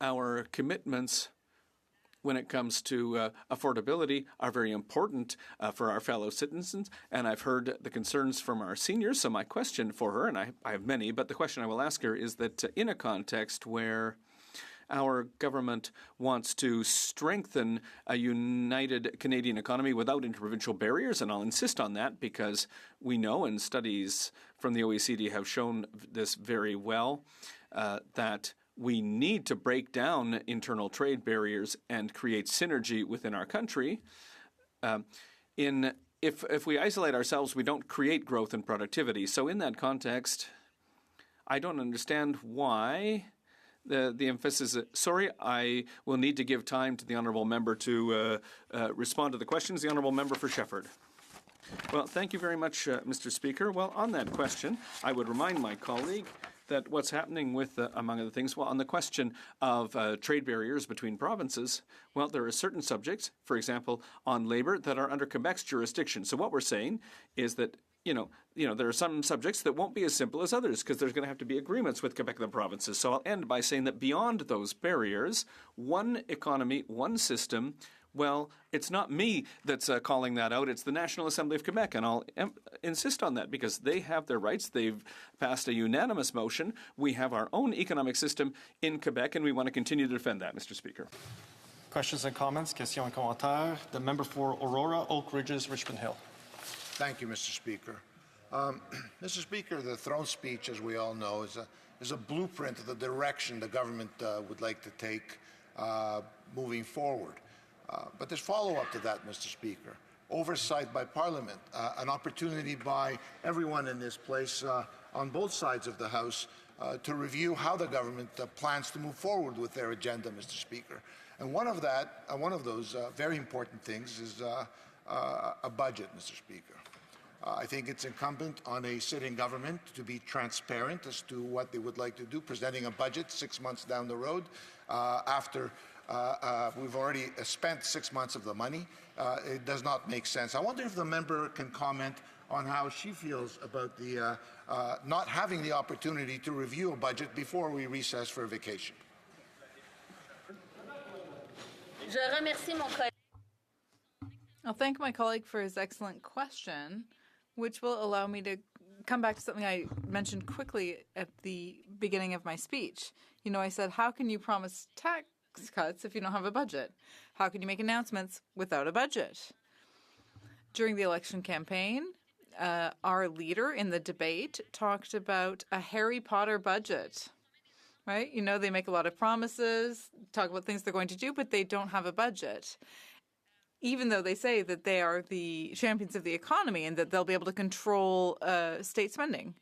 [SPEAKER 22] our commitments when it comes to affordability are very important for our fellow citizens. And I've heard the concerns from our seniors. So my question for her, and I have many, but the question I will ask her is that in a context where our government wants to strengthen a united Canadian economy without interprovincial barriers, and I'll insist on that because we know, and studies from the OECD have shown this very well, that we need to break down internal trade barriers and create synergy within our country. If we isolate ourselves, we don't create growth and productivity. So in that context, I don't understand why the emphasis is, sorry, I will need to give time to the Honourable Member to respond to the questions. The Honourable Member for Shefford. Well, thank you very much, Mr. Speaker. Well, on that question, I would remind my colleague that what's happening with, among other things, on the question of trade barriers between provinces, well, there are certain subjects, for example, on labour, that are under Quebec's jurisdiction. So what we're saying is that there are some subjects that won't be as simple as others because there's going to have to be agreements with Quebec and the provinces. So I'll end by saying that beyond those barriers, one economy, one system, well, it's not me that's calling that out. It's the National Assembly of Quebec, and I'll insist on that because they have their rights. They've passed a unanimous motion. We have our own economic system in Quebec, and we want to continue to defend that, Mr. Speaker.
[SPEAKER 2] Questions and comments? Questions and commentaires. The member for Aurora, Oak Ridges, Richmond Hill.
[SPEAKER 1] Thank you, Mr. Speaker. Mr. Speaker, the throne speech, as we all know, is a blueprint of the direction the government would like to take moving forward. But there's follow-up to that, Mr. Speaker. Oversight by Parliament, an opportunity by everyone in this place on both sides of the House to review how the government plans to move forward with their agenda, Mr. Speaker. And one of those very important things is a budget, Mr. Speaker. I think it's incumbent on a sitting government to be transparent as to what they would like to do, presenting a budget 6 months down the road after we've already spent 6 months of the money. It does not make sense. I wonder if the member can comment on how she feels about the not having the opportunity to review a budget before we recess for vacation.
[SPEAKER 3] I'll thank my colleague for his excellent question, which will allow me to come back to something I mentioned quickly at the beginning of my speech. You know, I said, how can you promise tax cuts if you don't have a budget? How can you make announcements without a budget? During the election campaign, our leader in the debate talked about a Harry Potter budget, right? You know, they make a lot of promises, talk about things they're going to do, but they don't have a budget, even though they say that they are the champions of the economy and that they'll be able to control state spending.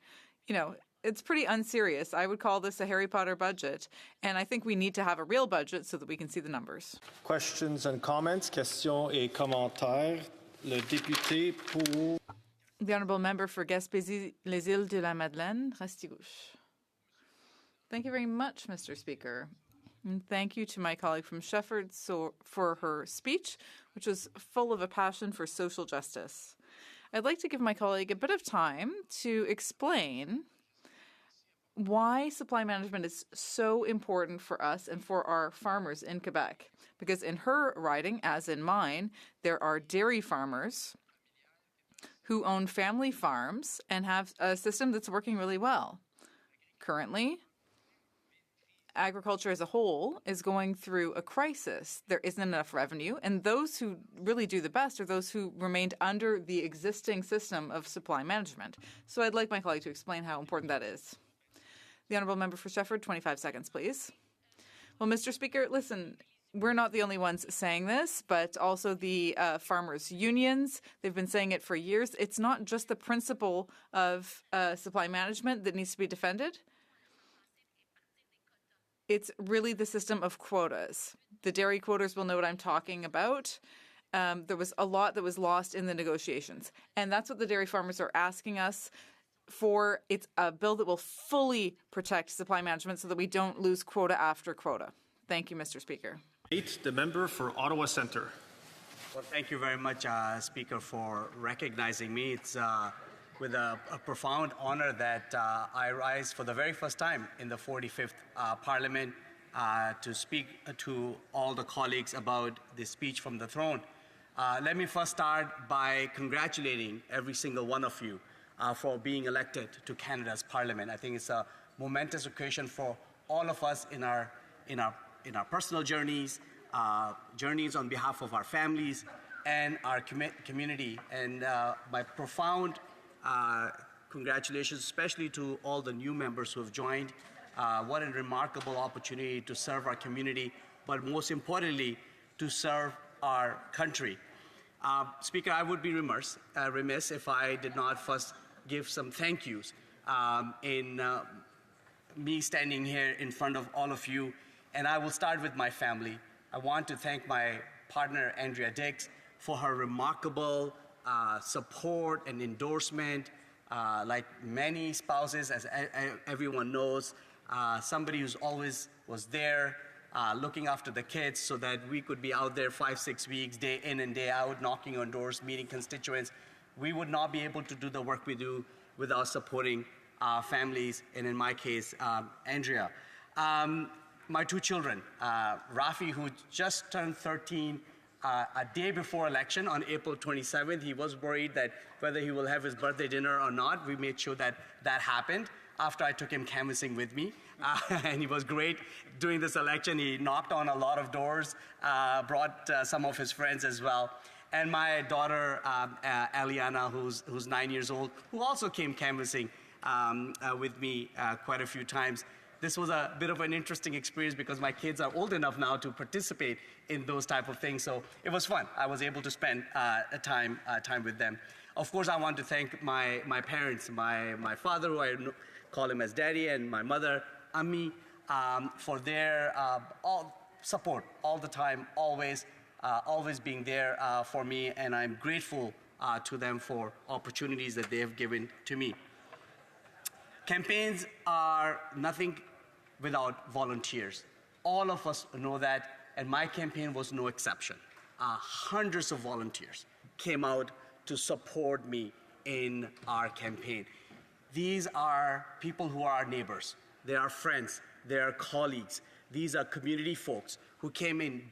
[SPEAKER 3] You know, it's pretty unserious. I would call this a Harry Potter budget, and I think we need to have a real budget so that we can see the numbers.
[SPEAKER 2] Questions and comments, questions et commentaires. Le député pour...
[SPEAKER 3] The Honourable Member for Gaspésie-Les-Îles de la Madeleine, Restigouche. Thank you very much, Mr. Speaker. And thank you to my colleague from Shefford for her speech, which was full of a passion for social justice. I'd like to give my colleague a bit of time to explain why supply management is so important for us and for our farmers in Quebec. Because in her riding, as in mine, there are dairy farmers who own family farms and have a system that's working really well. Currently, agriculture as a whole is going through a crisis. There isn't enough revenue, and those who really do the best are those who remained under the existing system of supply management. So I'd like my colleague to explain how important that is. The Honourable Member for Shefford, 25 seconds, please. Well, Mr. Speaker, listen, we're not the only ones saying this, but also the farmers' unions. They've been saying it for years. It's not just the principle of supply management that needs to be defended. It's really the system of quotas. The dairy quotas will know what I'm talking about. There was a lot that was lost in the negotiations, and that's what the dairy farmers are asking us for. It's a bill that will fully protect supply management so that we don't lose quota after quota. Thank you, Mr. Speaker.
[SPEAKER 2] The member for Ottawa Centre.
[SPEAKER 11] Well, thank you very much, Speaker, for recognizing me. It's with a profound honor that I rise for the very first time in the 45th Parliament to speak to all the colleagues about the speech from the throne. Let me first start by congratulating every single one of you for being elected to Canada's Parliament. I think it's a momentous occasion for all of us in our personal journeys, journeys on behalf of our families and our community. And my profound congratulations, especially to all the new members who have joined. What a remarkable opportunity to serve our community, but most importantly, to serve our country. Speaker, I would be remiss if I did not first give some thank yous in me standing here in front of all of you. And I will start with my family. I want to thank my partner, Andrea Dix, for her remarkable support and endorsement. Like many spouses, as everyone knows, somebody who's always was there looking after the kids so that we could be out there 5-6 weeks, day in and day out, knocking on doors, meeting constituents. We would not be able to do the work we do without supporting families, and in my case, Andrea. My two children, Rafi, who just turned 13 a day before election on April 27th. He was worried that whether he will have his birthday dinner or not. We made sure that that happened after I took him canvassing with me. And he was great during this election. He knocked on a lot of doors, brought some of his friends as well. And my daughter, Aliana, who's 9 years old, who also came canvassing with me quite a few times. This was a bit of an interesting experience because my kids are old enough now to participate in those type of things. So it was fun. I was able to spend time with them. Of course, I want to thank my parents, my father, who I call him as daddy, and my mother, Ami, for their support all the time, always being there for me. And I'm grateful to them for opportunities that they have given to me. Campaigns are nothing without volunteers. All of us know that, and my campaign was no exception. Hundreds of volunteers came out to support me in our campaign. These are people who are our neighbors. They are friends. They are colleagues. These are community folks who came in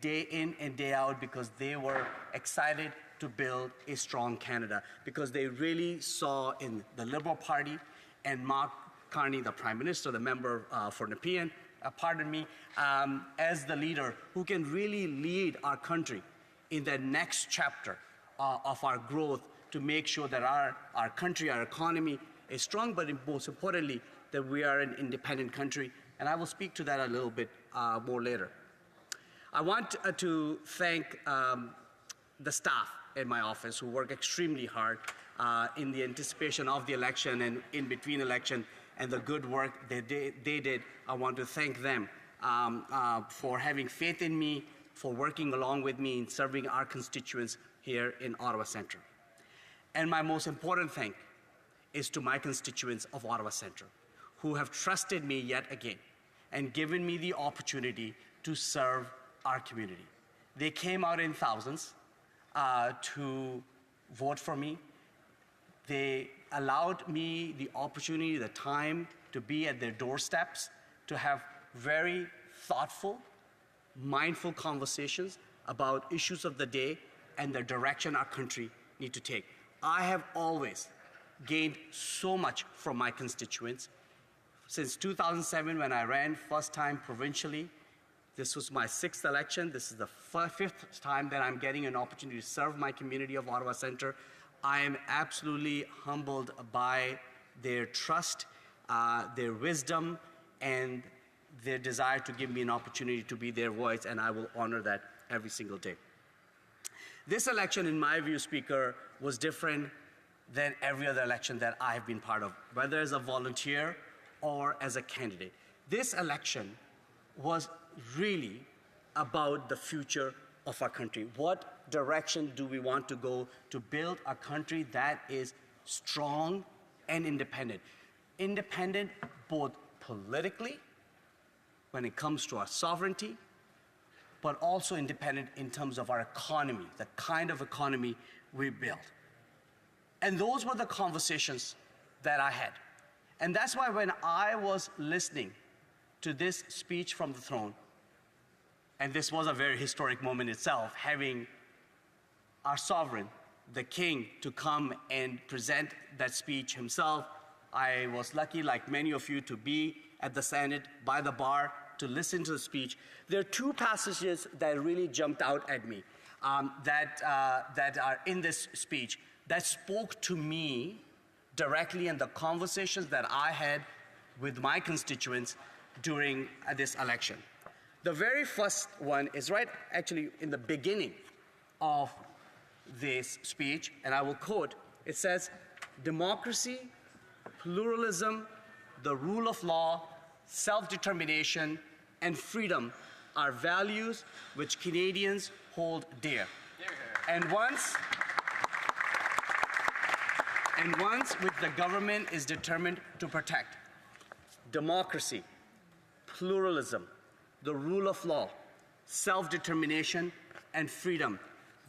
[SPEAKER 11] and day out because they were excited to build a strong Canada, because they really saw in the Liberal Party and Mark Carney, the Prime Minister, the member for Nepean, as the leader who can really lead our country in the next chapter of our growth, to make sure that our country, our economy is strong, but most importantly, that we are an independent country. And I will speak to that a little bit more later. I want to thank the staff in my office who work extremely hard in the anticipation of the election and in between election, and the good work that they did. I want to thank them for having faith in me, for working along with me in serving our constituents here in Ottawa Centre. And my most important thank is to my constituents of Ottawa Centre, who have trusted me yet again and given me the opportunity to serve our community. They came out in thousands to vote for me. They allowed me the opportunity, the time to be at their doorsteps, to have very thoughtful, mindful conversations about issues of the day and the direction our country needs to take. I have always gained so much from my constituents. Since 2007, when I ran first time provincially, this was my 6th election. This is the 5th time that I'm getting an opportunity to serve my community of Ottawa Centre. I am absolutely humbled by their trust, their wisdom, and their desire to give me an opportunity to be their voice, and I will honor that every single day. This election, in my view, Speaker, was different than every other election that I have been part of, whether as a volunteer or as a candidate. This election was really about the future of our country. What direction do we want to go to build a country that is strong and independent? Independent both politically, when it comes to our sovereignty, but also independent in terms of our economy, the kind of economy we build. And those were the conversations that I had. And that's why when I was listening to this speech from the throne, and this was a very historic moment itself, having our sovereign, the king, to come and present that speech himself. I was lucky, like many of you, to be at the Senate by the bar to listen to the speech. There are two passages that really jumped out at me that are in this speech that spoke to me directly in the conversations that I had with my constituents during this election. The very first one is right actually in the beginning of this speech, and I will quote. It says, "Democracy, pluralism, the rule of law, self-determination, and freedom are values which Canadians hold dear. And once which the government is determined to protect. Democracy, pluralism, the rule of law, self-determination, and freedom.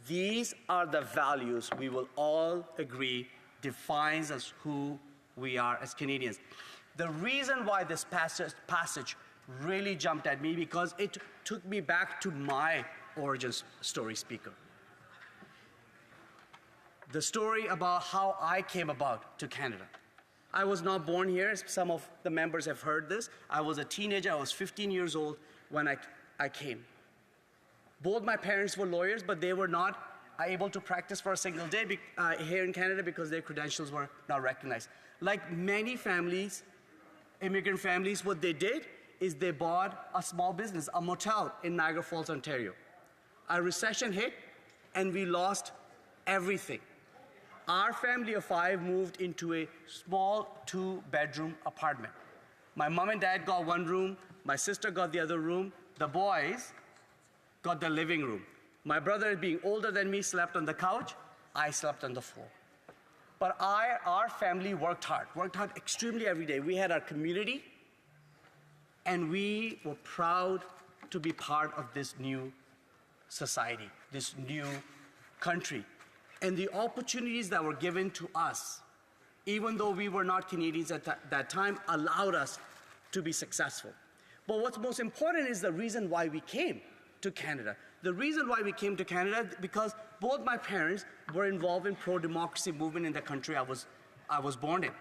[SPEAKER 11] These are the values we will all agree defines us who we are as Canadians." The reason why this passage really jumped at me, because it took me back to my origin story, Speaker. The story about how I came about to Canada. I was not born here, as some of the members have heard this. I was a teenager, I was 15 years old when I came. Both my parents were lawyers, but they were not able to practice for a single day here in Canada because their credentials were not recognized. Like many families, immigrant families, what they did is they bought a small business, a motel in Niagara Falls, Ontario. A recession hit and we lost everything. Our family of 5 moved into a small 2-bedroom apartment. My mom and dad got one room, my sister got the other room, the boys got the living room. My brother, being older than me, slept on the couch, I slept on the floor. But our family worked hard extremely every day. We had our community, and we were proud to be part of this new society, this new country. And the opportunities that were given to us, even though we were not Canadians at that time, allowed us to be successful. But what's most important is the reason why we came to Canada. The reason why we came to Canada, because both my parents were involved in pro-democracy movement in the country I was born in.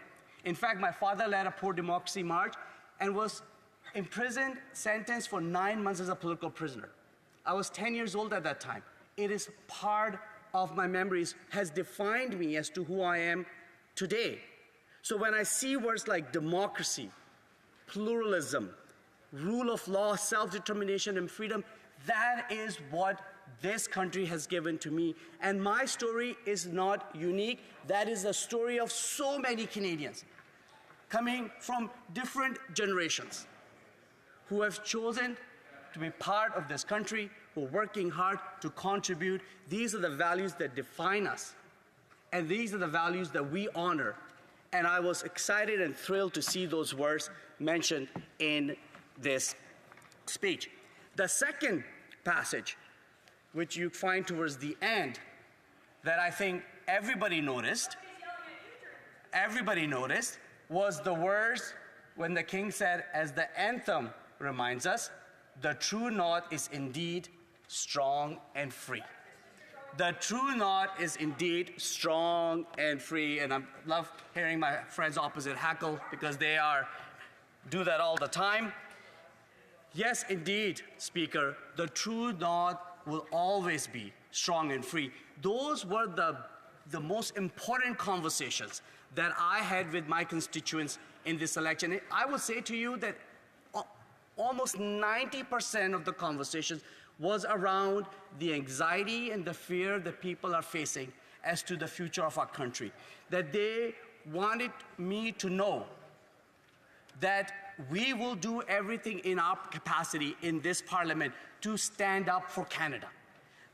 [SPEAKER 11] In fact, my father led a pro-democracy march and was imprisoned, sentenced for 9 months as a political prisoner. I was 10 years old at that time. It is part of my memories, has defined me as to who I am today. So when I see words like democracy, pluralism, rule of law, self-determination, and freedom, that is what this country has given to me. And my story is not unique. That is the story of so many Canadians coming from different generations who have chosen to be part of this country, who are working hard to contribute. These are the values that define us. And these are the values that we honor. And I was excited and thrilled to see those words mentioned in this speech. The second passage, which you find towards the end, that I think everybody noticed, was the words when the king said, as the anthem reminds us, the true north is indeed strong and free. The true north is indeed strong and free. And I love hearing my friends opposite hackle because they do that all the time. Yes, indeed, Speaker, the true north will always be strong and free. Those were the most important conversations that I had with my constituents in this election. I would say to you that almost 90% of the conversations was around the anxiety and the fear that people are facing as to the future of our country. That they wanted me to know that we will do everything in our capacity in this parliament to stand up for Canada.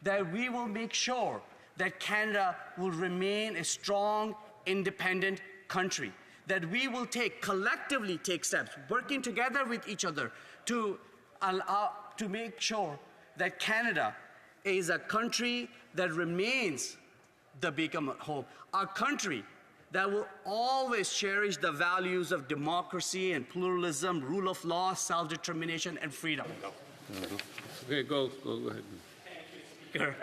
[SPEAKER 11] That we will make sure that Canada will remain a strong, independent country. That we will collectively take steps, working together with each other to make sure that Canada is a country that remains the beacon of hope, a country that will always cherish the values of democracy and pluralism, rule of law, self-determination, and freedom.
[SPEAKER 8] Okay, go ahead.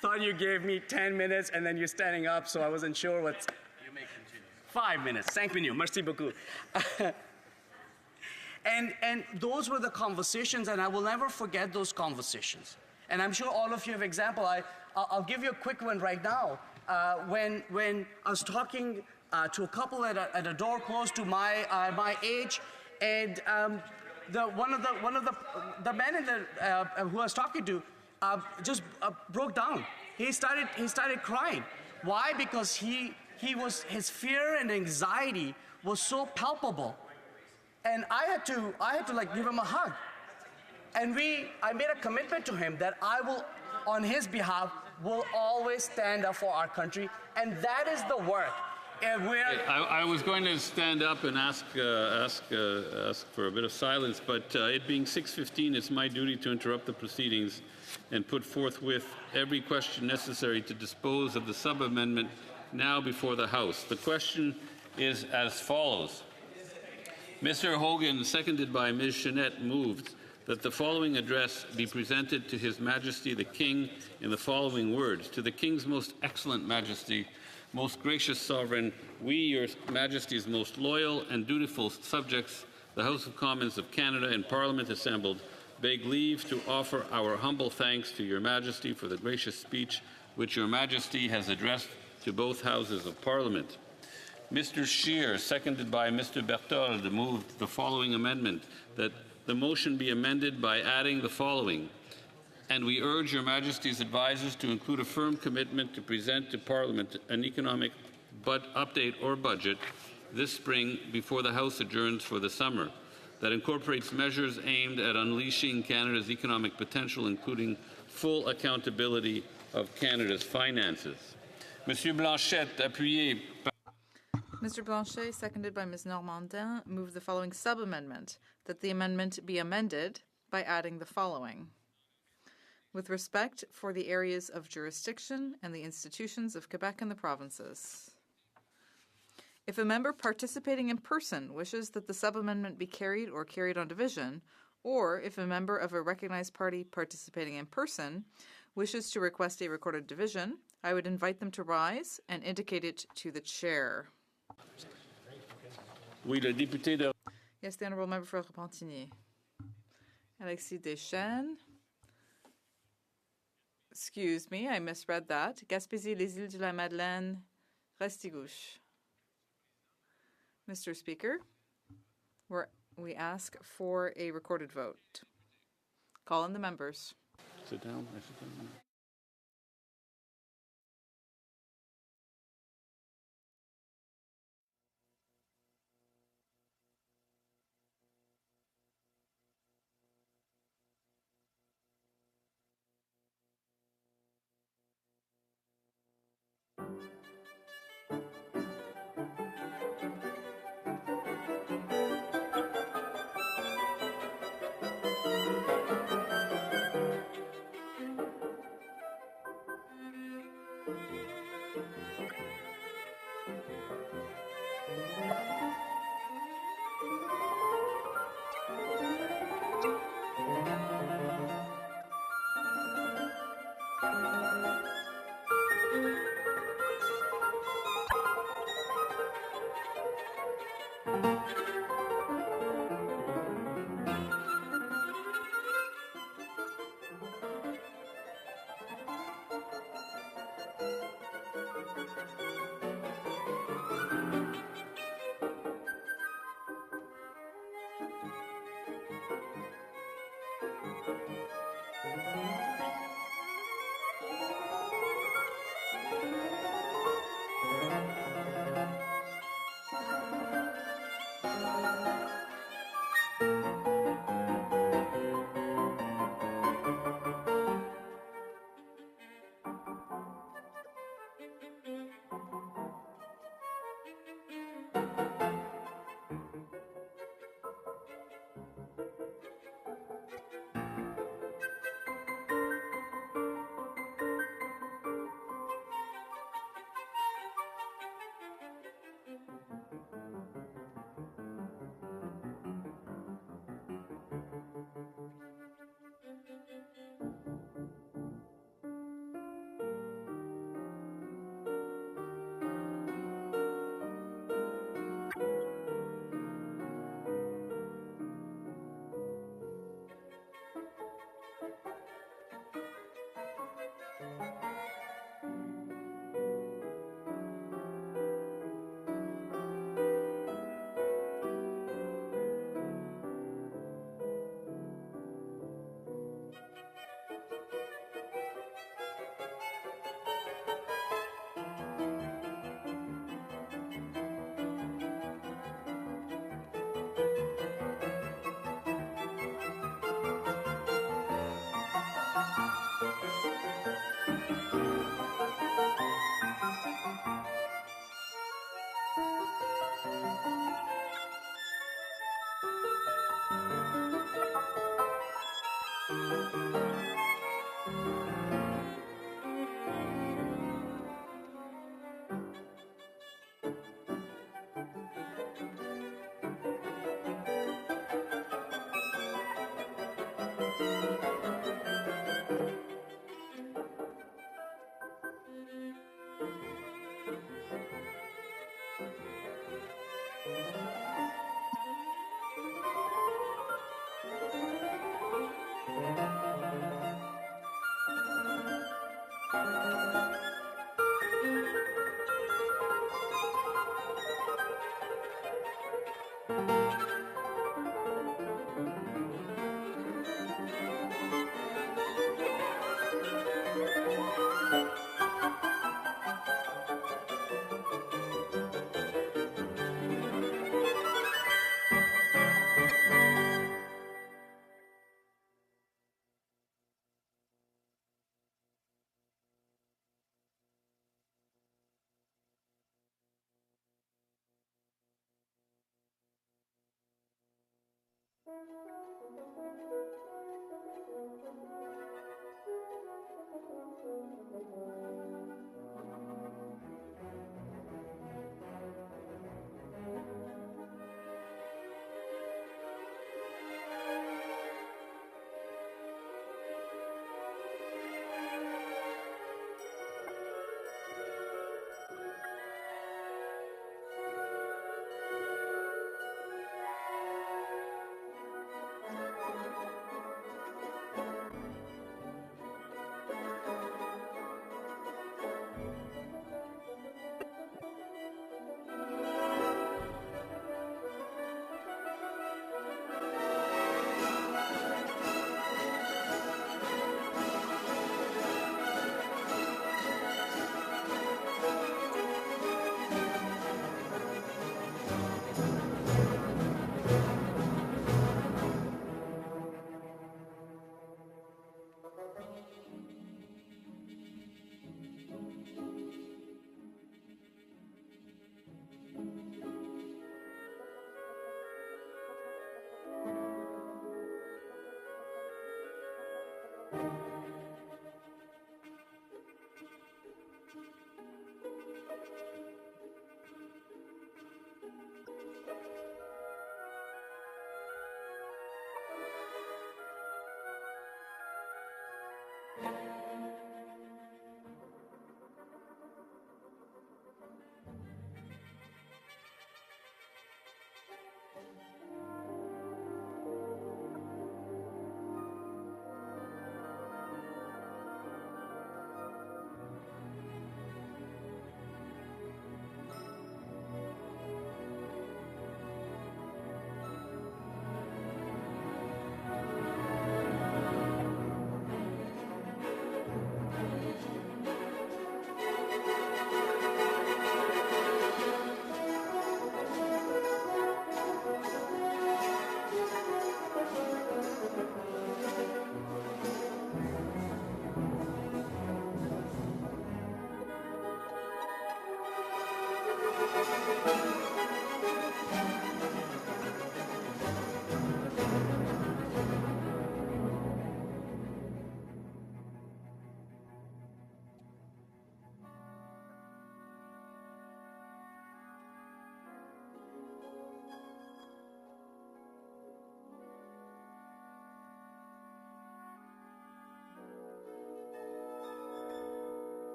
[SPEAKER 11] Thought you gave me 10 minutes and then you're standing up, so I wasn't sure what's...
[SPEAKER 6] You may continue.
[SPEAKER 11] 5 minutes. Thank you. Merci beaucoup. And those were the conversations, and I will never forget those conversations. And I'm sure all of you have example. I'll give you a quick one right now. When I was talking to a couple at a door close to my age, and one of the men who I was talking to just broke down. He started crying. Why? Because his fear and anxiety was so palpable. And I had to like give him a hug. And I made a commitment to him that I will, on his behalf, will always stand up for our country. And that is the work. And
[SPEAKER 8] I was going to stand up and ask for a bit of silence, but it being 6:15, it's my duty to interrupt the proceedings and put forthwith every question necessary to dispose of the sub-amendment now before the House. The question is as follows. Mr. Hogan, seconded by Ms. Chenette, moved that the following address be presented to His Majesty the King in the following words. To the King's most excellent Majesty, most gracious Sovereign, we, Your Majesty's most loyal and dutiful subjects, the House of Commons of Canada and Parliament assembled, beg leave to offer our humble thanks to Your Majesty for the gracious speech which Your Majesty has addressed to both Houses of Parliament. Mr. Scheer, seconded by Mr. Berthold, moved the following amendment, that the motion be amended by adding the following. And we urge Your Majesty's advisers to include a firm commitment to present to Parliament an economic update or budget this spring before the House adjourns for the summer that incorporates measures aimed at unleashing Canada's economic potential, including full accountability of Canada's finances. Monsieur Blanchette, appuyé par
[SPEAKER 3] Mr. Blanchet, seconded by Ms. Normandin, moved the following sub-amendment, that the amendment be amended by adding the following. With respect for the areas of jurisdiction and the institutions of Quebec and the provinces. If a member participating in person wishes that the sub-amendment be carried or carried on division, or if a member of a recognized party participating in person wishes to request a recorded division, I would invite them to rise and indicate it to the chair.
[SPEAKER 14] Oui, le député de...
[SPEAKER 3] Yes, the Honourable Member for Repentigny. Alexis Deschênes. Excuse me, I misread that. Gaspésie, les Îles de la Madeleine, Restigouche. Mr. Speaker, we ask for a recorded vote. Call in the members.
[SPEAKER 14] Sit down. I sit down.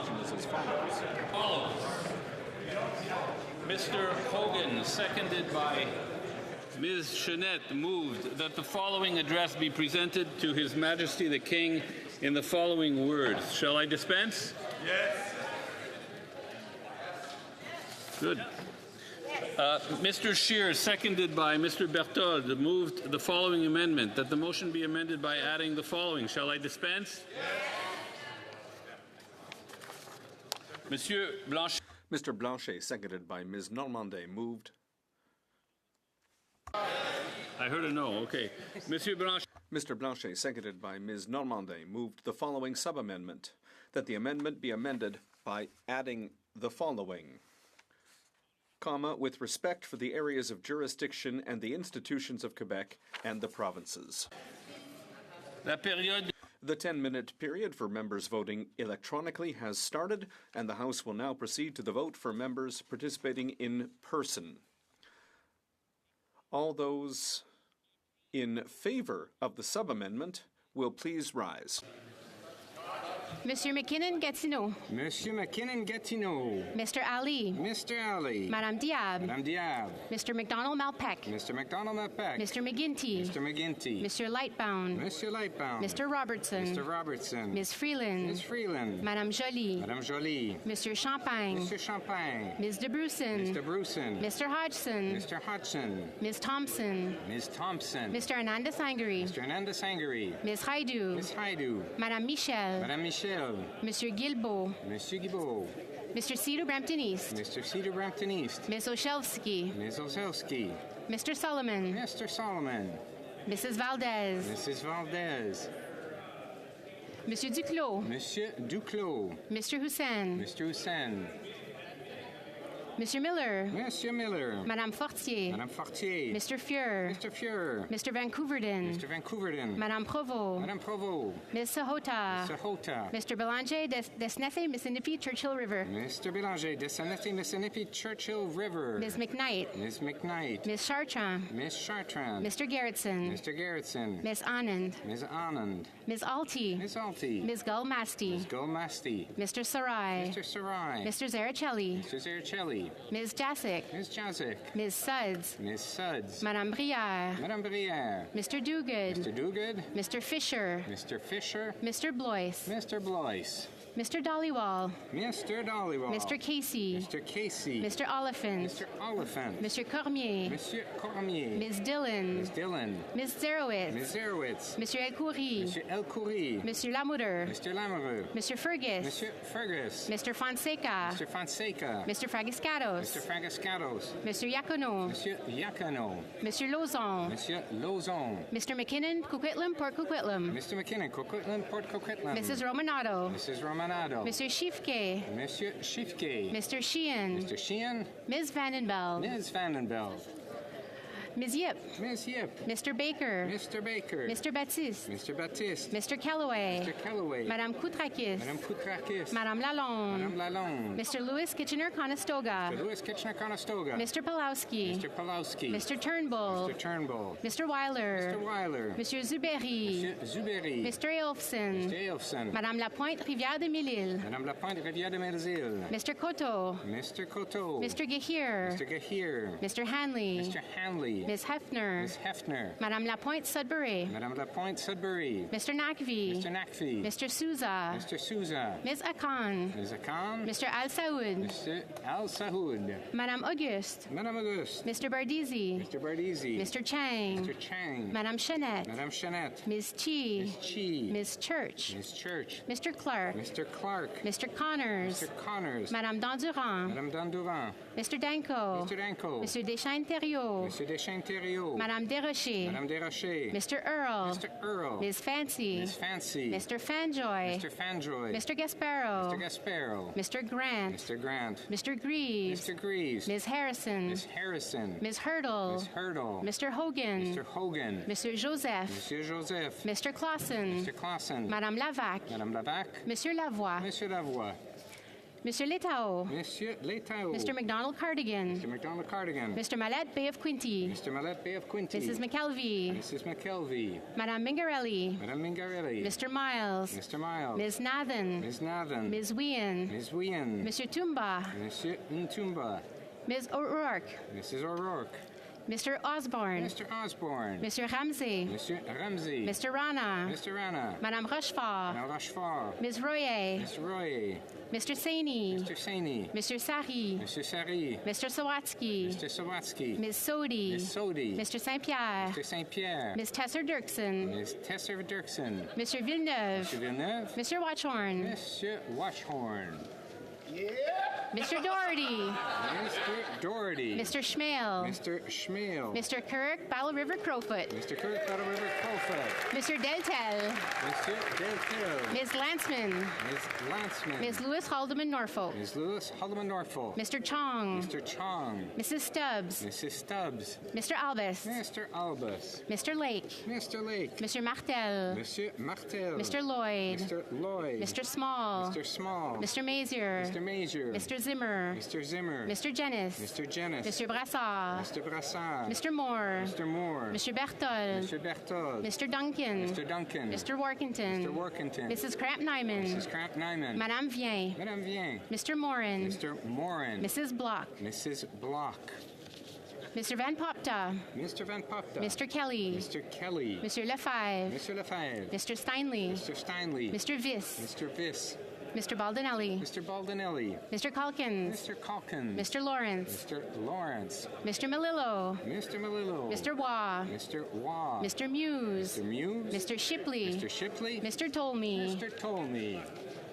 [SPEAKER 22] question is as follows.
[SPEAKER 14] Mr. Hogan, seconded by Ms. Chenette, moved that the following address be presented to His Majesty the King in the following words. Shall I dispense? Yes. Good. Mr. Scheer, seconded by Mr. Berthold, moved the following amendment, that the motion be amended by adding the following. Shall I dispense? Yes. Monsieur Blanchet.
[SPEAKER 22] Mr. Blanchet, seconded by Ms. Normandie, moved.
[SPEAKER 14] I heard a no. Okay. Monsieur Blanchet.
[SPEAKER 22] Mr. Blanchet, seconded by Ms. Normandie, moved the following sub-amendment, that the amendment be amended by adding the following, comma, with respect for the areas of jurisdiction and the institutions of Quebec and the provinces.
[SPEAKER 14] La période.
[SPEAKER 22] The 10-minute period for members voting electronically has started, and the House will now proceed to the vote for members participating in person. All those in favor of the sub-amendment will please rise.
[SPEAKER 17] Monsieur McKinnon-Gatineau.
[SPEAKER 20] Monsieur McKinnon-Gatineau.
[SPEAKER 17] Mr. Ali.
[SPEAKER 20] Mr. Ali.
[SPEAKER 17] Madame Diab.
[SPEAKER 20] Madame Diab.
[SPEAKER 17] Mr. McDonald-Malpeck.
[SPEAKER 20] Mr. McDonald-Malpeck.
[SPEAKER 17] Mr. McGinty.
[SPEAKER 20] Mr. McGinty.
[SPEAKER 17] Mr. Lightbound.
[SPEAKER 20] Mr. Lightbound.
[SPEAKER 17] Mr. Robertson.
[SPEAKER 20] Mr. Robertson.
[SPEAKER 17] Ms. Freeland.
[SPEAKER 20] Ms. Freeland.
[SPEAKER 17] Madame Joly.
[SPEAKER 20] Madame Joly.
[SPEAKER 17] Mr. Champagne.
[SPEAKER 20] Mr. Champagne.
[SPEAKER 17] Ms. DeBruson.
[SPEAKER 20] Mr. Bruson.
[SPEAKER 17] Mr. Hodgson.
[SPEAKER 20] Mr. Hodgson.
[SPEAKER 17] Ms. Thompson.
[SPEAKER 20] Ms. Thompson.
[SPEAKER 17] Mr. Hernandez Sangari.
[SPEAKER 20] Mr. Hernandez Sangari.
[SPEAKER 17] Ms. Haidu.
[SPEAKER 20] Ms. Haidu.
[SPEAKER 17] Madame Michel.
[SPEAKER 20] Madame Michel.
[SPEAKER 17] Monsieur Guilbeault.
[SPEAKER 20] Monsieur Guilbeault.
[SPEAKER 17] Mr. Cedar Brampton East.
[SPEAKER 20] Mr. Cedar Brampton East.
[SPEAKER 17] Ms. Olszewski.
[SPEAKER 20] Ms. Olszewski.
[SPEAKER 17] Mr. Solomon.
[SPEAKER 20] Mr. Solomon.
[SPEAKER 17] Mrs. Valdez.
[SPEAKER 20] Mrs. Valdez.
[SPEAKER 17] Monsieur Duclos.
[SPEAKER 20] Monsieur Duclos.
[SPEAKER 17] Mr. Hussein.
[SPEAKER 20] Mr. Hussein.
[SPEAKER 17] Monsieur Miller.
[SPEAKER 20] Monsieur Miller.
[SPEAKER 17] Madame Fortier.
[SPEAKER 20] Madame Fortier.
[SPEAKER 17] Mr. Fuhr.
[SPEAKER 20] Mr. Fuhr.
[SPEAKER 17] Mr. Vancouverden.
[SPEAKER 20] Mr. Vancouverden.
[SPEAKER 17] Madame Provost.
[SPEAKER 20] Madame Provost.
[SPEAKER 17] Ms. Sahota.
[SPEAKER 20] Sahota.
[SPEAKER 17] Mr. Belanger, Desnefe, Mississippi, Churchill River.
[SPEAKER 20] Mr. Belanger, Desnefe, Mississippi, Churchill River.
[SPEAKER 17] Ms. McKnight.
[SPEAKER 20] Ms. McKnight.
[SPEAKER 17] Ms. Chartrand.
[SPEAKER 20] Miss Chartrand.
[SPEAKER 17] Mr. Gerritsen.
[SPEAKER 20] Mr. Gerritsen.
[SPEAKER 17] Ms. Anand.
[SPEAKER 20] Ms. Anand.
[SPEAKER 17] Ms. Alty.
[SPEAKER 20] Ms. Alty.
[SPEAKER 17] Ms. Gulmasti.
[SPEAKER 20] Ms. Gulmasti.
[SPEAKER 17] Mr. Sarai.
[SPEAKER 20] Mr. Sarai.
[SPEAKER 17] Mr. Zaricelli.
[SPEAKER 20] Mr. Zaricelli.
[SPEAKER 17] Ms. Jasic.
[SPEAKER 20] Ms. Jasic.
[SPEAKER 17] Ms. Suds.
[SPEAKER 20] Ms. Suds.
[SPEAKER 17] Madame Brière.
[SPEAKER 20] Madame Brière.
[SPEAKER 17] Mr. Duguid.
[SPEAKER 20] Mr. Duguid.
[SPEAKER 17] Mr. Fisher.
[SPEAKER 20] Mr. Fisher.
[SPEAKER 17] Mr. Blois.
[SPEAKER 20] Mr. Blois.
[SPEAKER 17] Mr. Dollywall.
[SPEAKER 20] Mr. Dollywall.
[SPEAKER 17] Mr. Casey.
[SPEAKER 20] Mr. Casey.
[SPEAKER 17] Mr. Oliphant.
[SPEAKER 20] Mr. Oliphant.
[SPEAKER 17] Mr. Cormier.
[SPEAKER 20] Monsieur Cormier.
[SPEAKER 17] Ms. Dillon.
[SPEAKER 20] Ms. Dillon.
[SPEAKER 17] Ms. Zerowitz.
[SPEAKER 20] Ms. Zerowitz.
[SPEAKER 17] Monsieur Elkoury.
[SPEAKER 20] Monsieur Elkoury.
[SPEAKER 17] Monsieur Lamoureux.
[SPEAKER 20] Mr. Lamoureux.
[SPEAKER 17] Monsieur Fergus.
[SPEAKER 20] Monsieur Fergus.
[SPEAKER 17] Mr. Fonseca.
[SPEAKER 20] Mr. Fonseca.
[SPEAKER 17] Mr. Fragiscatos.
[SPEAKER 20] Mr. Fragiscatos.
[SPEAKER 17] Mr. Yacono.
[SPEAKER 20] Monsieur Yacono.
[SPEAKER 17] Monsieur Lauzon.
[SPEAKER 20] Monsieur Lauzon.
[SPEAKER 17] Mr. McKinnon, Coquitlam, Port Coquitlam.
[SPEAKER 20] Mr. McKinnon, Coquitlam, Port Coquitlam.
[SPEAKER 17] Mrs. Romanado.
[SPEAKER 20] Mrs. Romanado.
[SPEAKER 17] Monsieur Schiefke.
[SPEAKER 20] Monsieur Schiefke.
[SPEAKER 17] Mr. Sheehan.
[SPEAKER 20] Mr. Sheehan.
[SPEAKER 17] Ms. Vandenbeld.
[SPEAKER 20] Ms. Vandenbeld.
[SPEAKER 17] Ms. Yip.
[SPEAKER 20] Ms. Yip.
[SPEAKER 17] Mr. Baker.
[SPEAKER 20] Mr. Baker.
[SPEAKER 17] Mr. Baptiste.
[SPEAKER 20] Mr. Baptiste.
[SPEAKER 17] Mr. Calloway.
[SPEAKER 20] Mr. Calloway.
[SPEAKER 17] Madame Koutrakis.
[SPEAKER 20] Madame Koutrakis.
[SPEAKER 17] Madame Lalonde.
[SPEAKER 20] Madame Lalonde.
[SPEAKER 17] Mr. Lewis Kitchener-Conestoga.
[SPEAKER 20] Mr. Lewis Kitchener-Conestoga.
[SPEAKER 17] Mr. Pulowski.
[SPEAKER 20] Mr. Pulowski.
[SPEAKER 17] Mr. Turnbull.
[SPEAKER 20] Mr. Turnbull.
[SPEAKER 17] Mr. Weiler.
[SPEAKER 20] Mr. Weiler.
[SPEAKER 17] Monsieur Zuberi.
[SPEAKER 20] Monsieur Zuberi.
[SPEAKER 17] Mr. Elfson.
[SPEAKER 20] Mr. Elfson.
[SPEAKER 17] Madame Lapointe, Rivière de Mille-Îles.
[SPEAKER 20] Madame Lapointe, Rivière de Mille-Îles.
[SPEAKER 17] Mr. Coteau.
[SPEAKER 20] Mr. Coteau.
[SPEAKER 17] Mr. Gahir.
[SPEAKER 20] Mr. Gahir.
[SPEAKER 17] Mr. Hanley.
[SPEAKER 20] Mr. Hanley.
[SPEAKER 17] Ms. Hefner.
[SPEAKER 20] Ms. Hefner.
[SPEAKER 17] Madame Lapointe, Sudbury.
[SPEAKER 20] Madame Lapointe, Sudbury.
[SPEAKER 17] Mr. Nakvi.
[SPEAKER 20] Mr. Nakvi.
[SPEAKER 17] Mr. Souza.
[SPEAKER 20] Mr. Souza.
[SPEAKER 17] Ms. Akan.
[SPEAKER 20] Ms. Akan.
[SPEAKER 17] Mr. Al Saoud.
[SPEAKER 20] Mr. Al Sahoud.
[SPEAKER 17] Madame Auguste.
[SPEAKER 20] Madame Auguste.
[SPEAKER 17] Mr. Bardizi.
[SPEAKER 20] Mr. Bardizi.
[SPEAKER 17] Mr. Chang.
[SPEAKER 20] Mr. Chang.
[SPEAKER 17] Madame Chanette.
[SPEAKER 20] Madame Chanette.
[SPEAKER 17] Ms. Chi.
[SPEAKER 20] Ms. Chi.
[SPEAKER 17] Ms. Church.
[SPEAKER 20] Ms. Church.
[SPEAKER 17] Mr. Clark.
[SPEAKER 20] Mr. Clark.
[SPEAKER 17] Mr. Connors.
[SPEAKER 20] Mr. Connors.
[SPEAKER 17] Madame Dandurand.
[SPEAKER 20] Madame Dandurand.
[SPEAKER 17] Mr. Danko.
[SPEAKER 20] Mr. Danko.
[SPEAKER 17] Monsieur Deschênes-Thériault.
[SPEAKER 20] Monsieur Deschênes-Thériault.
[SPEAKER 17] Madame Desrochers.
[SPEAKER 20] Madame Desrochers.
[SPEAKER 17] Mr. Earl.
[SPEAKER 20] Mr. Earl.
[SPEAKER 17] Ms. Fancy.
[SPEAKER 20] Ms. Fancy.
[SPEAKER 17] Mr. Fanjoy.
[SPEAKER 20] Mr. Fanjoy.
[SPEAKER 17] Mr. Gasparo.
[SPEAKER 20] Mr. Gasparo.
[SPEAKER 17] Mr. Grant.
[SPEAKER 20] Mr. Grant.
[SPEAKER 17] Mr. Greaves.
[SPEAKER 20] Mr. Greaves.
[SPEAKER 17] Ms. Harrison.
[SPEAKER 20] Ms. Harrison.
[SPEAKER 17] Ms. Hurdle.
[SPEAKER 20] Ms. Hurdle.
[SPEAKER 17] Mr. Hogan.
[SPEAKER 20] Mr. Hogan.
[SPEAKER 17] Monsieur Joseph.
[SPEAKER 20] Monsieur Joseph.
[SPEAKER 17] Mr. Clausen.
[SPEAKER 20] Mr. Clausen.
[SPEAKER 17] Madame Lavac.
[SPEAKER 20] Madame Lavac.
[SPEAKER 17] Monsieur Lavoie.
[SPEAKER 20] Monsieur Lavoie.
[SPEAKER 17] Monsieur Letao.
[SPEAKER 20] Monsieur Letao.
[SPEAKER 17] Mr. McDonald Cardigan.
[SPEAKER 20] Mr. McDonald Cardigan.
[SPEAKER 17] Mr. Mallet Bay of Quinty.
[SPEAKER 20] Mr. Mallet Bay of Quinty.
[SPEAKER 17] Mrs. McKelvey.
[SPEAKER 20] Mrs. McKelvey.
[SPEAKER 17] Madame Mingarelli.
[SPEAKER 20] Madame Mingarelli.
[SPEAKER 17] Mr. Miles.
[SPEAKER 20] Mr. Miles.
[SPEAKER 17] Ms. Nathan.
[SPEAKER 20] Ms. Nathan.
[SPEAKER 17] Ms. Wien.
[SPEAKER 20] Ms. Wien.
[SPEAKER 17] Monsieur Tumba.
[SPEAKER 20] Monsieur Ntumba.
[SPEAKER 17] Ms. O'Rourke.
[SPEAKER 20] Mrs. O'Rourke.
[SPEAKER 17] Mr. Osborne.
[SPEAKER 20] Mr. Osborne.
[SPEAKER 17] Monsieur Ramsey.
[SPEAKER 20] Monsieur Ramsey.
[SPEAKER 17] Mr. Rana.
[SPEAKER 20] Mr. Rana.
[SPEAKER 17] Madame Rochefort.
[SPEAKER 20] Madame Rochefort.
[SPEAKER 17] Ms. Royer.
[SPEAKER 20] Mr. Royer.
[SPEAKER 17] Mr. Saini.
[SPEAKER 20] Mr. Saini.
[SPEAKER 17] Mr. Sari.
[SPEAKER 20] Mr. Sari.
[SPEAKER 17] Mr. Sawatsky.
[SPEAKER 20] Mr. Sawatsky.
[SPEAKER 17] Ms. Sodi.
[SPEAKER 20] Ms. Sodi.
[SPEAKER 17] Mr. St. Pierre.
[SPEAKER 20] Mr. St. Pierre.
[SPEAKER 17] Ms. Tesser Dirksen.
[SPEAKER 20] Ms. Tesser Dirksen.
[SPEAKER 17] Mr. Villeneuve.
[SPEAKER 20] Mr. Villeneuve.
[SPEAKER 17] Mr. Watchhorn.
[SPEAKER 20] Mr. Watchhorn.
[SPEAKER 17] Mr. Doherty.
[SPEAKER 20] Mr. Doherty.
[SPEAKER 17] Mr. Schmale.
[SPEAKER 20] Mr. Schmale.
[SPEAKER 17] Mr. Kirk, Battle River Crowfoot.
[SPEAKER 20] Mr. Kirk, Battle River Crowfoot.
[SPEAKER 17] Mr. Deltel.
[SPEAKER 20] Mr. Deltel.
[SPEAKER 17] Ms. Lanceman.
[SPEAKER 20] Ms. Lanceman.
[SPEAKER 17] Ms. Lewis Haldeman Norfolk.
[SPEAKER 20] Ms. Lewis Haldeman Norfolk.
[SPEAKER 17] Mr. Chong.
[SPEAKER 20] Mr. Chong.
[SPEAKER 17] Mrs. Stubbs.
[SPEAKER 20] Mrs. Stubbs.
[SPEAKER 17] Mr. Albus.
[SPEAKER 20] Mr. Albus.
[SPEAKER 17] Mr. Lake.
[SPEAKER 20] Mr. Lake.
[SPEAKER 17] Mr. Martel.
[SPEAKER 20] Monsieur Martel.
[SPEAKER 17] Mr. Lloyd.
[SPEAKER 20] Mr. Lloyd.
[SPEAKER 17] Mr. Small.
[SPEAKER 20] Mr. Small.
[SPEAKER 17] Mr. Mazier.
[SPEAKER 20] Mr. Mazier.
[SPEAKER 17] Mr. Zimmer.
[SPEAKER 20] Mr. Zimmer.
[SPEAKER 17] Mr. Jennis.
[SPEAKER 20] Mr. Jennis.
[SPEAKER 17] Mr. Brassard.
[SPEAKER 20] Mr. Brassard.
[SPEAKER 17] Mr. Moore.
[SPEAKER 20] Mr. Moore.
[SPEAKER 17] Mr. Berthold.
[SPEAKER 20] Mr. Berthold.
[SPEAKER 17] Mr. Duncan.
[SPEAKER 20] Mr. Duncan.
[SPEAKER 17] Mr. Workington.
[SPEAKER 20] Mr. Workington.
[SPEAKER 17] Mrs. Cramp Nyman.
[SPEAKER 20] Mrs. Cramp Nyman.
[SPEAKER 17] Madame Vien.
[SPEAKER 20] Madame Vien.
[SPEAKER 17] Mr. Morin.
[SPEAKER 20] Mr. Morin.
[SPEAKER 17] Mrs. Block.
[SPEAKER 20] Mrs. Block.
[SPEAKER 17] Mr. Van Popta.
[SPEAKER 20] Mr. Van Popta.
[SPEAKER 17] Mr. Kelly.
[SPEAKER 20] Mr. Kelly.
[SPEAKER 17] Mr. Lefebvre.
[SPEAKER 20] Mr. Lefebvre.
[SPEAKER 17] Mr. Steinley.
[SPEAKER 20] Mr. Steinley.
[SPEAKER 17] Mr. Viss.
[SPEAKER 20] Mr. Viss.
[SPEAKER 17] Mr. Baldinelli.
[SPEAKER 20] Mr. Baldinelli.
[SPEAKER 17] Mr. Calkins.
[SPEAKER 20] Mr. Calkins.
[SPEAKER 17] Mr. Lawrence.
[SPEAKER 20] Mr. Lawrence.
[SPEAKER 17] Mr. Melillo.
[SPEAKER 20] Mr. Melillo.
[SPEAKER 17] Mr. Waugh.
[SPEAKER 20] Mr. Waugh.
[SPEAKER 17] Mr. Muse.
[SPEAKER 20] Mr. Muse.
[SPEAKER 17] Mr. Shipley.
[SPEAKER 20] Mr. Shipley.
[SPEAKER 17] Mr. Tolmie.
[SPEAKER 20] Mr. Tolmie.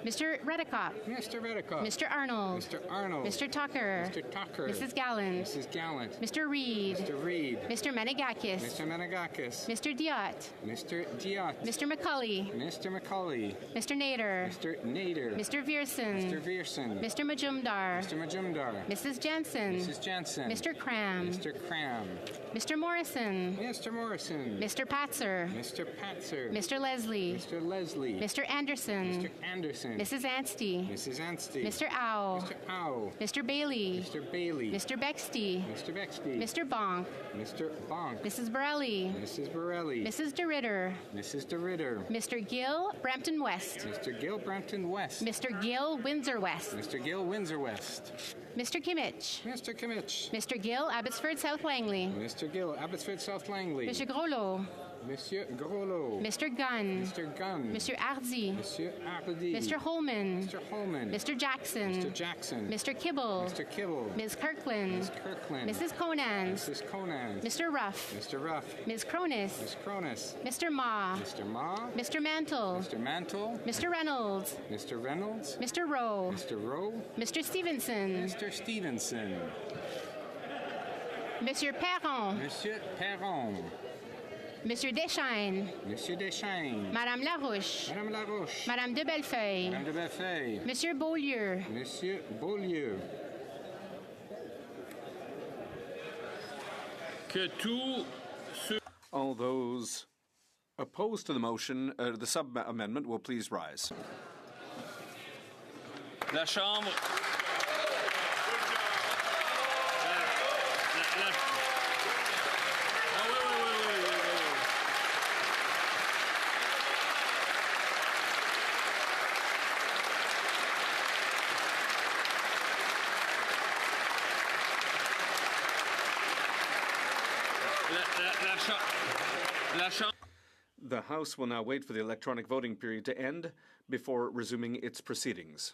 [SPEAKER 17] Mr. Redicott.
[SPEAKER 20] Mr. Redicott.
[SPEAKER 17] Mr. Arnold.
[SPEAKER 20] Mr. Arnold.
[SPEAKER 17] Mr. Tucker.
[SPEAKER 20] Mr. Tucker.
[SPEAKER 17] Mrs. Gallant.
[SPEAKER 20] Mrs. Gallant.
[SPEAKER 17] Mr. Reed.
[SPEAKER 20] Mr. Reed.
[SPEAKER 17] Mr. Menegakis.
[SPEAKER 20] Mr. Menegakis.
[SPEAKER 17] Mr. Diot.
[SPEAKER 20] Mr. Diot.
[SPEAKER 17] Mr. McCully.
[SPEAKER 20] Mr. McCully.
[SPEAKER 17] Mr. Nader.
[SPEAKER 20] Mr. Nader.
[SPEAKER 17] Mr. Vierson.
[SPEAKER 20] Mr. Vierson.
[SPEAKER 17] Mr. Majumdar.
[SPEAKER 20] Mr. Majumdar.
[SPEAKER 17] Mrs. Jensen.
[SPEAKER 20] Mrs. Jensen.
[SPEAKER 17] Mr. Cram.
[SPEAKER 20] Mr. Cram.
[SPEAKER 17] Mr. Morrison.
[SPEAKER 20] Mr. Morrison.
[SPEAKER 17] Mr. Patzer.
[SPEAKER 20] Mr. Patzer.
[SPEAKER 17] Mr. Leslie.
[SPEAKER 20] Mr. Leslie.
[SPEAKER 17] Mr. Anderson.
[SPEAKER 20] Mr. Anderson.
[SPEAKER 17] Mrs. Anstey.
[SPEAKER 20] Mrs. Anstey.
[SPEAKER 17] Mr. Ow.
[SPEAKER 20] Mr. Ow.
[SPEAKER 17] Mr. Bailey.
[SPEAKER 20] Mr. Bailey.
[SPEAKER 17] Mr. Bexty.
[SPEAKER 20] Mr. Bexby.
[SPEAKER 17] Mr. Bonk.
[SPEAKER 20] Mr. Bonk.
[SPEAKER 17] Mrs. Borelli.
[SPEAKER 20] Mrs. Borelli.
[SPEAKER 17] Mrs. DeRitter.
[SPEAKER 20] Mrs. DeRitter.
[SPEAKER 17] Mr. Gill, Brampton West.
[SPEAKER 20] Mr. Gill, Brampton West.
[SPEAKER 17] Mr. Gill, Windsor West.
[SPEAKER 20] Mr. Gill, Windsor West.
[SPEAKER 17] Mr. Kimmich.
[SPEAKER 20] Mr. Kimmich.
[SPEAKER 17] Mr. Gill, Abbotsford, South Langley.
[SPEAKER 20] Mr. Gill, Abbotsford, South Langley.
[SPEAKER 17] Mr. Groslo.
[SPEAKER 20] Monsieur Groslo.
[SPEAKER 17] Mr. Gunn.
[SPEAKER 20] Mr. Gunn.
[SPEAKER 17] Mr. Hardy.
[SPEAKER 20] Monsieur Hardy.
[SPEAKER 17] Mr. Holman.
[SPEAKER 20] Mr. Holman.
[SPEAKER 17] Mr. Jackson.
[SPEAKER 20] Mr. Jackson.
[SPEAKER 17] Mr. Kibble.
[SPEAKER 20] Mr. Kibble.
[SPEAKER 17] Ms. Kirkland.
[SPEAKER 20] Ms. Kirkland.
[SPEAKER 17] Mrs. Conan.
[SPEAKER 20] Mrs. Conan.
[SPEAKER 17] Mr. Ruff.
[SPEAKER 20] Mr. Ruff.
[SPEAKER 17] Ms. Cronus.
[SPEAKER 20] Ms. Cronus.
[SPEAKER 17] Mr. Ma.
[SPEAKER 20] Mr. Ma.
[SPEAKER 17] Mr. Mantle.
[SPEAKER 20] Mr. Mantle.
[SPEAKER 17] Mr. Reynolds.
[SPEAKER 20] Mr. Reynolds.
[SPEAKER 17] Mr. Rowe.
[SPEAKER 20] Mr. Rowe.
[SPEAKER 17] Mr. Stevenson.
[SPEAKER 20] Mr. Stevenson.
[SPEAKER 17] Monsieur Perron.
[SPEAKER 20] Monsieur Perron.
[SPEAKER 17] Monsieur Deschaines.
[SPEAKER 20] Monsieur Deschaines.
[SPEAKER 17] Madame Larouche.
[SPEAKER 20] Madame Larouche.
[SPEAKER 17] Madame de Bellefeuille.
[SPEAKER 20] Madame de Bellefeuille.
[SPEAKER 17] Monsieur Beaulieu.
[SPEAKER 20] Monsieur Beaulieu.
[SPEAKER 14] Que tous ceux
[SPEAKER 22] All those opposed to the motion, the sub-amendment, will please rise.
[SPEAKER 14] La Chambre.
[SPEAKER 22] The House will now wait for the electronic voting period to end before resuming its proceedings.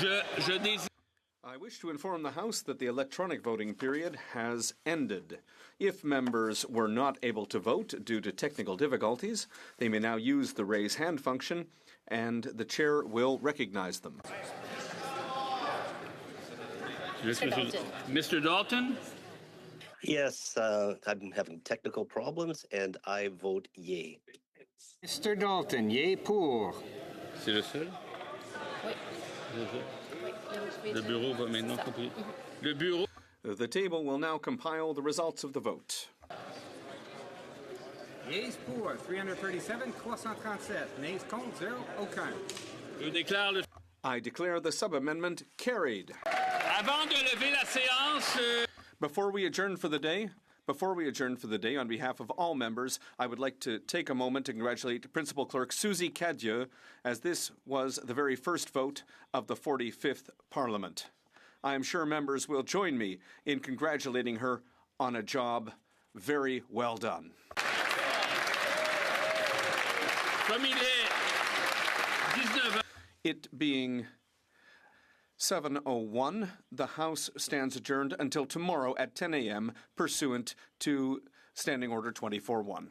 [SPEAKER 14] Je désire...
[SPEAKER 22] I wish to inform the House that the electronic voting period has ended. If members were not able to vote due to technical difficulties, they may now use the raise hand function, and the chair will recognize them.
[SPEAKER 14] Mr. Dalton?
[SPEAKER 5] Yes, I'm having technical problems, and I vote yay.
[SPEAKER 20] Mr. Dalton, yay pour.
[SPEAKER 14] C'est le seul? Le bureau va maintenant compiler. Le bureau...
[SPEAKER 22] The table will now compile the results of the vote.
[SPEAKER 20] Yeas pour 337, 337. Nays contre 0, aucun.
[SPEAKER 14] Je déclare le...
[SPEAKER 22] I declare the sub-amendment carried.
[SPEAKER 14] Avant de lever la séance...
[SPEAKER 22] Before we adjourn for the day, on behalf of all members, I would like to take a moment to congratulate Principal Clerk Susie Cadieux, as this was the very first vote of the 45th Parliament. I am sure members will join me in congratulating her on a job very well done. It being 7:01, the House stands adjourned until tomorrow at 10 a.m. pursuant to Standing Order 24-1.